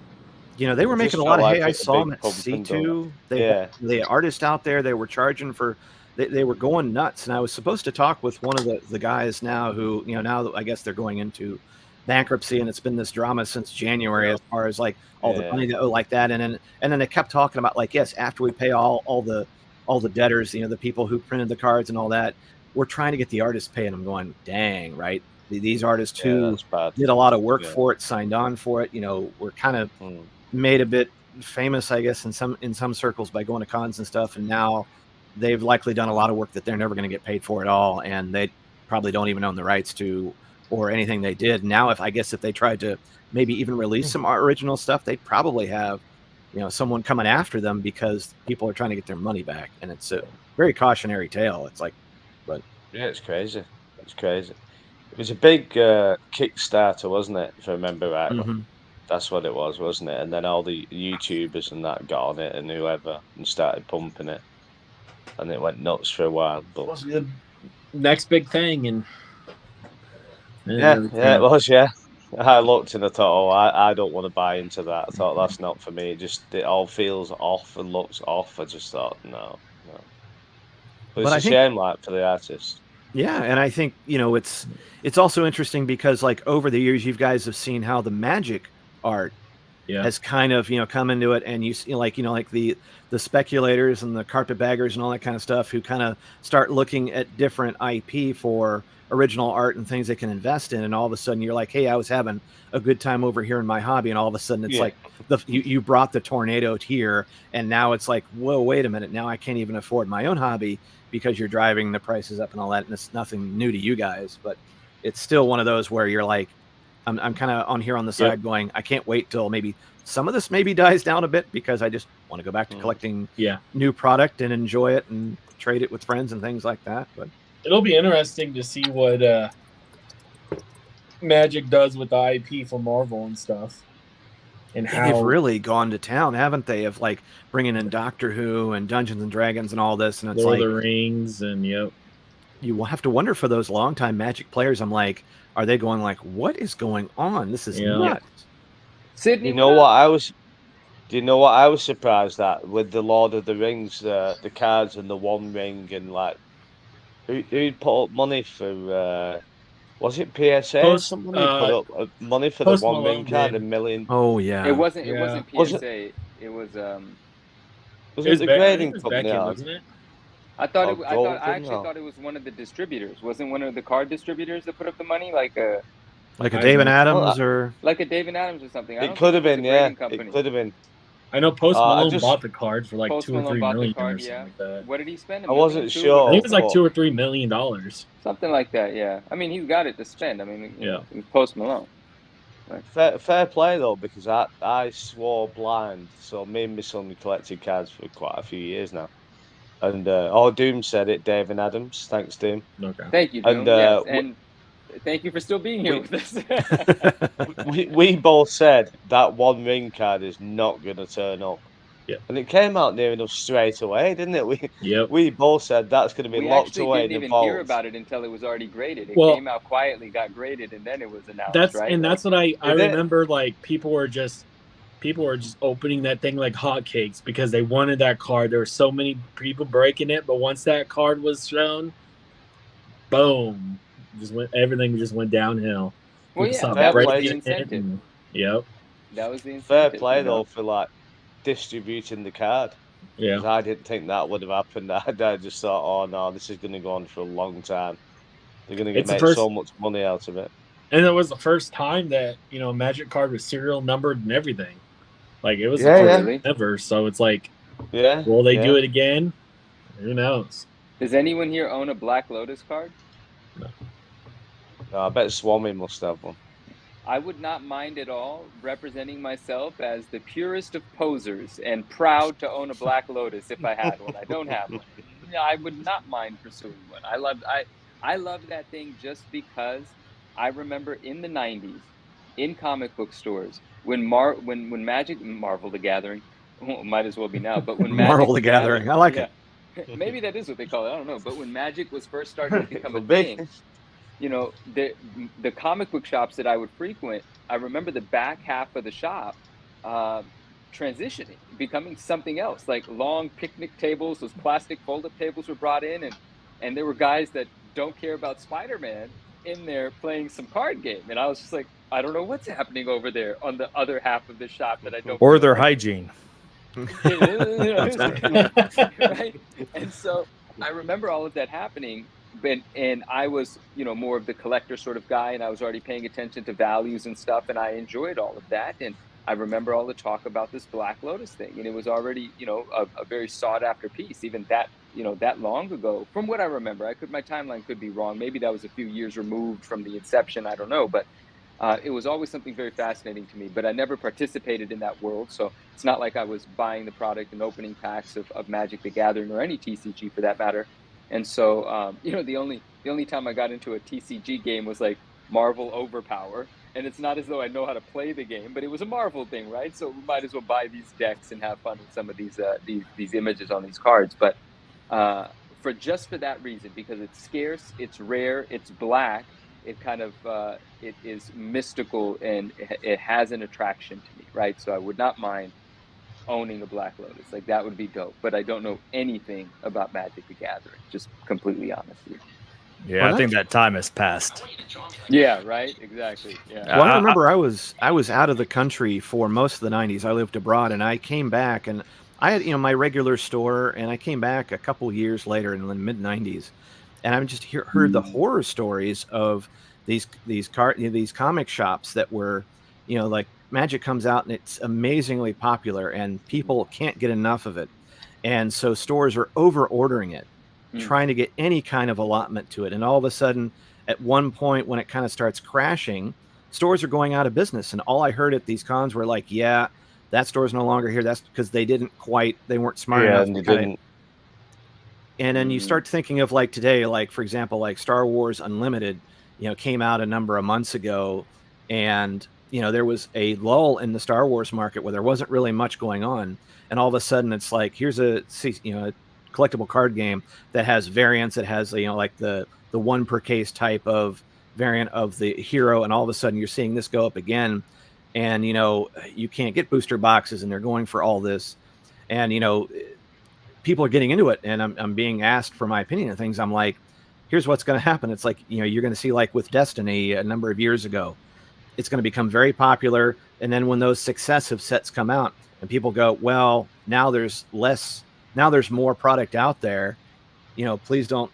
R: They were making a lot of hay. I saw them at C2. The artists out there, they were charging for. They were going nuts, and I was supposed to talk with one of the guys now who, now I guess they're going into bankruptcy, and it's been this drama since January as far as like all the money that owe like that, and then they kept talking about like, yes, after we pay all the debtors, the people who printed the cards and all that, we're trying to get the artists paid. And I'm going, dang, right? These artists who did a lot of work for it, signed on for it, were kind of made a bit famous, I guess, in some circles by going to cons and stuff, and now they've likely done a lot of work that they're never going to get paid for at all, and they probably don't even own the rights to or anything they did. Now, if they tried to maybe even release some original stuff, they'd probably have someone coming after them because people are trying to get their money back, and it's a very cautionary tale. It's like, but
D: yeah, it's crazy. It's crazy. It was a big Kickstarter, wasn't it? If I remember rightly.
R: Mhm.
D: That's what it was, wasn't it? And then all the YouTubers and that got on it and whoever and started pumping it, and it went nuts for a while. But
G: Was the next big thing, and
D: yeah, it was. Yeah, I looked and I thought, oh, I don't want to buy into that. I thought that's not for me. It all feels off and looks off. I just thought no. But it's
R: I
D: a
R: think-
D: shame, like, for the artist.
R: Yeah, and I think it's also interesting because like over the years, you guys have seen how the Magic art has kind of come into it, and you see like the speculators and the carpetbaggers and all that kind of stuff who kind of start looking at different IP for original art and things they can invest in, and all of a sudden you're like, hey, I was having a good time over here in my hobby, and all of a sudden it's
D: Yeah.
R: like you brought the tornado here, and now it's like, whoa, wait a minute, now I can't even afford my own hobby because you're driving the prices up and all that, and it's nothing new to you guys, but it's still one of those where you're like, I'm kind of on here on the side going, I can't wait till maybe some of this maybe dies down a bit because I just want to go back to collecting new product and enjoy it and trade it with friends and things like that. But
G: it'll be interesting to see what Magic does with the IP for Marvel and stuff, and how
R: they've really gone to town, haven't they? Of like bringing in Doctor Who and Dungeons and Dragons and all this, and it's
G: Lord
R: like
G: of the Rings, and you
R: will have to wonder for those longtime Magic players. I'm like, are they going like, what is going on? This is nuts.
L: Sydney,
D: You know what I was? Do you know what I was surprised at with the Lord of the Rings, the cards and the One Ring, and like who'd put up money for? Was it PSA or something? Who put up money for the
G: Post
D: One Ring
G: Malone
D: card,
G: did.
D: $1 million.
R: Oh yeah,
L: It wasn't PSA.
D: Was it-
L: It was
D: Was
G: It
D: it
G: was
D: the
G: Be- I think
D: grading
G: it was
D: company?
G: Beckett,
D: or-
G: wasn't it?
L: I thought
D: Oh,
L: I
D: Golden,
L: actually
D: or-
L: thought it was one of the distributors. Wasn't one of the card distributors that put up the money, like a
R: David Adams or
L: like a David Adams or something. I
D: It
L: don't
D: could
L: think
D: have
L: it was
D: been,
L: a
D: yeah.
L: grading company.
D: It could have been.
G: I know Post
D: I
G: Malone
D: just-
G: bought the card for like
L: Post
G: 2 or
L: Malone
G: 3
L: bought the
G: million
L: card,
G: or something
L: yeah.
G: like that.
L: What did he spend?
D: I wasn't
L: $1 million,
D: sure.
G: I think it was like
D: Oh.
G: $2 or $3 million.
L: something like that. Yeah, I mean, he's got it to spend. I mean,
G: Yeah.
L: it was Post Malone.
D: Fair play though, because I swore blind. So me and my son collected cards for quite a few years now. And Doom said it, David Adams. Thanks, Doom.
G: Okay.
L: Thank you, Doom.
D: And,
L: Yes, and thank you for still being here with us.
D: we both said that One Ring card is not going to turn up.
G: Yeah.
D: And it came out near enough straight away, didn't it?
G: Yep.
D: We both said that's going to be
L: We
D: locked
L: actually
D: away
L: didn't
D: in the
L: even hear
D: vault.
L: about it until it was already graded. It
G: Well-
L: came out quietly, got graded, and then it was announced.
G: That's
L: right?
G: and that's what I
D: Is it?
G: remember. Like people were just opening that thing like hotcakes because they wanted that card. There were so many people breaking it, but once that card was shown, boom, everything just went downhill.
L: Well,
G: People
L: yeah,
G: stopped
L: that was the
G: breaking it,
L: incentive.
G: and- Yep.
L: That was the
D: Fair
L: incentive,
D: play
L: you know?
D: though for like distributing the card.
G: Yeah.
D: 'Cause I didn't think that would have happened. I just thought, oh no, this is going to go on for a long time. They're going to
G: It's the
D: make
G: first-
D: so much money out of it.
G: And it was the first time that Magic card was serial numbered and everything. Like it was
D: Yeah,
G: the
D: yeah.
G: first ever. So it's like,
D: Yeah.
G: will they do
D: yeah.
G: it again? Who knows?
L: Does anyone here own a Black Lotus card?
D: No, I bet Swami must have one.
L: I would not mind at all representing myself as the purest of posers and proud to own a Black Lotus if I had one. I don't have one. No, I would not mind pursuing one. I love that thing just because I remember in the 90s in comic book stores when Magic Marvel the Gathering, well, might as well be now, but when Magic
R: Marvel the Gathering. I like it.
L: Maybe that is what they call it. I don't know. But when Magic was first starting to become a
D: Big.
L: thing, the comic book shops that I would frequent, I remember the back half of the shop transitioning, becoming something else. Like long picnic tables, those plastic fold-up tables were brought in, and there were guys that don't care about Spider-Man in there playing some card game. And I was just like, I don't know what's happening over there on the other half of the shop that I don't.
S: Or
L: feel
S: their
L: right.
S: hygiene.
L: Right? And so I remember all of that happening, and I was, more of the collector sort of guy, and I was already paying attention to values and stuff, and I enjoyed all of that. And I remember all the talk about this Black Lotus thing, and it was already, a very sought after piece, even that, that long ago. From what I remember, my timeline could be wrong. Maybe that was a few years removed from the inception. I don't know, but
K: It was always something very fascinating to me, but I never participated in that world. So it's not like I was buying the product and opening packs of Magic the Gathering or any TCG for that matter. And so, the only time I got into a TCG game was like Marvel Overpower. And it's not as though I know how to play the game, but it was a Marvel thing, right? So we might as well buy these decks and have fun with some of these images on these cards. But for that reason, because it's scarce, it's rare, it's black, it kind of it is mystical and it has an attraction to me, right? So I would not mind owning a Black Lotus. Like, that would be dope. But I don't know anything about Magic the Gathering, just completely honest with you.
S: Yeah, well, I think that time has passed.
K: Yeah, right? Exactly. Yeah.
R: Well, I remember I was out of the country for most of the 90s. I lived abroad, and I came back, and I had my regular store, and I came back a couple years later in the mid 90s, and I just heard the horror stories of these comic shops that were, like Magic comes out and it's amazingly popular, and people can't get enough of it, and so stores are over ordering it, trying to get any kind of allotment to it, and all of a sudden, at one point when it kind of starts crashing, stores are going out of business, and all I heard at these cons were like, yeah, that store's no longer here. That's because they weren't smart enough. And then you start thinking of like today, like for example, like Star Wars Unlimited, came out a number of months ago, and there was a lull in the Star Wars market where there wasn't really much going on, and all of a sudden it's like, here's a collectible card game that has variants. It has like the one per case type of variant of the hero, and all of a sudden you're seeing this go up again, and you can't get booster boxes, and they're going for all this, and people are getting into it, and I'm being asked for my opinion of things. I'm like, here's what's going to happen. It's like, you're going to see, like with Destiny a number of years ago, it's going to become very popular, and then when those successive sets come out and people go, well, now there's more product out there, please don't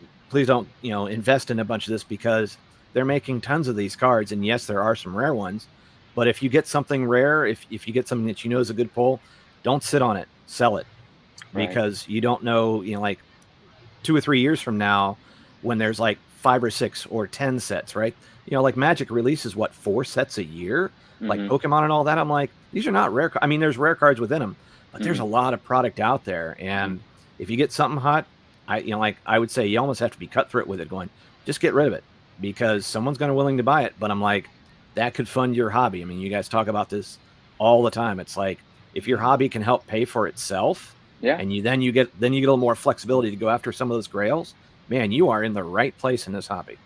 R: invest in a bunch of this, because they're making tons of these cards, and yes, there are some rare ones, but if you get something rare, if you get something that is a good pull, don't sit on it, sell it. Right. Because you don't know, like 2 or 3 years from now, when there's like 5 or 6 or 10 sets, right? Like Magic releases 4 sets a year, like Pokemon and all that. I'm like, these are not rare. I mean, there's rare cards within them, but there's a lot of product out there, and if you get something hot, I would say you almost have to be cutthroat with it, going, just get rid of it, because someone's going to willing to buy it. But I'm like, that could fund your hobby. I mean, you guys talk about this all the time. It's like, if your hobby can help pay for itself, and you get a little more flexibility to go after some of those grails, man, you are in the right place in this hobby.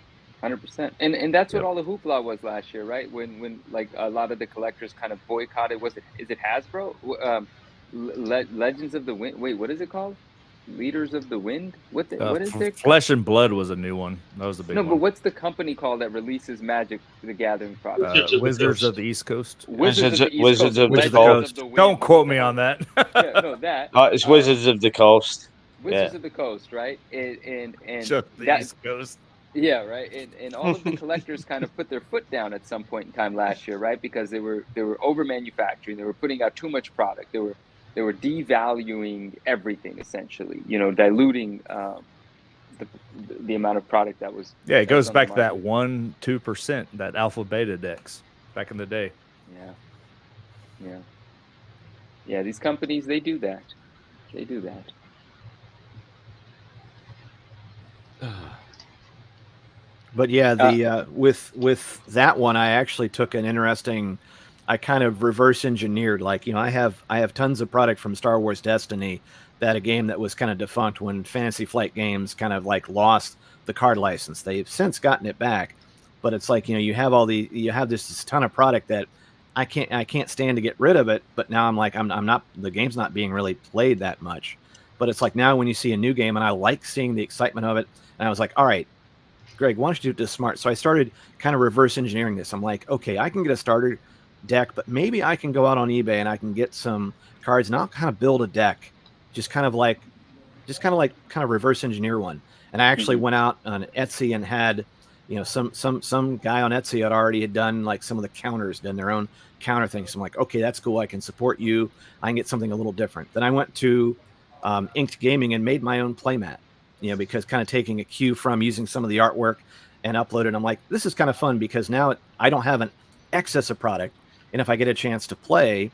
K: 100%. And that's what all the hoopla was last year, right? When like a lot of the collectors kind of boycotted. Is it Hasbro? Legends of the Wind. Wait, what is it called? Leaders of the Wind? What is it?
S: Flesh and Blood was a new one. That was the big one.
K: No, but what's the company called that releases Magic the Gathering products?
S: Wizards of the East Coast.
K: Wizards of the
S: Coast. Don't quote me on that.
K: Yeah, no, that.
D: It's Wizards of the Coast.
K: Wizards of the Coast, right? And
S: the East Coast.
K: Yeah, right. And all of the collectors kind of put their foot down at some point in time last year, right? Because they were over manufacturing. They were putting out too much product. They were devaluing everything, essentially. Diluting the amount of product that was.
S: Yeah, it goes back to that 1-2%, that alpha beta decks back in the day.
K: Yeah. These companies, they do that.
R: But yeah, with that one, I actually took an interesting. I kind of reverse engineered, like, I have tons of product from Star Wars Destiny, that a game that was kind of defunct when Fantasy Flight Games kind of like lost the card license. They've since gotten it back, but it's like, you have this ton of product that I can't stand to get rid of it. But now I'm like, I'm not, the game's not being really played that much. But it's like, now when you see a new game, and I like seeing the excitement of it, and I was like, all right, Greg, why don't you do this smart? So I started kind of reverse engineering this. I'm like, okay, I can get a starter deck, but maybe I can go out on eBay and I can get some cards, and I'll kind of build a deck, just kind of reverse engineer one. And I actually went out on Etsy and had, some guy on Etsy had done like some of the counters, done their own counter things. So I'm like, okay, that's cool. I can support you. I can get something a little different. Then I went to Inked Gaming and made my own playmat, because kind of taking a cue from using some of the artwork and uploaded. I'm like, this is kind of fun, because now I don't have excess of product. And if I get a chance to play,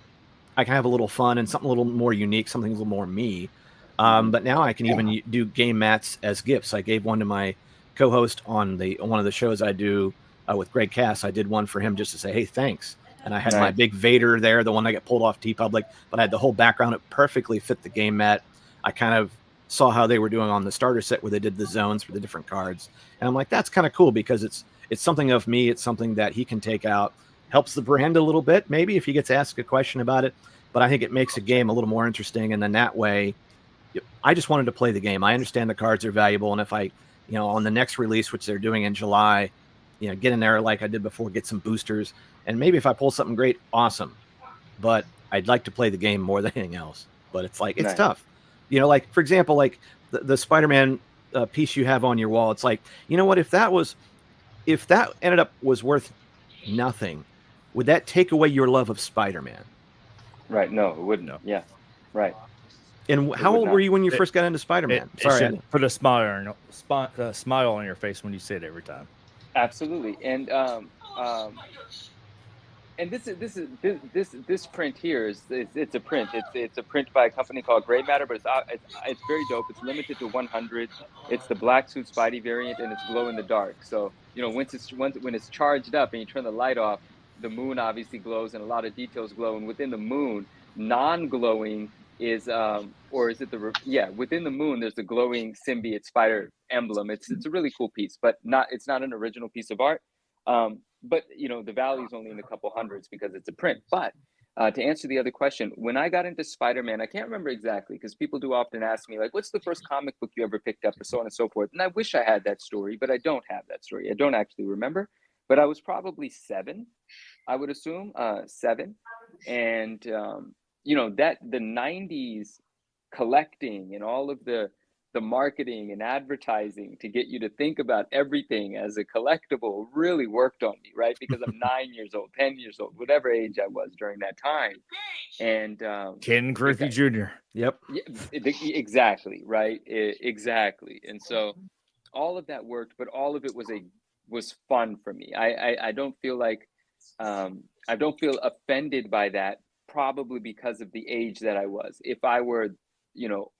R: I can have a little fun and something a little more unique, something a little more me. But now I can even do game mats as gifts. I gave one to my co-host on one of the shows I do with Greg Cass. I did one for him just to say, hey, thanks. And I had my
D: Nice.
R: big Vader there, the one that got pulled off TeePublic, but I had the whole background. It perfectly fit the game mat. I kind of saw how they were doing on the starter set where they did the zones for the different cards. And I'm like, that's kind of cool because it's something of me. It's something that he can take out, helps the brand a little bit, maybe if he gets asked a question about it. But I think it makes a game a little more interesting. And then that way, I just wanted to play the game. I understand the cards are valuable. And if I, on the next release, which they're doing in July, get in there like I did before, get some boosters. And maybe if I pull something great, awesome. But I'd like to play the game more than anything else. But it's like, it's
D: Nice.
R: tough. Like, for example, like the Spider-Man piece you have on your wall, it's like, you know what, if that ended up was worth nothing, would that take away your love of Spider-Man?
K: Right. No, it wouldn't. No. Yeah. Right.
R: And how old were you when you first got into Spider-Man?
S: It should put a smile on your face when you say it every time.
K: Absolutely. And this print here it's a print. It's a print by a company called Gray Matter, but it's very dope. It's limited to 100. It's the Black Suit Spidey variant, and it's glow in the dark. So when it's charged up and you turn the light off, the moon obviously glows and a lot of details glow. And within the moon, non-glowing is within the moon there's the glowing symbiote spider emblem. It's a really cool piece, but it's not an original piece of art. But the value is only in a couple hundreds because it's a print. But to answer the other question, when I got into Spider-Man, I can't remember exactly because people do often ask me, like, what's the first comic book you ever picked up, or so on and so forth. And I wish I had that story, but I don't have that story. I don't actually remember. But I was probably 7, I would assume, 7. And, that the 90s collecting and all of the marketing and advertising to get you to think about everything as a collectible really worked on me, right? Because I'm 9 years old, 10 years old, whatever age I was during that time. And
S: Ken Griffey Jr.
R: Yep.
K: Exactly, right? Exactly. And so all of that worked, but all of it was fun for me. I don't feel like I don't feel offended by that, probably because of the age that I was. If I were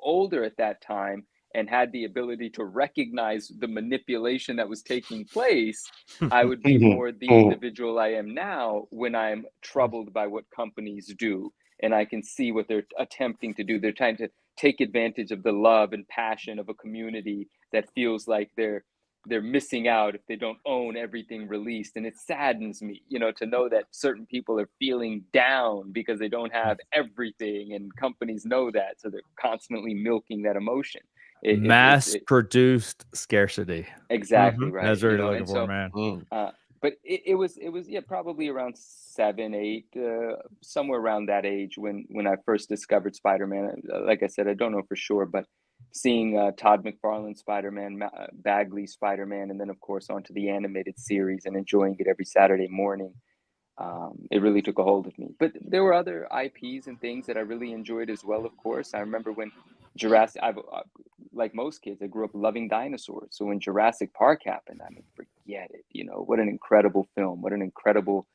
K: older at that time and had the ability to recognize the manipulation that was taking place, I would be more the individual I am now when I'm troubled by what companies do. And I can see what they're attempting to do. They're trying to take advantage of the love and passion of a community that feels like they're missing out if they don't own everything released. And it saddens me, to know that certain people are feeling down because they don't have everything, and companies know that. So they're constantly milking that emotion.
S: Mass-produced scarcity.
K: Exactly, right.
S: That's what you're looking for, man.
K: But it was probably around 7, 8, somewhere around that age when I first discovered Spider-Man. Like I said, I don't know for sure, but seeing Todd McFarlane Spider-Man, Bagley Spider-Man, and then of course onto the animated series and enjoying it every Saturday morning, it really took a hold of me. But there were other IPs and things that I really enjoyed as well, of course. I remember when Jurassic, like most kids, I grew up loving dinosaurs. So when Jurassic Park happened, I mean, forget it. What an incredible film. What an incredible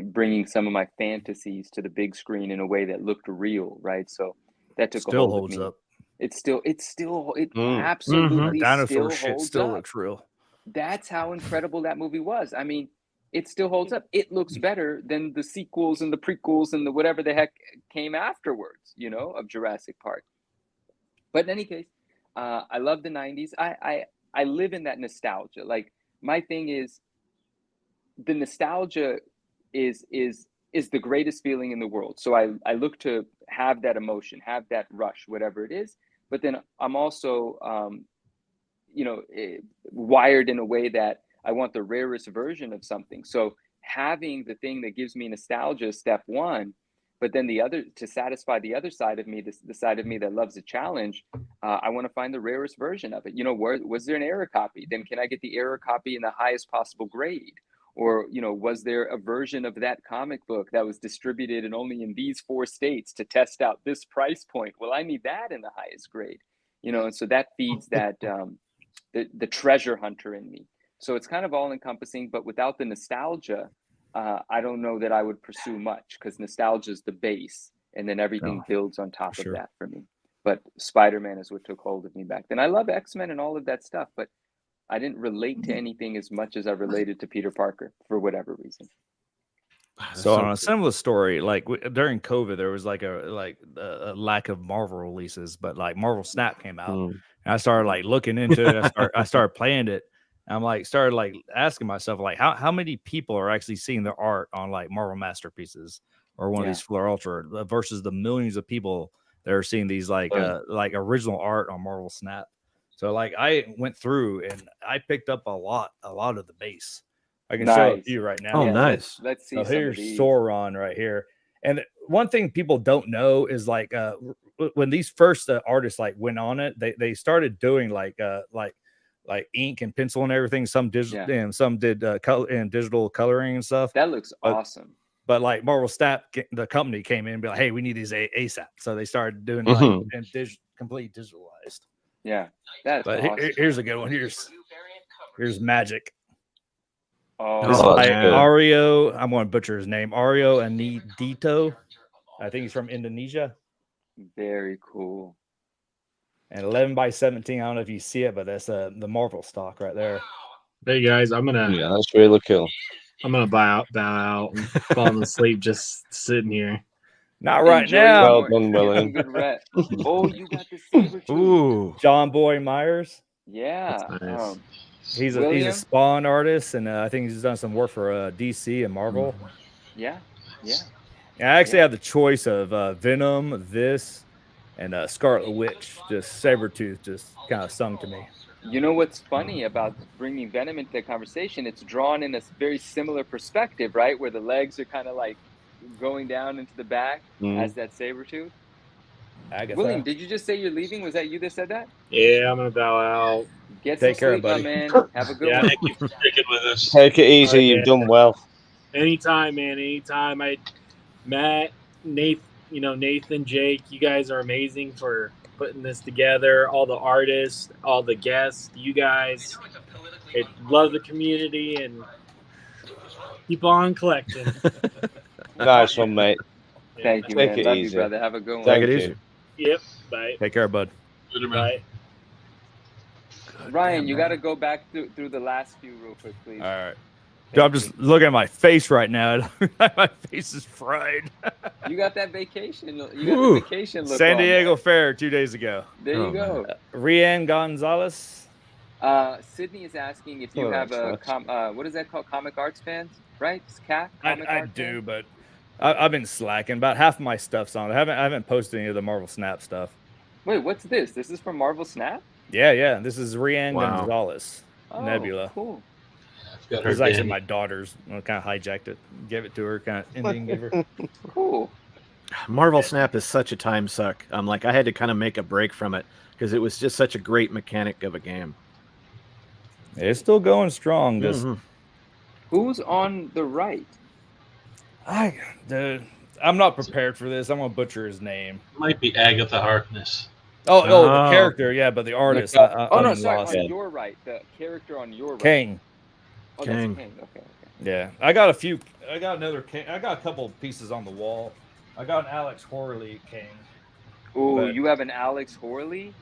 K: bringing some of my fantasies to the big screen in a way that looked real, right? So that took a hold
S: holds
K: of me.
S: Up.
K: It absolutely
S: dinosaur
K: still
S: shit
K: holds
S: still
K: up.
S: looks real.
K: That's how incredible that movie was. I mean, it still holds up. It looks better than the sequels and the prequels and the whatever the heck came afterwards, of Jurassic Park. But in any case, I love the 90s. I live in that nostalgia. Like, my thing is, the nostalgia is the greatest feeling in the world. So I look to have that emotion, have that rush, whatever it is. But then I'm also, wired in a way that I want the rarest version of something. So having the thing that gives me nostalgia is step one. But then to satisfy the other side of me, the side of me that loves a challenge, I want to find the rarest version of it. Was there an error copy? Then can I get the error copy in the highest possible grade? Or, was there a version of that comic book that was distributed and only in these 4 states to test out this price point? Well, I need that in the highest grade, and so that feeds that the treasure hunter in me. So it's kind of all encompassing, but without the nostalgia, I don't know that I would pursue much because nostalgia is the base, and then everything builds on top of
S: sure.
K: that for me. But Spider-Man is what took hold of me back then. I love X-Men and all of that stuff, but I didn't relate to anything as much as I related to Peter Parker for whatever reason.
S: So on a similar story, like during COVID, there was like a lack of Marvel releases, but like Marvel Snap came out, and I started like looking into it. I started playing it. And I'm like started like asking myself like how many people are actually seeing the art on like Marvel Masterpieces or one of these Fleur Ultra versus the millions of people that are seeing these like original art on Marvel Snap. So like I went through and I picked up a lot of the base. I can show it to you right now.
R: Oh, nice.
K: Let's see.
S: So
K: some
S: here's
K: of these.
S: Sauron right here. And one thing people don't know is like when these first artists like went on it, they started doing like ink and pencil and everything. Some digital and some did color and digital coloring and stuff.
K: That looks awesome.
S: But like Marvel Snap, the company came in and be like, "Hey, we need these ASAP." So they started doing like and completely digitalized.
K: Yeah, that's
S: But
K: awesome.
S: here's a good one. Here's Magic.
K: Oh,
S: This is
K: that's
S: by
K: good.
S: Ario. I'm going to butcher his name. Ario Anidito. I think he's from Indonesia.
K: Very cool.
S: And 11 by 17. I don't know if you see it, but that's the Marvel stock right there.
G: Hey guys, I'm gonna
D: that's really cool.
G: I'm gonna bow out and fall asleep just sitting here.
S: Not right
K: Enjoy
S: now.
K: your
D: Well done,
K: Get some
D: William.
K: good rest. Oh, you got the saber tooth.
S: Ooh, John Boy Myers.
K: Yeah.
G: Nice.
S: He's a
K: William?
S: Spawn artist, and I think he's done some work for DC and Marvel.
K: Yeah. Yeah.
S: And I actually have the choice of Venom, this, and Scarlet Witch. Just Sabretooth just kind of sung to me.
K: You know what's funny about bringing Venom into the conversation? It's drawn in a very similar perspective, right? Where the legs are kind of like going down into the back as that saber tooth.
S: Agatha.
K: William, did you just say you're leaving? Was that you that said that?
G: Yeah, I'm gonna bow out.
K: Get
S: Take
K: some
S: care,
K: sleep,
S: buddy.
K: my man. Have a good
G: Yeah,
K: one.
F: Thank you for sticking with us.
D: Take it easy.
G: Alright,
D: You've
G: man.
D: done well.
G: Anytime, man. Anytime. Matt, Nathan, Jake, you guys are amazing for putting this together. All the artists, all the guests, you guys. Love the community and keep on collecting.
D: Nice one, mate.
K: Thank you,
D: Take
K: man.
D: it
K: Love
D: easy.
K: you, brother. Have a good one.
D: Thank
R: Take it
D: you.
R: easy.
G: Yep. Bye.
S: Take care, bud.
G: Bye.
K: Ryan, you got to go back through the last few real quick, please.
S: All right. Dude, I'm just looking at my face right now. My face is fried.
K: You got that vacation. You got the
S: Ooh.
K: vacation look
S: San
K: on,
S: Diego
K: man.
S: Fair 2 days ago.
K: There you go.
S: Rian Gonzalez.
K: Sydney is asking if you
D: Oh,
K: have
D: that's
K: a what is that called? Comic Arts fans, right? It's CAC. Comic
S: I
K: Arts
S: do,
K: fans?
S: but I've been slacking. About half of my stuff's on. I haven't posted any of the Marvel Snap stuff.
K: Wait, what's this? This is from Marvel Snap?
S: Yeah. This is Rian
R: Wow.
S: Gonzalez.
K: Oh,
S: Nebula.
K: cool.
F: Got
S: This
F: her
S: is actually
F: Danny.
S: my daughter's. I kind of hijacked it, gave it to her, kind of Indian gave her.
K: Cool.
R: Marvel Snap is such a time suck. I'm like, I had to kind of make a break from it because it was just such a great mechanic of a game.
S: It's still going strong. Just
K: Who's on the right?
S: dude, I'm not prepared for this. I'm gonna butcher his name.
F: Might be Agatha Harkness.
S: Oh,
R: Oh.
S: the character, yeah, but the artist.
K: Oh no,
S: I'm
K: sorry,
S: lost.
K: on your right. The character on your right.
S: Kang.
K: Oh,
R: Kang.
K: that's Kang. Okay.
S: Yeah, I got another King. I got a couple pieces on the wall. I got an Alex Horley King.
K: Ooh,
S: But-
K: you have an Alex Horley?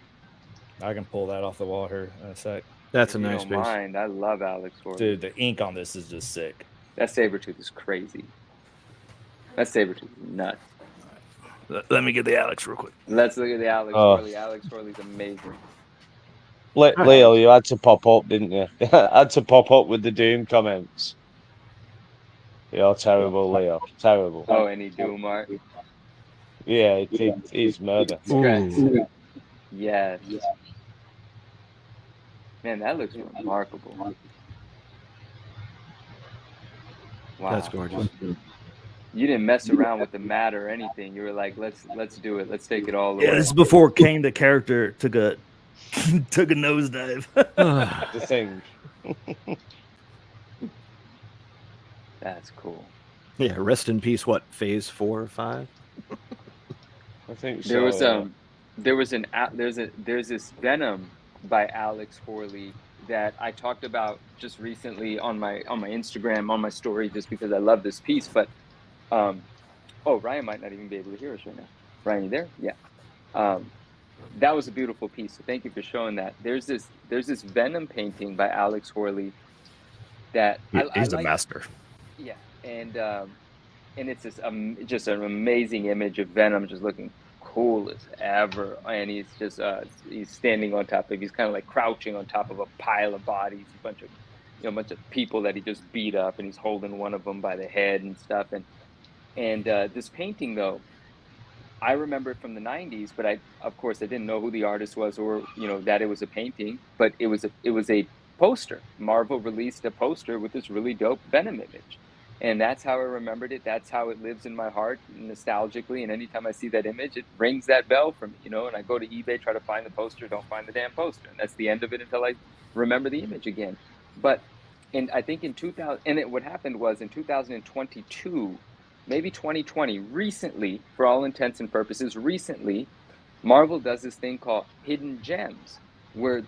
S: I can pull that off the wall here in a sec.
R: That's a
K: If you
R: nice
K: don't
R: piece.
K: mind. I love Alex Horley.
S: Dude, the ink on this is just sick.
K: That Sabretooth is crazy. That Sabretooth is nuts.
S: Let me get the Alex real quick.
K: Let's look at the Alex
D: Oh.
K: Horley. Alex Horley's amazing.
D: Leo, you had to pop up, didn't you? Had to pop up with the Doom comments. You're terrible, Leo. Terrible.
K: Oh, any Doom art?
D: Yeah, he's murder.
R: Ooh.
K: Yes. Man, that looks remarkable. Wow.
R: That's gorgeous.
K: You didn't mess around with the mat or anything. You were like, let's do it. Let's take it all the
S: Yeah,
K: way.
S: this is before Kang the character took a nosedive.
D: The thing.
K: That's cool.
R: Yeah, rest in peace. What, phase 4 or 5?
D: I think so.
K: There's this Venom by Alex Horley that I talked about just recently on my Instagram, on my story, just because I love this piece. But oh, Ryan might not even be able to hear us right now. Ryan, you there? Yeah. That was a beautiful piece. So thank you for showing that. There's this Venom painting by Alex Horley that
S: He's
K: I
S: a master.
K: Yeah, and it's this just an amazing image of Venom just looking cool as ever, and he's just he's standing on top of, he's kind of like crouching on top of a pile of bodies, a bunch of people that he just beat up, and he's holding one of them by the head and stuff. And this painting, though, I remember it from the 90s, but of course I didn't know who the artist was, or that it was a painting, but it was a poster. Marvel released a poster with this really dope Venom image. And that's how I remembered it. That's how it lives in my heart nostalgically. And anytime I see that image, it rings that bell for me, and I go to eBay, try to find the poster, don't find the damn poster. And that's the end of it until I remember the image again. But I think in 2000, what happened was in 2022, maybe 2020, recently, for all intents and purposes, Marvel does this thing called Hidden Gems, where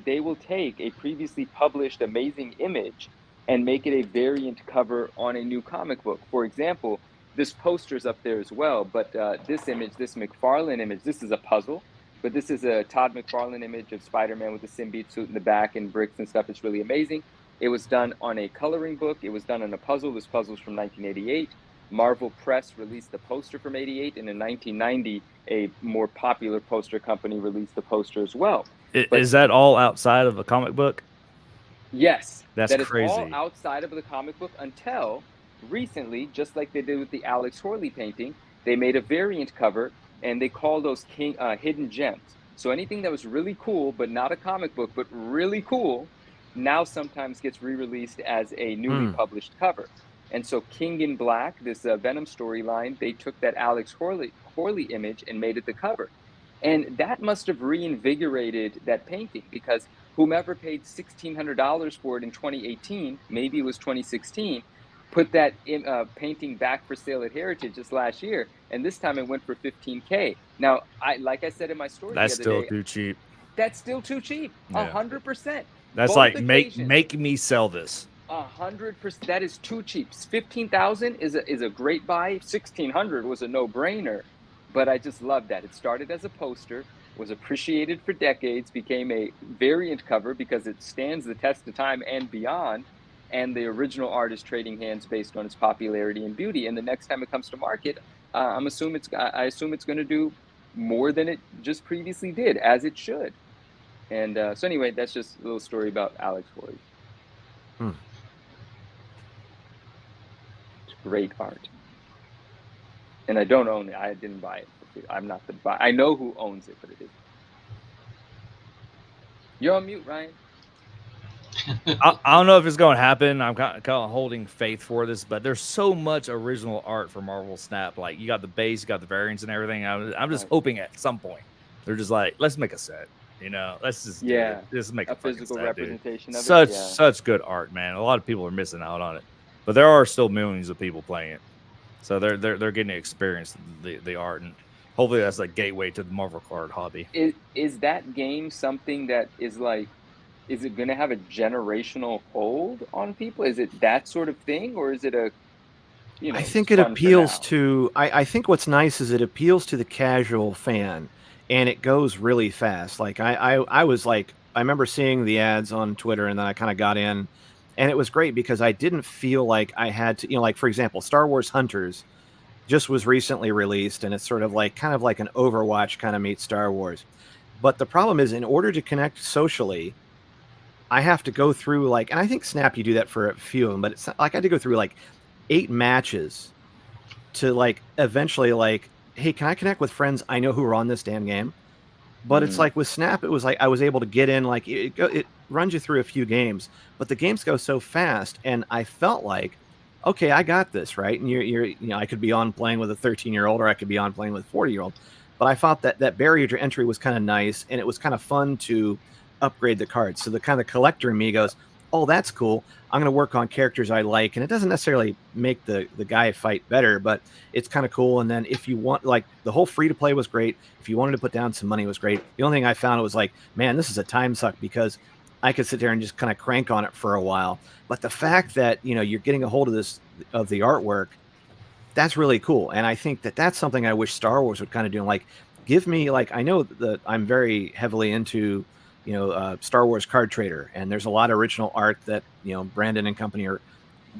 K: they will take a previously published amazing image and make it a variant cover on a new comic book. For example, this poster's up there as well, but this image, this McFarlane image, this is a puzzle, but this is a Todd McFarlane image of Spider-Man with the symbiote suit in the back and bricks and stuff. It's really amazing. It was done on a coloring book. It was done on a puzzle. This puzzle's from 1988. Marvel Press released the poster from 88, and in 1990, a more popular poster company released the poster as well.
S: Is that all outside of a comic book?
K: Yes.
S: That's crazy.
K: It's all outside of the comic book until recently, just like they did with the Alex Horley painting, they made a variant cover, and they call those Hidden Gems. So anything that was really cool, but not a comic book, but really cool, now sometimes gets re-released as a newly published cover. And so King in Black, this Venom storyline, they took that Alex Horley image and made it the cover. And that must have reinvigorated that painting, because whomever paid $1,600 for it in 2018, maybe it was 2016, put that painting back for sale at Heritage just last year, and this time it went for $15K. Now, like I said in my story,
S: That's
K: the other
S: still
K: day,
S: too cheap.
K: That's still too cheap. 100%.
S: That's
K: Both
S: like make
K: occasions.
S: me sell this.
K: 100%. That is too cheap. 15,000 is a great buy. 1,600 was a no-brainer. But I just love that. It started as a poster, was appreciated for decades, became a variant cover because it stands the test of time and beyond, and the original artist trading hands based on its popularity and beauty. And the next time it comes to market, I assume it's going to do more than it just previously did, as it should. And so anyway, that's just a little story about Alex Horley. It's great art. And I don't own it. I didn't buy it. I'm not the buyer. I know who owns it, but it isn't. You're on mute, Ryan.
S: I don't know if it's going to happen. I'm kind of holding faith for this, but there's so much original art for Marvel Snap. Like, you got the base, you got the variants and everything. I'm just hoping at some point they're just like, let's make a set. Let's just just make a
K: physical
S: set,
K: representation
S: dude.
K: of it.
S: Such good art, man. A lot of people are missing out on it, but there are still millions of people playing it, so they're getting to experience the art, and hopefully that's like gateway to the Marvel card hobby.
K: Is that game something that is like, is it going to have a generational hold on people? Is it that sort of thing, or is it a,
T: I think it appeals to. I think what's nice is it appeals to the casual fan. And it goes really fast. Like I was like, I remember seeing the ads on Twitter, and then I kind of got in, and it was great because I didn't feel like I had to, like, for example, Star Wars Hunters just was recently released, and it's sort of like kind of like an Overwatch kind of meets Star Wars. But the problem is, in order to connect socially, I have to go through like, and I think Snap, you do that for a few of them, but it's like I had to go through like 8 matches to like eventually like, hey, can I connect with friends I know who are on this damn game? But it's like with Snap, it was like I was able to get in, like it runs you through a few games, but the games go so fast, and I felt like, okay, I got this, right? And you're I could be on playing with a 13-year-old, or I could be on playing with a 40-year-old. But I thought that barrier to entry was kind of nice, and it was kind of fun to upgrade the cards. So the kind of collector in me goes, oh, that's cool. I'm going to work on characters I like. And it doesn't necessarily make the guy fight better, but it's kind of cool. And then if you want, like, the whole free to play was great. If you wanted to put down some money, it was great. The only thing I found was like, man, this is a time suck, because I could sit there and just kind of crank on it for a while. But the fact that, you know, you're getting a hold of the artwork, that's really cool. And I think that that's something I wish Star Wars would kind of do. Like, give me, like, I know that I'm very heavily into, you know, Star Wars Card Trader, and there's a lot of original art that, you know, Brandon and company are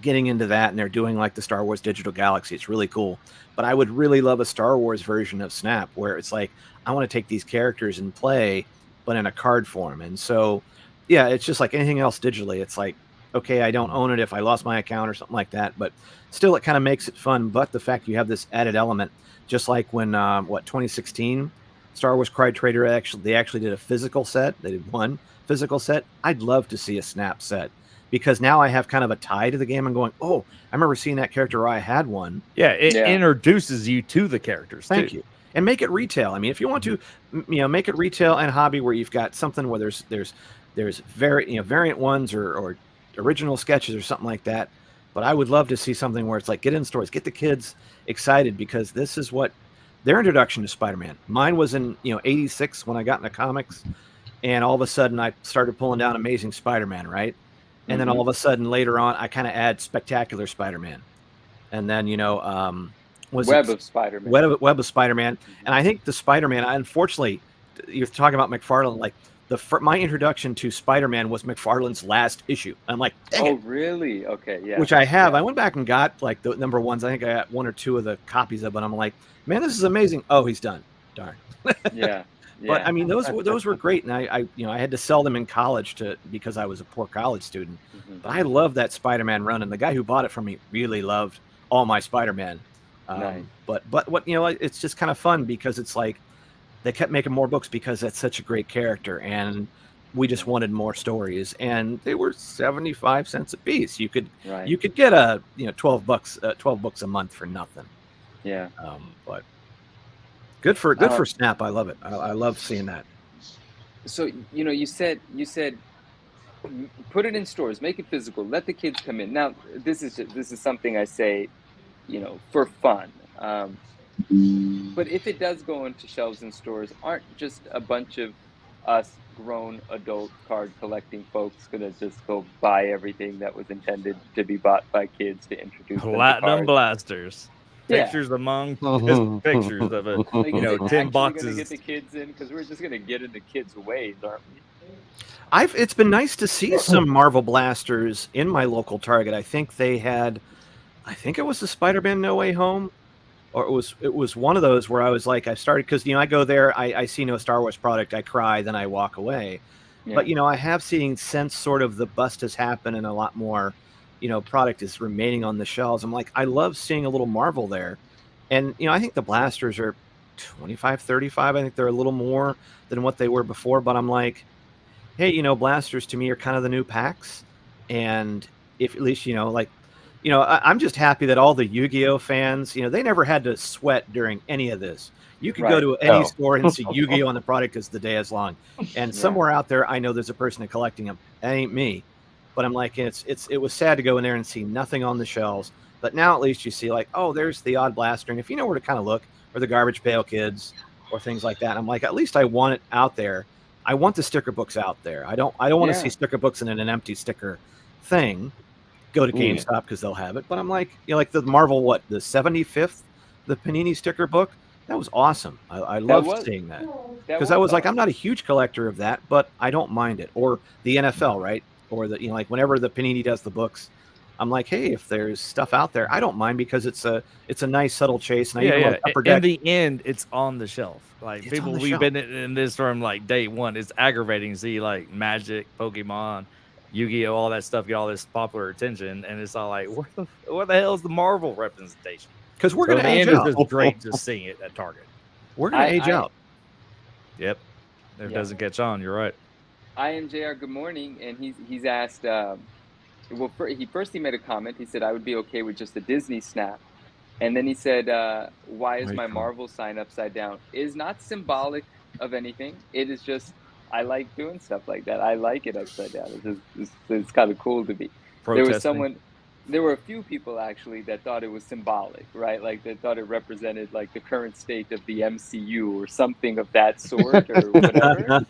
T: getting into that, and they're doing like the Star Wars Digital Galaxy. It's really cool. But I would really love a Star Wars version of Snap where it's like, I want to take these characters and play, but in a card form. And so, yeah, it's just like anything else digitally. It's like, okay, I don't own it if I lost my account or something like that, but still it kind of makes it fun. But the fact you have this added element, just like when, 2016 Star Wars Card Trader, they actually did a physical set. They did one physical set. I'd love to see a Snap set, because now I have kind of a tie to the game and going, oh, I remember seeing that character, or I had one.
S: Yeah, it introduces you to the characters.
T: Thank you. And make it retail. I mean, if you want to, you know, make it retail and hobby where you've got something where there's variant ones or original sketches or something like that. But I would love to see something where it's like, get in stores, get the kids excited, because this is what their introduction to Spider-Man. Mine was in, you know, 86 when I got into comics, and all of a sudden I started pulling down Amazing Spider-Man, right? And then all of a sudden later on, I kind of add Spectacular Spider-Man, and then, you know,
K: Web of Spider-Man.
T: Web of Spider-Man. And I think the Spider-Man, unfortunately, you're talking about McFarlane, like my introduction to Spider-Man was McFarlane's last issue. I'm like, dang it.
K: Really? Okay, yeah.
T: Which I have. I went back and got like the number ones. I think I got one or two of the copies of it. I'm like, man, this is amazing. Oh, he's done. Darn.
K: Yeah.
T: But I mean, those were great, and I you know, I had to sell them in college because I was a poor college student. But I love that Spider-Man run, and the guy who bought it from me really loved all my Spider-Man.
K: Nice.
T: But what, you know, it's just kind of fun because it's like they kept making more books because that's such a great character, and we just wanted more stories, and they were 75 cents a piece. You could get a, you know, 12 books a month for nothing.
K: Yeah.
T: But good for Snap. I love it. I love seeing that.
K: So, you know, you said put it in stores, make it physical, let the kids come in. Now, this is something I say, you know, for fun. But if it does go into shelves in stores, aren't just a bunch of us grown adult card collecting folks gonna just go buy everything that was intended to be bought by kids to introduce them to
S: Platinum
K: cards?
S: Blasters.
K: Yeah.
S: Pictures among pictures of it.
K: Like,
S: You know,
K: is it
S: 10
K: actually
S: boxes.
K: gonna get the kids in, because we're just gonna get in the kids' ways, aren't we?
T: It's been nice to see some Marvel Blasters in my local Target. I think it was the Spider-Man No Way Home, or it was one of those where I was like, I started, because, you know, I go there, I see no Star Wars product, I cry, then I walk away.
K: Yeah.
T: But, you know, I have seen since sort of the bust has happened and a lot more, you know, product is remaining on the shelves. I'm like, I love seeing a little Marvel there. And, you know, I think the Blasters are 25, 35. I think they're a little more than what they were before, but I'm like, hey, you know, Blasters to me are kind of the new packs. And if at least, you know, like, you know, I'm just happy that all the Yu-Gi-Oh fans, you know, they never had to sweat during any of this. You could go to any store and see Yu-Gi-Oh on the product as the day is long. And somewhere out there, I know there's a person collecting them. That ain't me. But I'm like, it was sad to go in there and see nothing on the shelves. But now at least you see like, oh, there's the odd blaster. And if you know where to kind of look, or the Garbage Pail Kids or things like that, I'm like, at least I want it out there. I want the sticker books out there. I don't want to see sticker books in an empty sticker thing. Go to GameStop because they'll have it. But I'm like, you know, like the Marvel, the 75th, the Panini sticker book. That was awesome. I loved seeing that. Because I was like, I'm not a huge collector of that, but I don't mind it. Or the NFL, right? Or the, you know, like whenever the Panini does the books, I'm like, hey, if there's stuff out there, I don't mind, because it's a nice subtle chase. And
S: In the end, it's on the shelf. Like,
T: It's
S: people,
T: on the
S: we've
T: shelf.
S: been in this from like day one. It's aggravating to see like Magic, Pokemon, Yu-Gi-Oh, all that stuff get all this popular attention, and it's all like, what the hell is the Marvel representation?
T: Because we're going to age
S: It's
T: out.
S: just great just seeing it at Target.
T: We're going to age out.
S: Yep. If it doesn't catch on, you're right.
K: JR, good morning, and he's asked. Well, he made a comment. He said I would be okay with just a Disney Snap, and then he said, "Why is my Marvel sign upside down?" It is not symbolic of anything. It is just I like doing stuff like that. I like it upside down. It's kind of cool to me.
S: Protesting.
K: There was someone. there were a few people actually that thought it was symbolic, right? Like they thought it represented like the current state of the MCU or something of that sort or whatever.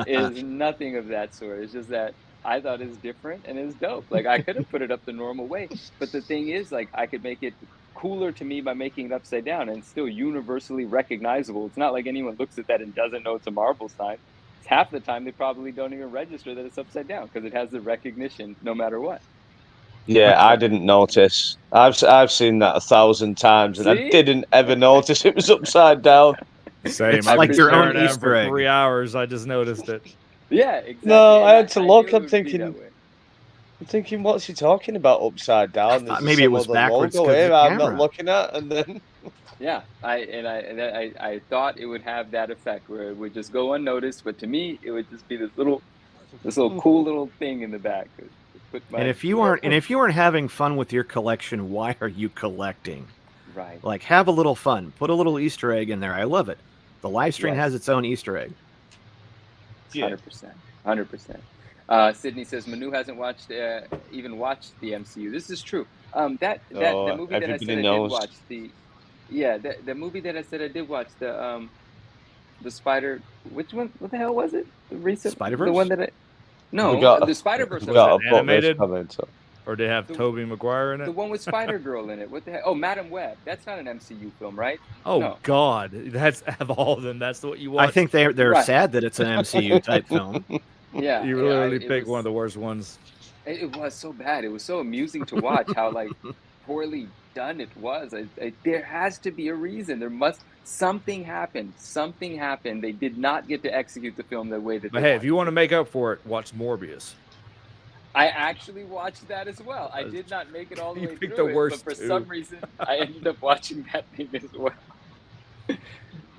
K: It is nothing of that sort. It's just that I thought it's different and it's dope. Like I could have put it up the normal way, but the thing is, like I could make it cooler to me by making it upside down and still universally recognizable. It's not like anyone looks at that and doesn't know it's a Marvel sign. It's half the time they probably don't even register that it's upside down because it has the recognition no matter what.
D: Yeah, I didn't notice. I've seen that 1,000 times, and I
K: See?
D: didn't ever notice it was upside down.
O: Same.
T: It's
O: I've
T: like
O: been
T: your own
O: staring at 'em
T: Easter
O: for
T: egg.
O: 3 hours. I just noticed it.
K: Yeah, exactly.
D: No,
K: And
D: I had to look.
K: knew it
D: I'm
K: would be
D: thinking,
K: that way.
D: what's he talking about upside down? There's
T: maybe it
D: some
T: was
D: other
T: backwards
D: logo
T: 'cause of
D: here
T: the
D: I'm not
T: camera.
D: looking at, and then
K: Yeah, I thought it would have that effect where it would just go unnoticed, but to me, it would just be this little cool little thing in the back. Put my,
T: And if you weren't having fun with your collection, why are you collecting?
K: Right.
T: Like, have a little fun. Put a little Easter egg in there. I love it. The live stream
K: Yes.
T: has its own Easter egg.
K: 100%. Sydney says Manu hasn't even watched the MCU. This is true. The movie that I
D: everybody
K: said I did
D: knows.
K: watch, the movie that I said I did watch, the Spider. Which one? What the hell was it? The recent
T: Spider-Verse?
K: The one that
D: We got-
K: the Spider-Verse.
D: we got
O: Was
D: a
O: it
D: book that's
O: animated?
D: coming, so-
O: Or did it have Tobey Maguire in
K: The
O: it?
K: one with Spider-Girl in it. What the heck? Oh, Madam Web. That's not an MCU film, right?
O: Oh
K: No.
O: God, that's of all of them. That's what you watch.
T: I think they're
K: Right.
T: sad that it's an MCU type film.
K: Yeah.
O: you
K: yeah,
O: literally
K: it
O: picked
K: was-
O: one of the worst ones.
K: It was so bad. It was so amusing to watch how like poorly done it was. There has to be a reason. Something happened. Something happened. They did not get to execute the film the way that
O: But
K: they
O: hey, if you want to make up for it, watch Morbius.
K: I actually watched that as well. I did not make it all the
O: You
K: way
O: picked
K: through
O: the
K: it,
O: worst
K: but for
O: two.
K: some reason I ended up watching that thing as well.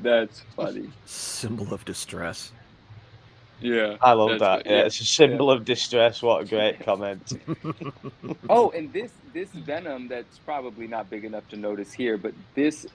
K: That's funny.
T: Symbol of distress.
K: Yeah.
D: I love
K: that's
D: that. Yeah, it's a symbol of distress. What a great comment.
K: Oh, and this Venom that's probably not big enough to notice here, but this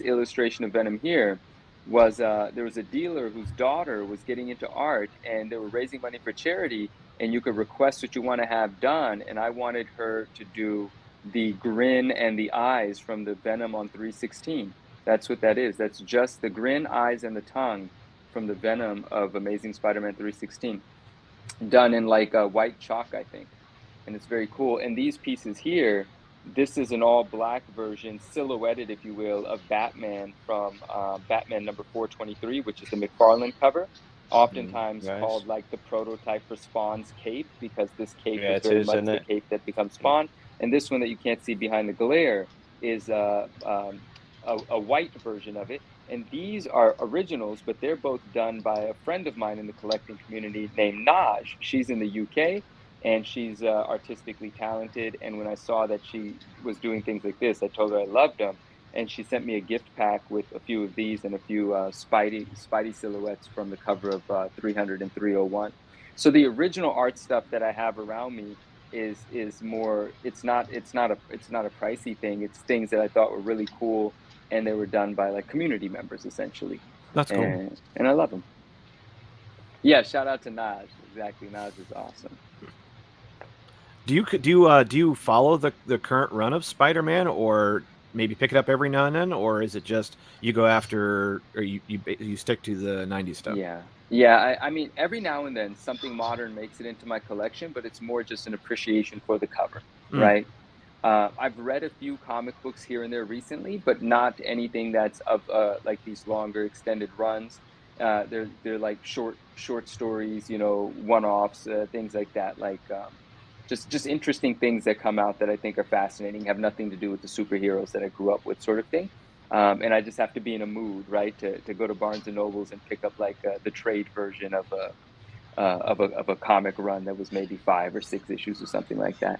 K: illustration of Venom here was there was a dealer whose daughter was getting into art, and they were raising money for charity, and you could request what you want to have done, and I wanted her to do the grin and the eyes from the Venom on 316. That's what that is. That's just the grin, eyes, and the tongue from the Venom of Amazing Spider-Man 316, done in like a white chalk, I think. And it's very cool. And these pieces here, this is an all-black version, silhouetted, if you will, of Batman from Batman number 423, which is the McFarlane cover, oftentimes
D: nice.
K: called like the prototype for Spawn's cape, because this cape
D: Yeah,
K: is
D: it
K: very
D: is,
K: much
D: isn't
K: the
D: it?
K: cape that becomes Spawn. And this one that you can't see behind the glare is a white version of it. And these are originals, but they're both done by a friend of mine in the collecting community named Naj. She's in the UK, and she's artistically talented. And when I saw that she was doing things like this, I told her I loved them. And she sent me a gift pack with a few of these and a few Spidey silhouettes from the cover of 300 and 301. So the original art stuff that I have around me is more. It's not a pricey thing. It's things that I thought were really cool, and they were done by like community members essentially.
T: That's cool.
K: And I love them. Yeah, shout out to Naj. Exactly, Naj is awesome.
T: Do you follow the current run of Spider-Man, or maybe pick it up every now and then, or is it just you go after, or you stick to the 90s stuff?
K: Yeah. I mean, every now and then something modern makes it into my collection, but it's more just an appreciation for the cover, right? I've read a few comic books here and there recently, but not anything that's of like these longer extended runs. They're like short stories, one-offs, things like that, like just interesting things that come out that I think are fascinating, have nothing to do with the superheroes that I grew up with, sort of thing. And I just have to be in a mood, right, to go to Barnes and Nobles and pick up like the trade version of a comic run that was maybe 5 or 6 issues or something like that.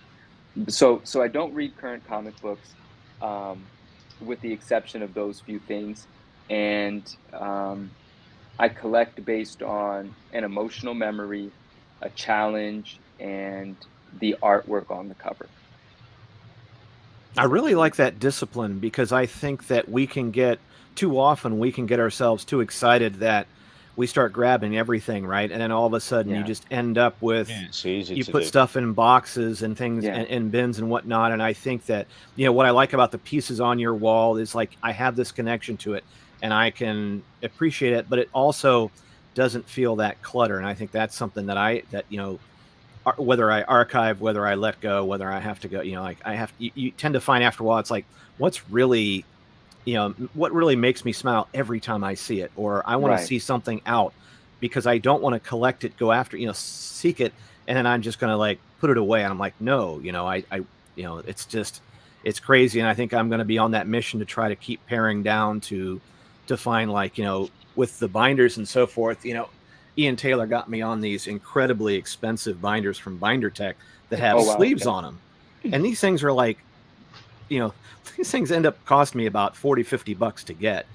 K: So I don't read current comic books, with the exception of those few things, and I collect based on an emotional memory, a challenge, and the artwork on the cover.
T: I really like that discipline, because I think that we can get ourselves too excited that we start grabbing everything, right? And then all of a sudden you just end up with,
D: It's easy
T: you
D: to
T: put
D: do.
T: stuff in boxes and things
K: Yeah.
T: and bins and whatnot. And I think that, what I like about the pieces on your wall is like, I have this connection to it and I can appreciate it, but it also doesn't feel that clutter. And I think that's something that whether I archive, whether I let go, whether I have to go, like you tend to find after a while, it's like, what's really, what really makes me smile every time I see it, or I want
K: Right.
T: to see something out because I don't want to collect it, go after, seek it. And then I'm just going to like put it away. And I'm like, no, it's just, it's crazy. And I think I'm going to be on that mission to try to keep paring down to find like, with the binders and so forth, Ian Taylor got me on these incredibly expensive binders from Binder Tech that have
K: Oh, wow,
T: sleeves
K: okay.
T: on them. And these things are like, these things end up costing me about $40-$50 to get.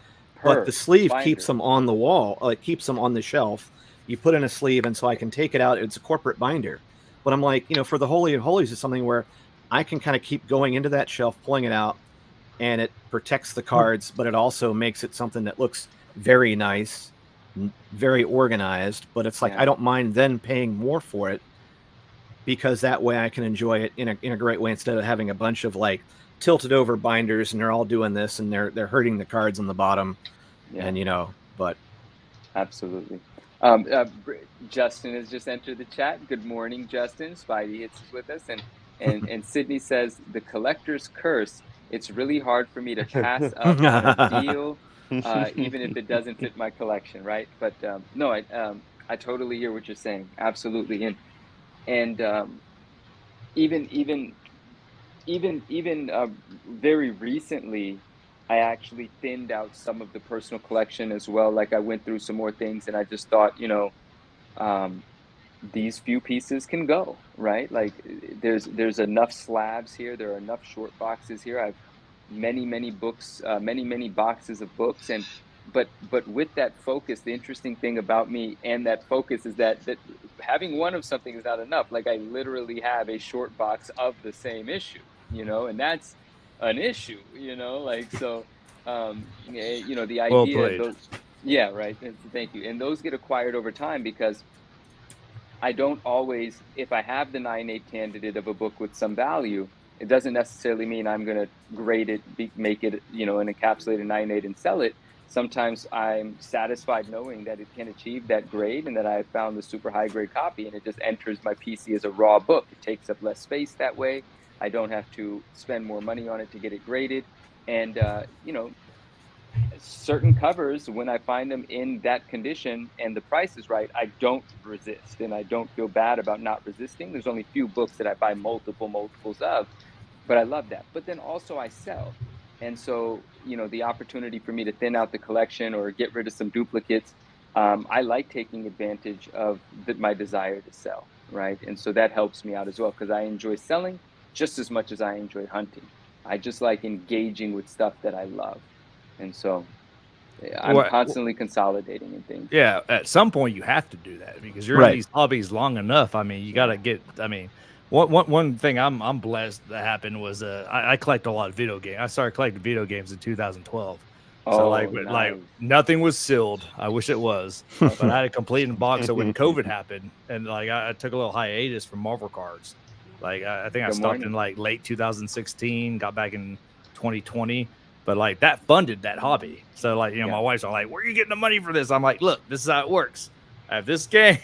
T: But
K: Per
T: the sleeve
K: binder.
T: keeps them on the wall, like keeps them on the shelf. You put in a sleeve, and so I can take it out. It's a corporate binder. But I'm like, for the Holy of Holies is something where I can kind of keep going into that shelf, pulling it out, and it protects the cards, but it also makes it something that looks very nice, very organized. But it's like,
K: Yeah.
T: I don't mind then paying more for it because that way I can enjoy it in a great way instead of having a bunch of like tilted over binders and they're all doing this and they're hurting the cards on the bottom.
K: Yeah.
T: And but
K: Absolutely. Justin has just entered the chat. Good morning, Justin. Spidey Hits is with us, and Sydney says the collector's curse. It's really hard for me to pass up on a deal, even if it doesn't fit my collection, right? But no, I totally hear what you're saying. Absolutely, and even very recently, I actually thinned out some of the personal collection as well. Like I went through some more things and I just thought, these few pieces can go, right? Like there's enough slabs here. There are enough short boxes here. I have many books, many boxes of books. But with that focus, the interesting thing about me and that focus is that having one of something is not enough. Like I literally have a short box of the same issue, and that's an issue, like, so, the idea,
S: Well played.
K: those, yeah, right. Thank you. And those get acquired over time because I don't always, if I have the 9.8 candidate of a book with some value, it doesn't necessarily mean I'm going to grade it, make it, an encapsulated 9.8 and sell it. Sometimes I'm satisfied knowing that it can achieve that grade and that I found the super high grade copy and it just enters my PC as a raw book. It takes up less space that way. I don't have to spend more money on it to get it graded. And, certain covers, when I find them in that condition and the price is right, I don't resist and I don't feel bad about not resisting. There's only few books that I buy multiples of, but I love that. But then also I sell. And so, the opportunity for me to thin out the collection or get rid of some duplicates, I like taking advantage of my desire to sell, right? And so that helps me out as well because I enjoy selling just as much as I enjoy hunting. I just like engaging with stuff that I love. And so I'm constantly consolidating and things.
S: Yeah, at some point you have to do that because you're
T: Right.
S: in these hobbies long enough. I mean, you got to get. I mean, one thing I'm blessed that happened was I collect a lot of video games. I started collecting video games in 2012. So like nothing was sealed. I wish it was, but I had a complete box. So when COVID happened, and like I took a little hiatus from Marvel cards. Like I think I
K: Good
S: stopped
K: morning.
S: in like late 2016, got back in 2020. But like that funded that hobby. So like, my wife's all like, where are you getting the money for this? I'm like, look, this is how it works. I have this game.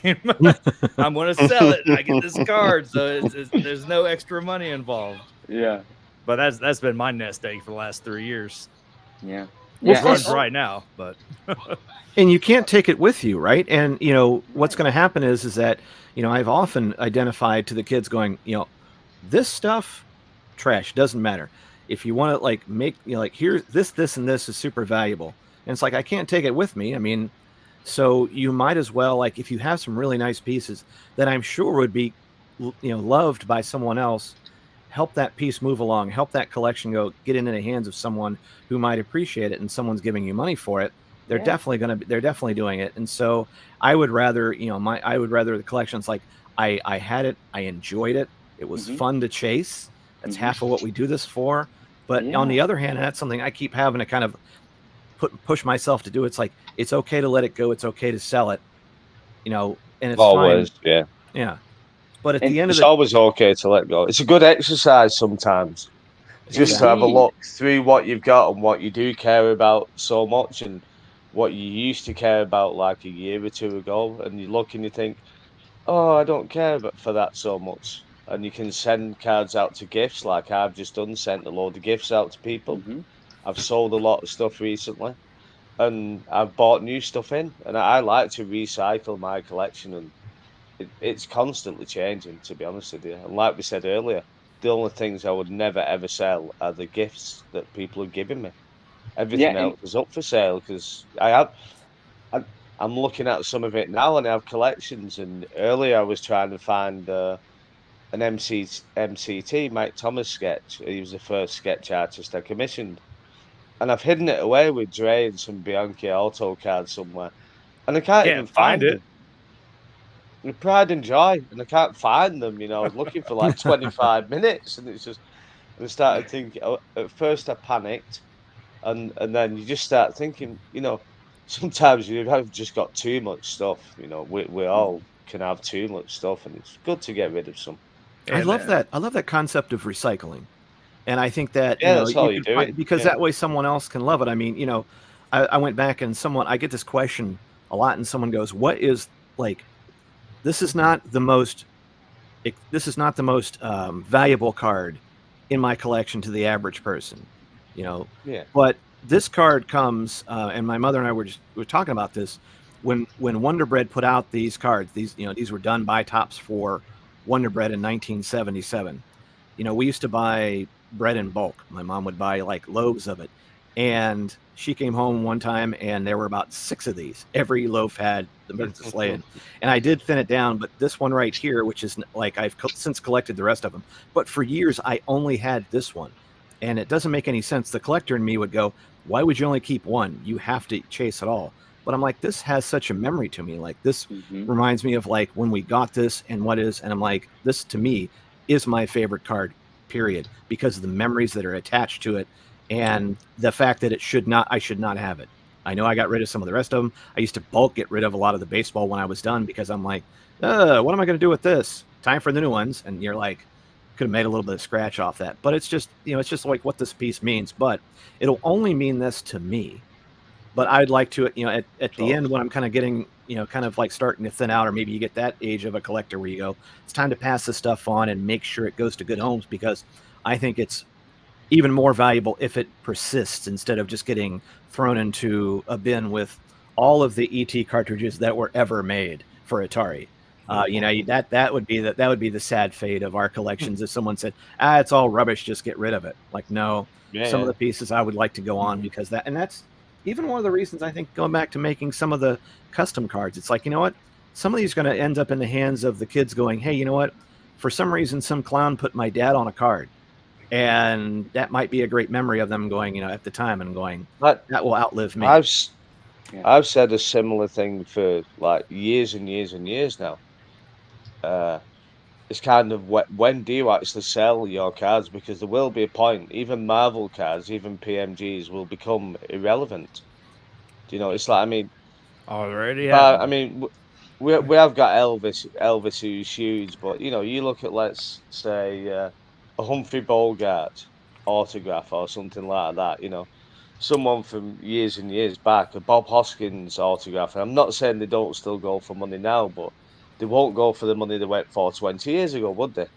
S: I'm going to sell it. I get this card. So there's no extra money involved.
K: Yeah.
S: But that's been my nest egg for the last 3 years.
K: Yeah.
S: It runs right now, but
T: and you can't take it with you, right? And what's going to happen is that I've often identified to the kids going, this stuff, trash, doesn't matter. If you want to like make, here's this and this is super valuable. And it's like, I can't take it with me. I mean, so you might as well, like, if you have some really nice pieces that I'm sure would be, loved by someone else, help that piece move along, help that collection get into the hands of someone who might appreciate it and someone's giving you money for it. They're definitely doing it. And so I would rather, I would rather the collection's like, I had it. I enjoyed it. It was fun to chase. That's half of what we do this for. But on the other hand, that's something I keep having to kind of push myself to do it. It's like it's okay to let it go. It's okay to sell it. And it's
D: Always,
T: fine. Yeah. But at
D: And
T: the end of
D: it's
T: the
D: always okay to let go. It's a good exercise sometimes, just to have a look through what you've got and what you do care about so much, and what you used to care about like a year or two ago, and you look and you think, oh, I don't care for that so much. And you can send cards out to gifts, like I've just done, sent a load of gifts out to people. I've sold a lot of stuff recently, and I've bought new stuff in, and I like to recycle my collection, and it's constantly changing, to be honest with you. And like we said earlier, the only things I would never ever sell are the gifts that people are giving me. Everything
K: Yeah, and
D: else is up for sale because I'm looking at some of it now, and I have collections. And earlier I was trying to find an MCT Mike Thomas sketch. He was the first sketch artist I commissioned, and I've hidden it away with Dre and some Bianchi Auto cards somewhere, and I can't even find
S: it.
D: them. With pride and joy, and I can't find them. I was looking for like 25 minutes, and it's just. And I started thinking. At first, I panicked, and then you just start thinking. Sometimes you've just got too much stuff. We all can have too much stuff, and it's good to get rid of some.
T: I love that. I love that concept of recycling, and I think that
D: Yeah, that's how you
T: can
D: do
T: find,
D: it.
T: because
D: Yeah.
T: that way someone else can love it. I mean, I went back and I get this question a lot, and someone goes, "What is like? This is not the most valuable card in my collection to the average person,
D: Yeah.
T: But this card comes, and my mother and I were talking about this when Wonder Bread put out these cards. These were done by Topps for Wonder Bread in 1977. We used to buy bread in bulk. My mom would buy like loaves of it, and she came home one time and there were about 6 of these. Every loaf had the Princess Leia, and I did thin it down. But this one right here, which is like I've since collected the rest of them, but for years I only had this one, and it doesn't make any sense. The collector in me would go, "Why would you only keep one? You have to chase it all." But I'm like, this has such a memory to me. Like this reminds me of like when we got this and and I'm like, this to me is my favorite card, period, because of the memories that are attached to it. And the fact that I should not have it. I know I got rid of some of the rest of them. I used to bulk get rid of a lot of the baseball when I was done because I'm like, what am I going to do with this? Time for the new ones. And you're like, could have made a little bit of scratch off that. But it's just, it's just like what this piece means. But it'll only mean this to me. But I'd like to, at the end when I'm kind of getting, kind of like starting to thin out, or maybe you get that age of a collector where you go, it's time to pass this stuff on and make sure it goes to good homes, because I think it's even more valuable if it persists instead of just getting thrown into a bin with all of the ET cartridges that were ever made for Atari. That would be the sad fate of our collections if someone said, it's all rubbish, just get rid of it. Like, no, some of the pieces I would like to go on, because that's even one of the reasons I think going back to making some of the custom cards. It's like, some of these are going to end up in the hands of the kids going, hey, for some reason, some clown put my dad on a card. And that might be a great memory of them going, at the time and going, that will outlive me.
D: I've said a similar thing for like years and years and years now. It's kind of when do you actually sell your cards? Because there will be a point, even Marvel cards, even PMGs will become irrelevant. It's like, I mean,
S: already.
D: I mean, we have got Elvis who's huge, but you look at, let's say, a Humphrey Bogart autograph or something like that, someone from years and years back, a Bob Hoskins autograph. And I'm not saying they don't still go for money now, but they won't go for the money they went for 20 years ago, would they?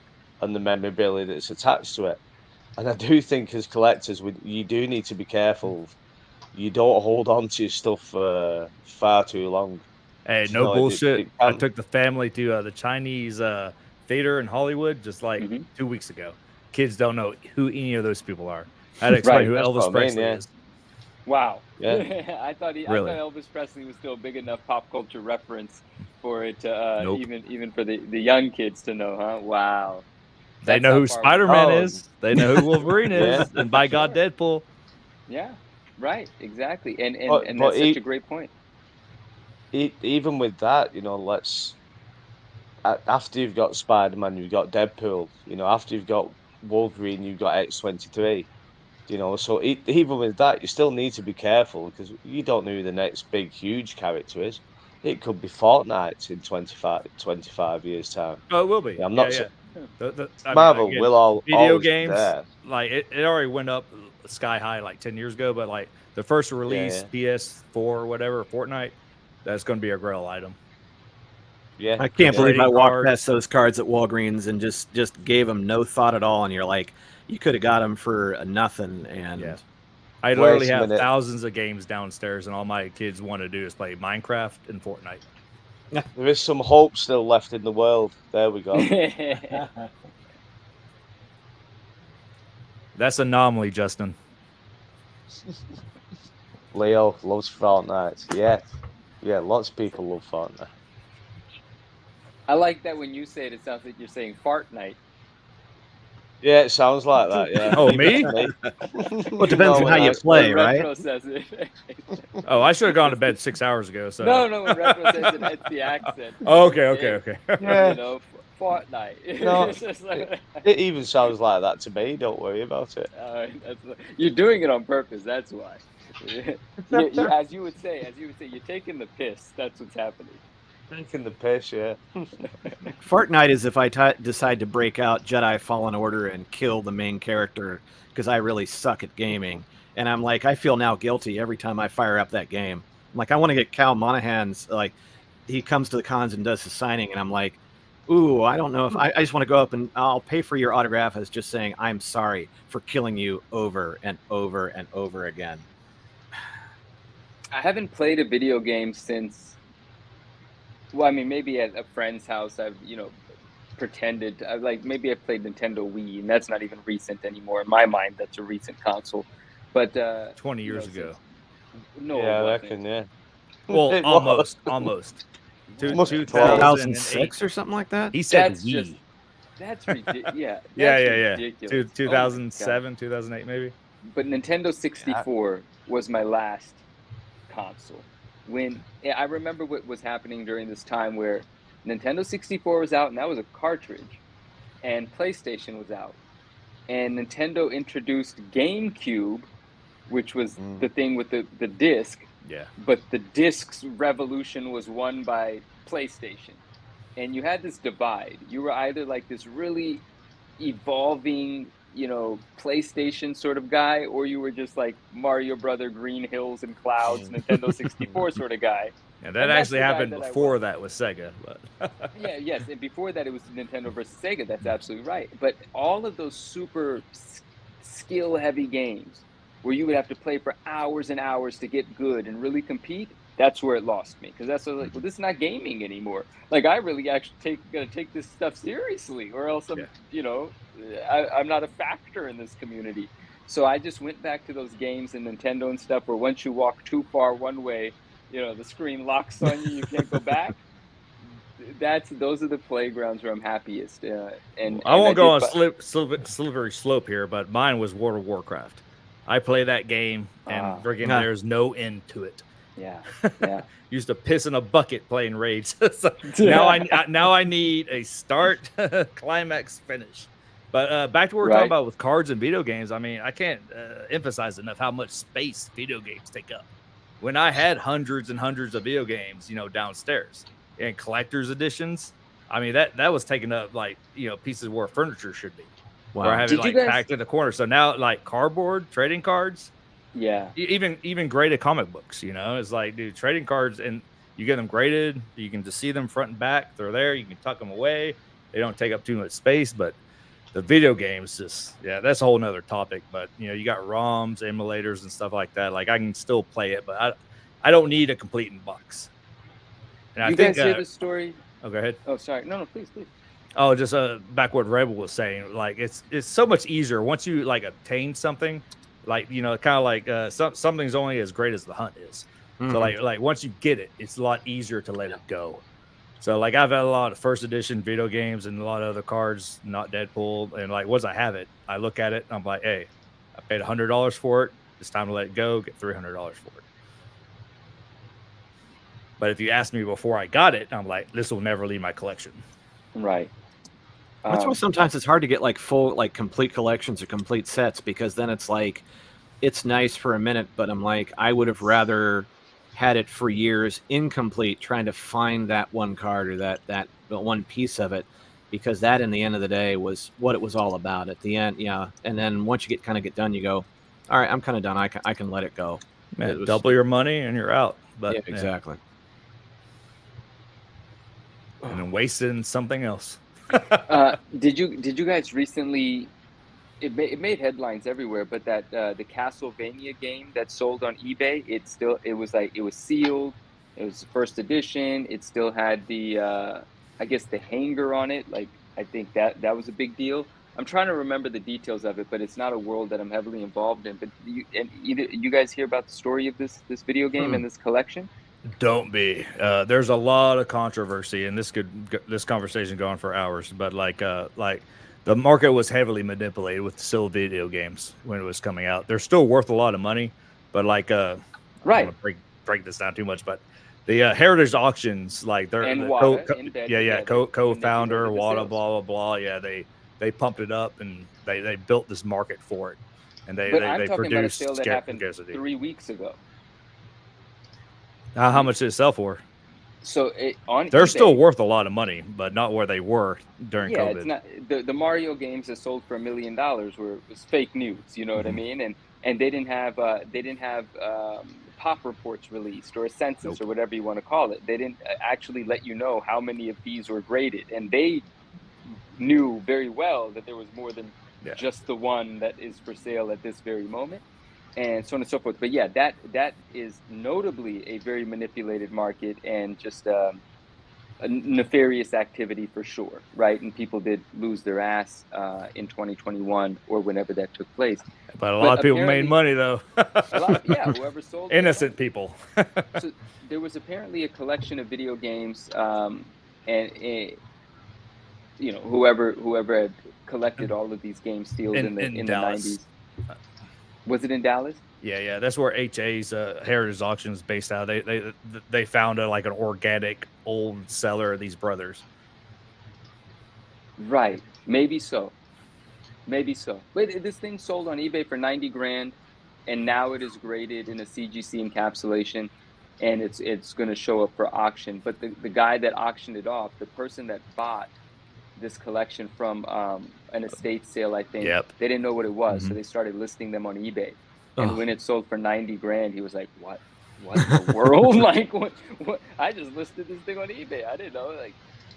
D: And the memorabilia that's attached to it. And I do think as collectors, you do need to be careful. You don't hold on to your stuff for far too long.
S: Hey, no bullshit. I took the family to the Chinese theater in Hollywood just like 2 weeks ago. Kids don't know who any of those people are. I had to explain who Elvis Presley is.
K: Wow.
D: Yeah.
K: I thought
S: Really?
K: Elvis Presley was still a big enough pop culture reference for it to even for the young kids to know, huh? Wow.
S: They know who Spider-Man is. They know who Wolverine is. And by God, Deadpool.
K: Yeah. Right. Exactly. And
D: But
K: that's such a great point.
D: Even with that, after you've got Spider-Man, you've got Deadpool. After you've got Wolverine, you've got X-23. You know, so even with that, you still need to be careful because you don't know who the next big, huge character is. It could be Fortnite in 25 years' time.
S: Oh, it will be.
D: Yeah, I'm
S: Yeah,
D: not.
S: yeah. I mean,
D: Marvel
S: again,
D: will
S: video
D: always be
S: games,
D: there.
S: like it already went up sky high like 10 years ago, but like the first release PS4 or whatever, Fortnite, that's going to be a Grail item.
D: Yeah,
T: I can't believe I
S: Trading
T: walked
S: cards.
T: past those cards at Walgreens and just gave them no thought at all. And you're like, you could have got them for nothing. And
S: Yeah. I literally have thousands of games downstairs, and all my kids want to do is play Minecraft and Fortnite.
D: There is some hope still left in the world. There we go.
S: That's anomaly, Justin.
D: Leo loves Fortnite. Yeah, lots of people love Fortnite.
K: I like that when you say it, it sounds like you're saying fart night.
D: Yeah, it sounds like that. Yeah.
S: Oh, me?
T: Well, it depends on how you play, right?
K: Retro says it.
S: Oh, I should have gone to bed 6 hours ago. So
K: No, when Retro says it, it's the accent.
S: Oh, okay.
D: Yeah.
K: You know, Fortnite.
D: No,
K: It's just like-
D: it even sounds like that to me. Don't worry about it.
K: you're doing it on purpose. That's why. As you would say, you're taking the piss. That's what's happening.
D: Taking the piss, yeah.
T: Fortnite is if I decide to break out Jedi Fallen Order and kill the main character because I really suck at gaming. And I'm like, I feel now guilty every time I fire up that game. I'm like, I want to get Cal Monahan's, like, he comes to the cons and does his signing, and I'm like, ooh, I don't know if I just want to go up and I'll pay for your autograph as just saying, I'm sorry for killing you over and over and over again.
K: I haven't played a video game since. Well, I mean, maybe at a friend's house, I've pretended. Maybe I played Nintendo Wii, and that's not even recent anymore. In my mind, that's a recent console. But
S: 20 years ago.
K: No,
D: yeah, I
K: it wasn't.
D: reckon, yeah.
S: Well,
D: It
S: almost.
D: Must be
T: 2006 or something like that?
S: He said
K: That's
S: Wii.
K: That's ridiculous. Yeah.
S: Yeah.
K: Ridiculous.
S: 2007, 2008, maybe.
K: But Nintendo 64 was my last console. I remember what was happening during this time where Nintendo 64 was out, and that was a cartridge, and PlayStation was out, and Nintendo introduced GameCube, which was the thing with the disc.
S: Yeah.
K: But the disc's revolution was won by PlayStation, and you had this divide. You were either like this really evolving, PlayStation sort of guy, or you were just like Mario Brother, Green Hills and Clouds, Nintendo 64 sort of guy.
S: Yeah, that actually happened before that with Sega. But
K: Yes, and before that it was Nintendo versus Sega. That's absolutely right. But all of those super skill-heavy games where you would have to play for hours and hours to get good and really compete, that's where it lost me. Because that's like, well, this is not gaming anymore. Like, I really actually gotta take this stuff seriously, or else I'm, I'm not a factor in this community. So I just went back to those games in Nintendo and stuff where once you walk too far one way, the screen locks on you, you can't go back. Those are the playgrounds where I'm happiest. And
S: I won't go on a slippery slope here, but mine was World of Warcraft. I play that game, and friggin' there's no end to it.
K: Yeah.
S: Used to piss in a bucket playing raids. So now I need a start, climax, finish. But back to what we're talking about with cards and video games. I mean, I can't emphasize enough how much space video games take up. When I had hundreds and hundreds of video games, downstairs and collector's editions, I mean that was taking up like pieces where furniture should be.
T: Wow.
S: Or having packed in the corner. So now like cardboard trading cards.
K: Yeah.
S: Even graded comic books, it's like, dude, trading cards, and you get them graded. You can just see them front and back. They're there. You can tuck them away. They don't take up too much space. But the video games, that's a whole nother topic. But you got ROMs, emulators, and stuff like that. Like I can still play it, but I don't need a complete in box. And
K: You guys hear the story?
S: Oh, go ahead.
K: Oh, sorry. No, please.
S: Oh, just back what Rebel was saying. Like it's so much easier once you like obtain something. Like kind of like something's only as great as the hunt is. So like once you get it, it's a lot easier to let it go. So like I've had a lot of first edition video games and a lot of other cards, not Deadpool, and like once I have it, I look at it and I'm like, hey, I paid $100 for it. It's time to let it go. Get $300 for it. But if you ask me before I got it, I'm like, this will never leave my collection.
K: Right.
T: That's why sometimes it's hard to get like full, like complete collections or complete sets, because then it's like, it's nice for a minute, but I'm like, I would have rather had it for years incomplete, trying to find that one card or that one piece of it, because that in the end of the day was what it was all about at the end. Yeah. And then once you get done, you go, all right, I'm kind of done. I can let it go.
S: Man,
T: It was-
S: double your money and you're out. But
T: yeah, exactly.
S: And then wasted in something else.
K: Did you guys recently? It made headlines everywhere, but that the Castlevania game that sold on eBay, it was sealed. It was the first edition. It still had the I guess the hanger on it. Like, I think that was a big deal. I'm trying to remember the details of it, but it's not a world that I'm heavily involved in. But you guys hear about the story of this video game and this collection?
S: Don't be. There's a lot of controversy, and this conversation go on for hours. But like the market was heavily manipulated with still video games when it was coming out. They're still worth a lot of money, but like I don't want to break this down too much, but the heritage auctions, like they're
K: And
S: the
K: Wada,
S: co-founder
K: the
S: Wada,
K: sales.
S: blah blah blah. Yeah, they pumped it up and they built this market for it, and they
K: But I'm talking about a
S: produced
K: sale that happened
S: scarcity.
K: 3 weeks ago.
S: How much did it sell for?
K: So on
S: They're
K: eBay,
S: still worth a lot of money, but not where they were during
K: yeah,
S: COVID.
K: it's not the Mario games that sold for $1 million was fake news. You know what I mean? And they didn't have pop reports released or a census or whatever you want to call it. They didn't actually let you know how many of these were graded, and they knew very well that there was more than just the one that is for sale at this very moment, and so on and so forth. But yeah, that is notably a very manipulated market and just a nefarious activity for sure, right? And people did lose their ass in 2021 or whenever that took place.
S: But a lot of people made money though.
K: Whoever sold it.
S: Innocent people.
K: So there was apparently a collection of video games, and whoever had collected all of these games sealed in the
S: Dallas.
K: 90s. Was it in Dallas?
S: Yeah, that's where HA's Heritage Auction is based out. They found like an organic old seller of these brothers.
K: Right, maybe so. But this thing sold on eBay for $90,000, and now it is graded in a CGC encapsulation, and it's going to show up for auction. But the guy that auctioned it off, the person that bought this collection from an estate sale, I think, they didn't know what it was, so they started listing them on eBay. And when it sold for $90,000, he was like, "What in the world? Like, what? I just listed this thing on eBay. I didn't know." Like,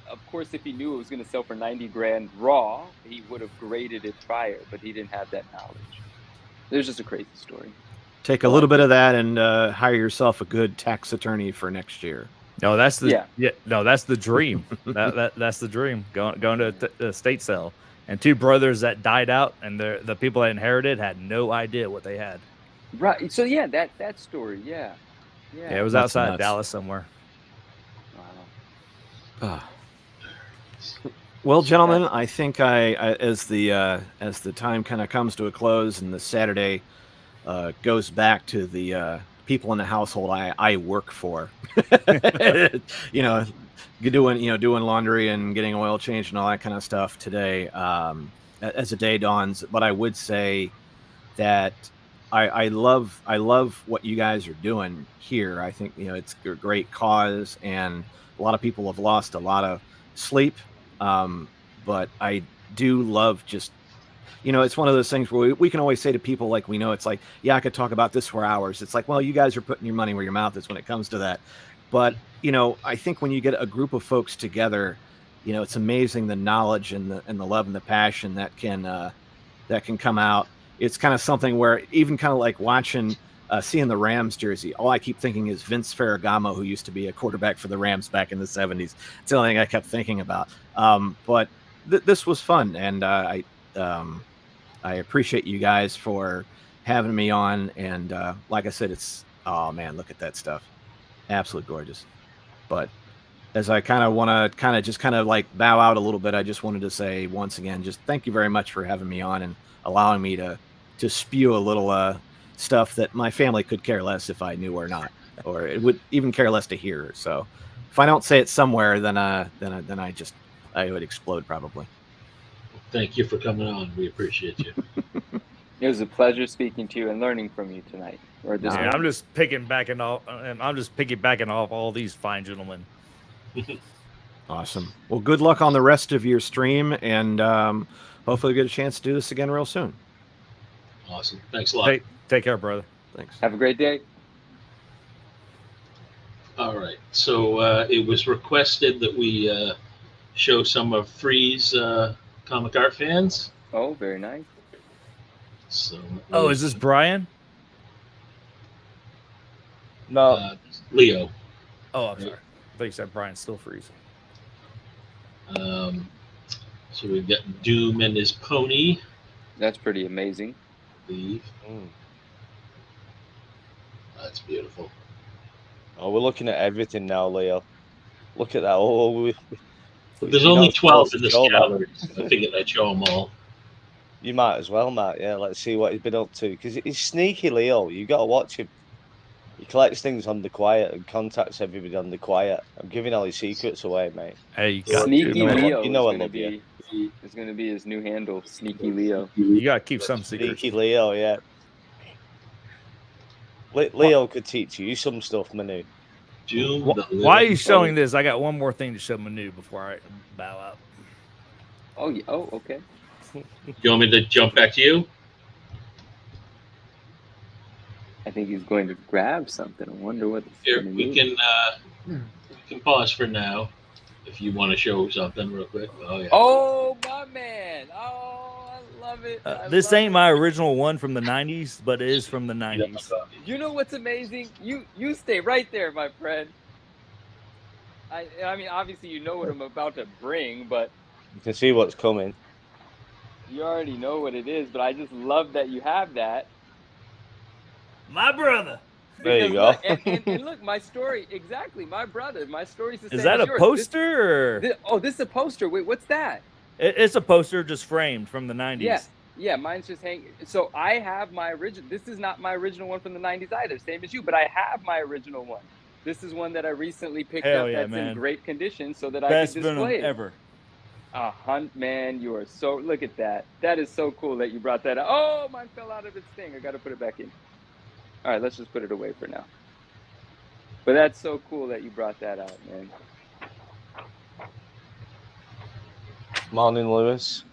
K: of course, if he knew it was going to sell for $90,000 raw, he would have graded it prior, but he didn't have that knowledge. There's just a crazy story.
T: Take a little bit of that and hire yourself a good tax attorney for next year.
S: No, that's that's the dream. That's the dream. Going to the estate sale, and two brothers that died out, and the people that inherited had no idea what they had.
K: Right. So yeah, that story. Yeah.
S: It was outside Dallas somewhere.
T: Well, gentlemen, I think as the time kind of comes to a close and the Saturday goes back to the people in the household I work for, doing laundry and getting oil changed and all that kind of stuff today, as the day dawns. But I would say that I love what you guys are doing here. I think it's a great cause, and a lot of people have lost a lot of sleep. But I do love just, it's one of those things where we can always say to people, like, it's like, yeah, I could talk about this for hours. It's like, well, you guys are putting your money where your mouth is when it comes to that. But, I think when you get a group of folks together, it's amazing the knowledge and the love and the passion that can come out. It's kind of something where even kind of like watching, seeing the Rams jersey, all I keep thinking is Vince Ferragamo, who used to be a quarterback for the Rams back in the 70s. It's the only thing I kept thinking about. But this was fun, and I appreciate you guys for having me on. And like I said, oh man, look at that stuff, absolutely gorgeous. But as I kind of want to just like bow out a little bit, I just wanted to say once again, just thank you very much for having me on and allowing me to spew a little stuff that my family could care less if I knew or not, or it would even care less to hear. So if I don't say it somewhere, then I would explode probably.
F: Thank you for coming on. We appreciate you.
K: It was a pleasure speaking to you and learning from you tonight. Or this
S: Yeah,
K: morning.
S: I'm just piggybacking off all these fine gentlemen.
T: Awesome. Well, good luck on the rest of your stream, and hopefully we get a chance to do this again real soon.
F: Awesome. Thanks a lot.
S: Take care, brother.
T: Thanks.
K: Have a great day.
F: All right. So it was requested that we show some of Free's comic art fans.
K: Oh, very nice.
F: So,
S: Oh, is this Brian?
D: No,
F: Leo.
S: Oh, I'm sorry. I think you said Brian Still Freeze.
F: So we've got Doom and his pony.
K: That's pretty amazing.
F: That's beautiful.
D: Oh, we're looking at everything now, Leo. Look at that.
F: There's only 12 in this gallery. I figured I'd show them all.
D: You might as well, Matt. Yeah, let's see what he's been up to. Because he's sneaky, Leo. You got to watch him. He collects things on the quiet and contacts everybody on the quiet. I'm giving all his secrets away, mate.
S: Hey, you got
K: Sneaky Leo.
D: You know I
K: is
D: love you.
K: going to be his new handle, Sneaky Leo.
S: You got to keep some secrets.
D: Sneaky Leo, yeah. Leo could teach you some stuff, Manu.
F: Doom.
S: Why are you showing this? I got one more thing to show Manu before I bow out.
K: Oh, yeah. Oh, okay.
F: You want me to jump back to you?
K: I think he's going to grab something. I wonder what.
F: Here, we can pause for now if you want to show something real quick. Oh yeah.
K: Oh, my man. Oh, I love it.
S: This ain't my original one from the 90s, but it is from the 90s.
K: You know what's amazing? You stay right there, my friend. I mean, obviously you know what I'm about to bring, but
D: You can see what's coming.
K: you already know what it is. But I just love that you have that.
S: My brother.
D: There you go.
K: Look, and look, my story, exactly. My brother, my story's the same
S: Is that
K: as
S: a
K: yours.
S: poster?
K: This is a poster. Wait, what's that?
S: It's a poster just framed from the 90s.
K: Yeah, mine's just hanging. So I have my original. This is not my original one from the 90s either, same as you, but I have my original one. This is one that I recently picked
S: Hell
K: up
S: yeah,
K: that's
S: man.
K: in great condition so that
S: Best
K: I can
S: Venom
K: display it.
S: ever.
K: Man, you are so, look at that. That is so cool that you brought that out. Oh, mine fell out of its thing. I got to put it back in. All right, let's just put it away for now. But that's so cool that you brought that out, man.
D: Morning, Lewis.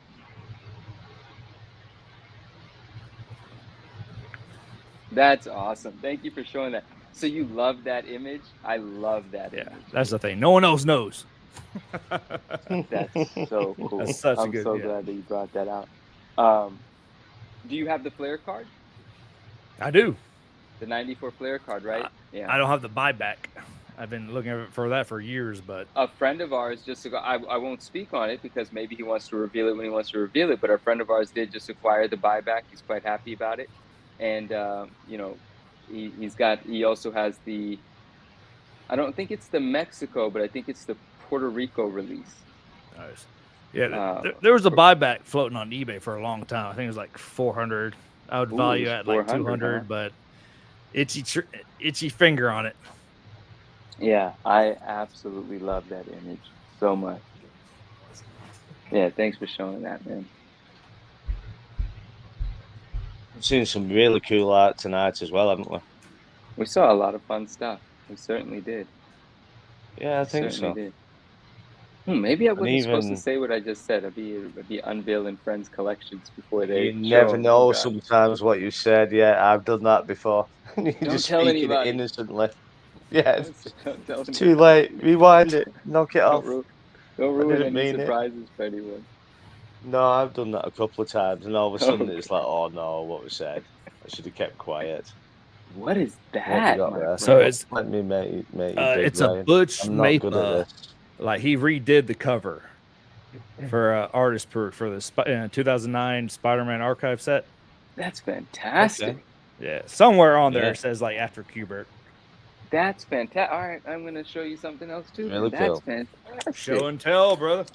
K: That's awesome. Thank you for showing that. So you love that image? I love that image.
S: That's the thing. No one else knows.
K: That's so cool.
S: That's such a
K: I'm
S: good,
K: so
S: yeah.
K: glad that you brought that out. Do you have the Flair card?
S: I do.
K: The 94 Flair card, right?
S: I don't have the buyback. I've been looking for that for years, but
K: A friend of ours just I won't speak on it because maybe he wants to reveal it when he wants to reveal it, but a friend of ours did just acquire the buyback. He's quite happy about it. And you know, he also has the, I don't think it's the Mexico, but I think it's the Puerto Rico release.
S: nice. Yeah, there was a buyback floating on eBay for a long time. I think it was like 400. I would
K: Ooh,
S: value at like
K: 400,
S: 200,
K: huh?
S: but itchy finger on it.
K: Yeah, I absolutely love that image so much. Yeah, thanks for showing that, man.
D: We've seen some really cool art tonight as well, haven't we?
K: We saw a lot of fun stuff. We certainly did.
D: Yeah, I think
K: Certainly
D: so.
K: did. Maybe I
D: And
K: wasn't supposed to
D: even-
K: say what I just said. I'd be unveiling friends' collections before they.
D: You never
K: show.
D: know
K: Oh, God.
D: sometimes what you said. Yeah, I've done that before. You're
K: Don't
D: just
K: tell
D: speaking
K: anybody.
D: innocently. Yeah,
K: Don't tell
D: it's too late. Rewind it. Knock it
K: Don't
D: off.
K: Don't
D: I
K: ruin
D: didn't
K: any
D: mean it.
K: surprises for anyone.
D: No, I've done that a couple of times, and all of a sudden
K: Okay.
D: it's like, oh no, what was said? I should have kept quiet.
K: What is
D: What
K: that?
D: we got
K: my
D: there?
K: friend?
S: So it's
D: Let me make you big,
S: it's a
D: Ryan.
S: Butch
D: I'm not good at
S: Maple.
D: this.
S: Like he redid the cover for artist proof for the 2009 Spider-Man archive set.
K: That's fantastic.
D: Okay.
S: Yeah, somewhere on there
D: Yeah.
S: it says like after Kubert.
K: That's fantastic. All right, I'm gonna show you something else too.
D: Really
K: That's
D: cool.
K: fantastic.
S: Show and tell, brother.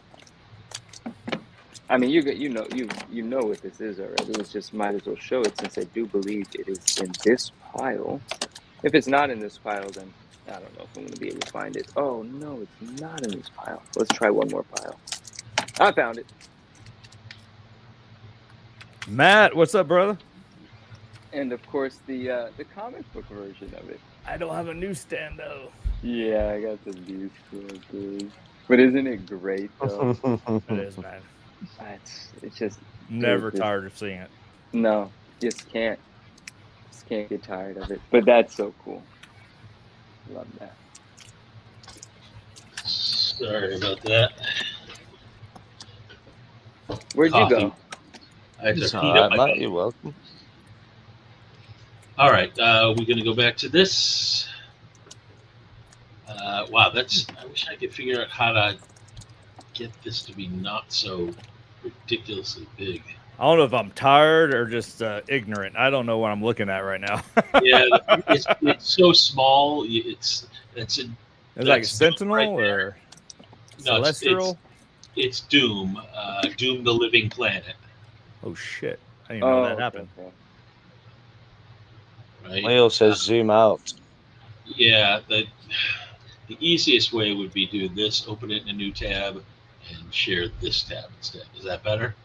K: I mean, you know what this is already. It's just might as well show it since I do believe it is in this pile. If it's not in this pile, then I don't know if I'm gonna be able to find it. Oh no, it's not in this pile. Let's try one more pile. I found it.
S: Matt, what's up, brother?
K: And of course the comic book version of it.
S: I don't have a newsstand though.
K: Yeah, I got the newsstand, dude. But isn't it great though?
S: It is, man.
K: It's just
S: Never
K: it's-
S: tired of seeing it.
K: No, just can't get tired of it. But that's so cool. Love that.
F: Sorry about that.
K: Where'd you go?
F: I had to
D: It's
F: heat
D: all
F: up
D: right,
F: my
D: Matt. You're welcome.
F: All right, we're going to go back to this. Wow, I wish I could figure out how to get this to be not so ridiculously big.
S: I don't know if I'm tired or just ignorant. I don't know what I'm looking at right now.
F: Yeah, it's so small. It's
S: Is it like a Sentinel
F: right
S: or
F: no,
S: Celestial?
F: it's Doom. Doom, the Living Planet.
S: Oh shit! I didn't even know that happened.
F: Right?
D: Leo says zoom out.
F: Yeah, the easiest way would be do this, open it in a new tab, and share this tab instead. Is that better?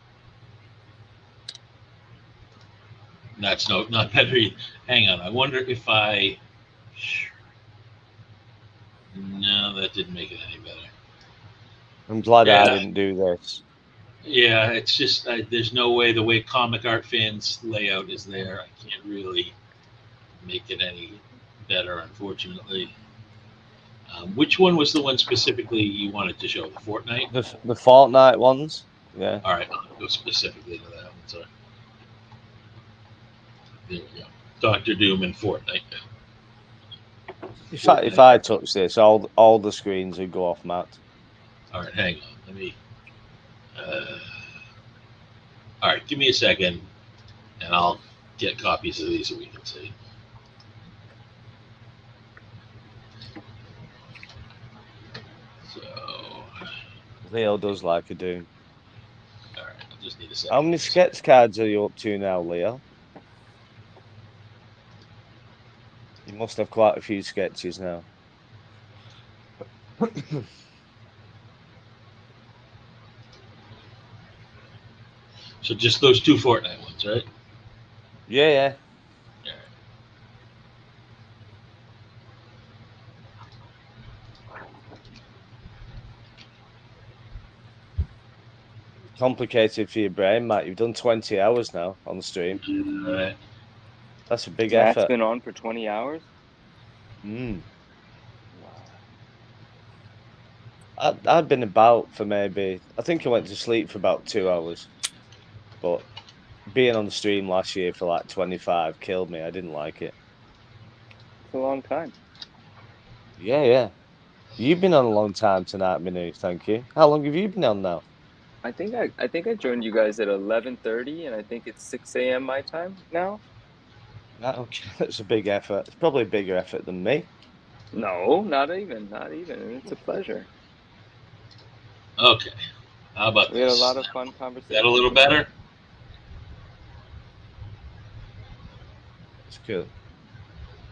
F: That's not better. Hang on. I wonder if I. No, that didn't make it any better.
D: I'm glad
F: Yeah.
D: I didn't do this.
F: Yeah, it's just there's no way the way Comic Art Fans layout is there. I can't really make it any better, unfortunately. Which one was the one specifically you wanted to show? The Fortnite?
D: The Fortnite ones. Yeah.
F: All right, I'll go specifically to that one. Sorry. There we go. Doctor Doom and Fortnite.
D: If I touch this, all the screens would go off, Matt.
F: All right, hang on. Let me. All right, give me a second, and I'll get copies of these so we can see. So,
D: Leo does like a Doom.
F: all right, I just need a second.
D: How many sketch cards are you up to now, Leo? You must have quite a few sketches now.
F: So just those two Fortnite ones, right?
D: Yeah. Complicated for your brain, Matt. You've done 20 hours now on the stream.
F: Right.
D: That's a big
K: That's
D: effort.
K: been on for 20 hours?
D: I'd been about for maybe, I think I went to sleep for about 2 hours. But being on the stream last year for like 25 killed me. I didn't like it.
K: It's a long time.
D: Yeah. You've been on a long time tonight, Minu. Thank you. How long have you been on now?
K: I think I joined you guys at 11:30, and I think it's 6 a.m. my time now.
D: Okay, that's a big effort. It's probably a bigger effort than me.
K: No, not even. It's a pleasure.
F: Okay. How about
K: We had a
F: this?
K: lot of fun
F: Is
K: conversations.
F: that a little better?
D: It's good.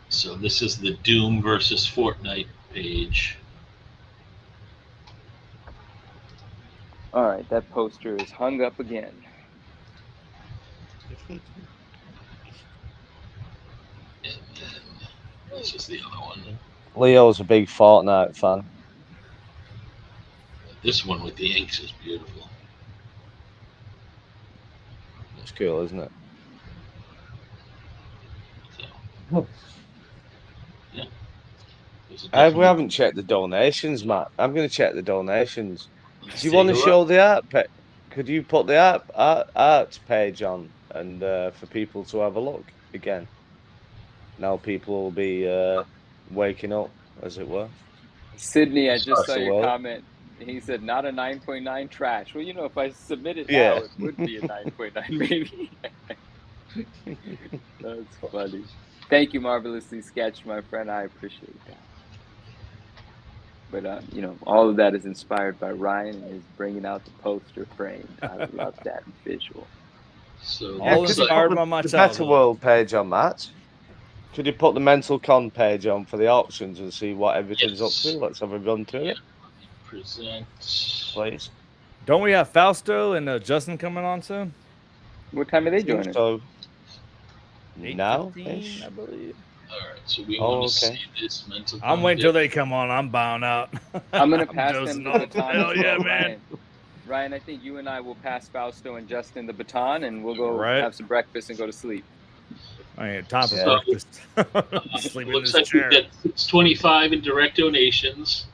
F: So this is the Doom versus Fortnite page.
K: All right, that poster is hung up again.
F: This is the other one.
D: Leo's a big Fortnite fan.
F: This one with the inks is beautiful.
D: It's cool, isn't it?
F: Yeah.
D: We haven't checked the donations, Matt. I'm going to check the donations. Do you
F: Take
D: want to
F: a look.
D: show the art? Could you put the art page on and for people to have a look again? Now people will be waking up, as it were.
K: Sydney, I just
D: Across
K: saw
D: the
K: your
D: world.
K: comment. He said, not a 9.9 trash. Well, if I submit it
D: Yeah.
K: now, it would be a 9.9 maybe. That's funny. Thank you, Marvelously Sketched, my friend. I appreciate that. But, all of that is inspired by Ryan and his bringing out the poster framed. I love that visual.
F: So
S: All
D: could you
S: inspired
D: put
S: by
D: the
S: myself.
D: Better World page on that. Could you put the Mental Con page on for the auctions and see what everything's up to? Let's have a run through it,
F: Present.
D: please.
S: Don't we have Fausto and Justin coming on soon?
L: What time are they joining?
D: So now-ish?
O: I believe.
F: All right, so we
D: Oh,
F: want to
D: okay.
F: see this mental.
S: I'm waiting till they come on. I'm bowing out.
L: I'm gonna
S: I'm
L: pass
S: dozing
L: them the
S: off.
L: baton.
S: Hell
L: as
S: yeah,
L: well,
S: man.
L: Ryan. Ryan, I think you and I will pass Fausto and Justin the baton, and we'll go
S: Right.
L: have some breakfast and go to sleep.
S: I ain't time for
F: So,
S: breakfast. Sleep in
F: looks
S: this
F: like we
S: chair.
F: get 625 in direct donations,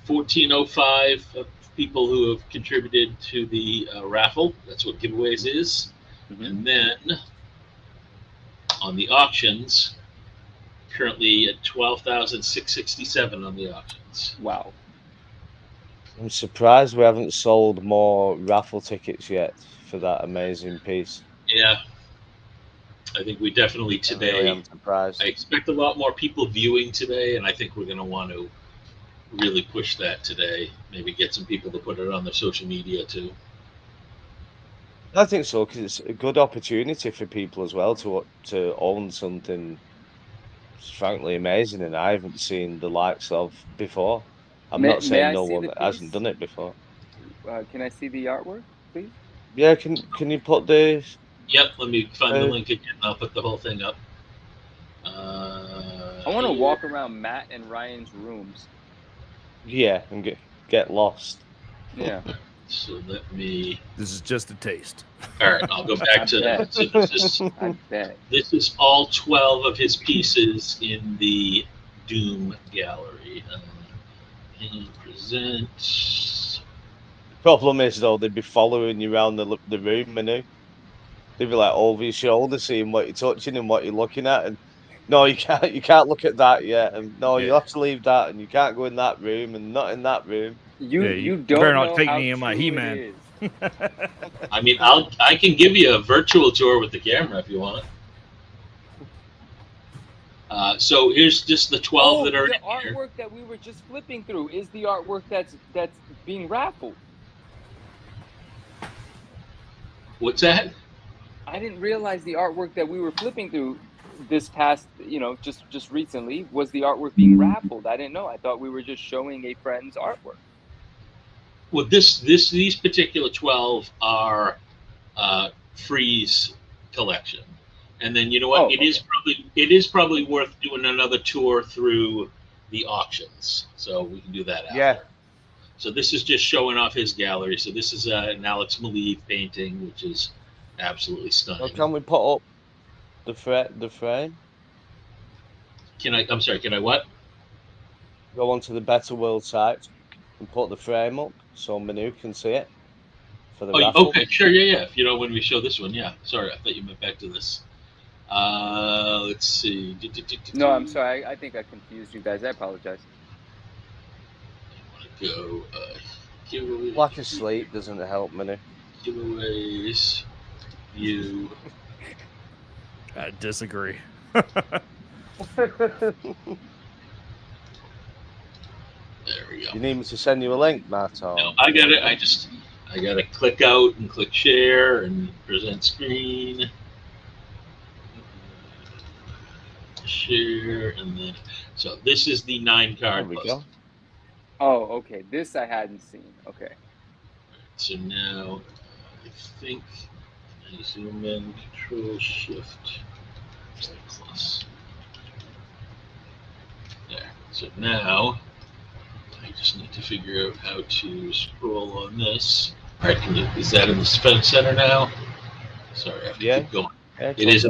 F: 1405 of people who have contributed to the raffle. That's what giveaways is. And then on the auctions, currently at 12,667 on the auctions.
L: Wow.
D: I'm surprised we haven't sold more raffle tickets yet for that amazing piece.
F: Yeah. I think we definitely
D: I
F: today.
D: really am surprised.
F: I expect a lot more people viewing today, and I think we're going to want to really push that today. Maybe get some people to put it on their social media too.
D: I think so, because it's a good opportunity for people as well to own something frankly amazing, and I haven't seen the likes of before. I'm
L: May-
D: not
L: may
D: saying
L: I
D: no
L: see
D: one
L: the
D: hasn't
L: piece?
D: done it before.
L: Can I see the artwork, please?
D: Yeah, can you put the?
F: Yep, let me find the
D: Uh,
F: link again. I'll put the whole thing up.
L: I want to walk around Matt and Ryan's rooms.
D: Yeah, and get lost.
L: Yeah.
F: So let me.
S: This is just a taste.
F: All right, I'll go back to
L: bet.
F: so
L: I bet.
F: this is all 12 of his pieces in the Doom gallery. And present.
D: Problem is though, they'd be following you around the room, Manu. They'd be like over your shoulder, seeing what you're touching and what you're looking at, and no, you can't look at that yet, and no, you have to leave that, and you can't go in that room, and not in that room.
L: You
S: better
L: don't
S: not
L: know
S: take
L: how
S: me in my
L: true it
S: He-Man.
L: is.
F: I mean, I can give you a virtual tour with the camera if you want. So here's just the 12 that are
L: the
F: in here.
L: artwork that we were just flipping through is the artwork that's being raffled.
F: What's that?
L: I didn't realize the artwork that we were flipping through this past, just recently was the artwork being raffled. I didn't know. I thought we were just showing a friend's artwork.
F: Well, these particular 12 are Freeze collection, and then you know what?
L: Oh,
F: It is probably worth doing another tour through the auctions, so we can do that. After.
D: Yeah.
F: So this is just showing off his gallery. So this is an Alex Maleev painting, which is absolutely stunning.
D: Well, can we put up the frame?
F: I'm sorry. Can I what?
D: Go onto the Better World site and put the frame up so Manu can see it for the raffle.
F: Okay, sure, yeah. If you know when we show this one, yeah. Sorry, I thought you meant back to this. Let's see.
L: No, I'm sorry. I think I confused you guys. I apologize.
F: Go giveaway.
D: Lack of sleep doesn't help, Manu.
F: Giveaways. You.
S: I disagree.
F: There we go.
D: You need me to send you a link, Matt? Or...
F: No, I got it. I got to click out and click share and present screen. Share and then so this is the 9-card.
D: There we
F: puzzle.
D: go.
L: Oh, okay. This I hadn't seen. Okay.
F: So now I think I zoom in, Control Shift plus. There. So now I just need to figure out how to scroll on this. All right, is that in the center now? Sorry, I have to keep going.
D: Yeah,
F: it is.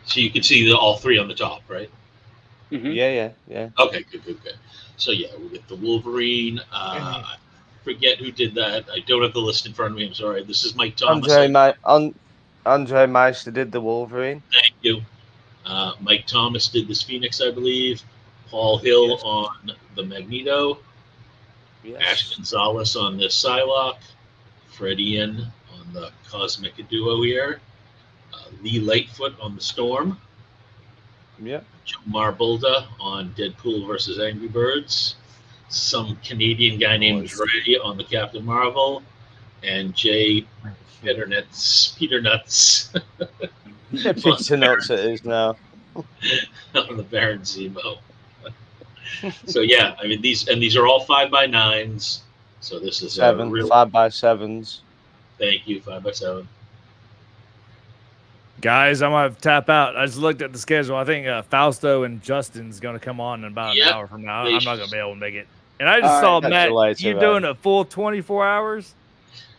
F: So you can see all three on the top, right?
L: Mm-hmm.
D: Yeah.
F: Okay, good. So yeah, we get the Wolverine. I forget who did that. I don't have the list in front of me. I'm sorry. This is Mike Thomas.
D: Andre Meister did the Wolverine.
F: Thank you. Mike Thomas did this Phoenix, I believe. Paul Hill on the Magneto.
D: Yes.
F: Ash Gonzalez on the Psylocke. Fred Ian on the Cosmic Duo here. Lee Lightfoot on the Storm.
D: Yeah.
F: Joe Marbulda on Deadpool versus Angry Birds. Some Canadian guy named Ray on the Captain Marvel. And Jay Peter Nuts.
D: Peter Nuts it is now.
F: On the Baron Zemo. So yeah, I mean these are all 5x9s. So this is
D: 5x7s.
F: Thank you, 5x7.
S: Guys, I'm gonna tap out. I just looked at the schedule. I think Fausto and Justin's gonna come on in about an hour from now. I'm not gonna be able to make it. And I just
D: All
S: saw
D: right,
S: Matt.
D: later,
S: You doing a full 24 hours?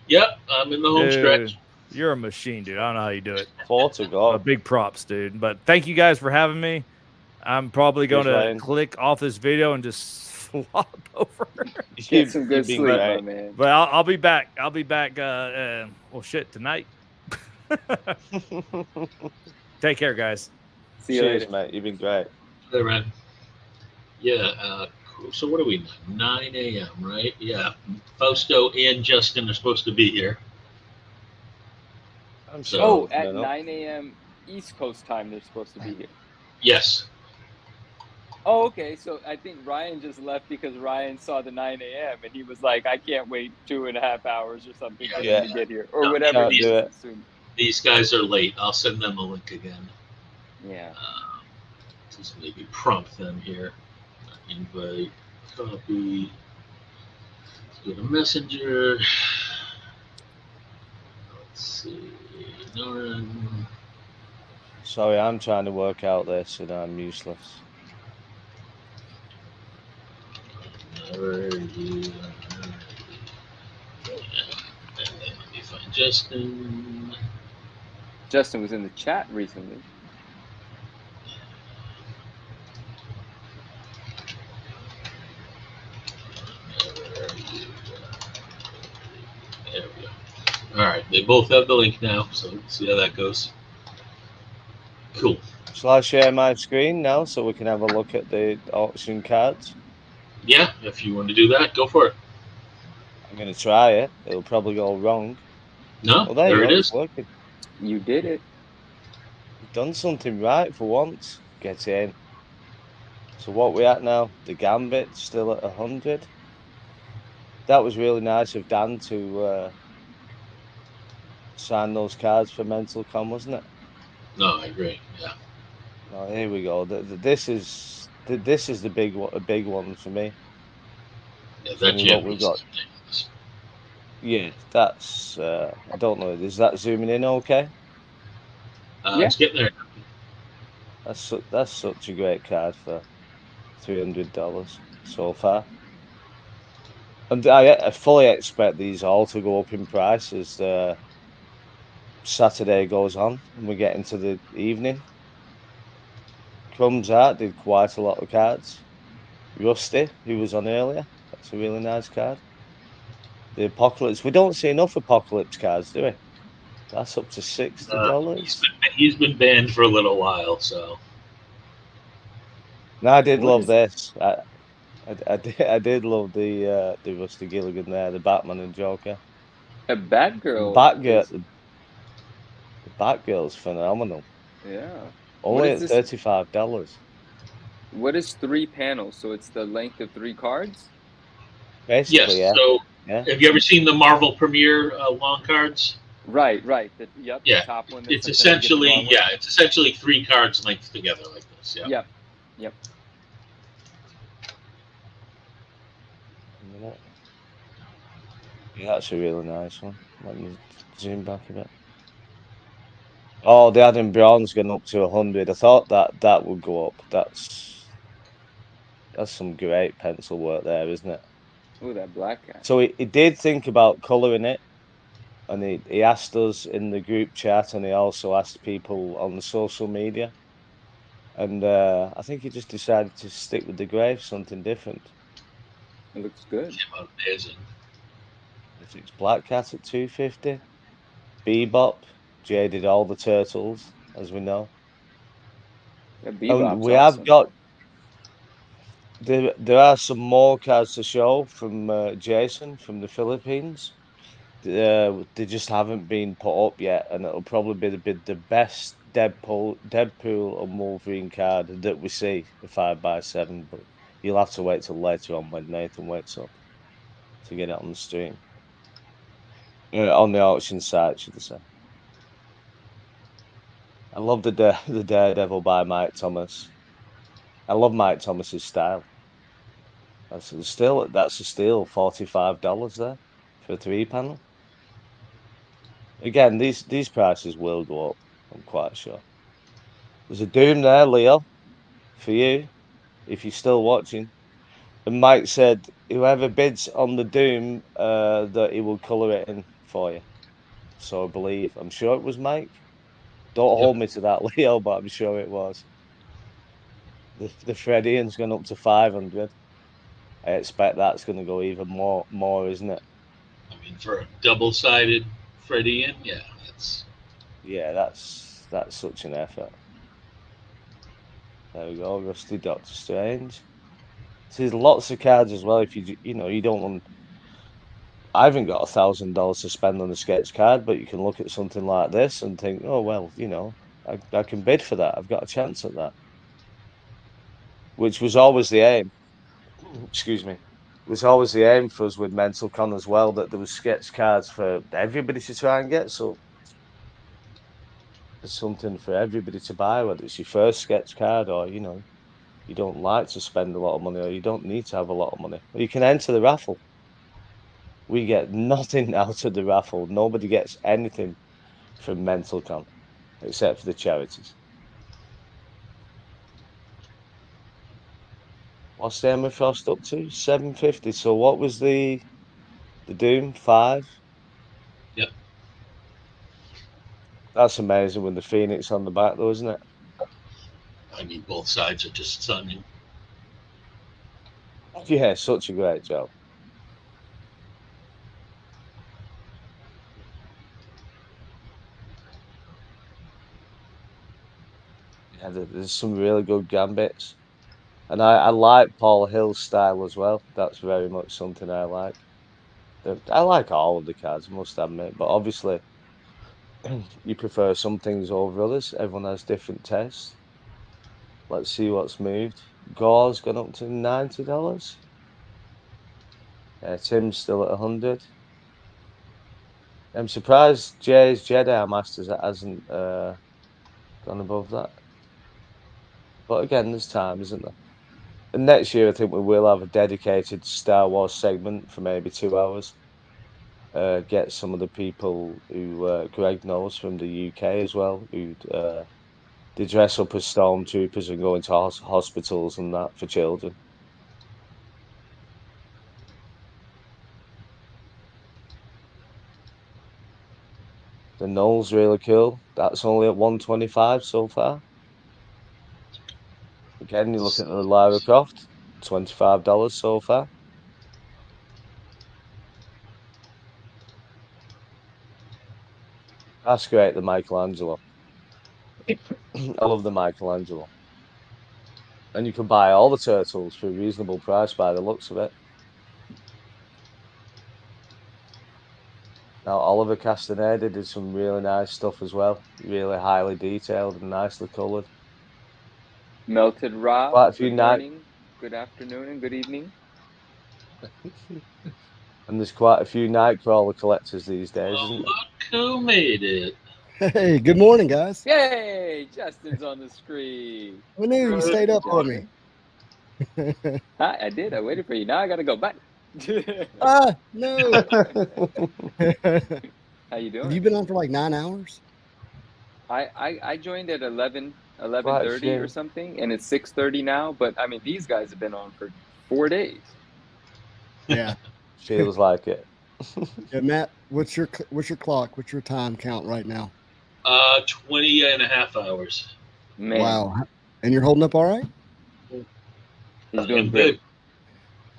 F: Yep, I'm in the home stretch.
S: You're a machine, dude. I don't know how you do it.
D: 4 to go.
S: Big props, dude. But thank you guys for having me. I'm probably going to
D: Ryan.
S: click off this video and just flop over.
K: Get some good sleep, my man.
S: But I'll be back. I'll be back. Well, shit, tonight. Take care, guys.
K: See you
D: Cheers,
K: later,
D: mate. You've been great.
F: Hey, man. Yeah. Cool. So what are we? 9 a.m. Right? Yeah. Fausto and Justin are supposed to be here.
K: Oh, at 9 a.m. East Coast time, they're supposed to be here.
F: Yes.
K: Oh, okay. So I think Ryan just left because Ryan saw the 9 a.m. and he was like, I can't wait 2.5 hours or something for them to get here. Or whatever.
F: These guys are late. I'll send them a link again.
K: Yeah.
F: Just maybe prompt them here. Invite, copy. Let's go to Messenger. Let's see. Noran.
D: Sorry, I'm trying to work out this and I'm useless.
F: Let me find Justin.
K: Justin was in the chat recently.
F: There we go. All right, they both have the link now, so let's see how that goes. Cool.
D: Shall I share my screen now so we can have a look at the auction cards?
F: Yeah, if you want to do that, go for it.
D: I'm going to try it. It'll probably go wrong.
F: No,
D: well,
F: there it is.
D: It's working.
K: You did it.
D: You've done something right for once. Get in. So what we at now? The Gambit still at 100. That was really nice of Dan to sign those cards for Mental Con, wasn't it?
F: No, I agree. Yeah.
D: Oh, here we go. This is the big one for me.
F: Yeah, that
D: we've got. Yeah, that's. I don't know. Is that zooming in okay?
F: It's getting there.
D: That's such a great card for $300 so far. And I fully expect these all to go up in price as Saturday goes on and we get into the evening. Crumbs Art did quite a lot of cards. Rusty, who was on earlier, that's a really nice card. The Apocalypse, we don't see enough Apocalypse cards, do we? That's up to $60.
F: He's been banned for a little while, so.
D: No, I did love this. I did love the Rusty Gilligan there, the Batman and Joker.
K: A Batgirl.
D: The Batgirl's phenomenal.
K: Yeah.
D: Only at $35.
K: What is 3 panels? So it's the length of 3 cards?
D: Basically,
F: yes.
D: yeah.
F: So,
D: yeah.
F: Have you ever seen the Marvel Premiere long cards?
K: Right.
F: Yeah.
K: The top one.
F: It's essentially 3 cards linked together like this. Yeah.
K: Yep.
D: Yeah, that's a really nice one. Let me zoom back a bit. Oh, the Adam Brown's going up to 100. I thought that would go up. That's some great pencil work there, isn't it?
K: Oh, that black guy.
D: So he did think about colouring it, and he asked us in the group chat, and he also asked people on the social media. And I think he just decided to stick with the grey, something different.
K: It looks good.
F: Amazing.
D: It's Black Cat at 250. Bebop. Jay did all the turtles, as we know.
K: Yeah,
D: and we have got. There are some more cards to show from Jason from the Philippines. They just haven't been put up yet, and it'll probably be the best Deadpool and Wolverine card that we see, the 5x7. But you'll have to wait till later on when Nathan wakes up to get it on the stream. On the auction site, should I say. I love the Daredevil by Mike Thomas. I love Mike Thomas's style. That's a steal, $45 there for a 3 panel. Again, these prices will go up. I'm quite sure. There's a Doom there, Leo, for you, if you're still watching. And Mike said whoever bids on the Doom, that he will colour it in for you. So I believe. I'm sure it was Mike. Don't hold me to that, Leo, but I'm sure it was. The Fredian's gone up to 500. I expect that's going to go even more, isn't it?
F: I mean, for a double-sided Fredian, yeah,
D: that's such an effort. There we go, Rusty Doctor Strange. So there's lots of cards as well. If you don't want, I haven't got $1,000 to spend on a sketch card, but you can look at something like this and think, oh well, I can bid for that. I've got a chance at that, which was always the aim. Excuse me. It was always the aim for us with Mental Con as well, that there was sketch cards for everybody to try and get. So there's something for everybody to buy, whether it's your first sketch card or you don't like to spend a lot of money or you don't need to have a lot of money. You can enter the raffle. We get nothing out of the raffle. Nobody gets anything from Mental Con except for the charities. What's the Emma Frost up to? 750. So what was the Doom? 5?
F: Yep.
D: That's amazing with the Phoenix on the back though, isn't it?
F: I mean, both sides are just stunning.
D: Yeah, such a great job. Yeah, there's some really good gambits. And I like Paul Hill's style as well. That's very much something I like. I like all of the cards, I must admit. But obviously, you prefer some things over others. Everyone has different tastes. Let's see what's moved. Gore's gone up to $90. Tim's still at 100. I'm surprised Jay's Jedi Masters hasn't gone above that. But again, there's time, isn't there? And next year, I think we will have a dedicated Star Wars segment for maybe 2 hours. Get some of the people who Greg knows from the UK as well, who they dress up as stormtroopers and go into hospitals and that for children. The Null's really cool. That's only at 125 so far. Again, you look at the Lara Croft, $25 so far. That's great, the Michelangelo. I love the Michelangelo. And you can buy all the turtles for a reasonable price by the looks of it. Now, Oliver Castaneda did some really nice stuff as well. Really highly detailed and nicely coloured.
K: Melted Rob,
D: Quite a few
K: good morning, good afternoon, and good evening.
D: And there's quite a few Nightcrawler collectors these days, isn't there?
F: Look who made it.
U: Hey, good morning, guys.
K: Yay! Justin's on the screen.
U: I knew you stayed up for me.
K: I did. I waited for you. Now I gotta go. Bye.
U: No.
K: How you doing?
U: Have you been on for like 9 hours?
K: I joined at 11:30 or something, and it's 6:30 now. But I mean, these guys have been on for 4 days.
U: Yeah.
D: Feels like it.
U: Yeah, Matt, what's your clock? What's your time count right now?
F: 20 and a half hours.
K: Man.
U: Wow. And you're holding up all right?
K: He's doing good.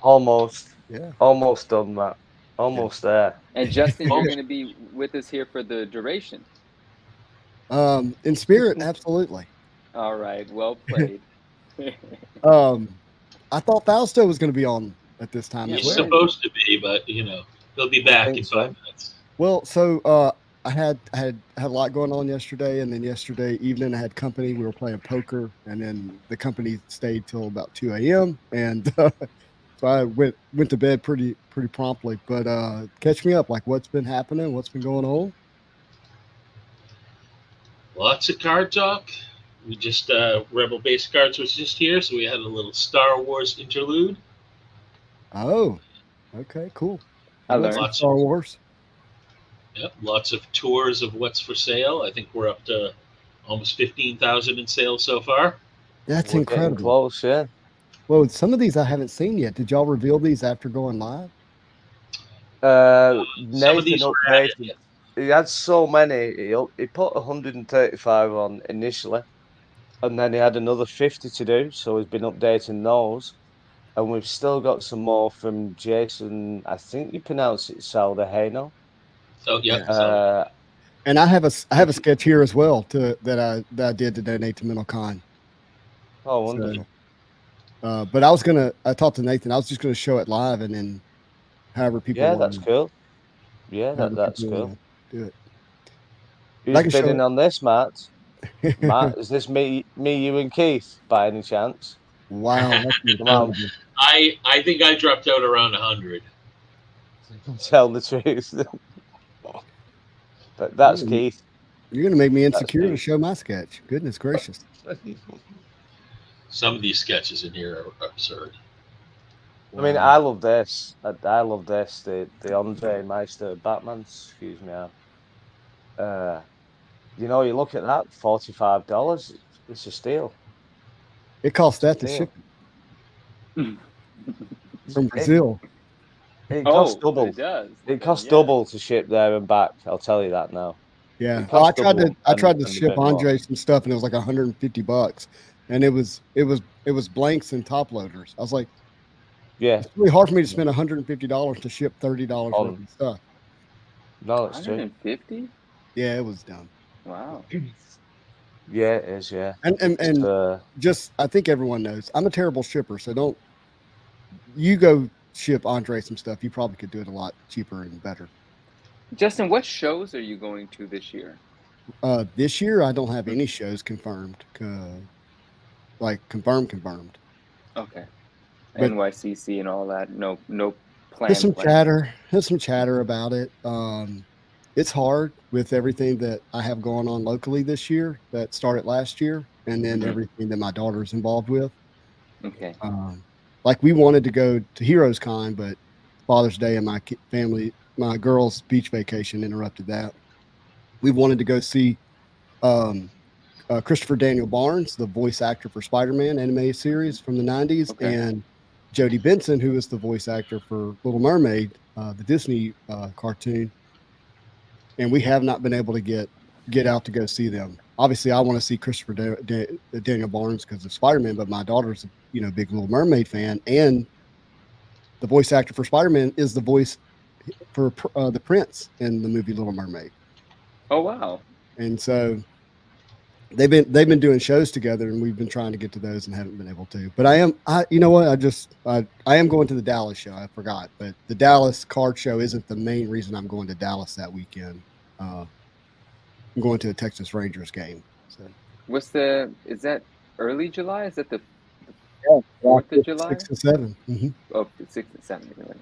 D: Almost.
U: Yeah.
D: Almost done that. Almost there.
K: And Justin, you're going to be with us here for the duration.
U: In spirit, absolutely.
K: All right. Well played.
U: I thought Fausto was going to be on at this time.
F: He's
U: as well.
F: supposed to be, but he'll be back in 5 minutes.
U: Well, so I had a lot going on yesterday, and then yesterday evening I had company. We were playing poker, and then the company stayed till about 2 a.m. and so I went to bed pretty promptly. But catch me up, like what's been happening, what's been going on.
F: Lots of card talk. We just Rebel Base Cards was just here, so we had a little Star Wars interlude.
U: Oh, okay, cool.
K: I learned
F: Lots
U: Star Wars.
F: Yep, lots of tours of what's for sale. I think we're up to almost 15,000 in sales so far.
U: That's
D: We're getting
U: incredible.
D: close, yeah.
U: Well, some of these I haven't seen yet. Did y'all reveal these after going live?
F: Some of
D: Nathan
F: these were added.
D: updated. He had so many. He put 135 on initially, and then he had another 50 to do. So he's been updating those, and we've still got some more from Jason. I think you pronounce it Saldahano.
F: So yeah.
U: And I have a sketch here as well that I did to donate to MentalCon.
D: Oh, wonderful.
U: So, but I talked to Nathan. I was just gonna show it live, and then however people.
D: Yeah,
U: want
D: that's
U: to-
D: cool. Yeah,
U: however
D: that's
U: people
D: cool.
U: wanna Do it. I
D: Who's
U: can show
D: bidding
U: it.
D: on this, Matt? Matt, is this me, you, and Keith by any chance?
U: Wow, that's
D: Come on,
U: incredible.
F: I think I dropped out around 100.
D: tell the truth. But that's
U: You're
D: Keith.
U: You're gonna make me
D: That's
U: insecure to
D: Keith.
U: show my sketch. Goodness gracious.
F: Some of these sketches in here are absurd.
D: I mean, I love this. I love this. The Andre Meister Batman. Excuse me. You know, you look at that, $45. It's a steal.
U: It costs that to
D: Steal.
U: ship it from Brazil.
D: It costs
K: Oh,
D: double.
K: it does.
D: It costs
K: Yeah.
D: double to ship there and back. I'll tell you that now.
U: Yeah.
D: It
U: Oh, I
D: costs
U: tried to
D: double
U: I tried to
D: and a
U: ship
D: bit more.
U: Andre some stuff, and it was like $150, and it was blanks and top loaders. I was like,
D: Yeah.
U: it's really hard for me to spend $150 to ship $30 worth of stuff.
D: No, it's true.
K: 150?
U: Yeah, it was dumb.
K: Wow.
D: Yeah, it is. Yeah.
U: And just I think everyone knows I'm a terrible shipper, so don't you go ship Andre some stuff. You probably could do it a lot cheaper and better.
K: Justin, what shows are you going to this year?
U: This year I don't have any shows confirmed. Like confirmed.
K: Okay.
U: But-
K: NYCC and all that. No plan.
U: There's some chatter about it. It's hard with everything that I have going on locally this year that started last year, and then
K: Mhm.
U: everything that my daughter's involved with.
K: Okay.
U: Like we wanted to go to Heroes Con, but Father's Day and my girls' beach vacation interrupted that. We wanted to go see Christopher Daniel Barnes, the voice actor for Spider-Man animated series from the 90s,
K: Okay.
U: and Jodie Benson, who is the voice actor for Little Mermaid, the Disney cartoon. And we have not been able to get out to go see them. Obviously, I want to see Christopher Daniel Barnes because of Spider-Man, but my daughter's a big Little Mermaid fan, and the voice actor for Spider-Man is the voice for the Prince in the movie Little Mermaid.
K: Oh wow.
U: And so they've been doing shows together, and we've been trying to get to those and haven't been able to. But I am going to the Dallas show. I forgot, but the Dallas card show isn't the main reason I'm going to Dallas that weekend. I'm going to a Texas Rangers game. So
K: Is that early July? Is that the
U: yeah,
K: 4th of July?
U: 6 and 7. Mm-hmm.
K: Oh, 6 and 7. Right.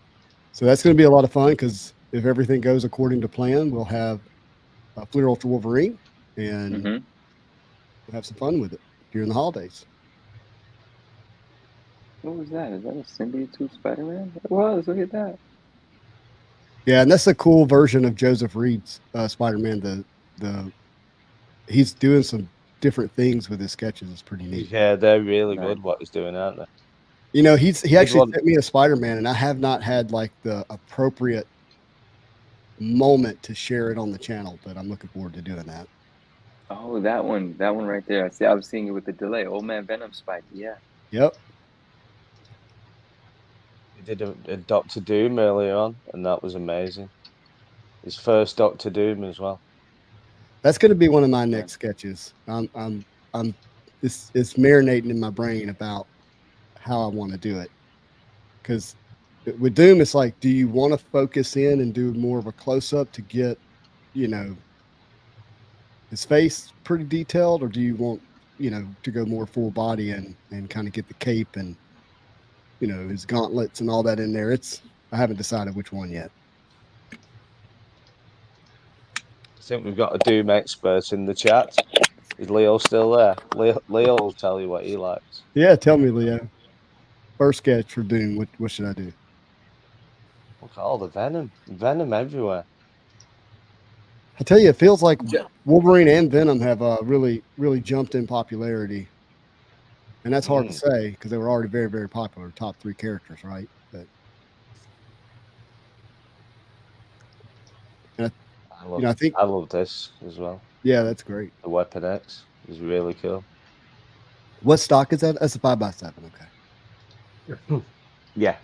U: So that's going to be a lot of fun because if everything goes according to plan, we'll have a Fleer Ultra Wolverine, and we'll have some fun with it during the holidays.
K: What was that? Is that a Symbiote 2 Spider-Man? It was. Look at that.
U: Yeah, and that's a cool version of Joseph Reed's Spider-Man. He's doing some different things with his sketches. It's pretty neat.
D: Yeah, they're really good. What he's doing, aren't they?
U: You know, he actually
D: one.
U: sent me a Spider-Man, and I have not had like the appropriate moment to share it on the channel, but I'm looking forward to doing that.
K: Oh, that one right there. I was seeing it with the delay. Old Man Venom Spike. Yeah.
U: Yep.
D: He did a Doctor Doom earlier on, and that was amazing. His first Doctor Doom as well.
U: That's going to be one of my next sketches. It's marinating in my brain about how I want to do it. Because with Doom, it's like, do you want to focus in and do more of a close up to get, his face pretty detailed, or do you want, to go more full body and kind of get the cape and, his gauntlets and all that in there? I haven't decided which one yet.
D: I think we've got a Doom expert in the chat. Is Leo still there? Leo will tell you what he likes.
U: Yeah, tell me, Leo. First sketch for Doom. What should I do?
D: Look at all the Venom. Venom everywhere.
U: I tell you, it feels like Wolverine and Venom have really jumped in popularity, and that's hard to say because they were already very, very popular, top 3 characters, right? But I think
D: I love this as well.
U: Yeah, that's great.
D: The Weapon X is really cool.
U: What stock is that? That's a 5x7. Okay.
D: Yeah.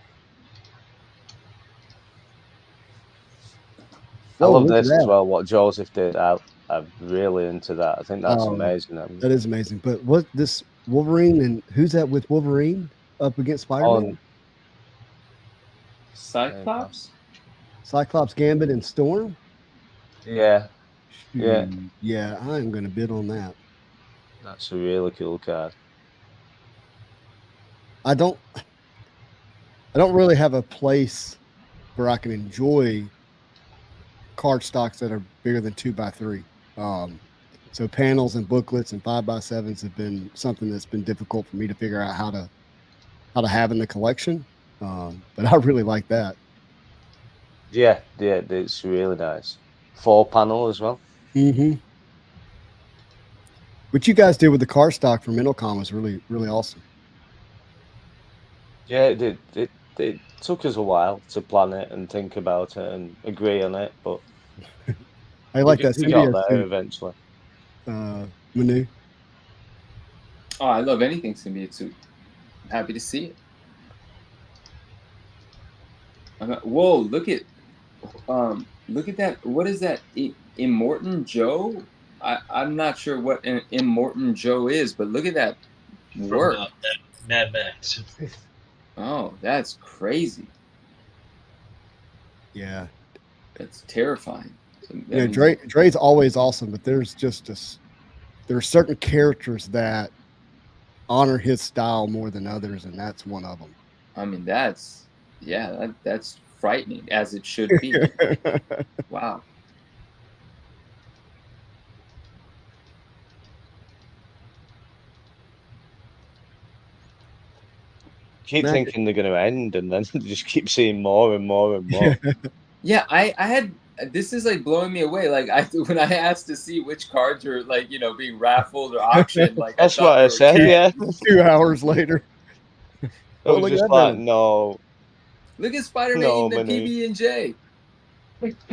D: I
U: Oh,
D: love
U: look at
D: this as
U: that.
D: well. What Joseph did, I'm really into that. I think that's
U: Oh,
D: amazing.
U: That is amazing. But what this Wolverine and who's that with Wolverine up against Spider-Man?
L: Cyclops?
U: Cyclops, Gambit, and Storm?
D: Yeah. Yeah.
U: Yeah, I am going to bid on that.
D: That's a really cool card.
U: I don't really have a place where I can enjoy card stocks that are bigger than 2x3. So panels and booklets and 5x7s have been something that's been difficult for me to figure out how to have in the collection. But I really like that.
D: Yeah, it's really nice. 4-panel as well.
U: Mm-hmm. What you guys did with the card stock for MentalCon was really, really awesome.
D: Yeah, it took us a while to plan it and think about it and agree on it, but
U: I like that
D: we got
U: symbiote
D: there
U: suit,
D: eventually.
U: Manu.
L: Oh, I love anything symbiote suit. I'm happy to see it. Whoa! Look at that. What is that? Immortan Joe? I'm not sure what an Immortan Joe is, but look at that work.
F: From Mad Max.
U: Oh,
L: That's crazy.
U: yeah.
L: That's terrifying.
U: Yeah, Dre's always awesome, but there's there are certain characters that honor his style more than others, and that's one of them.
L: I mean, that's frightening, as it should be. Wow.
D: Keep
U: Man.
D: thinking they're going to end, and then just keep seeing more and more and more.
L: Yeah, I had. This is like blowing me away. Like when I asked to see which cards are being raffled or auctioned, like
D: That's
L: thought
D: what
L: they
D: I
L: were
D: said.
L: dead.
D: Yeah,
U: 2 hours later.
D: I
U: Oh,
D: was
U: look at
D: just
U: that
D: like,
U: now.
D: no.
L: Look at Spider-Man
D: No,
L: eating the
D: Manu.
L: PB&J.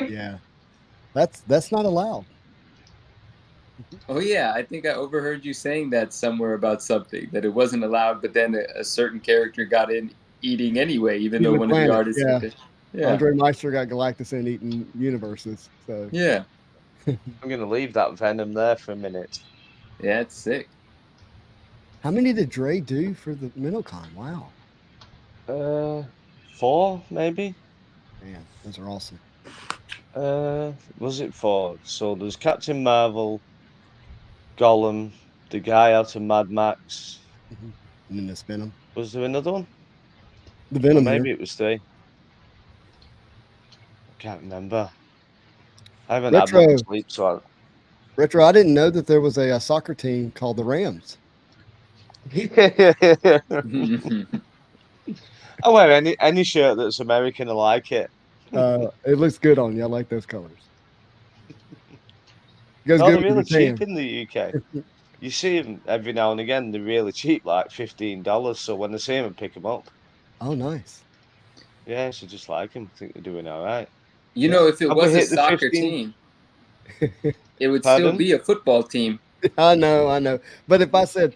U: Yeah, that's not allowed.
L: Oh yeah, I think I overheard you saying that somewhere about something that it wasn't allowed, but then a certain character got in eating anyway, even though
U: Human
L: one
U: Planet,
L: of the artists.
U: yeah.
L: said it. Yeah.
U: Andre Meister got Galactus in eating universes. So
L: Yeah.
D: I'm going to leave that Venom there for a minute.
L: Yeah, it's sick.
U: how many did Dre do for the MentalCon? Wow,
D: 4 maybe.
U: man, those are awesome.
D: Was it 4? So there's Captain Marvel, Gollum, the guy out of Mad Max.
U: And then this Venom,
D: Was there another one?
U: the
D: Or
U: Venom
D: maybe
U: here.
D: it was 3. I can't remember. I haven't had
U: Retro.
D: much sleep, so
U: Retro. I didn't know that there was a soccer team called the Rams.
D: I wear any shirt that's American. I like it.
U: It looks good on you. I like those colors. It goes
D: No,
U: good
D: they're
U: with
D: really
U: your
D: cheap
U: tan.
D: in the UK. You see them every now and again. They're really cheap, like $15. So when I see them, I pick them up.
U: Oh, nice.
D: Yeah, so just like them. I think they're doing all right.
L: You know, if it
D: Have we
L: was a
D: hit the
L: soccer
D: 15?
L: team, it would still
D: Pardon?
L: be a football team.
U: I know. But if I said,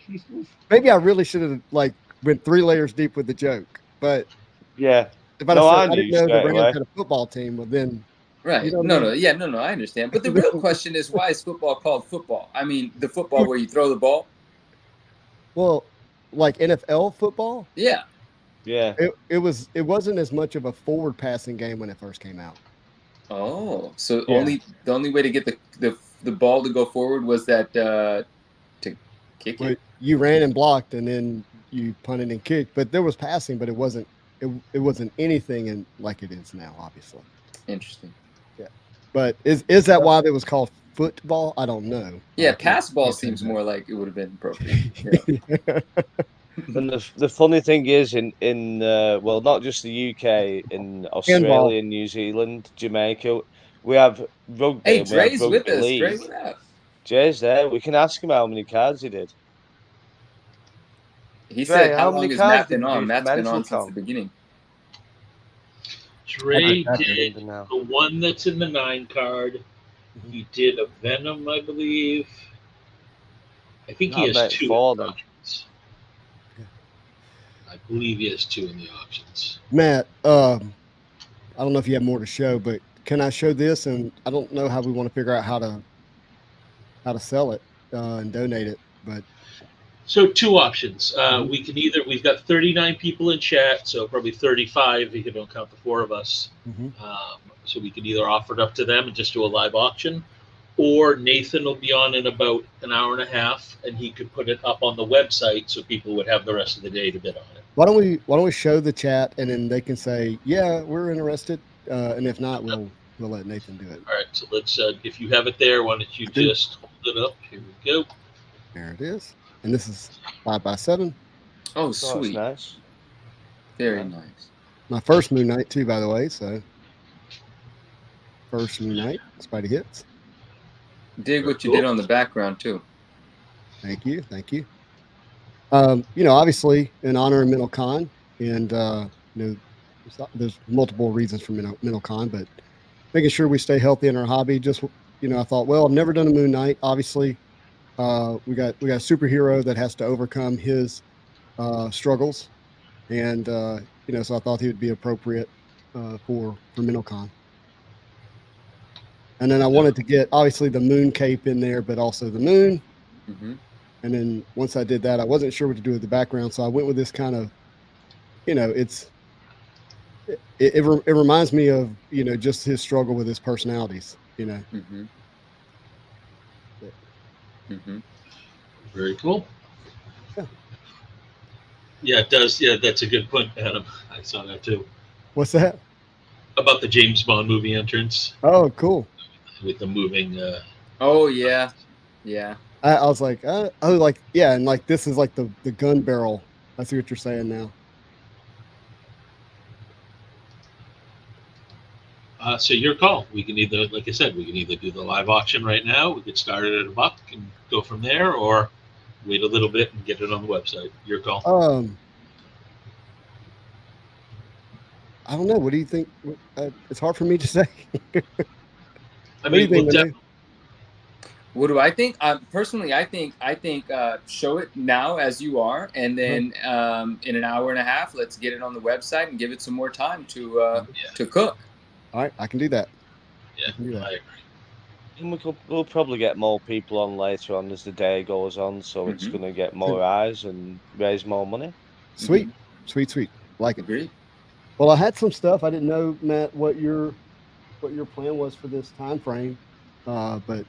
U: maybe I really should have went 3 layers deep with the joke. But
D: Yeah.
U: if I'd
D: No,
U: have
D: I
U: said I
D: knew
U: didn't know the
D: straight
U: Rams
D: away.
U: had a football team, well then,
L: Right.
U: you know what
L: No,
U: I mean?
L: no, yeah, no, I understand. But the real question is, why is football called football? I mean, the football where you throw the ball?
U: Well, like NFL football,
L: Yeah.
D: Yeah.
U: it wasn't as much of a forward passing game when it first came out.
L: Oh, so
U: Yeah.
L: the only way to get the ball to go forward was that to kick
U: But
L: it.
U: you ran and blocked, and then you punted and kicked. But there was passing, but it wasn't anything in like it is now, obviously.
L: Interesting.
U: Yeah. But is that why it was called football? I don't know.
L: Yeah, pass ball seems more like it would have been appropriate. Yeah.
D: And the funny thing is, in well, not just the UK, in Australia, New Zealand, Jamaica, We have rugby.
L: Hey,
D: and we have
L: Dre's with
D: rugby
L: us.
D: league.
L: Dre, what up?
D: Jay's there. We can ask him how many cards he did.
L: He
D: Dre,
L: said,
D: how
L: how
D: many
L: long has
D: cards
L: Matt
D: did
L: been
D: you do
L: on?
D: for
L: Matt's been
D: mental
L: on since
D: comp?
L: the beginning.
F: Dre
D: I
F: did
D: don't know.
F: the one that's in the 9 card. He did a Venom, I believe. I think he
D: I
F: has
D: bet
F: 2
D: four
F: in the
D: then.
F: options. I believe he has 2 in the options.
U: Matt, I don't know if you have more to show, but can I show this? And I don't know how we want to figure out how to sell it and donate it, but
F: So 2 options. We can we've got 39 people in chat, so probably 35 if you don't count the 4 of us. So we can either offer it up to them and just do a live auction, or Nathan will be on in about an hour and a half, and he could put it up on the website so people would have the rest of the day to bid on it.
U: why don't we show the chat and then they can say, yeah, we're interested, and if not, we'll let Nathan do it.
F: All right, so let's. If you have it there, why don't you just hold it up? Here we go.
U: There it is, and this is 5x7.
L: Oh,
D: that's
L: sweet.
D: nice.
L: Very nice.
U: My first Moon Knight too, by the way. So first Moon Knight, Spidey hits.
L: Dig what you did on the background too.
U: Thank you. Obviously in honor of MentalCon, and there's multiple reasons for MentalCon, but making sure we stay healthy in our hobby. Just I thought, well, I've never done a Moon Knight. Obviously, we got a superhero that has to overcome his struggles, and so I thought he would be appropriate for MentalCon. And then I wanted to get obviously the moon cape in there, but also the moon.
L: Mm-hmm.
U: And then once I did that, I wasn't sure what to do with the background, so I went with this kind of, it reminds me of just his struggle with his personalities.
L: Mm-hmm. Mm-hmm.
F: Very cool.
U: Yeah.
F: Yeah, it does. Yeah, that's a good point, Adam. I saw that too.
U: What's that?
F: About the James Bond movie entrance
U: Oh, cool.
F: with the moving.
L: Oh yeah, yeah.
U: I was like, yeah, and like this is like the gun barrel. I see what you're saying now.
F: So your call. We can either, like I said, we can either do the live auction right now. We could start it at $1 and go from there, or wait a little bit and get it on the website. Your call.
U: I don't know. What do you think? It's hard for me to say.
F: I mean,
L: what do I think? Personally, I think show it now as you are, and then in an hour and a half, let's get it on the website and give it some more time to cook.
U: All right, I can do that.
F: Yeah,
U: I can do that.
F: I agree.
D: And we'll probably get more people on later on as the day goes on, so it's going to get more eyes and raise more money.
U: Sweet. Like it.
L: Agreed.
U: Well, I had some stuff. I didn't know, Matt, what your plan was for this time frame, but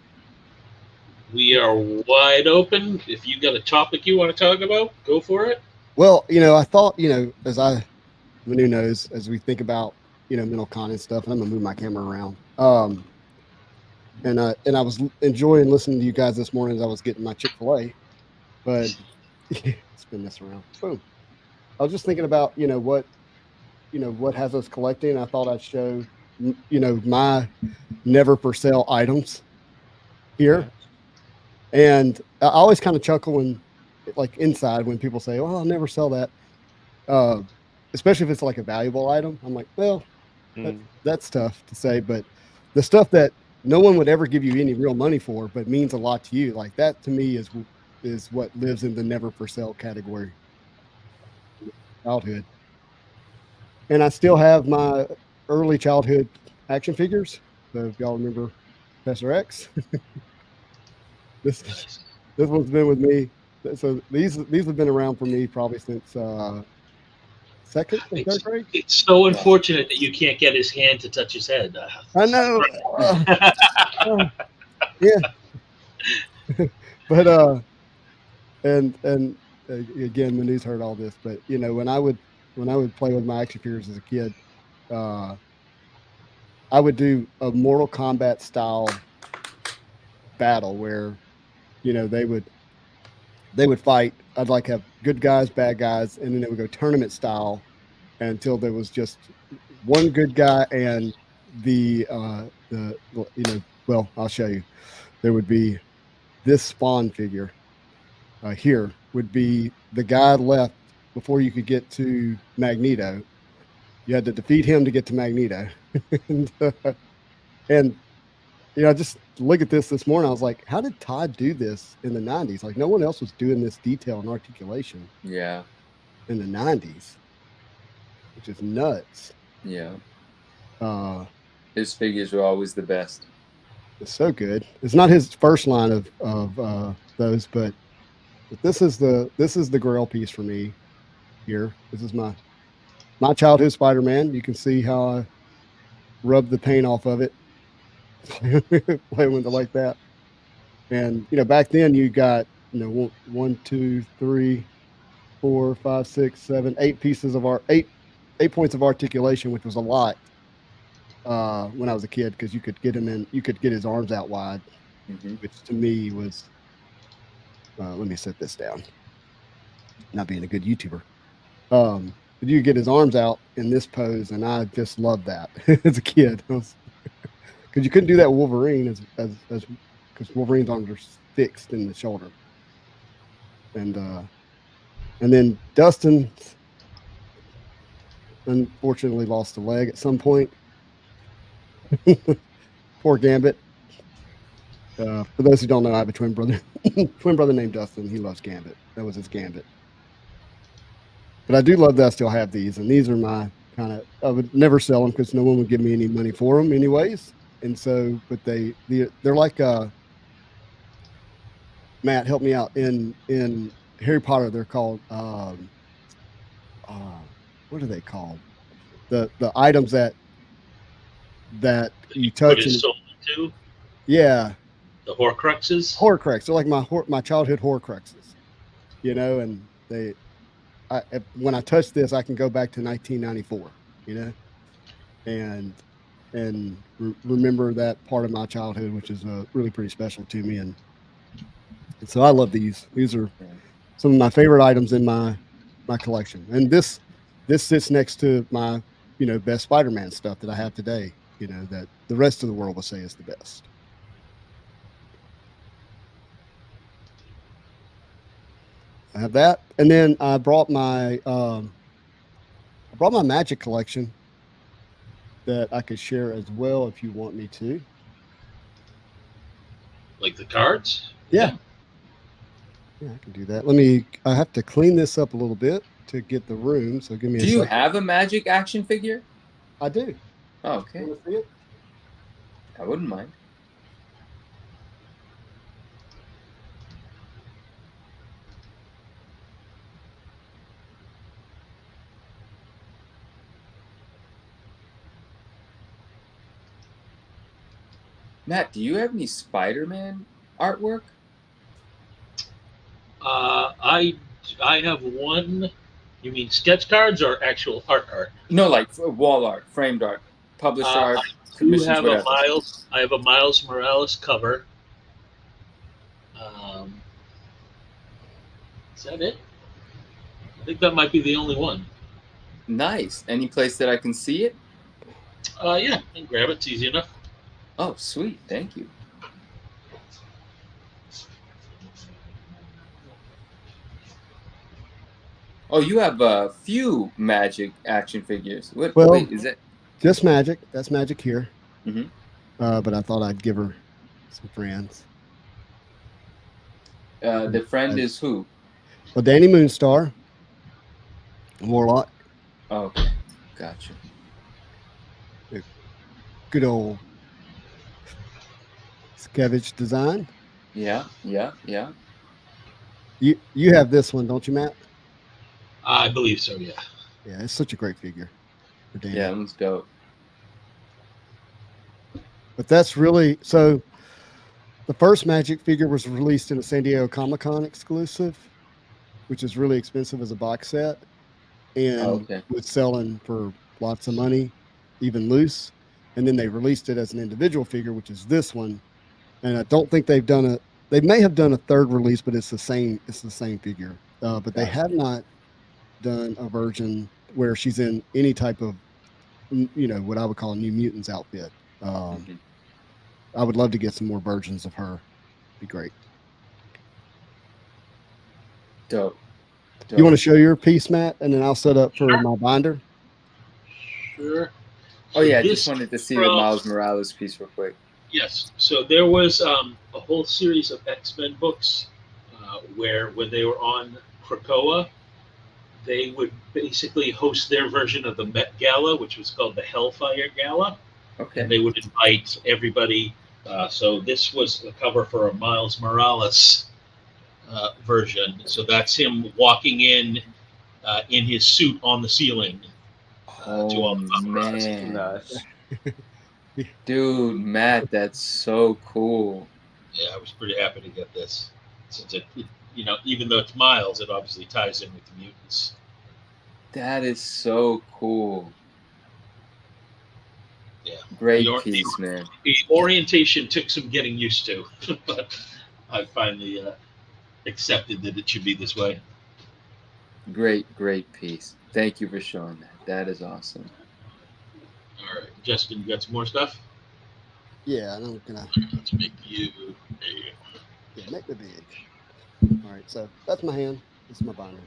F: We are wide open. If you got a topic you want to talk about, go for it.
U: well, I thought, as Manu knows, as we think about MentalCon and stuff, and I'm gonna move my camera around. And I was enjoying listening to you guys this morning as I was getting my Chick-fil-A, but spin this around. Boom. I was just thinking about what has us collecting. I thought I'd show my never for sale items here, and I always kind of chuckle when like inside when people say, "Well, I'll never sell that," especially if it's like a valuable item. I'm like, well, that's tough to say, but the stuff that no one would ever give you any real money for, but means a lot to you, like that to me is what lives in the never for sale category. Childhood. And I still have my early childhood action figures. So if y'all remember Professor X, this one's been with me. So these have been around for me probably since second or third grade.
F: It's so unfortunate that you can't get his hand to touch his head.
U: I know. Yeah. But and again, Manu's heard all this, but when I would play with my action figures as a kid, I would do a Mortal Kombat style battle where they would fight. I'd like have good guys, bad guys, and then it would go tournament style until there was just one good guy and the well, I'll show you. There would be this Spawn figure here would be the guy left before you could get to Magneto. You had to defeat him to get to Magneto. and just look at this morning. I was like, how did Todd do this in the 90s? Like, no one else was doing this detail and articulation.
L: Yeah.
U: In the 90s, which is nuts.
L: Yeah.
U: His
L: figures were always the best.
U: It's so good. It's not his first line of those, but this is the Grail piece for me here. This is my childhood Spider-Man. You can see how I rubbed the paint off of it. Playing with it like that. And back then you got 1, 2, 3, 4, 5, 6, 7, 8 pieces of eight points of articulation, which was a lot when I was a kid, because you could get him in, you could get his arms out wide, which to me was let me set this down, not being a good YouTuber. But you could get his arms out in this pose, and I just loved that as a kid. Because you couldn't do that with Wolverine because Wolverine's arms are fixed in the shoulder. And then Dustin unfortunately lost a leg at some point. Poor Gambit. For those who don't know, I have a twin brother named Dustin. He loves Gambit. That was his Gambit. But I do love that I still have these, and these are my kind of. I would never sell them because no one would give me any money for them, anyways. And so, but they're like Matt, help me out. In Harry Potter, they're called what are they called? The items that you touch.
F: Put his soul into?
U: Yeah.
F: The Horcruxes?
U: Horcrux. They're like my childhood Horcruxes. And when I touch this, I can go back to 1994. And remember that part of my childhood, which is really pretty special to me. And so I love these. These are some of my favorite items in my collection. And this sits next to my, best Spider-Man stuff that I have today, that the rest of the world will say is the best. I have that. And then I brought my Magic collection that I could share as well if you want me to.
F: Like the cards?
U: Yeah, I can do that. I have to clean this up a little bit to get the room. So give me a second.
L: Do you have a Magic action figure?
U: I do.
L: Oh, okay.
U: You want to see it?
L: I wouldn't mind. Matt, do you have any Spider-Man artwork?
F: I have one. You mean sketch cards or actual art?
L: No, like wall art, framed art, published art, commissions,
F: I
L: whatever.
F: have a Miles Morales cover. Is that it? I think that might be the only one.
L: Nice. Any place that I can see it?
F: Yeah, I can grab it. It's easy enough.
L: Oh, sweet. Thank you. Oh, you have a few Magic action figures. Wait, is it?
U: Just Magic. That's Magic here.
L: Mm-hmm.
U: But I thought I'd give her some friends.
L: The friend is who?
U: Well, Danny Moonstar, Warlock.
L: Oh, okay. Gotcha.
U: Good old Skevich design.
L: Yeah.
U: You have this one, don't you, Matt?
F: I believe so, yeah.
U: Yeah, it's such a great figure for Danny.
L: Yeah, let's go.
U: But that's really so. The first Magic figure was released in a San Diego Comic-Con exclusive, which is really expensive as a box set, and was selling for lots of money, even loose. And then they released it as an individual figure, which is this one. And I don't think they've done they may have done a third release, but it's the same figure. But they have not done a version where she's in any type of, what I would call a New Mutants outfit. I would love to get some more versions of her. Be great.
L: Dope.
U: You want to show your piece, Matt, and then I'll set up for my binder.
F: Sure.
L: Oh yeah, I
F: This
L: just wanted to see the
F: from-
L: Miles Morales piece real quick.
F: Yes. So there was a whole series of X-Men books where when they were on Krakoa, they would basically host their version of the Met Gala, which was called the Hellfire Gala.
L: Okay.
F: And they would invite everybody. So this was the cover for a Miles Morales version. So that's him walking in his suit on the ceiling to all the paparazzi.
L: Man. Dude, Matt, that's so cool.
F: Yeah, I was pretty happy to get this, since it even though it's Miles, it obviously ties in with the mutants.
L: That is so cool.
F: Yeah.
L: Great
F: The
L: piece, man.
F: The orientation took some getting used to, but I finally accepted that it should be this way.
L: Great piece. Thank you for showing that. That is awesome.
F: All right, Justin, you got some more stuff?
U: Yeah, I'm gonna.
F: Let's make you.
U: Yeah, make the big. All right, so that's my hand. This is my binder.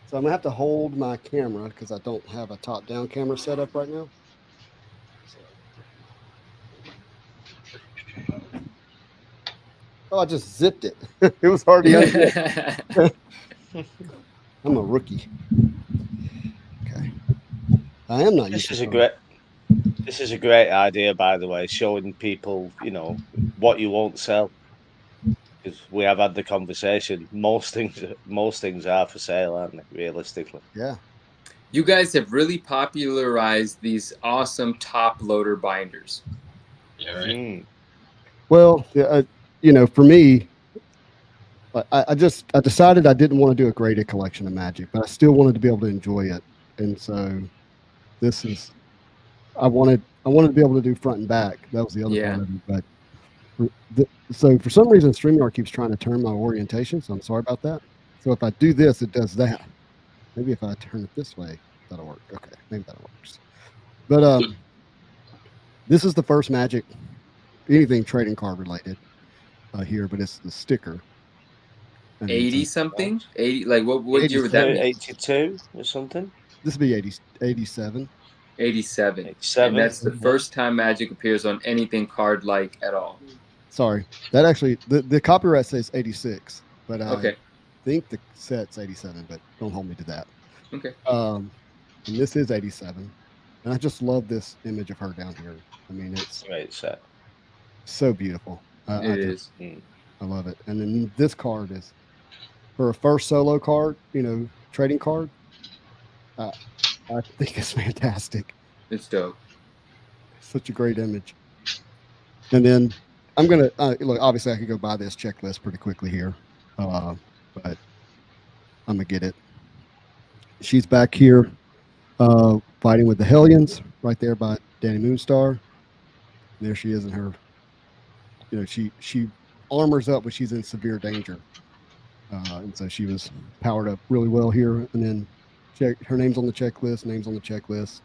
U: So I'm gonna have to hold my camera because I don't have a top-down camera set up right now. Oh, I just zipped it. It was already under. I'm a rookie. Okay. I am not.
D: This is a great idea, by the way, showing people, what you won't sell. Because we have had the conversation. Most things are for sale, aren't they? Realistically.
U: Yeah.
L: You guys have really popularized these awesome top loader binders.
F: Yeah, right.
U: Well, for me, I decided I didn't want to do a graded collection of Magic, but I still wanted to be able to enjoy it, and so this is. I wanted to be able to do front and back. That was the other part of it, but so for some reason, StreamYard keeps trying to turn my orientation, so I'm sorry about that. So if I do this, it does that. Maybe if I turn it this way, that'll work. Okay, maybe that works. But this is the first Magic, anything trading card related here, but it's the sticker.
L: 80 something? 80, like what year would that be?
D: 82 or something?
U: This would be 87.
L: 87. And that's the first time Magic appears on anything card-like at all.
U: Sorry, that actually the copyright says 86, but
L: Okay.
U: I think the set's 87, but don't hold me to that.
L: Okay.
U: And this is 87, and I just love this image of her down here. I mean, it's
D: great set.
U: So beautiful.
L: It is.
U: I love it. And then this card is for a first solo card, trading card. I think it's fantastic.
L: It's dope.
U: Such a great image. And then I'm gonna look. Obviously, I could go buy this checklist pretty quickly here, but I'm gonna get it. She's back here, fighting with the Hellions, right there by Danny Moonstar. And there she is in her. She armors up, but she's in severe danger, and so she was powered up really well here. And then her name's on the checklist. Names on the checklist.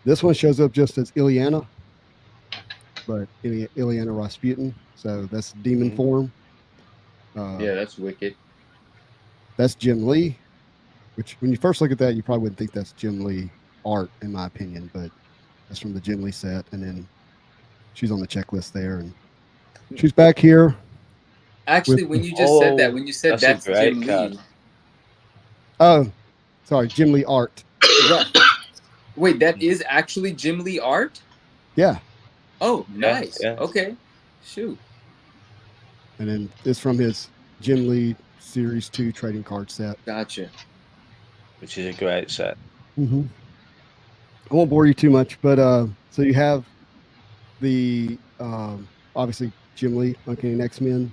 U: This one shows up just as Ilyana, but Ilyana Rasputin. So that's demon form.
L: Yeah, that's wicked.
U: That's Jim Lee, which when you first look at that, you probably wouldn't think that's Jim Lee art, in my opinion, but that's from the Jim Lee set. And then she's on the checklist there, and she's back here.
L: Actually, when you just said that, when you said that's Jim Lee.
U: Oh, sorry, Jim Lee art.
L: Wait, that is actually Jim Lee art?
U: Yeah.
L: Oh, nice. Yeah. Okay. Shoot.
U: And then it's from his Jim Lee Series 2 trading card set.
L: Gotcha.
D: Which is a great set.
U: Mm-hmm. I won't bore you too much, but so you have the obviously Jim Lee Uncanny X-Men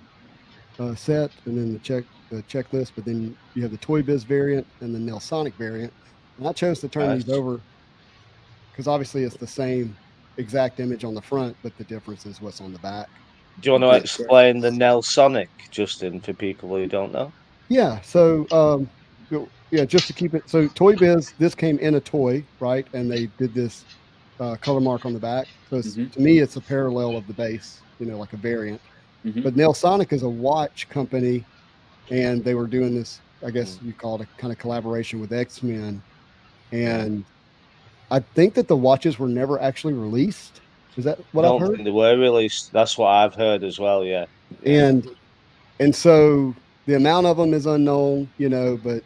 U: set, and then the checklist, but then you have the Toy Biz variant and the Nelsonic variant. And I chose to turn these over because obviously it's the same exact image on the front, but the difference is what's on the back.
D: Do you want to explain the Nelsonic, Justin, for people who don't know?
U: Yeah. So, just to keep it. So Toy Biz, this came in a toy, right? And they did this color mark on the back. So it's, to me, it's a parallel of the base, like a variant. But Nelsonic is a watch company, and they were doing this, I guess you call it a kind of collaboration with X-Men. And I think that the watches were never actually released. Is that what
D: I
U: I've
D: don't
U: heard?
D: think they were released. That's what I've heard as well. Yeah.
U: And so the amount of them is unknown, but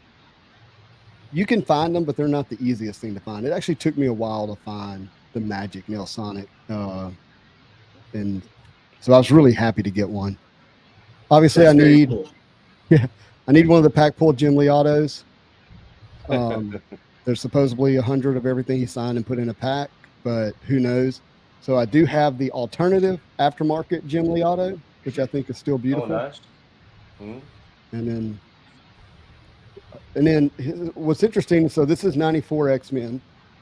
U: you can find them, but they're not the easiest thing to find. It actually took me a while to find the Magic Nelsonic. And so I was really happy to get one. Obviously,
L: That's
U: I
L: very
U: need
L: cool.
U: I need one of the pack pulled Jim Lee autos. There's supposedly 100 of everything he signed and put in a pack, but who knows? So I do have the alternative aftermarket Jim Lee auto, which I think is still beautiful.
D: Oh, nice.
U: And then what's interesting, so this is 94 X-Men.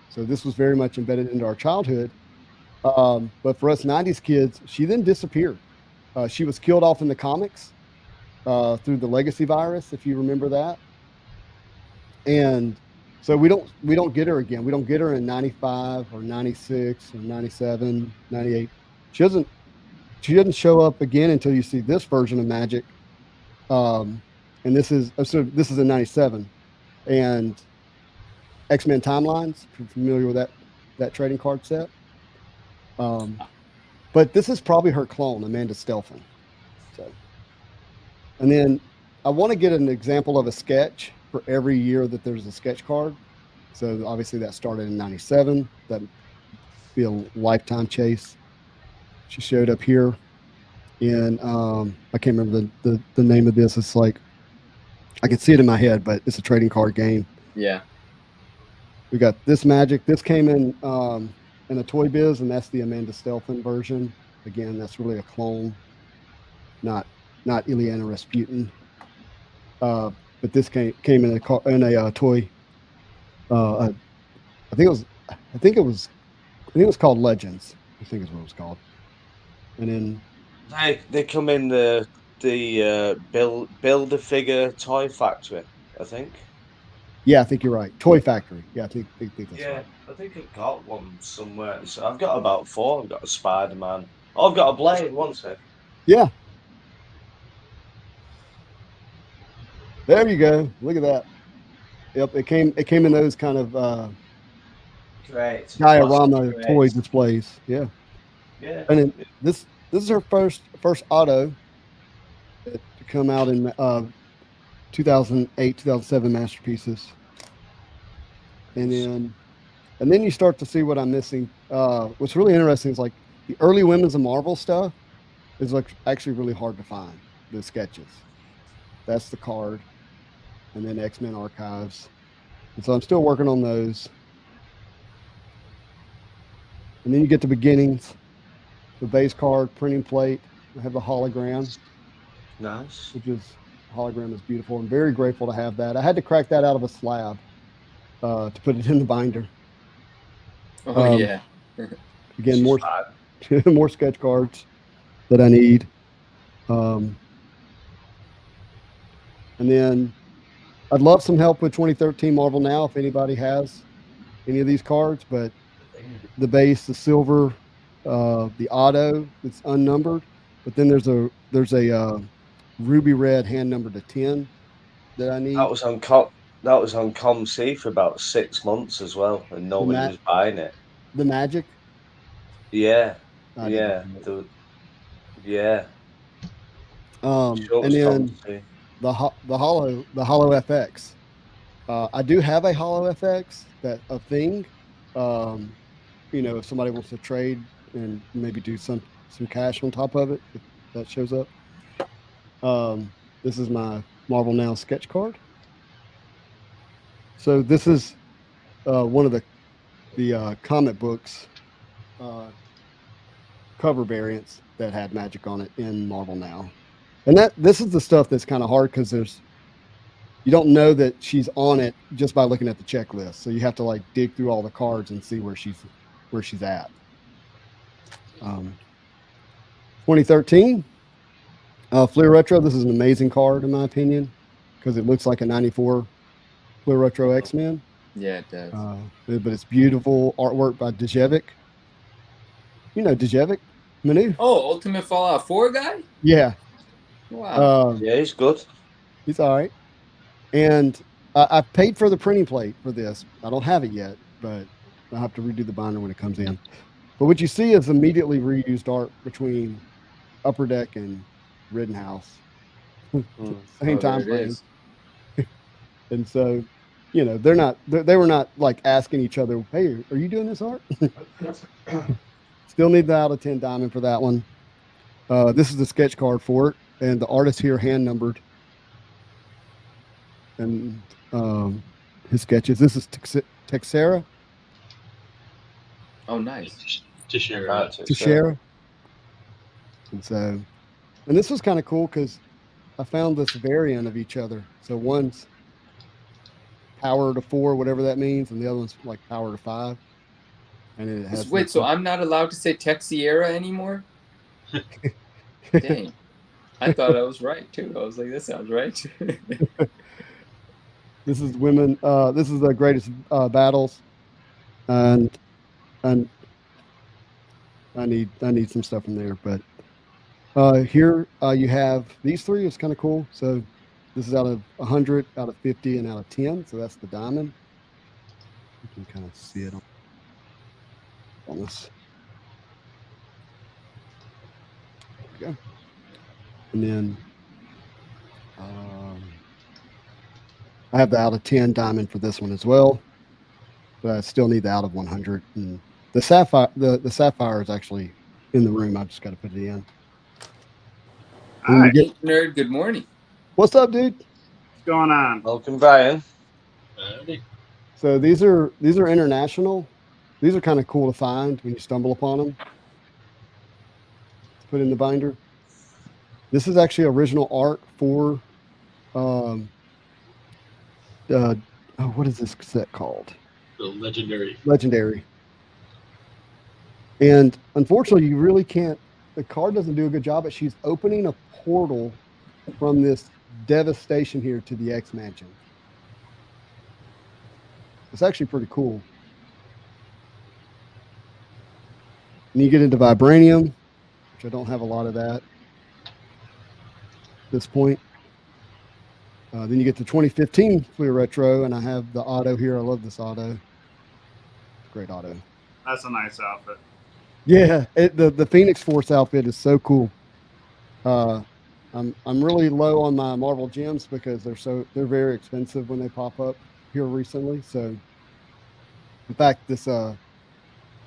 U: So this was very much embedded into our childhood. But for us 90s kids, she then disappeared. She was killed off in the comics through the Legacy virus, if you remember that. And so we don't get her again. We don't get her in 95 or 96 or 97, 98. She doesn't show up again until you see this version of Magic. And this is in 97. And X-Men Timelines, if you're familiar with that trading card set. But this is probably her clone, Amanda Stelfin. So, and then I want to get an example of a sketch for every year that there's a sketch card. So obviously that started in 97. That'd be a lifetime chase. She showed up here in, I can't remember the name of this. It's like, I can see it in my head, but it's a trading card game.
L: Yeah.
U: We got this Magic. This came in a Toy Biz, and that's the Amanda Stelfin version. Again, that's really a clone, not Ileana Rasputin. But this came in a toy. I think it was called Legends. I think is what it was called. And then
D: They come in the build a figure toy factory, I think.
U: yeah, I think you're right. Toy Factory. Yeah, I think that's
D: Yeah,
U: right.
D: I think I've got one somewhere. So I've got about 4. I've got a Spider-Man. Oh, I've got a Blade. One sec.
U: Yeah. There you go. Look at that. Yep, it came in those kind of
D: Great.
U: diorama
D: Great.
U: toy displays. Yeah.
D: Yeah.
U: And then this is her first auto to come out in 2008, 2007 masterpieces. And then you start to see what I'm missing. What's really interesting is like the early Women's of Marvel stuff is like actually really hard to find, the sketches. That's the card. And then X-Men Archives. And so I'm still working on those. And then you get the beginnings, the base card, printing plate. I have the hologram.
D: Nice.
U: Which is, hologram is beautiful. I'm very grateful to have that. I had to crack that out of a slab to put it in the binder.
L: Oh, yeah.
U: Again, more more sketch cards that I need. And then I'd love some help with 2013 Marvel Now if anybody has any of these cards, but the base, the silver, the auto, it's unnumbered, but then there's a ruby red hand numbered to 10 that I need.
D: That was on ComC for about 6 months as well, and nobody was buying it.
U: The Magic?
D: Yeah.
U: I
D: Yeah. Yeah.
U: And then the Holo FX. I do have a Holo FX, that a thing. If somebody wants to trade and maybe do some cash on top of it, if that shows up. This is my Marvel Now sketch card. So this is one of the comic books cover variants that had Magic on it in Marvel Now. And this is the stuff that's kind of hard because you don't know that she's on it just by looking at the checklist. So you have to like dig through all the cards and see where she's at. 2013 Fleer Retro. This is an amazing card in my opinion because it looks like a 94 Fleer Retro X-Men.
L: Yeah, it does.
U: But it's beautiful artwork by Djevik. You know Djevik Manu?
L: Oh, Ultimate Fallout 4 guy?
U: Yeah.
L: Wow.
D: Yeah, he's good.
U: He's all right. And I paid for the printing plate for this. I don't have it yet, but I'll have to redo the binder when it comes in. But what you see is immediately reused art between Upper Deck and Rittenhouse. Same
L: Oh,
U: time
L: there it
U: frame.
L: is.
U: And so, you know, they were not like asking each other, hey, are you doing this art? Still need the out of 10 diamond for that one. This is the sketch card for it, and the artist here hand numbered. And his sketches. This is Texera.
L: Oh, nice.
U: Teixeira. And so, and this was kind of cool because I found this variant of each other. So one's power to 4, whatever that means, and the other one's like power to 5. And it has.
L: Wait, so I'm not allowed to say Texiera anymore? Dang. I thought I was right too. I was like, that sounds right.
U: This is women. This is the greatest battles, and I need some stuff in there. But here you have these 3. It's kind of cool. So this is out of 100, out of 50, and out of 10. So that's the diamond. You can kind of see it on this. There we go. And then I have the out of 10 diamond for this one as well, but I still need the out of 100. And the sapphire, the sapphire is actually in the room. I just got to put it in.
L: Hi, nerd. Good morning.
U: What's up, dude?
H: What's going on?
D: Welcome, Brian.
U: So these are international. These are kind of cool to find when you stumble upon them. Put in the binder. This is actually original art for what is this set called?
F: The legendary.
U: Legendary. And unfortunately, you really can't. The card doesn't do a good job, but she's opening a portal from this devastation here to the X Mansion. It's actually pretty cool. And you get into vibranium, which I don't have a lot of that at this point. Then you get the 2015 Fleer Retro, and I have the auto here. I love this auto. Great auto.
H: That's a nice outfit.
U: Yeah, the Phoenix Force outfit is so cool. I'm really low on my Marvel gems because they're very expensive when they pop up here recently. So, in fact, this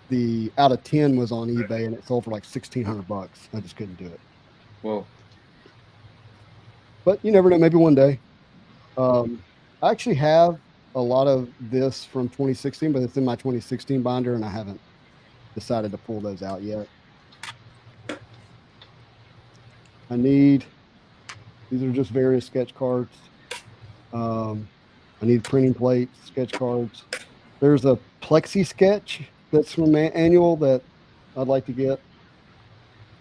U: the out of 10 was on eBay and it sold for like $1,600. I just couldn't do it.
L: Whoa!
U: But you never know. Maybe one day. I actually have a lot of this from 2016, but it's in my 2016 binder, and I haven't decided to pull those out yet. These are just various sketch cards. I need printing plates, sketch cards. There's a Plexi sketch that's from annual that I'd like to get.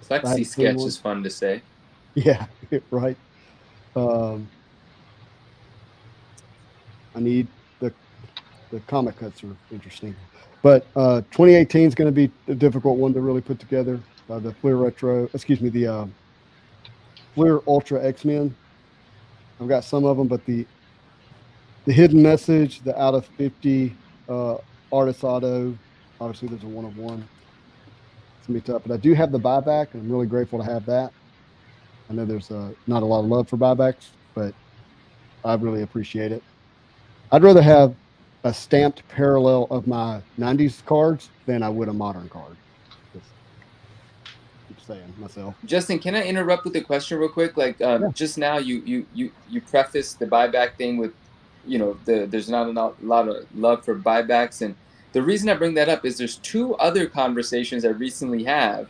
L: Plexi sketch is fun to say.
U: Yeah, right. I need the comic cuts are interesting. But 2018 is going to be a difficult one to really put together. The Fleer Retro, the Fleer Ultra X-Men. I've got some of them, but the Hidden Message, the out of 50 Artist Auto, obviously there's a 1 of 1. It's going to be tough, but I do have the buyback, and I'm really grateful to have that. I know there's not a lot of love for buybacks, but I really appreciate it. I'd rather have a stamped parallel of my 90s cards than I would a modern card. Just keep saying myself.
L: Justin, can I interrupt with a question real quick? Like just now, you prefaced the buyback thing with, there's not a lot of love for buybacks, and the reason I bring that up is there's 2 other conversations I recently had,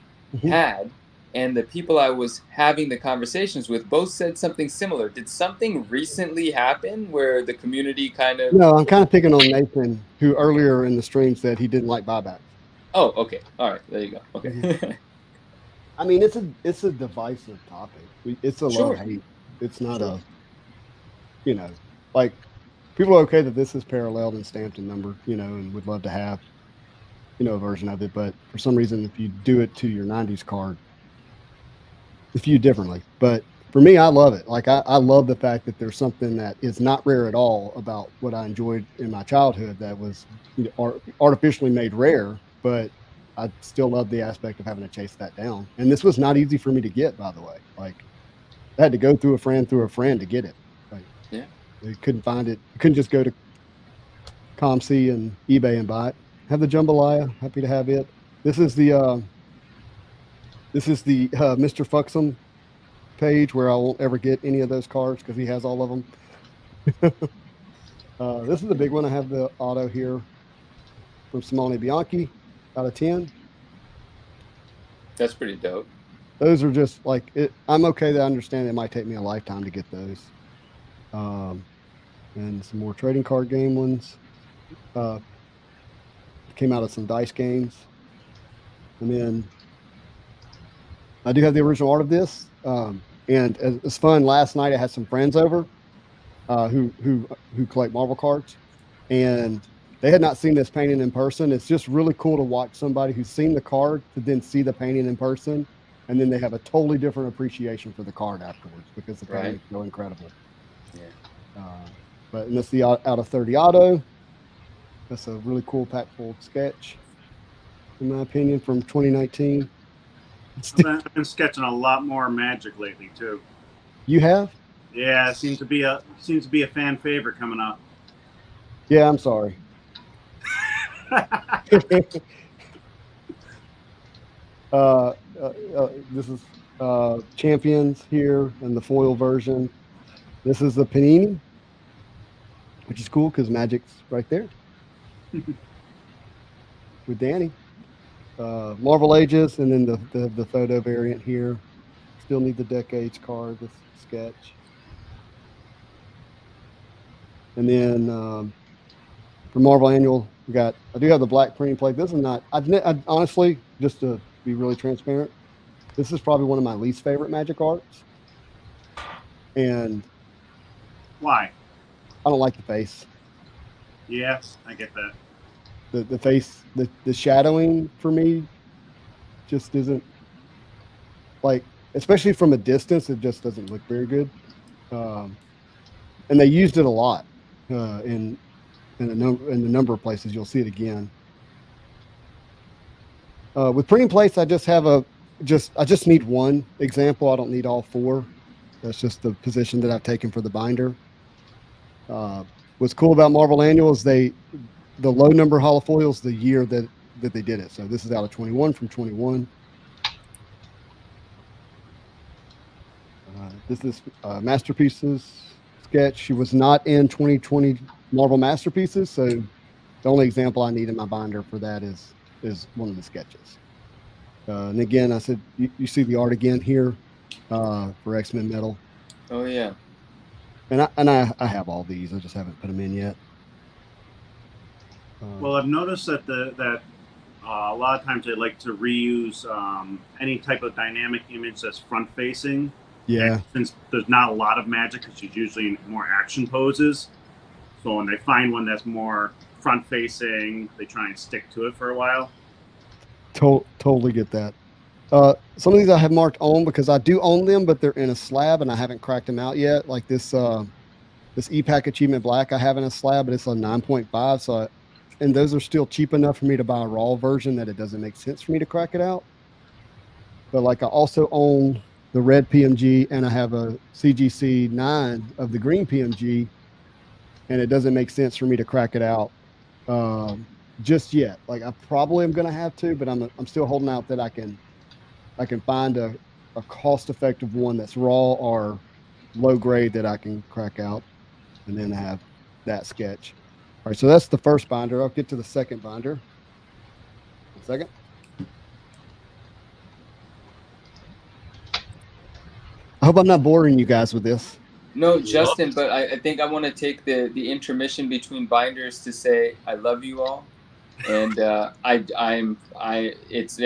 L: and the people I was having the conversations with both said something similar. Did something recently happen where the community kind of...
U: No, I'm kind of picking on Nathan, who earlier in the stream said he didn't like buybacks.
L: Oh, okay. All right. There you go. Okay.
U: I mean, it's a divisive topic. It's a love-hate. It's not a, like, people are okay that this is paralleled and stamped and numbered, and would love to have, a version of it. But for some reason, if you do it to your 90s card, it's viewed differently. But for me, I love it. Like I love the fact that there's something that is not rare at all about what I enjoyed in my childhood that was artificially made rare, but I still love the aspect of having to chase that down. And this was not easy for me to get, by the way. Like I had to go through a friend to get it. Like,
L: yeah,
U: you couldn't find it. You couldn't just go to ComC and eBay and buy it. Have the jambalaya. Happy to have it. This is the Mr. Fuxum page where I won't ever get any of those cards because he has all of them. This is the big one. I have the auto here from Simone Bianchi out of 10.
L: That's pretty dope.
U: Those are just like it. I'm okay to understand it might take me a lifetime to get those. And some more trading card game ones. Came out of some dice games. And then I do have the original art of this. And it was fun. Last night I had some friends over who collect Marvel cards, and they had not seen this painting in person. It's just really cool to watch somebody who's seen the card to then see the painting in person, and then they have a totally different appreciation for the card afterwards because the painting is so incredible.
L: Yeah.
U: And that's the out of 30 auto. That's a really cool pack-full sketch, in my opinion, from 2019.
H: I've been sketching a lot more Magic lately too.
U: You have?
H: Yeah, it seems to be a fan favorite coming up.
U: Yeah, I'm sorry. This is Champions here in the foil version. This is the Panini, which is cool because Magic's right there with Danny. Marvel Ages, and then the photo variant here. Still need the Decades card, this sketch. And then for Marvel Annual, I do have the black printing plate. This is not, I honestly, just to be really transparent, this is probably one of my least favorite Magic arts. And
H: why?
U: I don't like the face.
H: Yeah, I get that.
U: The face, the shadowing for me just isn't like, especially from a distance, it just doesn't look very good. And they used it a lot in the number of places. You'll see it again. With printing plates, I just have I just need one example. I don't need all four. That's just the position that I've taken for the binder. What's cool about Marvel Annual is the low number holofoils the year that they did it. So this is out of 21 from 21. This is Masterpieces sketch. She was not in 2020 Marvel Masterpieces, so the only example I need in my binder for that is one of the sketches. And again, I said you see the art again here for X-Men Metal.
L: Oh yeah.
U: And I have all these. I just haven't put them in yet.
H: Well, I've noticed that a lot of times they like to reuse any type of dynamic image that's front facing.
U: Yeah.
H: And since there's not a lot of Magic, because it's usually in more action poses. So when they find one that's more front facing, they try and stick to it for a while.
U: Totally get that. Some of these I have marked on because I do own them, but they're in a slab and I haven't cracked them out yet. Like this E-Pack Achievement Black I have in a slab, but it's a 9.5. And those are still cheap enough for me to buy a raw version that it doesn't make sense for me to crack it out. But like I also own the red PMG and I have a CGC 9 of the green PMG, and it doesn't make sense for me to crack it out just yet. Like I probably am going to have to, but I'm still holding out that I can find a cost-effective one that's raw or low grade that I can crack out, and then have that sketch. All right, so that's the first binder. I'll get to the second binder. One second. I hope I'm not boring you guys with this.
L: No, Justin, but I think I want to take the intermission between binders to say I love you all, and it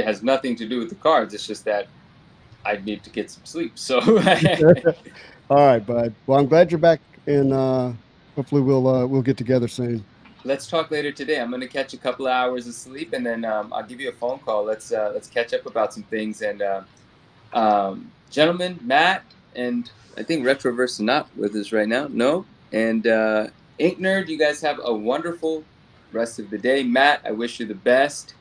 L: has nothing to do with the cards. It's just that I need to get some sleep. So.
U: All right, bud. Well, I'm glad you're back, and hopefully we'll get together soon.
L: let's talk later today. I'm gonna catch a couple of hours of sleep, and then I'll give you a phone call. Let's catch up about some things. And gentlemen, Matt, and I think Retroverse is not with us right now. No, and Ink Nerd, you guys have a wonderful rest of the day. Matt, I wish you the best.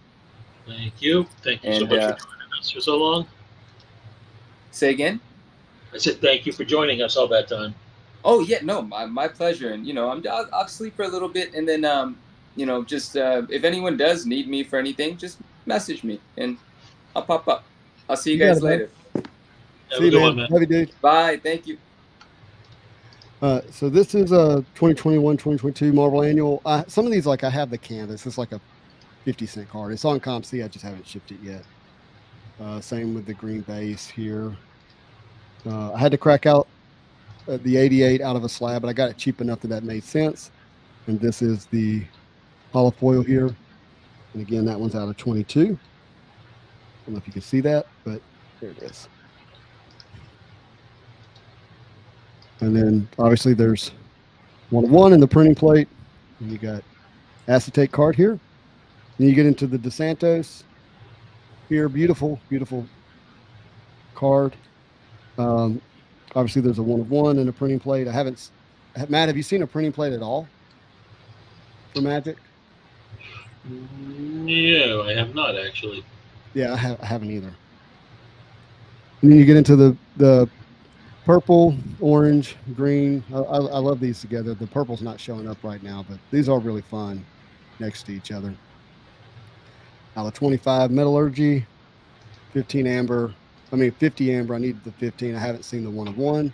F: Thank you. Thank you so
L: And,
F: much for joining us for so long.
L: Say again?
F: I said thank you for joining us all that time.
L: Oh yeah, no, my pleasure. And I'll sleep for a little bit, and then just if anyone does need me for anything, just message me and I'll pop up. I'll see you
U: You
L: guys
U: got it, man.
L: later.
U: See you, man. Love you, dude.
L: Bye. Thank you.
U: So this is a 2021-2022 Marvel Annual. Some of these, like I have the canvas. It's like a 50-cent card. It's on ComC. I just haven't shipped it yet. Same with the green base here. I had to crack out the 88 out of a slab, but I got it cheap enough that made sense. And this is the holofoil here. And again, that one's out of 22. I don't know if you can see that, but there it is. And then obviously there's 1/1 in the printing plate. And you got acetate card here. Then you get into the DeSantos here. Beautiful, beautiful card. Obviously there's a 1/1 in a printing plate. Matt, have you seen a printing plate at all for Magic?
F: No, I have not actually.
U: Yeah, I haven't either. And then you get into the purple, orange, green. I love these together. The purple's not showing up right now, but these are really fun next to each other. Out of 25 metallurgy, 50 amber. I needed the 15. I haven't seen the 1/1.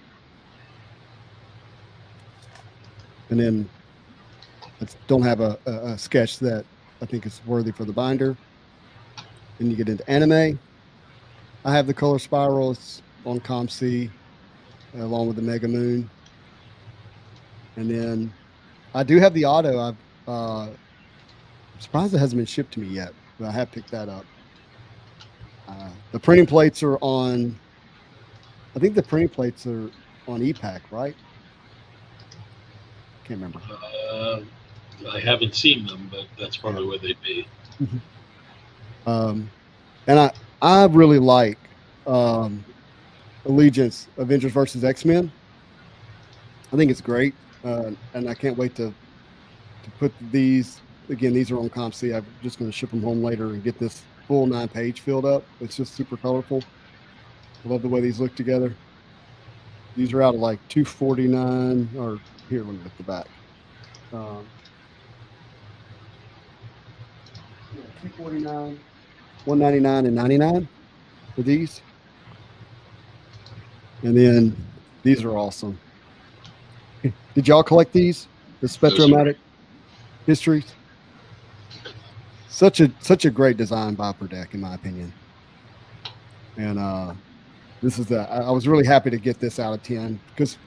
U: And then I don't have a sketch that I think is worthy for the binder. Then you get into anime. I have the color spirals on ComC along with the Mega Moon. And then I do have the auto. I'm surprised it hasn't been shipped to me yet, but I have picked that up. The printing plates are on, I think the printing plates are on EPAC, right? Can't remember.
F: I haven't seen them, but that's probably where they'd be.
U: And I really like Allegiance Avengers versus X-Men. I think it's great, and I can't wait to put these. Again, these are on ComC. I'm just going to ship them home later and get this full 9-page filled up. It's just super colorful. I love the way these look together. These are out of like $249, or here, let me look at the back. $249, $199, and $99 for these. And then these are awesome. Did y'all collect these? The Spectromatic Histories? Such a great design by Upper Deck, in my opinion. And this is I was really happy to get this out of 10 because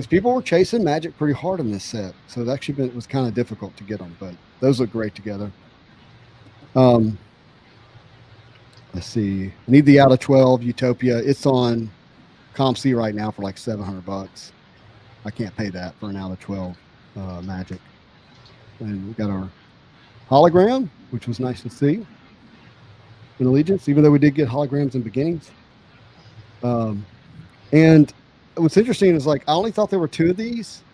U: people were chasing Magic pretty hard in this set, so it was kind of difficult to get them, but those look great together. Let's see. I need the out of 12 Utopia. It's on ComC right now for like $700. I can't pay that for an out of 12 Magic. And we got our hologram, which was nice to see in Allegiance, even though we did get holograms in beginnings. And what's interesting is, like, I only thought there were 2 of these,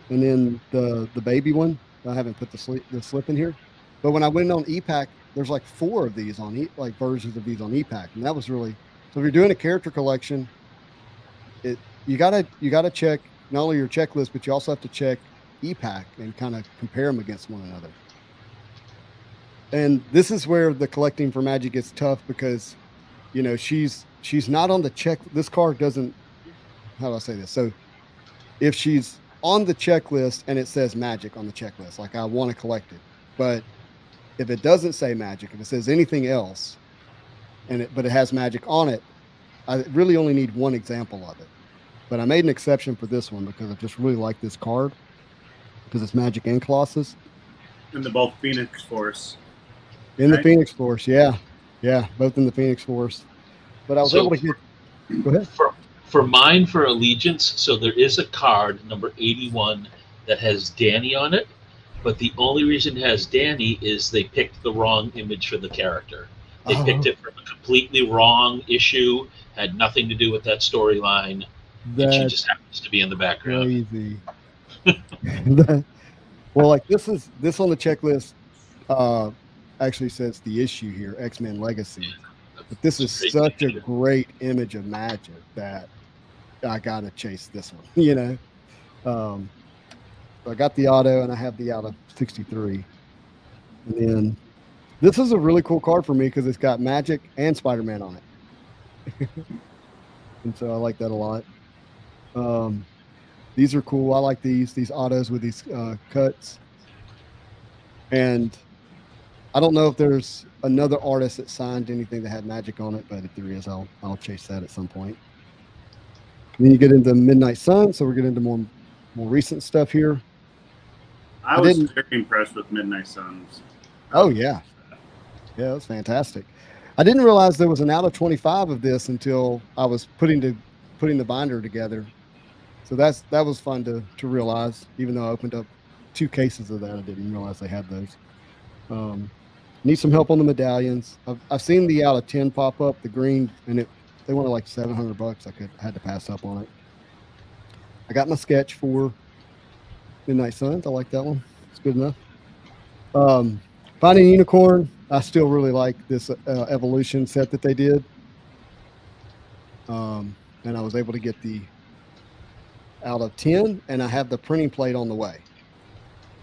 U: and then the baby one. I haven't put the slip in here, but when I went on EPAC, there's like 4 of these on like versions of these on EPAC, and that was really. So if you're doing a character collection, you gotta check not only your checklist, but you also have to check EPAC and kind of compare them against one another. And this is where the collecting for Magic gets tough because, she's not on the check. This card doesn't. How do I say this? So, if she's on the checklist and it says Magic on the checklist, like I want to collect it, but if it doesn't say Magic, if it says anything else, but it has Magic on it, I really only need one example of it. But I made an exception for this one because I just really like this card because it's Magic and Colossus.
H: And they're both Phoenix Force.
U: In the Phoenix Force, yeah, both in the Phoenix Force. But I was able to get. Go ahead.
F: For mine, for Allegiance, so there is a card number 81 that has Danny on it, but the only reason it has Danny is they picked the wrong image for the character. They picked it from a completely wrong issue, had nothing to do with that storyline, and she
U: That's
F: just happens to be in the background.
U: crazy. Well, like this on the checklist actually says the issue here, X-Men Legacy. But this is such a great image of Magic that I gotta chase this one. You know, I got the auto and I have the auto 63, and then this is a really cool card for me because it's got Magic and Spider-Man on it, and so I like that a lot. These are cool. I like these autos with these cuts. And I don't know if there's another artist that signed anything that had Magic on it, but if there is, I'll chase that at some point. And then you get into Midnight Sun, so we're getting into more recent stuff here.
H: I was very impressed with Midnight Suns.
U: Oh yeah, it was fantastic. I didn't realize there was an out of 25 of this until I was putting the binder together. So that was fun to realize. Even though I opened up 2 cases of that, I didn't realize they had those. Need some help on the medallions. I've seen the out of 10 pop up, the green, and they wanted like $700. I had to pass up on it. I got my sketch for Midnight Suns. I like that one. It's good enough. Finding Unicorn. I still really like this evolution set that they did. And I was able to get the out of 10, and I have the printing plate on the way.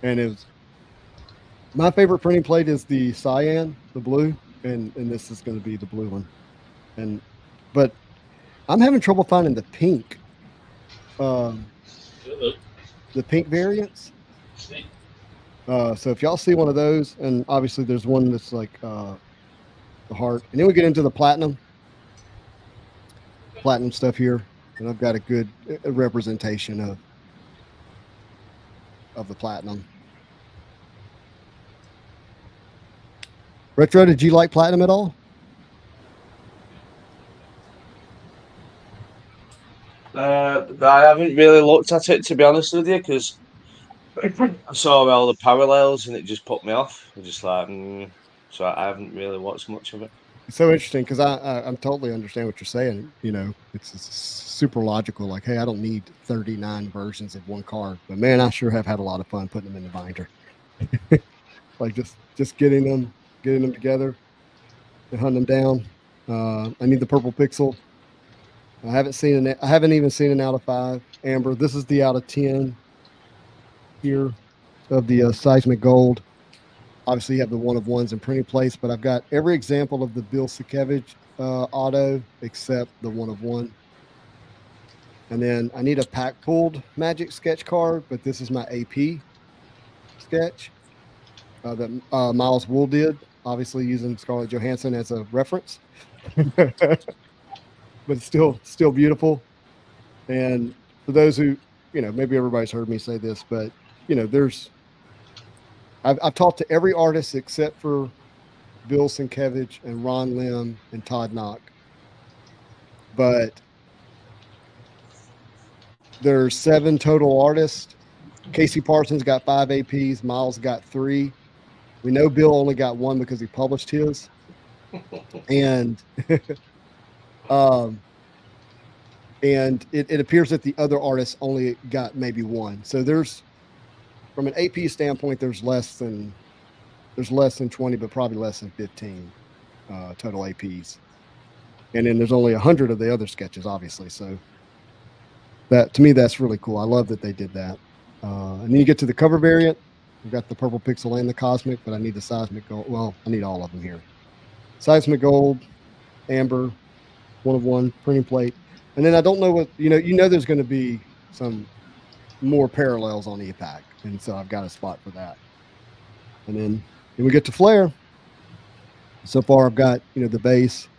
U: And it was my favorite printing plate is the cyan, the blue, and this is going to be the blue one. But I'm having trouble finding the pink, the pink variants. So if y'all see one of those, and obviously there's one that's like the heart, and then we get into the platinum stuff here. And I've got a good representation of the platinum. Retro, did you like platinum at all?
D: I haven't really looked at it, to be honest with you, because I saw all the parallels and it just put me off. I'm just like, so I haven't really watched much of it.
U: It's so interesting because I totally understand what you're saying. You know, it's super logical. Like, hey, I don't need 39 versions of one card, but man, I sure have had a lot of fun putting them in the binder. Like just getting them together and hunting them down. I need the purple pixel. I haven't even seen an out of 5. Amber, this is the out of 10 here of the Seismic Gold. Obviously, you have the 1/1s and printing plates, but I've got every example of the Bill Sienkiewicz auto except the 1/1. And then I need a pack pulled Magic sketch card, but this is my AP sketch that Miles Wool did, obviously using Scarlett Johansson as a reference. But it's still beautiful. And for those who, maybe everybody's heard me say this, but I've talked to every artist except for Bill Sienkiewicz and Ron Lim and Todd Knock. But there's 7 total artists. Casey Parsons got 5 APs. Miles got 3. We know Bill only got 1 because he published his. And and it appears that the other artists only got maybe 1. So there's, from an AP standpoint, there's less than 20, but probably less than 15 total APs. And then there's only 100 of the other sketches, obviously. So that, to me, that's really cool. I love that they did that. And then you get to the cover variant. We've got the purple pixel and the cosmic, but I need the seismic gold. Well, I need all of them here. Seismic gold, amber, 1/1 printing plate. And then I don't know what, there's going to be some more parallels on E-Pack. And so I've got a spot for that. And then we get to Flare. So far I've got, the base,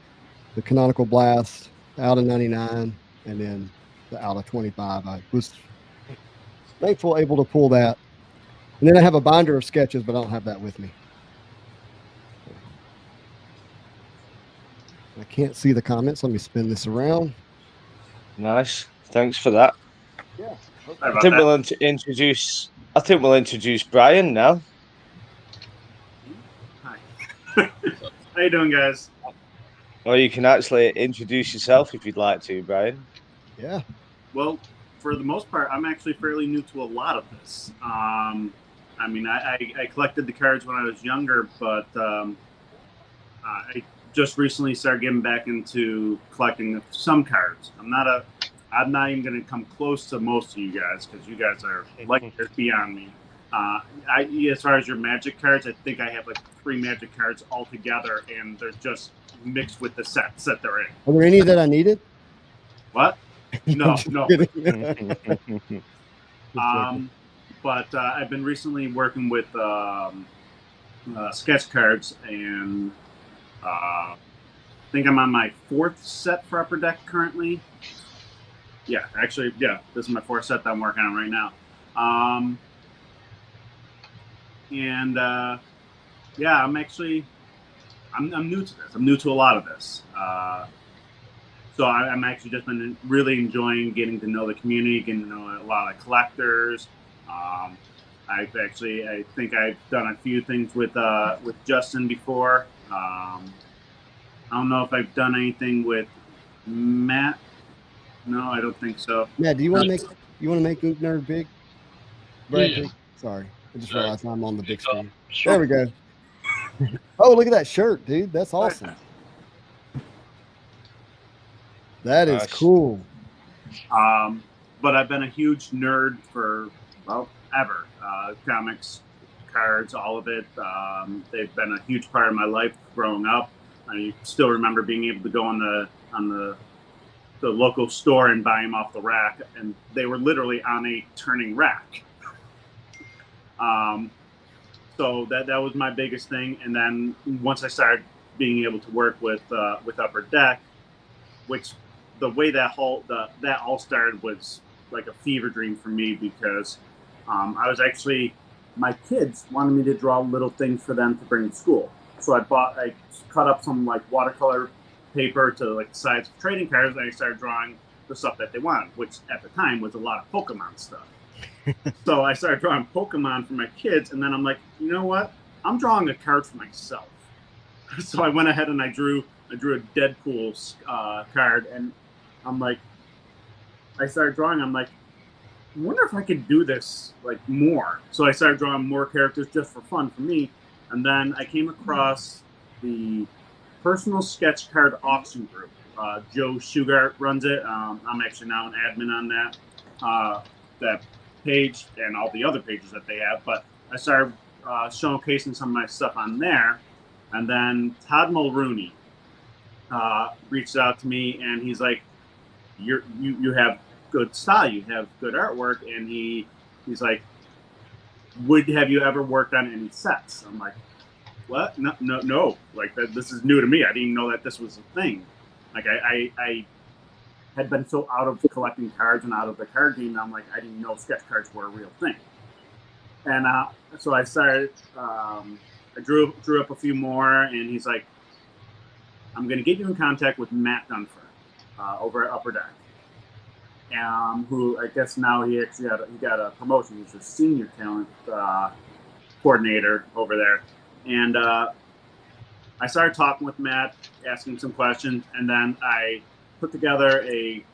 U: the Canonical Blast, out of 99, and then the out of 25. I was thankful able to pull that. And then I have a binder of sketches, but I don't have that with me. I can't see the comments. Let me spin this around.
D: Nice. Thanks for that.
U: Yeah.
D: I think we'll introduce I think we'll introduce Brian now.
H: How you doing, guys?
D: Or you can actually introduce yourself if you'd like to, Brian.
U: Yeah.
H: Well, for the most part, I'm actually fairly new to a lot of this. I mean, I collected the cards when I was younger, but I just recently started getting back into collecting some cards. I'm not even going to come close to most of you guys because you guys are like beyond me. As far as your Magic cards, I think I have like 3 Magic cards all together, and they're just mixed with the sets that they're in.
U: Are there any that I needed?
H: What? No,
U: Just
H: no.
U: kidding.
H: But I've been recently working with sketch cards, and I think I'm on my 4th set for Upper Deck currently. Yeah, actually, yeah, this is my 4th set that I'm working on right now. Yeah, I'm new to this. I'm new to a lot of this. So I'm actually just been really enjoying getting to know the community, getting to know a lot of collectors. I think I've done a few things with Justin before. I don't know if I've done anything with Matt. No, I don't think so.
U: Matt, do you want to make Ink Nerd big? Brad,
H: Yeah.
U: big? Sorry, I just realized I'm on the big screen. There we go. Oh, look at that shirt, dude. That's awesome. That is cool.
H: But I've been a huge nerd for, well, ever. Comics, cards, all of it. They've been a huge part of my life growing up. I still remember being able to go on the local store and buy them off the rack, and they were literally on a turning rack. So that was my biggest thing. And then once I started being able to work with Upper Deck, which the way that all started was like a fever dream for me, because I was actually, my kids wanted me to draw little things for them to bring to school. So I cut up some like watercolor paper to like the size of trading cards, and I started drawing the stuff that they wanted, which at the time was a lot of Pokemon stuff. So I started drawing Pokemon for my kids, and then I'm like, you know what? I'm drawing a card for myself. So I went ahead and I drew a Deadpool card, and I'm like, I started drawing. I'm like, I wonder if I could do this like more. So I started drawing more characters just for fun for me, and then I came across the personal sketch card auction group. Joe Shugart runs it. I'm actually now an admin on that page and all the other pages that they have. But I started showcasing some of my stuff on there, and then Todd Mulrooney reached out to me, and he's like, "You have good style, you have good artwork," and he's like, have you ever worked on any sets?" I'm like, "What? No. Like this is new to me. I didn't even know that this was a thing." Like I had been so out of collecting cards and out of the card game, I'm like, I didn't know sketch cards were a real thing. And so I started. I drew up a few more, and he's like, "I'm going to get you in contact with Matt Dunford over at Upper Deck, who I guess now he got a promotion. He's a senior talent coordinator over there." And I started talking with Matt, asking some questions, and then I put together I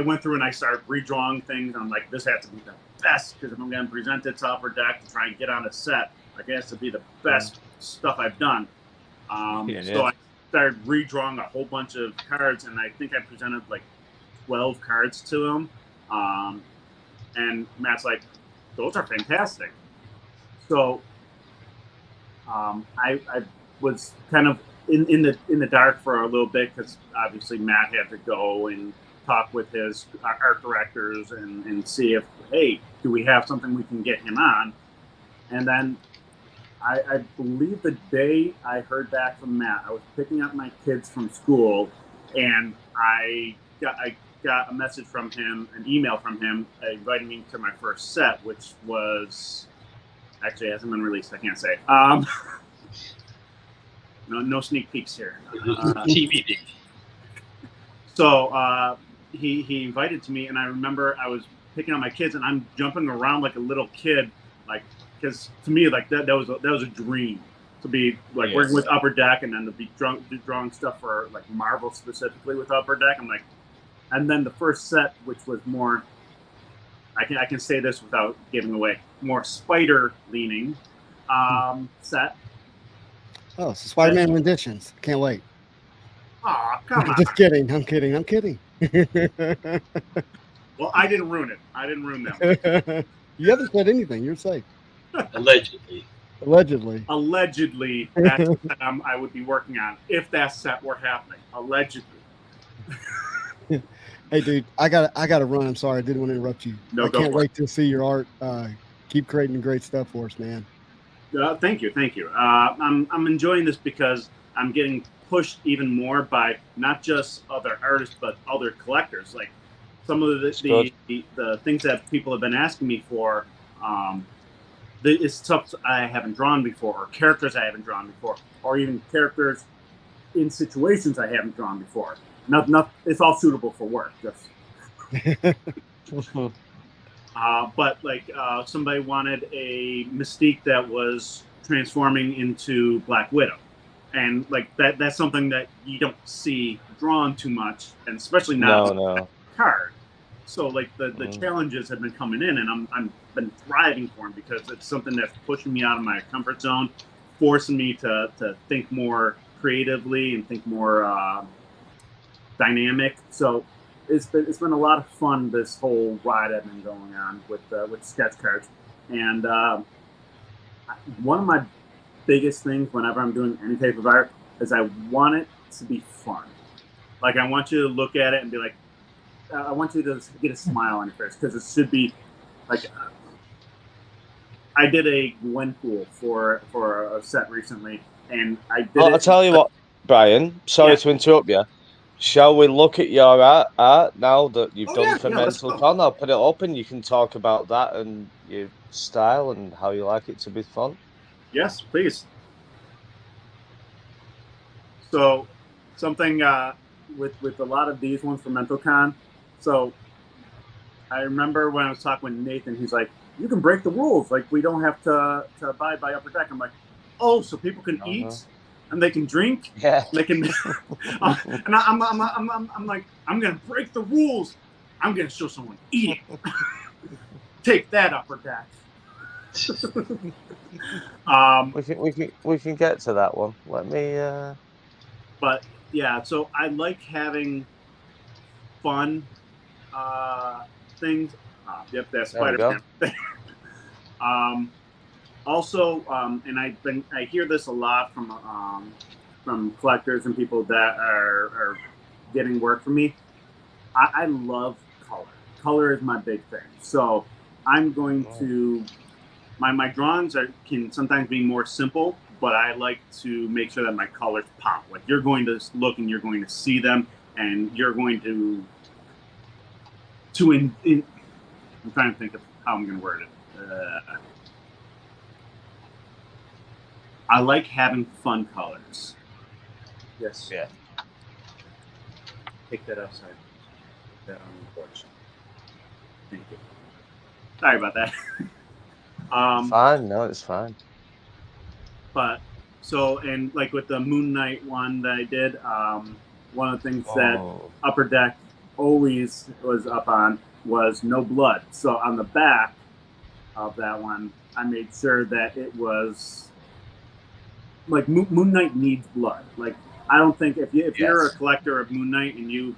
H: went through and I started redrawing things. And I'm like, this has to be the best, because if I'm going to present it to Upper Deck to try and get on a set, like, it has to be the best stuff I've done. So I started redrawing a whole bunch of cards, and I think I presented like 12 cards to him. And Matt's like, "Those are fantastic." So I was kind of in the dark for a little bit, because obviously Matt had to go and talk with his art directors and see if, hey, do we have something we can get him on? And then I believe the day I heard back from Matt, I was picking up my kids from school, and I got a message from him, an email from him, inviting me to my first set, which was actually hasn't been released. I can't say. No sneak peeks here.
F: TBD.
H: So he invited to me, and I remember I was picking up my kids, and I'm jumping around like a little kid, like because to me like that was a dream to be like
D: Yes.
H: working with Upper Deck, and then to be drawing stuff for like Marvel specifically with Upper Deck. I'm like, and then the first set, which was more, I can say this without giving away, more spider leaning set.
U: Oh, so Spider-Man renditions. Can't wait.
H: Aw, come on.
U: Just kidding. I'm kidding.
H: Well, I didn't ruin it. I didn't ruin them.
U: You haven't said anything. You're safe.
F: Allegedly.
H: Allegedly, that's what I would be working on if that set were happening. Allegedly.
U: Hey, dude, I gotta run. I'm sorry, I didn't want to interrupt you.
H: No,
U: I
H: go
U: can't
H: for
U: wait to see your art. Keep creating great stuff for us, man.
H: Thank you. I'm enjoying this because I'm getting pushed even more by not just other artists but other collectors. Like some of the things that people have been asking me for. It's stuff I haven't drawn before, or characters I haven't drawn before, or even characters in situations I haven't drawn before. Not it's all suitable for work. But like somebody wanted a Mystique that was transforming into Black Widow, and like that's something that you don't see drawn too much, and especially not with that card. So like the challenges have been coming in, and I'm been thriving for them because it's something that's pushing me out of my comfort zone, forcing me to think more creatively and think more dynamic. So it's been a lot of fun, this whole ride I've been going on with sketch cards. And one of my biggest things whenever I'm doing any type of art is I want it to be fun. Like I want you to look at it and be like, I want you to get a smile on your face, because it should be like. I did a Gwenpool for a set recently, and I did.
D: I'll tell you what, Brian. Sorry to interrupt you. Shall we look at your art now that you've done for Mental Con? I'll put it up, and you can talk about that and your style and how you like it to be fun.
H: Yes, please. So, something with a lot of these ones for Mental Con. So, I remember when I was talking with Nathan, he's like, "You can break the rules. Like, we don't have to abide by Upper Deck." I'm like, "Oh, so people can eat and they can drink.
D: Yeah.
H: They can." And I'm like, "I'm gonna break the rules. I'm gonna show someone eating. Take that, Upper Deck."
D: We can get to that one. Let me.
H: But yeah, so I like having fun things. Yep, that's Spider-Man. Also, and I hear this a lot from collectors and people that are getting work from me. I love color. Color is my big thing. So I'm going to my drawings can sometimes be more simple, but I like to make sure that my colors pop. Like you're going to look and you're going to see them, and you're going to I'm trying to think of how I'm going to word it. I like having fun colors. Yes.
D: Yeah.
H: Take that outside. Put that on the porch. Thank you. Sorry about that.
D: Fine. No, it's fine.
H: But so, and like with the Moon Knight one that I did, one of the things that Upper Deck always was up on was no blood. So on the back of that one, I made sure that it was like Moon Knight needs blood. Like I don't think if you're a collector of Moon Knight and you've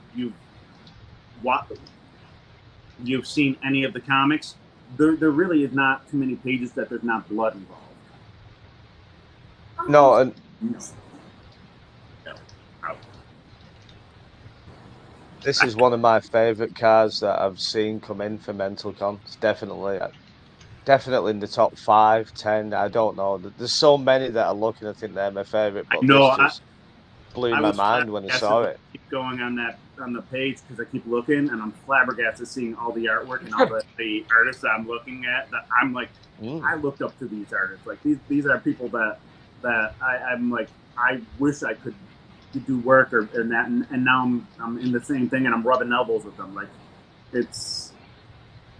H: seen any of the comics, there really is not too many pages that there's not blood involved.
D: No, and this is one of my favorite cards that I've seen come in for Mental Con. It's definitely in the top 5, 10. I don't know. There's so many that I look and I think they're my favorite, but this just blew my mind when I saw it.
H: Keep going on the page because I keep looking and I'm flabbergasted seeing all the artwork and all the artists that I'm looking at. That I'm like, I looked up to these artists. Like these are people that I'm like, I wish I could do work and that, and now I'm in the same thing and I'm rubbing elbows with them. Like it's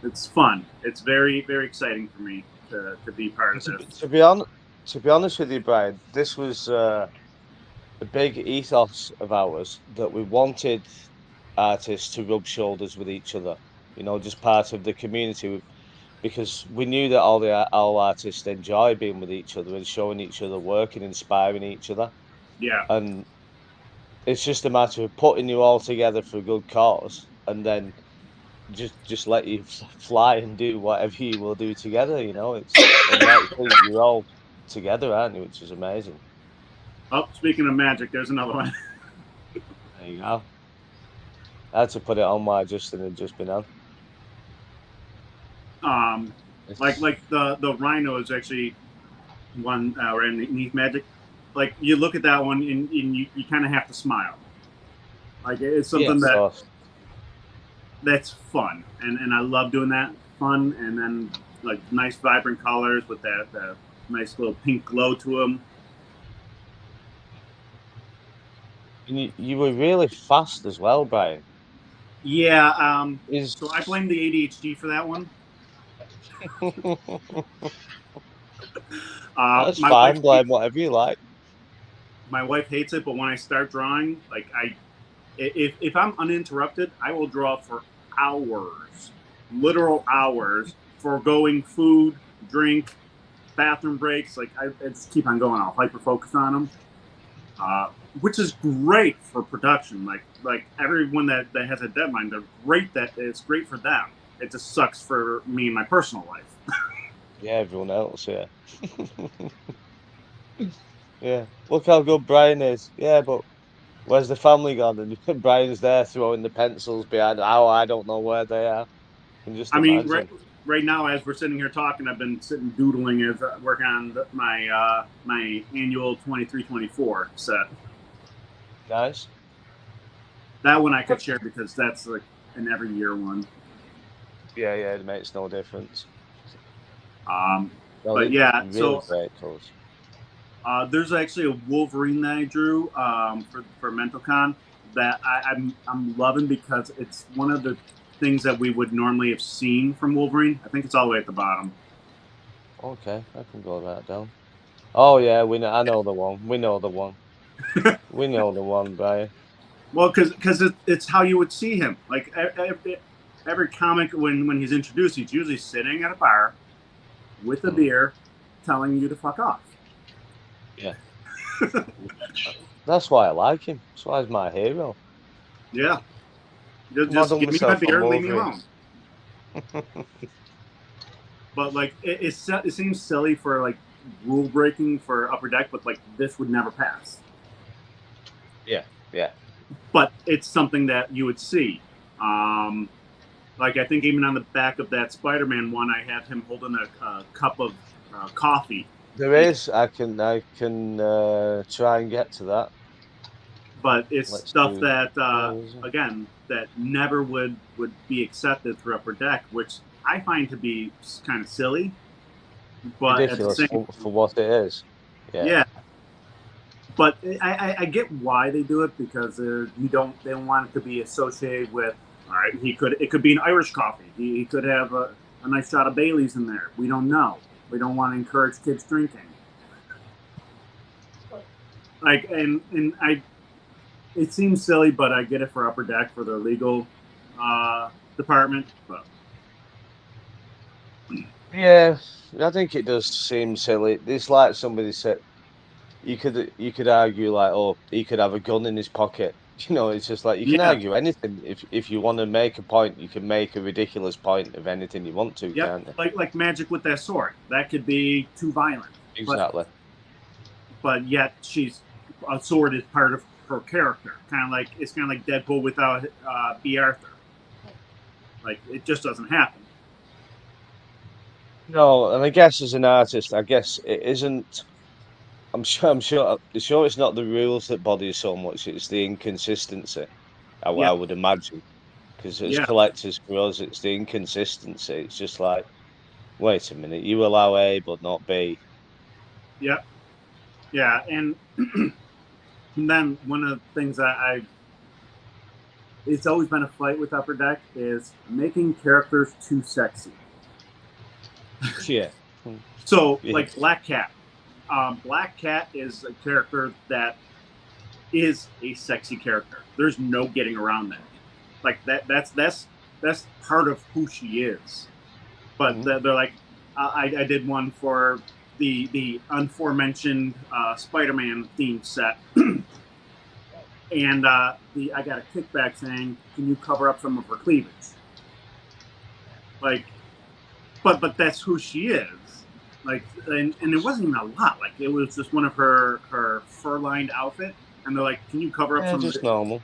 H: It's fun. It's very, very exciting for me to be part of this.
D: To be honest with you, Brian, this was the big ethos of ours, that we wanted artists to rub shoulders with each other. You know, just part of the community, because we knew that all artists enjoy being with each other and showing each other work and inspiring each other.
H: Yeah.
D: And it's just a matter of putting you all together for a good cause, and then just let you fly and do whatever you will do together. You know, it's and like you say, you're all together, aren't you? Which is amazing.
H: Oh, speaking of magic, there's another one.
D: There you go. I had to put it on while Justin had just been on.
H: Like the rhino is actually one right underneath magic. Like you look at that one and you kind of have to smile. Like it's something that's fun, and I love doing that. Fun, and then like nice vibrant colors with that nice little pink glow to them.
D: And you were really fast as well, Brian.
H: Yeah. So I blame the ADHD for that one.
D: That's fine. Blame whatever you like.
H: My wife hates it, but when I start drawing, like if I'm uninterrupted, I will draw for hours, literal hours, foregoing food, drink, bathroom breaks. Like I just keep on going. I'll hyper focus on them, which is great for production. Like everyone that has a deadline, they're great. It's great for them. It just sucks for me in my personal life.
D: Yeah, everyone else. Yeah. Yeah. Look how good Brian is. Yeah, but where's the family gone? And Brian's there throwing the pencils behind. Oh, I don't know where they are.
H: I mean, right now, as we're sitting here talking, I've been sitting doodling as working on my my annual 23-24 set.
D: Nice.
H: That one I could share because that's like an every year one.
D: Yeah, it makes no difference.
H: But yeah,
D: really
H: so
D: great colors.
H: There's actually a Wolverine that I drew for MentalCon that I'm loving because it's one of the things that we would normally have seen from Wolverine. I think it's all the way at the bottom.
D: Okay, I can go that down. Oh yeah, I know the one. We know the one. We know the one, Brian.
H: Well, because it's how you would see him. Like every comic when he's introduced, he's usually sitting at a bar with a beer, telling you to fuck off.
D: Yeah. That's why I like him. That's why he's my hero.
H: Yeah. Just give me my beer, leave me alone. But like it seems silly for like rule breaking for Upper Deck, but like this would never pass.
D: Yeah.
H: But it's something that you would see. Like I think even on the back of that Spider-Man one, I have him holding a cup of coffee.
D: There is. I can try and get to that.
H: But it's stuff that again that never would be accepted through Upper Deck, which I find to be kind of silly. But
D: ridiculous
H: at the same,
D: for what it is.
H: Yeah. But I get why they do it because they don't want it to be associated with. All right, it could be an Irish coffee. He could have a nice shot of Bailey's in there. We don't know. We don't want to encourage kids drinking. Like and it seems silly, but I get it for Upper Deck for their legal department. But
D: yeah, I think it does seem silly. It's like somebody said. You could argue like, oh, he could have a gun in his pocket. You know, it's just like you can argue anything. If you want to make a point, you can make a ridiculous point of anything you want to, can't you?
H: Like Magic with that sword. That could be too violent.
D: Exactly.
H: But yet a sword is part of her character. It's kind of like Deadpool without B. Arthur. Like it just doesn't happen.
D: No, and I guess as an artist, it isn't. I'm sure it's not the rules that bother you so much. It's the inconsistency. I would imagine, because as collectors for us, it's the inconsistency. It's just like, wait a minute, you allow A but not B.
H: Yep. Yeah, and then one of the things that it's always been a fight with Upper Deck is making characters too sexy.
D: Yeah.
H: So,
D: Yeah.
H: like Black Cat. Black Cat is a character that is a sexy character. There's no getting around that. Like that's part of who she is. But they're like, I did one for the aforementioned Spider-Man themed set, and I got a kickback saying, "Can you cover up some of her cleavage?" Like, but that's who she is. Like, and it wasn't even a lot. Like, it was just one of her fur-lined outfit, and they're like, "Can you cover up some?"
D: Just normal.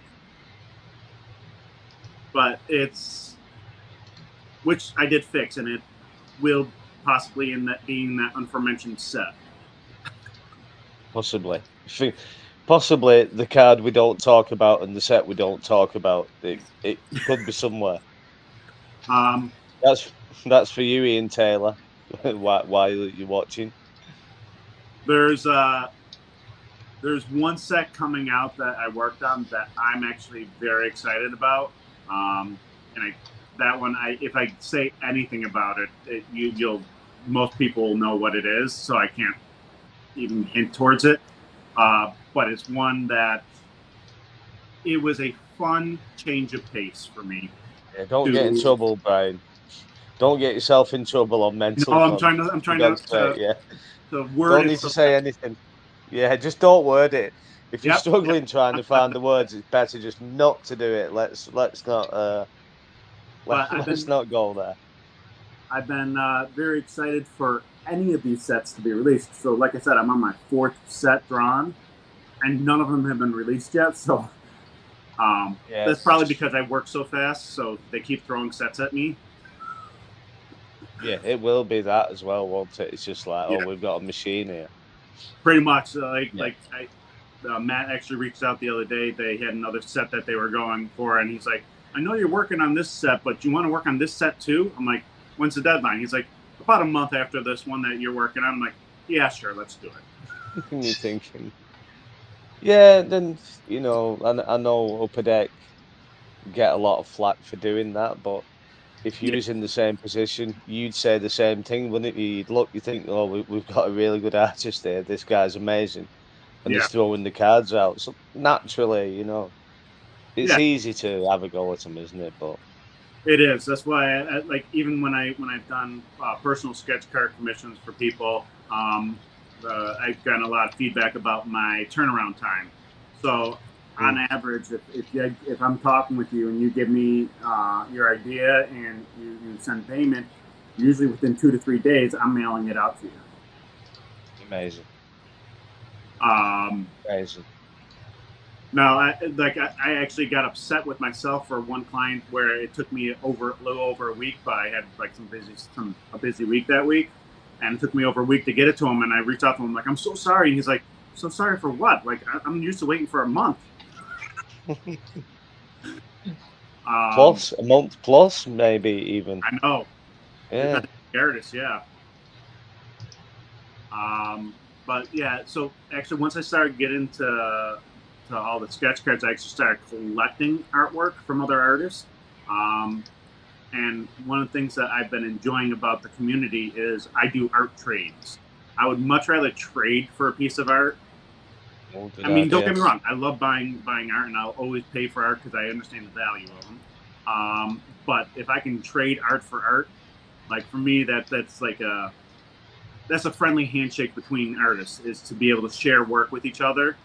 H: But it's, which I did fix, and it will possibly being that aforementioned set.
D: Possibly. Possibly the card we don't talk about and the set we don't talk about. It could be somewhere. That's for you, Ian Taylor. While you're watching.
H: There's one set coming out that I worked on that I'm actually very excited about. If I say anything about it, most people will know what it is, so I can't even hint towards it. But it's one that it was a fun change of pace for me.
D: Yeah, don't get in trouble, Brian. Don't get yourself in trouble on mental.
H: No, I'm trying to
D: yeah.
H: To word
D: don't
H: it
D: need
H: so
D: to say anything. Yeah, just don't word it. If you're
H: Yep.
D: struggling trying to find the words, it's better just not to do it. Let's not let's not go there.
H: I've been very excited for any of these sets to be released. So, like I said, I'm on my 4th set drawn, and none of them have been released yet. So, that's probably because I work so fast. So they keep throwing sets at me.
D: Yeah, it will be that as well, won't it? It's just like, oh, we've got a machine here.
H: Pretty much. Matt actually reached out the other day. They had another set that they were going for, and he's like, I know you're working on this set, but do you want to work on this set too? I'm like, when's the deadline? He's like, about a month after this one that you're working on. I'm like, yeah, sure, let's do it.
D: You're thinking. Yeah, then, I know Upper Deck get a lot of flack for doing that, but if you was in the same position, you'd say the same thing, wouldn't you? You'd look, you think, oh, we've got a really good artist there. This guy's amazing. And he's throwing the cards out. So naturally, it's easy to have a go at him, isn't it? But
H: it is. That's why, even when I've done personal sketch card commissions for people, I've gotten a lot of feedback about my turnaround time. So, on average, if I'm talking with you and you give me your idea and you send payment, usually within 2 to 3 days, I'm mailing it out to you.
D: Amazing. Amazing.
H: No, I actually got upset with myself for one client where it took me a little over a week, but I had a busy week that week, and it took me over a week to get it to him. And I reached out to him like, I'm so sorry. And he's like, so sorry for what? Like, I'm used to waiting for a month.
D: Plus a month plus, maybe even.
H: I know.
D: Yeah.
H: Artist, yeah. But yeah, so actually, once I started getting to all the sketch cards, I actually started collecting artwork from other artists. And one of the things that I've been enjoying about the community is I do art trades. I would much rather trade for a piece of art. I mean, don't get me wrong. I love buying art, and I'll always pay for art because I understand the value of them. But if I can trade art for art, like for me, that's a friendly handshake between artists, is to be able to share work with each other.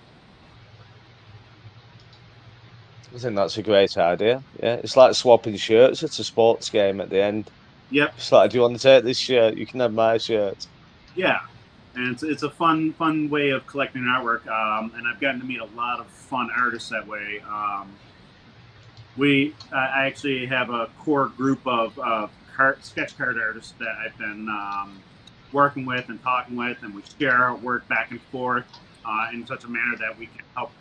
D: I think that's a great idea. Yeah, it's like swapping shirts. It's a sports game at the end.
H: Yep.
D: It's like, do you want to take this shirt? You can have my shirt.
H: Yeah, and it's a fun way of collecting artwork. And I've gotten to meet a lot of fun artists that way. I actually have a core group of sketch card artists that I've been working with and talking with, and we share our work back and forth in such a manner that we can help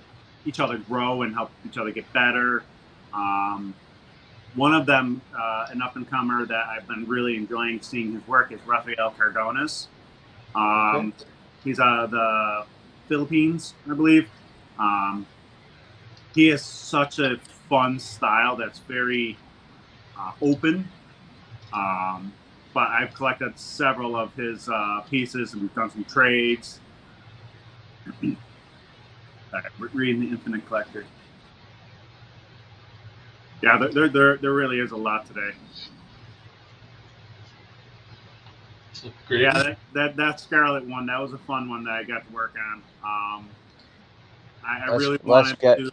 H: each other grow and help each other get better. One of them, an up-and-comer that I've been really enjoying seeing his work, is Rafael Cardones. He's out of the Philippines, I believe. He has such a fun style that's very open. But I've collected several of his pieces, and we've done some trades. Reading the Infinite Collector. Yeah, there really is a lot today.
F: Great.
H: Yeah, that Scarlet one, that was a fun one that I got to work on. I really wanted to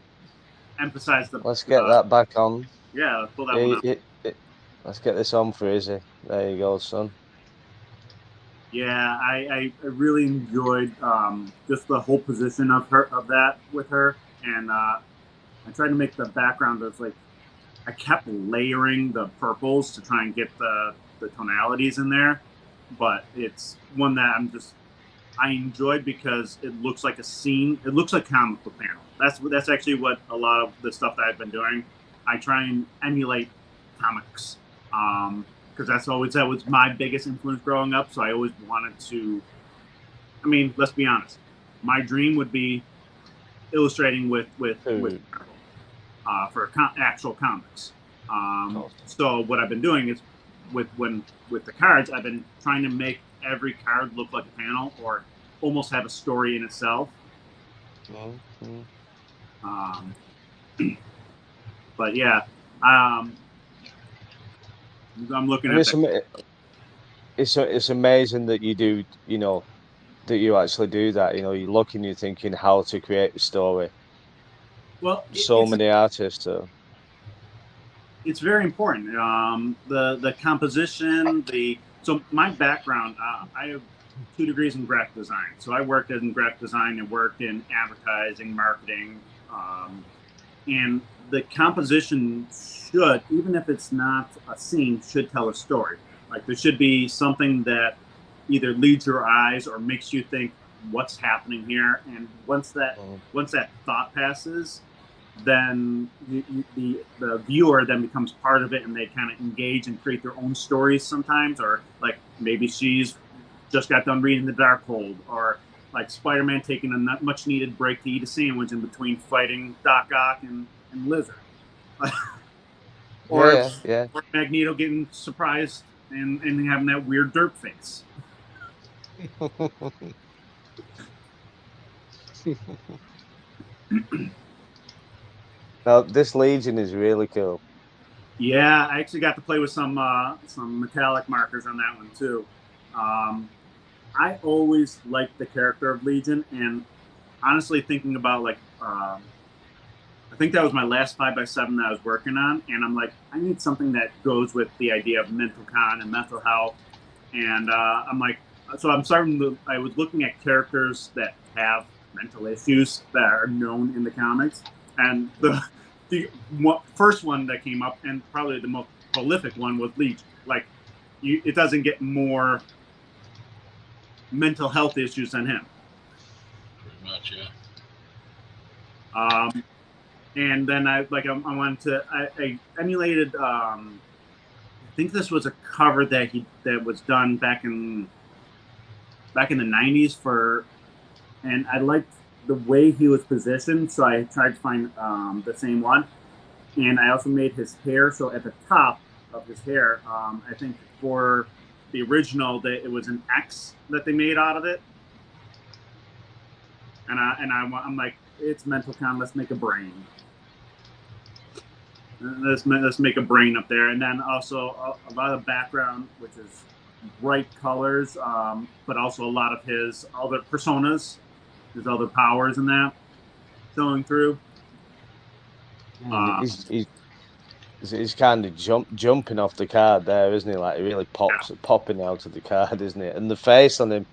H: emphasize the.
D: Let's get that back on.
H: Yeah, let's pull that one up.
D: Let's get this on for Izzy. There you go, son.
H: Yeah, I really enjoyed just the whole position of that with her, and I tried to make the background as like I kept layering the purples to try and get the tonalities in there, but it's one that I enjoyed because it looks like a scene. It looks like comic book panel. That's actually what a lot of the stuff that I've been doing. I try and emulate comics. Because that was my biggest influence growing up. So I always wanted to. I mean, let's be honest. My dream would be illustrating with for actual comics. So what I've been doing is with the cards, I've been trying to make every card look like a panel or almost have a story in itself. But yeah. I'm looking at
D: it's amazing that you do, that you actually do that. You're looking, you're thinking how to create a story.
H: Well,
D: so many artists.
H: It's very important. The composition, so my background, I have 2 degrees in graphic design. So I worked in graphic design and worked in advertising, marketing, and the composition should, even if it's not a scene, should tell a story. Like there should be something that either leads your eyes or makes you think what's happening here. And once that thought passes, then the viewer then becomes part of it, and they kind of engage and create their own stories sometimes. Or like maybe she's just got done reading The Darkhold, or like Spider-Man taking a much needed break to eat a sandwich in between fighting Doc Ock and Lizard. or Magneto getting surprised and having that weird derp face.
D: Now this Legion is really cool.
H: Yeah, I actually got to play with some metallic markers on that one too. I always liked the character of Legion, and honestly, thinking about I think that was my last 5x7 that I was working on, and I'm like, I need something that goes with the idea of mental con and mental health, and I'm like, so I was looking at characters that have mental issues that are known in the comics, and the first one that came up, and probably the most prolific one, was Legion. Like, it doesn't get more mental health issues than him.
F: Pretty much,
H: yeah. And then I wanted to I emulated. I think this was a cover that was done back in the 90s and I liked the way he was positioned, so I tried to find the same one. And I also made his hair. So at the top of his hair, I think for the original, that it was an X that they made out of it. And I'm like, it's mental con. Let's make a brain. Let's make a brain up there, and then also a lot of background, which is bright colors, but also a lot of his other personas, his other powers, and that showing through.
D: He's kind of jumping off the card there, isn't he? Like, he really popping out of the card, isn't it? And the face on him,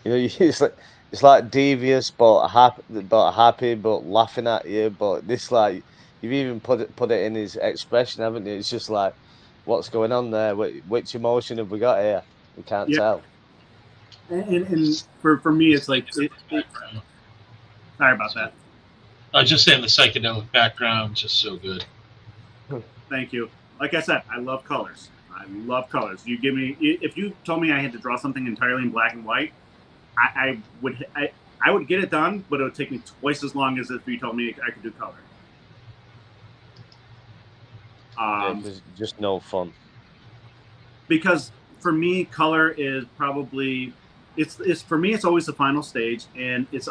D: it's like devious, but happy, but laughing at you. But this, like, you've even put it in his expression, haven't you? It's just like, what's going on there? Which emotion have we got here? We can't tell.
H: And for me, it's like, sorry about that.
F: I was just saying the psychedelic background, just so good.
H: Thank you. Like I said, I love colors. I love colors. If you told me I had to draw something entirely in black and white, I would get it done, but it would take me twice as long as if you told me I could do color.
D: Just no fun.
H: Because for me, color is probably it's for me. It's always the final stage, and it's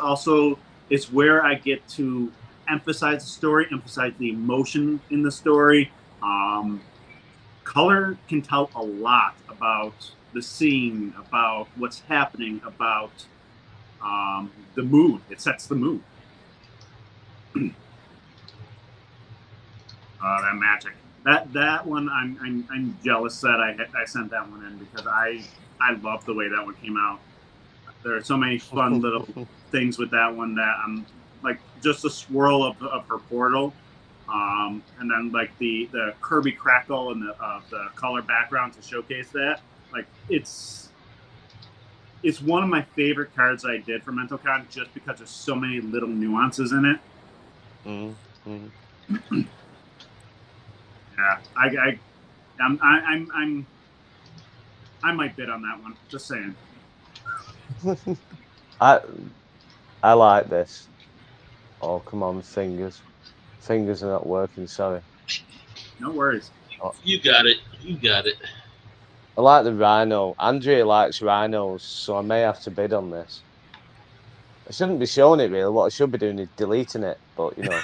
H: where I get to emphasize the story, emphasize the emotion in the story. Color can tell a lot about the scene, about what's happening, about the mood. It sets the mood. That magic. That one, I'm jealous that I sent that one in because I love the way that one came out. There are so many fun little things with that one that I'm like just the swirl of her portal, and then like the Kirby crackle and the color background to showcase that. Like it's one of my favorite cards I did for MentalCon just because there's so many little nuances in it.
D: Mm-hmm.
H: Yeah, I might bid on that one. Just saying.
D: I like this. Oh, come on, fingers. Fingers are not working, sorry.
H: No worries.
F: You got it. You got it.
D: I like the rhino. Andrea likes rhinos, so I may have to bid on this. I shouldn't be showing it, really. What I should be doing is deleting it, but, you know.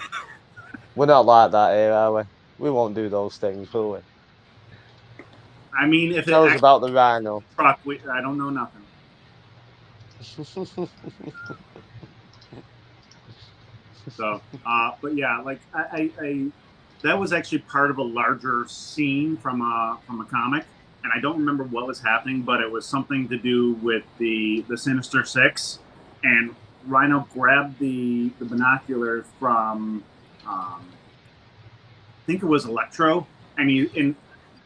D: We're not like that here, are we? We won't do those things, will we?
H: I mean, if
D: Tell
H: it
D: us about the rhino.
H: truck, I don't know nothing. So, but yeah, like I that was actually part of a larger scene from a comic, and I don't remember what was happening, but it was something to do with the Sinister Six, and Rhino grabbed the binoculars from I think it was Electro, and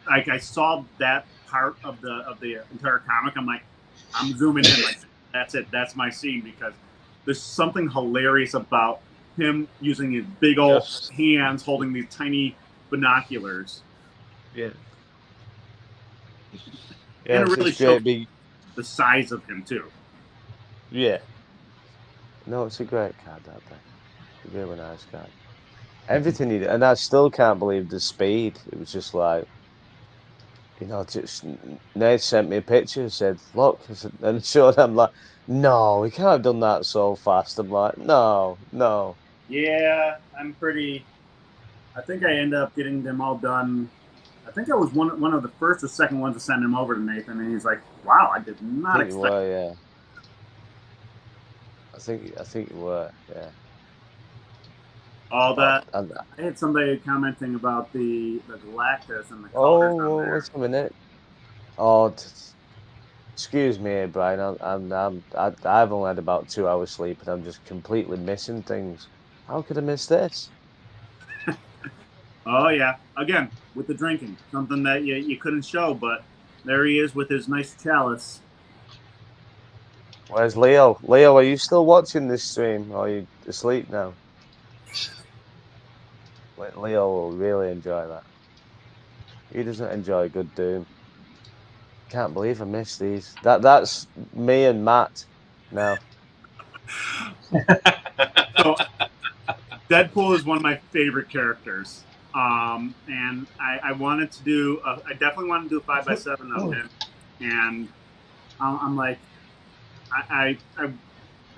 H: like I saw that part of the entire comic. I'm like, I'm zooming in, like that's it, that's my scene, because there's something hilarious about him using his big old hands holding these tiny binoculars.
D: Yeah.
H: And it
D: it's
H: really
D: great
H: showed
D: big.
H: the size of him too.
D: Yeah. No, it's a great card, that thing. A really nice card. Everything he did, and I still can't believe the speed. It was just like, you know, just Nate sent me a picture and said, look, and showed him like, no, he can't have done that so fast. I'm like, no.
H: Yeah, I think I ended up getting them all done. I think I was one of the first or second ones to send him over to Nathan, and he's like, wow, I did not
D: I think you
H: expect
D: were, yeah. I think you were, yeah.
H: all that. I had somebody commenting about the Galactus and the colors on
D: Oh,
H: there.
D: wait a minute. Oh, excuse me, Brian. I've only had about 2 hours sleep, and I'm just completely missing things. How could I miss this?
H: Oh yeah, again with the drinking, something that you couldn't show, but there he is with his nice chalice.
D: Where's Leo? Leo, are you still watching this stream, or are you asleep now? Leo will really enjoy that. He doesn't enjoy good Doom. Can't believe I missed these. That's me and Matt now.
H: So Deadpool is one of my favorite characters, and I wanted to do. I definitely wanted to do a 5x7 of him, and I'm like, I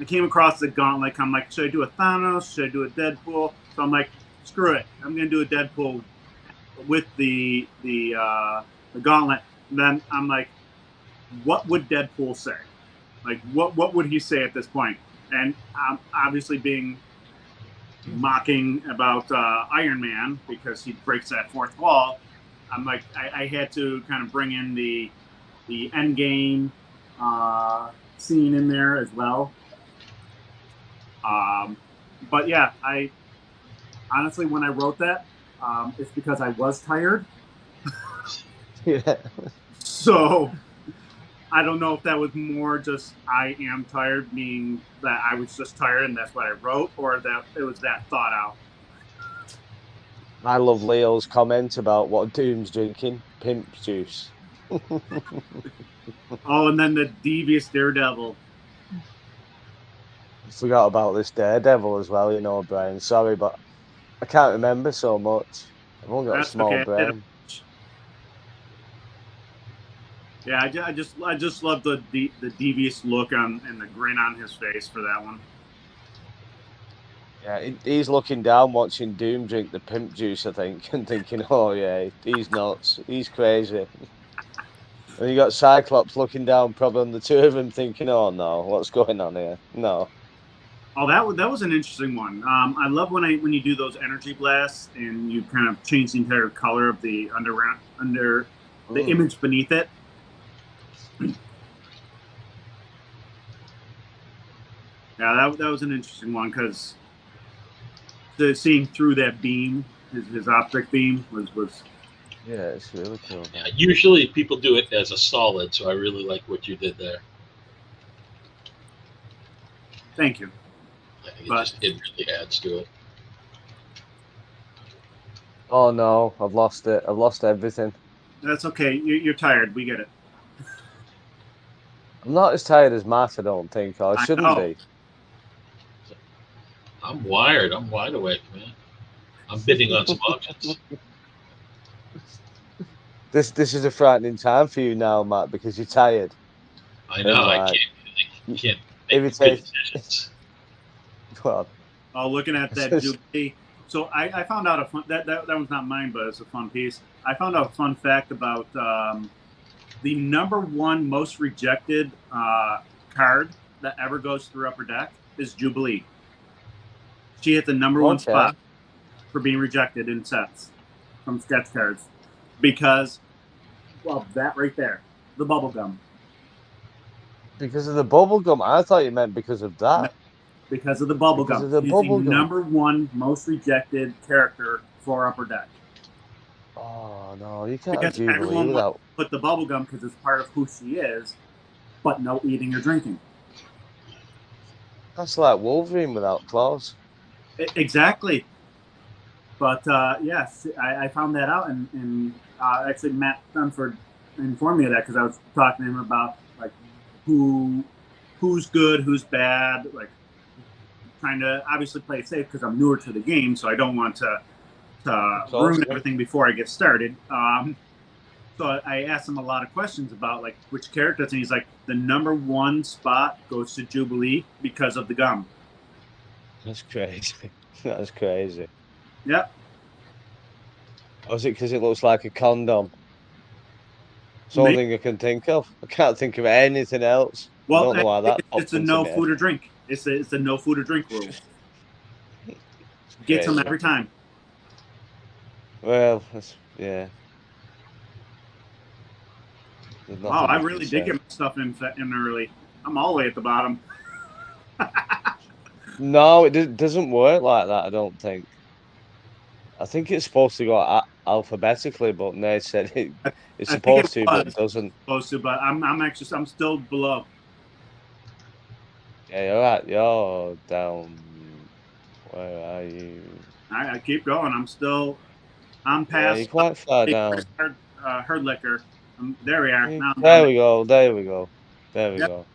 H: came across the gauntlet. I'm like, should I do a Thanos? Should I do a Deadpool? So I'm like, screw it. I'm gonna do a Deadpool with the gauntlet. And then I'm like, what would Deadpool say? Like, what would he say at this point? And obviously being mocking about Iron Man because he breaks that fourth wall. I'm like, I had to kind of bring in the Endgame scene in there as well. But yeah, I honestly, when I wrote that, it's because I was tired.
D: Yeah.
H: So I don't know if that was more just I am tired, meaning that I was just tired and that's what I wrote, or that it was that thought out.
D: I love Leo's comment about what Doom's drinking. Pimp juice.
H: Oh, and then the devious Daredevil.
D: Forgot about this Daredevil as well, you know, Brian. Sorry, but I can't remember so much. I've only got a
H: That's
D: small
H: okay.
D: brain.
H: Yeah, I just love the devious look on and the grin on his face for that one.
D: Yeah, he's looking down, watching Doom drink the pimp juice, I think, and thinking, "Oh yeah, he's nuts. He's crazy." And you got Cyclops looking down, probably on the two of them, thinking, "Oh no, what's going on here?" No.
H: Oh, that was an interesting one. I love when you do those energy blasts and you kind of change the entire color of the under the image beneath it. Yeah, that was an interesting one because seeing through that beam, his optic beam was.
D: Yeah, it's really cool.
F: Yeah, usually people do it as a solid, so I really like what you did there.
H: Thank you.
F: I think it really adds to it.
D: Oh no, I've lost it. I've lost everything.
H: That's okay. You're tired. We get it.
D: I'm not as tired as Matt, I don't think. Or I shouldn't be.
F: I'm wired. I'm wide awake, man. I'm bidding on some options.
D: This is a frightening time for you now, Matt, because you're tired.
F: I know. I can't make good decisions.
D: Well,
H: looking at that Jubilee. So I found out a fun that one's not mine, but it's a fun piece. I found out a fun fact about the #1 most rejected card that ever goes through Upper Deck is Jubilee. She hit the #1 spot for being rejected in sets from sketch cards because, well, that right there, the bubble gum.
D: Because of the bubble gum? I thought you meant because of that.
H: Because of the bubble gum.
D: Because of the
H: She's
D: bubble
H: the
D: gum.
H: #1 most rejected character for Upper Deck.
D: Oh no, you can't
H: Because
D: have Jubilee
H: everyone
D: without.
H: wants to put the bubble gum because it's part of who she is, but no eating or drinking.
D: That's like Wolverine without claws.
H: Exactly. But yes, I found that out, and actually Matt Dunford informed me of that because I was talking to him about like who's good, who's bad, like trying to obviously play it safe because I'm newer to the game, so I don't want to ruin everything before I get started. So I asked him a lot of questions about like which characters, and he's like, the #1 spot goes to Jubilee because of the gum.
D: That's crazy. That's crazy.
H: Yep.
D: Was it because it looks like a condom? It's the only thing I can think of. I can't think of anything else.
H: Well,
D: I don't know why that
H: it's a no food or drink. It's a no food or drink rule. Gets them every time.
D: Well, yeah.
H: Oh, I really did get my stuff in early. I'm all the way at the bottom.
D: No, it doesn't work like that, I don't think. I think it's supposed to go alphabetically, but Nate said it's supposed to, but it doesn't.
H: Supposed to, but I'm still below.
D: Yeah, you're right. You're down. Where are you?
H: I keep going. I'm past.
D: Yeah, you're quite far down.
H: Herd liquor. There we are. Now
D: There we go. There we go. There we go.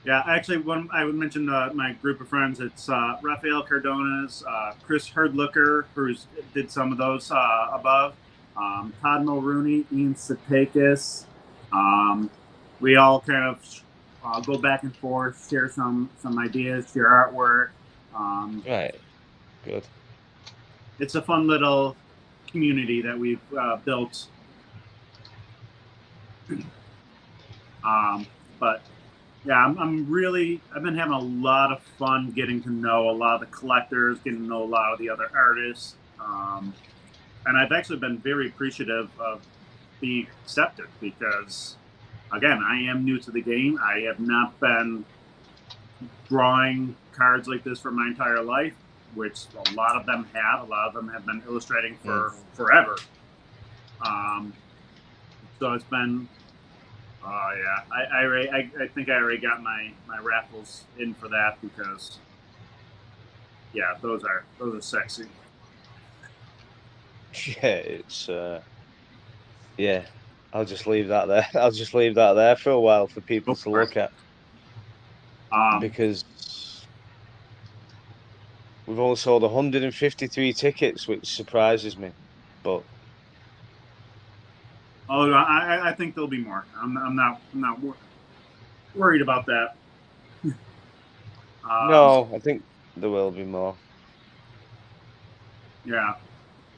H: Yeah, actually, when I would mention my group of friends, it's Rafael Cardonas, Chris Herdlicker, who did some of those above, Todd Mulrooney, Ian Satakis. We all kind of go back and forth, share some ideas, share artwork.
D: Right. Good.
H: It's a fun little community that we've built. But yeah, I've been having a lot of fun getting to know a lot of the collectors, getting to know a lot of the other artists. And I've actually been very appreciative of being accepted because, again, I am new to the game. I have not been drawing cards like this for my entire life, which a lot of them have. A lot of them have been illustrating for forever. So it's been... Oh yeah, I think I already got my raffles in for that because, yeah, those are sexy.
D: Yeah, it's yeah. I'll just leave that there. I'll just leave that there for a while for people to look at because we've only sold 153 tickets, which surprises me. but
H: Oh, I think there'll be more. I'm not worried about that.
D: no, I think there will be more.
H: Yeah.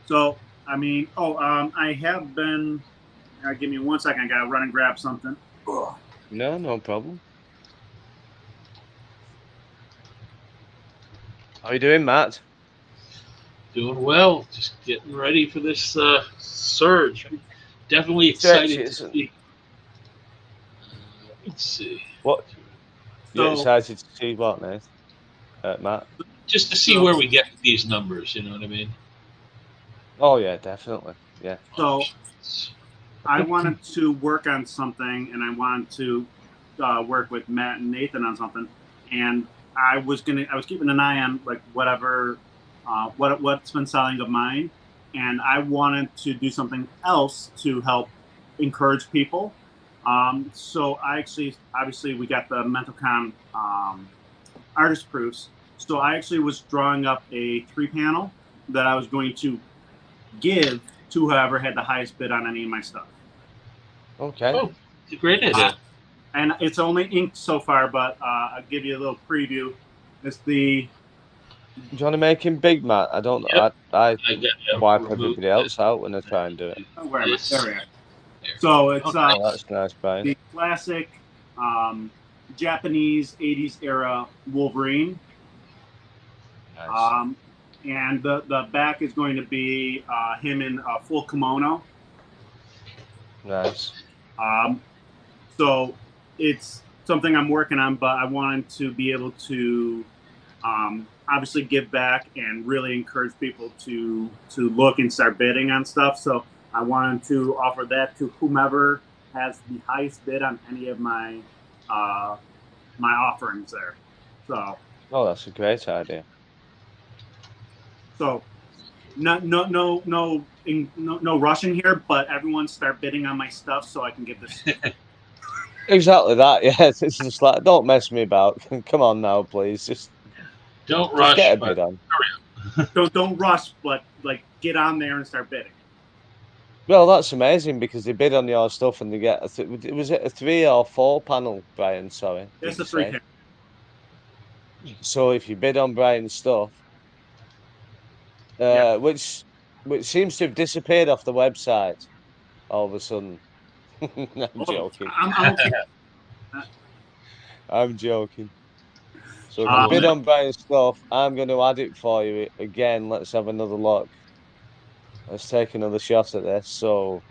H: So I mean, I have been. Give me 1 second. I gotta run and grab something. Ugh.
D: No problem. How are you doing, Matt?
F: Doing well. Just getting ready for this surge. Definitely excited to see. Let's see.
D: What? You're
H: So-
D: excited to see what, Nate? Matt?
F: Just to see where we get these numbers. You know what I mean?
D: Oh yeah, definitely. Yeah.
H: So I wanted to work on something, and I wanted to work with Matt and Nathan on something, and I was keeping an eye on like whatever what's been selling of mine, and I wanted to do something else to help encourage people. So I actually, obviously, we got the MentalCon artist proofs. So I actually was drawing up a 3-panel that I was going to give to whoever had the highest bid on any of my stuff.
D: Okay.
F: Oh, it's a great idea.
H: And it's only inked so far, but I'll give you a little preview. It's the.
D: Do you want to make him big, Matt? I don't.
H: Yep.
D: I wipe everybody else out when I try and do it.
H: Oh, where am I? There we are. So it's
D: Oh, that's nice, Brian.
H: the classic Japanese 80s era Wolverine.
D: Nice.
H: And the back is going to be him in a full kimono.
D: Nice.
H: So it's something I'm working on, but I wanted to be able to obviously give back and really encourage people to look and start bidding on stuff. So I wanted to offer that to whomever has the highest bid on any of my my offerings there. So
D: Oh, that's a great idea.
H: So, no rushing here, but everyone start bidding on my stuff so I can get this.
D: Exactly that. Yeah, it's just like, don't mess me about. Come on now, please. Just
F: rush,
D: Get a
F: but
D: bid on.
H: don't rush, but like get on there and start bidding.
D: Well, that's amazing because they bid on your stuff and they get. Was it a 3 or 4 panel, Brian? Sorry.
H: It's
D: did
H: a
D: you
H: 3
D: say?
H: panel.
D: So if you bid on Brian's stuff, which seems to have disappeared off the website all of a sudden. I'm joking.
H: I'm okay.
D: I'm joking. So if you bid on Brian's stuff, I'm going to add it for you again. Let's have another look. Let's take another shot at this. So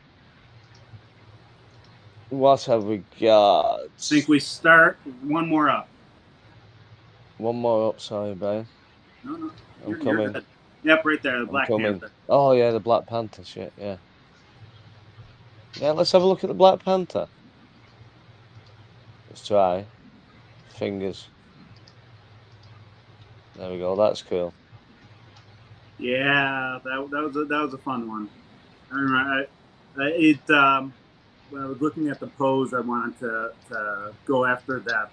D: what have we got?
H: I think we start one more up.
D: One more up, sorry, Brian.
H: No,
D: I'm
H: you're
D: coming.
H: good. Yep, right there, the Black
D: coming.
H: Panther.
D: Oh yeah, the Black Panther shit, yeah. Yeah, let's have a look at the Black Panther. Let's try. Fingers. There we go, that's cool.
H: Yeah, that was a fun one. I remember when I was looking at the pose, I wanted to go after that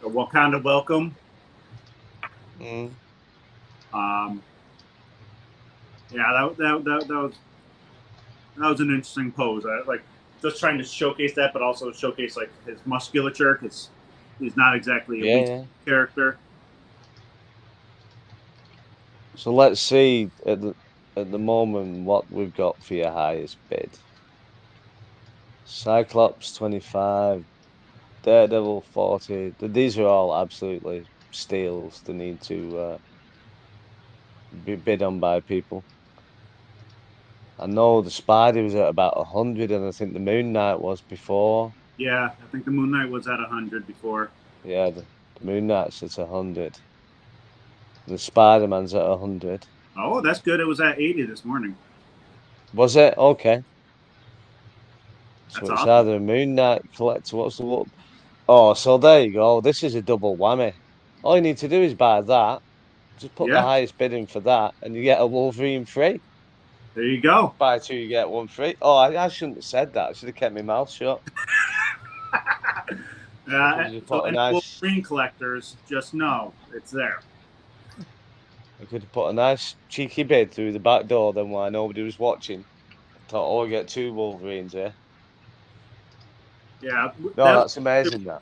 H: the Wakanda Welcome.
D: Mm.
H: Yeah, that was an interesting pose. I like just trying to showcase that, but also showcase like his musculature because he's not exactly a weak character.
D: So let's see at the moment what we've got for your highest bid. Cyclops 25, Daredevil 40. These are all absolutely steals. They need to be bid on by people. I know the Spider was at about 100, and I think the Moon Knight was before.
H: Yeah, I think the Moon Knight was at 100 before.
D: Yeah, the Moon Knight's at 100. The Spider-Man's at 100.
H: Oh, that's good. It was at 80 this morning.
D: Was it? Okay. So
H: That's
D: it's
H: awesome.
D: either a Moon Knight collector. What's the what? Oh, so there you go. This is a double whammy. All you need to do is buy that. Just put the highest bid in for that, and you get a Wolverine free.
H: There you go.
D: Buy 2, you get 1 free. Oh, I shouldn't have said that. I should have kept my mouth shut.
H: So any Wolverine collectors, just know it's there.
D: I could have put a nice cheeky bid through the back door then while nobody was watching. Thought, oh, I get 2 Wolverines here.
H: Yeah.
D: No, that's amazing, that.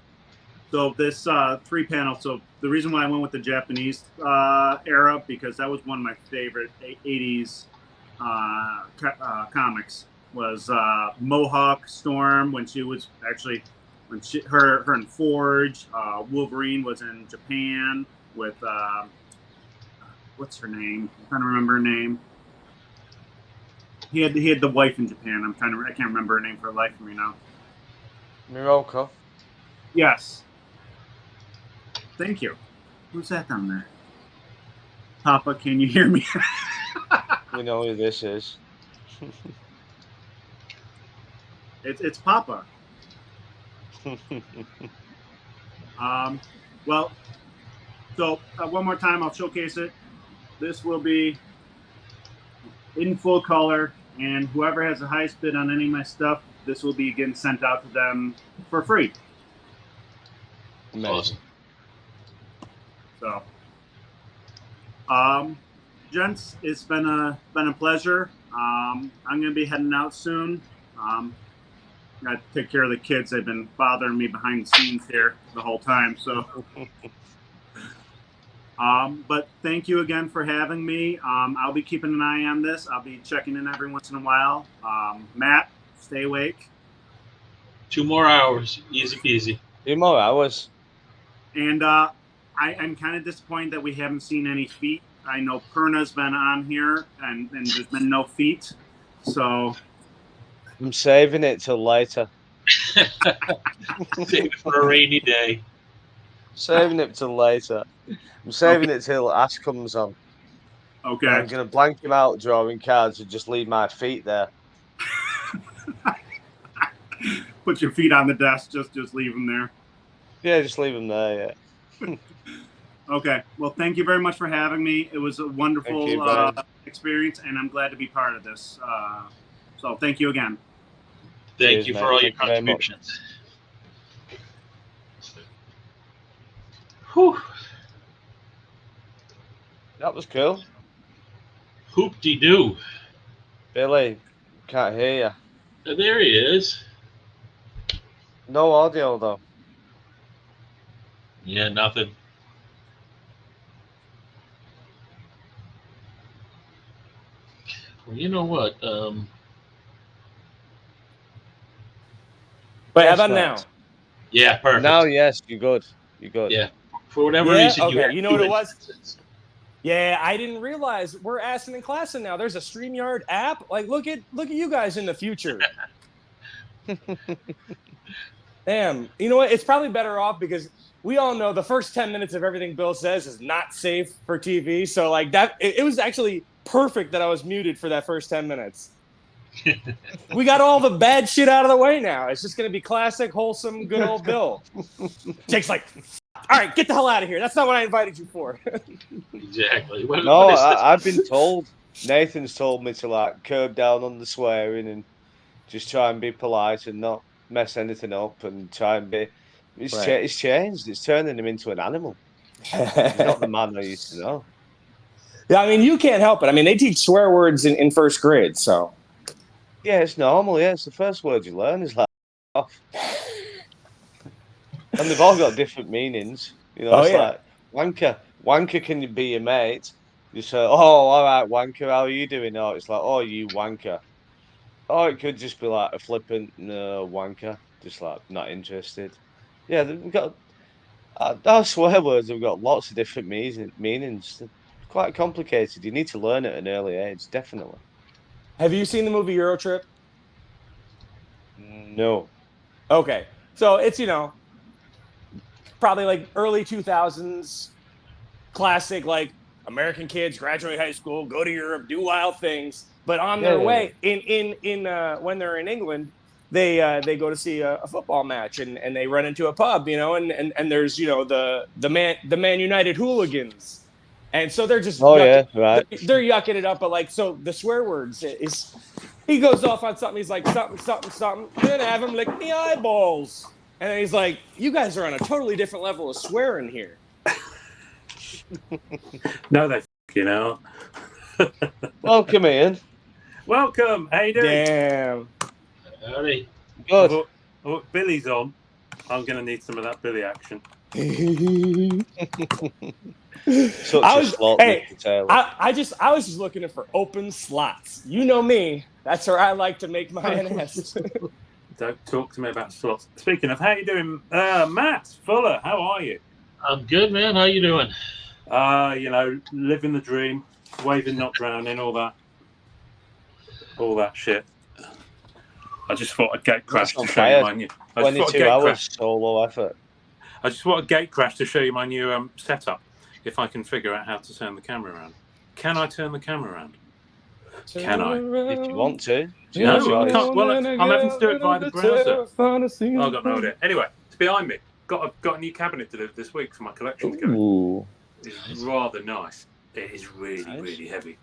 H: So this 3-panel. So the reason why I went with the Japanese era, because that was one of my favorite 80s comics, was Mohawk Storm when she was actually her and Forge. Wolverine was in Japan with what's her name? I'm trying to remember her name. He had the wife in Japan. I can't remember her name for the life of me now.
D: Miroko.
H: Yes. Thank you. Who's that down there? Papa, can you hear me?
D: We know who this is.
H: It's Papa. Well, so one more time, I'll showcase it. This will be in full color, and whoever has the highest bid on any of my stuff, this will be getting sent out to them for free.
F: Awesome.
H: So, gents, it's been a pleasure. I'm gonna be heading out soon. Got to take care of the kids. They've been bothering me behind the scenes here the whole time. So, but thank you again for having me. I'll be keeping an eye on this. I'll be checking in every once in a while. Matt, stay awake.
F: 2 more hours, easy peasy.
D: 2 more hours.
H: And I'm kind of disappointed that we haven't seen any feet. I know Perna's been on here, and there's been no feet. So
D: I'm saving it till later.
F: Save it for a rainy day.
D: Saving it till later. I'm saving it till Ash comes on.
H: Okay.
D: I'm going to blank him out drawing cards and just leave my feet there.
H: Put your feet on the desk. Just leave them there.
D: Yeah, just leave them there, yeah.
H: Okay. Well, thank you very much for having me. It was a wonderful experience, and I'm glad to be part of this. So thank you again.
F: Thank you for all your contributions. Whew.
D: That was cool.
F: Hoop-de-doo.
D: Billy, can't hear you.
F: There he is.
D: No audio, though.
F: Yeah, nothing. Well, you know what?
C: Wait, how about now?
F: Yeah, perfect.
D: Now, yes, you're good. You're good.
F: Yeah. For whatever reason,
C: okay. You know what it was? Yeah, I didn't realize we're Aston and Klassen now. There's a StreamYard app. Like, look at you guys in the future. Damn. You know what? It's probably better off because we all know the first 10 minutes of everything Bill says is not safe for TV. So, like, that it was actually perfect that I was muted for that first 10 minutes. We got all the bad shit out of the way now. It's just going to be classic, wholesome, good old Bill. Jake's like, all right, get the hell out of here. That's not what I invited you for.
F: Exactly.
D: No, I've been told. Nathan's told me to, like, curb down on the swearing and just try and be polite and not mess anything up and try and be. It's changed. It's turning him into an animal. He's not the man I used to know.
C: Yeah, I mean, you can't help it. I mean, they teach swear words in first grade, so.
D: Yeah, it's normal. Yeah, it's the first word you learn is like off. And they've all got different meanings. You know, it's like wanker. Wanker can be your mate. You say, oh, all right, wanker, how are you doing? Oh, it's like, oh, you wanker. Or it could just be like a flippant wanker, just like not interested. Yeah, we've got our swear words have got lots of different meanings. They're quite complicated. You need to learn at an early age, definitely.
C: Have you seen the movie Eurotrip?
D: No.
C: Okay. So it's, probably like early 2000s classic, like American kids graduate high school, go to Europe, do wild things. But on their way in when they're in England, they go to see a football match and they run into a pub, and there's, the Man United hooligans. And so they're just they're yucking it up, but like, so the swear words is, he goes off on something. He's like something. I'm gonna have him lick the eyeballs, and then he's like, "You guys are on a totally different level of swearing here."
G: No, that
A: Fucking hell.
D: Welcome, Ian.
A: Welcome. How you doing?
C: Damn.
F: Howdy.
D: Good.
A: Billy's on. I'm going to need some of that Billy action.
D: Such
C: I
D: a
C: was,
D: slot,
C: hey,
D: Mr. Taylor.
C: I was just looking for open slots. You know me. That's where I like to make my nest.
A: Don't talk to me about slots. Speaking of, how you doing, Matt Fuller? How are you?
F: I'm good, man. How you doing?
A: You know, living the dream, waving, not drowning, all that shit. I just thought I'd gate crash to show you my new.
D: 22 hours solo effort.
A: I just want a gate crash to show you my new setup. If I can figure out how to turn the camera around, can I turn the camera around? Can I?
D: If you want to.
A: No, I can't. Well, I'm having to do it via the browser. I've got no idea. Anyway, it's behind me. Got a new cabinet delivered this week for my collection to go in. It's rather nice. It is really heavy.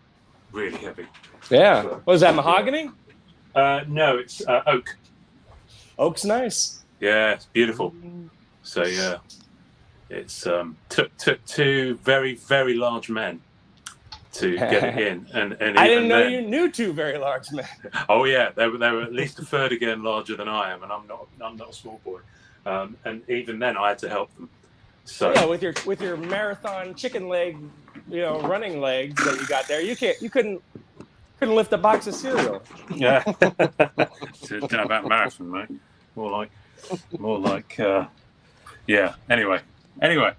A: Really heavy.
C: Yeah. Was that mahogany?
A: No, it's oak.
C: Oak's nice.
A: Yeah, it's beautiful. So yeah, it's took two very large men to get it in, and
C: I didn't
A: even
C: know
A: then-
C: you knew two very large men.
A: Oh yeah, they were at least a third again larger than I am, and I'm not a small boy. And even then, I had to help them. So
C: Yeah, with your marathon chicken leg, running legs that you got there, you couldn't lift a box of cereal.
A: yeah, it's not about marathon, mate. More like yeah. Anyway,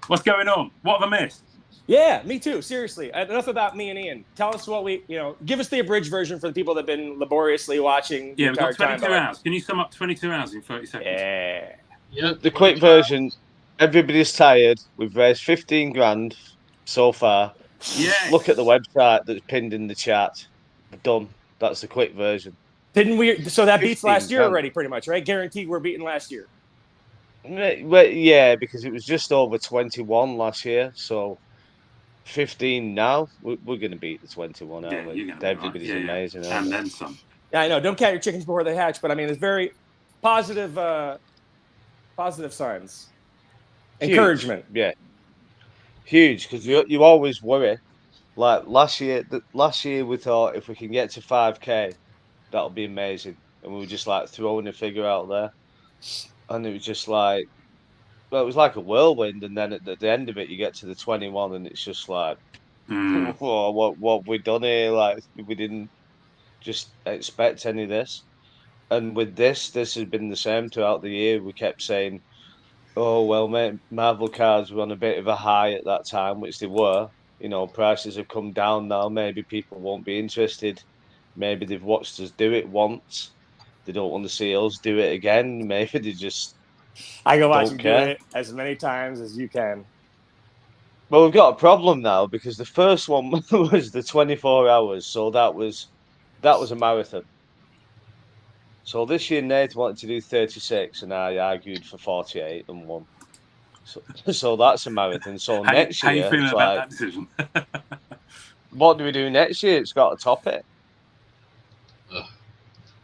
A: what's going on? What have I missed?
C: Yeah, me too. Seriously, enough about me and Ian. Tell us what give us the abridged version for the people that have been laboriously watching the
A: Yeah, we've
C: entire
A: got 22
C: time.
A: hours. Can you sum up 22 hours in 30 seconds?
C: Yeah.
D: The quick version. Everybody's tired. We've raised 15 grand so far.
A: Yeah.
D: Look at the website that's pinned in the chat. Done. That's the quick version.
C: Didn't we? So that beats
D: 15
C: last year
D: grand.
C: already, pretty much, right? Guaranteed, we're beating last year.
D: Well, yeah, because it was just over 21 last year, so 15 now. We're going to beat the 21, aren't we?
A: you're gonna be right.
D: Everybody's
A: Yeah, yeah.
D: amazing.
A: And
D: aren't they?
A: then some.
C: Yeah, I know. Don't count your chickens before they hatch, but I mean, it's very positive. Positive signs.
D: Huge.
C: Encouragement.
D: Yeah, huge, because you always worry. Like last year we thought if we can get to 5K, that'll be amazing, and we were just like throwing a figure out there, and it was just like, well, it was like a whirlwind, and then at the end of it, you get to the 21, and it's just like, whoa, what we done here? Like we didn't just expect any of this, and with this has been the same throughout the year. We kept saying, oh well, mate, Marvel cards were on a bit of a high at that time, which they were. Prices have come down now. Maybe people won't be interested. Maybe they've watched us do it once. They don't want to see us do it again. Maybe they just
C: I go watch
D: don't
C: you
D: care.
C: do it as many times as you can.
D: Well, we've got a problem now because the first one was the 24 hours, so that was a marathon. So this year Nate wanted to do 36, and I argued for 48 and won. So that's a marathon. So next
A: how
D: year,
A: you feeling
D: it's
A: about
D: like,
A: that decision?
D: what do we do next year? It's got to top it.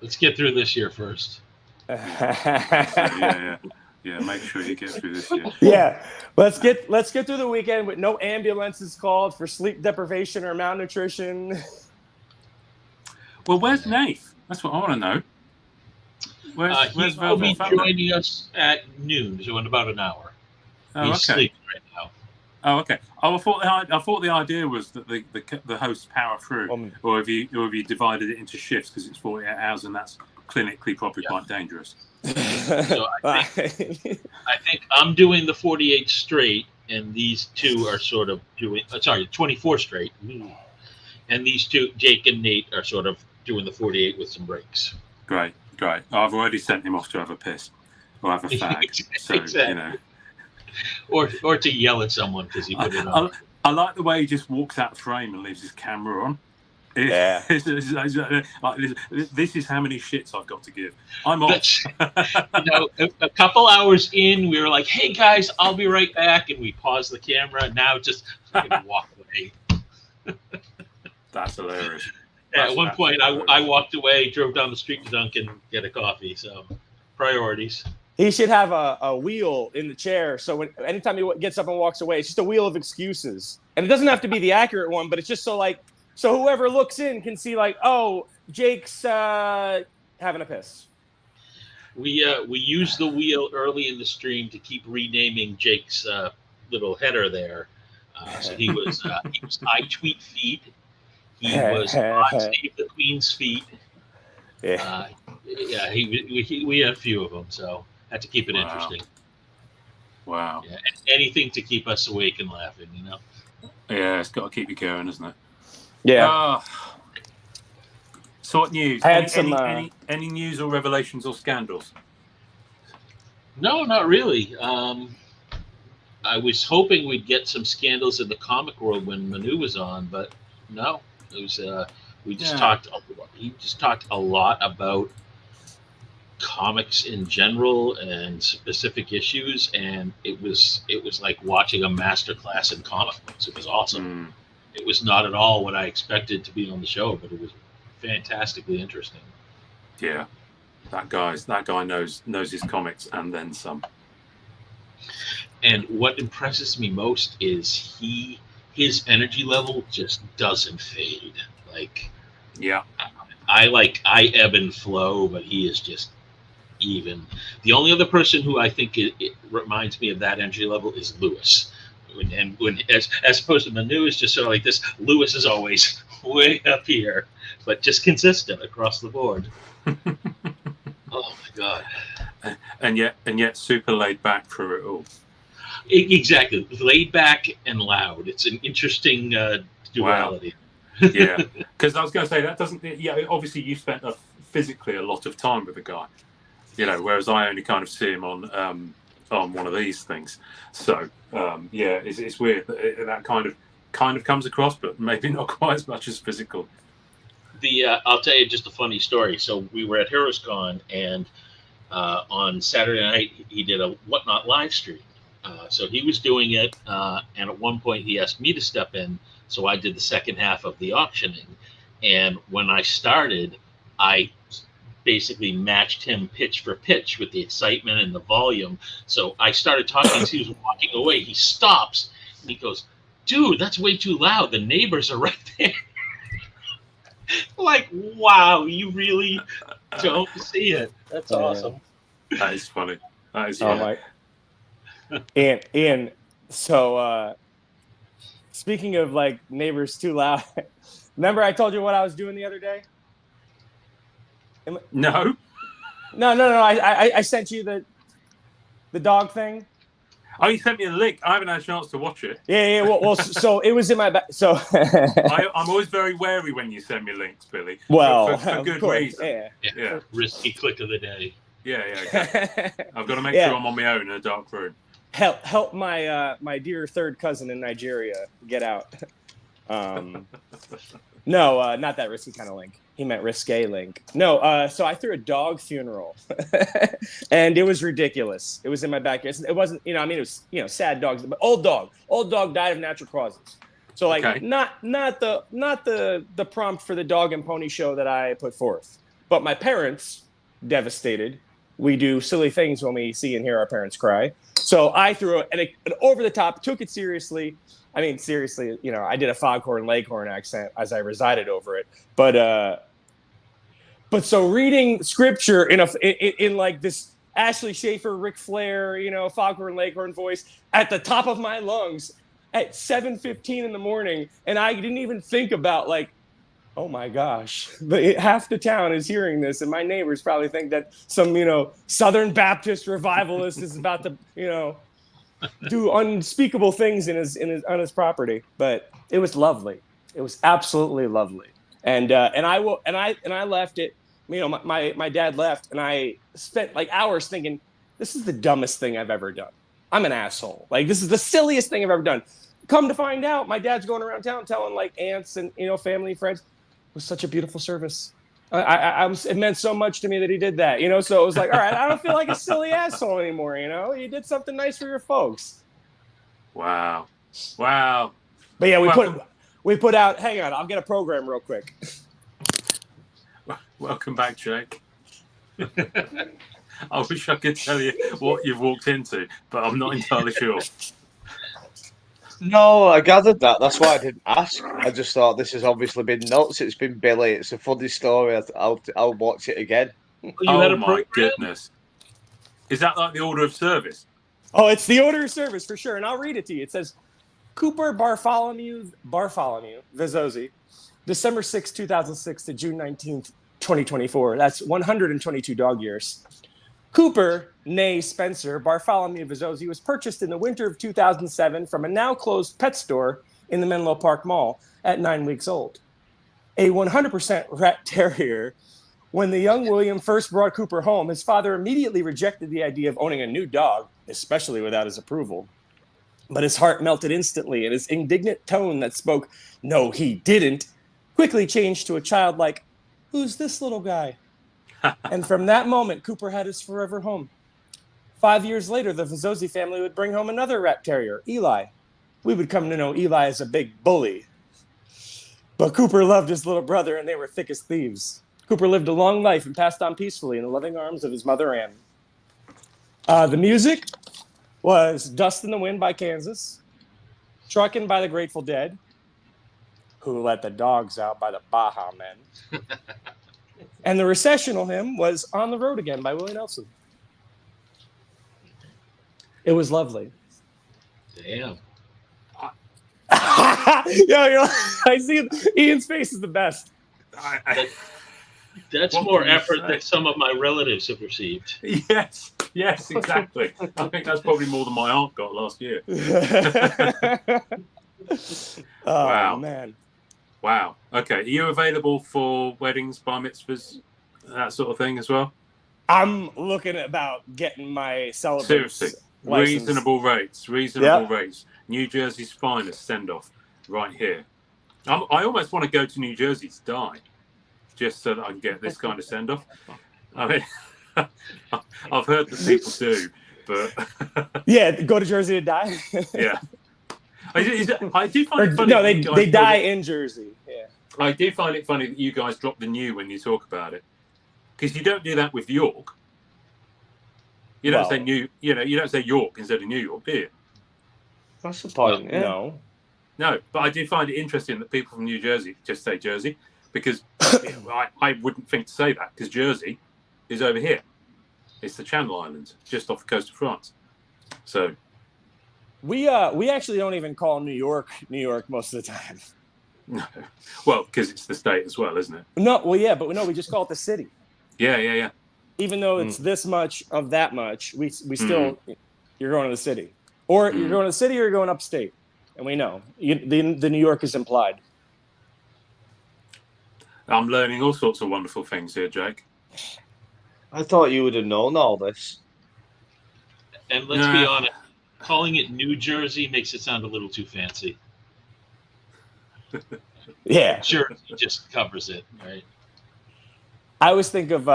F: Let's get through this year first.
A: yeah. Make sure you get through this year.
C: Yeah, let's get through the weekend with no ambulances called for sleep deprivation or malnutrition.
A: Well, where's Nath? That's what I want to know. Where's
F: He will be
A: Velvet Thunder?
F: joining us at noon, so in about an hour.
A: Oh,
F: He's
A: okay.
F: sleeping right now.
A: Oh, okay. Oh, I thought the idea was that the hosts power through, or have you divided it into shifts because it's 48 hours and that's clinically probably quite dangerous.
F: So I think I'm doing the 48 straight, and these two are sort of doing 24 straight, and these two, Jake and Nate, are sort of doing the 48 with some breaks.
A: Great. I've already sent him off to have a piss or have a fag. So
F: Exactly. Or to yell at someone because he put it on.
A: I like the way he just walks out frame and leaves his camera on.
D: Yeah.
A: This is how many shits I've got to give. I'm off.
F: A couple hours in, we were like, "Hey guys, I'll be right back," and we paused the camera. Now just fucking walk away.
A: That's hilarious.
F: At one point, I walked away, drove down the street to Dunkin', get a coffee. So, priorities.
C: He should have a wheel in the chair, so anytime he gets up and walks away, it's just a wheel of excuses. And it doesn't have to be the accurate one, but it's just so whoever looks in can see like, oh, Jake's having a piss.
F: We used the wheel early in the stream to keep renaming Jake's little header there. So he was I Tweet Feet. He was on Save the Queen's Feet. We had a few of them, so had to keep it interesting.
A: Wow.
F: Yeah, anything to keep us awake and laughing, you know.
A: Yeah, it's got to keep you going, isn't it?
C: Yeah.
A: So what news?
C: I had
A: any news or revelations or scandals?
F: No, not really. I was hoping we'd get some scandals in the comic world when Manu was on, but no. It was he just talked a lot about comics in general and specific issues, and it was like watching a masterclass in comic books. It was awesome. It was not at all what I expected to be on the show, but it was fantastically interesting.
A: Yeah, that guy knows his comics and then some.
F: And what impresses me most is his energy level just doesn't fade. Like,
A: yeah,
F: I ebb and flow, but he is just even. The only other person who I think it reminds me of that energy level is Lewis. As opposed to Manu is just sort of like this. Lewis is always way up here, but just consistent across the board. Oh my God!
A: And yet super laid back through it all.
F: Exactly, laid back and loud. It's an interesting duality.
A: Wow. Yeah, because I was going to say that doesn't. Yeah, obviously you spent physically a lot of time with the guy, whereas I only kind of see him on one of these things. So yeah, it's weird that kind of comes across, but maybe not quite as much as physical.
F: I'll tell you just a funny story. So we were at HeroesCon, and on Saturday night he did a Whatnot live stream. So he was doing it, and at one point he asked me to step in. So I did the second half of the auctioning. And when I started, I basically matched him pitch for pitch with the excitement and the volume. So I started talking as he was walking away. He stops and he goes, "Dude, that's way too loud. The neighbors are right there." Like, wow, you really don't see it. That's awesome.
A: That is funny. That is funny.
C: And so speaking of like neighbors too loud, remember I told you what I was doing the other day?
A: No.
C: I sent you the dog thing.
A: Oh, you sent me a link. I haven't had a chance to watch it.
C: Yeah. Well, so it was in my back. So
A: I'm always very wary when you send me links, Billy.
C: Well,
A: for good reason.
F: Yeah. Risky click of the day.
A: Yeah. Okay. I've got to make sure I'm on my own in a dark room.
C: Help my dear third cousin in Nigeria get out. No, not that risky kind of link. He meant risque link. No, so I threw a dog funeral, and it was ridiculous. It was in my backyard. It wasn't, it was, sad dogs, but old dog died of natural causes. So like, not the prompt for the dog and pony show that I put forth, but my parents devastated. We do silly things when we see and hear our parents cry. So I threw an over the top, took it seriously. I mean, seriously, I did a Foghorn Leghorn accent as I resided over it. But so reading scripture in like this Ashley Schaefer, Ric Flair, Foghorn Leghorn voice at the top of my lungs at 7:15 in the morning, and I didn't even think about like, oh my gosh, half the town is hearing this, and my neighbors probably think that some Southern Baptist revivalist is about to do unspeakable things on his property. But it was lovely. It was absolutely lovely. And I left it. My dad left, and I spent like hours thinking, this is the dumbest thing I've ever done. I'm an asshole. Like, this is the silliest thing I've ever done. Come to find out, my dad's going around town telling like aunts and family and friends. It was such a beautiful service. It meant so much to me that he did that. So it was like, all right, I don't feel like a silly asshole anymore. You did something nice for your folks.
A: Wow.
C: But yeah, we put out. Hang on, I'll get a program real quick.
A: Welcome back, Jake. I wish I could tell you what you've walked into, but I'm not entirely sure.
D: No, I gathered that. That's why I didn't ask. I just thought this has obviously been nuts. It's been Billy. It's a funny story. I'll watch it again.
A: Oh my goodness! Is that like the order of service?
C: Oh, it's the order of service for sure, and I'll read it to you. It says, Cooper Bartholomew Vizzosi, December 6, 2006 to June 19th, 2024. That's 122 dog years. Cooper, née Spencer Bartholomew Vizzosi, was purchased in the winter of 2007 from a now-closed pet store in the Menlo Park Mall at 9 weeks old. A 100% rat terrier. When the young William first brought Cooper home, his father immediately rejected the idea of owning a new dog, especially without his approval. But his heart melted instantly, and his indignant tone that spoke, "No, he didn't," quickly changed to a childlike, "Who's this little guy?" And from that moment, Cooper had his forever home. 5 years later, the Vizzosi family would bring home another rat terrier, Eli. We would come to know Eli as a big bully. But Cooper loved his little brother, and they were thick as thieves. Cooper lived a long life and passed on peacefully in the loving arms of his mother, Ann. The music was Dust in the Wind by Kansas, Truckin' by the Grateful Dead, Who Let the Dogs Out by the Baja Men. And the recessional hymn was On the Road Again by Willie Nelson. It was lovely.
F: Damn.
C: I see Ian's face is the best.
F: That's more effort than some of my relatives have received.
A: Yes, exactly. I think that's probably more than my aunt got last year. Wow.
C: Man.
A: Wow. Okay. Are you available for weddings, bar mitzvahs, that sort of thing as well?
C: I'm looking about getting my celebrants.
A: Seriously.
C: license.
A: Reasonable rates. Rates. New Jersey's finest send-off right here. I almost want to go to New Jersey to die, just so that I can get this kind of send-off. I mean, I've heard that people do, but
C: yeah, go to Jersey to die.
A: Yeah, I do find it funny.
C: No, they die in Jersey. Yeah,
A: I do find it funny that you guys drop the new when you talk about it, because you don't do that with York. You don't say New. You don't say York instead of New York, do you?
D: That's the point. Yeah.
A: No, but I do find it interesting that people from New Jersey just say Jersey, because I wouldn't think to say that, because Jersey is over here. It's the Channel Islands, just off the coast of France. So
C: we actually don't even call New York most of the time.
A: No, well, because it's the state as well, isn't it?
C: No, well, yeah, but we just call it the city.
A: Yeah.
C: Even though it's this much of that much, we still you're going to the city, or you're going to the city, or you're going upstate, and we know the New York is implied.
A: I'm learning all sorts of wonderful things here, Jake.
D: I thought you would have known all this.
F: And let's be honest, calling it New Jersey makes it sound a little too fancy.
C: Yeah.
F: Jersey just covers it, right?
C: I always think of,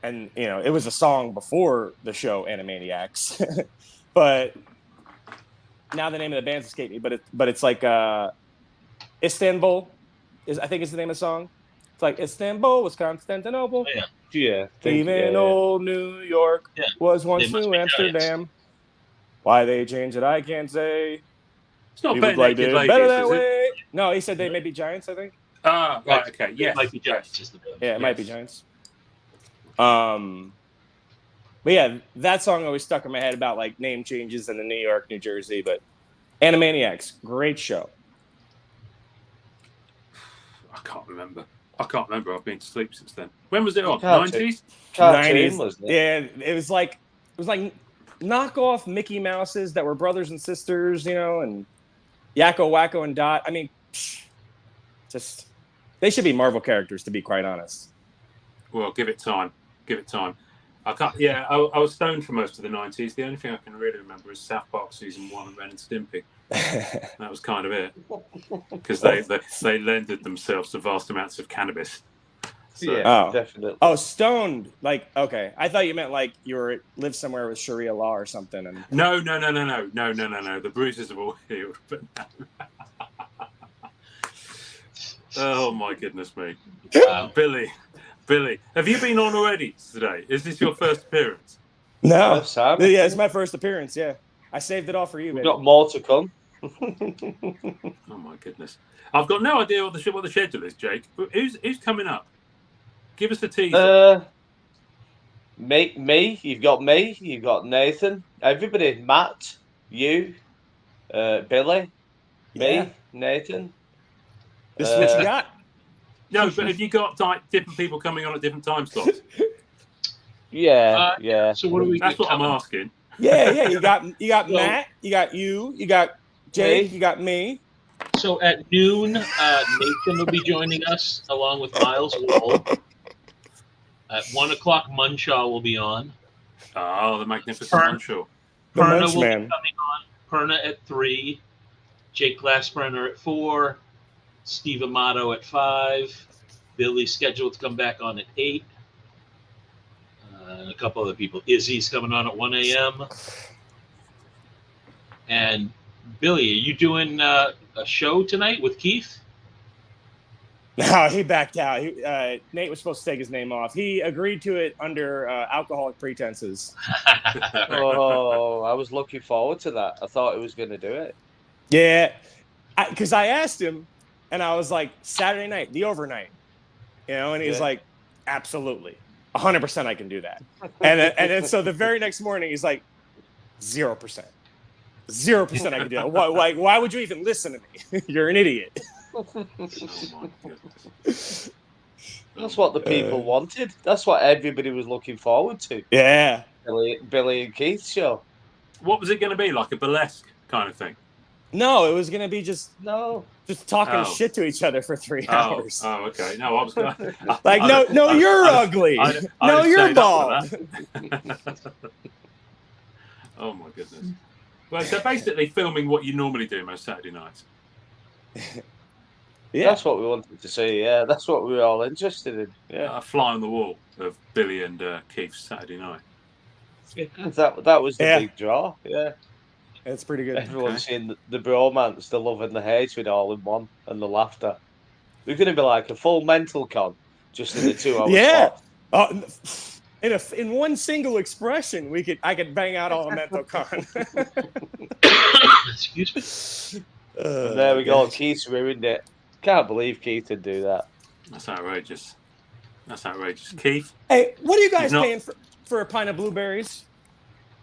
C: and it was a song before the show Animaniacs, but now the name of the band's escaped me. But it's like Istanbul I think is the name of the song. It's like Istanbul was Constantinople.
F: Oh,
D: yeah.
C: Even old New York was once New Amsterdam. Why they changed it, I can't say.
A: It's not
C: People
A: better,
C: like
A: naked
C: it
A: ladies,
C: better that
A: is it?
C: way. No, he said they may be giants, I think.
A: Ah, right, okay, yes.
F: It might be Giants.
C: Yeah, it might be Giants. But yeah, that song always stuck in my head about like name changes in the New York, New Jersey. But Animaniacs, great show.
A: I can't remember. I've been to sleep since then. When was it on?
D: Cartoon.
A: 90s?
C: 90s.
D: Wasn't it?
C: Yeah, it was like knockoff Mickey Mouses that were brothers and sisters, and Yakko, Wacko, and Dot. I mean, just they should be Marvel characters, to be quite honest.
A: Well, give it time. I can't. Yeah, I was stoned for most of the 90s. The only thing I can really remember is South Park season 1 and Ren and Stimpy. That was kind of it, because they lended themselves to vast amounts of cannabis. So.
D: Yeah, definitely.
C: Oh, stoned. Like, okay, I thought you meant like you lived somewhere with Sharia law or something. And
A: No. The bruises have all healed, but no. Oh my goodness me, Billy, have you been on already today? Is this your first appearance?
C: No,
D: Yes, Sam.
C: yeah, it's my first appearance. Yeah, I saved it all for you,
D: We've
C: baby.
D: got more to come.
A: Oh my goodness! I've got no idea what the schedule is, Jake. Who's coming up? Give us a teaser.
D: Me. You've got me. You've got Nathan. Everybody. Matt. You. Billy.
C: Yeah.
D: Me. Nathan.
C: This is what you got.
A: No, but have you got like different people coming on at different time slots?
D: Yeah.
F: So what do we?
A: That's what I'm asking.
C: Yeah. You got
F: So-
C: Matt. You got you got Jake. You got me.
F: So at noon, Nathan will be joining us along with Miles Wall. At 1 o'clock, Munshaw will be on.
A: Oh, the magnificent Munshaw.
F: Perna will be coming on. Perna at 3. Jake Glassbrenner at 4. Steve Amato at 5. Billy's scheduled to come back on at 8. And a couple other people. Izzy's coming on at 1 a.m. And Billy, are you doing a show tonight with Keith?
C: No, he backed out. Nate was supposed to take his name off. He agreed to it under alcoholic pretenses.
D: Oh, I was looking forward to that. I thought he was going to do it.
C: Yeah, because I asked him, and I was like, Saturday night, the overnight, and he's
D: Yeah.
C: like, absolutely, 100% I can do that. And then so the very next morning, he's like, 0%. 0% I can do that. Why would you even listen to me? You're an idiot.
D: That's what the people wanted. That's what everybody was looking forward to.
C: Yeah.
D: Billy and Keith's show.
A: What was it going to be? Like a burlesque kind of thing?
C: No, it was going to be just talking
A: Oh.
C: shit to each other for 3 hours.
A: Oh, okay. No, I was going to...
C: Like, no, you're ugly. No, you're bald.
A: Oh, my goodness. Well, so basically filming what you normally do most Saturday nights.
C: Yeah.
D: That's what we wanted to see. Yeah, that's what we were all interested in. Yeah,
A: A fly on the wall of Billy and Keith's Saturday night.
D: that was the
C: Yeah.
D: big draw. Yeah,
C: it's pretty good.
D: Everyone's seeing the bromance, the love and the hatred all in one, and the laughter. We're going to be like a full mental con just in the 2 hours.
C: Yeah. In one single expression, I could bang out all a mental con.
F: Excuse me.
D: And there we go. Keith ruined it. Can't believe Keith would do that.
A: That's outrageous. Keith?
C: Hey, what are you guys
A: You've not-
C: paying for a pint of blueberries?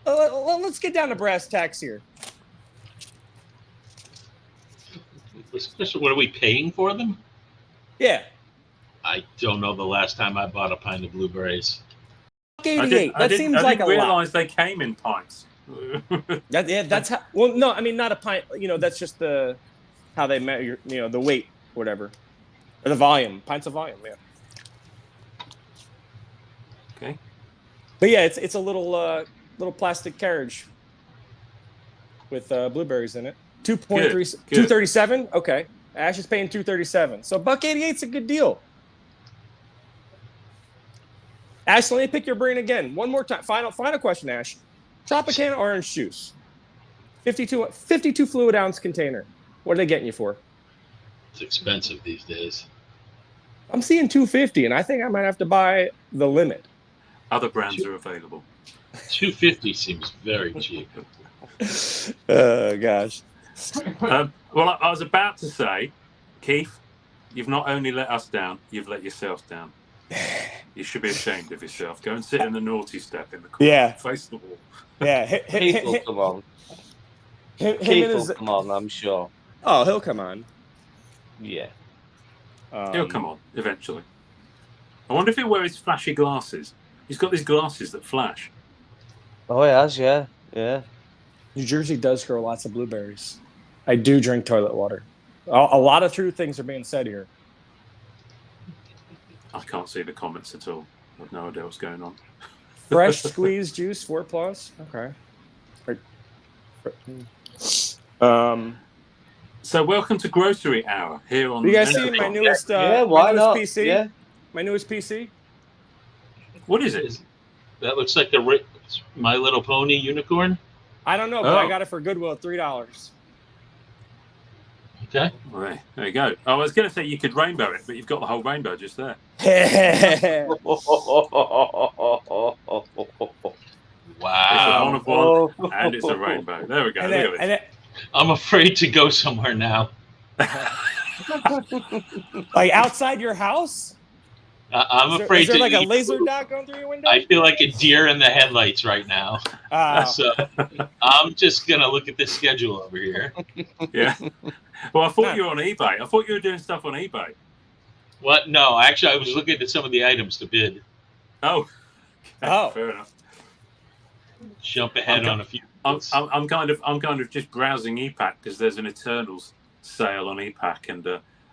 C: Let's get down to brass tacks here.
F: What are we paying for them?
C: Yeah.
F: I don't know the last time I bought a pint of blueberries.
C: 88. That seems like a
A: I didn't
C: lot.
A: realise they came in pints.
C: That's how. Well, no, I mean not a pint. That's just how they measure. The weight, whatever, or the volume. Pints of volume. Yeah.
A: Okay.
C: But yeah, it's a little plastic carriage with blueberries in it. 237. Okay, Ash is paying $2.37. So $1.88's a good deal. Ash, let me pick your brain again. One more time. Final question, Ash. Tropicana orange juice. 52 fluid ounce container. What are they getting you for?
F: It's expensive these days.
C: I'm seeing $2.50, and I think I might have to buy the limit.
A: Other brands are available.
F: $2.50 seems very cheap.
C: Oh gosh.
A: Well, I was about to say, Keith, you've not only let us down, you've let yourself down. You should be ashamed of yourself. Go and sit in the naughty step in the corner.
C: Yeah.
A: Face the wall.
C: Yeah.
D: Keith will come on. Keith will come on, I'm sure.
C: Oh, he'll come on.
D: Yeah.
A: He'll come on eventually. I wonder if he'll wear his flashy glasses. He's got these glasses that flash.
D: Oh, he has, yeah. Yeah.
C: New Jersey does grow lots of blueberries. I do drink toilet water. A lot of true things are being said here.
A: I can't see the comments at all. I've no idea what's going on.
C: Fresh squeezed juice, 4+. Okay.
A: So welcome to Grocery Hour here on.
C: You guys see
A: Entercom.
C: my newest?
D: why
C: my newest
D: not?
C: PC.
D: Yeah.
C: My newest PC.
A: What is it?
F: That looks like the My Little Pony unicorn.
C: I don't know, but I got it for Goodwill at $3.
F: Okay.
A: Right, there you go. I was going to say you could rainbow it, but you've got the whole rainbow just there.
F: Wow.
A: It's a one of one, and it's a rainbow. There we go.
C: And
A: Look
C: then,
A: at this.
F: I'm afraid to go somewhere now.
C: Like outside your house?
F: I'm
C: Is
F: afraid
C: there
F: to
C: like a
F: eat
C: laser
F: food.
C: dot going through your window?
F: I feel like a deer in the headlights right now.
C: Oh.
F: So I'm just gonna look at this schedule over here.
A: Yeah. Well, I thought you were on eBay. I thought you were doing stuff on eBay.
F: What? No, actually, I was looking at some of the items to bid.
A: Oh.
C: Oh.
A: Fair enough.
F: Jump ahead on a few.
A: I'm kind of just browsing ePack because there's an Eternals sale on ePack and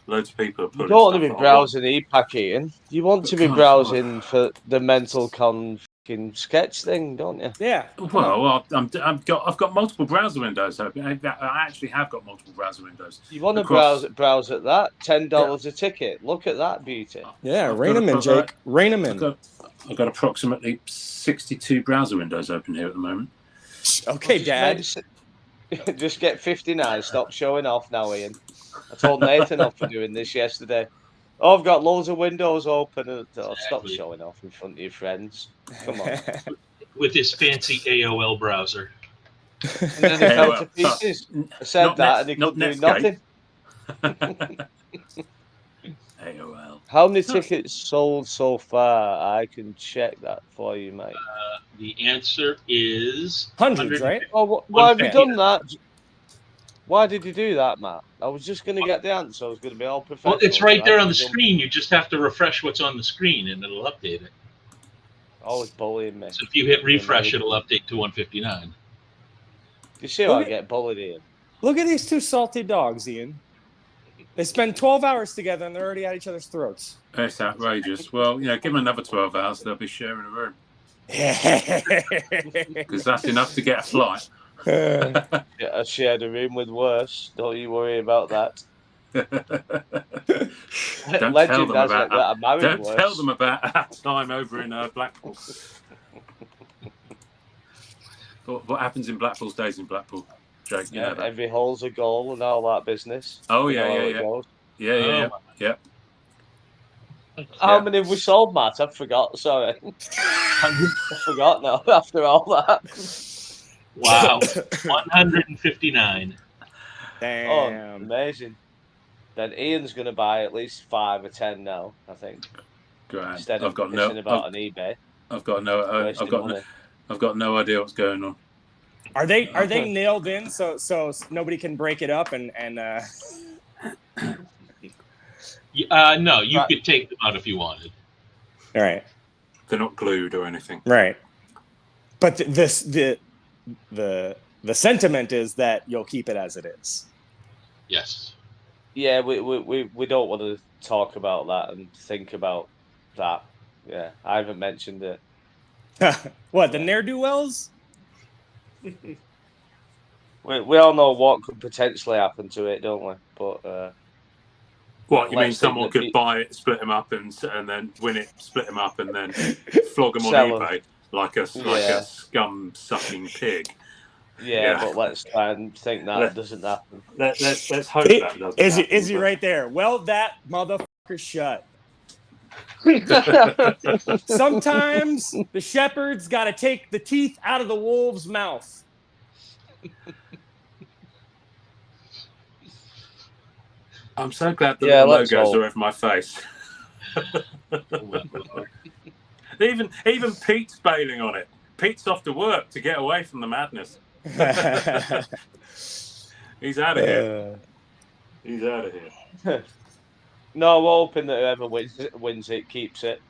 A: loads of people are
D: You
A: putting.
D: don't want to
A: stuff
D: be
A: on.
D: browsing ePack, Ian. You want to be
A: God,
D: browsing for the mental fucking sketch thing, don't you?
C: Yeah.
A: Well, I've got multiple browser windows open. I actually have got multiple browser windows.
D: You want to
A: Across-
D: browse at that? $10 a ticket. Look at that beauty.
C: Yeah,
A: I've
C: rein
A: got
C: them in,
A: a-
C: Jake. Rein them in.
A: I've got approximately 62 browser windows open here at the moment.
C: Okay, Dad.
D: Just get 59. Stop showing off now, Ian. I told Nathan off for doing this yesterday. Oh, I've got loads of windows open. Oh, stop showing off in front of your friends. Come on.
F: With this fancy AOL browser.
D: And then he fell to pieces. I said
A: Not
D: that,
A: Net-
D: and he could do
A: not
D: nothing.
A: AOL.
D: How many tickets sold so far? I can check that for you, mate.
F: The answer is
C: hundreds, right?
D: Oh, why have you done that? Why did you do that, Matt? I was just going to get the answer. I was going to be all professional.
F: Well, it's right there on the
D: Jump-
F: screen. You just have to refresh what's on the screen, and it'll update it.
D: Always bullying me.
F: So if you hit refresh, it'll update to 159.
D: You see how I
C: Look at-
D: get bullied, Ian?
C: Look at these two salty dogs, Ian. They spend 12 hours together and they're already at each other's throats.
A: It's outrageous. Well, give them another 12 hours, they'll be sharing a room. Because that's enough to get a flight.
D: Yeah, I shared a room with worse. Don't you worry about that.
A: Don't
D: Legend
A: tell them
D: has it that I married
A: Don't
D: worse.
A: tell them about our time over in Blackpool. What happens in Blackpool stays in Blackpool, Jake. You know that.
D: Every hole's a goal and all that business.
A: Oh
D: You know how
A: yeah,
D: it
A: yeah,
D: goes.
A: yeah.
D: How many have we sold, Matt? I forgot. Sorry. I forgot now after all that.
F: Wow. 159.
C: Damn.
D: Oh, amazing. Then Ian's going to buy at least 5 or 10 now, I think.
A: Grand.
D: Instead of
A: I've got
D: pissing
A: no.
D: about on eBay.
A: I've got no.
D: Wasting money.
A: I've got no idea what's going on.
C: Are they nailed in so nobody can break it up and
F: No, you could take them out if you wanted.
C: all right.
A: They're not glued or anything.
C: Right. But the sentiment is that you'll keep it as it is.
F: Yes.
D: Yeah, we don't want to talk about that and think about that. Yeah, I haven't mentioned it.
C: What, the ne'er-do-wells?
D: We all know what could potentially happen to it, don't we? But
A: What you mean?
D: let's think
A: Someone
D: that
A: could
D: the-
A: buy it, split them up, and then win it, split them up, and then flog them on
D: Sell 'em.
A: eBay like a
D: Yeah.
A: scum sucking pig.
D: yeah, but let's try and think that
A: Let-
D: doesn't happen.
A: Let's hope that doesn't.
C: Is
A: happen,
C: he
A: but-
C: right there? Well, that motherfucker shut. Sometimes the shepherd's got to take the teeth out of the wolf's mouth.
A: I'm so glad that
D: Yeah,
A: the
D: let's
A: logos
D: hope.
A: are over my face. even Pete's bailing on it. Pete's off to work to get away from the madness. He's out of here. He's out of here.
D: No, we're hoping that whoever wins it keeps it.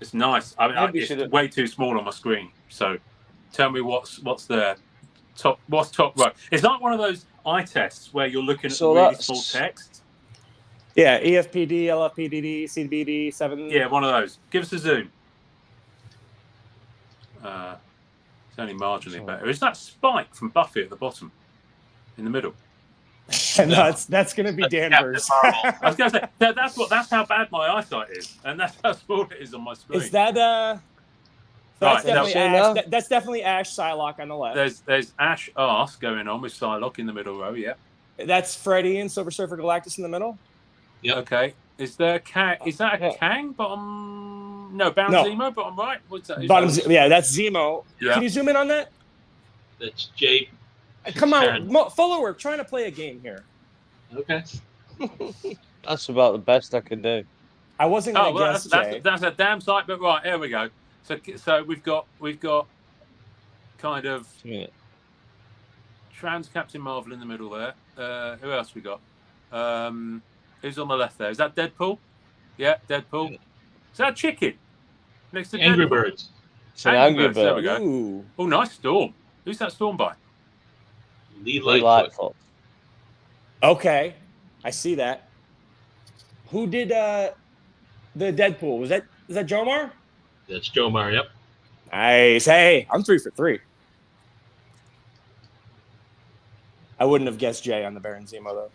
A: It's nice. I mean,
D: Maybe
A: it's
D: should've-
A: way too small on my screen. So, tell me what's there. What's top right? It's like one of those eye tests where you're looking at
D: So
A: really
D: that's-
A: small text.
C: Yeah, EFPD, LFPDD, CBD, 7.
A: Yeah, one of those. Give us a zoom. It's only marginally better. Is that Spike from Buffy at the bottom, in the middle?
C: No, that's going to be Danvers.
A: I was going to say that's how bad my eyesight is, and that's how small it is on my screen.
C: Is that
A: Right,
C: that's definitely
A: now-
C: Ash. That's definitely Ash Psylocke on the left.
A: There's Ash Arse going on with Psylocke in the middle row. Yeah.
C: That's Freddy and Silver Surfer Galactus in the middle.
F: Yep.
A: Okay. Is there Kang? Is that a Kang bottom? No, Bound
C: No.
A: Zemo bottom right. What's that? Is
C: Bottom,
A: that-
C: yeah, that's Zemo.
A: Yeah.
C: Can you zoom in on that?
F: That's J.
C: Come on, Fuller, we're trying to play a game here.
F: Okay.
D: That's about the best I can do.
C: I wasn't going to guess, Jay.
A: That's a damn sight, but right, here we go. So we've got kind of trans Captain Marvel in the middle there. Who else we got? Who's on the left there? Is that Deadpool? Yeah, Deadpool. Is that Chicken? Next to
F: Angry
A: Deadpool?
F: Birds.
D: It's an Angry Bird.
A: There we go. Oh, nice Storm. Who's that Storm by?
F: Lee
D: Lightfoot.
C: Okay, I see that. Who did the Deadpool? Is that Jomar?
F: That's Jomar. Yep.
C: Nice. Hey, I'm 3 for 3. I wouldn't have guessed Jay on the Baron Zemo though.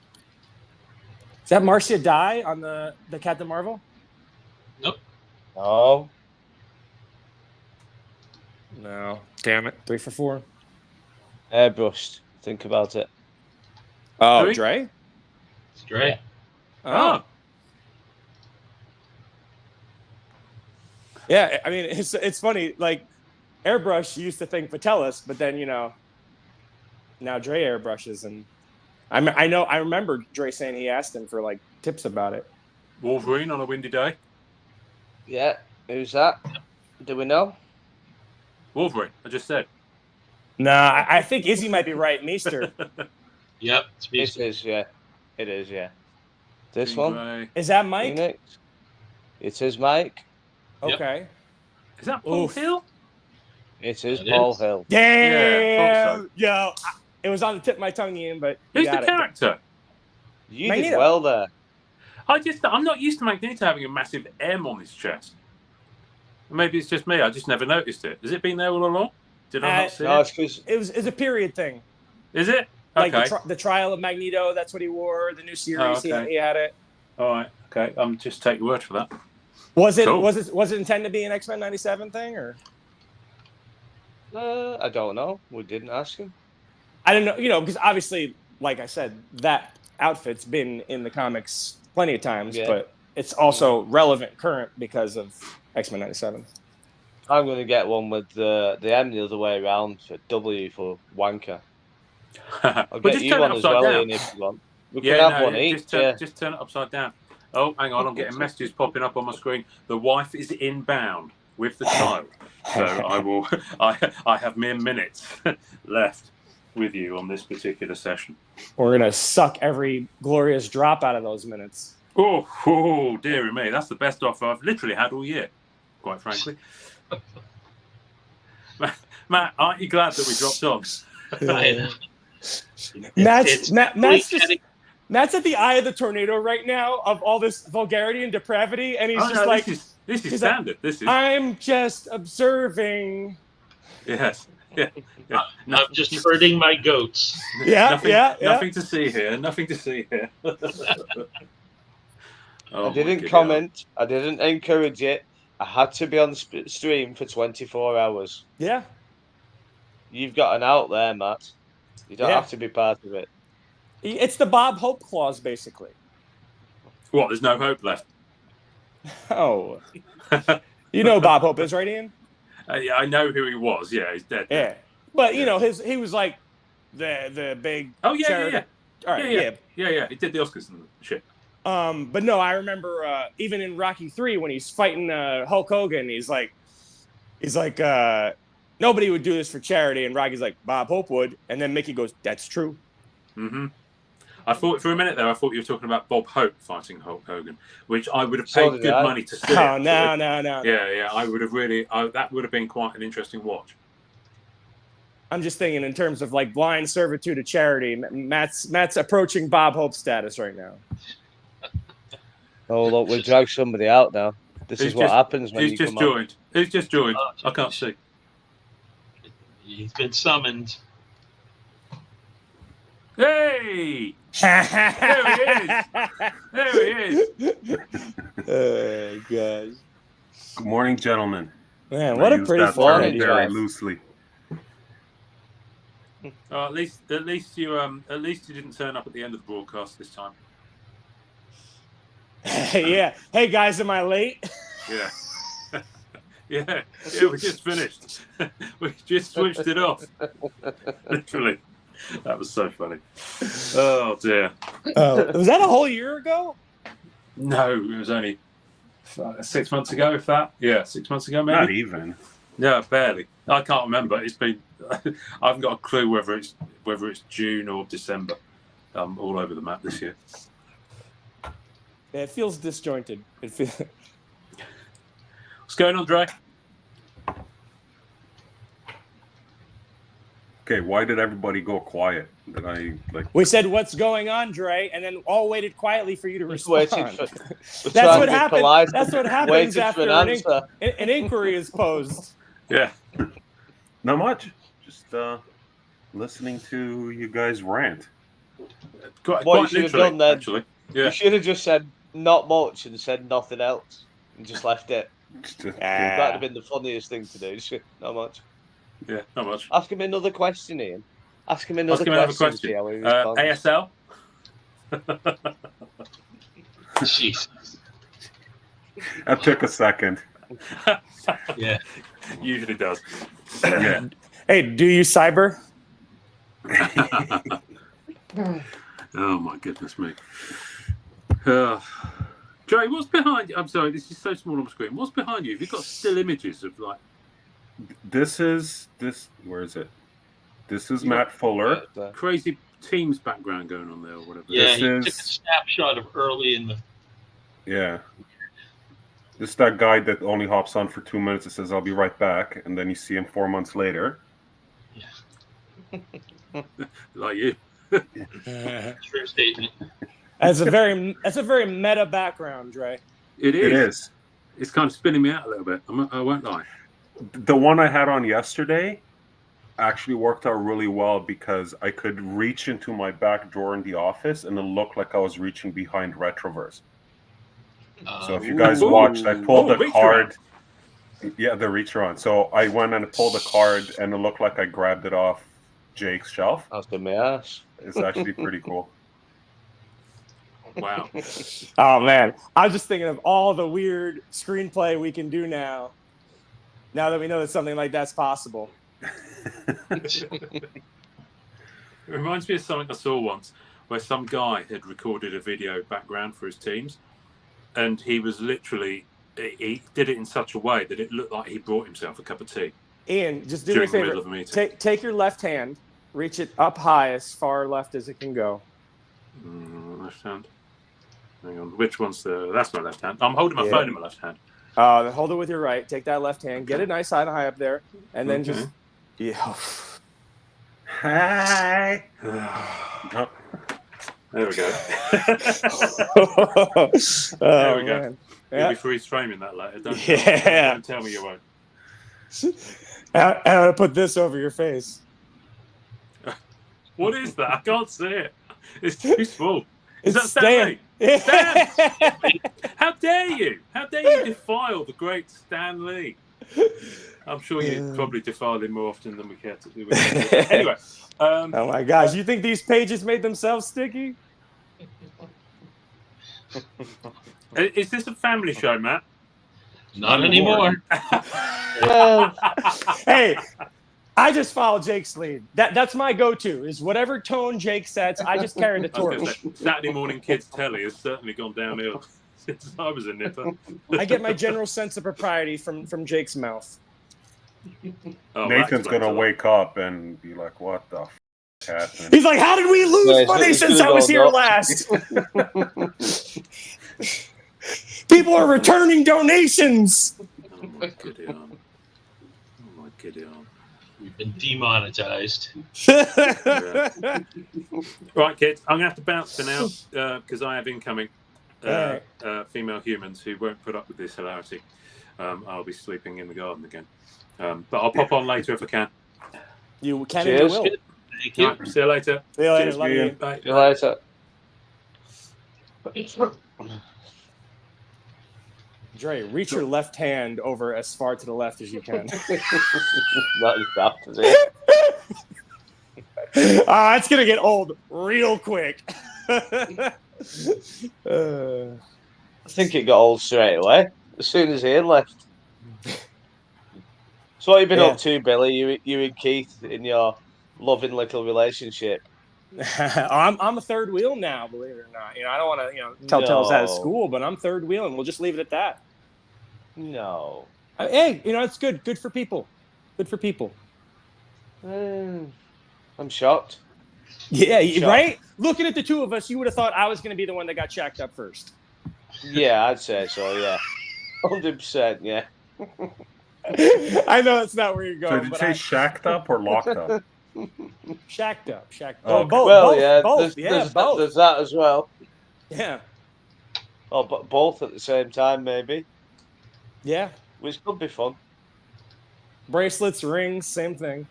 C: Is that Marcia Dye on the Captain Marvel?
F: Nope.
D: Oh.
C: No. Damn it. 3 for 4.
D: Airbrushed. Think about it.
C: Oh,
A: Dre?
C: Dre?
F: It's Dre.
C: Oh. Yeah, I mean, it's funny. Like, airbrush, you used to think Vitellis, but then, now Dre airbrushes. And I remember Dre saying he asked him for, like, tips about it.
A: Wolverine on a windy day.
D: Yeah. Who's that? Do we know?
A: Wolverine, I just said.
C: Nah, I think Izzy might be right. Meester.
F: Yep.
D: It is, yeah. It is, yeah. This one?
C: Is that Mike?
D: Phoenix. It is Mike.
C: Okay.
A: Is that Paul Hill?
D: It is Paul Hill.
C: Damn! Yo, it was on the tip of my tongue, Ian, but you
A: Who's
C: got
A: the
C: it.
A: character?
D: You
C: Magneto.
D: did well there.
A: I'm not used to Magneto having a massive M on his chest. Maybe it's just me. I just never noticed it. Has it been there all along? Did I not see it?
C: It's a period thing.
A: Is it?
C: Like
A: Okay.
C: the trial of Magneto, that's what he wore. The new series,
A: Oh, okay.
C: he had it.
A: All right. Okay. Just take your word for that.
C: Was it
A: Cool.
C: was it intended to be an X-Men 97 thing, or
D: I don't know. We didn't ask him.
C: I don't know, because obviously, like I said, that outfit's been in the comics plenty of times,
D: Yeah.
C: but it's also relevant current because of X-Men 97.
D: I'm going to get one with the M the other way around. W for wanker. I'll
A: But
D: get
A: just
D: you
A: turn it
D: one as
A: upside
D: well,
A: down.
D: Ian, if you want. We can have one each.
A: Just turn it upside down. Oh, hang on. I'm getting messages popping up on my screen. The wife is inbound with the child. So I have mere minutes left with you on this particular session.
C: We're gonna suck every glorious drop out of those minutes.
A: Oh, dearie me. That's the best offer I've literally had all year, quite frankly. Matt, aren't you glad that we dropped on?
C: Matt's at the eye of the tornado right now of all this vulgarity and depravity, and he's
A: Oh,
C: just
A: no,
C: like,
A: this is
C: he's
A: standard. This is
C: I'm just observing.
A: yes. Yeah.
F: I'm just herding my goats.
A: Nothing to see here. Nothing to see here.
D: I didn't comment. I didn't encourage it. I had to be on stream for 24 hours.
C: Yeah.
D: You've got an out there, Matt. You don't
C: Yeah.
D: have to be part of it.
C: It's the Bob Hope clause, basically.
A: What? There's no hope left.
C: Oh, you know who Bob Hope is, right, Ian?
A: Yeah, I know who he was. Yeah, he's dead.
C: Yeah, but you know he was like the big.
A: Oh yeah,
C: charity-
A: yeah.
C: All right,
A: yeah. He did the Oscars and shit.
C: But no, I remember even in Rocky 3 when he's fighting Hulk Hogan, he's like, nobody would do this for charity, and Rocky's like, Bob Hope would, and then Mickey goes, that's true.
A: Mm-hmm. I thought for a minute there, I thought you were talking about Bob Hope fighting Hulk Hogan, which I would have
D: So
A: paid
D: did
A: good
D: I.
A: money to see.
C: Oh, no.
A: Yeah, I would have really. That would have been quite an interesting watch.
C: I'm just thinking in terms of like blind servitude to charity. Matt's approaching Bob Hope status right now.
D: Oh, look, we dragged somebody out now. This is what happens when
A: He's
D: you
A: just
D: come on.
A: joined. He's just joined. I can't see.
F: He's been summoned.
A: Hey! There he is. There he is.
C: Oh, gosh.
J: Good morning, gentlemen.
C: Man,
J: I
C: what a
J: use
C: pretty
J: that
C: morning,
J: term very
C: Jeff.
J: loosely.
A: At least you didn't turn up at the end of the broadcast this time.
C: Yeah. Hey guys, am I late?
A: Yeah. yeah, we just finished. We just switched it off. Literally. That was so funny. Oh dear.
C: Was that a whole year ago?
A: No, it was only 6 months ago, if that. Yeah, 6 months ago, maybe.
J: Not even.
A: Yeah, barely. I can't remember. It's been. I haven't got a clue whether it's June or December. I'm all over the map this year.
C: Yeah, it feels disjointed. It feels.
A: What's going on, Dre?
J: Okay, why did everybody go quiet? Did I like?
C: We said, "What's going on, Dre?" and then all waited quietly for you to respond.
D: That's
C: what happens. That's what happens after an inquiry is posed.
A: Yeah.
J: Not much. Just listening to you guys rant.
D: What you should have done then,
A: actually. Yeah.
D: You should have just said not much and said nothing else and just left it. That would have been the funniest thing to do. Just, not much.
A: Yeah, not much.
D: Ask him another question, Ian. Ask him another question. See how he responds.
A: ASL?
F: Jesus.
J: That took a second.
F: Yeah.
A: Usually does.
J: Yeah.
C: Hey, do you cyber?
A: Oh my goodness me. Joey, what's behind you? I'm sorry, this is so small on the screen. What's behind you? Have you got still images of like?
J: Where is it? This is Matt Fuller.
A: Crazy Teams background going on there or whatever.
F: Yeah, he took a snapshot of early in the.
J: Yeah. This is that guy that only hops on for 2 minutes and says, "I'll be right back," and then you see him 4 months later.
A: Like you.
F: True statement.
C: That's a very meta background, Dre.
A: It is.
J: It is.
A: It's kind of spinning me out a little bit. I won't lie.
J: The one I had on yesterday actually worked out really well because I could reach into my back drawer in the office and it looked like I was reaching behind Retroverse. So if you guys watched, I pulled the card. Yeah, the reach around. So I went and pulled the card and it looked like I grabbed it off Jake's shelf.
D: That's the ass.
J: It's actually pretty cool.
A: Wow.
C: Oh man, I was just thinking of all the weird screenplay we can do now. Now that we know that something like that's possible.
A: It reminds me of something I saw once where some guy had recorded a video background for his teams, and he was literally he did it in such a way that it looked like he brought himself a cup of tea.
C: Ian, just do me a
A: during the middle
C: favor.
A: of a meeting.
C: Take your left hand, reach it up high as far left as it can go.
A: Left hand. Hang on. Which one's the? That's my left hand. I'm holding my phone in my left hand.
C: Hold it with your right. Take that left hand. Get it nice high and high up there, and then just yeah.
J: Hi.
A: Oh. There we go. There we go.
C: Man.
A: You'll be freeze framing that later. Don't tell me you won't.
C: I'm gonna put this over your face.
A: What is that? I can't see it. It's too small. Is that
C: Stan.
A: Stan? How dare you? How dare you defile the great Stan Lee? I'm sure you probably defile him more often than we care to do. Anyway.
C: Oh my gosh! You think these pages made themselves sticky?
A: Is this a family show, Matt?
F: Not anymore.
C: Hey, I just follow Jake's lead. That's my go-to. Is whatever tone Jake sets, I just carry the
A: I was gonna
C: torch.
A: say, Saturday morning kids telly has certainly gone downhill since I was a nipper.
C: I get my general sense of propriety from Jake's mouth.
A: Oh,
J: Nathan's gonna wake up and be like, "What the f happened?"
C: He's like, "How did we lose money since I was here last?" People are returning donations.
A: Oh my goody arm. Oh my goody arm.
F: We've been demonetized.
A: Right, kids, I'm gonna have to bounce for now because I have incoming female humans who won't put up with this hilarity. I'll be sleeping in the garden again. But I'll pop on later if I can.
C: You can and you will.
A: Thank you. Right, see you later.
C: See you later.
A: Cheers,
C: Love you.
A: Bye.
D: See you later.
C: Dre, reach your left hand over as far to the left as you can. It's gonna get old real quick.
D: I think it got old straight away as soon as Ian left. So what have you been up to, Billy? You and Keith in your loving little relationship.
C: I'm a third wheel now, believe it or not. I don't want to tell tales out of
D: No.
C: school, but I'm third wheel, and we'll just leave it at that.
D: No.
C: Hey, it's good. Good for people. Good for people.
D: I'm shocked.
C: Yeah,
D: Shocked.
C: right? Looking at the two of us, you would have thought I was going to be the one that got shacked up first.
D: Yeah, I'd say so. Yeah, 100%. Yeah.
C: I know that's not where you're
J: So
C: going.
J: did you
C: but
J: say shacked up or locked up?
C: shacked up? Shacked up.
J: Oh, okay.
C: Both.
D: Well,
C: both,
D: yeah,
C: both. Both.
D: there's that as well.
C: Yeah.
D: Oh, but both at the same time, maybe.
C: Yeah.
D: Which could be fun.
C: Bracelets, rings, same thing.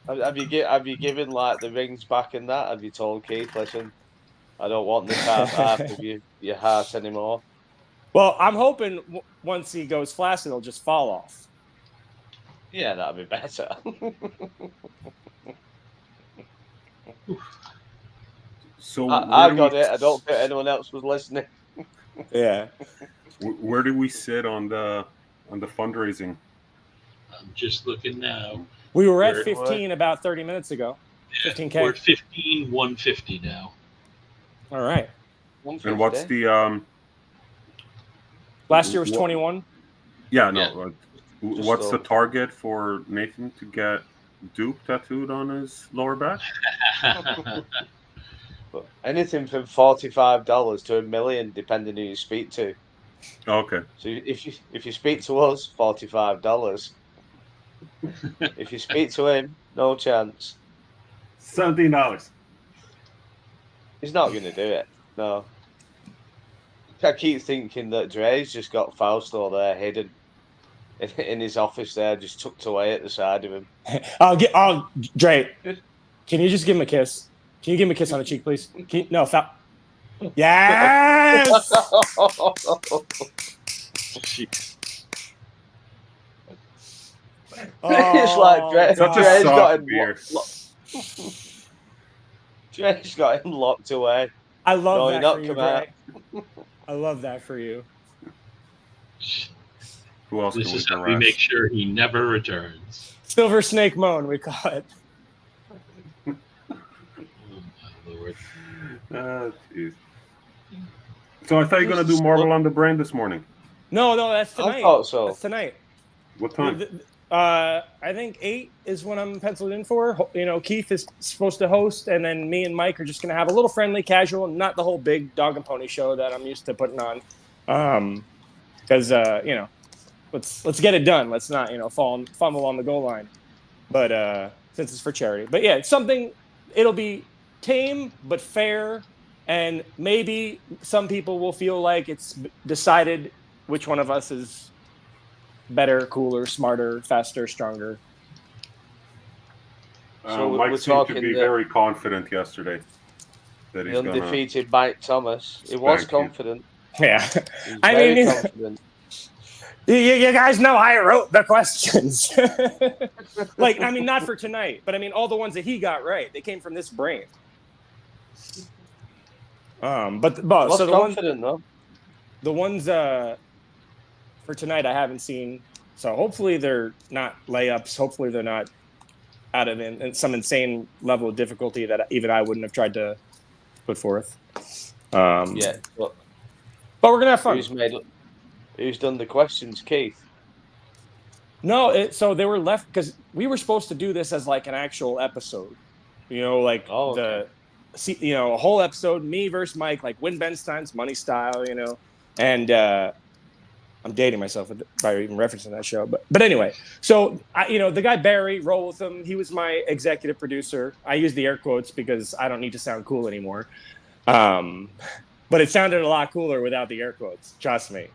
D: Have you given like the rings back in that? Have you told Keith, listen, I don't want this half of your heart anymore?
C: Well, I'm hoping once he goes flaccid, it'll just fall off.
D: Yeah, that'd be better.
J: So
D: I got it. I don't think anyone else was listening.
C: Yeah.
J: Where do we sit on the fundraising?
F: I'm just looking now.
C: We were at
F: We're-
C: 15 about 30 minutes ago. 15K.
F: We're at 15,150 now.
C: All right.
J: And what's the
C: Last year was
J: what-
C: 21.
J: Yeah,
F: Yeah.
J: no. What's the target for Nathan to get Duke tattooed on his lower back?
D: But anything from $45 to $1 million, depending who you speak to.
J: Okay.
D: So if you speak to us, $45. If you speak to him, no chance.
J: $17.
D: He's not going to do it. No. I keep thinking that Dre's just got Fausto there hidden in his office there, just tucked away at the side of him.
C: Dre, can you just give him a kiss? Can you give him a kiss on the cheek, please? Yes!
D: It's like Dre's
J: Such a
D: got
J: soft
D: him
J: beer.
D: Dre's got him locked away.
C: I love
D: No,
C: that
D: you're not
C: for you,
D: come out.
C: Dre. I love that for you.
J: Who else
F: This
J: can
F: is
J: we
F: how we
J: harass?
F: make sure he never returns.
C: Silver Snake Moan, we call it.
F: Oh, my Lord.
J: Jeez. So I thought you were gonna do Marvel on the Brain this morning.
C: No, that's
D: I
C: tonight.
D: thought so.
C: That's tonight.
J: What time?
C: I think 8 is when I'm penciled in for. Keith is supposed to host, and then me and Mike are just going to have a little friendly, casual, not the whole big dog and pony show that I'm used to putting on. Because let's get it done. Let's not fumble on the goal line. But since it's for charity, but yeah, it's something. It'll be tame but fair, and maybe some people will feel like it's decided which one of us is better, cooler, smarter, faster, stronger.
D: So
J: Mike
D: we're
J: seemed to
D: talking
J: be very confident yesterday that
D: The
J: he's gonna.
D: undefeated Mike Thomas. He was
J: Thank you.
D: confident.
C: Yeah.
D: He's
C: I
D: very
C: mean,
D: confident.
C: you guys know I wrote the questions. Not for tonight, but all the ones that he got right, they came from this brain. But
D: Was
C: so
D: confident though.
C: the ones for tonight I haven't seen. So hopefully they're not layups. Hopefully they're not out of some insane level of difficulty that even I wouldn't have tried to put forth.
D: Yeah, but
C: we're gonna have fun.
D: Who's done the questions, Keith?
C: No, so they were left because we were supposed to do this as like an actual episode. A whole episode, me versus Mike, like Win Ben Stein's Money Style, and I'm dating myself by even referencing that show. But anyway, so the guy Barry, roll with him. He was my executive producer. I use the air quotes because I don't need to sound cool anymore. But it sounded a lot cooler without the air quotes. Trust me.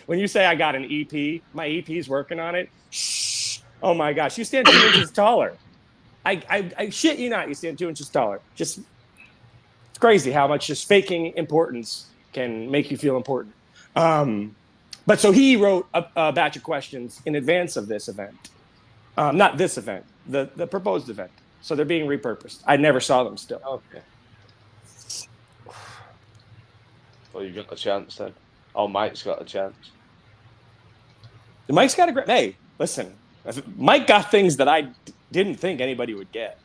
C: When you say I got an EP, my EP's working on it. Shh. Oh my gosh, you stand 2 inches taller. I shit you not, you stand 2 inches taller. It's crazy how much just faking importance can make you feel important. But so he wrote a batch of questions in advance of this event. Not this event, the proposed event. So they're being repurposed. I never saw them still.
D: Okay. Well, you've got a chance then. Oh, Mike's got a chance.
C: Mike's got a great. Hey, listen, Mike got things that I didn't think anybody would get.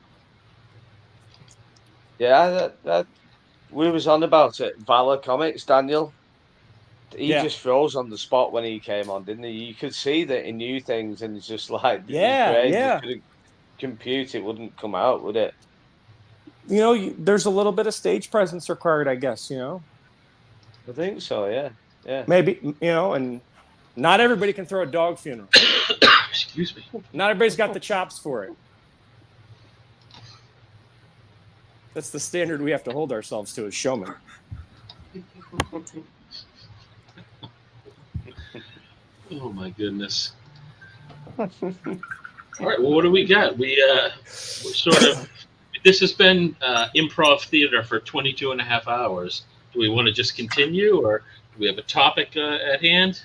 D: Yeah, that we was on about it. Valor Comics, Daniel. He just froze on the spot when he came on, didn't he? You could see that he knew things, and it's just like his brain just couldn't compute it. Wouldn't come out, would it?
C: You know, there's a little bit of stage presence required, I guess. You know.
D: I think so. Yeah. Yeah.
C: Maybe, you know, and not everybody can throw a dog funeral.
F: Excuse me.
C: Not everybody's got the chops for it. That's the standard we have to hold ourselves to as showmen.
F: Oh my goodness. All right, well, what do we got? We're sort of, this has been improv theater for 22 and a half hours. Do we want to just continue, or do we have a topic at hand?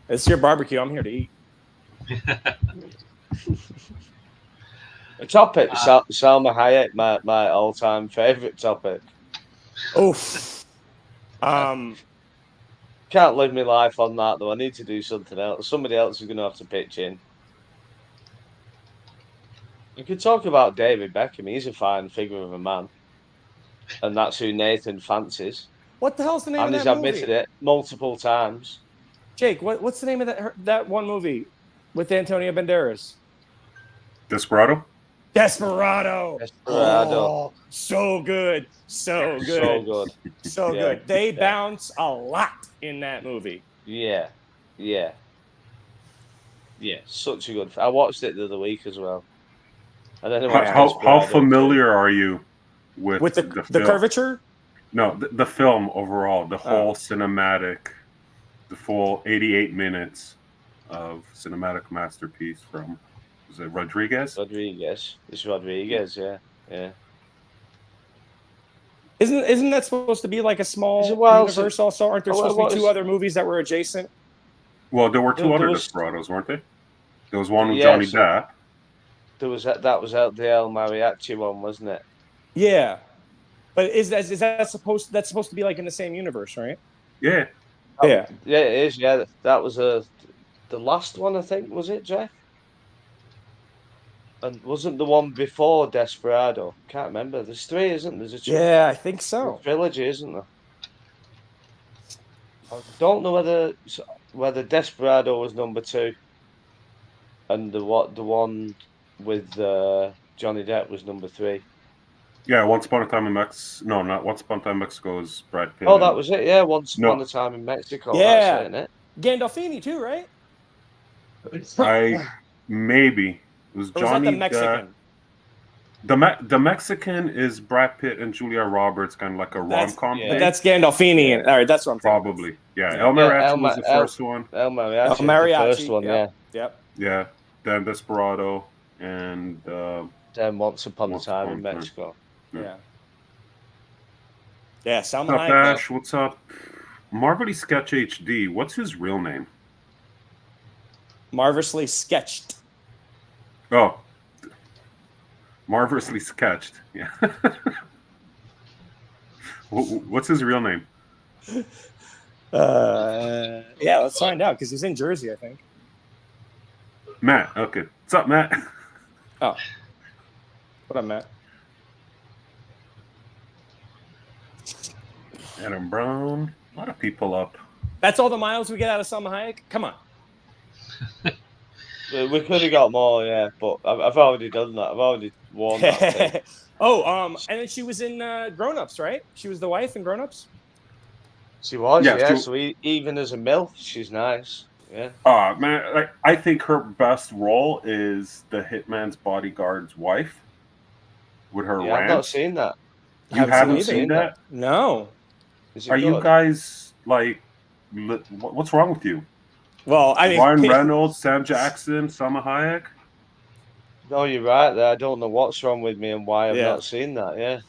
C: It's your barbecue. I'm here to eat.
D: A topic, Salma Hayek, my all-time favorite topic.
C: Oof.
D: Can't live my life on that though. I need to do something else. Somebody else is going to have to pitch in. You could talk about David Beckham. He's a fine figure of a man, and that's who Nathan fancies.
C: What the hell's the name
D: and
C: of that movie?
D: And he's admitted it multiple times.
C: Jake, what's the name of that one movie with Antonio Banderas?
J: Desperado.
D: Desperado.
C: Oh, so good. So good.
D: So good.
C: So
D: Yeah.
C: good. They bounce a lot in that movie.
D: Yeah. Yeah. Yeah. Such a good. I watched it the other week as well. And then
J: How familiar are you with
C: the
J: film?
C: curvature?
J: No, the film overall, the whole cinematic, the full 88 minutes of cinematic masterpiece from, was it Rodriguez?
D: It's Rodriguez, yeah. Yeah.
C: Isn't that supposed to be like a small universe also? Aren't there supposed to be two other movies that were adjacent?
J: Well, there were two other Desperados, weren't there? There was one with Johnny Depp.
D: There was that was the El Mariachi one, wasn't it?
C: Yeah. But is that supposed to be like in the same universe, right?
J: Yeah.
C: Yeah.
D: Yeah, it is. Yeah, that was the last one, I think. Was it, Jeff? And wasn't the one before Desperado? Can't remember. There's three, isn't there? There's
C: Yeah, I think so.
D: a trilogy, isn't there? I don't know whether Desperado was number 2, and the one with Johnny Depp was number 3.
J: Yeah, Once Upon a Time in Mexico. No, not Once Upon a Time in Mexico is Brad Pitt.
D: Oh, that was it. Yeah, Once Upon a Time in Mexico.
C: Yeah.
D: That's it, isn't it?
C: Gandolfini too, right?
J: Maybe it was
C: Or was
J: Johnny
C: that the Mexican?
J: The Mexican is Brad Pitt and Julia Roberts, kind of like a rom-com.
C: But that's Gandolfini. All right, that's what I'm
J: Probably. Yeah, El Mariachi was the first one.
D: El Mariachi was the first one, yeah.
C: Yep.
J: Yeah, then Desperado, and
D: then Once Upon a Time in Mexico.
C: Yeah. Yeah,
J: What's
C: Salma
J: up,
C: Hayek.
J: Ash? What's up? Marvelly Sketch HD. What's his real name?
C: Marvelously sketched.
J: Oh, marvelously sketched. Yeah. What's his real name?
C: Yeah, let's find out because he's in Jersey, I think.
J: Matt. Okay. What's up, Matt?
C: Oh. What up, Matt?
J: Adam Brown. A lot of people up.
C: That's all the miles we get out of Salma Hayek? Come on.
D: We could have got more, yeah, but I've already done that. I've already worn that thing.
C: And then she was in Grown Ups, right? She was the wife in Grown Ups?
D: She was,
J: Yeah,
D: yeah.
J: she-
D: So even as a MILF, she's nice. Yeah.
J: Man, I think her best role is the Hitman's Bodyguard's wife with her
D: Yeah, I've
J: rant.
D: not seen that.
J: You haven't seen that?
C: No.
D: Is it
J: Are you
D: good?
J: guys what's wrong with you?
C: Well, I mean,
J: Ryan Reynolds, Sam Jackson, Salma Hayek.
D: No, you're right there. I don't know what's wrong with me and why I've
C: Yeah.
D: not seen that. Yeah.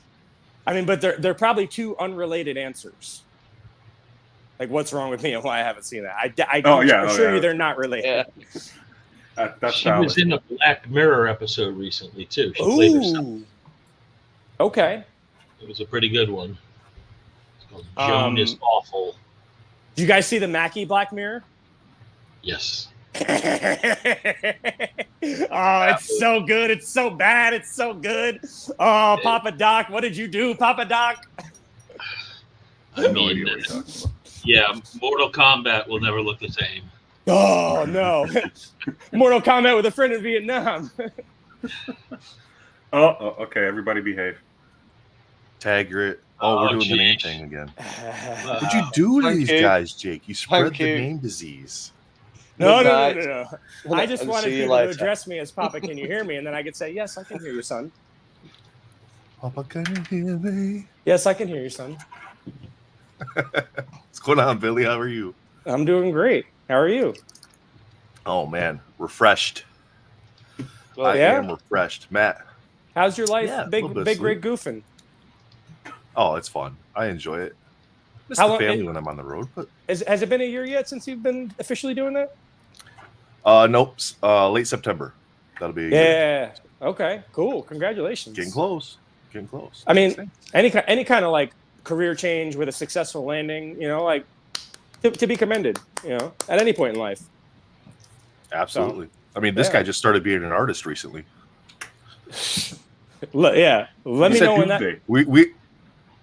C: I mean, but they're probably two unrelated answers. Like, what's wrong with me and why I haven't seen that? I assure you they're not related.
J: That's
F: She was in a Black Mirror episode recently too. She played herself.
C: Ooh. Okay.
F: It was a pretty good one. It's called Joan is Awful.
C: Do you guys see the Mackie Black Mirror?
F: Yes.
C: Oh, it's so good. It's so bad. It's so good. Oh, Papa Doc, what did you do, Papa Doc?
F: I mean, yeah, Mortal Kombat will never look the same.
C: Oh, no. Mortal Kombat with a friend in Vietnam.
J: Oh, okay. Everybody behave.
B: Taggart. Oh, we're doing the name thing again. What'd you do to these guys, Jake? You spread the name disease.
C: No. I just wanted people to address me as Papa, can you hear me? And then I could say, yes, I can hear you, son.
B: Papa, can you hear me?
C: Yes, I can hear you, son.
B: What's going on, Billy? How are you?
C: I'm doing great. How are you?
B: Oh, man. Refreshed.
C: Well,
B: I am refreshed. Matt.
C: How's your life?
B: Yeah,
C: big rig goofing.
B: Oh, it's fun. I enjoy it. Miss
C: How
B: the
C: long-
B: family when I'm on the road, but
C: Has it been a year yet since you've been officially doing that?
B: nope. Late September. That'll be a year.
C: Yeah. Okay. Cool. Congratulations.
B: Getting close. Getting close.
C: I mean, any kind of like career change with a successful landing, like to be commended, at any point in life.
B: Absolutely. I mean, this guy just started being an artist recently.
C: Yeah. Let me know when that.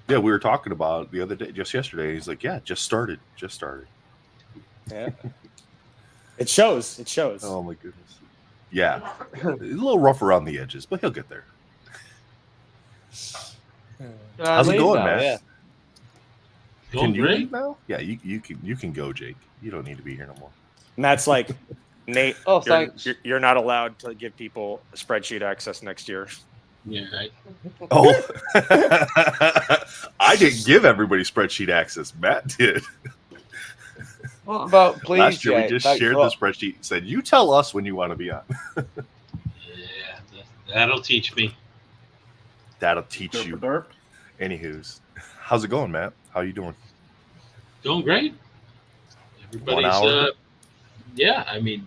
B: We were talking about it the other day, just yesterday. He's like, yeah, just started.
C: Yeah. It shows.
B: Oh my goodness. Yeah. A little rough around the edges, but he'll get there. How's it going, man?
D: Yeah.
B: Can you
F: great.
B: leave now? Yeah, you can go, Jake. You don't need to be here no more.
C: Matt's like, Nate,
D: Oh, thanks.
C: you're not allowed to give people spreadsheet access next year.
F: Yeah, right.
B: Oh, I didn't give everybody spreadsheet access. Matt did.
D: What about please?
B: Last year we
D: Jake?
B: just
D: Thanks
B: shared
D: for-
B: the spreadsheet and said, "You tell us when you want to be on."
F: Yeah, that'll teach me.
B: That'll teach you. Anywho's, how's it going, Matt? How you doing?
F: Going great.
B: 1 hour.
F: Yeah, I mean,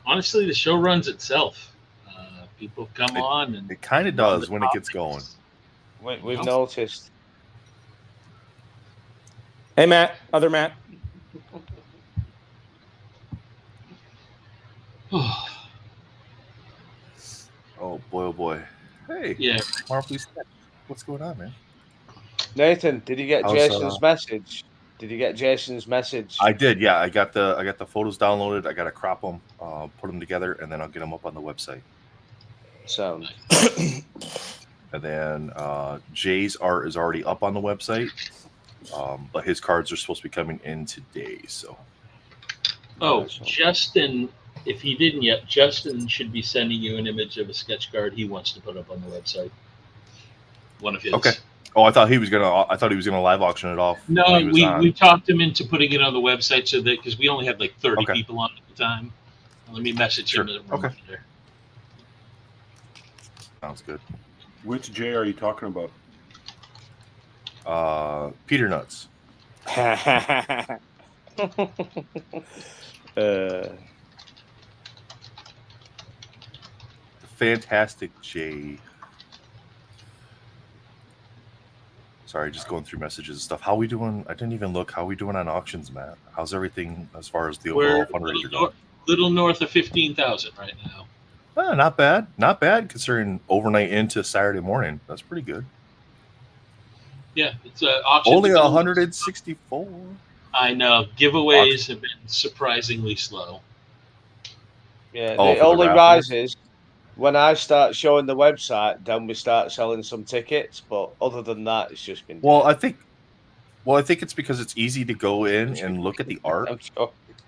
F: honestly, the show runs itself. People come on, and
B: It kind of does when it gets going.
D: We've noticed.
C: Hey, Matt. Other Matt.
B: Oh boy, oh boy. Hey.
F: Yeah.
B: Marvel, what's going on, man?
D: Nathan, did you get
B: How's,
D: Jason's message? Did you get Jason's message?
B: I did. Yeah, I got the photos downloaded. I got to crop them, put them together, and then I'll get them up on the website.
D: Sound.
B: And then Jay's art is already up on the website, but his cards are supposed to be coming in today. So.
F: Oh, Justin, if he didn't yet, Justin should be sending you an image of a sketch card he wants to put up on the website. One of his.
B: Okay. Oh, I thought he was gonna live auction it off.
F: No,
B: when he was on.
F: we talked him into putting it on the website so that because we only had like 30
B: Okay.
F: people on at the time. Let me message him.
B: Okay. Sounds good.
J: Which Jay are you talking about?
B: Peter Nuts. Fantastic Jay. Sorry, just going through messages and stuff. How we doing? I didn't even look. How we doing on auctions, Matt? How's everything as far as the overall
F: We're
B: fundraiser going?
F: little north of 15,000 right now.
B: Not bad. Not bad considering overnight into Saturday morning. That's pretty good.
F: Yeah, it's auction.
B: Only 164.
F: I know. Giveaways have been surprisingly slow.
D: Yeah,
B: Oh,
D: it
B: for the
D: only
B: raffle?
D: rises when I start showing the website. Then we start selling some tickets, but other than that, it's just been.
B: Well, I think it's because it's easy to go in and look at the art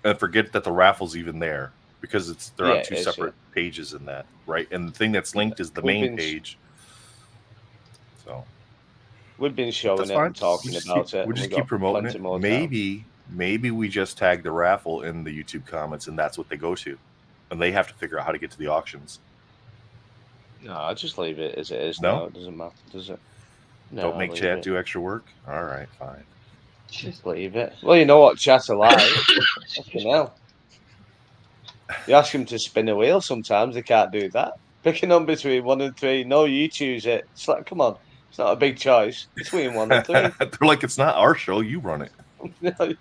B: and forget that the raffle's even there because they're
D: Yeah,
B: on two
D: it's
B: separate pages in that, right? And the thing that's linked is the
D: We've
B: main
D: been-
B: page. So
D: We've been showing
B: that's
D: it
B: fine.
D: and talking
B: We just
D: about
B: keep,
D: it.
B: We
D: and
B: just
D: we've
B: keep
D: got
B: promoting
D: plenty
B: it.
D: more now.
B: Maybe we just tag the raffle in the YouTube comments and that's what they go to, and they have to figure out how to get to the auctions.
D: No, I just leave it as it is.
B: No?
D: No, it doesn't matter, does it? No,
B: Don't make
D: leave
B: chat
D: it.
B: do extra work. All right, fine.
D: Just leave it. Well, you know what chats are like. Fucking hell. You ask them to spin a wheel sometimes, they can't do that. Pick a number between 1 and 3. No, you choose it. It's like, come on. It's not a big choice. Between 1 and 3.
B: They're like, it's not our show. You run it.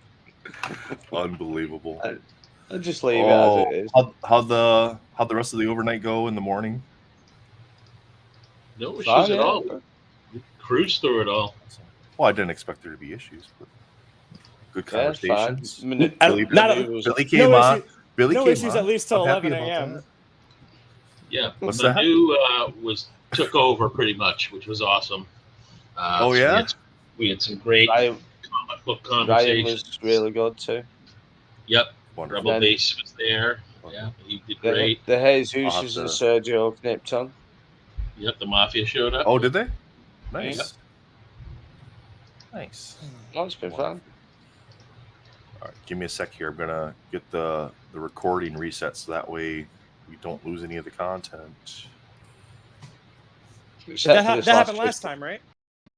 B: Unbelievable.
D: I'll just leave it as it is.
B: How'd the rest of the overnight go in the morning?
F: No issues
D: Fine,
F: at
D: yeah.
F: all. Cruise through it all.
B: Well, I didn't expect there to be issues, but good
D: Yeah, it's fine.
B: conversations.
D: I mean,
B: Billy,
C: Not
B: Billy came
C: no
B: on.
C: issue-
B: Billy
C: no
B: came
C: issues
B: on.
C: at least till
B: I'm happy
C: 11
B: about
C: a.m.
B: that.
F: Yeah,
B: What's that?
F: Manu took over pretty much, which was awesome.
B: Oh,
F: so
B: yeah?
F: we had some great
D: Ryan,
F: comic book
D: Ryan
F: conversations.
D: was really good too.
F: Yep,
B: Wonderful.
F: Rebel Base was there. Yeah, he did
D: The,
F: great.
D: the
B: I'll have
D: Jesus and
B: to-
D: Sergio nipped on.
F: Yep, the Mafia showed up.
B: Oh, did they? Nice.
F: Yep.
B: Nice.
D: Oh, it's been fun.
B: All right, give me a sec here. I'm gonna get the recording reset so that way we don't lose any of the content.
C: That happened last time, right?